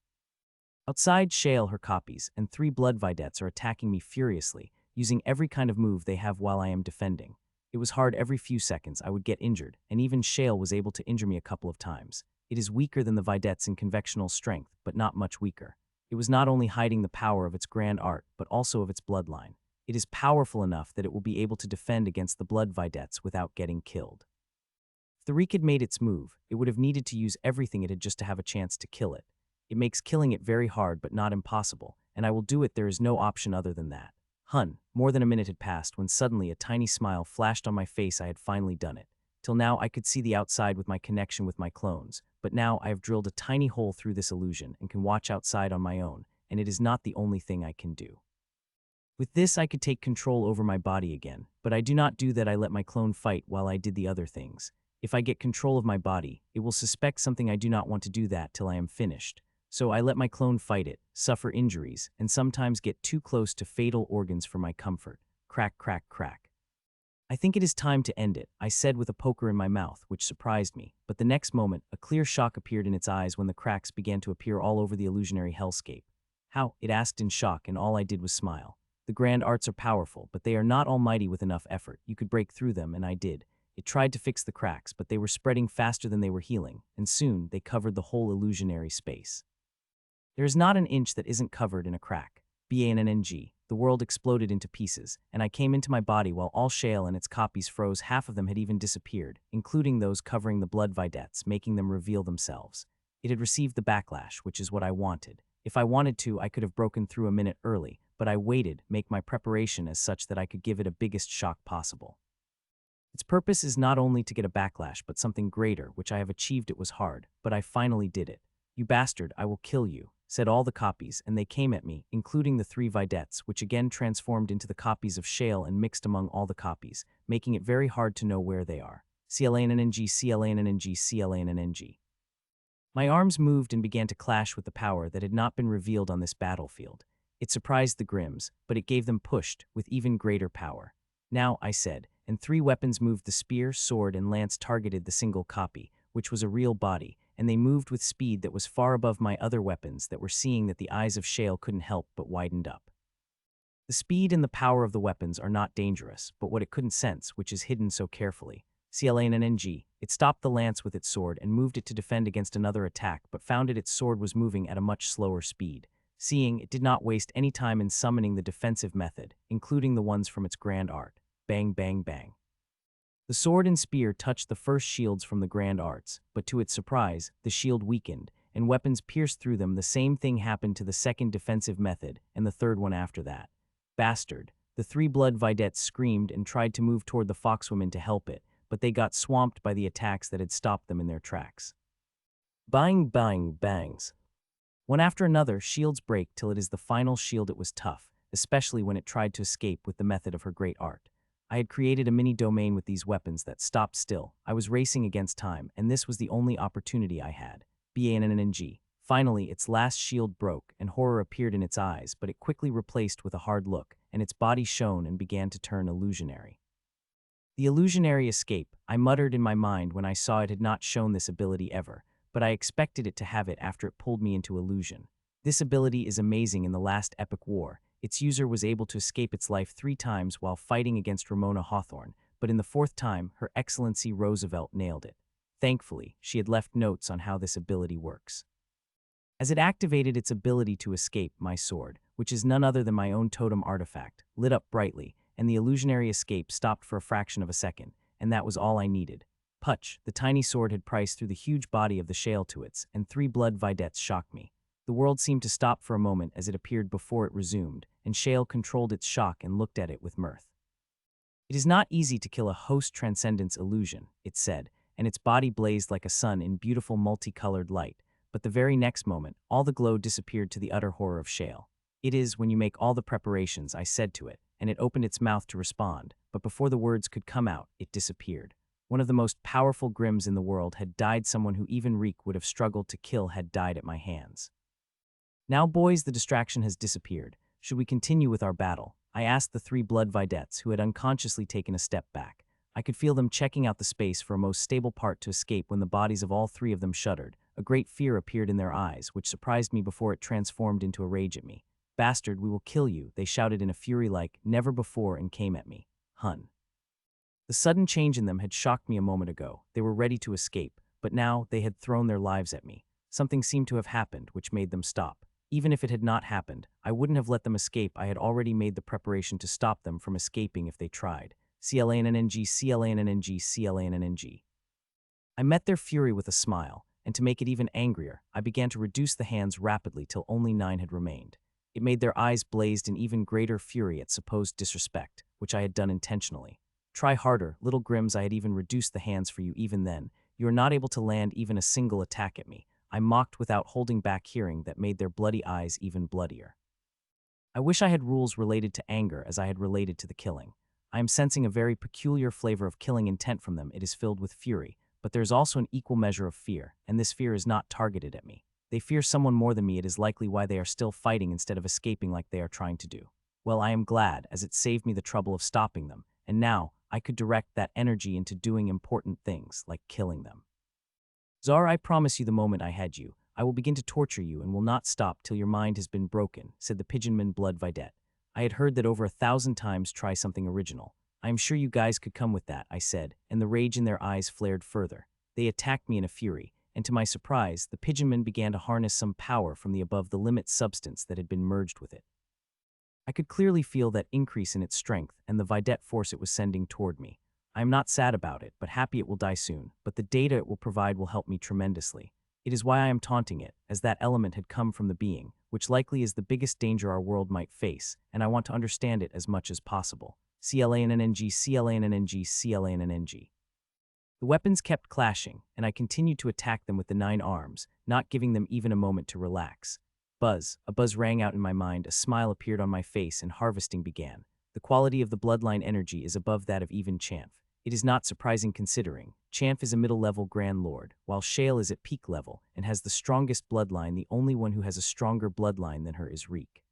Outside, Shale, her copies, and 3 blood videttes are attacking me furiously, using every kind of move they have while I am defending. It was hard. Every few seconds I would get injured, and even Shale was able to injure me a couple of times. It is weaker than the videttes in conventional strength, but not much weaker. It was not only hiding the power of its grand art, but also of its bloodline. It is powerful enough that it will be able to defend against the blood videttes without getting killed. If the Reek had made its move, it would have needed to use everything it had just to have a chance to kill it. It makes killing it very hard but not impossible, and I will do it. There is no option other than that. More than a minute had passed when suddenly a tiny smile flashed on my face. I had finally done it. Till now I could see the outside with my connection with my clones, but now I have drilled a tiny hole through this illusion and can watch outside on my own, and it is not the only thing I can do. With this, I could take control over my body again, but I do not do that. I let my clone fight while I did the other things. If I get control of my body, it will suspect something. I do not want to do that till I am finished. So I let my clone fight it, suffer injuries, and sometimes get too close to fatal organs for my comfort. Crack, crack, crack. I think it is time to end it, I said with a poker in my mouth, which surprised me, but the next moment, a clear shock appeared in its eyes when the cracks began to appear all over the illusionary hellscape. How? It asked in shock, and all I did was smile. The grand arts are powerful, but they are not almighty. With enough effort, you could break through them, and I did. It tried to fix the cracks, but they were spreading faster than they were healing, and soon they covered the whole illusionary space. There is not an inch that isn't covered in a crack. BANNNG. The world exploded into pieces, and I came into my body while all shale and its copies froze. Half of them had even disappeared, including those covering the blood vedettes, making them reveal themselves. It had received the backlash, which is what I wanted. If I wanted to, I could have broken through a minute early, but I waited, make my preparation as such that I could give it a biggest shock possible. Its purpose is not only to get a backlash, but something greater, which I have achieved. It was hard, but I finally did it. You bastard, I will kill you, said all the copies, and they came at me, including the 3 vedettes, which again transformed into the copies of shale and mixed among all the copies, making it very hard to know where they are. CLANNNG, CLANNNG, CLANNNG. My arms moved and began to clash with the power that had not been revealed on this battlefield. It surprised the Grimms, but it gave them pushed with even greater power. Now, I said, and 3 weapons moved. The spear, sword, and lance targeted the single copy, which was a real body, and they moved with speed that was far above my other weapons that were seeing that the eyes of shale couldn't help but widened up. The speed and the power of the weapons are not dangerous, but what it couldn't sense, which is hidden so carefully. CLANNNG. It stopped the lance with its sword and moved it to defend against another attack, but found its sword was moving at a much slower speed. Seeing, it did not waste any time in summoning the defensive method, including the ones from its grand art. Bang, bang, bang. The sword and spear touched the first shields from the grand arts, but to its surprise, the shield weakened, and weapons pierced through them. The same thing happened to the second defensive method, and the third one after that. Bastard. The 3 blood vedettes screamed and tried to move toward the foxwomen to help it, but they got swamped by the attacks that had stopped them in their tracks. Bang, bang, bangs. One after another, shields break till it is the final shield. It was tough, especially when it tried to escape with the method of her great art. I had created a mini-domain with these weapons that stopped still. I was racing against time, and this was the only opportunity I had. BANNNG. Finally, its last shield broke, and horror appeared in its eyes, but it quickly replaced with a hard look, and its body shone and began to turn illusionary. The illusionary escape, I muttered in my mind when I saw it had not shown this ability ever, but I expected it to have it after it pulled me into illusion. This ability is amazing. In the last epic war, its user was able to escape its life 3 times while fighting against Ramona Hawthorne, but in the 4th time, Her Excellency Roosevelt nailed it. Thankfully, she had left notes on how this ability works. As it activated its ability to escape, my sword, which is none other than my own totem artifact, lit up brightly, and the illusionary escape stopped for a fraction of a second, and that was all I needed. Putch, the tiny sword had priced through the huge body of the shale to its, and 3 blood vedettes shocked me. The world seemed to stop for a moment as it appeared before it resumed, and shale controlled its shock and looked at it with mirth. It is not easy to kill a host transcendence illusion, it said, and its body blazed like a sun in beautiful multicolored light, but the very next moment, all the glow disappeared to the utter horror of shale. It is when you make all the preparations, I said to it, and it opened its mouth to respond, but before the words could come out, it disappeared. One of the most powerful Grimms in the world had died. Someone who even Reek would have struggled to kill had died at my hands. Now, boys, the distraction has disappeared. Should we continue with our battle? I asked the 3 blood vedettes who had unconsciously taken a step back. I could feel them checking out the space for a most stable part to escape when the bodies of all 3 of them shuddered. A great fear appeared in their eyes, which surprised me before it transformed into a rage at me. Bastard, we will kill you, they shouted in a fury like never before and came at me. Hun. The sudden change in them had shocked me a moment ago. They were ready to escape, but now they had thrown their lives at me. Something seemed to have happened, which made them stop. Even if it had not happened, I wouldn't have let them escape. I had already made the preparation to stop them from escaping if they tried. CLANNNG, CLANNNG, CLANNNG. I met their fury with a smile, and to make it even angrier, I began to reduce the hands rapidly till only 9 had remained. It made their eyes blazed in even greater fury at supposed disrespect, which I had done intentionally. Try harder, little Grimms. I had even reduced the hands for you. Even then, you are not able to land even a single attack at me. I mocked without holding back, hearing that made their bloody eyes even bloodier. I wish I had rules related to anger as I had related to the killing. I am sensing a very peculiar flavor of killing intent from them. It is filled with fury, but there is also an equal measure of fear, and this fear is not targeted at me. They fear someone more than me. It is likely why they are still fighting instead of escaping like they are trying to do. Well, I am glad, as it saved me the trouble of stopping them, and now I could direct that energy into doing important things, like killing them. Czar, I promise you the moment I had you, I will begin to torture you and will not stop till your mind has been broken, said the pigeonman Bloodvidette. I had heard that over 1,000 times try something original. I am sure you guys could come with that, I said, and the rage in their eyes flared further. They attacked me in a fury, and to my surprise, the pigeonman began to harness some power from the above-the-limit substance that had been merged with it. I could clearly feel that increase in its strength and the vidette force it was sending toward me. I am not sad about it, but happy it will die soon, but the data it will provide will help me tremendously. It is why I am taunting it, as that element had come from the being, which likely is the biggest danger our world might face, and I want to understand it as much as possible. CLANNNG, CLANNNG, CLANNNG. The weapons kept clashing, and I continued to attack them with the 9 arms, not giving them even a moment to relax. Buzz, a buzz rang out in my mind, a smile appeared on my face, and harvesting began. The quality of the bloodline energy is above that of even Chanf. It is not surprising considering. Chanf is a middle-level Grand Lord, while Shale is at peak level and has the strongest bloodline. The only one who has a stronger bloodline than her is Reek.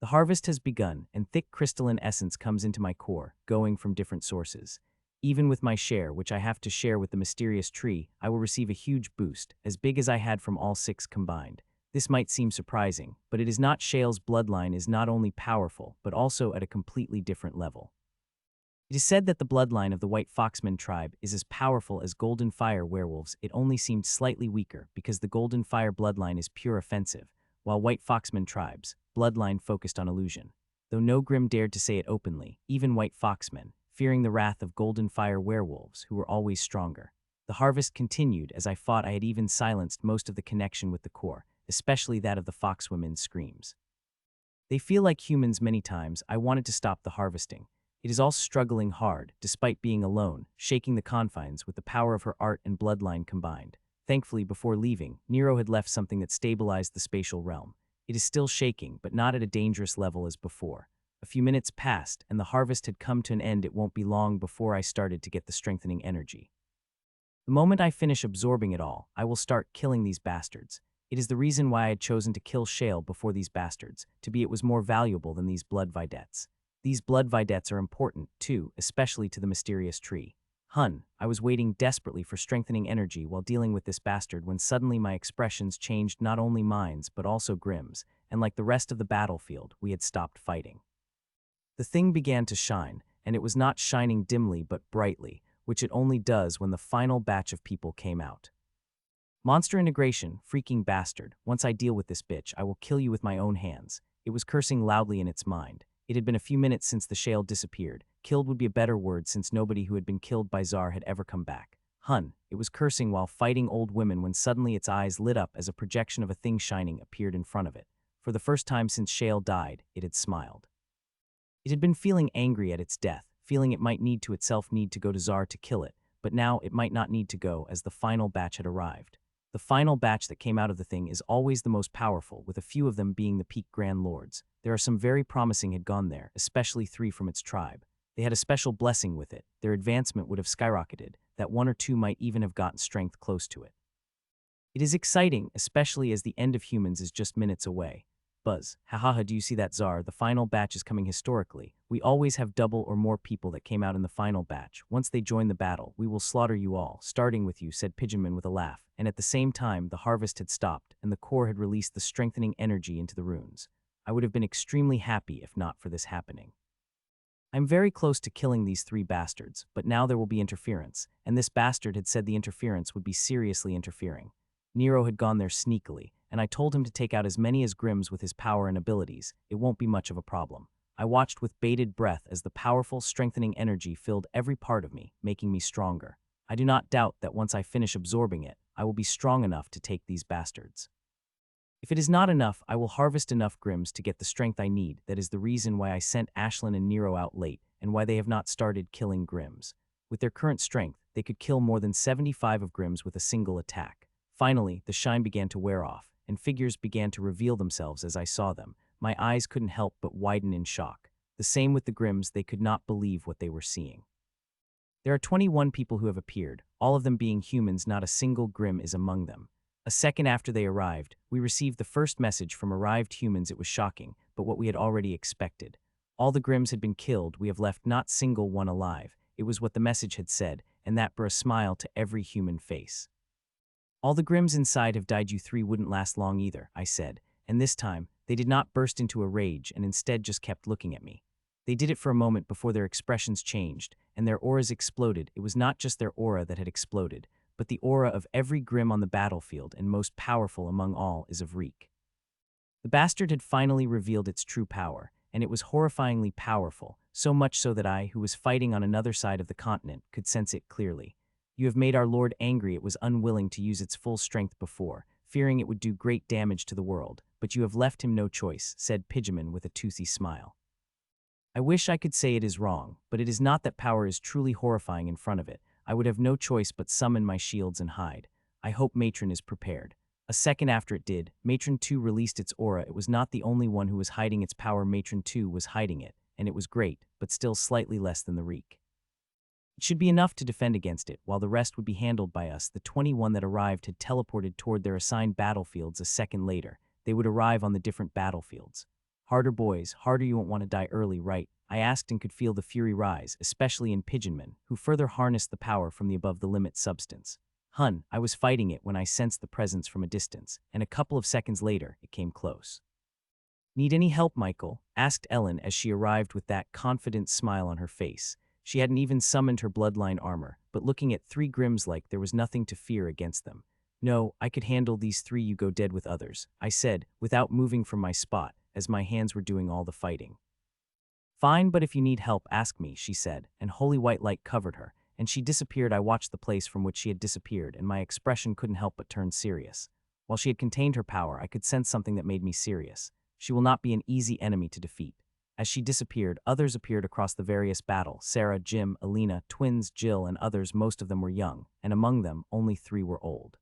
The harvest has begun, and thick crystalline essence comes into my core, going from different sources. Even with my share, which I have to share with the mysterious tree, I will receive a huge boost, as big as I had from all 6 combined. This might seem surprising, but it is not. Shale's bloodline is not only powerful, but also at a completely different level. It is said that the bloodline of the White Foxman tribe is as powerful as Golden Fire werewolves. It only seemed slightly weaker because the Golden Fire bloodline is pure offensive, while White Foxman tribe's bloodline focused on illusion. Though no Grim dared to say it openly, even White Foxmen, fearing the wrath of Golden Fire werewolves, who were always stronger. The harvest continued as I fought. I had even silenced most of the connection with the core, especially that of the foxwomen's screams. They feel like humans many times. I wanted to stop the harvesting. It is all struggling hard, despite being alone, shaking the confines with the power of her art and bloodline combined. Thankfully, before leaving, Nero had left something that stabilized the spatial realm. It is still shaking, but not at a dangerous level as before. A few minutes passed, and the harvest had come to an end. It won't be long before I started to get the strengthening energy. The moment I finish absorbing it all, I will start killing these bastards. It is the reason why I had chosen to kill Shale before these bastards, to be it was more valuable than these blood videttes. These blood videttes are important, too, especially to the mysterious tree. I was waiting desperately for strengthening energy while dealing with this bastard when suddenly my expressions changed, not only mine's but also Grimm's, and like the rest of the battlefield, we had stopped fighting. The thing began to shine, and it was not shining dimly but brightly, which it only does when the final batch of people came out. Monster integration, freaking bastard. Once I deal with this bitch, I will kill you with my own hands. It was cursing loudly in its mind. It had been a few minutes since the Shale disappeared. Killed would be a better word since nobody who had been killed by Czar had ever come back. It was cursing while fighting old women when suddenly its eyes lit up as a projection of a thing shining appeared in front of it. For the first time since Shale died, it had smiled. It had been feeling angry at its death, feeling it might need to go to Czar to kill it, but now it might not need to go as the final batch had arrived. The final batch that came out of the thing is always the most powerful, with a few of them being the peak Grand Lords. There are some very promising had gone there, especially 3 from its tribe. They had a special blessing with it. Their advancement would have skyrocketed, that 1 or 2 might even have gotten strength close to it. It is exciting, especially as the end of humans is just minutes away. Buzz, hahaha, do you see that, Czar? The final batch is coming historically. We always have double or more people that came out in the final batch. Once they join the battle, we will slaughter you all, starting with you, said Pigeonman with a laugh, and at the same time the harvest had stopped and the core had released the strengthening energy into the runes. I would have been extremely happy if not for this happening. I'm very close to killing these 3 bastards, but now there will be interference, and this bastard had said the interference would be seriously interfering. Nero had gone there sneakily, and I told him to take out as many as Grimm's with his power and abilities. It won't be much of a problem. I watched with bated breath as the powerful, strengthening energy filled every part of me, making me stronger. I do not doubt that once I finish absorbing it, I will be strong enough to take these bastards. If it is not enough, I will harvest enough Grimm's to get the strength I need. That is the reason why I sent Ashlyn and Nero out late, and why they have not started killing Grimm's. With their current strength, they could kill more than 75 of Grimm's with a single attack. Finally, the shine began to wear off, and figures began to reveal themselves as I saw them. my eyes couldn't help but widen in shock. The same with the Grims, they could not believe what they were seeing. There are 21 people who have appeared, all of them being humans, not a single Grim is among them. A second after they arrived, we received the first message from arrived humans. It was shocking, but what we had already expected. All the Grims had been killed, we have left not single one alive. It was what the message had said, and that brought a smile to every human face. All the Grims inside have died, you three wouldn't last long either, I said, and this time, they did not burst into a rage and instead just kept looking at me. They did it for a moment before their expressions changed, and their auras exploded. It was not just their aura that had exploded, but the aura of every Grim on the battlefield, and most powerful among all is of Reek. The bastard had finally revealed its true power, and it was horrifyingly powerful, so much so that I, who was fighting on another side of the continent, could sense it clearly. You have made our lord angry. It was unwilling to use its full strength before, fearing it would do great damage to the world, but you have left him no choice, said Pidgeman with a toothy smile. I wish I could say it is wrong, but it is not that power is truly horrifying in front of it. I would have no choice but summon my shields and hide. I hope Matron is prepared. A second after it did, Matron 2 released its aura. It was not the only one who was hiding its power. Matron 2 was hiding it, and it was great, but still slightly less than the Reek. It should be enough to defend against it, while the rest would be handled by us. The 21 that arrived had teleported toward their assigned battlefields a second later. They would arrive on the different battlefields. Harder, boys, harder, you won't want to die early, right? I asked and could feel the fury rise, especially in Pidgeonman, who further harnessed the power from the above-the-limit substance. Hun, I was fighting it when I sensed the presence from a distance, and a couple of seconds later, it came close. Need any help, Michael? Asked Ellen as she arrived with that confident smile on her face. She hadn't even summoned her bloodline armor, but looking at 3 Grims like there was nothing to fear against them. No, I could handle these 3, you go dead with others, I said, without moving from my spot, as my hands were doing all the fighting. Fine, but if you need help, ask me, she said, and holy white light covered her, and she disappeared. I watched the place from which she had disappeared, and my expression couldn't help but turn serious. While she had contained her power, I could sense something that made me serious. She will not be an easy enemy to defeat. As she disappeared, others appeared across the various battle. Sarah, Jim, Alina, twins, Jill, and others. Most of them were young, and among them, only 3 were old.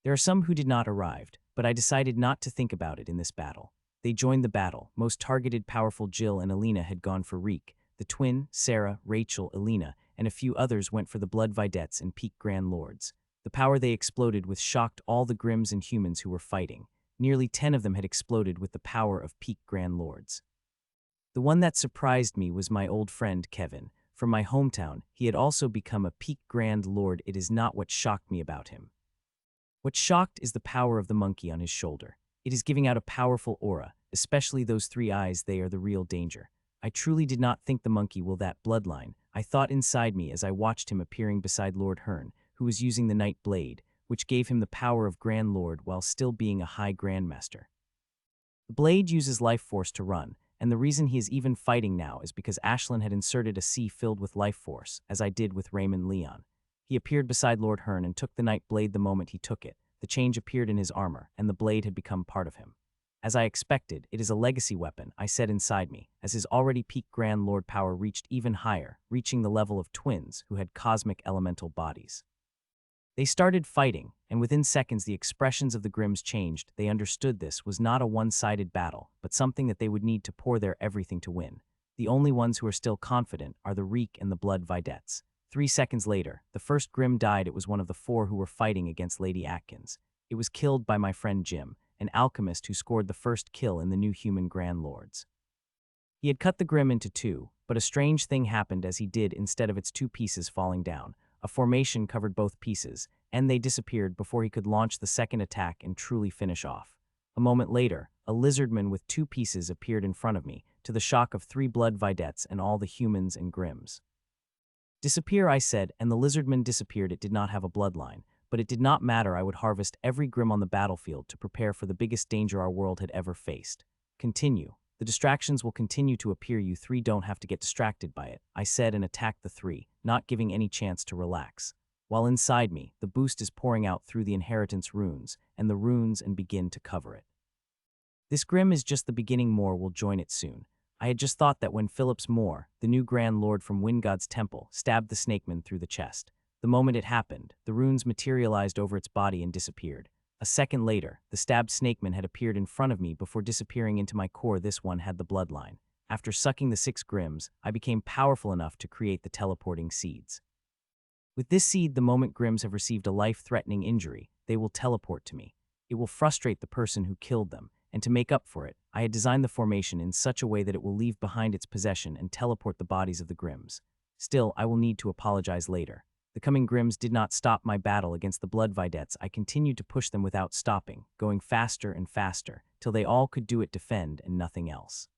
There are some who did not arrive, but I decided not to think about it in this battle. They joined the battle. Most targeted, powerful Jill and Alina had gone for Reek. The twin, Sarah, Rachel, Alina, and a few others went for the Blood Videttes and Peak Grand Lords. The power they exploded with shocked all the Grims and humans who were fighting. Nearly 10 of them had exploded with the power of Peak Grand Lords. The one that surprised me was my old friend Kevin. From my hometown, he had also become a Peak Grand Lord. It is not what shocked me about him. What shocked is the power of the monkey on his shoulder. It is giving out a powerful aura, especially those 3 eyes. They are the real danger. I truly did not think the monkey will that bloodline. I thought inside me as I watched him appearing beside Lord Hearn, who was using the Night Blade, which gave him the power of Grand Lord while still being a high Grandmaster. The blade uses life force to run, and the reason he is even fighting now is because Ashlyn had inserted a sea filled with life force, as I did with Raymond Leon. He appeared beside Lord Hearn and took the Night Blade. The moment he took it, the change appeared in his armor, and the blade had become part of him. As I expected, it is a legacy weapon, I said inside me, as his already peak Grand Lord power reached even higher, reaching the level of twins who had cosmic elemental bodies. They started fighting, and within seconds the expressions of the Grims changed. They understood this was not a one-sided battle, but something that they would need to pour their everything to win. The only ones who are still confident are the Reek and the Blood Videttes. 3 seconds later, the first Grim died. It was one of the 4 who were fighting against Lady Atkins. It was killed by my friend Jim, an alchemist who scored the first kill in the new human Grand Lords. He had cut the Grim into 2, but a strange thing happened as he did. Instead of its 2 pieces falling down, a formation covered both pieces, and they disappeared before he could launch the second attack and truly finish off. A moment later, a lizardman with 2 pieces appeared in front of me, to the shock of 3 Blood Videttes and all the humans and Grims. Disappear, I said, and the lizardman disappeared. It did not have a bloodline, but it did not matter. I would harvest every Grim on the battlefield to prepare for the biggest danger our world had ever faced. Continue. The distractions will continue to appear. You 3 don't have to get distracted by it, I said, and attacked the 3, not giving any chance to relax. While inside me, the boost is pouring out through the inheritance runes, and the runes and begin to cover it. This Grim is just the beginning. More will join it soon. I had just thought that when Phillips Moore, the new Grand Lord from Wyngod's temple, stabbed the snakeman through the chest. The moment it happened, the runes materialized over its body and disappeared. A second later, the stabbed snakeman had appeared in front of me before disappearing into my core. This one had the bloodline. After sucking the 6 grims, I became powerful enough to create the teleporting seeds. With this seed, the moment grims have received a life-threatening injury, they will teleport to me. It will frustrate the person who killed them, and to make up for it, I had designed the formation in such a way that it will leave behind its possession and teleport the bodies of the grims. Still, I will need to apologize later. The coming grims did not stop my battle against the blood videttes. I continued to push them without stopping, going faster and faster, till they all could do it defend and nothing else.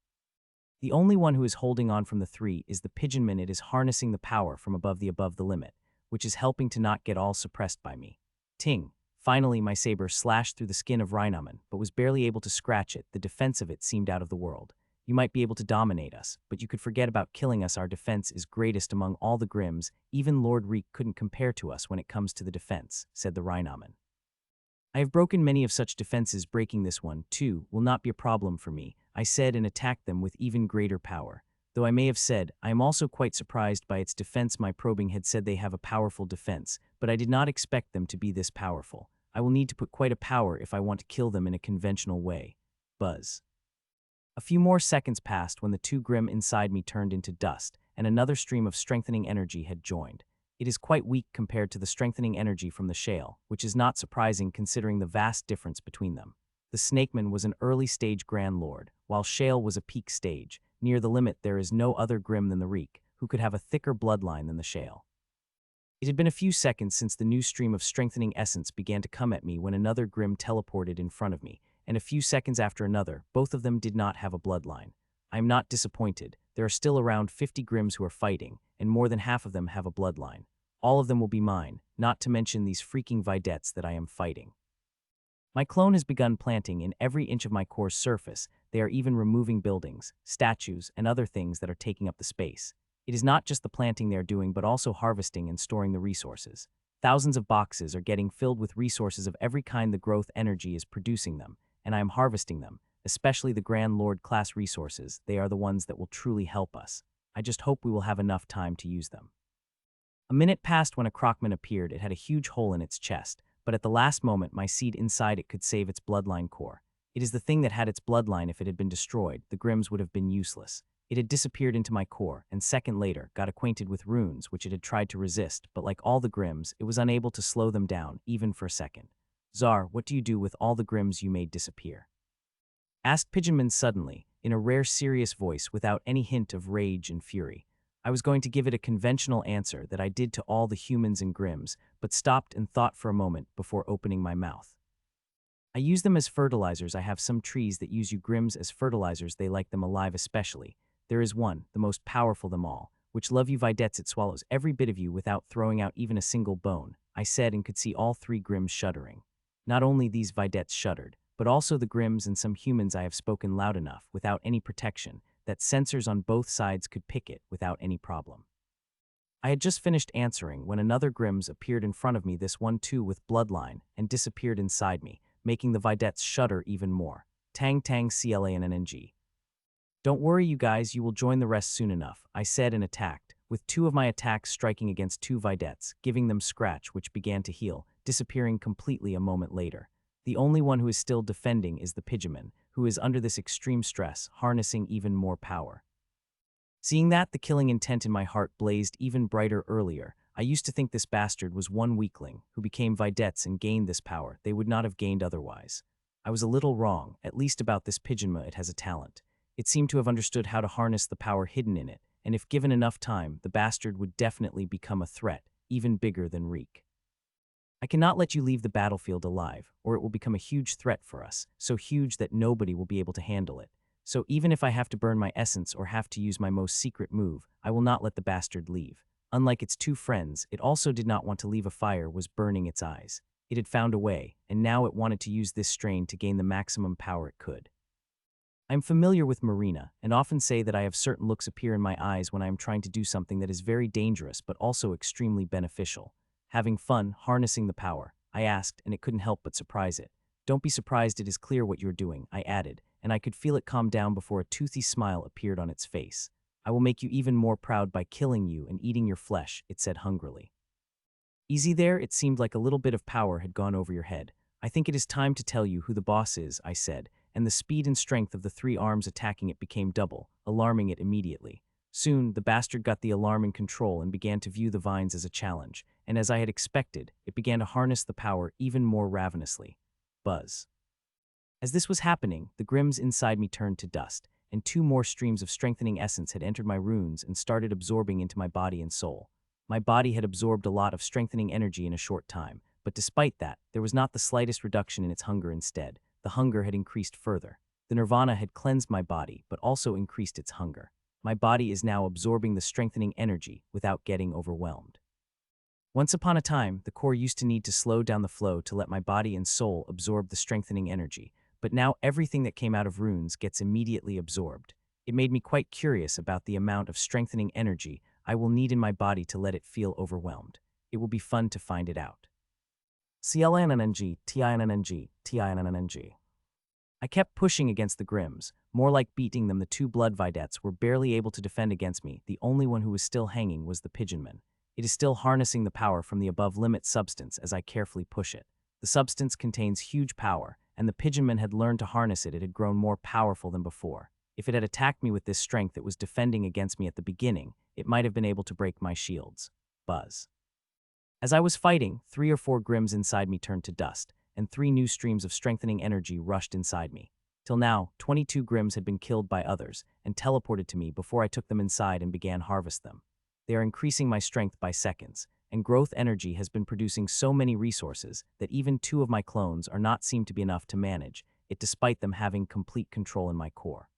The only one who is holding on from the 3 is the pigeonman. It is harnessing the power from above the limit, which is helping to not get all suppressed by me. Ting! Finally, my saber slashed through the skin of Rhinoman, but was barely able to scratch it. The defense of it seemed out of the world. You might be able to dominate us, but you could forget about killing us. Our defense is greatest among all the grims. Even Lord Reek couldn't compare to us when it comes to the defense, said the Rhinoman. I have broken many of such defenses. Breaking this one, too, will not be a problem for me, I said, and attacked them with even greater power. Though I may have said, I am also quite surprised by its defense. My probing had said they have a powerful defense, but I did not expect them to be this powerful. I will need to put quite a power if I want to kill them in a conventional way. Buzz. A few more seconds passed when the 2 grim inside me turned into dust, and another stream of strengthening energy had joined. It is quite weak compared to the strengthening energy from the shale, which is not surprising considering the vast difference between them. The snakeman was an early stage Grand Lord, while shale was a peak stage. Near the limit, there is no other grim than the Reek, who could have a thicker bloodline than the shale. It had been a few seconds since the new stream of strengthening essence began to come at me when another grim teleported in front of me, and a few seconds after another, both of them did not have a bloodline. I am not disappointed. There are still around 50 grims who are fighting, and more than half of them have a bloodline. All of them will be mine, not to mention these freaking videttes that I am fighting. My clone has begun planting in every inch of my core's surface. They are even removing buildings, statues, and other things that are taking up the space. It is not just the planting they are doing, but also harvesting and storing the resources. Thousands of boxes are getting filled with resources of every kind. The growth energy is producing them, and I am harvesting them, especially the Grand Lord class resources. They are the ones that will truly help us. I just hope we will have enough time to use them. A minute passed when a crocman appeared. It had a huge hole in its chest, but at the last moment my seed inside it could save its bloodline core. It is the thing that had its bloodline. If it had been destroyed, the grims would have been useless. It had disappeared into my core, and second later got acquainted with runes which it had tried to resist, but like all the grims, it was unable to slow them down, even for a second. Czar, what do you do with all the grims you made disappear? Asked Pigeonman suddenly, in a rare serious voice without any hint of rage and fury. I was going to give it a conventional answer that I did to all the humans and grims, but stopped and thought for a moment before opening my mouth. I use them as fertilizers. I have some trees that use you grims as fertilizers. They like them alive especially. There is one, the most powerful of them all, which love you videttes. It swallows every bit of you without throwing out even a single bone, I said, and could see all 3 grims shuddering. Not only these videttes shuddered, but also the grims and some humans. I have spoken loud enough, without any protection, that sensors on both sides could pick it without any problem. I had just finished answering when another grims appeared in front of me, this one too with bloodline, and disappeared inside me, making the videttes shudder even more. Tang tang clanng. Don't worry you guys, you will join the rest soon enough, I said, and attacked, with 2 of my attacks striking against 2 videttes, giving them scratch which began to heal, disappearing completely a moment later. The only one who is still defending is the pigeonman, who is under this extreme stress, harnessing even more power. Seeing that, the killing intent in my heart blazed even brighter. Earlier, I used to think this bastard was one weakling, who became videttes and gained this power they would not have gained otherwise. I was a little wrong, at least about this pigeonma. It has a talent. It seemed to have understood how to harness the power hidden in it, and if given enough time, the bastard would definitely become a threat, even bigger than Reek. I cannot let you leave the battlefield alive, or it will become a huge threat for us, so huge that nobody will be able to handle it. So even if I have to burn my essence or have to use my most secret move, I will not let the bastard leave. Unlike its 2 friends, it also did not want to leave. A fire was burning its eyes. It had found a way, and now it wanted to use this strain to gain the maximum power it could. I am familiar with Marina, and often say that I have certain looks appear in my eyes when I am trying to do something that is very dangerous but also extremely beneficial. Having fun, harnessing the power, I asked, and it couldn't help but surprise it. Don't be surprised, it is clear what you're doing, I added, and I could feel it calm down before a toothy smile appeared on its face. I will make you even more proud by killing you and eating your flesh, it said hungrily. Easy there, it seemed like a little bit of power had gone over your head. I think it is time to tell you who the boss is, I said, and the speed and strength of the 3 arms attacking it became double, alarming it immediately. Soon, the bastard got the alarm in control and began to view the vines as a challenge, and as I had expected, it began to harness the power even more ravenously. Buzz. As this was happening, the grims inside me turned to dust, and 2 more streams of strengthening essence had entered my runes and started absorbing into my body and soul. My body had absorbed a lot of strengthening energy in a short time, but despite that, there was not the slightest reduction in its hunger. Instead, the hunger had increased further. The nirvana had cleansed my body, but also increased its hunger. My body is now absorbing the strengthening energy without getting overwhelmed. Once upon a time, the core used to need to slow down the flow to let my body and soul absorb the strengthening energy, but now everything that came out of runes gets immediately absorbed. It made me quite curious about the amount of strengthening energy I will need in my body to let it feel overwhelmed. It will be fun to find it out. CLNNNG, TINNNG, TINNNG. I kept pushing against the grims, more like beating them. The 2 blood videttes were barely able to defend against me. The only one who was still hanging was the pigeonman. It is still harnessing the power from the above-limit substance as I carefully push it. The substance contains huge power, and the pigeonman had learned to harness it. It had grown more powerful than before. If it had attacked me with this strength it was defending against me at the beginning, it might have been able to break my shields. Buzz. As I was fighting, 3 or 4 grims inside me turned to dust, and 3 new streams of strengthening energy rushed inside me. Till now, 22 grims had been killed by others and teleported to me before I took them inside and began harvest them. They are increasing my strength by seconds, and growth energy has been producing so many resources that even 2 of my clones are not seem to be enough to manage it despite them having complete control in my core.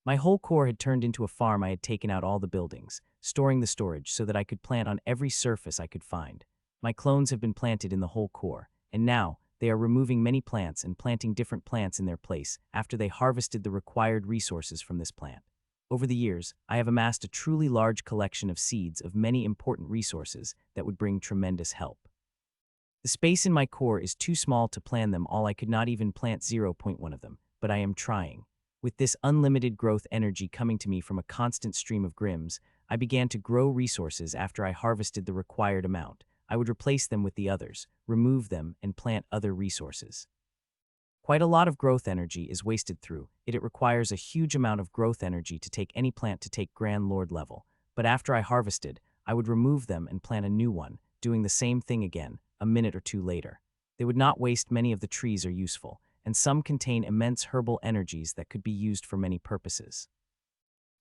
My whole core had turned into a farm. I had taken out all the buildings, storing the storage so that I could plant on every surface I could find. My clones have been planted in the whole core, and now they are removing many plants and planting different plants in their place after they harvested the required resources from this plant. Over the years, I have amassed a truly large collection of seeds of many important resources that would bring tremendous help. The space in my core is too small to plant them all. I could not even plant 0.1 of them, but I am trying. With this unlimited growth energy coming to me from a constant stream of grims, I began to grow resources. After I harvested the required amount, I would replace them with the others, remove them, and plant other resources. Quite a lot of growth energy is wasted through it. It requires a huge amount of growth energy to take any plant to take Grand Lord level, but after I harvested, I would remove them and plant a new one, doing the same thing again, a minute or 2 later. They would not waste. Many of the trees are useful, and some contain immense herbal energies that could be used for many purposes.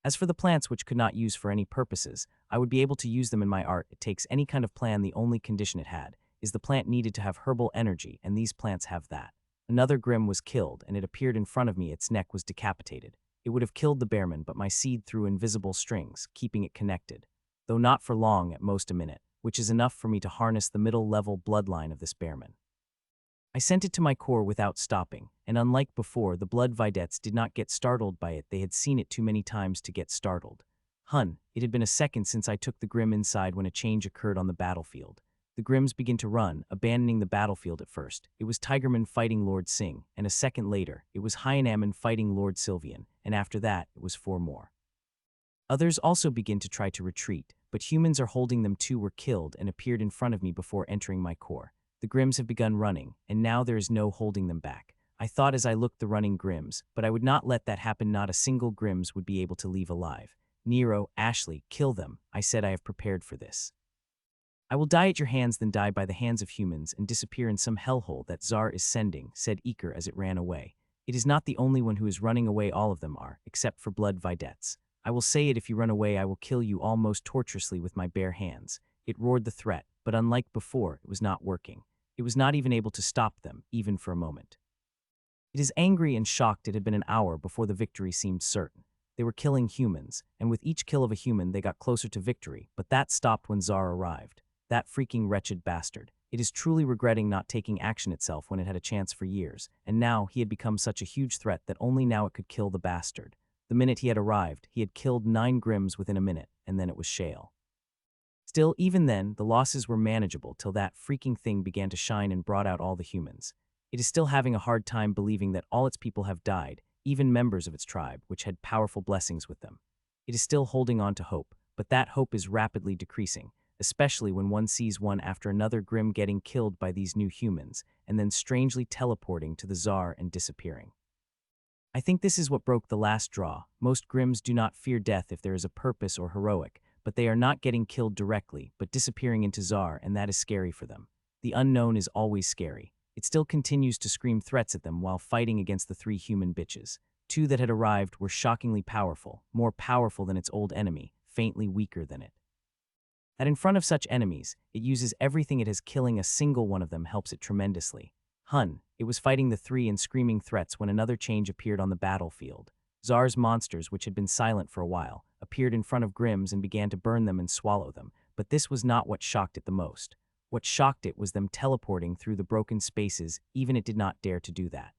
As for the plants which could not use for any purposes, I would be able to use them in my art. It takes any kind of plant. The only condition it had is the plant needed to have herbal energy, and these plants have that. Another grim was killed, and it appeared in front of me. Its neck was decapitated. It would have killed the bearman, but my seed threw invisible strings, keeping it connected. Though not for long, at most a minute, which is enough for me to harness the middle-level bloodline of this bearman. I sent it to my core without stopping, and unlike before, the blood videttes did not get startled by it. They had seen it too many times to get startled. It had been a second since I took the grim inside when a change occurred on the battlefield. The grims begin to run, abandoning the battlefield. At first, it was Tigerman fighting Lord Singh, and a second later, it was Hyenaman fighting Lord Sylvian, and after that, it was 4 more. Others also begin to try to retreat, but humans are holding them. 2 were killed and appeared in front of me before entering my core. The grims have begun running, and now there is no holding them back. I thought as I looked the running grims, but I would not let that happen. Not a single grims would be able to leave alive. Nero, Ashley, kill them. I said I have prepared for this. I will die at your hands, then die by the hands of humans and disappear in some hellhole that Tsar is sending, said Eker as it ran away. It is not the only one who is running away. All of them are, except for blood videttes. I will say it: if you run away, I will kill you all most torturously with my bare hands. It roared the threat, but unlike before, it was not working. It was not even able to stop them, even for a moment. It is angry and shocked. It had been an hour before the victory seemed certain. They were killing humans, and with each kill of a human they got closer to victory, but that stopped when Tsar arrived. That freaking wretched bastard. It is truly regretting not taking action itself when it had a chance for years, and now he had become such a huge threat that only now it could kill the bastard. The minute he had arrived, he had killed 9 grims within a minute, and then it was Shale. Still, even then, the losses were manageable till that freaking thing began to shine and brought out all the humans. It is still having a hard time believing that all its people have died, even members of its tribe, which had powerful blessings with them. It is still holding on to hope, but that hope is rapidly decreasing. especially when one sees one after another Grimm getting killed by these new humans, and then strangely teleporting to the Tsar and disappearing. I think this is what broke the last straw. Most Grimms do not fear death if there is a purpose or heroic, but they are not getting killed directly, but disappearing into Tsar, and that is scary for them. The unknown is always scary. It still continues to scream threats at them while fighting against the 3 human bitches. 2 that had arrived were shockingly powerful, more powerful than its old enemy, faintly weaker than it. That in front of such enemies, it uses everything it has. Killing a single one of them helps it tremendously. It was fighting the 3 and screaming threats when another change appeared on the battlefield. Tsar's monsters, which had been silent for a while, appeared in front of Grimm's and began to burn them and swallow them, but this was not what shocked it the most. What shocked it was them teleporting through the broken spaces, even it did not dare to do that.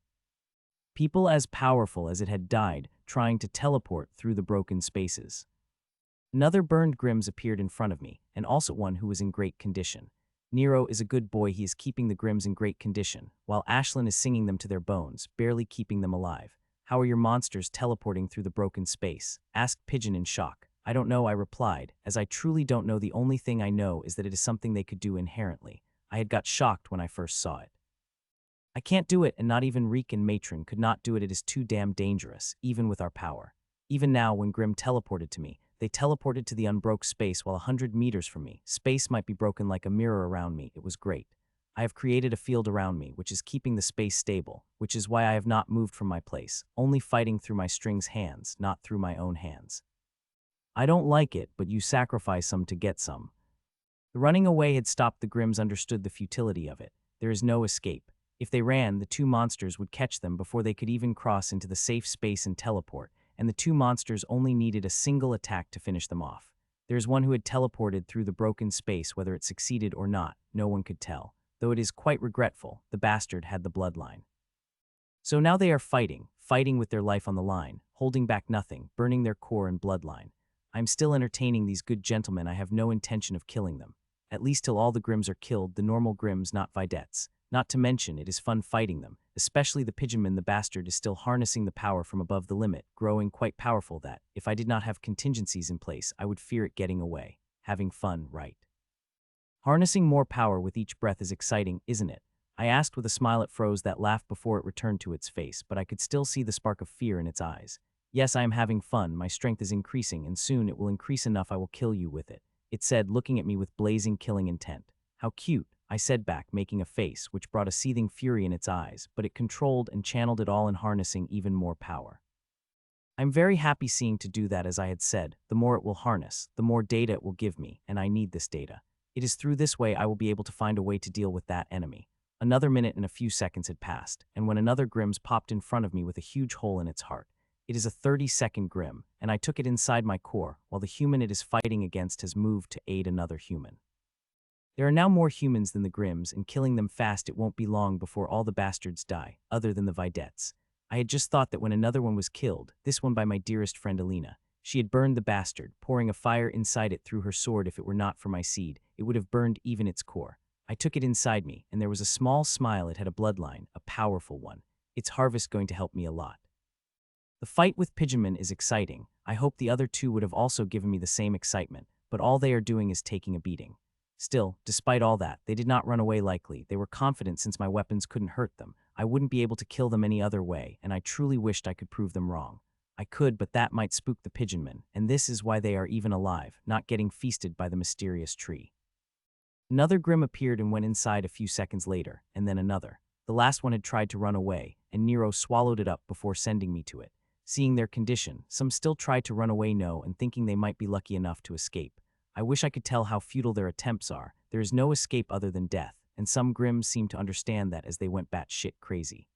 People as powerful as it had died, trying to teleport through the broken spaces. Another burned Grimms appeared in front of me, and also one who was in great condition. Nero is a good boy. He is keeping the Grimms in great condition, while Ashlyn is singing them to their bones, barely keeping them alive. How are your monsters teleporting through the broken space? Asked Pigeon in shock. I don't know, I replied, as I truly don't know. The only thing I know is that it is something they could do inherently. I had got shocked when I first saw it. I can't do it, and not even Reek and Matron could not do it. It is too damn dangerous, even with our power. Even now, when Grimm teleported to me, they teleported to the unbroke space while 100 meters from me. Space might be broken like a mirror around me. It was great. I have created a field around me, which is keeping the space stable, which is why I have not moved from my place, only fighting through my strings hands, not through my own hands. I don't like it, but you sacrifice some to get some. The running away had stopped. The Grimms understood the futility of it. There is no escape. If they ran, the 2 monsters would catch them before they could even cross into the safe space and teleport, and the 2 monsters only needed a single attack to finish them off. There is one who had teleported through the broken space. Whether it succeeded or not, no one could tell. Though it is quite regretful, the bastard had the bloodline. So now they are fighting with their life on the line, holding back nothing, burning their core and bloodline. I am still entertaining these good gentlemen. I have no intention of killing them. At least till all the Grimms are killed, the normal Grimms, not Vedettes. Not to mention, it is fun fighting them, especially the Pigeonman. The bastard is still harnessing the power from above the limit, growing quite powerful that, if I did not have contingencies in place, I would fear it getting away. Having fun, right? Harnessing more power with each breath is exciting, isn't it? I asked with a smile at Froze that laughed before it returned to its face, but I could still see the spark of fear in its eyes. Yes, I am having fun. My strength is increasing, and soon it will increase enough I will kill you with it, it said, looking at me with blazing killing intent. How cute, I said back, making a face which brought a seething fury in its eyes, but it controlled and channeled it all in harnessing even more power. I'm very happy seeing to do that. As I had said, the more it will harness, the more data it will give me, and I need this data. It is through this way I will be able to find a way to deal with that enemy. Another minute and a few seconds had passed, and when another Grimms popped in front of me with a huge hole in its heart. It is a 30-second Grimm, and I took it inside my core, while the human it is fighting against has moved to aid another human. There are now more humans than the Grimms, and killing them fast, it won't be long before all the bastards die, other than the Vedettes. I had just thought that when another one was killed, this one by my dearest friend Alina, she had burned the bastard, pouring a fire inside it through her sword. If it were not for my seed, it would have burned even its core. I took it inside me, and there was a small smile. It had a bloodline, a powerful one. Its harvest going to help me a lot. The fight with Pigeonman is exciting. I hope the other 2 would have also given me the same excitement, but all they are doing is taking a beating. Still, despite all that, they did not run away likely. They were confident since my weapons couldn't hurt them. I wouldn't be able to kill them any other way, and I truly wished I could prove them wrong. I could, but that might spook the Pigeonmen, and this is why they are even alive, not getting feasted by the mysterious tree. Another Grimm appeared and went inside a few seconds later, and then another. The last one had tried to run away, and Nero swallowed it up before sending me to it. Seeing their condition, some still tried to run away and thinking they might be lucky enough to escape. I wish I could tell how futile their attempts are. There is no escape other than death, and some Grimms seem to understand that as they went batshit crazy.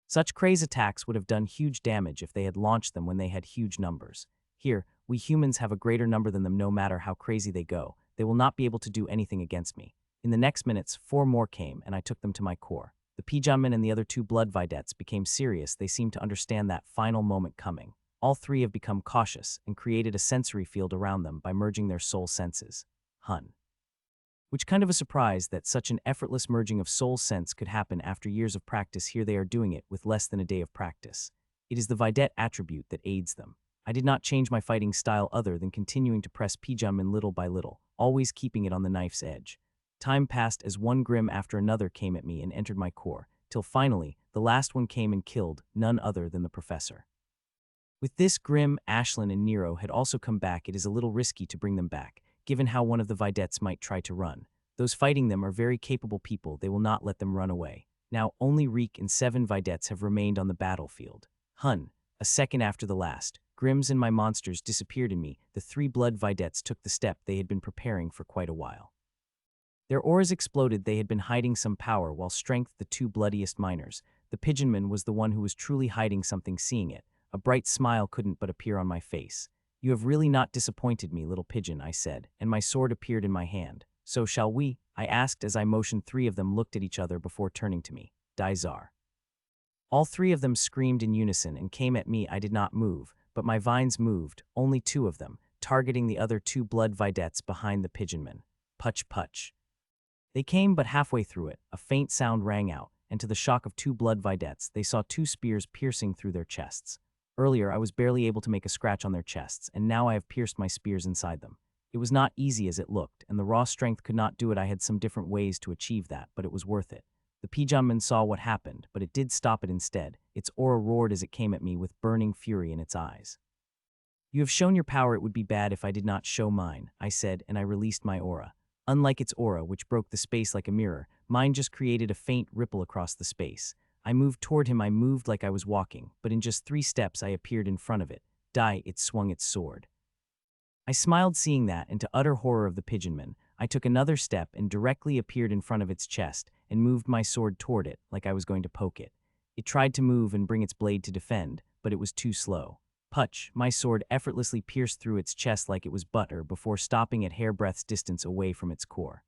Such craze attacks would have done huge damage if they had launched them when they had huge numbers. Here, we humans have a greater number than them. No matter how crazy they go, they will not be able to do anything against me. In the next minutes, 4 more came, and I took them to my core. The Pigeonman and the other 2 blood Vedettes became serious. They seemed to understand that final moment coming. All 3 have become cautious and created a sensory field around them by merging their soul senses. Which kind of a surprise that such an effortless merging of soul sense could happen after years of practice. Here they are doing it with less than a day of practice. It is the Vedette attribute that aids them. I did not change my fighting style other than continuing to press Pijamin little by little, always keeping it on the knife's edge. Time passed as one grim after another came at me and entered my core, till finally, the last one came and killed none other than the professor. With this grim, Ashlyn and Nero had also come back. It is a little risky to bring them back, given how one of the Vedettes might try to run. Those fighting them are very capable people, they will not let them run away. Now, only Reek and 7 Vedettes have remained on the battlefield. Hun, a second after the last, Grims and my monsters disappeared in me. The 3 blood Vedettes took the step they had been preparing for quite a while. Their auras exploded. They had been hiding some power, while Strength, the 2 bloodiest miners. The Pigeonman was the one who was truly hiding something. Seeing it, a bright smile couldn't but appear on my face. "You have really not disappointed me, little pigeon," I said, and my sword appeared in my hand. "So shall we?" I asked as I motioned. 3 of them looked at each other before turning to me. Dizar. All 3 of them screamed in unison and came at me. I did not move, but my vines moved, only 2 of them, targeting the other 2 blood Vedettes behind the Pigeonman. Putch putch. They came but halfway through it. A faint sound rang out, and to the shock of 2 blood Vedettes, they saw 2 spears piercing through their chests. Earlier, I was barely able to make a scratch on their chests, and now I have pierced my spears inside them. It was not easy as it looked, and the raw strength could not do it. I had some different ways to achieve that, but it was worth it. The Pijaman saw what happened, but it did stop it instead. Its aura roared as it came at me with burning fury in its eyes. "You have shown your power. It would be bad if I did not show mine," I said, and I released my aura. Unlike its aura, which broke the space like a mirror, mine just created a faint ripple across the space. I moved toward him. I moved like I was walking, but in just 3 steps I appeared in front of it. It swung its sword. I smiled seeing that, and to utter horror of the Pigeonman, I took another step and directly appeared in front of its chest and moved my sword toward it like I was going to poke it. It tried to move and bring its blade to defend, but it was too slow. Putch, my sword effortlessly pierced through its chest like it was butter before stopping at hairbreadth's distance away from its core.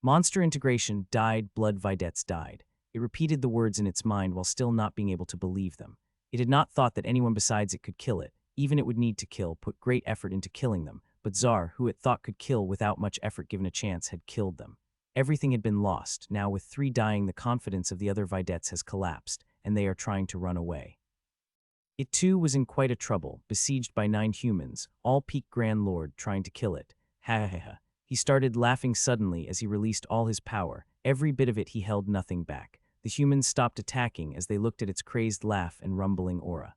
Monster integration died. Blood Vedettes died. It repeated the words in its mind while still not being able to believe them. It had not thought that anyone besides it could kill it. Even it would need to kill, put great effort into killing them. But Zar, who it thought could kill without much effort given a chance, had killed them. Everything had been lost. Now with 3 dying, the confidence of the other Vedettes has collapsed, and they are trying to run away. It too was in quite a trouble, besieged by 9 humans, all Peak Grand Lord trying to kill it. Ha ha ha. He started laughing suddenly as he released all his power. Every bit of it. He held nothing back. The humans stopped attacking as they looked at its crazed laugh and rumbling aura.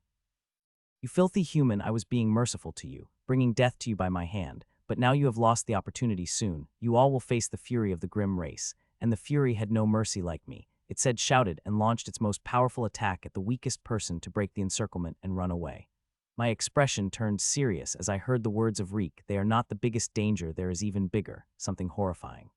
"You filthy human, I was being merciful to you, bringing death to you by my hand, but now you have lost the opportunity. Soon, you all will face the fury of the grim race, and the fury had no mercy like me," it said, shouted, and launched its most powerful attack at the weakest person to break the encirclement and run away. My expression turned serious as I heard the words of Reek. "They are not the biggest danger, there is even bigger, something horrifying.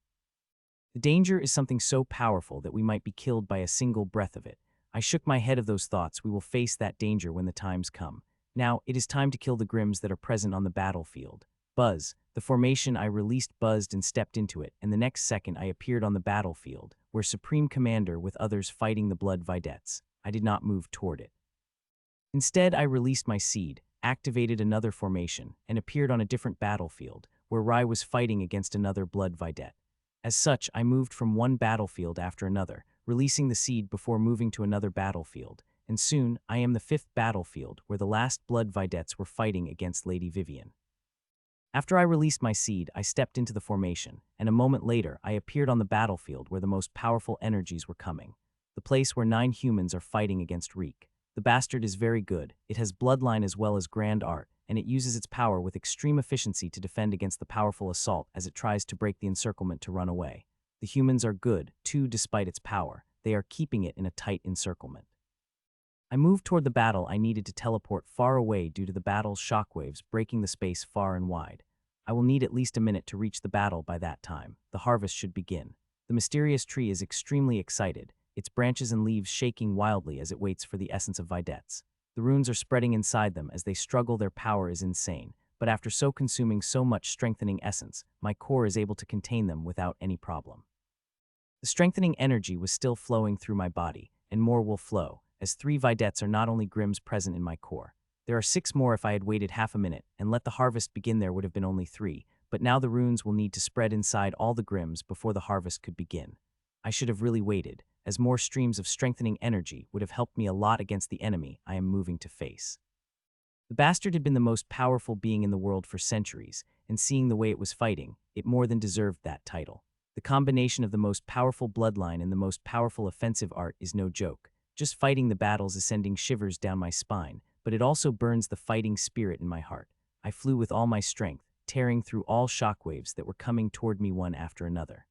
The danger is something so powerful that we might be killed by a single breath of it." I shook my head of those thoughts. We will face that danger when the times come. Now, it is time to kill the Grims that are present on the battlefield. Buzz, the formation I released buzzed and stepped into it, and the next second I appeared on the battlefield, where Supreme Commander with others fighting the Blood Vedettes. I did not move toward it. Instead, I released my seed, activated another formation, and appeared on a different battlefield, where Rai was fighting against another Blood Vedette. As such, I moved from one battlefield after another, releasing the seed before moving to another battlefield, and soon I am the 5th battlefield where the last Blood Vedettes were fighting against Lady Vivian. After I released my seed, I stepped into the formation, and a moment later I appeared on the battlefield where the most powerful energies were coming, the place where 9 humans are fighting against Reek. The bastard is very good, it has bloodline as well as grand art, and it uses its power with extreme efficiency to defend against the powerful assault as it tries to break the encirclement to run away. The humans are good, too, despite its power. They are keeping it in a tight encirclement. I moved toward the battle. I needed to teleport far away due to the battle's shockwaves breaking the space far and wide. I will need at least a minute to reach the battle. By that time, the harvest should begin. The mysterious tree is extremely excited, its branches and leaves shaking wildly as it waits for the essence of Vedettes. The runes are spreading inside them as they struggle. Their power is insane, but after consuming so much strengthening essence, my core is able to contain them without any problem. The strengthening energy was still flowing through my body, and more will flow, as 3 Vedettes are not only Grims present in my core. There are 6 more. If I had waited half a minute and let the harvest begin, there would have been only 3, but now the runes will need to spread inside all the Grims before the harvest could begin. I should have really waited, as more streams of strengthening energy would have helped me a lot against the enemy I am moving to face. The bastard had been the most powerful being in the world for centuries, and seeing the way it was fighting, it more than deserved that title. The combination of the most powerful bloodline and the most powerful offensive art is no joke. Just fighting the battles is sending shivers down my spine, but it also burns the fighting spirit in my heart. I flew with all my strength, tearing through all shockwaves that were coming toward me one after another.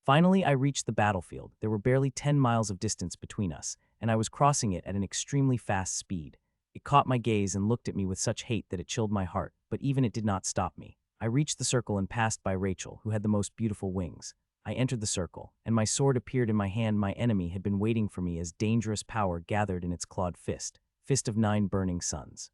Finally, I reached the battlefield. There were barely 10 miles of distance between us, and I was crossing it at an extremely fast speed. It caught my gaze and looked at me with such hate that it chilled my heart, but even it did not stop me. I reached the circle and passed by Rachel, who had the most beautiful wings. I entered the circle, and my sword appeared in my hand. My enemy had been waiting for me as dangerous power gathered in its clawed fist of 9 burning suns.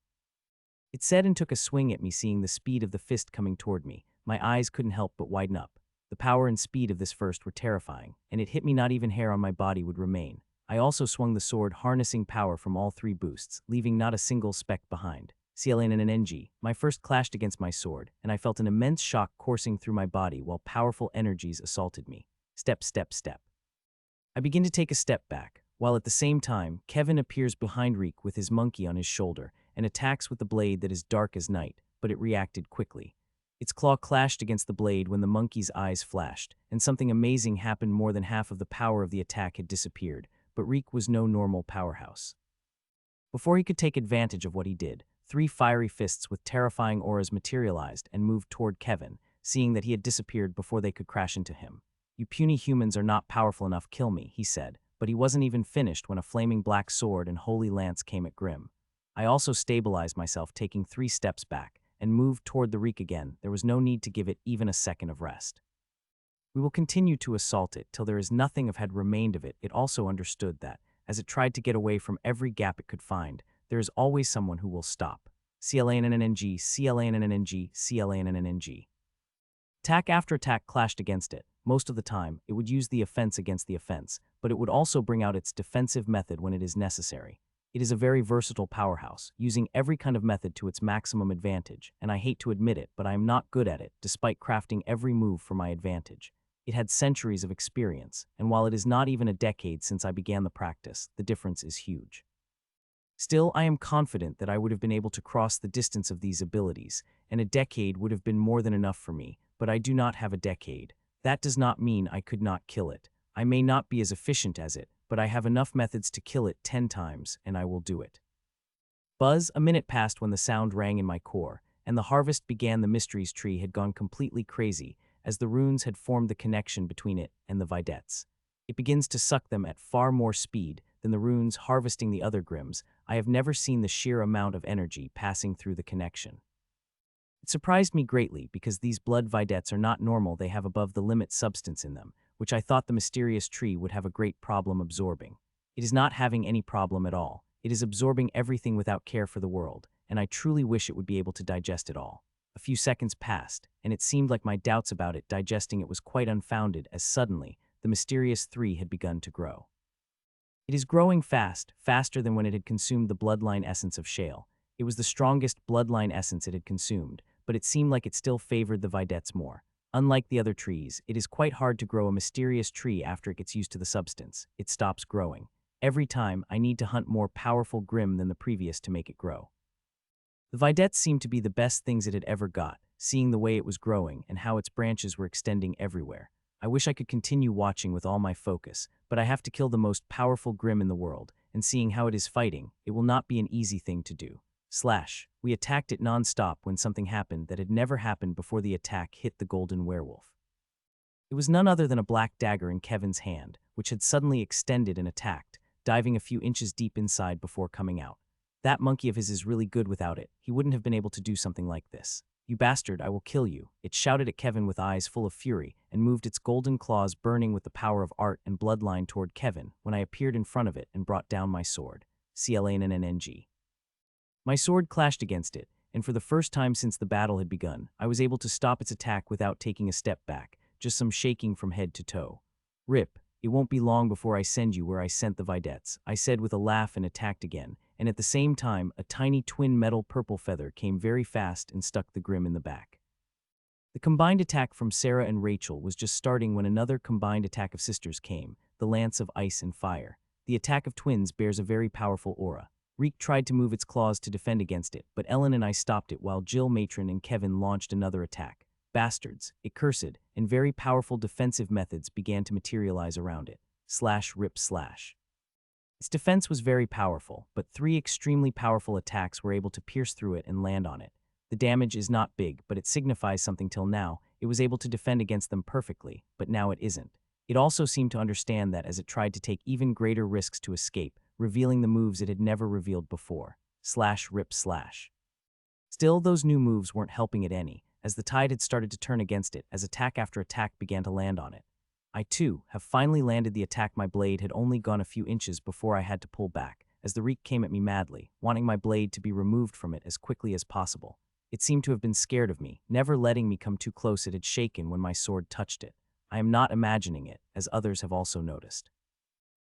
It said and took a swing at me. Seeing the speed of the fist coming toward me, my eyes couldn't help but widen up. The power and speed of this first were terrifying, and it hit me. Not even hair on my body would remain. I also swung the sword, harnessing power from all 3 boosts, leaving not a single speck behind. CLNNNG, my first clashed against my sword, and I felt an immense shock coursing through my body while powerful energies assaulted me. Step, step, step. I begin to take a step back, while at the same time, Kevin appears behind Reek with his monkey on his shoulder and attacks with the blade that is dark as night, but it reacted quickly. Its claw clashed against the blade when the monkey's eyes flashed, and something amazing happened. More than half of the power of the attack had disappeared, but Reek was no normal powerhouse. Before he could take advantage of what he did, 3 fiery fists with terrifying auras materialized and moved toward Kevin, seeing that he had disappeared before they could crash into him. "You puny humans are not powerful enough. Kill me," he said, but he wasn't even finished when a flaming black sword and holy lance came at Grim. I also stabilized myself, taking 3 steps back, and moved toward the Reek again. There was no need to give it even a second of rest. "We will continue to assault it till there is nothing of had remained of it." It also understood that, as it tried to get away from every gap it could find, there is always someone who will stop. CLANNNG, CLANNNG, CLANNNG. Attack after attack clashed against it. Most of the time, it would use the offense against the offense, but it would also bring out its defensive method when it is necessary. It is a very versatile powerhouse, using every kind of method to its maximum advantage, and I hate to admit it, but I am not good at it, despite crafting every move for my advantage. It had centuries of experience, and while it is not even a decade since I began the practice, the difference is huge. Still, I am confident that I would have been able to cross the distance of these abilities, and a decade would have been more than enough for me, but I do not have a decade. That does not mean I could not kill it. I may not be as efficient as it, but I have enough methods to kill it 10 times, and I will do it. Buzz, a minute passed when the sound rang in my core, and the harvest began. The mysteries tree had gone completely crazy, as the runes had formed the connection between it and the Videts. It begins to suck them at far more speed than the runes harvesting the other Grims. I have never seen the sheer amount of energy passing through the connection. It surprised me greatly because these blood Videts are not normal. They have above the limit substance in them, which I thought the mysterious tree would have a great problem absorbing. It is not having any problem at all. It is absorbing everything without care for the world, and I truly wish it would be able to digest it all. A few seconds passed, and it seemed like my doubts about it digesting it was quite unfounded, as suddenly, the mysterious 3 had begun to grow. It is growing fast, faster than when it had consumed the bloodline essence of Shale. It was the strongest bloodline essence it had consumed, but it seemed like it still favored the Videts more. Unlike the other trees, it is quite hard to grow a mysterious tree after it gets used to the substance. It stops growing. Every time, I need to hunt more powerful Grim than the previous to make it grow. The Videts seemed to be the best things it had ever got, seeing the way it was growing and how its branches were extending everywhere. I wish I could continue watching with all my focus, but I have to kill the most powerful Grim in the world, and seeing how it is fighting, it will not be an easy thing to do. We attacked it non-stop when something happened that had never happened before. The attack hit the golden werewolf. It was none other than a black dagger in Kevin's hand, which had suddenly extended and attacked, diving a few inches deep inside before coming out. That monkey of his is really good. Without it, he wouldn't have been able to do something like this. "You bastard, I will kill you," it shouted at Kevin with eyes full of fury, and moved its golden claws burning with the power of art and bloodline toward Kevin when I appeared in front of it and brought down my sword. CLANNNG. My sword clashed against it, and for the first time since the battle had begun, I was able to stop its attack without taking a step back, just some shaking from head to toe. "Rip, it won't be long before I send you where I sent the Videts," I said with a laugh and attacked again, and at the same time, a tiny twin metal purple feather came very fast and stuck the Grim in the back. The combined attack from Sarah and Rachel was just starting when another combined attack of sisters came, the lance of ice and fire. The attack of twins bears a very powerful aura. Reek tried to move its claws to defend against it, but Ellen and I stopped it while Jill, Matron, and Kevin launched another attack. Bastards, it cursed, and very powerful defensive methods began to materialize around it. Slash, rip, slash. Its defense was very powerful, but 3 extremely powerful attacks were able to pierce through it and land on it. The damage is not big, but it signifies something. Till now, it was able to defend against them perfectly, but now it isn't. It also seemed to understand that as it tried to take even greater risks to escape, revealing the moves it had never revealed before. Slash, rip, slash. Still, those new moves weren't helping it any, as the tide had started to turn against it as attack after attack began to land on it. I, too, have finally landed the attack. My blade had only gone a few inches before I had to pull back, as the reek came at me madly, wanting my blade to be removed from it as quickly as possible. It seemed to have been scared of me, never letting me come too close. It had shaken when my sword touched it. I am not imagining it, as others have also noticed.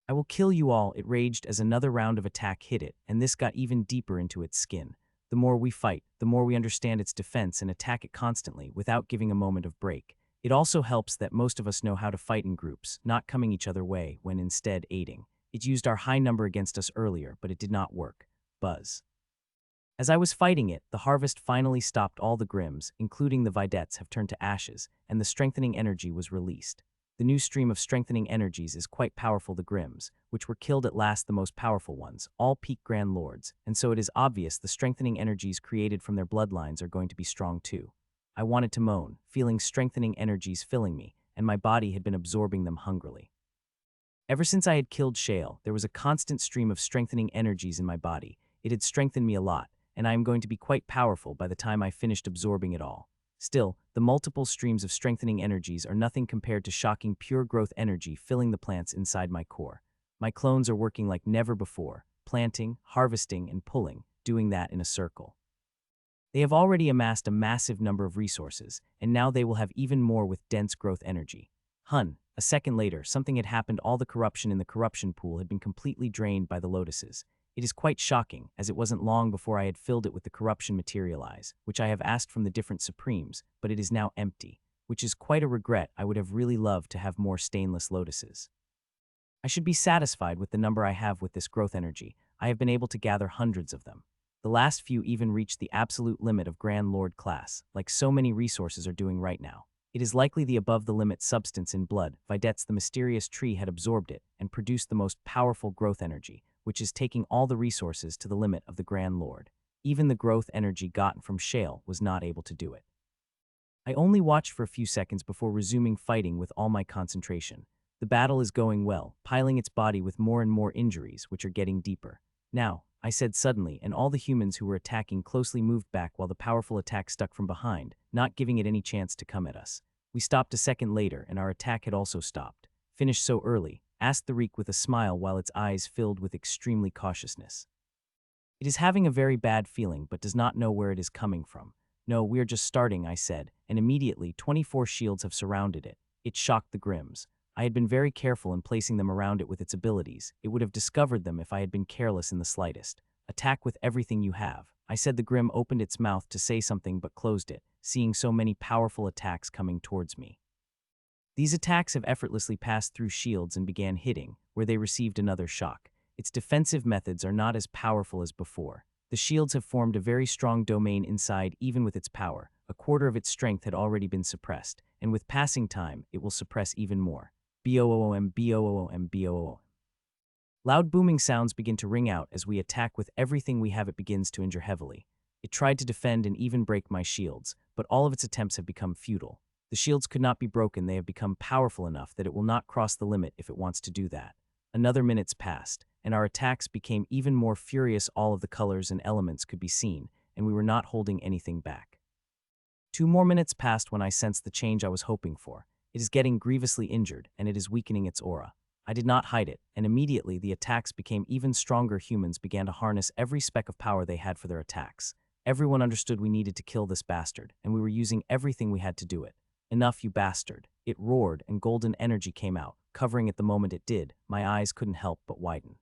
I will kill you all, it raged as another round of attack hit it, and this got even deeper into its skin. The more we fight, the more we understand its defense and attack it constantly without giving a moment of break. It also helps that most of us know how to fight in groups, not coming each other way when instead aiding. It used our high number against us earlier, but it did not work. Buzz. As I was fighting it, the harvest finally stopped. All the grims, including the vedettes, have turned to ashes, and the strengthening energy was released. The new stream of strengthening energies is quite powerful. The grims, which were killed at last, the most powerful ones, all peak grand lords, and so it is obvious the strengthening energies created from their bloodlines are going to be strong too. I wanted to moan, feeling strengthening energies filling me, and my body had been absorbing them hungrily. Ever since I had killed Shale, there was a constant stream of strengthening energies in my body. It had strengthened me a lot, and I am going to be quite powerful by the time I finished absorbing it all. Still, the multiple streams of strengthening energies are nothing compared to shocking pure growth energy filling the plants inside my core. My clones are working like never before, planting, harvesting, and pulling, doing that in a circle. They have already amassed a massive number of resources, and now they will have even more with dense growth energy. A second later, something had happened. All the corruption in the corruption pool had been completely drained by the lotuses. It is quite shocking, as it wasn't long before I had filled it with the corruption materialize, which I have asked from the different supremes, but it is now empty, which is quite a regret. I would have really loved to have more stainless lotuses. I should be satisfied with the number I have with this growth energy. I have been able to gather hundreds of them. The last few even reached the absolute limit of Grand Lord class, like so many resources are doing right now. It is likely the above-the-limit substance in blood, vedettes. The mysterious tree had absorbed it and produced the most powerful growth energy, which is taking all the resources to the limit of the Grand Lord. Even the growth energy gotten from Shale was not able to do it. I only watched for a few seconds before resuming fighting with all my concentration. The battle is going well, piling its body with more and more injuries, which are getting deeper. Now, I said suddenly, and all the humans who were attacking closely moved back while the powerful attack stuck from behind, not giving it any chance to come at us. We stopped a second later, and our attack had also stopped. Finished so early? Asked the reek with a smile while its eyes filled with extremely cautiousness. It is having a very bad feeling, but does not know where it is coming from. No, we are just starting, I said, and immediately 24 shields have surrounded it. It shocked the grims. I had been very careful in placing them around it with its abilities. It would have discovered them if I had been careless in the slightest. Attack with everything you have. I said. The grim opened its mouth to say something but closed it, seeing so many powerful attacks coming towards me. These attacks have effortlessly passed through shields and began hitting, where they received another shock. Its defensive methods are not as powerful as before. The shields have formed a very strong domain inside. Even with its power, a quarter of its strength had already been suppressed, and with passing time, it will suppress even more. Boom, boom, boom. Loud booming sounds begin to ring out as we attack with everything we have. It begins to injure heavily. It tried to defend and even break my shields, but all of its attempts have become futile. The shields could not be broken. They have become powerful enough that it will not cross the limit if it wants to do that. Another minute's passed, and our attacks became even more furious. All of the colors and elements could be seen, and we were not holding anything back. 2 more minutes passed when I sensed the change I was hoping for. It is getting grievously injured, and it is weakening its aura. I did not hide it, and immediately the attacks became even stronger. Humans began to harness every speck of power they had for their attacks. Everyone understood we needed to kill this bastard, and we were using everything we had to do it. Enough, you bastard. It roared, and golden energy came out, covering it the moment it did. My eyes couldn't help but widen.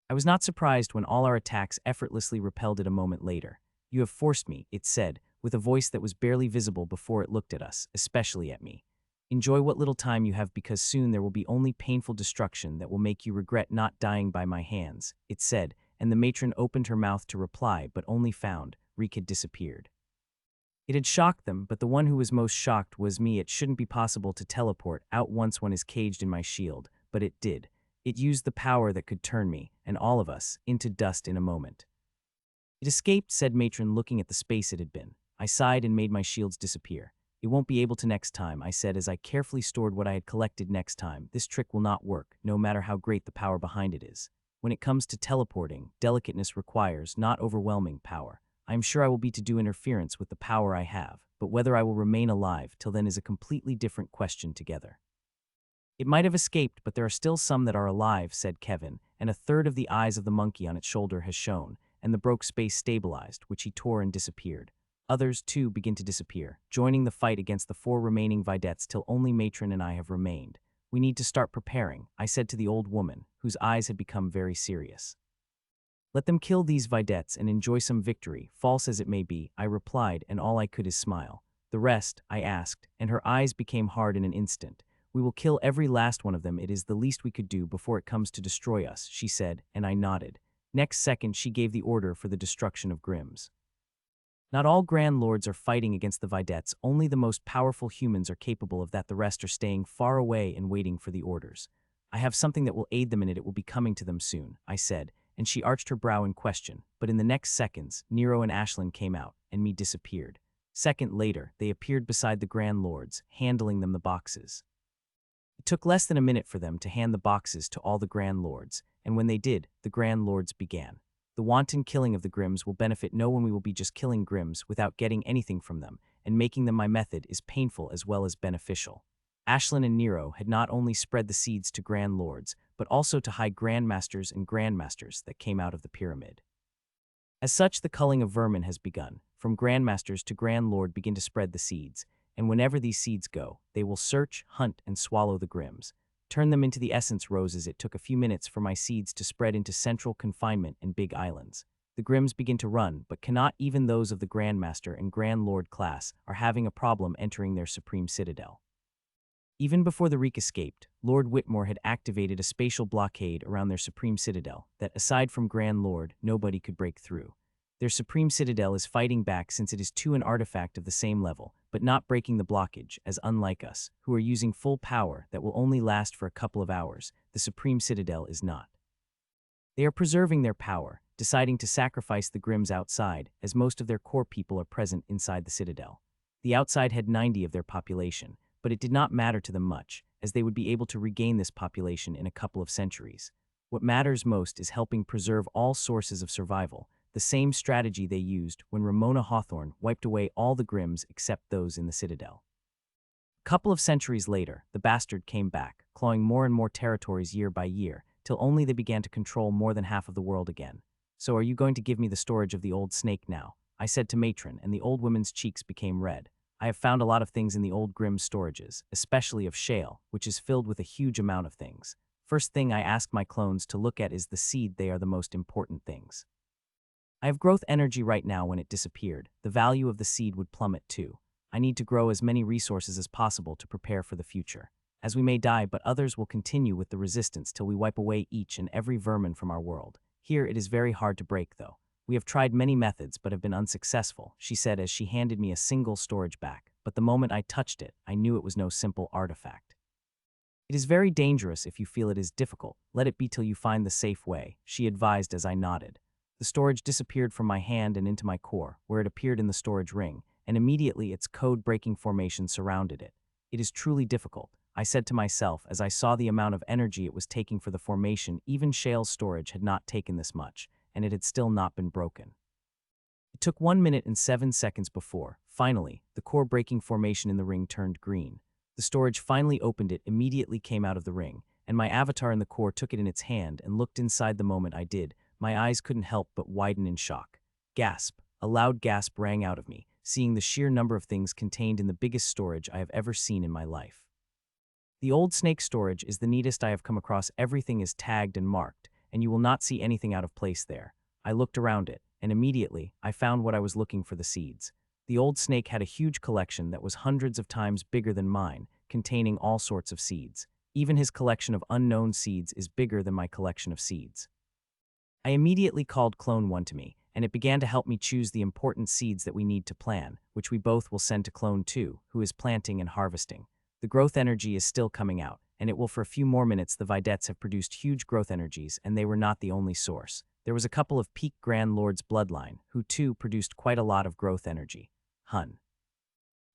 I was not surprised when all our attacks effortlessly repelled it a moment later. You have forced me, it said, with a voice that was barely visible before it looked at us, especially at me. Enjoy what little time you have, because soon there will be only painful destruction that will make you regret not dying by my hands, it said, and the matron opened her mouth to reply but only found Reek had disappeared. It had shocked them, but the one who was most shocked was me. It shouldn't be possible to teleport out once one is caged in my shield, but it did. It used the power that could turn me, and all of us, into dust in a moment. It escaped, said matron, looking at the space it had been. I sighed and made my shields disappear. It won't be able to next time, I said as I carefully stored what I had collected. Next time, this trick will not work, no matter how great the power behind it is. When it comes to teleporting, delicateness requires, not overwhelming, power. I am sure I will be to do interference with the power I have, but whether I will remain alive till then is a completely different question together. It might have escaped, but there are still some that are alive, said Kevin, and a third of the eyes of the monkey on its shoulder has shown, and the broke space stabilized, which he tore and disappeared. Others, too, begin to disappear, joining the fight against the 4 remaining vedettes till only matron and I have remained. We need to start preparing, I said to the old woman, whose eyes had become very serious. Let them kill these vedettes and enjoy some victory, false as it may be, I replied, and all I could is smile. The rest, I asked, and her eyes became hard in an instant. We will kill every last one of them. It is the least we could do before it comes to destroy us, she said, and I nodded. Next second, she gave the order for the destruction of Grimm's. Not all Grand Lords are fighting against the vedettes, only the most powerful humans are capable of that. The rest are staying far away and waiting for the orders. I have something that will aid them in it. It will be coming to them soon, I said, and she arched her brow in question, but in the next seconds, Nero and Ashlyn came out, and me disappeared. Second later, they appeared beside the Grand Lords, handling them the boxes. It took less than a minute for them to hand the boxes to all the Grand Lords, and when they did, the Grand Lords began. The wanton killing of the Grimms will benefit no one. We will be just killing Grimms without getting anything from them, and making them my method is painful as well as beneficial. Ashlyn and Nero had not only spread the seeds to Grand Lords, but also to high Grandmasters and Grandmasters that came out of the pyramid. As such, the culling of vermin has begun. From Grandmasters to Grand Lord begin to spread the seeds, and whenever these seeds go, they will search, hunt, and swallow the Grimms. Turn them into the essence roses. It took a few minutes for my seeds to spread into central confinement and big islands. The Grimms begin to run, but cannot. Even those of the Grandmaster and Grand Lord class are having a problem entering their supreme citadel. Even before the Reek escaped, Lord Whitmore had activated a spatial blockade around their supreme citadel that, aside from Grand Lord, nobody could break through. Their supreme citadel is fighting back since it is too an artifact of the same level, but not breaking the blockage, as unlike us, who are using full power that will only last for a couple of hours, the supreme citadel is not. They are preserving their power, deciding to sacrifice the Grimms outside, as most of their core people are present inside the citadel. The outside had 90 of their population, but it did not matter to them much, as they would be able to regain this population in a couple of centuries. What matters most is helping preserve all sources of survival, the same strategy they used when Ramona Hawthorne wiped away all the Grimms except those in the citadel. A couple of centuries later, the bastard came back, clawing more and more territories year by year, till only they began to control more than half of the world again. So are you going to give me the storage of the old snake now? I said to matron, and the old woman's cheeks became red. I have found a lot of things in the old Grimm storages, especially of shale, which is filled with a huge amount of things. First thing I ask my clones to look at is the seed. They are the most important things. I have growth energy right now. When it disappeared, the value of the seed would plummet too. I need to grow as many resources as possible to prepare for the future. As we may die, but others will continue with the resistance till we wipe away each and every vermin from our world. Here it is very hard to break though. We have tried many methods but have been unsuccessful, she said as she handed me a single storage back, but the moment I touched it, I knew it was no simple artifact. It is very dangerous. If you feel it is difficult, let it be till you find the safe way, she advised as I nodded. The storage disappeared from my hand and into my core, where it appeared in the storage ring, and immediately its code-breaking formation surrounded it. It is truly difficult, I said to myself as I saw the amount of energy it was taking for the formation. Even Shale's storage had not taken this much, and it had still not been broken. It took 1 minute and 7 seconds before, finally, the core-breaking formation in the ring turned green. The storage finally opened. It immediately came out of the ring, and my avatar in the core took it in its hand and looked inside. The moment I did, my eyes couldn't help but widen in shock. Gasp! A loud gasp rang out of me, seeing the sheer number of things contained in the biggest storage I have ever seen in my life. The old snake storage is the neatest I have come across. Everything is tagged and marked, and you will not see anything out of place there. I looked around it, and immediately, I found what I was looking for: the seeds. The old snake had a huge collection that was hundreds of times bigger than mine, containing all sorts of seeds. Even his collection of unknown seeds is bigger than my collection of seeds. I immediately called Clone 1 to me, and it began to help me choose the important seeds that we need to plan, which we both will send to Clone 2, who is planting and harvesting. The growth energy is still coming out, and it will for a few more minutes. The Vedettes have produced huge growth energies, and they were not the only source. There was a couple of peak Grand Lord's bloodline, who too produced quite a lot of growth energy. Hun.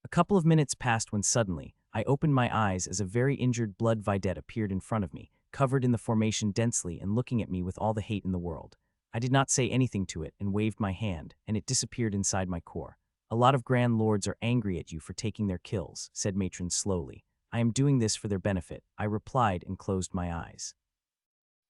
A couple of minutes passed when suddenly, I opened my eyes as a very injured blood Vedette appeared in front of me, covered in the formation densely and looking at me with all the hate in the world. I did not say anything to it and waved my hand, and it disappeared inside my core. A lot of Grand Lords are angry at you for taking their kills, said Matron slowly. I am doing this for their benefit, I replied and closed my eyes.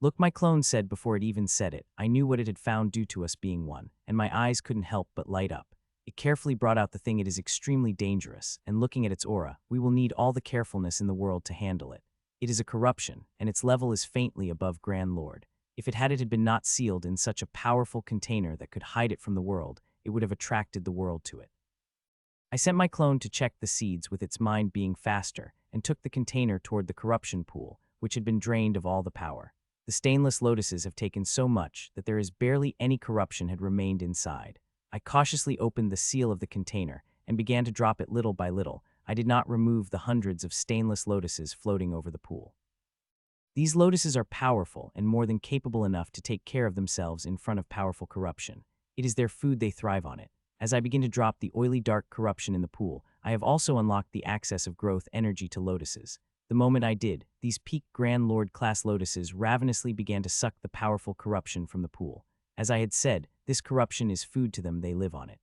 Look, my clone said before it even said it. I knew what it had found due to us being one, and my eyes couldn't help but light up. It carefully brought out the thing. It is extremely dangerous, and looking at its aura, we will need all the carefulness in the world to handle it. It is a corruption, and its level is faintly above Grand Lord. If it had been not sealed in such a powerful container that could hide it from the world, it would have attracted the world to it. I sent my clone to check the seeds with its mind being faster, and took the container toward the corruption pool, which had been drained of all the power. The stainless lotuses have taken so much that there is barely any corruption had remained inside. I cautiously opened the seal of the container and began to drop it little by little. I did not remove the hundreds of stainless lotuses floating over the pool. These lotuses are powerful and more than capable enough to take care of themselves in front of powerful corruption. It is their food, they thrive on it. As I begin to drop the oily dark corruption in the pool, I have also unlocked the access of growth energy to lotuses. The moment I did, these peak Grand Lord class lotuses ravenously began to suck the powerful corruption from the pool. As I had said, this corruption is food to them, they live on it.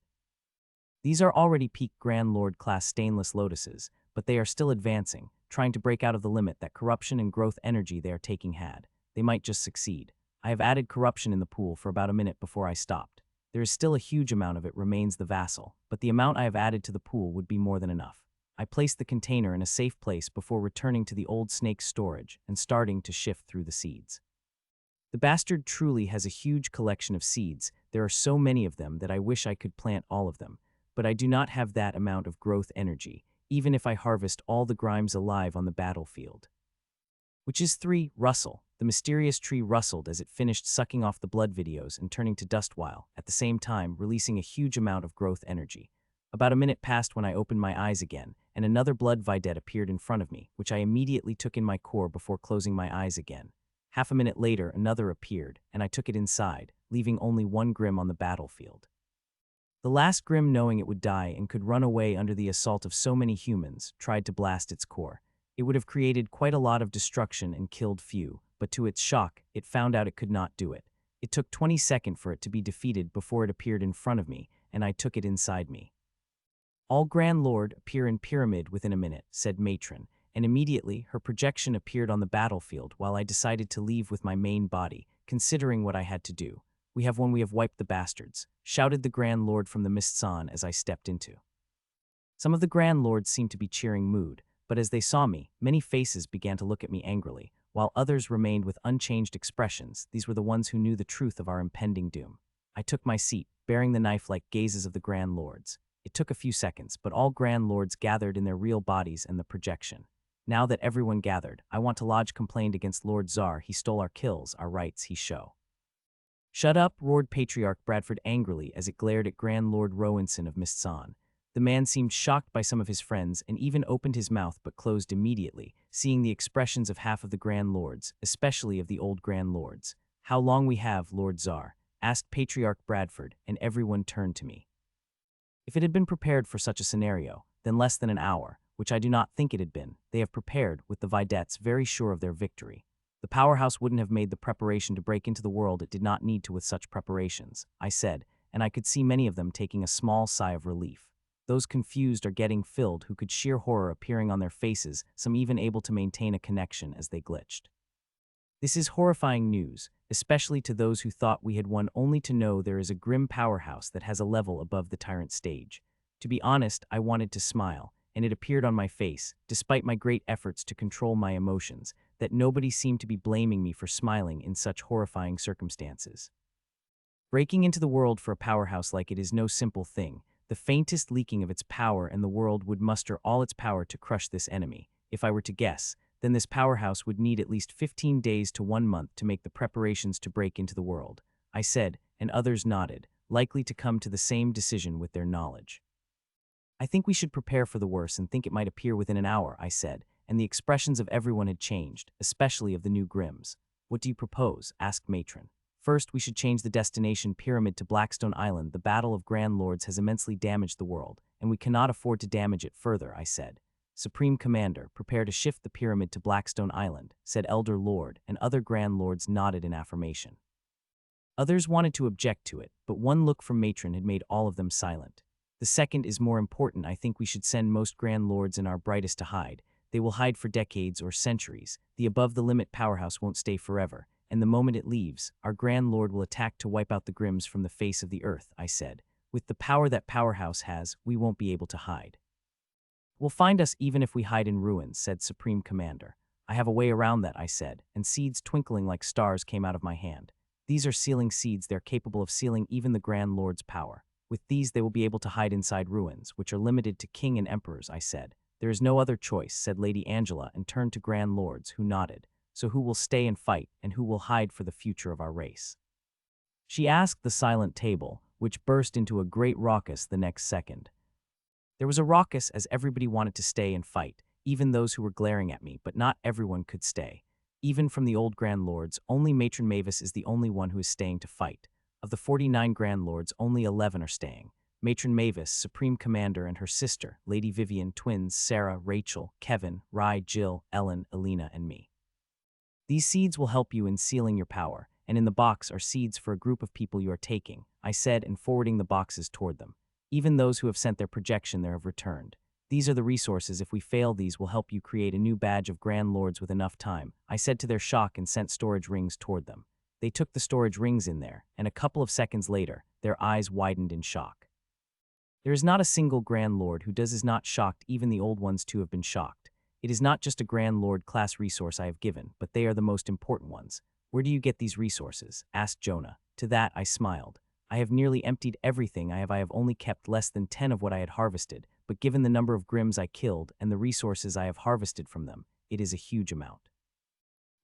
These are already peak Grand Lord class stainless lotuses, but they are still advancing, trying to break out of the limit that corruption and growth energy they are taking had. They might just succeed. I have added corruption in the pool for about a minute before I stopped. There is still a huge amount of it remains the vassal, but the amount I have added to the pool would be more than enough. I placed the container in a safe place before returning to the old snake's storage and starting to shift through the seeds. The bastard truly has a huge collection of seeds. There are so many of them that I wish I could plant all of them, but I do not have that amount of growth energy, even if I harvest all the Grimes alive on the battlefield. Which is 3. Rustle. The mysterious tree rustled as it finished sucking off the blood videos and turning to dust while, at the same time, releasing a huge amount of growth energy. About a minute passed when I opened my eyes again, and another blood Vedette appeared in front of me, which I immediately took in my core before closing my eyes again. Half a minute later, another appeared, and I took it inside, leaving only one Grim on the battlefield. The last Grim, knowing it would die and could run away under the assault of so many humans, tried to blast its core. It would have created quite a lot of destruction and killed few, but to its shock, it found out it could not do it. It took 20 seconds for it to be defeated before it appeared in front of me, and I took it inside me. All Grand Lord appear in pyramid within a minute, said Matron, and immediately her projection appeared on the battlefield while I decided to leave with my main body, considering what I had to do. We have wiped the bastards, shouted the Grand Lord from the mists on as I stepped into. Some of the Grand Lords seemed to be cheering mood, but as they saw me, many faces began to look at me angrily, while others remained with unchanged expressions. These were the ones who knew the truth of our impending doom. I took my seat, bearing the knife-like gazes of the Grand Lords. It took a few seconds, but all Grand Lords gathered in their real bodies and the projection. Now that everyone gathered, I want to lodge complaint against Lord Tsar. He stole our kills, our rights he show. Shut up, roared Patriarch Bradford angrily as it glared at Grand Lord Rowanson of Mistsan. The man seemed shocked by some of his friends and even opened his mouth but closed immediately, seeing the expressions of half of the Grand Lords, especially of the old Grand Lords. How long we have, Lord Tsar? Asked Patriarch Bradford, and everyone turned to me. If it had been prepared for such a scenario, then less than an hour, which I do not think it had been, they have prepared, with the Vedettes very sure of their victory. The powerhouse wouldn't have made the preparation to break into the world it did not need to with such preparations, I said, and I could see many of them taking a small sigh of relief. Those confused are getting filled who could sheer horror appearing on their faces, some even able to maintain a connection as they glitched. This is horrifying news, especially to those who thought we had won, only to know there is a grim powerhouse that has a level above the tyrant stage. To be honest, I wanted to smile, and it appeared on my face, despite my great efforts to control my emotions, that nobody seemed to be blaming me for smiling in such horrifying circumstances. Breaking into the world for a powerhouse like it is no simple thing. The faintest leaking of its power and the world would muster all its power to crush this enemy. If I were to guess, then this powerhouse would need at least 15 days to 1 month to make the preparations to break into the world. I said, and others nodded, likely to come to the same decision with their knowledge. I think we should prepare for the worst and think it might appear within an hour, I said, and the expressions of everyone had changed, especially of the new Grimms. What do you propose? Asked Matron. First, we should change the destination pyramid to Blackstone Island. The Battle of Grand Lords has immensely damaged the world, and we cannot afford to damage it further, I said. Supreme Commander, prepare to shift the pyramid to Blackstone Island, said Elder Lord, and other Grand Lords nodded in affirmation. Others wanted to object to it, but one look from Matron had made all of them silent. The second is more important. I think we should send most Grand Lords and our brightest to hide. They will hide for decades or centuries. The above-the-limit powerhouse won't stay forever, and the moment it leaves, our Grand Lord will attack to wipe out the Grimms from the face of the earth, I said. With the power that powerhouse has, we won't be able to hide. Will find us even if we hide in ruins, said Supreme Commander. I have a way around that, I said, and seeds twinkling like stars came out of my hand. These are sealing seeds. They're capable of sealing even the Grand Lord's power. With these, they will be able to hide inside ruins, which are limited to king and emperors, I said. There is no other choice, said Lady Angela, and turned to Grand Lords, who nodded. So who will stay and fight, and who will hide for the future of our race? She asked the silent table, which burst into a great raucous the next second. There was a raucous as everybody wanted to stay and fight, even those who were glaring at me, but not everyone could stay. Even from the old Grand Lords, only Matron Mavis is the only one who is staying to fight. Of the 49 Grand Lords, only 11 are staying. Matron Mavis, Supreme Commander, and her sister, Lady Vivian, twins Sarah, Rachel, Kevin, Rye, Jill, Ellen, Elena, and me. These seeds will help you in sealing your power, and in the box are seeds for a group of people you are taking, I said, and forwarding the boxes toward them. Even those who have sent their projection there have returned. These are the resources. If we fail, these will help you create a new badge of Grand Lords with enough time, I said to their shock, and sent storage rings toward them. They took the storage rings in there, and a couple of seconds later, their eyes widened in shock. There is not a single Grand Lord who is not shocked. Even the old ones too have been shocked. It is not just a Grand Lord class resource I have given, but they are the most important ones. Where do you get these resources? Asked Jonah. To that I smiled. I have nearly emptied everything I have only kept less than 10 of what I had harvested, but given the number of Grimms I killed and the resources I have harvested from them, it is a huge amount.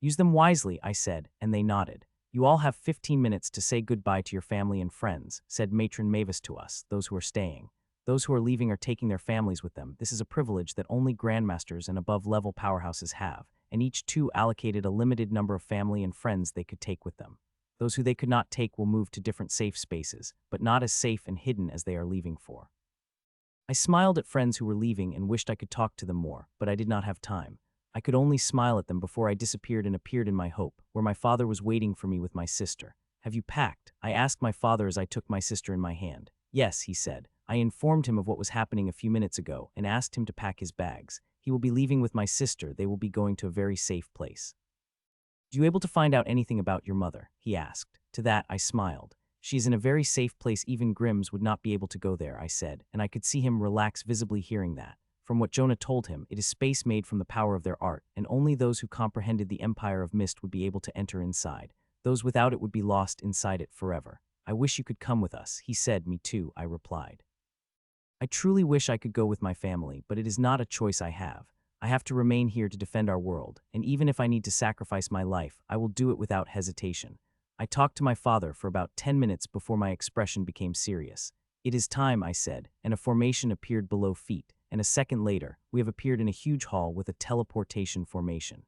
Use them wisely, I said, and they nodded. You all have 15 minutes to say goodbye to your family and friends, said Matron Mavis to us, those who are staying. Those who are leaving are taking their families with them. This is a privilege that only grandmasters and above-level powerhouses have, and each two allocated a limited number of family and friends they could take with them. Those who they could not take will move to different safe spaces, but not as safe and hidden as they are leaving for. I smiled at friends who were leaving and wished I could talk to them more, but I did not have time. I could only smile at them before I disappeared and appeared in my hope, where my father was waiting for me with my sister. Have you packed? I asked my father as I took my sister in my hand. Yes, he said. I informed him of what was happening a few minutes ago and asked him to pack his bags. He will be leaving with my sister. They will be going to a very safe place. "Are you able to find out anything about your mother?" he asked. To that I smiled. "She is in a very safe place. Even Grimms would not be able to go there," I said, and I could see him relax visibly hearing that. From what Jonah told him, it is space made from the power of their art, and only those who comprehended the Empire of Mist would be able to enter inside. Those without it would be lost inside it forever. "I wish you could come with us," he said. "Me too," I replied. I truly wish I could go with my family, but it is not a choice I have. I have to remain here to defend our world, and even if I need to sacrifice my life, I will do it without hesitation. I talked to my father for about 10 minutes before my expression became serious. "It is time," I said, and a formation appeared below feet, and a second later, we have appeared in a huge hall with a teleportation formation.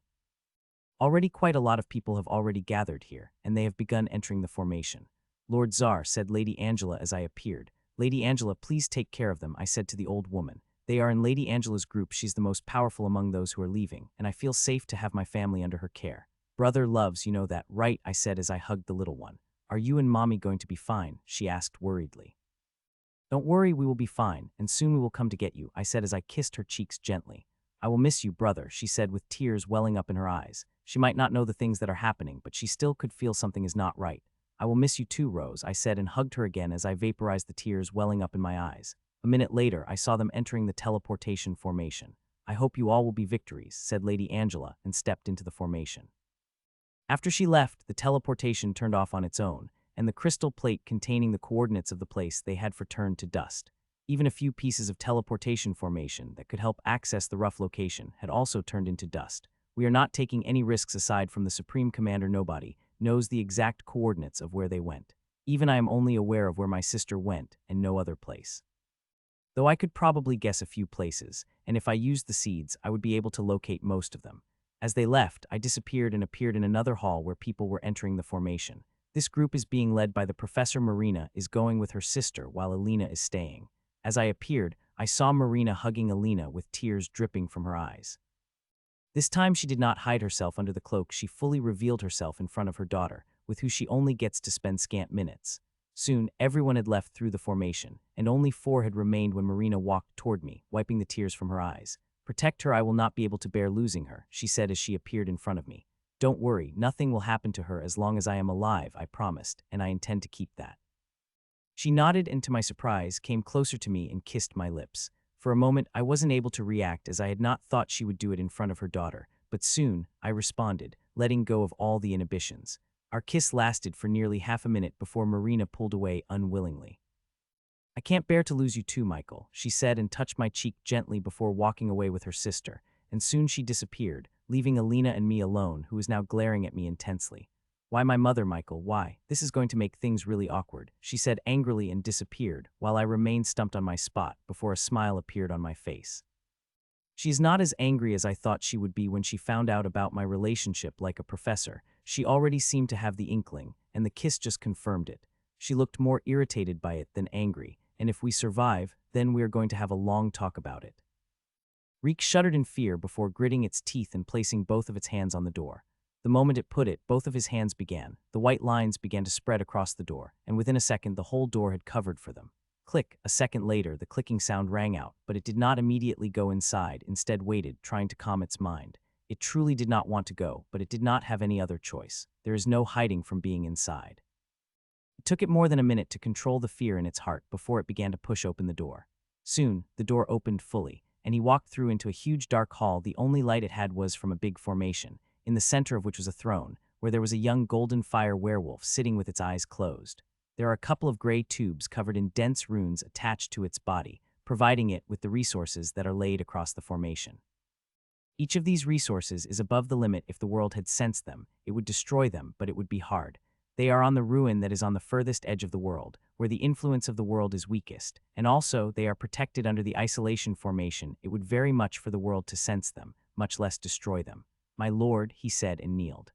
Already quite a lot of people have already gathered here, and they have begun entering the formation. "Lord Tsar," said Lady Angela as I appeared. "Lady Angela, please take care of them," I said to the old woman. "They are in Lady Angela's group. She's the most powerful among those who are leaving, and I feel safe to have my family under her care." "Brother loves, you know that, right?" I said as I hugged the little one. "Are you and Mommy going to be fine?" she asked worriedly. "Don't worry, we will be fine, and soon we will come to get you," I said as I kissed her cheeks gently. "I will miss you, brother," she said with tears welling up in her eyes. She might not know the things that are happening, but she still could feel something is not right. "I will miss you too, Rose," I said and hugged her again as I vaporized the tears welling up in my eyes. A minute later, I saw them entering the teleportation formation. "I hope you all will be victories," said Lady Angela, and stepped into the formation. After she left, the teleportation turned off on its own, and the crystal plate containing the coordinates of the place they had for turned to dust. Even a few pieces of teleportation formation that could help access the rough location had also turned into dust. "We are not taking any risks aside from the Supreme Commander. Nobody knows the exact coordinates of where they went. Even I am only aware of where my sister went and no other place. Though I could probably guess a few places, and if I used the seeds, I would be able to locate most of them. As they left, I disappeared and appeared in another hall where people were entering the formation. This group is being led by the Professor. Marina is going with her sister while Alina is staying. As I appeared, I saw Marina hugging Alina with tears dripping from her eyes. This time she did not hide herself under the cloak. She fully revealed herself in front of her daughter, with who she only gets to spend scant minutes. Soon, everyone had left through the formation, and only 4 had remained when Marina walked toward me, wiping the tears from her eyes. "Protect her, I will not be able to bear losing her," she said as she appeared in front of me. "Don't worry, nothing will happen to her as long as I am alive," I promised, and I intend to keep that. She nodded and, to my surprise, came closer to me and kissed my lips. For a moment, I wasn't able to react as I had not thought she would do it in front of her daughter, but soon, I responded, letting go of all the inhibitions. Our kiss lasted for nearly half a minute before Marina pulled away unwillingly. "I can't bear to lose you too, Michael," she said and touched my cheek gently before walking away with her sister, and soon she disappeared, leaving Alina and me alone, who was now glaring at me intensely. "Why my mother, Michael, why? This is going to make things really awkward," she said angrily and disappeared, while I remained stumped on my spot before a smile appeared on my face. She's not as angry as I thought she would be when she found out about my relationship like a professor. She already seemed to have the inkling, and the kiss just confirmed it. She looked more irritated by it than angry, and if we survive, then we are going to have a long talk about it. Reek shuddered in fear before gritting its teeth and placing both of its hands on the door. The moment it put it, both of his hands began. The white lines began to spread across the door, and within a second the whole door had covered for them. Click. A second later, the clicking sound rang out, but it did not immediately go inside, instead waited, trying to calm its mind. It truly did not want to go, but it did not have any other choice. There is no hiding from being inside. It took it more than a minute to control the fear in its heart before it began to push open the door. Soon, the door opened fully, and he walked through into a huge dark hall. The only light it had was from a big formation, in the center of which was a throne, where there was a young golden fire werewolf sitting with its eyes closed. There are a couple of gray tubes covered in dense runes attached to its body, providing it with the resources that are laid across the formation. Each of these resources is above the limit. If the world had sensed them, it would destroy them, but it would be hard. They are on the ruin that is on the furthest edge of the world, where the influence of the world is weakest, and also they are protected under the isolation formation. It would very much for the world to sense them, much less destroy them. "My lord," he said and kneeled.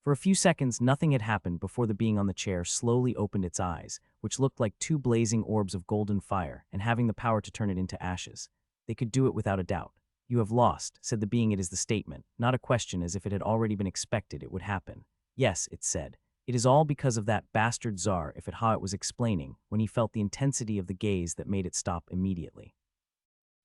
For a few seconds, nothing had happened before the being on the chair slowly opened its eyes, which looked like 2 blazing orbs of golden fire, and having the power to turn it into ashes. They could do it without a doubt. "You have lost," said the being. It is the statement, not a question, as if it had already been expected it would happen. "Yes," it said. "It is all because of that bastard Tsar," if it how it was explaining, when he felt the intensity of the gaze that made it stop immediately.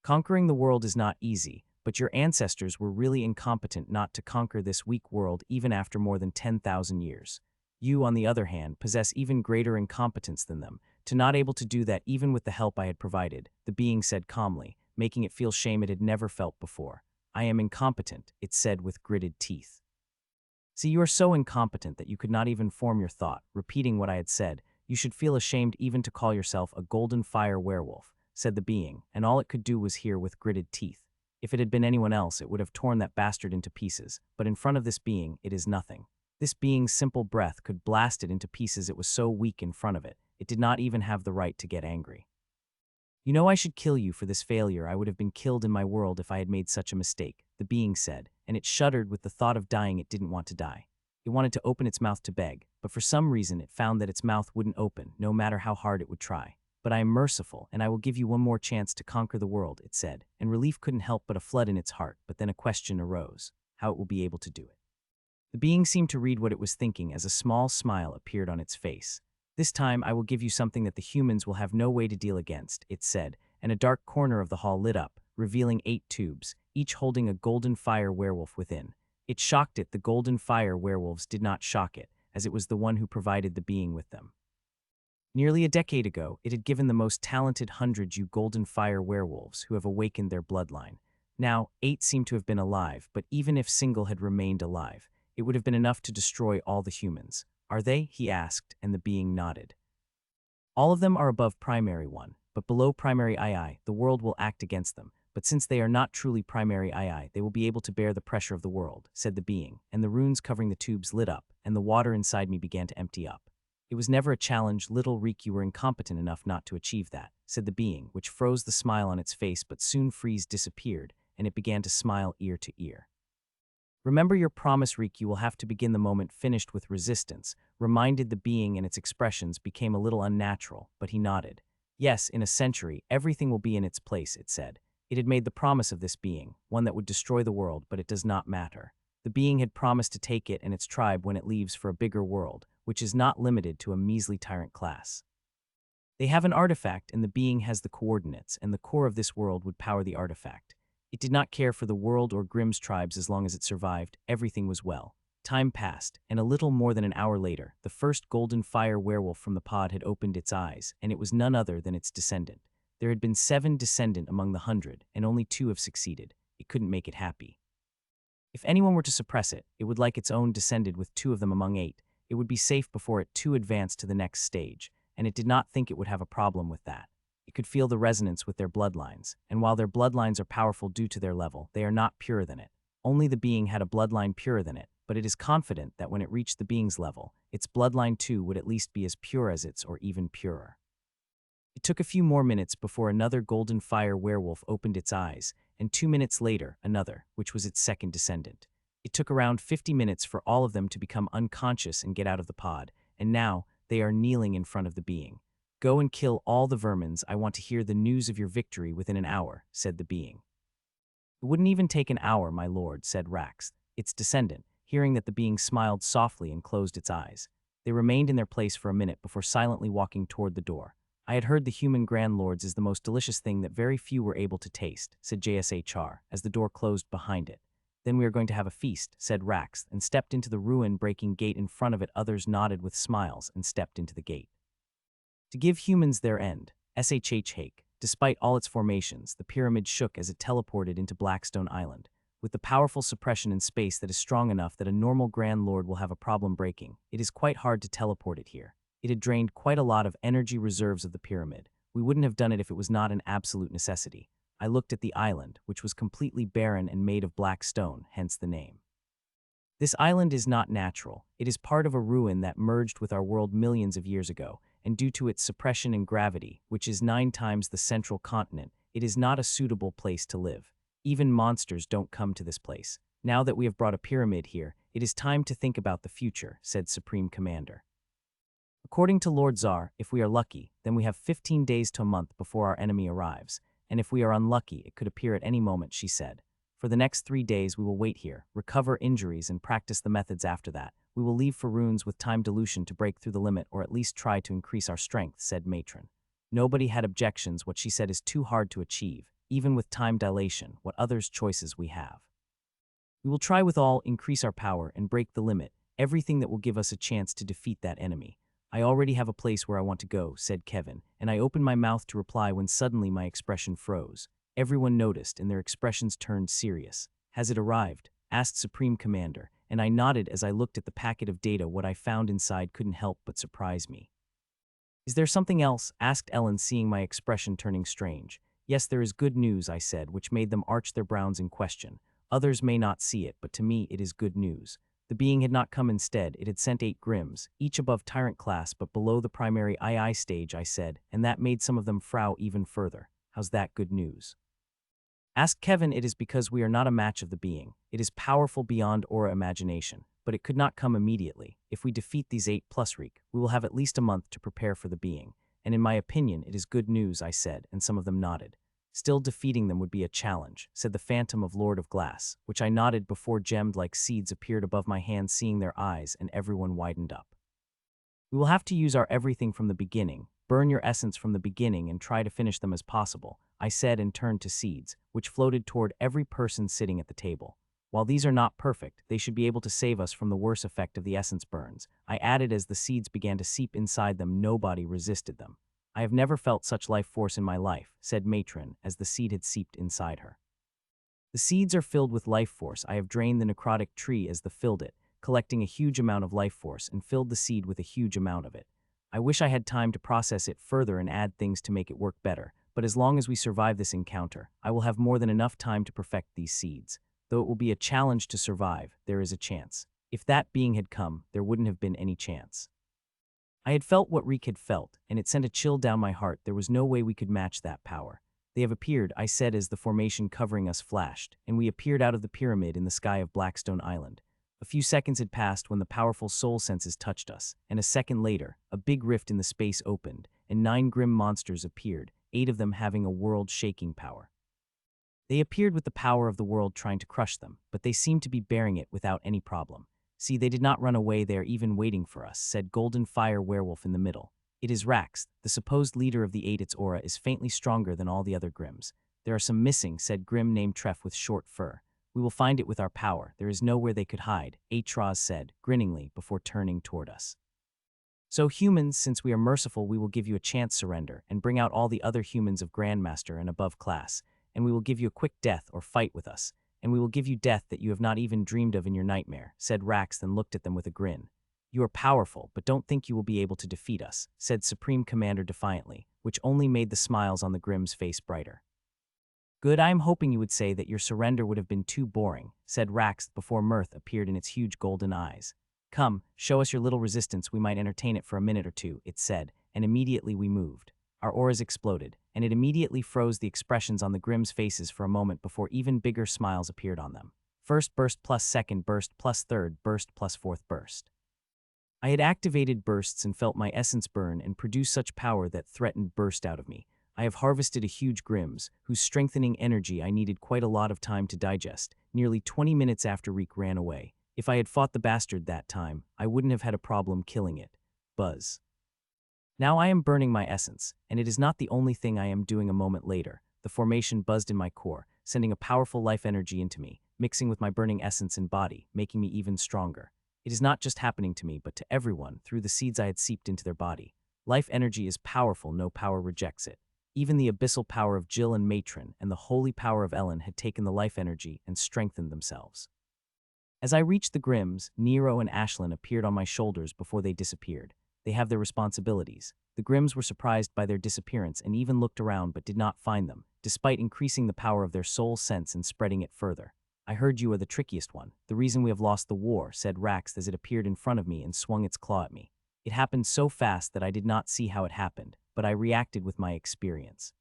"Conquering the world is not easy, but your ancestors were really incompetent not to conquer this weak world even after more than 10,000 years. You, on the other hand, possess even greater incompetence than them, to not able to do that even with the help I had provided," the being said calmly, making it feel shame it had never felt before. "I am incompetent," it said with gritted teeth. "See, you are so incompetent that you could not even form your thought. Repeating what I had said, you should feel ashamed even to call yourself a golden fire werewolf," said the being, and all it could do was hear with gritted teeth. If it had been anyone else, it would have torn that bastard into pieces, but in front of this being, it is nothing. This being's simple breath could blast it into pieces. It was so weak in front of it. It did not even have the right to get angry. "You know I should kill you for this failure. I would have been killed in my world if I had made such a mistake," the being said, and it shuddered with the thought of dying. It didn't want to die. It wanted to open its mouth to beg, but for some reason it found that its mouth wouldn't open, no matter how hard it would try. "But I am merciful, and I will give you one more chance to conquer the world," it said, and relief couldn't help but a flood in its heart. But then a question arose: how it will be able to do it. The being seemed to read what it was thinking as a small smile appeared on its face. "This time I will give you something that the humans will have no way to deal against," it said, and a dark corner of the hall lit up, revealing 8 tubes, each holding a golden fire werewolf within. It shocked it. The golden fire werewolves did not shock it, as it was the one who provided the being with them. Nearly a decade ago, it had given the most talented 100 golden fire werewolves who have awakened their bloodline. Now, 8 seem to have been alive, but even if single had remained alive, it would have been enough to destroy all the humans. "Are they?" he asked, and the being nodded. "All of them are above primary 1, but below primary II, the world will act against them, but since they are not truly primary II, they will be able to bear the pressure of the world, said the being, and the runes covering the tubes lit up, and the water inside me began to empty up. It was never a challenge, little Reek, you were incompetent enough not to achieve that, said the being, which froze the smile on its face but soon freeze disappeared, and it began to smile ear to ear. Remember your promise, Reek, you will have to begin the moment finished with resistance, reminded the being, and its expressions became a little unnatural, but he nodded. Yes, in a century, everything will be in its place, it said. It had made the promise of this being, one that would destroy the world, but it does not matter. The being had promised to take it and its tribe when it leaves for a bigger world, which is not limited to a measly tyrant class. They have an artifact, and the being has the coordinates, and the core of this world would power the artifact. It did not care for the world or Grimm's tribes as long as it survived. Everything was well. Time passed, and a little more than an hour later, the first golden fire werewolf from the pod had opened its eyes, and it was none other than its descendant. There had been 7 descendant among the 100, and only 2 have succeeded. It couldn't make it happy. If anyone were to suppress it, it would like its own descended with 2 of them among 8. It would be safe before it too advanced to the next stage, and it did not think it would have a problem with that. It could feel the resonance with their bloodlines, and while their bloodlines are powerful due to their level, they are not purer than it. Only the being had a bloodline purer than it, but it is confident that when it reached the being's level, its bloodline too would at least be as pure as its or even purer. It took a few more minutes before another golden fire werewolf opened its eyes, and 2 minutes later, another, which was its second descendant. It took around 50 minutes for all of them to become unconscious and get out of the pod, and now they are kneeling in front of the being. Go and kill all the vermins. I want to hear the news of your victory within an hour, said the being. It wouldn't even take an hour, my lord, said Rax, its descendant, hearing that the being smiled softly and closed its eyes. They remained in their place for a minute before silently walking toward the door. I had heard the human Grand Lords is the most delicious thing that very few were able to taste, said JSHR, as the door closed behind it. Then we are going to have a feast, said Rax, and stepped into the ruin-breaking gate in front of it. Others nodded with smiles and stepped into the gate. To give humans their end, SHH Hake. Despite all its formations, the pyramid shook as it teleported into Blackstone Island. With the powerful suppression in space that is strong enough that a normal Grand Lord will have a problem breaking, it is quite hard to teleport it here. It had drained quite a lot of energy reserves of the pyramid. We wouldn't have done it if it was not an absolute necessity. I looked at the island, which was completely barren and made of black stone, hence the name. This island is not natural. It is part of a ruin that merged with our world millions of years ago, and due to its suppression and gravity, which is 9 times the central continent, it is not a suitable place to live. Even monsters don't come to this place. Now that we have brought a pyramid here, it is time to think about the future, said Supreme Commander. According to Lord Tsar, if we are lucky, then we have 15 days to a month before our enemy arrives, and if we are unlucky, it could appear at any moment, she said. For the next 3 days we will wait here, recover injuries, and practice the methods after that. We will leave for runes with time dilution to break through the limit or at least try to increase our strength, said Matron. Nobody had objections. What she said is too hard to achieve, even with time dilation, what others' choices we have. We will try with all, increase our power, and break the limit, everything that will give us a chance to defeat that enemy. I already have a place where I want to go, said Kevin, and I opened my mouth to reply when suddenly my expression froze. Everyone noticed, and their expressions turned serious. Has it arrived? Asked Supreme Commander, and I nodded as I looked at the packet of data. What I found inside couldn't help but surprise me. Is there something else? Asked Ellen, seeing my expression turning strange. Yes, there is good news, I said, which made them arch their brows in question. Others may not see it, but to me it is good news. The being had not come instead. It had sent 8 Grimms, each above tyrant class but below the primary II stage, I said, and that made some of them frown even further. How's that good news? Asked Kevin. It is because we are not a match of the being. It is powerful beyond our imagination, but it could not come immediately. If we defeat these 8 plus Reek, we will have at least a month to prepare for the being, and in my opinion it is good news, I said, and some of them nodded. Still defeating them would be a challenge, said the Phantom of Lord of Glass, which I nodded before gemmed like seeds appeared above my hand, seeing their eyes, and everyone widened up. We will have to use our everything from the beginning, burn your essence from the beginning and try to finish them as possible, I said, and turned to seeds, which floated toward every person sitting at the table. While these are not perfect, they should be able to save us from the worst effect of the essence burns, I added as the seeds began to seep inside them. Nobody resisted them. I have never felt such life force in my life, said Matron, as the seed had seeped inside her. The seeds are filled with life force. I have drained the necrotic tree as the filled it, collecting a huge amount of life force, and filled the seed with a huge amount of it. I wish I had time to process it further and add things to make it work better, but as long as we survive this encounter, I will have more than enough time to perfect these seeds. Though it will be a challenge to survive, there is a chance. If that being had come, there wouldn't have been any chance. I had felt what Reek had felt, and it sent a chill down my heart. There was no way we could match that power. They have appeared, I said as the formation covering us flashed, and we appeared out of the pyramid in the sky of Blackstone Island. A few seconds had passed when the powerful soul senses touched us, and a second later, a big rift in the space opened, and 9 grim monsters appeared, 8 of them having a world-shaking power. They appeared with the power of the world trying to crush them, but they seemed to be bearing it without any problem. See, they did not run away, they are even waiting for us, said Golden Fire Werewolf in the middle. It is Rax, the supposed leader of the 8. Its aura is faintly stronger than all the other Grims. There are some missing, said Grim named Treff with short fur. We will find it with our power. There is nowhere they could hide, Atraz said, grinningly, before turning toward us. So humans, since we are merciful, we will give you a chance surrender and bring out all the other humans of Grandmaster and above class, and we will give you a quick death or fight with us, and we will give you death that you have not even dreamed of in your nightmare, said Rax, then looked at them with a grin. You are powerful, but don't think you will be able to defeat us, said Supreme Commander defiantly, which only made the smiles on the Grim's face brighter. Good, I am hoping you would say that your surrender would have been too boring, said Rax before mirth appeared in its huge golden eyes. Come, show us your little resistance, we might entertain it for a minute or two, it said, and immediately we moved. Our auras exploded, and it immediately froze the expressions on the Grimm's faces for a moment before even bigger smiles appeared on them. First burst plus second burst plus third burst plus fourth burst. I had activated bursts and felt my essence burn and produce such power that threatened burst out of me. I have harvested a huge Grimm's, whose strengthening energy I needed quite a lot of time to digest, nearly 20 minutes after Reek ran away. If I had fought the bastard that time, I wouldn't have had a problem killing it. Buzz. Now I am burning my essence, and it is not the only thing I am doing. A moment later, the formation buzzed in my core, sending a powerful life energy into me, mixing with my burning essence and body, making me even stronger. It is not just happening to me, but to everyone, through the seeds I had seeped into their body. Life energy is powerful, no power rejects it. Even the abyssal power of Jill and Matron and the holy power of Ellen had taken the life energy and strengthened themselves. As I reached the Grims, Nero and Ashlyn appeared on my shoulders before they disappeared. They have their responsibilities. The Grims were surprised by their disappearance and even looked around but did not find them, despite increasing the power of their soul sense and spreading it further. I heard you are the trickiest one. The reason we have lost the war, said Rax as it appeared in front of me and swung its claw at me. It happened so fast that I did not see how it happened, but I reacted with my experience.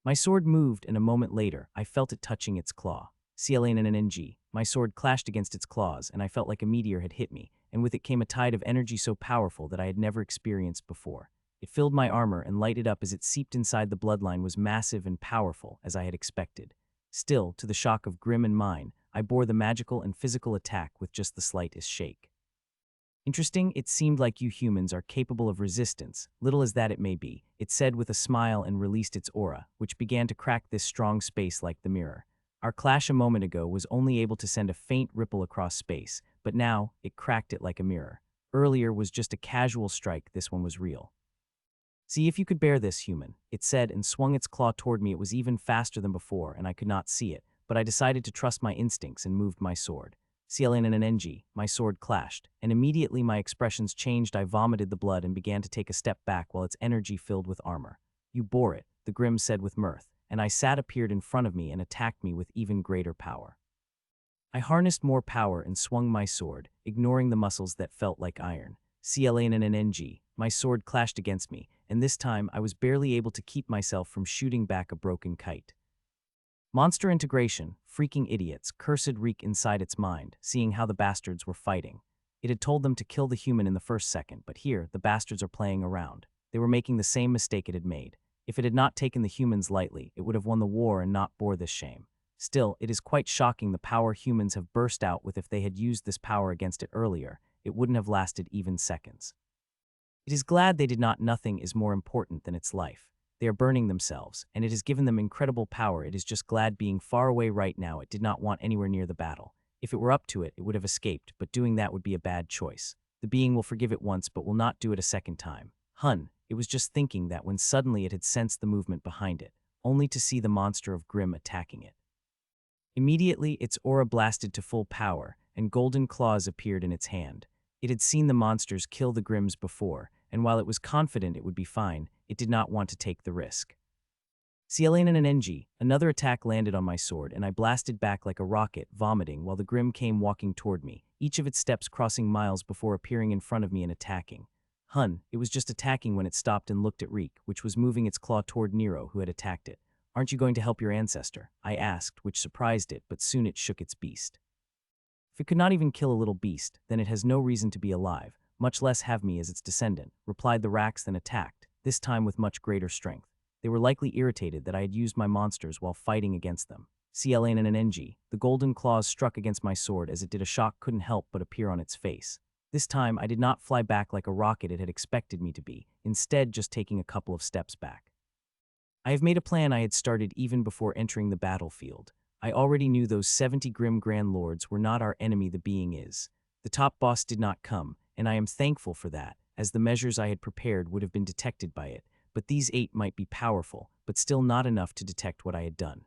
My sword moved, and a moment later, I felt it touching its claw. CLANNNG. My sword clashed against its claws, and I felt like a meteor had hit me, and with it came a tide of energy so powerful that I had never experienced before. It filled my armor and lighted up as it seeped inside. The bloodline was massive and powerful, as I had expected. Still, to the shock of Grim and mine, I bore the magical and physical attack with just the slightest shake. Interesting, it seemed like you humans are capable of resistance, little as that it may be, it said with a smile and released its aura, which began to crack this strong space like the mirror. Our clash a moment ago was only able to send a faint ripple across space, but now it cracked it like a mirror. Earlier was just a casual strike, this one was real. See if you could bear this, human, it said and swung its claw toward me. It was even faster than before, and I could not see it, but I decided to trust my instincts and moved my sword. CLANNNG, my sword clashed, and immediately my expressions changed. I vomited the blood and began to take a step back while its energy filled with armor. You bore it, the Grim said with mirth, and I appeared in front of me and attacked me with even greater power. I harnessed more power and swung my sword, ignoring the muscles that felt like iron. CLANNNG, my sword clashed against me, and this time I was barely able to keep myself from shooting back a broken kite. Monster integration, freaking idiots, cursed Reek inside its mind, seeing how the bastards were fighting. It had told them to kill the human in the first second, but here, the bastards are playing around. They were making the same mistake it had made. If it had not taken the humans lightly, it would have won the war and not bore this shame. Still, it is quite shocking the power humans have burst out with. If they had used this power against it earlier, it wouldn't have lasted even seconds. It is glad they did not. Nothing is more important than its life. They are burning themselves, and it has given them incredible power. It is just glad being far away right now. It did not want anywhere near the battle. If it were up to it, it would have escaped, but doing that would be a bad choice. The being will forgive it once, but will not do it a second time. It was just thinking that when suddenly it had sensed the movement behind it, only to see the monster of Grim attacking it. Immediately, its aura blasted to full power, and golden claws appeared in its hand. It had seen the monsters kill the Grims before, and while it was confident it would be fine, it did not want to take the risk. Clan and an NG, another attack landed on my sword, and I blasted back like a rocket, vomiting, while the Grim came walking toward me, each of its steps crossing miles before appearing in front of me and attacking. It was just attacking when it stopped and looked at Reek, which was moving its claw toward Nero, who had attacked it. "Aren't you going to help your ancestor?" I asked, which surprised it, but soon it shook its beast. "If it could not even kill a little beast, then it has no reason to be alive, much less have me as its descendant," replied the Rax, then attacked, this time with much greater strength. They were likely irritated that I had used my monsters while fighting against them. Clan and an NG, the golden claws struck against my sword as it did. A shock couldn't help but appear on its face. This time, I did not fly back like a rocket it had expected me to be, instead just taking a couple of steps back. I have made a plan I had started even before entering the battlefield. I already knew those 70 grim grand lords were not our enemy the being is. The top boss did not come, and I am thankful for that, as the measures I had prepared would have been detected by it, but these 8 might be powerful, but still not enough to detect what I had done.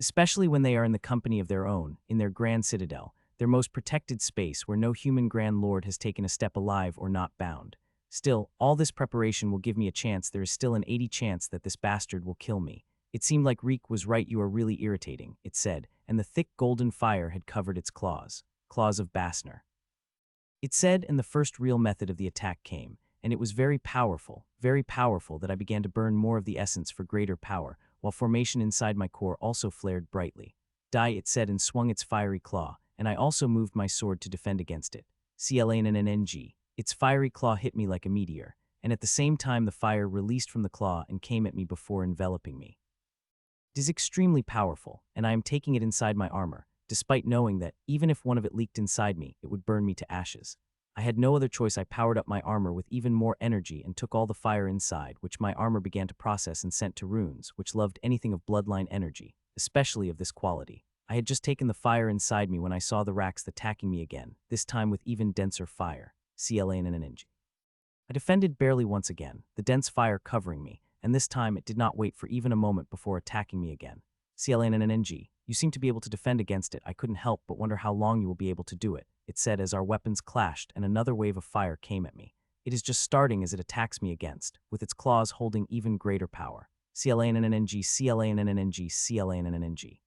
Especially when they are in the company of their own, in their grand citadel, their most protected space where no human grand lord has taken a step alive or not bound. Still, all this preparation will give me a chance. There is still an 80 chance that this bastard will kill me. It seemed like Reek was right. "You are really irritating," it said, and the thick golden fire had covered its claws. "Claws of Basner," it said, and the first real method of the attack came, and it was very powerful that I began to burn more of the essence for greater power, while formation inside my core also flared brightly. "Die," it said, and swung its fiery claw, and I also moved my sword to defend against it. Clan and an NG. Its fiery claw hit me like a meteor, and at the same time the fire released from the claw and came at me before enveloping me. It is extremely powerful, and I am taking it inside my armor, despite knowing that, even if one of it leaked inside me, it would burn me to ashes. I had no other choice. I powered up my armor with even more energy and took all the fire inside, which my armor began to process and sent to runes, which loved anything of bloodline energy, especially of this quality. I had just taken the fire inside me when I saw the Rax attacking me again, this time with even denser fire. Clan and an NG. I defended barely once again, the dense fire covering me, and this time it did not wait for even a moment before attacking me again. Clan and an NG. "You seem to be able to defend against it. I couldn't help but wonder how long you will be able to do it," it said as our weapons clashed and another wave of fire came at me. "It is just starting as it attacks me against, with its claws holding even greater power." Clan and an NG, Clan and an NG, Clan and an NG.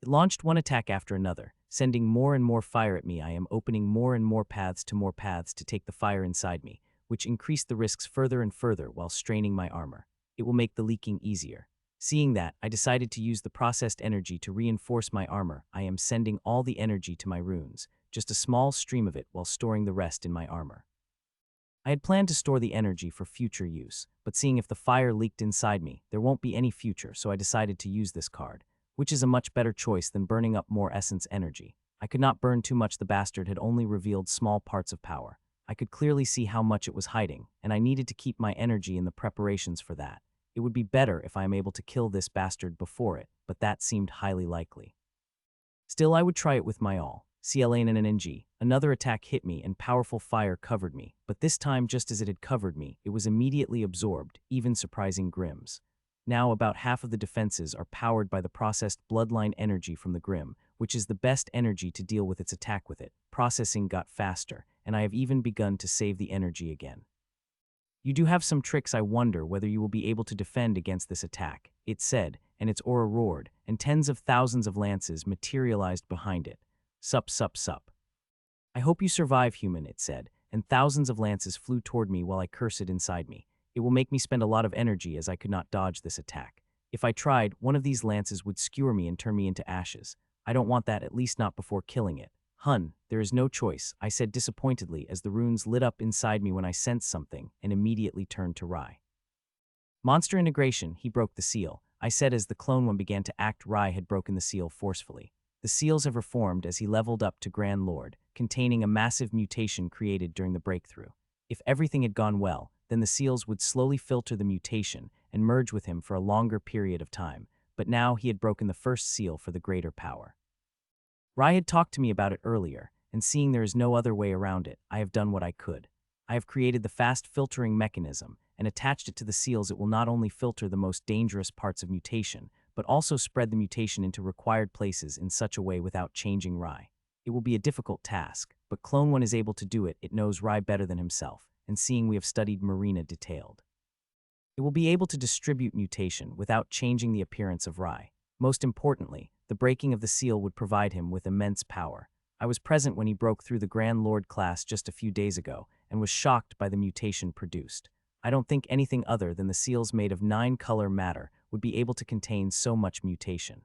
It launched one attack after another, sending more and more fire at me. I am opening more and more paths to take the fire inside me, which increased the risks further and further while straining my armor. It will make the leaking easier. Seeing that, I decided to use the processed energy to reinforce my armor. I am sending all the energy to my runes, just a small stream of it while storing the rest in my armor. I had planned to store the energy for future use, but seeing if the fire leaked inside me, there won't be any future, so I decided to use this card, which is a much better choice than burning up more essence energy. I could not burn too much. The bastard had only revealed small parts of power. I could clearly see how much it was hiding, and I needed to keep my energy in the preparations for that. It would be better if I am able to kill this bastard before it, but that seemed highly likely. Still, I would try it with my all. Clan and an NG. Another attack hit me and powerful fire covered me, but this time just as it had covered me, it was immediately absorbed, even surprising Grims. Now about half of the defenses are powered by the processed bloodline energy from the Grim, which is the best energy to deal with its attack with it. Processing got faster, and I have even begun to save the energy again. "You do have some tricks. I wonder whether you will be able to defend against this attack," it said, and its aura roared, and tens of thousands of lances materialized behind it. "Sup, sup, sup. I hope you survive, human," it said, and thousands of lances flew toward me while I cursed it inside me. It will make me spend a lot of energy as I could not dodge this attack. If I tried, one of these lances would skewer me and turn me into ashes. I don't want that, at least not before killing it. There is no choice," I said disappointedly as the runes lit up inside me when I sensed something and immediately turned to Rai. "Monster integration," he broke the seal, I said as the clone one began to act. Rai had broken the seal forcefully. The seals have reformed as he leveled up to Grand Lord, containing a massive mutation created during the breakthrough. If everything had gone well, then the seals would slowly filter the mutation and merge with him for a longer period of time, but now he had broken the first seal for the greater power. Rai had talked to me about it earlier, and seeing there is no other way around it, I have done what I could. I have created the fast filtering mechanism and attached it to the seals. It will not only filter the most dangerous parts of mutation, but also spread the mutation into required places in such a way without changing Rai. It will be a difficult task, but Clone One is able to do it. It knows Rai better than himself, and seeing we have studied Marina detailed. It will be able to distribute mutation without changing the appearance of Rye. Most importantly, the breaking of the seal would provide him with immense power. I was present when he broke through the Grand Lord class just a few days ago and was shocked by the mutation produced. I don't think anything other than the seals made of 9-color matter would be able to contain so much mutation.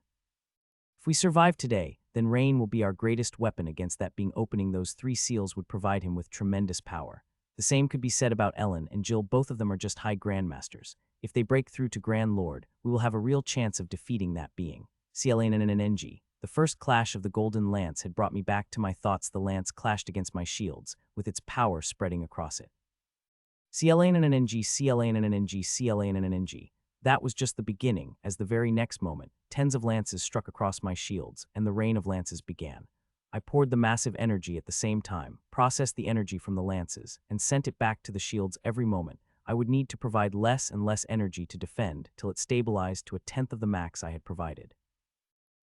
If we survive today, then rain will be our greatest weapon against that being. Opening those 3 seals would provide him with tremendous power. The same could be said about Ellen and Jill. Both of them are just high grandmasters. If they break through to Grand Lord, we will have a real chance of defeating that being. CLANNNNG. The first clash of the Golden Lance had brought me back to my thoughts. The lance clashed against my shields, with its power spreading across it. CLANNNNG, CLANNNNG, CLANNNNG. That was just the beginning, as the very next moment, tens of lances struck across my shields, and the rain of lances began. I poured the massive energy at the same time, processed the energy from the lances, and sent it back to the shields every moment. I would need to provide less and less energy to defend till it stabilized to 1/10 of the max I had provided.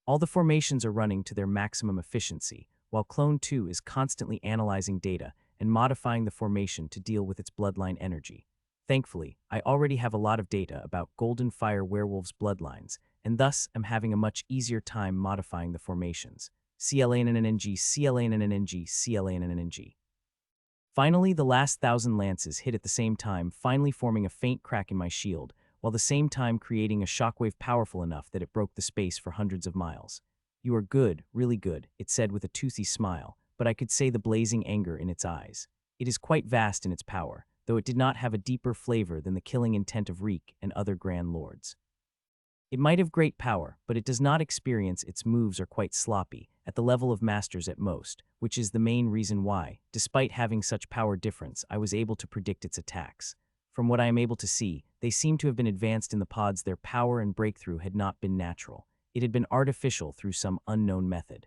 All the formations are running to their maximum efficiency, while Clone 2 is constantly analyzing data and modifying the formation to deal with its bloodline energy. Thankfully, I already have a lot of data about Golden Fire Werewolves' bloodlines, and thus am having a much easier time modifying the formations. CLANNNG, CLANNNG, CLANNNG. Finally, the last 1,000 lances hit at the same time, finally forming a faint crack in my shield, while the same time creating a shockwave powerful enough that it broke the space for hundreds of miles. "You are good, really good," it said with a toothy smile, but I could say the blazing anger in its eyes. It is quite vast in its power, though it did not have a deeper flavor than the killing intent of Reek and other Grand Lords. It might have great power, but it does not experience. Its moves are quite sloppy, at the level of masters at most, which is the main reason why, despite having such power difference, I was able to predict its attacks. From what I am able to see, they seem to have been advanced in the pods. Their power and breakthrough had not been natural. It had been artificial through some unknown method.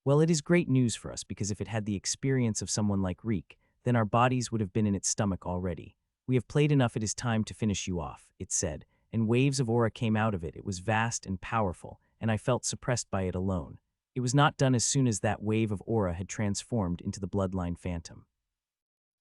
Well, it is great news for us, because if it had the experience of someone like Reek, then our bodies would have been in its stomach already. "We have played enough, it is time to finish you off," it said, and waves of aura came out of it. It was vast and powerful, and I felt suppressed by it alone. It was not done as soon as that wave of aura had transformed into the bloodline phantom.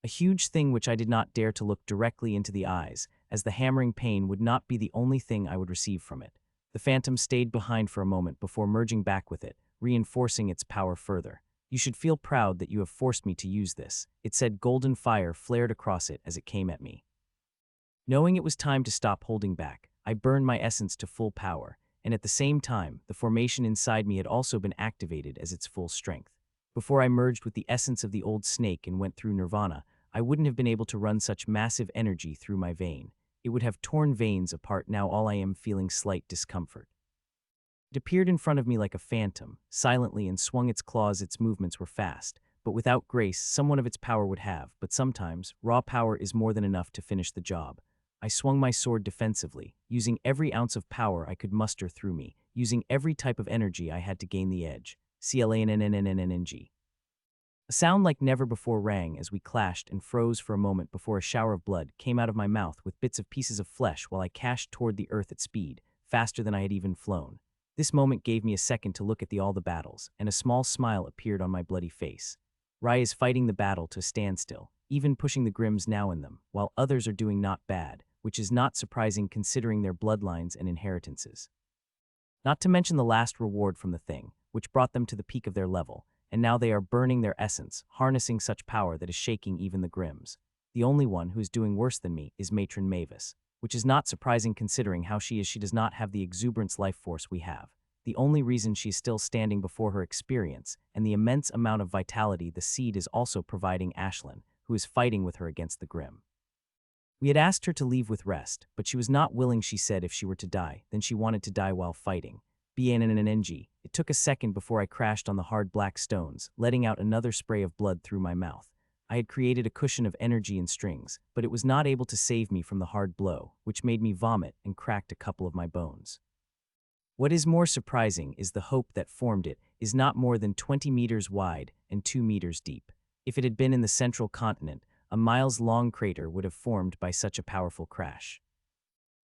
A huge thing which I did not dare to look directly into the eyes, as the hammering pain would not be the only thing I would receive from it. The phantom stayed behind for a moment before merging back with it, reinforcing its power further. "You should feel proud that you have forced me to use this," it said. Golden fire flared across it as it came at me. Knowing it was time to stop holding back, I burned my essence to full power, and at the same time, the formation inside me had also been activated as its full strength. Before I merged with the essence of the old snake and went through nirvana, I wouldn't have been able to run such massive energy through my vein. It would have torn veins apart. Now all I am feeling slight discomfort. It appeared in front of me like a phantom, silently, and swung its claws. Its movements were fast, but without grace someone of its power would have, but sometimes, raw power is more than enough to finish the job. I swung my sword defensively, using every ounce of power I could muster through me, using every type of energy I had to gain the edge. CLANNNNNNG. A sound like never before rang as we clashed and froze for a moment before a shower of blood came out of my mouth with bits of pieces of flesh while I cashed toward the earth at speed, faster than I had even flown. This moment gave me a second to look at all the battles, and a small smile appeared on my bloody face. Rye is fighting the battle to a standstill, even pushing the Grims now in them, while others are doing not bad, which is not surprising considering their bloodlines and inheritances. Not to mention the last reward from the thing, which brought them to the peak of their level, and now they are burning their essence, harnessing such power that is shaking even the Grims. The only one who is doing worse than me is Matron Mavis, which is not surprising considering how she is. She does not have the exuberance life force we have. The only reason she is still standing before her experience and the immense amount of vitality the seed is also providing Ashlyn, who is fighting with her against the Grim. We had asked her to leave with rest, but she was not willing. She said if she were to die, then she wanted to die while fighting. BNNNG. It took a second before I crashed on the hard black stones, letting out another spray of blood through my mouth. I had created a cushion of energy and strings, but it was not able to save me from the hard blow, which made me vomit and cracked a couple of my bones. What is more surprising is the hope that formed it is not more than 20 meters wide and 2 meters deep. If it had been in the central continent, a miles-long crater would have formed by such a powerful crash.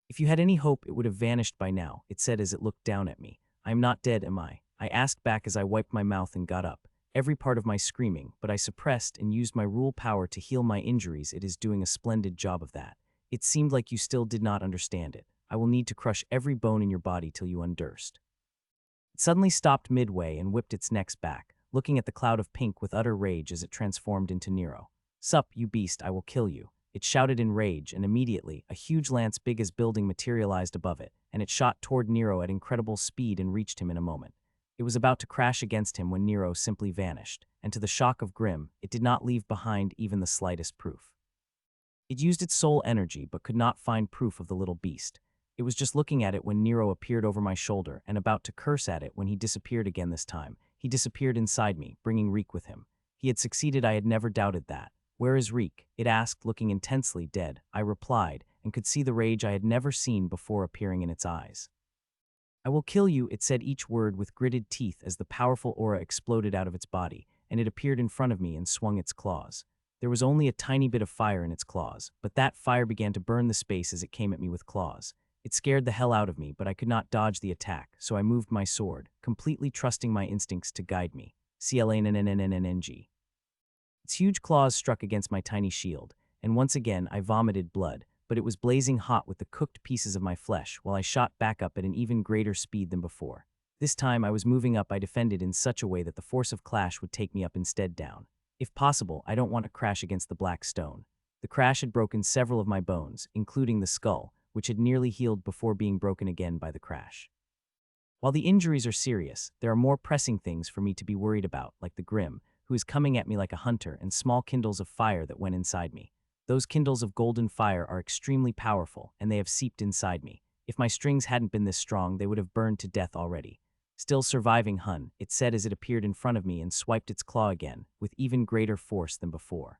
"If you had any hope, it would have vanished by now," it said as it looked down at me. "I am not dead, am I?" I asked back as I wiped my mouth and got up, every part of my screaming, but I suppressed and used my rule power to heal my injuries. It is doing a splendid job of that. It seemed like you still did not understand it. I will need to crush every bone in your body till you undurst. It suddenly stopped midway and whipped its necks back, looking at the cloud of pink with utter rage as it transformed into Nero. "Sup, you beast, I will kill you," it shouted in rage, and immediately, a huge lance big as building materialized above it, and it shot toward Nero at incredible speed and reached him in a moment. It was about to crash against him when Nero simply vanished, and to the shock of Grimm, it did not leave behind even the slightest proof. It used its soul energy but could not find proof of the little beast. It was just looking at it when Nero appeared over my shoulder and about to curse at it when he disappeared again this time. He disappeared inside me, bringing Reek with him. He had succeeded, I had never doubted that. "Where is Reek?" it asked, looking intensely dead. I replied, and could see the rage I had never seen before appearing in its eyes. "I will kill you," it said each word with gritted teeth as the powerful aura exploded out of its body, and it appeared in front of me and swung its claws. There was only a tiny bit of fire in its claws, but that fire began to burn the space as it came at me with claws. It scared the hell out of me, but I could not dodge the attack, so I moved my sword, completely trusting my instincts to guide me. CLANNNNNNG. Its huge claws struck against my tiny shield, and once again I vomited blood, but it was blazing hot with the cooked pieces of my flesh while I shot back up at an even greater speed than before. This time I was moving up. I defended in such a way that the force of clash would take me up instead down. If possible, I don't want to crash against the black stone. The crash had broken several of my bones, including the skull, which had nearly healed before being broken again by the crash. While the injuries are serious, there are more pressing things for me to be worried about, like the Grimm, who is coming at me like a hunter, and small kindles of fire that went inside me. Those kindles of golden fire are extremely powerful, and they have seeped inside me. If my strings hadn't been this strong, they would have burned to death already. "Still surviving, hun," it said as it appeared in front of me and swiped its claw again, with even greater force than before.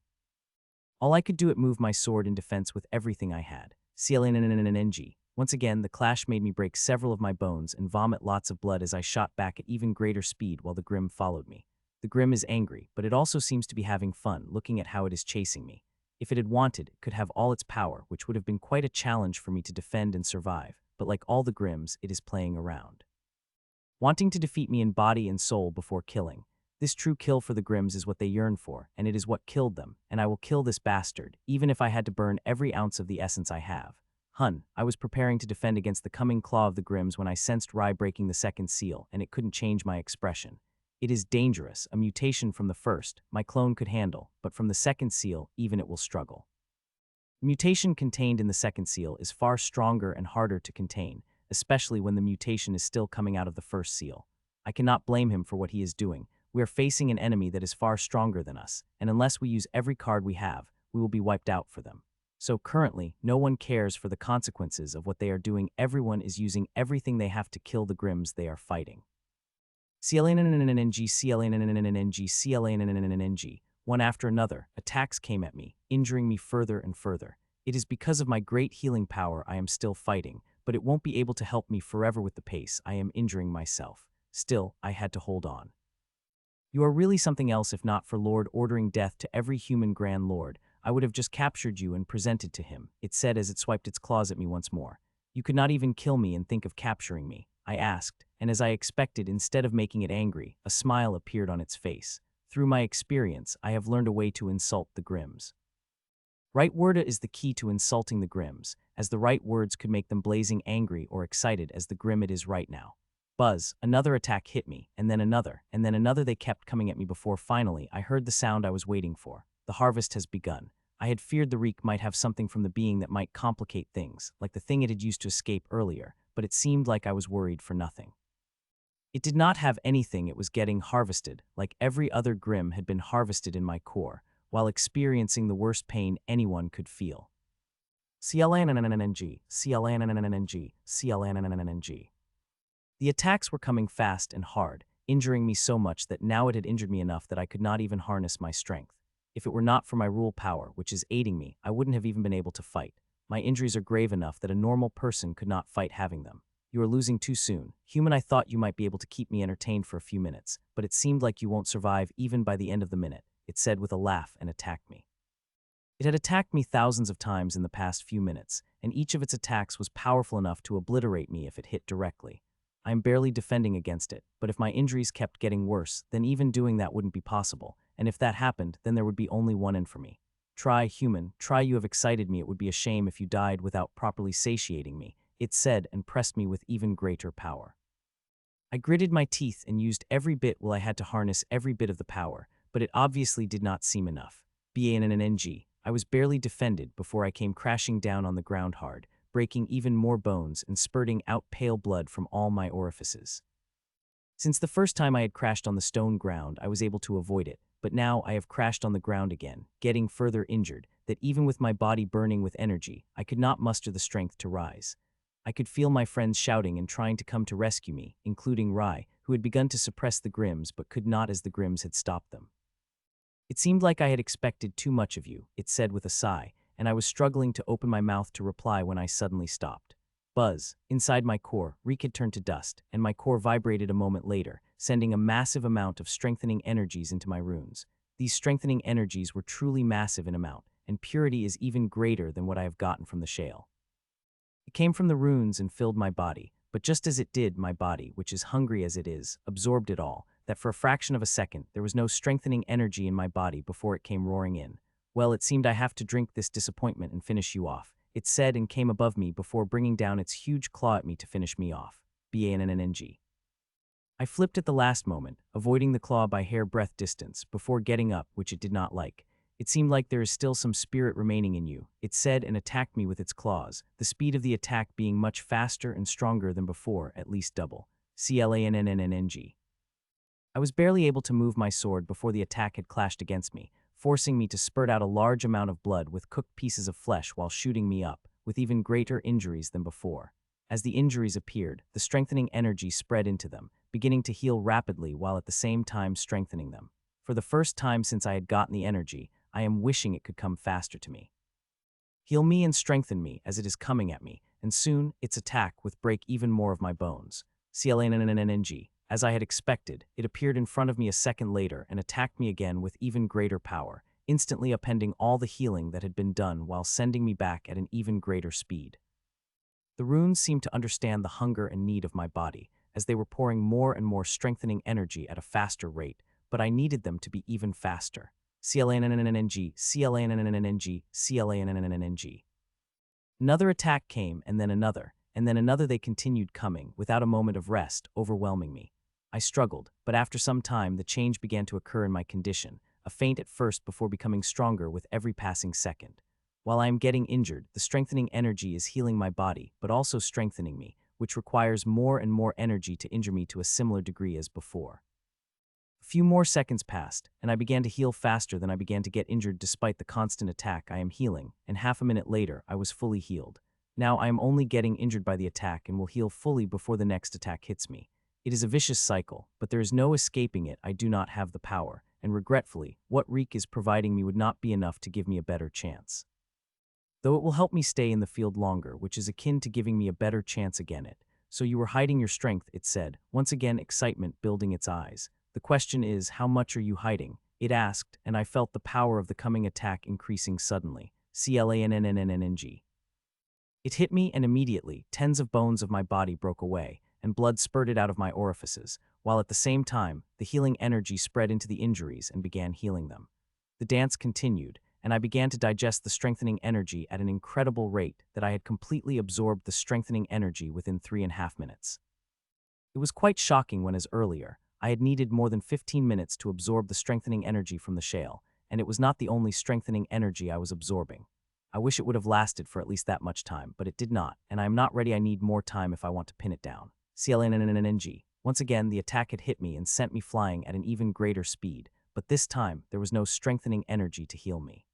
All I could do it move my sword in defense with everything I had. CLNNNNNG. Once again, the clash made me break several of my bones and vomit lots of blood as I shot back at even greater speed while the Grimm followed me. The Grimm is angry, but it also seems to be having fun looking at how it is chasing me. If it had wanted, it could have all its power, which would have been quite a challenge for me to defend and survive, but like all the Grimms, it is playing around. Wanting to defeat me in body and soul before killing. This true kill for the Grimms is what they yearn for, and it is what killed them, and I will kill this bastard, even if I had to burn every ounce of the essence I have. Hun, I was preparing to defend against the coming claw of the Grimms when I sensed Rye breaking the second seal, and it couldn't change my expression. It is dangerous, a mutation from the first, my clone could handle, but from the second seal, even it will struggle. The mutation contained in the second seal is far stronger and harder to contain, especially when the mutation is still coming out of the first seal. I cannot blame him for what he is doing. We are facing an enemy that is far stronger than us, and unless we use every card we have, we will be wiped out for them. So currently, no one cares for the consequences of what they are doing. Everyone is using everything they have to kill the Grimms they are fighting. CLANNNNNG, CLANNNNNG, CLANNNNNG. One after another, attacks came at me, injuring me further and further. It is because of my great healing power I am still fighting, but it won't be able to help me forever with the pace I am injuring myself. Still, I had to hold on. "You are really something else if not for Lord ordering death to every human Grand Lord. I would have just captured you and presented to him," it said as it swiped its claws at me once more. "You could not even kill me and think of capturing me?" I asked, and as I expected, instead of making it angry, a smile appeared on its face. Through my experience, I have learned a way to insult the Grimms. Right word is the key to insulting the Grimms, as the right words could make them blazing angry or excited as the Grimm it is right now. Buzz, another attack hit me, and then another, and then another. They kept coming at me before finally I heard the sound I was waiting for. The harvest has begun. I had feared the Reek might have something from the being that might complicate things, like the thing it had used to escape earlier, but it seemed like I was worried for nothing. It did not have anything. It was getting harvested, like every other Grimm had been harvested in my core, while experiencing the worst pain anyone could feel. CLANNNNNG, CLANNNNNG, CLANNNNNG. The attacks were coming fast and hard, injuring me so much that now it had injured me enough that I could not even harness my strength. If it were not for my rule power, which is aiding me, I wouldn't have even been able to fight. My injuries are grave enough that a normal person could not fight having them. "You are losing too soon. Human, I thought you might be able to keep me entertained for a few minutes, but it seemed like you won't survive even by the end of the minute," it said with a laugh and attacked me. It had attacked me thousands of times in the past few minutes, and each of its attacks was powerful enough to obliterate me if it hit directly. I am barely defending against it, but if my injuries kept getting worse, then even doing that wouldn't be possible, and if that happened, then there would be only one end for me. Try, human, try, you have excited me. It would be a shame if you died without properly satiating me, it said, and pressed me with even greater power. I gritted my teeth and used every bit while I had to harness every bit of the power, but it obviously did not seem enough. BANNNG, I was barely defended before I came crashing down on the ground hard, breaking even more bones and spurting out pale blood from all my orifices. Since the first time I had crashed on the stone ground, I was able to avoid it, but now I have crashed on the ground again, getting further injured, that even with my body burning with energy, I could not muster the strength to rise. I could feel my friends shouting and trying to come to rescue me, including Rai, who had begun to suppress the Grims but could not as the Grims had stopped them. It seemed like I had expected too much of you, it said with a sigh, and I was struggling to open my mouth to reply when I suddenly stopped. Buzz, inside my core, Reek had turned to dust, and my core vibrated a moment later, sending a massive amount of strengthening energies into my runes. These strengthening energies were truly massive in amount, and purity is even greater than what I have gotten from the shale. It came from the runes and filled my body, but just as it did, my body, which is hungry as it is, absorbed it all, that for a fraction of a second there was no strengthening energy in my body before it came roaring in. Well, it seemed I have to drink this disappointment and finish you off, it said, and came above me before bringing down its huge claw at me to finish me off. BANNNG. I flipped at the last moment, avoiding the claw by hair-breadth distance, before getting up, which it did not like. It seemed like there is still some spirit remaining in you, it said, and attacked me with its claws, the speed of the attack being much faster and stronger than before, at least double. CLANNNNG. I was barely able to move my sword before the attack had clashed against me, forcing me to spurt out a large amount of blood with cooked pieces of flesh while shooting me up, with even greater injuries than before. As the injuries appeared, the strengthening energy spread into them, beginning to heal rapidly while at the same time strengthening them. For the first time since I had gotten the energy, I am wishing it could come faster to me. Heal me and strengthen me as it is coming at me, and soon its attack would break even more of my bones. CLANNNNG. As I had expected, it appeared in front of me a second later and attacked me again with even greater power, instantly upending all the healing that had been done while sending me back at an even greater speed. The runes seemed to understand the hunger and need of my body, as they were pouring more and more strengthening energy at a faster rate, but I needed them to be even faster. CLANNNNG, CLANNNNG, CLANNNNG. Another attack came, and then another they continued coming, without a moment of rest, overwhelming me. I struggled, but after some time the change began to occur in my condition, a feint at first before becoming stronger with every passing second. While I am getting injured, the strengthening energy is healing my body, but also strengthening me, which requires more and more energy to injure me to a similar degree as before. A few more seconds passed, and I began to heal faster than I began to get injured despite the constant attack I am healing, and half a minute later I was fully healed. Now I am only getting injured by the attack and will heal fully before the next attack hits me. It is a vicious cycle, but there is no escaping it. I do not have the power, and regretfully, what Reek is providing me would not be enough to give me a better chance. Though it will help me stay in the field longer, which is akin to giving me a better chance again it. So you were hiding your strength, it said, once again excitement building its eyes. The question is, how much are you hiding? It asked, and I felt the power of the coming attack increasing suddenly. CLANNNNG. It hit me, and immediately, tens of bones of my body broke away, and blood spurted out of my orifices, while at the same time, the healing energy spread into the injuries and began healing them. The dance continued, and I began to digest the strengthening energy at an incredible rate that I had completely absorbed the strengthening energy within 3.5 minutes. It was quite shocking when, as earlier, I had needed more than 15 minutes to absorb the strengthening energy from the shale, and it was not the only strengthening energy I was absorbing. I wish it would have lasted for at least that much time, but it did not, and I am not ready. I need more time if I want to pin it down. CLANNNNG. Once again, the attack had hit me and sent me flying at an even greater speed, but this time there was no strengthening energy to heal me.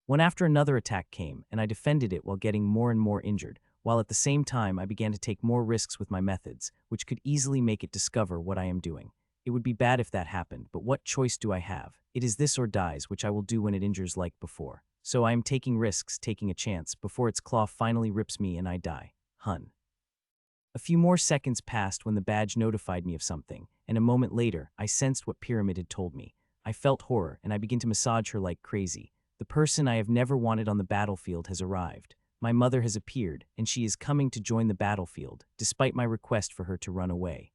One after another attack came, and I defended it while getting more and more injured, while at the same time I began to take more risks with my methods, which could easily make it discover what I am doing. It would be bad if that happened, but what choice do I have? It is this or dies, which I will do when it injures like before. So I am taking risks, taking a chance, before its claw finally rips me and I die. Hun. A few more seconds passed when the badge notified me of something, and a moment later, I sensed what Pyramid had told me. I felt horror, and I began to massage her like crazy. The person I have never wanted on the battlefield has arrived. My mother has appeared, and she is coming to join the battlefield, despite my request for her to run away.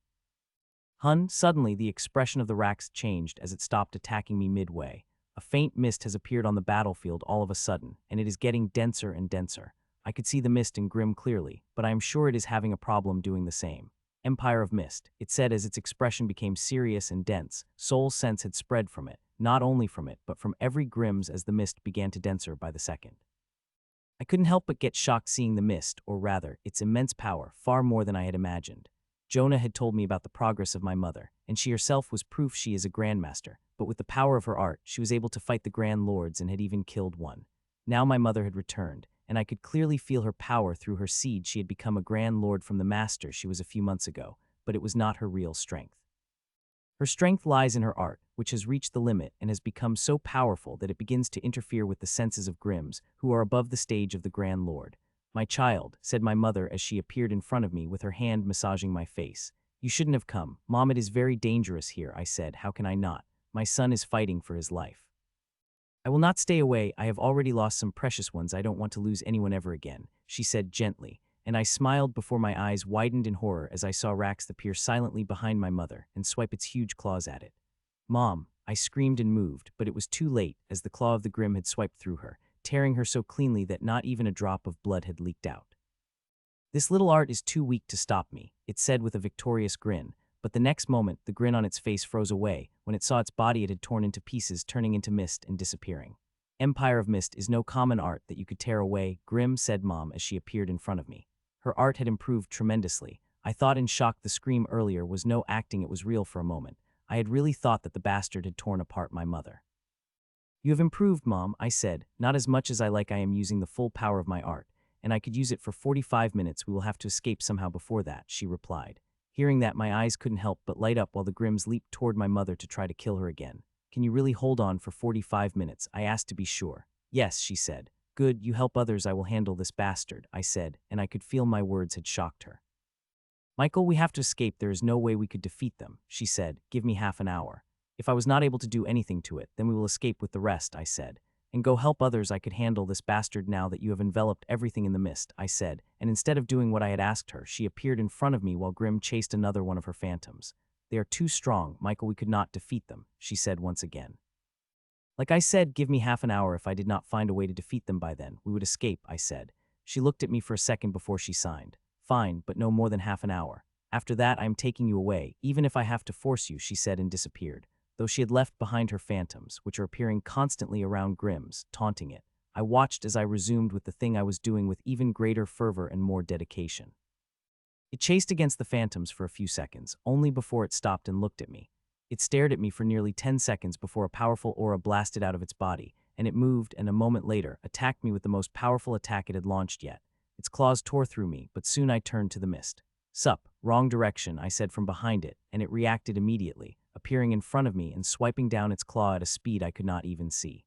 Hun, suddenly the expression of the Rax changed as it stopped attacking me midway. A faint mist has appeared on the battlefield all of a sudden, and it is getting denser and denser. I could see the mist in Grim clearly, but I am sure it is having a problem doing the same. Empire of Mist, it said as its expression became serious and dense. Soul's sense had spread from it, not only from it, but from every Grimm's as the mist began to denser by the second. I couldn't help but get shocked seeing the mist, or rather, its immense power, far more than I had imagined. Jonah had told me about the progress of my mother, and she herself was proof she is a grandmaster, but with the power of her art, she was able to fight the Grand Lords and had even killed one. Now my mother had returned, and I could clearly feel her power through her seed. She had become a Grand Lord from the master she was a few months ago, but it was not her real strength. Her strength lies in her art, which has reached the limit and has become so powerful that it begins to interfere with the senses of Grimms, who are above the stage of the Grand Lord. "My child," said my mother as she appeared in front of me with her hand massaging my face. "You shouldn't have come. Mom, it is very dangerous here," I said. "How can I not? My son is fighting for his life." "I will not stay away. I have already lost some precious ones. I don't want to lose anyone ever again," she said gently, and I smiled before my eyes widened in horror as I saw Rax appear silently behind my mother and swipe its huge claws at it. "Mom," I screamed and moved, but it was too late as the claw of the Grimm had swiped through her, tearing her so cleanly that not even a drop of blood had leaked out. "This little art is too weak to stop me," it said with a victorious grin, but the next moment the grin on its face froze away when it saw its body it had torn into pieces, turning into mist and disappearing. "Empire of Mist is no common art that you could tear away," Grimm said Mom as she appeared in front of me. Her art had improved tremendously. I thought in shock the scream earlier was no acting, it was real for a moment. I had really thought that the bastard had torn apart my mother. "You have improved, Mom," I said, "not as much as I am using the full power of my art, and I could use it for 45 minutes. We will have to escape somehow before that," she replied. Hearing that, my eyes couldn't help but light up while the Grimms leaped toward my mother to try to kill her again. "Can you really hold on for 45 minutes? I asked to be sure. "Yes," she said. "Good, you help others, I will handle this bastard," I said, and I could feel my words had shocked her. "Michael, we have to escape. There is no way we could defeat them," she said. "Give me half an hour. If I was not able to do anything to it, then we will escape with the rest," I said. "And go help others. I could handle this bastard now that you have enveloped everything in the mist," I said, and instead of doing what I had asked her, she appeared in front of me while Grimm chased another one of her phantoms. "They are too strong, Michael, we could not defeat them," she said once again. "Like I said, give me half an hour. If I did not find a way to defeat them by then, we would escape," I said. She looked at me for a second before she signed. "Fine, but no more than half an hour. After that, I am taking you away, even if I have to force you," she said and disappeared. Though she had left behind her phantoms, which are appearing constantly around Grimm's, taunting it, I watched as I resumed with the thing I was doing with even greater fervor and more dedication. It chased against the phantoms for a few seconds, only before it stopped and looked at me. It stared at me for nearly 10 seconds before a powerful aura blasted out of its body, and it moved and a moment later attacked me with the most powerful attack it had launched yet. Its claws tore through me, but soon I turned to the mist. "Sup, wrong direction," I said from behind it, and it reacted immediately, appearing in front of me and swiping down its claw at a speed I could not even see.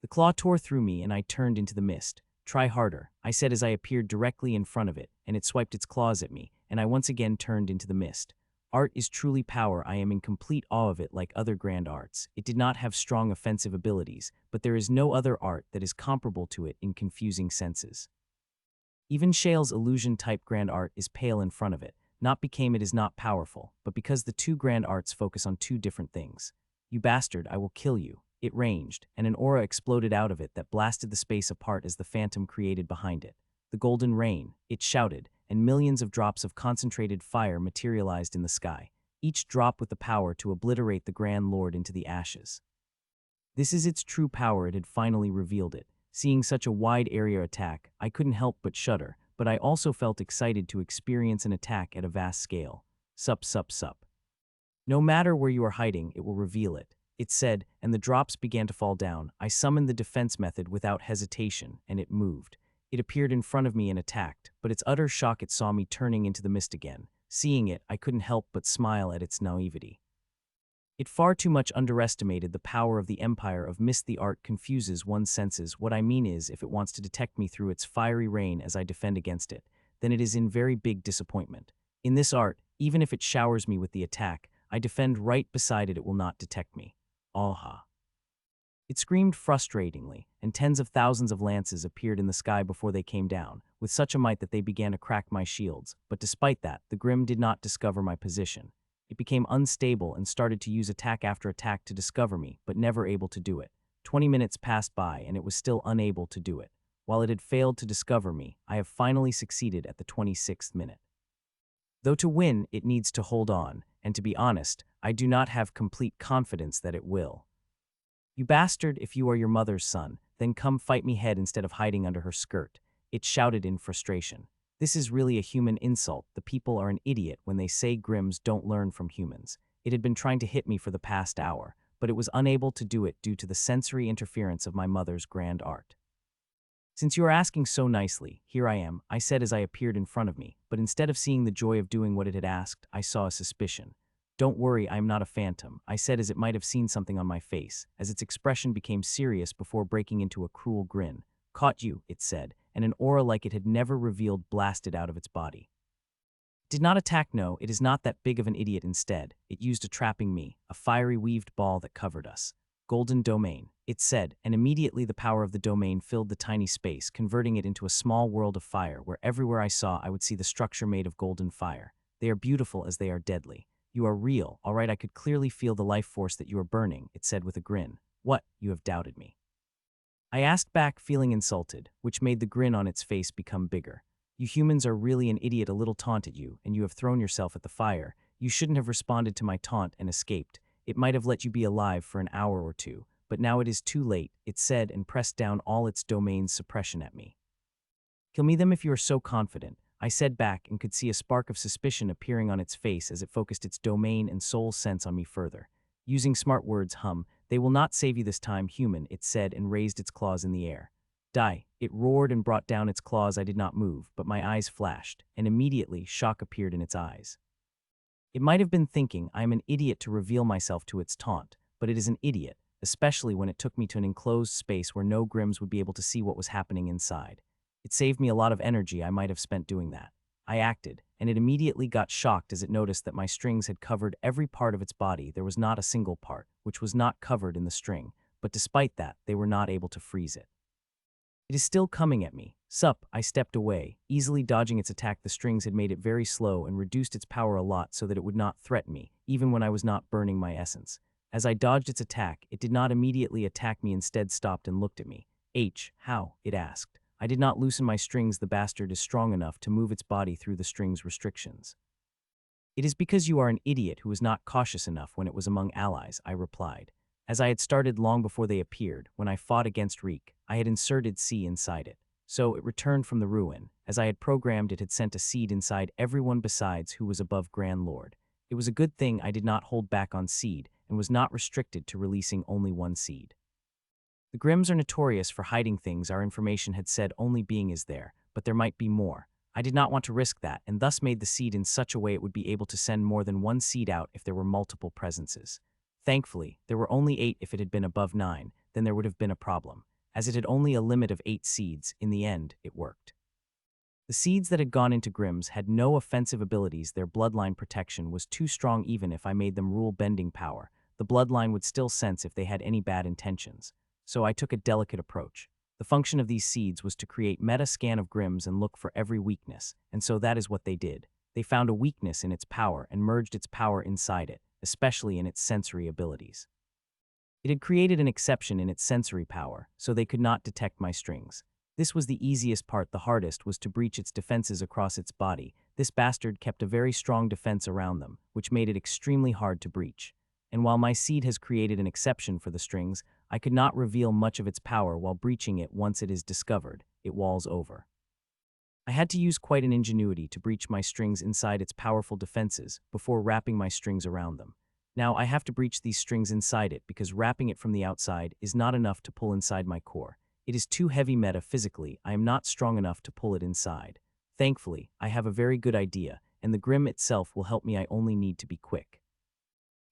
The claw tore through me and I turned into the mist. "Try harder," I said as I appeared directly in front of it, and it swiped its claws at me, and I once again turned into the mist. Art is truly power. I am in complete awe of it. Like other grand arts, it did not have strong offensive abilities, but there is no other art that is comparable to it in confusing senses. Even Shale's illusion-type grand art is pale in front of it, not because it is not powerful, but because the two grand arts focus on two different things. "You bastard, I will kill you." It ranged, and an aura exploded out of it that blasted the space apart as the phantom created behind it. "The golden rain," it shouted, and millions of drops of concentrated fire materialized in the sky, each drop with the power to obliterate the Grand Lord into the ashes. This is its true power. It had finally revealed it. Seeing such a wide area attack, I couldn't help but shudder, but I also felt excited to experience an attack at a vast scale. "Sup, sup, sup. No matter where you are hiding, it will reveal it," it said, and the drops began to fall down. I summoned the defense method without hesitation, and it moved. It appeared in front of me and attacked, but its utter shock it saw me turning into the mist again. Seeing it, I couldn't help but smile at its naivety. It far too much underestimated the power of the Empire of Mist. The art confuses one's senses. What I mean is, if it wants to detect me through its fiery rain as I defend against it, then it is in very big disappointment. In this art, even if it showers me with the attack, I defend right beside it, it will not detect me. Aha. It screamed frustratingly, and tens of thousands of lances appeared in the sky before they came down, with such a might that they began to crack my shields, but despite that, the Grimm did not discover my position. It became unstable and started to use attack after attack to discover me, but never able to do it. 20 minutes passed by and it was still unable to do it. While it had failed to discover me, I have finally succeeded at the 26th minute. Though to win, it needs to hold on, and to be honest, I do not have complete confidence that it will. You bastard, if you are your mother's son, then come fight me head instead of hiding under her skirt, it shouted in frustration. This is really a human insult. The people are an idiot when they say Grims don't learn from humans. It had been trying to hit me for the past hour, but it was unable to do it due to the sensory interference of my mother's grand art. Since you are asking so nicely, here I am, I said as I appeared in front of me, but instead of seeing the joy of doing what it had asked, I saw a suspicion. Don't worry, I am not a phantom, I said as it might have seen something on my face, as its expression became serious before breaking into a cruel grin. Caught you, it said, and an aura like it had never revealed blasted out of its body. Did not attack, no, it is not that big of an idiot instead. It used a trapping me, a fiery weaved ball that covered us. Golden domain, it said, and immediately the power of the domain filled the tiny space, converting it into a small world of fire where everywhere I saw I would see the structure made of golden fire. They are beautiful as they are deadly. You are real, all right, I could clearly feel the life force that you are burning, it said with a grin. What, you have doubted me? I asked back, feeling insulted, which made the grin on its face become bigger. You humans are really an idiot, a little taunt at you, and you have thrown yourself at the fire. You shouldn't have responded to my taunt and escaped. It might have let you be alive for an hour or two, but now it is too late, it said and pressed down all its domain's suppression at me. Kill me them if you are so confident, I said back and could see a spark of suspicion appearing on its face as it focused its domain and soul sense on me further. Using smart words, they will not save you this time, human, it said and raised its claws in the air. Die, it roared and brought down its claws. I did not move, but my eyes flashed, and immediately shock appeared in its eyes. It might have been thinking I am an idiot to reveal myself to its taunt, but it is an idiot, especially when it took me to an enclosed space where no Grims would be able to see what was happening inside. It saved me a lot of energy I might have spent doing that. I acted, and it immediately got shocked as it noticed that my strings had covered every part of its body. There was not a single part, which was not covered in the string, but despite that, they were not able to freeze it. It is still coming at me. Sup, I stepped away, easily dodging its attack. The strings had made it very slow and reduced its power a lot so that it would not threaten me, even when I was not burning my essence. As I dodged its attack, it did not immediately attack me, instead stopped and looked at me. How? It asked. I did not loosen my strings. The bastard is strong enough to move its body through the string's restrictions. It is because you are an idiot who was not cautious enough when it was among allies, I replied. As I had started long before they appeared, when I fought against Reek, I had inserted C inside it. So it returned from the ruin. As I had programmed, it had sent a seed inside everyone besides who was above Grand Lord. It was a good thing I did not hold back on seed and was not restricted to releasing only one seed. The Grims are notorious for hiding things. Our information had said only being is there, but there might be more. I did not want to risk that, and thus made the seed in such a way it would be able to send more than one seed out if there were multiple presences. Thankfully, there were only 8. If it had been above 9, then there would have been a problem. As it had only a limit of 8 seeds, in the end, it worked. The seeds that had gone into Grims had no offensive abilities. Their bloodline protection was too strong. Even if I made them rule-bending power, the bloodline would still sense if they had any bad intentions. So I took a delicate approach. The function of these seeds was to create meta-scan of Grims and look for every weakness, and so that is what they did. They found a weakness in its power and merged its power inside it, especially in its sensory abilities. It had created an exception in its sensory power, so they could not detect my strings. This was the easiest part. The hardest was to breach its defenses across its body. This bastard kept a very strong defense around them, which made it extremely hard to breach. And while my seed has created an exception for the strings, I could not reveal much of its power while breaching it. Once it is discovered, it walls over. I had to use quite an ingenuity to breach my strings inside its powerful defenses before wrapping my strings around them. Now I have to breach these strings inside it because wrapping it from the outside is not enough to pull inside my core. It is too heavy metaphysically. I am not strong enough to pull it inside. Thankfully, I have a very good idea, and the Grim itself will help me. I only need to be quick.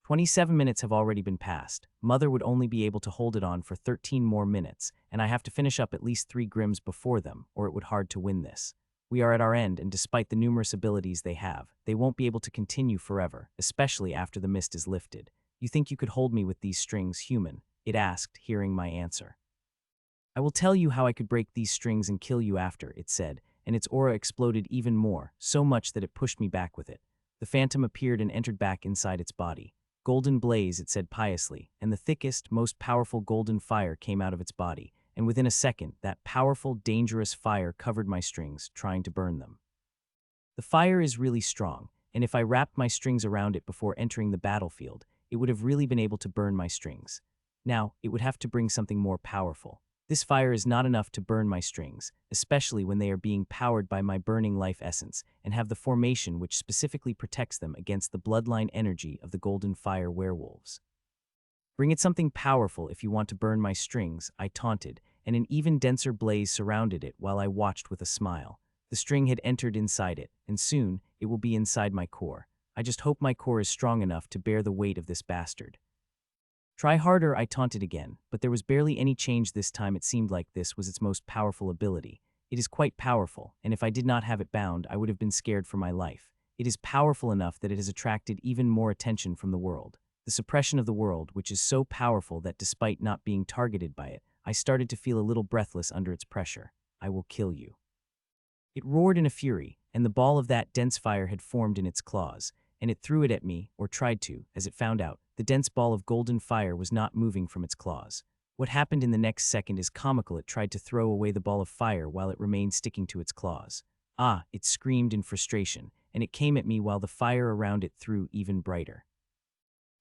27 minutes have already been passed. Mother would only be able to hold it on for 13 more minutes, and I have to finish up at least 3 Grims before them, or it would hard to win this. We are at our end, and despite the numerous abilities they have, they won't be able to continue forever, especially after the mist is lifted. You think you could hold me with these strings, human? It asked, hearing my answer. I will tell you how I could break these strings and kill you after, it said, and its aura exploded even more, so much that it pushed me back with it. The The phantom appeared and entered back inside its body. "Golden blaze," it said piously, and the thickest, most powerful golden fire came out of its body, and within a second, that powerful, dangerous fire covered my strings, trying to burn them. The fire is really strong, and if I wrapped my strings around it before entering the battlefield, it would have really been able to burn my strings. Now, it would have to bring something more powerful. This fire is not enough to burn my strings, especially when they are being powered by my burning life essence and have the formation which specifically protects them against the bloodline energy of the golden fire werewolves. "Bring it something powerful if you want to burn my strings," I taunted, and an even denser blaze surrounded it while I watched with a smile. The string had entered inside it, and soon it will be inside my core. I just hope my core is strong enough to bear the weight of this bastard. "Try harder," I taunted again, but there was barely any change this time. It seemed like this was its most powerful ability. It is quite powerful, and if I did not have it bound, I would have been scared for my life. It is powerful enough that it has attracted even more attention from the world. The suppression of the world, which is so powerful that despite not being targeted by it, I started to feel a little breathless under its pressure. "I will kill you." It roared in a fury, and the ball of that dense fire had formed in its claws, and it threw it at me, or tried to, as it found out. The dense ball of golden fire was not moving from its claws. What happened in the next second is comical. It tried to throw away the ball of fire while it remained sticking to its claws. "Ah!" it screamed in frustration, and it came at me while the fire around it threw even brighter.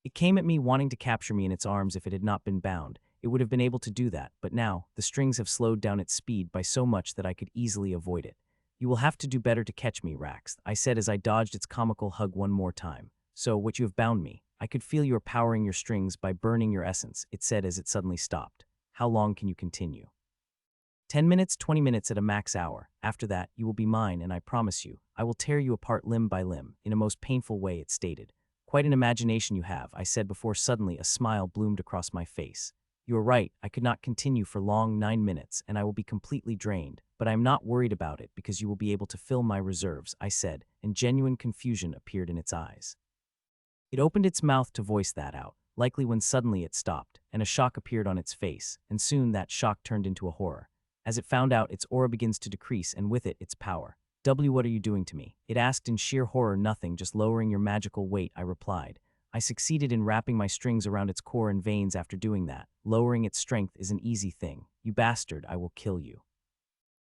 It came at me wanting to capture me in its arms. If it had not been bound, it would have been able to do that, but now, the strings have slowed down its speed by so much that I could easily avoid it. "You will have to do better to catch me, Rax," I said as I dodged its comical hug one more time. "So, what, you have bound me? I could feel you are powering your strings by burning your essence," it said as it suddenly stopped. "How long can you continue?" 10 minutes, 20 minutes at a max hour. After that, you will be mine, and I promise you, I will tear you apart limb by limb, in a most painful way," it stated. "Quite an imagination you have," I said before suddenly a smile bloomed across my face. "You are right, I could not continue for long 9 minutes, and I will be completely drained, but I am not worried about it because you will be able to fill my reserves," I said, and genuine confusion appeared in its eyes. It opened its mouth to voice that out, likely when suddenly it stopped, and a shock appeared on its face, and soon that shock turned into a horror. As it found out, its aura begins to decrease, and with it, its power. "W, what are you doing to me?" it asked in sheer horror. "Nothing, just lowering your magical weight," I replied. I succeeded in wrapping my strings around its core and veins. After doing that, lowering its strength is an easy thing. "You bastard, I will kill you."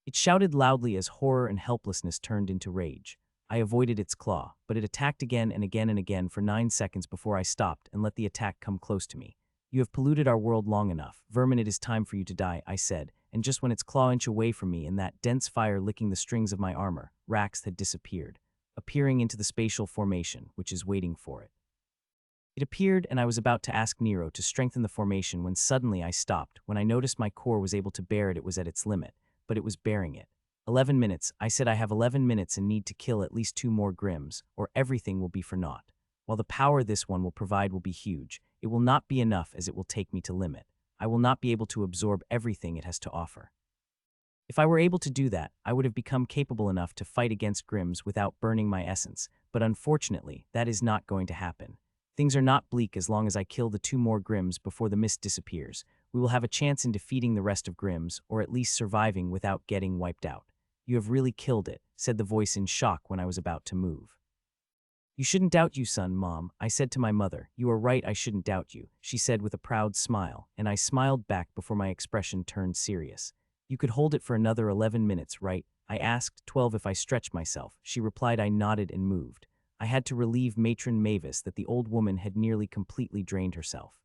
It shouted loudly as horror and helplessness turned into rage. I avoided its claw, but it attacked again and again and again for 9 seconds before I stopped and let the attack come close to me. "You have polluted our world long enough. Vermin, it is time for you to die," I said, and just when its claw inched away from me and that dense fire licking the strings of my armor, Rax had disappeared, appearing into the spatial formation, which is waiting for it. It appeared, and I was about to ask Nero to strengthen the formation when suddenly I stopped. When I noticed my core was able to bear it, it was at its limit, but it was bearing it. 11 minutes, I said. "I have 11 minutes and need to kill at least 2 more Grims, or everything will be for naught. While the power this one will provide will be huge, it will not be enough as it will take me to limit. I will not be able to absorb everything it has to offer. If I were able to do that, I would have become capable enough to fight against Grims without burning my essence, but unfortunately, that is not going to happen. Things are not bleak as long as I kill the 2 more Grims before the mist disappears. We will have a chance in defeating the rest of Grims, or at least surviving without getting wiped out." "You have really killed it," said the voice in shock when I was about to move. "You shouldn't doubt you, son, Mom," I said to my mother. "You are right, I shouldn't doubt you," she said with a proud smile, and I smiled back before my expression turned serious. "You could hold it for another 11 minutes, right?" I asked. 12 if I stretch myself," she replied. I nodded and moved. I had to relieve Matron Mavis that the old woman had nearly completely drained herself.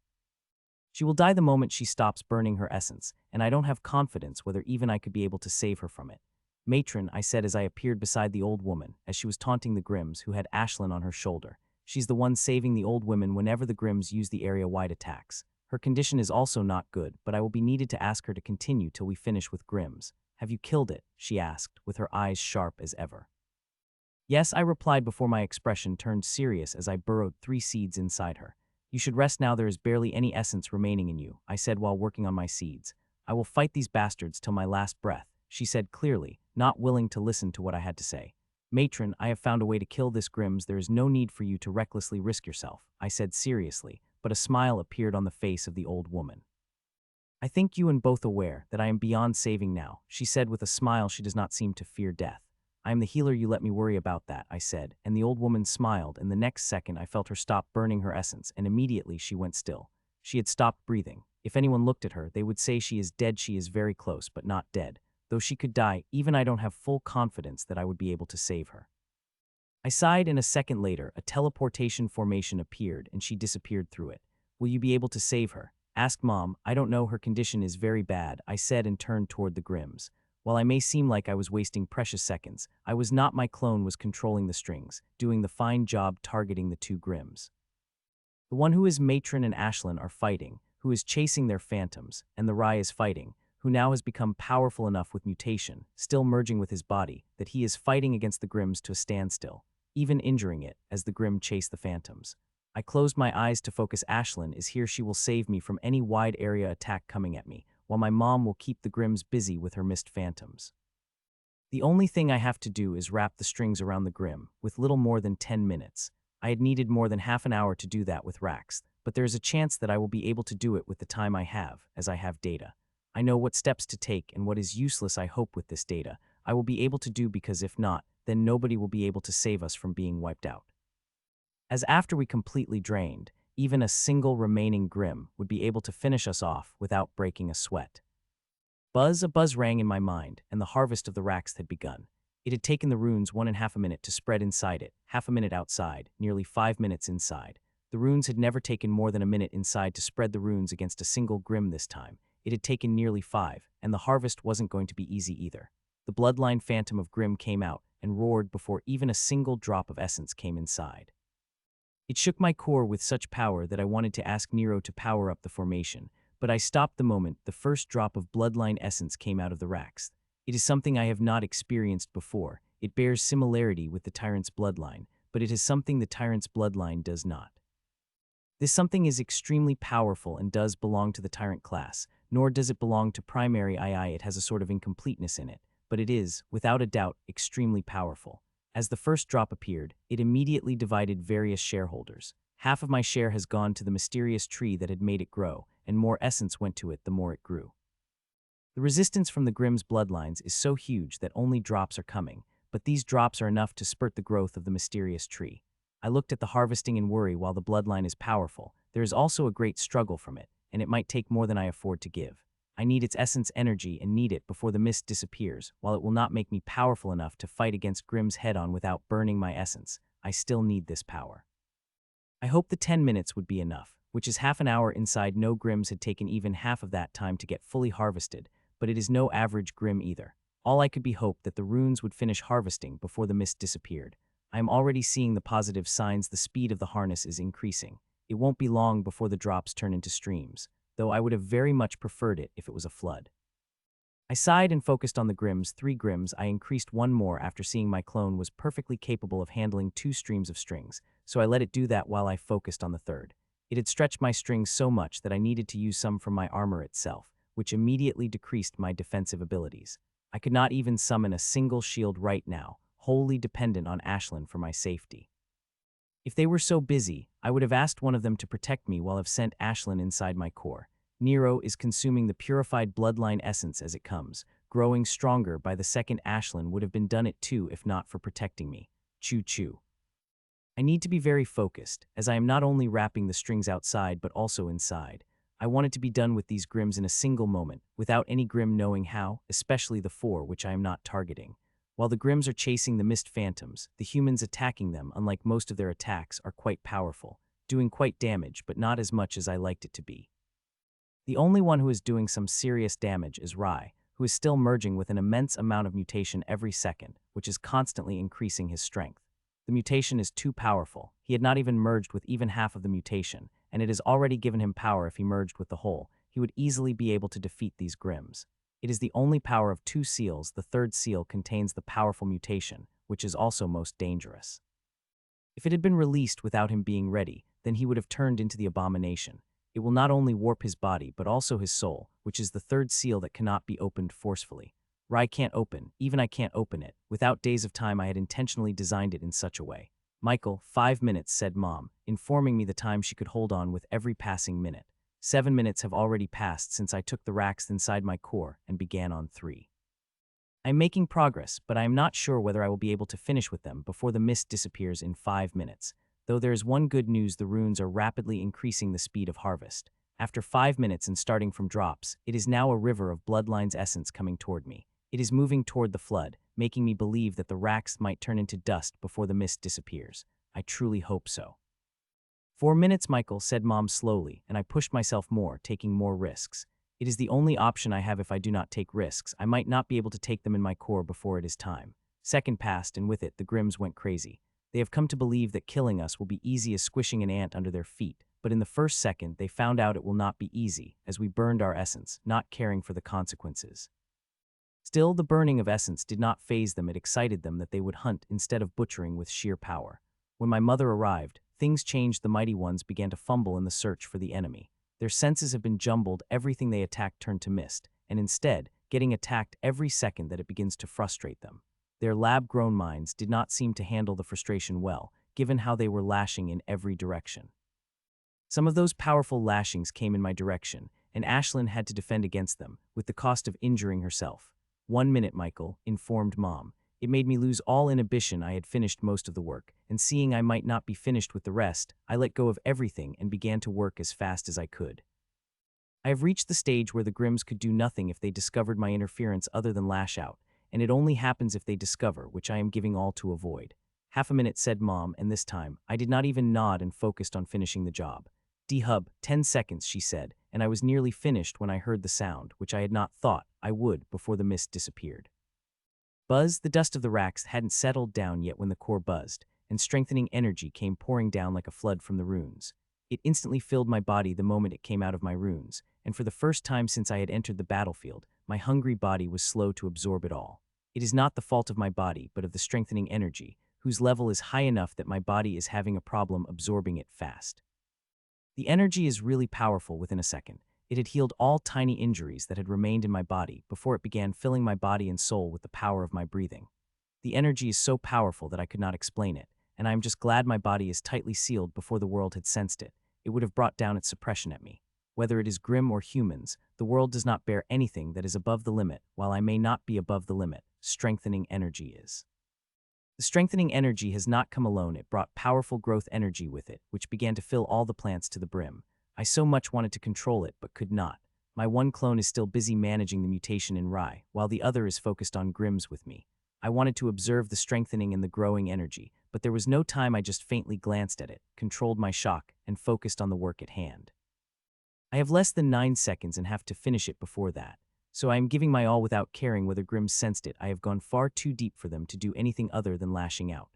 She will die the moment she stops burning her essence, and I don't have confidence whether even I could be able to save her from it. "Matron," I said as I appeared beside the old woman, as she was taunting the Grims, who had Ashlyn on her shoulder. "She's the one saving the old women whenever the Grims use the area-wide attacks. Her condition is also not good, but I will be needed to ask her to continue till we finish with Grims." "Have you killed it?" she asked, with her eyes sharp as ever. "Yes," I replied before my expression turned serious as I burrowed 3 seeds inside her. "You should rest now, there is barely any essence remaining in you," I said while working on my seeds. "I will fight these bastards till my last breath," she said clearly, not willing to listen to what I had to say. "Matron, I have found a way to kill this Grims. There is no need for you to recklessly risk yourself," I said seriously, but a smile appeared on the face of the old woman. "I think you and both aware that I am beyond saving now," she said with a smile. She does not seem to fear death. I am the healer, you let me worry about that, I said, and the old woman smiled, and the next second I felt her stop burning her essence, and immediately she went still. She had stopped breathing. If anyone looked at her, they would say she is dead. She is very close, but not dead. Though she could die, even I don't have full confidence that I would be able to save her. I sighed, and a second later, a teleportation formation appeared, and she disappeared through it. Will you be able to save her? Asked Mom. I don't know, her condition is very bad, I said, and turned toward the Grims. While I may seem like I was wasting precious seconds, I was not. My clone was controlling the strings, doing the fine job targeting the two Grims. The one who is Matron and Ashlyn are fighting, who is chasing their phantoms, and the Rye is fighting, who now has become powerful enough with mutation, still merging with his body, that he is fighting against the Grims to a standstill, even injuring it as the Grim chase the phantoms. I closed my eyes to focus. Ashlyn is here. She will save me from any wide area attack coming at me, while my mom will keep the Grims busy with her mist phantoms. The only thing I have to do is wrap the strings around the Grim, with little more than 10 minutes. I had needed more than half an hour to do that with Rax, but there is a chance that I will be able to do it with the time I have, as I have data. I know what steps to take and what is useless. I hope with this data, I will be able to do, because if not, then nobody will be able to save us from being wiped out. As after we completely drained, even a single remaining Grim would be able to finish us off without breaking a sweat. A buzz rang in my mind, and the harvest of the Rax had begun. It had taken the runes 1.5 minutes to spread inside it, half a minute outside, nearly 5 minutes inside. The runes had never taken more than a minute inside to spread the runes against a single Grim this time. It had taken nearly 5, and the harvest wasn't going to be easy either. The bloodline phantom of Grim came out and roared before even a single drop of essence came inside. It shook my core with such power that I wanted to ask Nero to power up the formation, but I stopped the moment the first drop of bloodline essence came out of the Rax. It is something I have not experienced before. It bears similarity with the Tyrant's bloodline, but it is something the Tyrant's bloodline does not. This something is extremely powerful and does belong to the Tyrant class, nor does it belong to primary II. It has a sort of incompleteness in it, but it is, without a doubt, extremely powerful. As the first drop appeared, it immediately divided various shareholders. Half of my share has gone to the mysterious tree that had made it grow, and more essence went to it the more it grew. The resistance from the Grimm's bloodlines is so huge that only drops are coming, but these drops are enough to spurt the growth of the mysterious tree. I looked at the harvesting in worry. While the bloodline is powerful, there is also a great struggle from it, and it might take more than I afford to give. I need its essence energy and need it before the mist disappears. While it will not make me powerful enough to fight against Grimm's head-on without burning my essence, I still need this power. I hope the 10 minutes would be enough, which is half an hour inside. No Grims had taken even half of that time to get fully harvested, but it is no average Grim either. All I could be hoped that the runes would finish harvesting before the mist disappeared. I am already seeing the positive signs. The speed of the harness is increasing. It won't be long before the drops turn into streams, though I would have very much preferred it if it was a flood. I sighed and focused on the Grims. 3 Grims. I increased one more after seeing my clone was perfectly capable of handling 2 streams of strings, so I let it do that while I focused on the third. It had stretched my strings so much that I needed to use some from my armor itself, which immediately decreased my defensive abilities. I could not even summon a single shield right now, wholly dependent on Ashlyn for my safety. If they were so busy, I would have asked one of them to protect me while I've sent Ashlyn inside my core. Nero is consuming the purified bloodline essence as it comes, growing stronger by the second. Ashlyn would have been done it too if not for protecting me. Choo-choo. I need to be very focused, as I am not only wrapping the strings outside but also inside. I wanted to be done with these Grims in a single moment, without any Grim knowing how, especially the 4 which I am not targeting. While the Grims are chasing the mist phantoms, the humans attacking them, unlike most of their attacks, are quite powerful, doing quite damage but not as much as I liked it to be. The only one who is doing some serious damage is Rye, who is still merging with an immense amount of mutation every second, which is constantly increasing his strength. The mutation is too powerful. He had not even merged with even half of the mutation, and it has already given him power. If he merged with the whole, he would easily be able to defeat these Grims. It is the only power of 2 seals. The third seal contains the powerful mutation, which is also most dangerous. If it had been released without him being ready, then he would have turned into the abomination. It will not only warp his body but also his soul, which is the third seal that cannot be opened forcefully. Rye can't open, even I can't open it. Without days of time I had intentionally designed it in such a way. Michael, 5 minutes, said Mom, informing me the time she could hold on with every passing minute. 7 minutes have already passed since I took the Rax inside my core and began on 3. I'm making progress, but I am not sure whether I will be able to finish with them before the mist disappears in 5 minutes. Though there is one good news, the runes are rapidly increasing the speed of harvest. After 5 minutes and starting from drops, it is now a river of bloodline's essence coming toward me. It is moving toward the flood, making me believe that the racks might turn into dust before the mist disappears. I truly hope so. 4 minutes, Michael, said Mom slowly, and I pushed myself more, taking more risks. It is the only option I have. If I do not take risks, I might not be able to take them in my core before it is time. Second passed, and with it, the Grimms went crazy. They have come to believe that killing us will be easy as squishing an ant under their feet, but in the first second, they found out it will not be easy, as we burned our essence, not caring for the consequences. Still, the burning of essence did not faze them. It excited them that they would hunt instead of butchering with sheer power. When my mother arrived, things changed. The mighty ones began to fumble in the search for the enemy. Their senses have been jumbled, everything they attacked turned to mist, and instead, getting attacked every second that it begins to frustrate them. Their lab-grown minds did not seem to handle the frustration well, given how they were lashing in every direction. Some of those powerful lashings came in my direction, and Ashlyn had to defend against them, with the cost of injuring herself. 1 minute, Michael, informed Mom. It made me lose all inhibition. I had finished most of the work, and seeing I might not be finished with the rest, I let go of everything and began to work as fast as I could. I have reached the stage where the Grimms could do nothing if they discovered my interference other than lash out, and it only happens if they discover, which I am giving all to avoid. Half a minute, said Mom, and this time, I did not even nod and focused on finishing the job. D-Hub, 10 seconds, she said, and I was nearly finished when I heard the sound, which I had not thought I would before the mist disappeared. Buzz, the dust of the racks hadn't settled down yet when the core buzzed, and strengthening energy came pouring down like a flood from the runes. It instantly filled my body the moment it came out of my runes, and for the first time since I had entered the battlefield, my hungry body was slow to absorb it all. It is not the fault of my body, but of the strengthening energy, whose level is high enough that my body is having a problem absorbing it fast. The energy is really powerful. Within a second, it had healed all tiny injuries that had remained in my body before it began filling my body and soul with the power of my breathing. The energy is so powerful that I could not explain it, and I am just glad my body is tightly sealed before the world had sensed it. It would have brought down its suppression at me. Whether it is Grimm or humans, the world does not bear anything that is above the limit, while I may not be above the limit. Strengthening energy is. The strengthening energy has not come alone. It brought powerful growth energy with it, which began to fill all the plants to the brim. I so much wanted to control it, but could not. My one clone is still busy managing the mutation in Rye, while the other is focused on Grimms with me. I wanted to observe the strengthening and the growing energy, but there was no time. I just faintly glanced at it, controlled my shock, and focused on the work at hand. I have less than 9 seconds and have to finish it before that. So I am giving my all without caring whether Grimms sensed it. I have gone far too deep for them to do anything other than lashing out.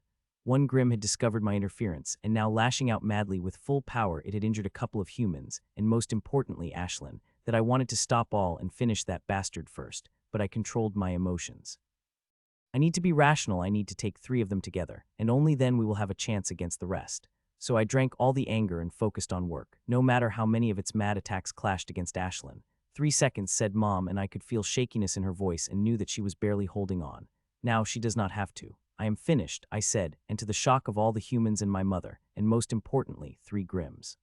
One Grimm had discovered my interference, and now lashing out madly with full power. It had injured a couple of humans, and most importantly Ashlyn, that I wanted to stop all and finish that bastard first, but I controlled my emotions. I need to be rational. I need to take 3 of them together, and only then we will have a chance against the rest. So I drank all the anger and focused on work, no matter how many of its mad attacks clashed against Ashlyn. 3 seconds, said Mom, and I could feel shakiness in her voice and knew that she was barely holding on. Now she does not have to. I am finished, I said, and to the shock of all the humans and my mother, and most importantly, 3 Grimms.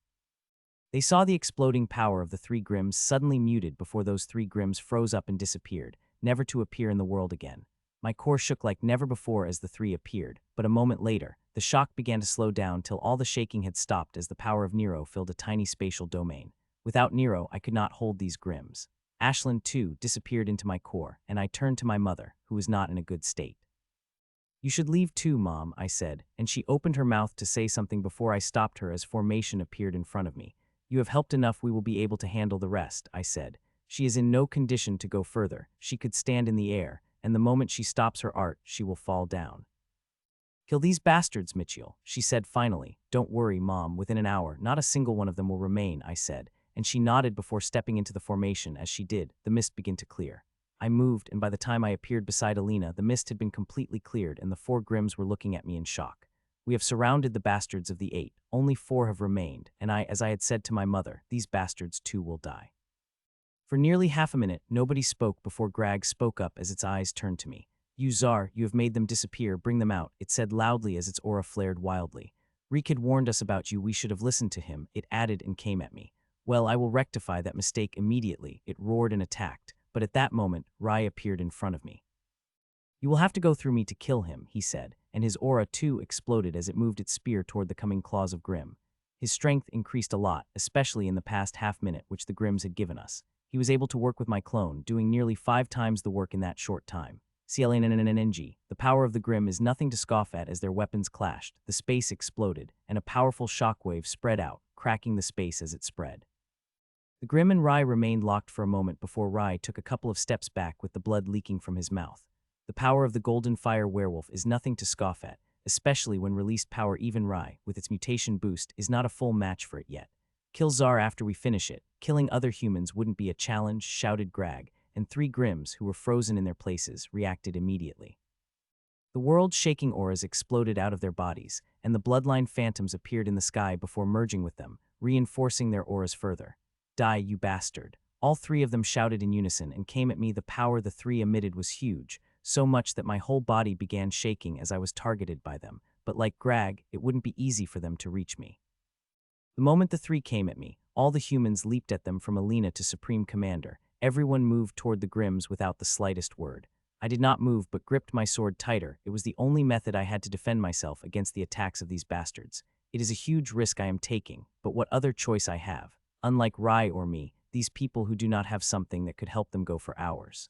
They saw the exploding power of the 3 Grimms suddenly muted before those 3 Grimms froze up and disappeared, never to appear in the world again. My core shook like never before as the 3 appeared, but a moment later, the shock began to slow down till all the shaking had stopped as the power of Nero filled a tiny spatial domain. Without Nero, I could not hold these Grimms. Ashlyn, too, disappeared into my core, and I turned to my mother, who was not in a good state. You should leave too, Mom, I said, and she opened her mouth to say something before I stopped her as formation appeared in front of me. You have helped enough. We will be able to handle the rest, I said. She is in no condition to go further. She could stand in the air, and the moment she stops her art, she will fall down. Kill these bastards, Mitchell, she said finally. Don't worry, Mom, within an hour, not a single one of them will remain, I said, and she nodded before stepping into the formation. As she did, the mist began to clear. I moved, and by the time I appeared beside Alina, the mist had been completely cleared, and the 4 Grimms were looking at me in shock. We have surrounded the bastards of the 8. Only 4 have remained, and as I had said to my mother, these bastards too will die. For nearly half a minute, nobody spoke before Grag spoke up as its eyes turned to me. You Tsar, you have made them disappear. Bring them out, it said loudly as its aura flared wildly. Reek had warned us about you. We should have listened to him, it added, and came at me. Well, I will rectify that mistake immediately, it roared and attacked, but at that moment, Rye appeared in front of me. You will have to go through me to kill him, he said, and his aura too exploded as it moved its spear toward the coming claws of Grim. His strength increased a lot, especially in the past half-minute which the Grims had given us. He was able to work with my clone, doing nearly 5 times the work in that short time. CLNNNNG. The power of the Grim is nothing to scoff at as their weapons clashed, the space exploded, and a powerful shockwave spread out, cracking the space as it spread. The Grim and Rai remained locked for a moment before Rai took a couple of steps back with the blood leaking from his mouth. The power of the Golden Fire Werewolf is nothing to scoff at, especially when released power. Even Rai, with its mutation boost, is not a full match for it yet. Kill Zar after we finish it. Killing other humans wouldn't be a challenge, shouted Grag, and 3 Grims, who were frozen in their places, reacted immediately. The world-shaking auras exploded out of their bodies, and the bloodline phantoms appeared in the sky before merging with them, reinforcing their auras further. Die, you bastard. All 3 of them shouted in unison and came at me. The power the 3 emitted was huge, so much that my whole body began shaking as I was targeted by them, but like Grag, it wouldn't be easy for them to reach me. The moment the 3 came at me, all the humans leaped at them from Alina to Supreme Commander. Everyone moved toward the Grims without the slightest word. I did not move but gripped my sword tighter. It was the only method I had to defend myself against the attacks of these bastards. It is a huge risk I am taking, but what other choice I have? Unlike Rai or me, these people who do not have something that could help them go for hours.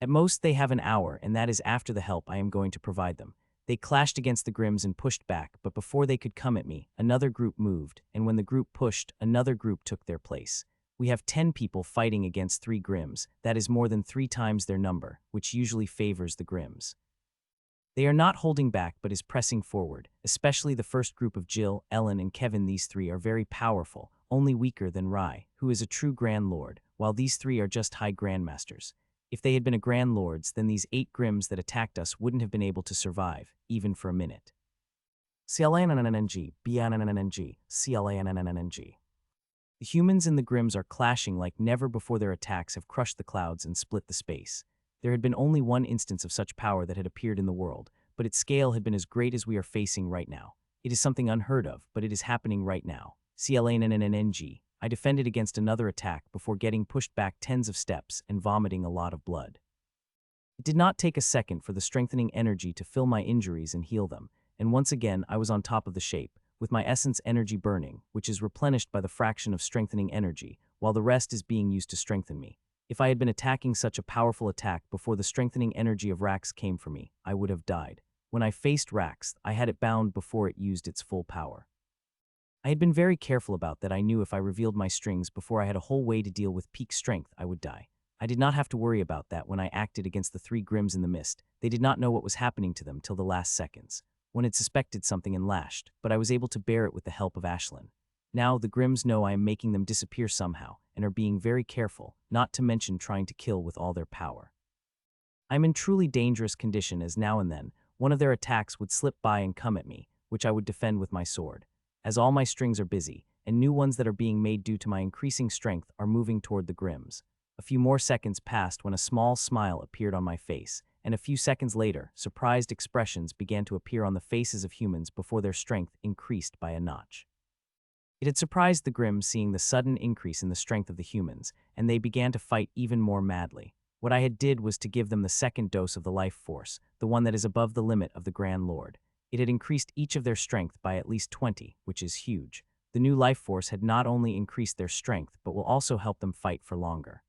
At most they have an hour, and that is after the help I am going to provide them. They clashed against the Grims and pushed back, but before they could come at me, another group moved, and when the group pushed, another group took their place. We have 10 people fighting against 3 Grims. That is more than 3 times their number, which usually favors the Grims. They are not holding back but is pressing forward, especially the first group of Jill, Ellen, and Kevin. These 3 are very powerful, only weaker than Rai, who is a true Grand Lord, while these 3 are just High Grandmasters. If they had been a Grand Lords, then these 8 Grims that attacked us wouldn't have been able to survive, even for a minute. CLANNNNG, BNNNNG, CLANNNNG. The humans and the Grims are clashing like never before. Their attacks have crushed the clouds and split the space. There had been only one instance of such power that had appeared in the world, but its scale had been as great as we are facing right now. It is something unheard of, but it is happening right now. CLANNNNG. I defended against another attack before getting pushed back tens of steps and vomiting a lot of blood. It did not take a second for the strengthening energy to fill my injuries and heal them, and once again I was on top of the shape, with my essence energy burning, which is replenished by the fraction of strengthening energy, while the rest is being used to strengthen me. If I had been attacking such a powerful attack before the strengthening energy of Rax came for me, I would have died. When I faced Rax, I had it bound before it used its full power. I had been very careful about that. I knew if I revealed my strings before I had a whole way to deal with peak strength, I would die. I did not have to worry about that when I acted against the 3 Grims in the mist. They did not know what was happening to them till the last seconds. One had suspected something and lashed, but I was able to bear it with the help of Ashlyn. Now the Grims know I am making them disappear somehow, and are being very careful, not to mention trying to kill with all their power. I am in truly dangerous condition as now and then, one of their attacks would slip by and come at me, which I would defend with my sword. As all my strings are busy, and new ones that are being made due to my increasing strength are moving toward the Grims. A few more seconds passed when a small smile appeared on my face, and a few seconds later, surprised expressions began to appear on the faces of humans before their strength increased by a notch. It had surprised the Grims seeing the sudden increase in the strength of the humans, and they began to fight even more madly. What I had did was to give them the second dose of the life force, the one that is above the limit of the Grand Lord. It had increased each of their strength by at least 20, which is huge. The new life force had not only increased their strength, but will also help them fight for longer.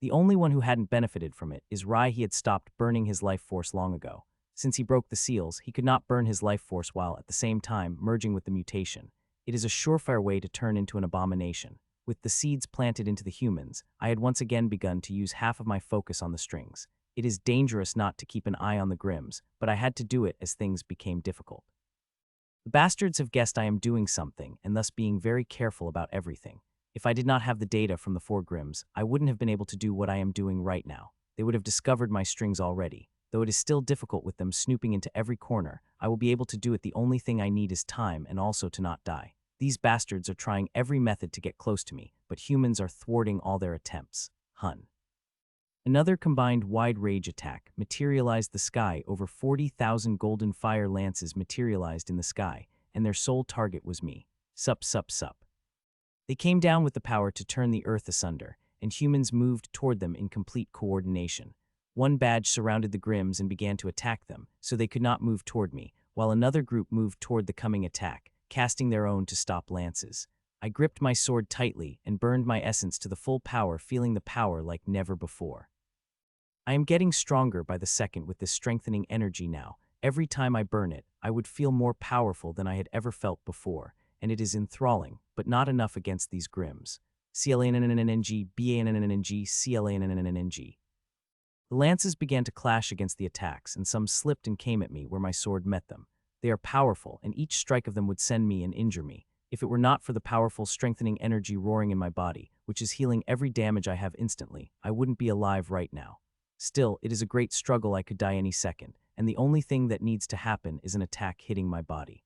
The only one who hadn't benefited from it is Rai. He had stopped burning his life force long ago. Since he broke the seals, he could not burn his life force while at the same time merging with the mutation. It is a surefire way to turn into an abomination. With the seeds planted into the humans, I had once again begun to use half of my focus on the strings. It is dangerous not to keep an eye on the Grims, but I had to do it as things became difficult. The bastards have guessed I am doing something, and thus being very careful about everything. If I did not have the data from the 4 Grims, I wouldn't have been able to do what I am doing right now. They would have discovered my strings already. Though it is still difficult with them snooping into every corner, I will be able to do it. The only thing I need is time and also to not die. These bastards are trying every method to get close to me, but humans are thwarting all their attempts. Hun. Another combined wide rage attack materialized the sky. Over 40,000 golden fire lances materialized in the sky, and their sole target was me. Sup. They came down with the power to turn the earth asunder, and humans moved toward them in complete coordination. One badge surrounded the Grims and began to attack them, so they could not move toward me, while another group moved toward the coming attack, casting their own to stop lances. I gripped my sword tightly and burned my essence to the full power, feeling the power like never before. I am getting stronger by the second with this strengthening energy now. Every time I burn it, I would feel more powerful than I had ever felt before, and it is enthralling, but not enough against these Grims. CLANNNNG, BANNNNG, CLANNNNG. The lances began to clash against the attacks, and some slipped and came at me where my sword met them. They are powerful, and each strike of them would send me and injure me. If it were not for the powerful, strengthening energy roaring in my body, which is healing every damage I have instantly, I wouldn't be alive right now. Still, it is a great struggle. I could die any second, and the only thing that needs to happen is an attack hitting my body.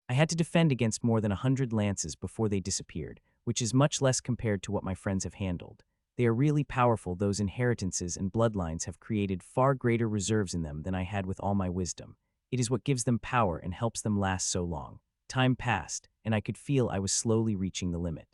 I had to defend against more than 100 lances before they disappeared, which is much less compared to what my friends have handled. They are really powerful. Those inheritances and bloodlines have created far greater reserves in them than I had with all my wisdom. It is what gives them power and helps them last so long. Time passed, and I could feel I was slowly reaching the limit.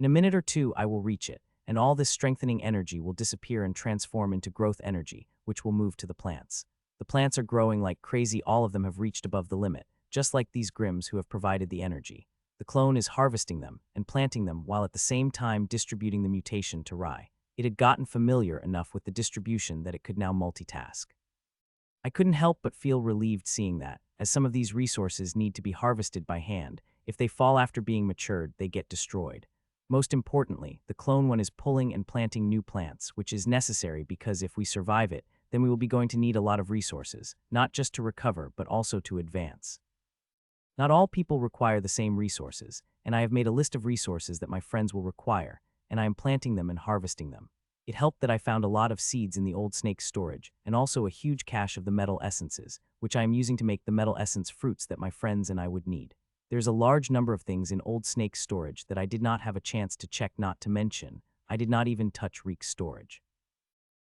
In a minute or two, I will reach it, and all this strengthening energy will disappear and transform into growth energy, which will move to the plants. The plants are growing like crazy. All of them have reached above the limit, just like these Grims who have provided the energy. The clone is harvesting them and planting them while at the same time distributing the mutation to Rai. It had gotten familiar enough with the distribution that it could now multitask. I couldn't help but feel relieved seeing that, as some of these resources need to be harvested by hand. If they fall after being matured, they get destroyed. Most importantly, the clone one is pulling and planting new plants, which is necessary because if we survive it, then we will be going to need a lot of resources, not just to recover, but also to advance. Not all people require the same resources, and I have made a list of resources that my friends will require, and I am planting them and harvesting them. It helped that I found a lot of seeds in the old snake's storage, and also a huge cache of the metal essences, which I am using to make the metal essence fruits that my friends and I would need. There's a large number of things in old snake's storage that I did not have a chance to check, not to mention, I did not even touch Reek's storage.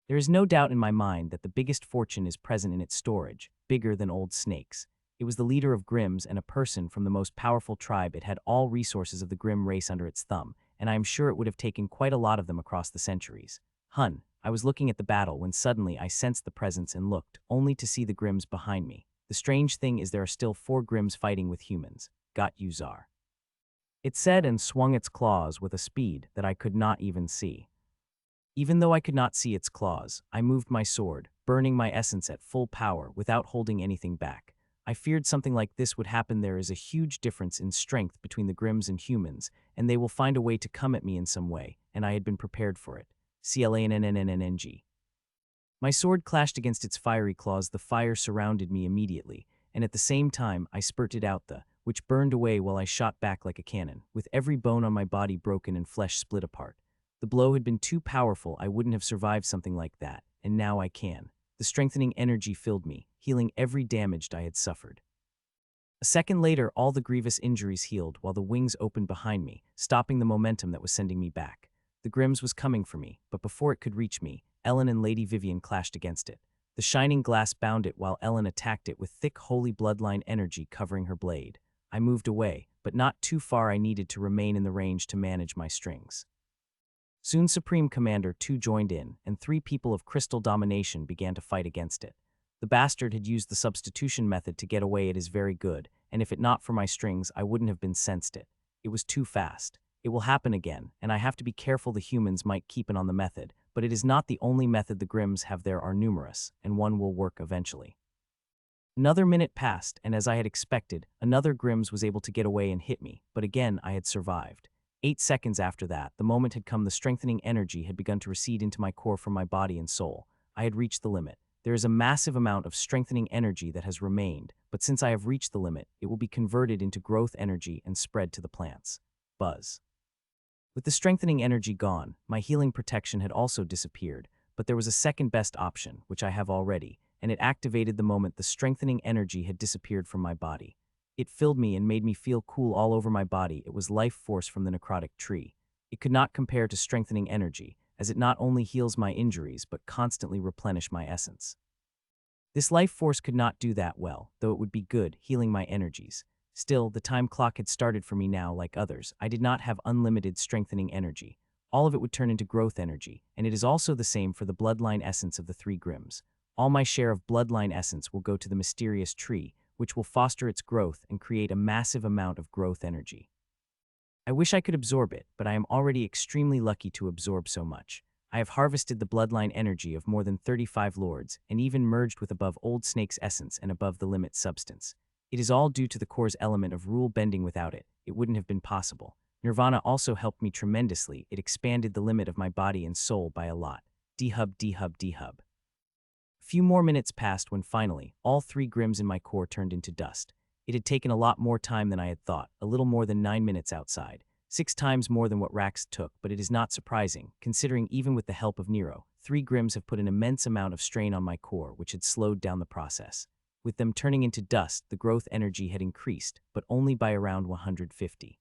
There is no doubt in my mind that the biggest fortune is present in its storage, bigger than old snake's. It was the leader of Grims and a person from the most powerful tribe. It had all resources of the Grim race under its thumb, and I am sure it would have taken quite a lot of them across the centuries. I was looking at the battle when suddenly I sensed the presence and looked, only to see the Grims behind me. The strange thing is there are still 4 Grims fighting with humans. Got you, Czar. It said and swung its claws with a speed that I could not even see. Even though I could not see its claws, I moved my sword, burning my essence at full power without holding anything back. I feared something like this would happen. There is a huge difference in strength between the Grims and humans, and they will find a way to come at me in some way, and I had been prepared for it. CLANNNNNG. My sword clashed against its fiery claws. The fire surrounded me immediately, and at the same time I spurted out which burned away while I shot back like a cannon, with every bone on my body broken and flesh split apart. The blow had been too powerful. I wouldn't have survived something like that, and now I can. The strengthening energy filled me, healing every damage I had suffered. A second later, all the grievous injuries healed while the wings opened behind me, stopping the momentum that was sending me back. The Grims was coming for me, but before it could reach me, Ellen and Lady Vivian clashed against it. The shining glass bound it while Ellen attacked it with thick holy bloodline energy covering her blade. I moved away, but not too far. I needed to remain in the range to manage my strings. Soon Supreme Commander 2 joined in, and 3 people of crystal domination began to fight against it. The bastard had used the substitution method to get away. It is very good, and if it not for my strings, I wouldn't have been sensed it. It was too fast. It will happen again, and I have to be careful. The humans might keep it on the method, but it is not the only method the Grims have. There are numerous, and one will work eventually. Another minute passed, and as I had expected, another Grims was able to get away and hit me, but again I had survived. 8 seconds after that, the moment had come. The strengthening energy had begun to recede into my core from my body and soul. I had reached the limit. There is a massive amount of strengthening energy that has remained, but since I have reached the limit, it will be converted into growth energy and spread to the plants. Buzz. With the strengthening energy gone, my healing protection had also disappeared, but there was a second best option, which I have already, and it activated the moment the strengthening energy had disappeared from my body. It filled me and made me feel cool all over my body. It was life force from the necrotic tree. It could not compare to strengthening energy, as it not only heals my injuries but constantly replenish my essence. This life force could not do that well, though it would be good, healing my energies. Still, the time clock had started for me now. Like others, I did not have unlimited strengthening energy. all of it would turn into growth energy, and it is also the same for the bloodline essence of the 3 Grims. All my share of bloodline essence will go to the mysterious tree, which will foster its growth and create a massive amount of growth energy. I wish I could absorb it, but I am already extremely lucky to absorb so much. I have harvested the bloodline energy of more than 35 lords, and even merged with above Old Snake's essence and above the limit substance. It is all due to the core's element of rule bending. Without it, it wouldn't have been possible. Nirvana also helped me tremendously. It expanded the limit of my body and soul by a lot. D-hub, D-hub, D-hub. A few more minutes passed when finally, all 3 Grims in my core turned into dust. It had taken a lot more time than I had thought, a little more than 9 minutes outside. 6 times more than what Rax took, but it is not surprising, considering even with the help of Nero, 3 Grims have put an immense amount of strain on my core, which had slowed down the process. With them turning into dust, the growth energy had increased, but only by around 150.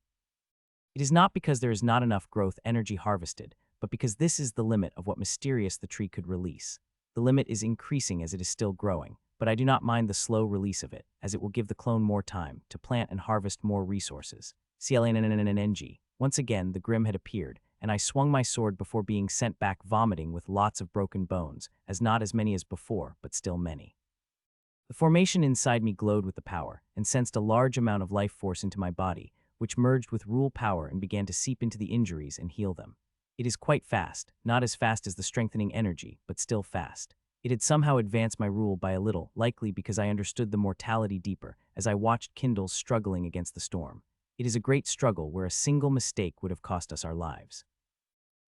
It is not because there is not enough growth energy harvested, but because this is the limit of what mysterious the tree could release. The limit is increasing as it is still growing, but I do not mind the slow release of it, as it will give the clone more time to plant and harvest more resources. CLNNNNNG. Once again, the Grim had appeared, and I swung my sword before being sent back vomiting with lots of broken bones, as not as many as before, but still many. The formation inside me glowed with the power, and sensed a large amount of life force into my body, which merged with rule power and began to seep into the injuries and heal them. It is quite fast, not as fast as the strengthening energy, but still fast. It had somehow advanced my rule by a little, likely because I understood the mortality deeper, as I watched Kindles struggling against the storm. It is a great struggle where a single mistake would have cost us our lives.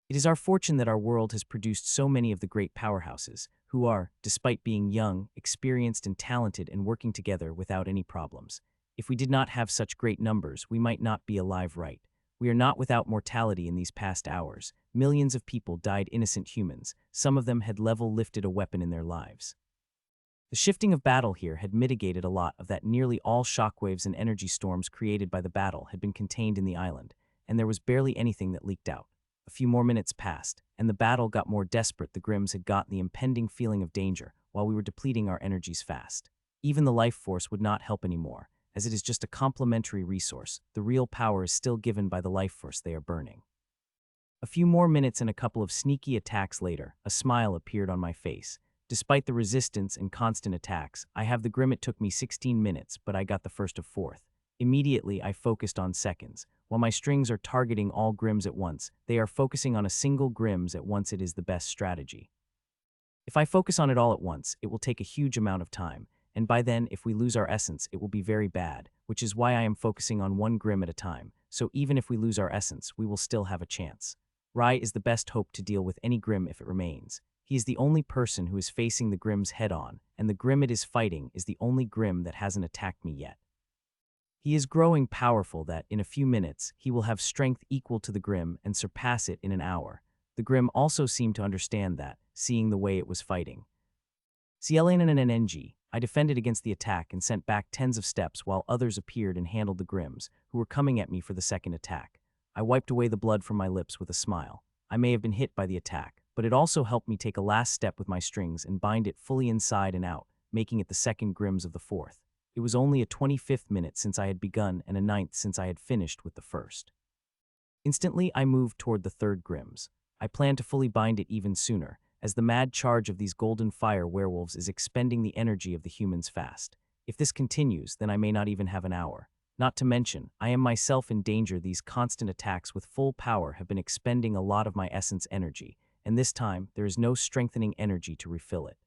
It is our fortune that our world has produced so many of the great powerhouses, who are, despite being young, experienced and talented and working together without any problems. If we did not have such great numbers, we might not be alive right. We are not without mortality in these past hours. Millions of people died innocent humans. Some of them had lifted a weapon in their lives. The shifting of battle here had mitigated a lot of that. Nearly all shockwaves and energy storms created by the battle had been contained in the island, and there was barely anything that leaked out. A few more minutes passed, and the battle got more desperate. The Grims had gotten the impending feeling of danger, while we were depleting our energies fast. Even the life force would not help anymore, as it is just a complementary resource. The real power is still given by the life force they are burning. A few more minutes and a couple of sneaky attacks later, a smile appeared on my face. Despite the resistance and constant attacks, I have the Grim. It took me 16 minutes, but I got the first of 4th. Immediately, I focused on seconds. While my strings are targeting all Grims at once, they are focusing on a single Grims at once. It is the best strategy. If I focus on it all at once, it will take a huge amount of time, and by then, if we lose our essence, it will be very bad, which is why I am focusing on one Grim at a time, so even if we lose our essence, we will still have a chance. Rai is the best hope to deal with any Grim if it remains. He is the only person who is facing the Grims head-on, and the Grim it is fighting is the only Grim that hasn't attacked me yet. He is growing powerful that, in a few minutes, he will have strength equal to the Grim and surpass it in an hour. The Grim also seemed to understand that, seeing the way it was fighting. CLNNNNG, I defended against the attack and sent back tens of steps while others appeared and handled the Grims, who were coming at me for the second attack. I wiped away the blood from my lips with a smile. I may have been hit by the attack, but it also helped me take a last step with my strings and bind it fully inside and out, making it the second Grims of the 4th. It was only a 25th minute since I had begun and a 9th since I had finished with the first. Instantly, I moved toward the 3rd Grims. I planned to fully bind it even sooner, as the mad charge of these golden fire werewolves is expending the energy of the humans fast. If this continues, then I may not even have an hour. Not to mention, I am myself in danger. These constant attacks with full power have been expending a lot of my essence energy, and this time, there is no strengthening energy to refill it.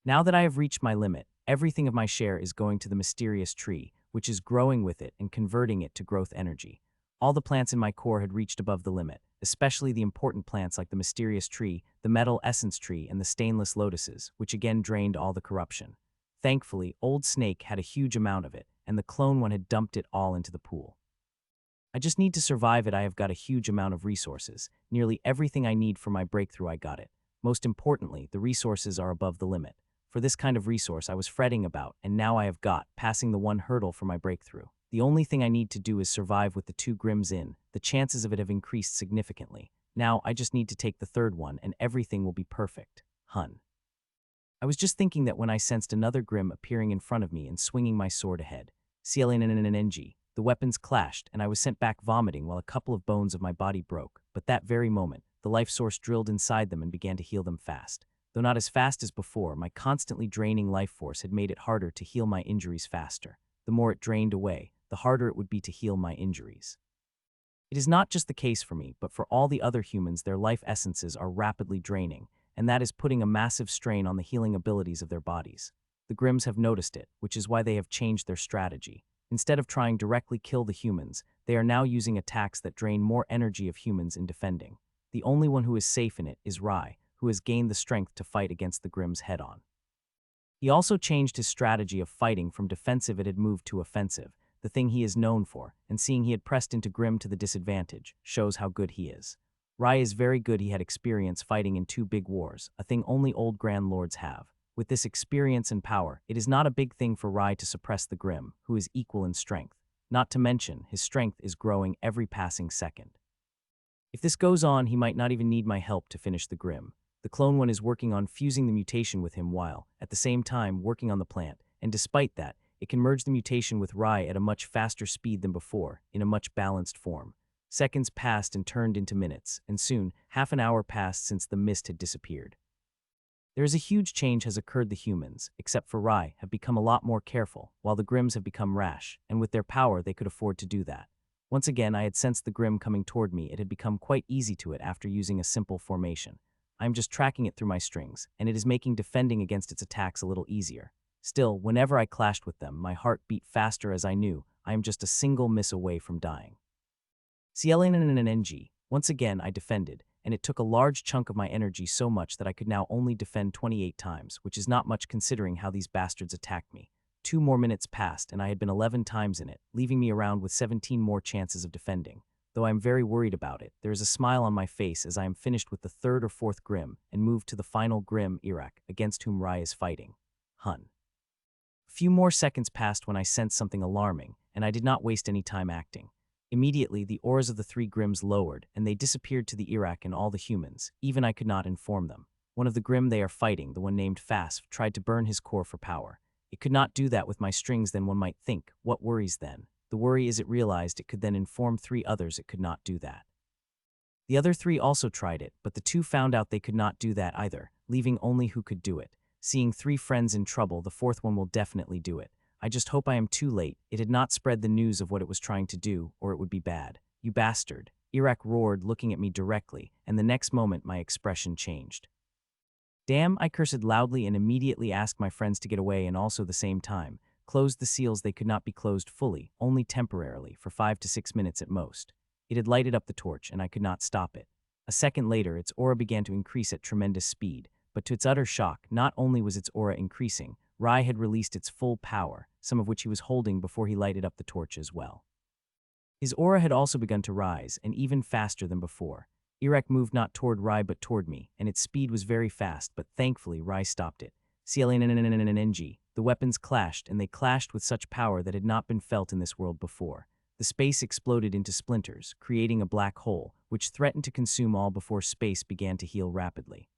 Now that I have reached my limit, everything of my share is going to the mysterious tree, which is growing with it and converting it to growth energy. All the plants in my core had reached above the limit, especially the important plants like the mysterious tree, the metal essence tree, and the stainless lotuses, which again drained all the corruption. Thankfully, Old Snake had a huge amount of it, and the clone one had dumped it all into the pool. I just need to survive it. I have got a huge amount of resources. Nearly everything I need for my breakthrough, I got it. Most importantly, the resources are above the limit. For this kind of resource I was fretting about, and now I have got, passing the one hurdle for my breakthrough. The only thing I need to do is survive with the 2 Grims in. The chances of it have increased significantly. Now I just need to take the 3rd one and everything will be perfect. Hun. I was just thinking that when I sensed another Grim appearing in front of me and swinging my sword ahead. CLNNNNG. The weapons clashed, and I was sent back vomiting while a couple of bones of my body broke. But that very moment, the life source drilled inside them and began to heal them fast. Though not as fast as before, my constantly draining life force had made it harder to heal my injuries faster. The more it drained away, the harder it would be to heal my injuries. It is not just the case for me, but for all the other humans, their life essences are rapidly draining, and that is putting a massive strain on the healing abilities of their bodies. The Grimms have noticed it, which is why they have changed their strategy. Instead of trying directly kill the humans, they are now using attacks that drain more energy of humans in defending. The only one who is safe in it is Rai, who has gained the strength to fight against the Grimms head-on. He also changed his strategy of fighting from defensive it had moved to offensive, the thing he is known for, and seeing he had pressed into Grimm to the disadvantage, shows how good he is. Rai is very good. He had experience fighting in 2 big wars, a thing only old Grand Lords have. With this experience and power, it is not a big thing for Rai to suppress the Grimm, who is equal in strength. Not to mention, his strength is growing every passing second. If this goes on, he might not even need my help to finish the Grimm. The clone one is working on fusing the mutation with him while, at the same time, working on the plant, and despite that, it can merge the mutation with Rai at a much faster speed than before, in a much balanced form. Seconds passed and turned into minutes, and soon, half an hour passed since the mist had disappeared. There is a huge change has occurred. The humans, except for Rai, have become a lot more careful, while the Grimms have become rash, and with their power they could afford to do that. Once again I had sensed the Grimm coming toward me. It had become quite easy to it after using a simple formation. I am just tracking it through my strings, and it is making defending against its attacks a little easier. Still, whenever I clashed with them, my heart beat faster as I knew I am just a single miss away from dying. CLNNNNG. Once again I defended, and it took a large chunk of my energy, so much that I could now only defend 28 times, which is not much considering how these bastards attacked me. 2 more minutes passed, and I had been 11 times in it, leaving me around with 17 more chances of defending. Though I am very worried about it, there is a smile on my face as I am finished with the 3rd or 4th Grimm and moved to the final Grimm, Iraq, against whom Rai is fighting. Hun. A few more seconds passed when I sensed something alarming, and I did not waste any time acting. Immediately, the auras of the 3 Grimms lowered, and they disappeared to the Iraq and all the humans. Even I could not inform them. One of the Grimm they are fighting, the one named Fasf, tried to burn his core for power. It could not do that with my strings. Then one might think, what worries then? The worry is it realized it could then inform 3 others it could not do that. The other 3 also tried it, but the 2 found out they could not do that either, leaving only who could do it. Seeing 3 friends in trouble, the 4th one will definitely do it. I just hope I am too late. It had not spread the news of what it was trying to do, or it would be bad. You bastard. Iraq roared, looking at me directly, and the next moment my expression changed. Damn, I cursed loudly and immediately asked my friends to get away, and also the same time closed the seals. They could not be closed fully, only temporarily, for 5 to 6 minutes at most. It had lighted up the torch, and I could not stop it. A second later, its aura began to increase at tremendous speed, but to its utter shock, not only was its aura increasing, Rai had released its full power, some of which he was holding before he lighted up the torch as well. His aura had also begun to rise, and even faster than before. Iraq moved not toward Rai but toward me, and its speed was very fast, but thankfully Rai stopped it. CLNNNNNG. The weapons clashed, and they clashed with such power that had not been felt in this world before. The space exploded into splinters, creating a black hole, which threatened to consume all before space began to heal rapidly.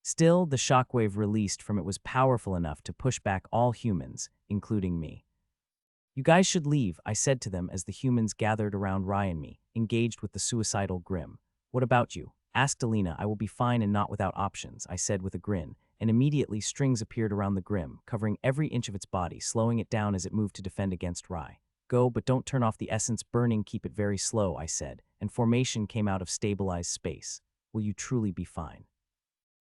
Still, the shockwave released from it was powerful enough to push back all humans, including me. You guys should leave, I said to them as the humans gathered around Rai and me, engaged with the suicidal Grimm. What about you? Asked Alina. I will be fine and not without options, I said with a grin, and immediately strings appeared around the Grimm, covering every inch of its body, slowing it down as it moved to defend against Rai. Go, but don't turn off the essence burning, keep it very slow, I said, and formation came out of stabilized space. Will you truly be fine?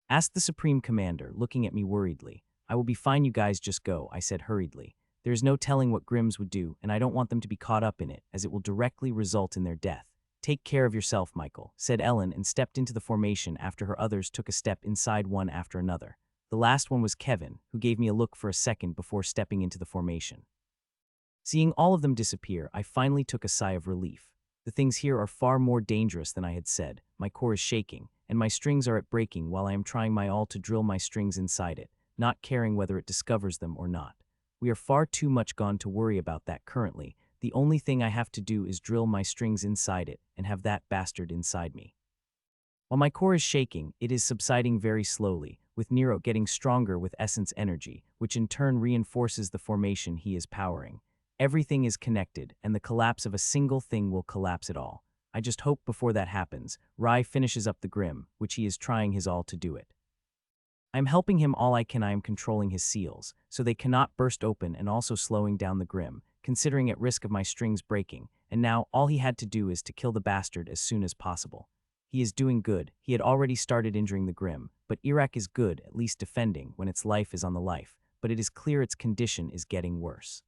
Asked the Supreme Commander, looking at me worriedly. I will be fine, you guys just go, I said hurriedly. There is no telling what Grimms would do, and I don't want them to be caught up in it, as it will directly result in their death. Take care of yourself, Michael, said Ellen, and stepped into the formation after her others took a step inside one after another. The last one was Kevin, who gave me a look for a second before stepping into the formation. Seeing all of them disappear, I finally took a sigh of relief. The things here are far more dangerous than I had said. My core is shaking, and my strings are at breaking while I am trying my all to drill my strings inside it, not caring whether it discovers them or not. We are far too much gone to worry about that currently. The only thing I have to do is drill my strings inside it and have that bastard inside me. While my core is shaking, it is subsiding very slowly, with Nero getting stronger with essence energy, which in turn reinforces the formation he is powering. Everything is connected, and the collapse of a single thing will collapse it all. I just hope before that happens, Rai finishes up the Grim, which he is trying his all to do it. I am helping him all I can. I am controlling his seals, so they cannot burst open, and also slowing down the Grim, considering at risk of my strings breaking, and now all he had to do is to kill the bastard as soon as possible. He is doing good. He had already started injuring the Grim, but Iraq is good, at least defending, when its life is on the life, but it is clear its condition is getting worse.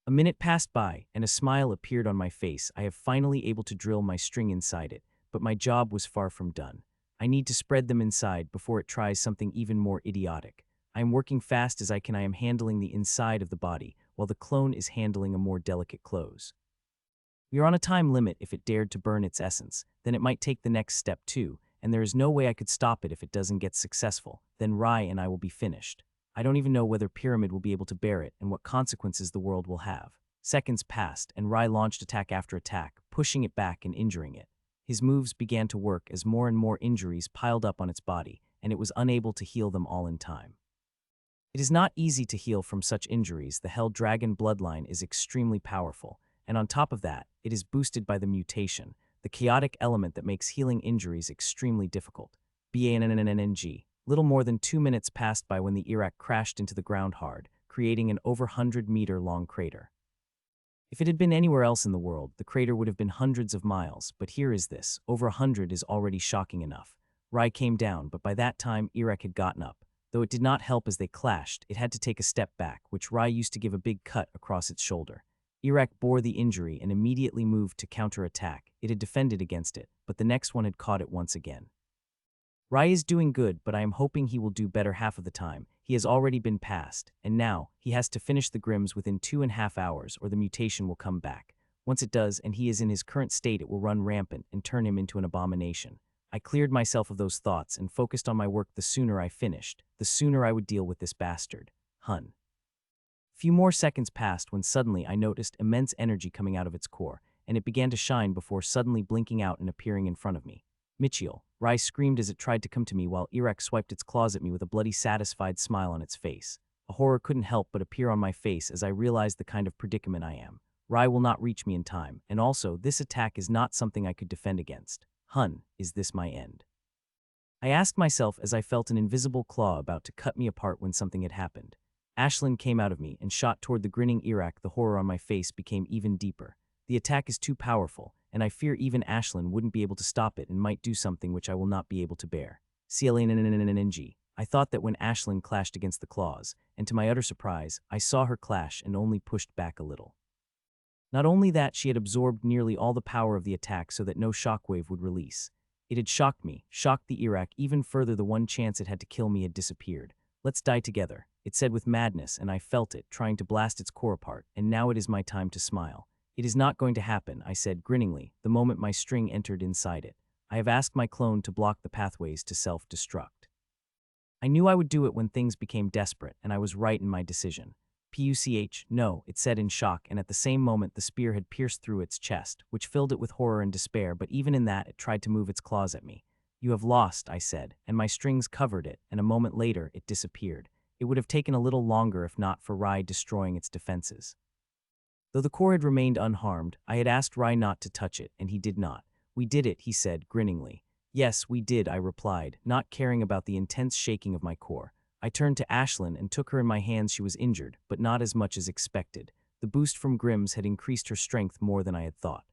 A minute passed by, and a smile appeared on my face. I have finally able to drill my string inside it, but my job was far from done. I need to spread them inside before it tries something even more idiotic. I am working fast as I can. I am handling the inside of the body, while the clone is handling a more delicate close. We are on a time limit. If it dared to burn its essence, then it might take the next step too, and there is no way I could stop it if it doesn't get successful. Then Rai and I will be finished. I don't even know whether Pyramid will be able to bear it and what consequences the world will have. Seconds passed, and Rai launched attack after attack, pushing it back and injuring it. His moves began to work as more and more injuries piled up on its body, and it was unable to heal them all in time. It is not easy to heal from such injuries. The Hell Dragon bloodline is extremely powerful, and on top of that, it is boosted by the mutation, the chaotic element that makes healing injuries extremely difficult. BANNNNG. Little more than 2 minutes passed by when the Iraq crashed into the ground hard, creating an over 100-meter-long crater. If it had been anywhere else in the world, the crater would have been hundreds of miles, but here is this. Over 100 is already shocking enough. Rai came down, but by that time, Iraq had gotten up. Though it did not help as they clashed, it had to take a step back, which Rai used to give a big cut across its shoulder. Iraq bore the injury and immediately moved to counterattack. It had defended against it, but the next one had caught it once again. Rai is doing good, but I am hoping he will do better half of the time. He has already been passed, and now he has to finish the Grims within 2.5 hours or the mutation will come back. Once it does and he is in his current state, it will run rampant and turn him into an abomination. I cleared myself of those thoughts and focused on my work. The sooner I finished, the sooner I would deal with this bastard. Hun. Few more seconds passed when suddenly I noticed immense energy coming out of its core, and it began to shine before suddenly blinking out and appearing in front of me. Michiel, Rai screamed as it tried to come to me while Iraq swiped its claws at me with a bloody satisfied smile on its face. A horror couldn't help but appear on my face as I realized the kind of predicament I am. Rai will not reach me in time, and also this attack is not something I could defend against. Hun, is this my end? I asked myself as I felt an invisible claw about to cut me apart when something had happened. Ashlyn came out of me and shot toward the grinning Iraq. The horror on my face became even deeper. The attack is too powerful, and I fear even Ashlyn wouldn't be able to stop it and might do something which I will not be able to bear. CLNNNNNG. I thought that when Ashlyn clashed against the claws, and to my utter surprise, I saw her clash and only pushed back a little. Not only that, she had absorbed nearly all the power of the attack so that no shockwave would release. It had shocked me, shocked the Iraq even further. The one chance it had to kill me had disappeared. Let's die together, it said with madness, and I felt it, trying to blast its core apart, and now it is my time to smile. It is not going to happen, I said grinningly, the moment my string entered inside it. I have asked my clone to block the pathways to self-destruct. I knew I would do it when things became desperate, and I was right in my decision. PUCH, no, it said in shock, and at the same moment the spear had pierced through its chest, which filled it with horror and despair, but even in that it tried to move its claws at me. You have lost, I said, and my strings covered it, and a moment later it disappeared. It would have taken a little longer if not for Rai destroying its defenses. Though the core had remained unharmed, I had asked Rai not to touch it, and he did not. We did it, he said, grinningly. Yes, we did, I replied, not caring about the intense shaking of my core. I turned to Ashlyn and took her in my hands. She was injured, but not as much as expected. The boost from Grims had increased her strength more than I had thought.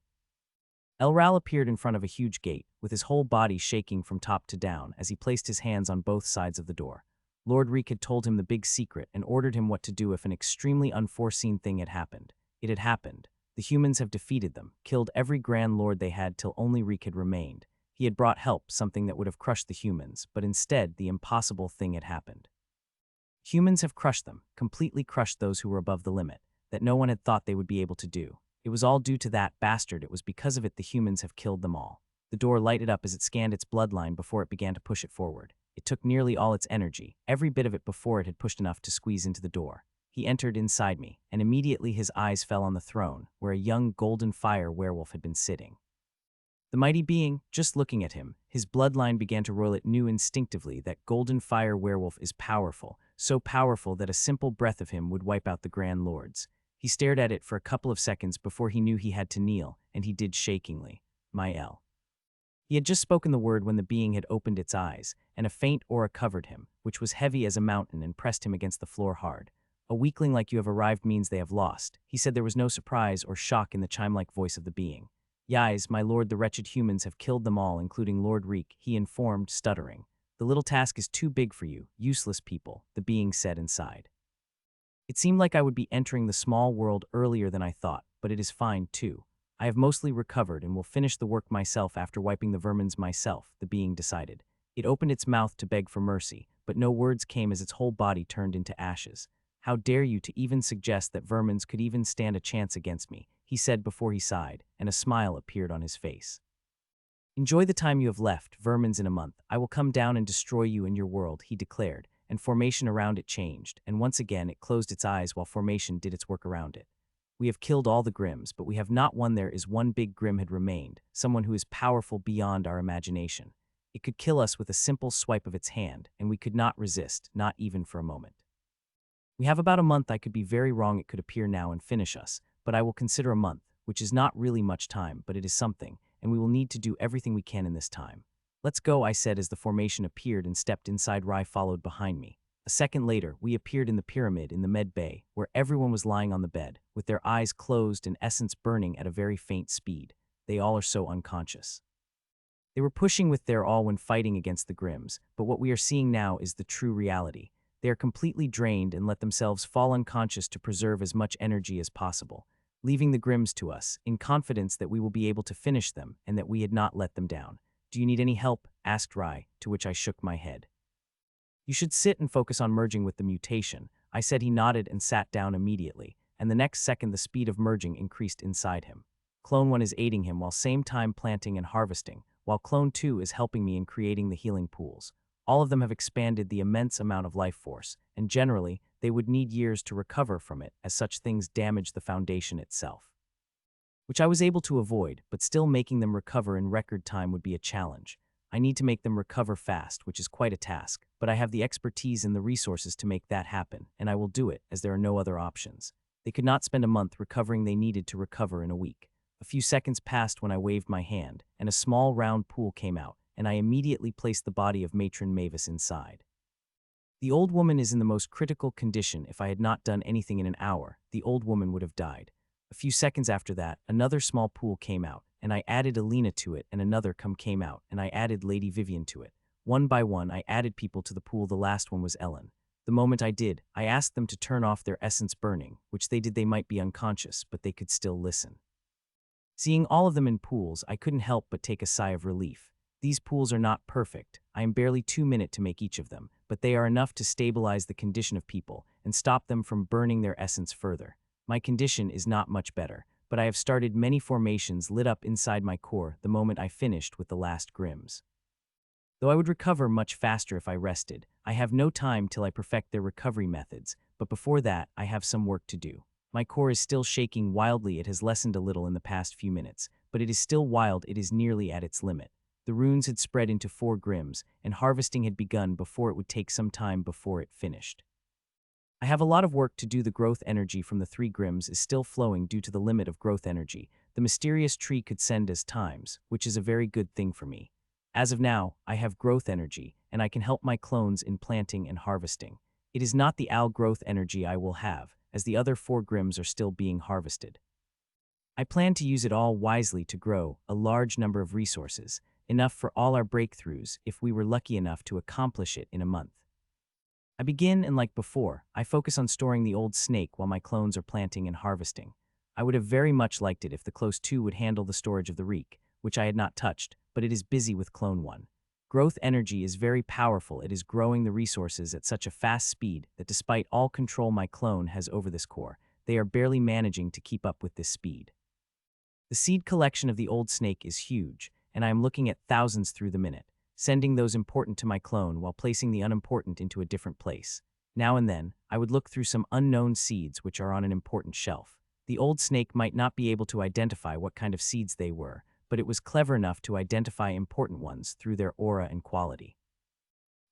Elral appeared in front of a huge gate, with his whole body shaking from top to down as he placed his hands on both sides of the door. Lord Reek had told him the big secret and ordered him what to do if an extremely unforeseen thing had happened. It had happened. The humans have defeated them, killed every Grand Lord they had till only Reek had remained. He had brought help, something that would have crushed the humans, but instead the impossible thing had happened. Humans have crushed them, completely crushed those who were above the limit, that no one had thought they would be able to do. It was all due to that bastard. It was because of it the humans have killed them all. The door lighted up as it scanned its bloodline before it began to push it forward. It took nearly all its energy, every bit of it before it had pushed enough to squeeze into the door. He entered inside me, and immediately his eyes fell on the throne, where a young golden fire werewolf had been sitting. The mighty being, just looking at him, his bloodline began to roil. It knew instinctively that golden fire werewolf is powerful, so powerful that a simple breath of him would wipe out the Grand Lords. He stared at it for a couple of seconds before he knew he had to kneel, and he did shakingly. My L. He had just spoken the word when the being had opened its eyes, and a faint aura covered him, which was heavy as a mountain and pressed him against the floor hard. A weakling like you have arrived means they have lost, he said. There was no surprise or shock in the chime-like voice of the being. Yais, my lord, the wretched humans have killed them all, including Lord Reek, he informed, stuttering. The little task is too big for you, useless people, the being said and sighed. It seemed like I would be entering the small world earlier than I thought, but it is fine too. I have mostly recovered and will finish the work myself after wiping the vermins myself, the being decided. It opened its mouth to beg for mercy, but no words came as its whole body turned into ashes. How dare you to even suggest that vermins could even stand a chance against me, he said before he sighed, and a smile appeared on his face. Enjoy the time you have left, vermins. In a month, I will come down and destroy you and your world, he declared, and formation around it changed, and once again it closed its eyes while formation did its work around it. We have killed all the Grims, but we have not won. There is one big Grim had remained, someone who is powerful beyond our imagination. It could kill us with a simple swipe of its hand, and we could not resist, not even for a moment. We have about a month. I could be very wrong. It could appear now and finish us, but I will consider a month, which is not really much time, but it is something, and we will need to do everything we can in this time. Let's go, I said as the formation appeared and stepped inside. Rai followed behind me. A second later, we appeared in the pyramid in the med bay, where everyone was lying on the bed, with their eyes closed and essence burning at a very faint speed. They all are so unconscious. They were pushing with their all when fighting against the Grims, but what we are seeing now is the true reality. They are completely drained and let themselves fall unconscious to preserve as much energy as possible, leaving the Grims to us, in confidence that we will be able to finish them and that we had not let them down. Do you need any help? Asked Rai, to which I shook my head. You should sit and focus on merging with the mutation, I said. He nodded and sat down immediately, and the next second the speed of merging increased inside him. Clone 1 is aiding him while same time planting and harvesting, while Clone 2 is helping me in creating the healing pools. All of them have expanded the immense amount of life force, and generally, they would need years to recover from it, as such things damage the foundation itself. Which I was able to avoid, but still making them recover in record time would be a challenge. I need to make them recover fast, which is quite a task, but I have the expertise and the resources to make that happen, and I will do it, as there are no other options. They could not spend a month recovering. They needed to recover in a week. A few seconds passed when I waved my hand, and a small round pool came out, and I immediately placed the body of matron Mavis inside. The old woman is in the most critical condition. If I had not done anything in an hour, the old woman would have died. A few seconds after that, another small pool came out, and I added Alina to it, and another came out, and I added Lady Vivian to it. One by one, I added people to the pool. The last one was Ellen. The moment I did, I asked them to turn off their essence burning, which they did. They might be unconscious, but they could still listen. Seeing all of them in pools, I couldn't help but take a sigh of relief. These pools are not perfect. I am barely 2 minutes to make each of them, but they are enough to stabilize the condition of people and stop them from burning their essence further. My condition is not much better, but I have started many formations lit up inside my core the moment I finished with the last Grims. Though I would recover much faster if I rested, I have no time till I perfect their recovery methods, but before that, I have some work to do. My core is still shaking wildly. It has lessened a little in the past few minutes, but it is still wild. It is nearly at its limit. The runes had spread into 4 Grims, and harvesting had begun before it would take some time before it finished. I have a lot of work to do. The growth energy from the 3 Grims is still flowing due to the limit of growth energy the mysterious tree could send as times, which is a very good thing for me. As of now, I have growth energy, and I can help my clones in planting and harvesting. It is not the owl growth energy I will have, as the other 4 Grims are still being harvested. I plan to use it all wisely to grow a large number of resources, enough for all our breakthroughs if we were lucky enough to accomplish it in a month. I begin, and like before, I focus on storing the old snake while my clones are planting and harvesting. I would have very much liked it if the close 2 would handle the storage of the reek, which I had not touched, but it is busy with clone 1. Growth energy is very powerful. It is growing the resources at such a fast speed that despite all control my clone has over this core, they are barely managing to keep up with this speed. The seed collection of the old snake is huge, and I am looking at thousands through the minute, sending those important to my clone while placing the unimportant into a different place. Now and then, I would look through some unknown seeds which are on an important shelf. The old snake might not be able to identify what kind of seeds they were, but it was clever enough to identify important ones through their aura and quality.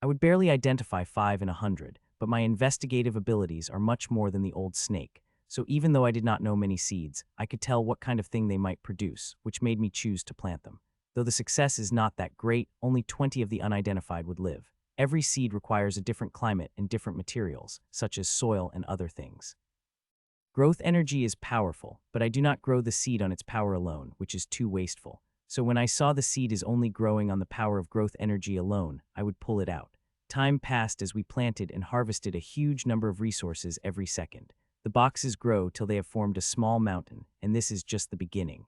I would barely identify 5 in 100, but my investigative abilities are much more than the old snake, so even though I did not know many seeds, I could tell what kind of thing they might produce, which made me choose to plant them. Though the success is not that great, only 20 of the unidentified would live. Every seed requires a different climate and different materials, such as soil and other things. Growth energy is powerful, but I do not grow the seed on its power alone, which is too wasteful. So when I saw the seed is only growing on the power of growth energy alone, I would pull it out. Time passed as we planted and harvested a huge number of resources every second. The boxes grow till they have formed a small mountain, and this is just the beginning.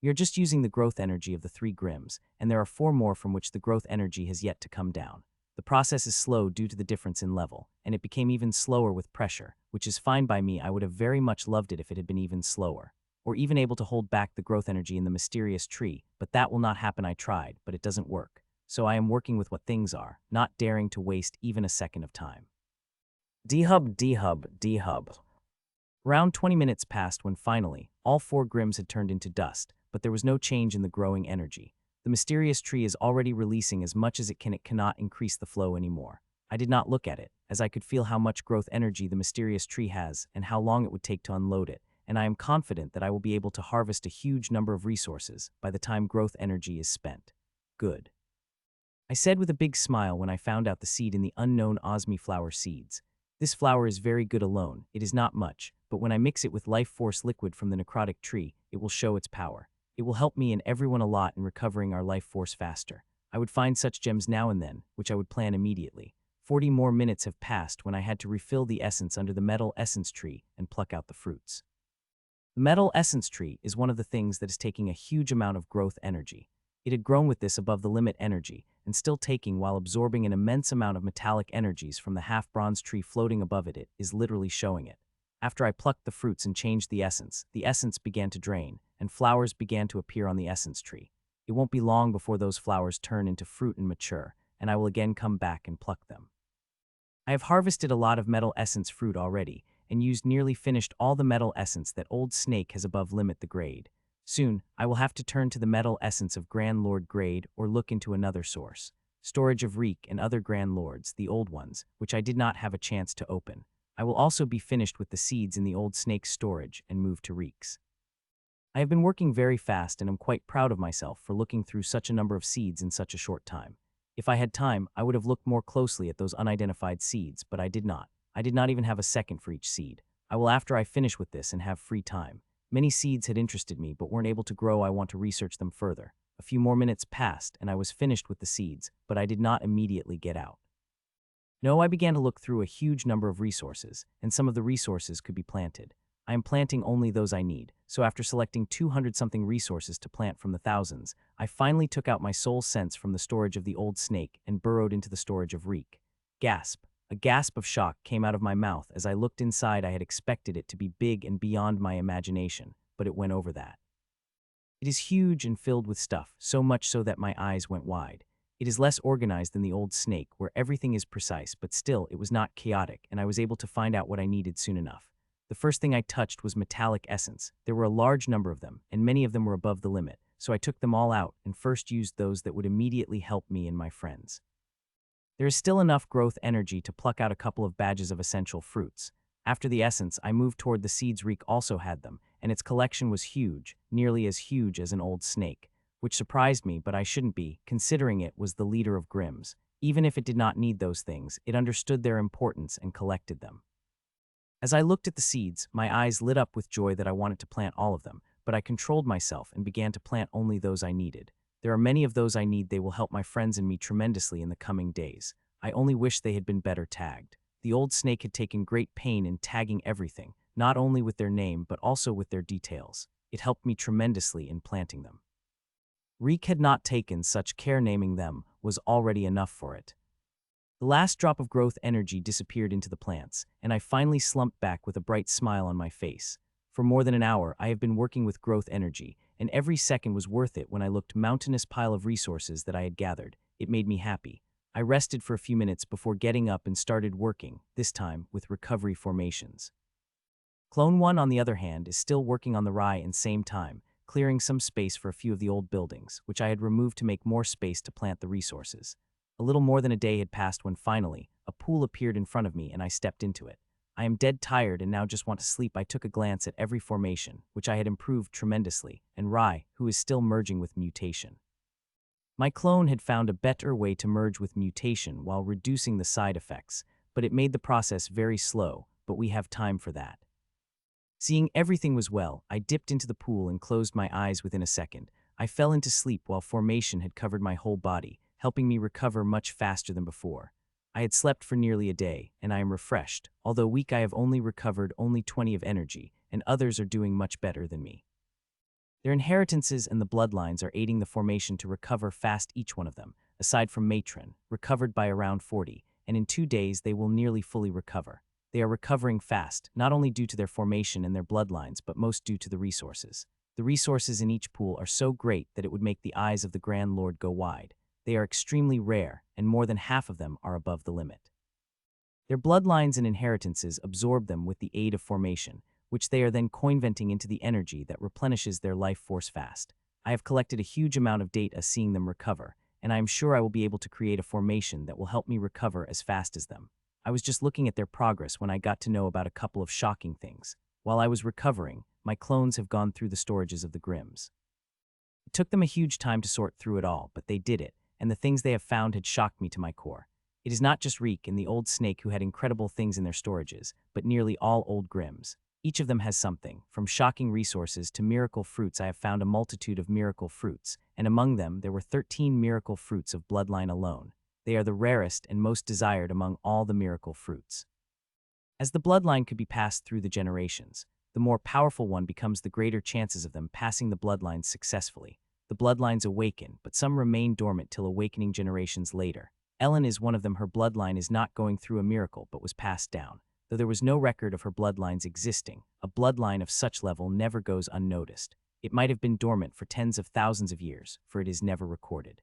We are just using the growth energy of the 3 Grims, and there are 4 more from which the growth energy has yet to come down. The process is slow due to the difference in level, and it became even slower with pressure, which is fine by me. I would have very much loved it if it had been even slower, or even able to hold back the growth energy in the mysterious tree, but that will not happen. I tried, but it doesn't work. So I am working with what things are, not daring to waste even a second of time. D-hub. Around 20 minutes passed when finally, all 4 Grims had turned into dust, but there was no change in the growing energy. The mysterious tree is already releasing as much as it can. It cannot increase the flow anymore. I did not look at it, as I could feel how much growth energy the mysterious tree has and how long it would take to unload it, and I am confident that I will be able to harvest a huge number of resources by the time growth energy is spent. Good, I said with a big smile when I found out the seed in the unknown Osmi flower seeds. This flower is very good alone. It is not much, but when I mix it with life force liquid from the necrotic tree, it will show its power. It will help me and everyone a lot in recovering our life force faster. I would find such gems now and then, which I would plan immediately. 40 more minutes have passed when I had to refill the essence under the metal essence tree and pluck out the fruits. The metal essence tree is one of the things that is taking a huge amount of growth energy. It had grown with this above the limit energy, and still taking while absorbing an immense amount of metallic energies from the half-bronze tree floating above it. It is literally showing it. After I plucked the fruits and changed the essence began to drain, and flowers began to appear on the essence tree. It won't be long before those flowers turn into fruit and mature, and I will again come back and pluck them. I have harvested a lot of metal essence fruit already, and used nearly finished all the metal essence that Old Snake has above limit the grade. Soon, I will have to turn to the metal essence of Grand Lord grade or look into another source. Storage of Reek and other Grand Lords, the old ones, which I did not have a chance to open. I will also be finished with the seeds in the Old Snake's storage and move to Reek's. I have been working very fast and am quite proud of myself for looking through such a number of seeds in such a short time. If I had time, I would have looked more closely at those unidentified seeds, but I did not. I did not even have a second for each seed. I will after I finish with this and have free time. Many seeds had interested me but weren't able to grow. I want to research them further. A few more minutes passed and I was finished with the seeds, but I did not immediately get out. No, I began to look through a huge number of resources, and some of the resources could be planted. I am planting only those I need, so after selecting 200-something resources to plant from the thousands, I finally took out my soul sense from the storage of the Old Snake and burrowed into the storage of Reek. Gasp! A gasp of shock came out of my mouth as I looked inside. I had expected it to be big and beyond my imagination, but it went over that. It is huge and filled with stuff, so much so that my eyes went wide. It is less organized than the Old Snake, where everything is precise, but still it was not chaotic, and I was able to find out what I needed soon enough. The first thing I touched was metallic essence. There were a large number of them, and many of them were above the limit, so I took them all out and first used those that would immediately help me and my friends. There is still enough growth energy to pluck out a couple of badges of essential fruits. After the essence, I moved toward the seeds. Reek also had them, and its collection was huge, nearly as huge as an Old Snake, which surprised me, but I shouldn't be, considering it was the leader of Grims. Even if it did not need those things, it understood their importance and collected them. As I looked at the seeds, my eyes lit up with joy that I wanted to plant all of them, but I controlled myself and began to plant only those I needed. There are many of those I need. They will help my friends and me tremendously in the coming days. I only wish they had been better tagged. The Old Snake had taken great pain in tagging everything, not only with their name but also with their details. It helped me tremendously in planting them. Reek had not taken such care. Naming them was already enough for it. The last drop of growth energy disappeared into the plants, and I finally slumped back with a bright smile on my face. For more than an hour, I have been working with growth energy, and every second was worth it. When I looked mountainous pile of resources that I had gathered, it made me happy. I rested for a few minutes before getting up and started working, this time with recovery formations. Clone 1, on the other hand, is still working on the rye and same time, clearing some space for a few of the old buildings, which I had removed to make more space to plant the resources. A little more than a day had passed when finally, a pool appeared in front of me and I stepped into it. I am dead tired and now just want to sleep. I took a glance at every formation, which I had improved tremendously, and Rai, who is still merging with mutation. My clone had found a better way to merge with mutation while reducing the side effects, but it made the process very slow, but we have time for that. Seeing everything was well, I dipped into the pool and closed my eyes within a second. I fell into sleep while formation had covered my whole body, helping me recover much faster than before. I had slept for nearly a day, and I am refreshed. Although weak, I have only recovered only 20 of energy, and others are doing much better than me. Their inheritances and the bloodlines are aiding the formation to recover fast, each one of them, aside from matron, recovered by around 40, and in 2 days they will nearly fully recover. They are recovering fast, not only due to their formation and their bloodlines, but most due to the resources. The resources in each pool are so great that it would make the eyes of the Grand Lord go wide. They are extremely rare, and more than half of them are above the limit. Their bloodlines and inheritances absorb them with the aid of formation, which they are then coinventing into the energy that replenishes their life force fast. I have collected a huge amount of data seeing them recover, and I am sure I will be able to create a formation that will help me recover as fast as them. I was just looking at their progress when I got to know about a couple of shocking things. While I was recovering, my clones have gone through the storages of the Grims. It took them a huge time to sort through it all, but they did it, and the things they have found had shocked me to my core. It is not just Reek and the old snake who had incredible things in their storages, but nearly all old Grims. Each of them has something, from shocking resources to miracle fruits. I have found a multitude of miracle fruits, and among them there were 13 miracle fruits of bloodline alone. They are the rarest and most desired among all the miracle fruits. As the bloodline could be passed through the generations, the more powerful one becomes, the greater chances of them passing the bloodlines successfully. The bloodlines awaken, but some remain dormant till awakening generations later. Ellen is one of them. Her bloodline is not going through a miracle but was passed down. Though there was no record of her bloodlines existing, a bloodline of such level never goes unnoticed. It might have been dormant for tens of thousands of years, for it is never recorded.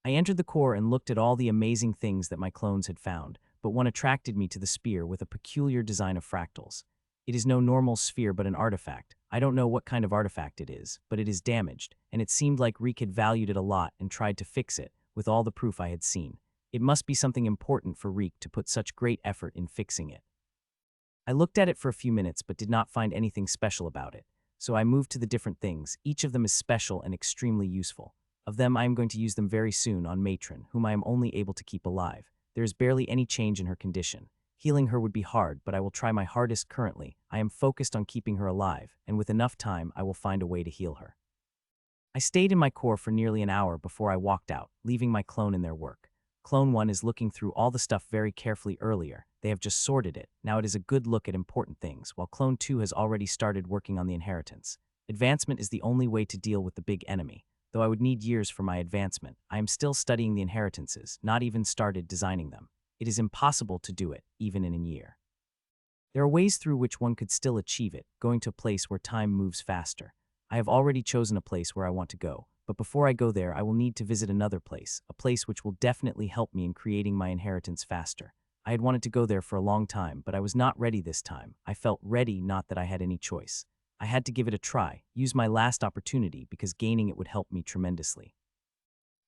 I entered the core and looked at all the amazing things that my clones had found, but one attracted me to the spear with a peculiar design of fractals. It is no normal sphere but an artifact. I don't know what kind of artifact it is, but it is damaged, and it seemed like Reek had valued it a lot and tried to fix it, with all the proof I had seen. It must be something important for Reek to put such great effort in fixing it. I looked at it for a few minutes but did not find anything special about it, so I moved to the different things. Each of them is special and extremely useful. Of them, I am going to use them very soon on Matron, whom I am only able to keep alive. There is barely any change in her condition. Healing her would be hard, but I will try my hardest currently. I am focused on keeping her alive, and with enough time, I will find a way to heal her. I stayed in my core for nearly an hour before I walked out, leaving my clone in their work. Clone 1 is looking through all the stuff very carefully earlier. They have just sorted it. Now it is a good look at important things, while Clone 2 has already started working on the inheritance. Advancement is the only way to deal with the big enemy. Though I would need years for my advancement, I am still studying the inheritances, not even started designing them. It is impossible to do it, even in a year. There are ways through which one could still achieve it, going to a place where time moves faster. I have already chosen a place where I want to go, but before I go there I will need to visit another place, a place which will definitely help me in creating my inheritance faster. I had wanted to go there for a long time, but I was not ready this time. I felt ready, not that I had any choice. I had to give it a try, use my last opportunity, because gaining it would help me tremendously.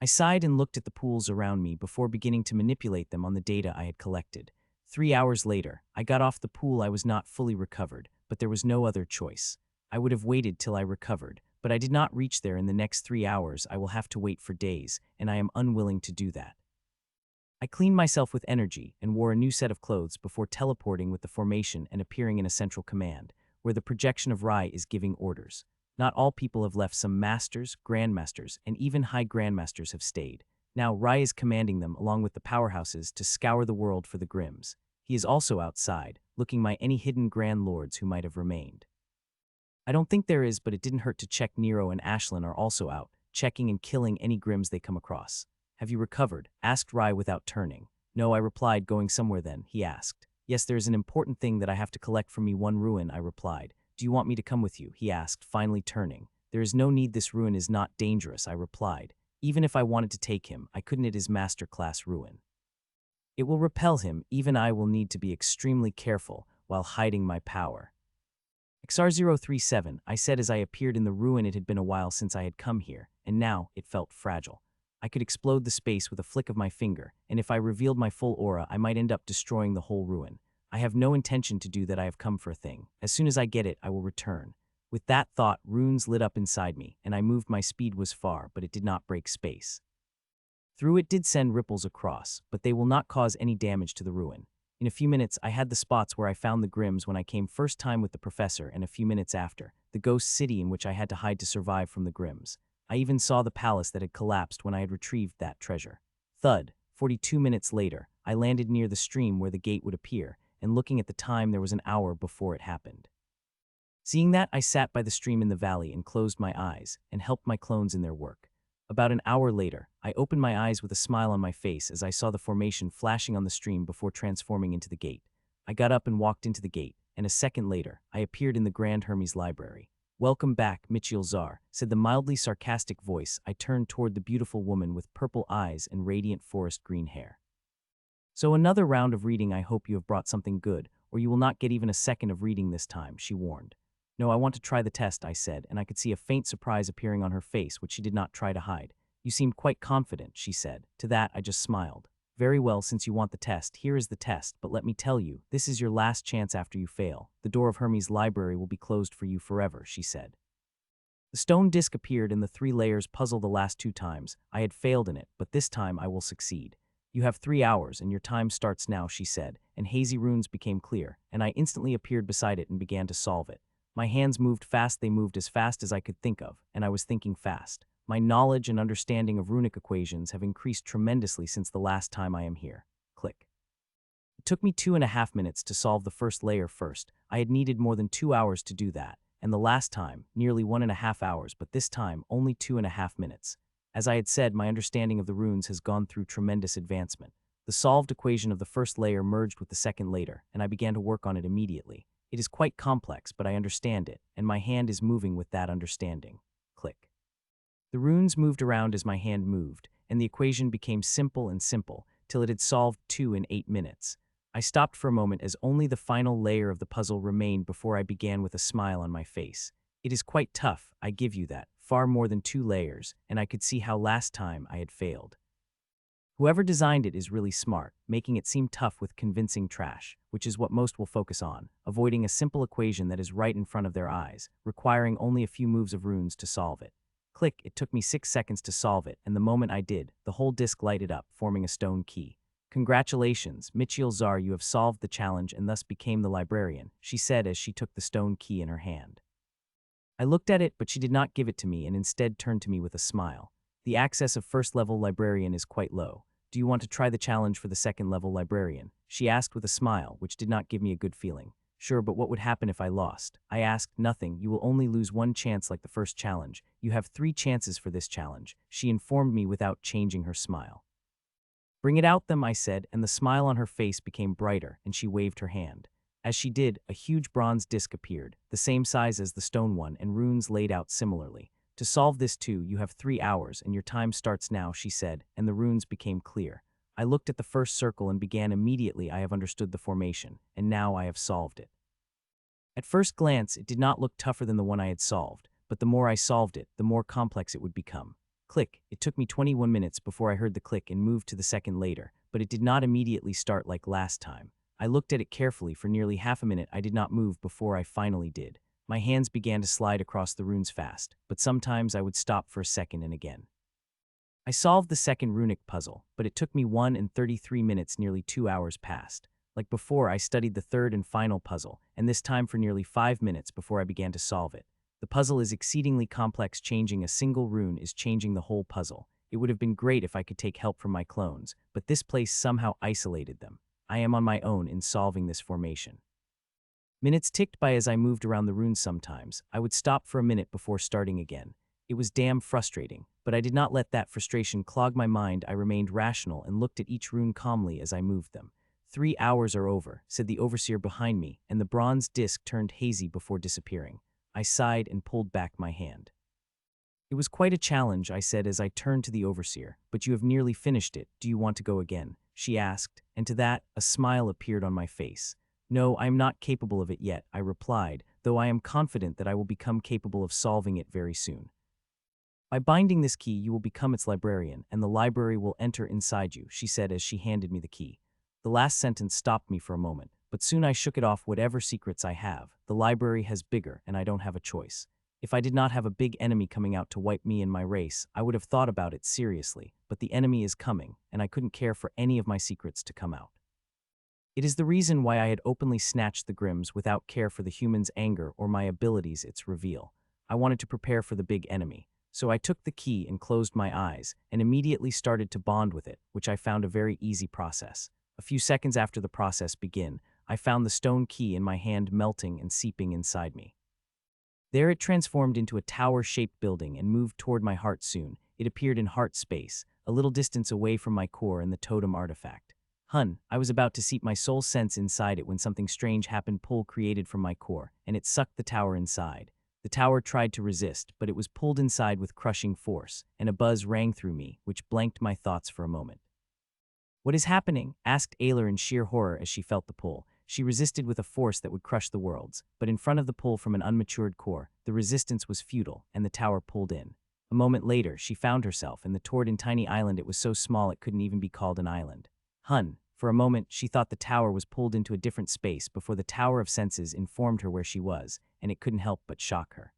I sighed and looked at the pools around me before beginning to manipulate them on the data I had collected. 3 hours later, I got off the pool. I was not fully recovered, but there was no other choice. I would have waited till I recovered, but I did not reach there in the next 3 hours. I will have to wait for days, and I am unwilling to do that. I cleaned myself with energy and wore a new set of clothes before teleporting with the formation and appearing in a central command, where the projection of Rai is giving orders. Not all people have left. Some masters, grandmasters, and even high grandmasters have stayed. Now Rai is commanding them, along with the powerhouses, to scour the world for the Grims. He is also outside, looking for any hidden grand lords who might have remained. I don't think there is, but it didn't hurt to check. Nero and Ashlyn are also out, checking and killing any Grims they come across. Have you recovered? Asked Rai without turning. No, I replied. Going somewhere then? He asked. Yes, there is an important thing that I have to collect from me. One ruin, I replied. Do you want me to come with you? He asked, finally turning. There is no need. This ruin is not dangerous, I replied. Even if I wanted to take him, I couldn't. It is master class ruin. It will repel him. Even I will need to be extremely careful while hiding my power. XR037, I said as I appeared in the ruin. It had been a while since I had come here, and now it felt fragile. I could explode the space with a flick of my finger, and if I revealed my full aura, I might end up destroying the whole ruin. I have no intention to do that. I have come for a thing. As soon as I get it, I will return. With that thought, runes lit up inside me, and I moved. My speed was far, but it did not break space. Through it did send ripples across, but they will not cause any damage to the ruin. In a few minutes, I had the spots where I found the Grims when I came first time with the professor, and a few minutes after, the ghost city in which I had to hide to survive from the Grims. I even saw the palace that had collapsed when I had retrieved that treasure. Thud, 42 minutes later, I landed near the stream where the gate would appear, and looking at the time, there was an hour before it happened. Seeing that, I sat by the stream in the valley and closed my eyes, and helped my clones in their work. About an hour later, I opened my eyes with a smile on my face as I saw the formation flashing on the stream before transforming into the gate. I got up and walked into the gate, and a second later, I appeared in the Grand Hermes library. "Welcome back, Michiel Zar," said the mildly sarcastic voice. I turned toward the beautiful woman with purple eyes and radiant forest green hair. "So another round of reading. I hope you have brought something good, or you will not get even a second of reading this time," she warned. "No, I want to try the test," I said, and I could see a faint surprise appearing on her face, which she did not try to hide. "You seem quite confident," she said. To that, I just smiled. "Very well, since you want the test, here is the test, but let me tell you, this is your last chance. After you fail, the door of Hermes' library will be closed for you forever," she said. The stone disc appeared in the 3 layers puzzle. The last 2 times, I had failed in it, but this time I will succeed. "You have 3 hours, and your time starts now," she said, and hazy runes became clear, and I instantly appeared beside it and began to solve it. My hands moved fast. They moved as fast as I could think of, and I was thinking fast. My knowledge and understanding of runic equations have increased tremendously since the last time I am here. Click. It took me 2.5 minutes to solve the first layer first. I had needed more than 2 hours to do that, and the last time, nearly 1.5 hours, but this time, only 2.5 minutes. As I had said, my understanding of the runes has gone through tremendous advancement. The solved equation of the first layer merged with the second layer, and I began to work on it immediately. It is quite complex, but I understand it, and my hand is moving with that understanding. Click. The runes moved around as my hand moved, and the equation became simple and simple, till it had solved 2 in 8 minutes. I stopped for a moment as only the final layer of the puzzle remained before I began with a smile on my face. It is quite tough, I give you that, far more than 2 layers, and I could see how last time I had failed. Whoever designed it is really smart, making it seem tough with convincing trash, which is what most will focus on, avoiding a simple equation that is right in front of their eyes, requiring only a few moves of runes to solve it. Click, it took me 6 seconds to solve it, and the moment I did, the whole disc lighted up, forming a stone key. "Congratulations, Michiel Zar, you have solved the challenge and thus became the librarian," she said as she took the stone key in her hand. I looked at it, but she did not give it to me and instead turned to me with a smile. "The access of first-level librarian is quite low. Do you want to try the challenge for the second-level librarian?" she asked with a smile, which did not give me a good feeling. "Sure, but what would happen if I lost?" I asked. "Nothing. You will only lose 1 chance like the first challenge. You have 3 chances for this challenge," she informed me without changing her smile. "Bring it out them," I said, and the smile on her face became brighter, and she waved her hand. As she did, a huge bronze disc appeared, the same size as the stone one, and runes laid out similarly. "To solve this too, you have 3 hours, and your time starts now," she said, and the runes became clear. I looked at the first circle and began immediately. I have understood the formation, and now I have solved it. At first glance, it did not look tougher than the one I had solved, but the more I solved it, the more complex it would become. Click. It took me 21 minutes before I heard the click and moved to the second later, but it did not immediately start like last time. I looked at it carefully for nearly half a minute. I did not move before I finally did. My hands began to slide across the runes fast, but sometimes I would stop for a second and again. I solved the second runic puzzle, but it took me 1 and 33 minutes. Nearly 2 hours passed. Like before, I studied the third and final puzzle, and this time for nearly 5 minutes before I began to solve it. The puzzle is exceedingly complex. Changing a single rune is changing the whole puzzle. It would have been great if I could take help from my clones, but this place somehow isolated them. I am on my own in solving this formation. Minutes ticked by as I moved around the runes. Sometimes I would stop for a minute before starting again. It was damn frustrating, but I did not let that frustration clog my mind. I remained rational and looked at each rune calmly as I moved them. 3 hours are over," said the overseer behind me, and the bronze disc turned hazy before disappearing. I sighed and pulled back my hand. "It was quite a challenge," I said as I turned to the overseer, "but you have nearly finished it. Do you want to go again?" she asked, and to that, a smile appeared on my face. "No, I am not capable of it yet," I replied, "though I am confident that I will become capable of solving it very soon. By binding this key, you will become its librarian, and the library will enter inside you," she said as she handed me the key. The last sentence stopped me for a moment. but soon I shook it off. Whatever secrets I have, the library has bigger and I don't have a choice. If I did not have a big enemy coming out to wipe me and my race, I would have thought about it seriously, but the enemy is coming, and I couldn't care for any of my secrets to come out. It is the reason why I had openly snatched the Grims without care for the humans' anger or my abilities. Its reveal. I wanted to prepare for the big enemy, so I took the key and closed my eyes, and immediately started to bond with it, which I found a very easy process. A few seconds after the process began, I found the stone key in my hand melting and seeping inside me. There it transformed into a tower-shaped building and moved toward my heart soon. It appeared in heart space, a little distance away from my core and the totem artifact. I was about to seep my soul sense inside it when something strange happened. Pull created from my core, and it sucked the tower inside. The tower tried to resist, but it was pulled inside with crushing force, and a buzz rang through me, which blanked my thoughts for a moment. "What is happening?" asked Aylar in sheer horror as she felt the pull. She resisted with a force that would crush the worlds, but in front of the pull from an unmatured core, the resistance was futile, and the tower pulled in. A moment later, she found herself in the Tordin tiny island. It was so small it couldn't even be called an island. For a moment, she thought the tower was pulled into a different space before the Tower of Senses informed her where she was, and it couldn't help but shock her.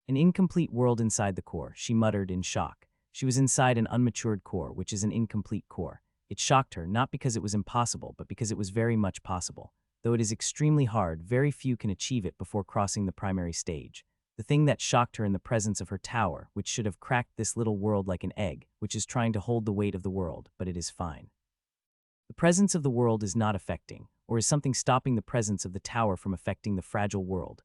An incomplete world inside the core, she muttered in shock. She was inside an unmatured core, which is an incomplete core. It shocked her, not because it was impossible, but because it was very much possible. Though it is extremely hard, very few can achieve it before crossing the primary stage. The thing that shocked her in the presence of her tower, which should have cracked this little world like an egg, which is trying to hold the weight of the world, but it is fine. The presence of the world is not affecting, or is something stopping the presence of the tower from affecting the fragile world?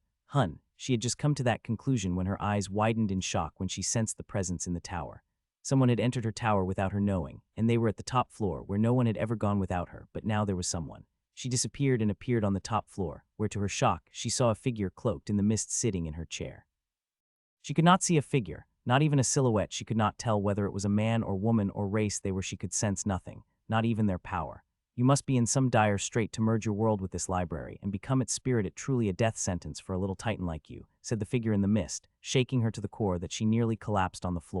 She had just come to that conclusion when her eyes widened in shock when she sensed the presence in the tower. Someone had entered her tower without her knowing, and they were at the top floor, where no one had ever gone without her, but now there was someone. She disappeared and appeared on the top floor, where to her shock, she saw a figure cloaked in the mist sitting in her chair. She could not see a figure, not even a silhouette. She could not tell whether it was a man or woman or race they were. She could sense nothing, not even their power. You must be in some dire strait to merge your world with this library and become its spirit. It truly a death sentence for a little titan like you, said the figure in the mist, shaking her to the core that she nearly collapsed on the floor.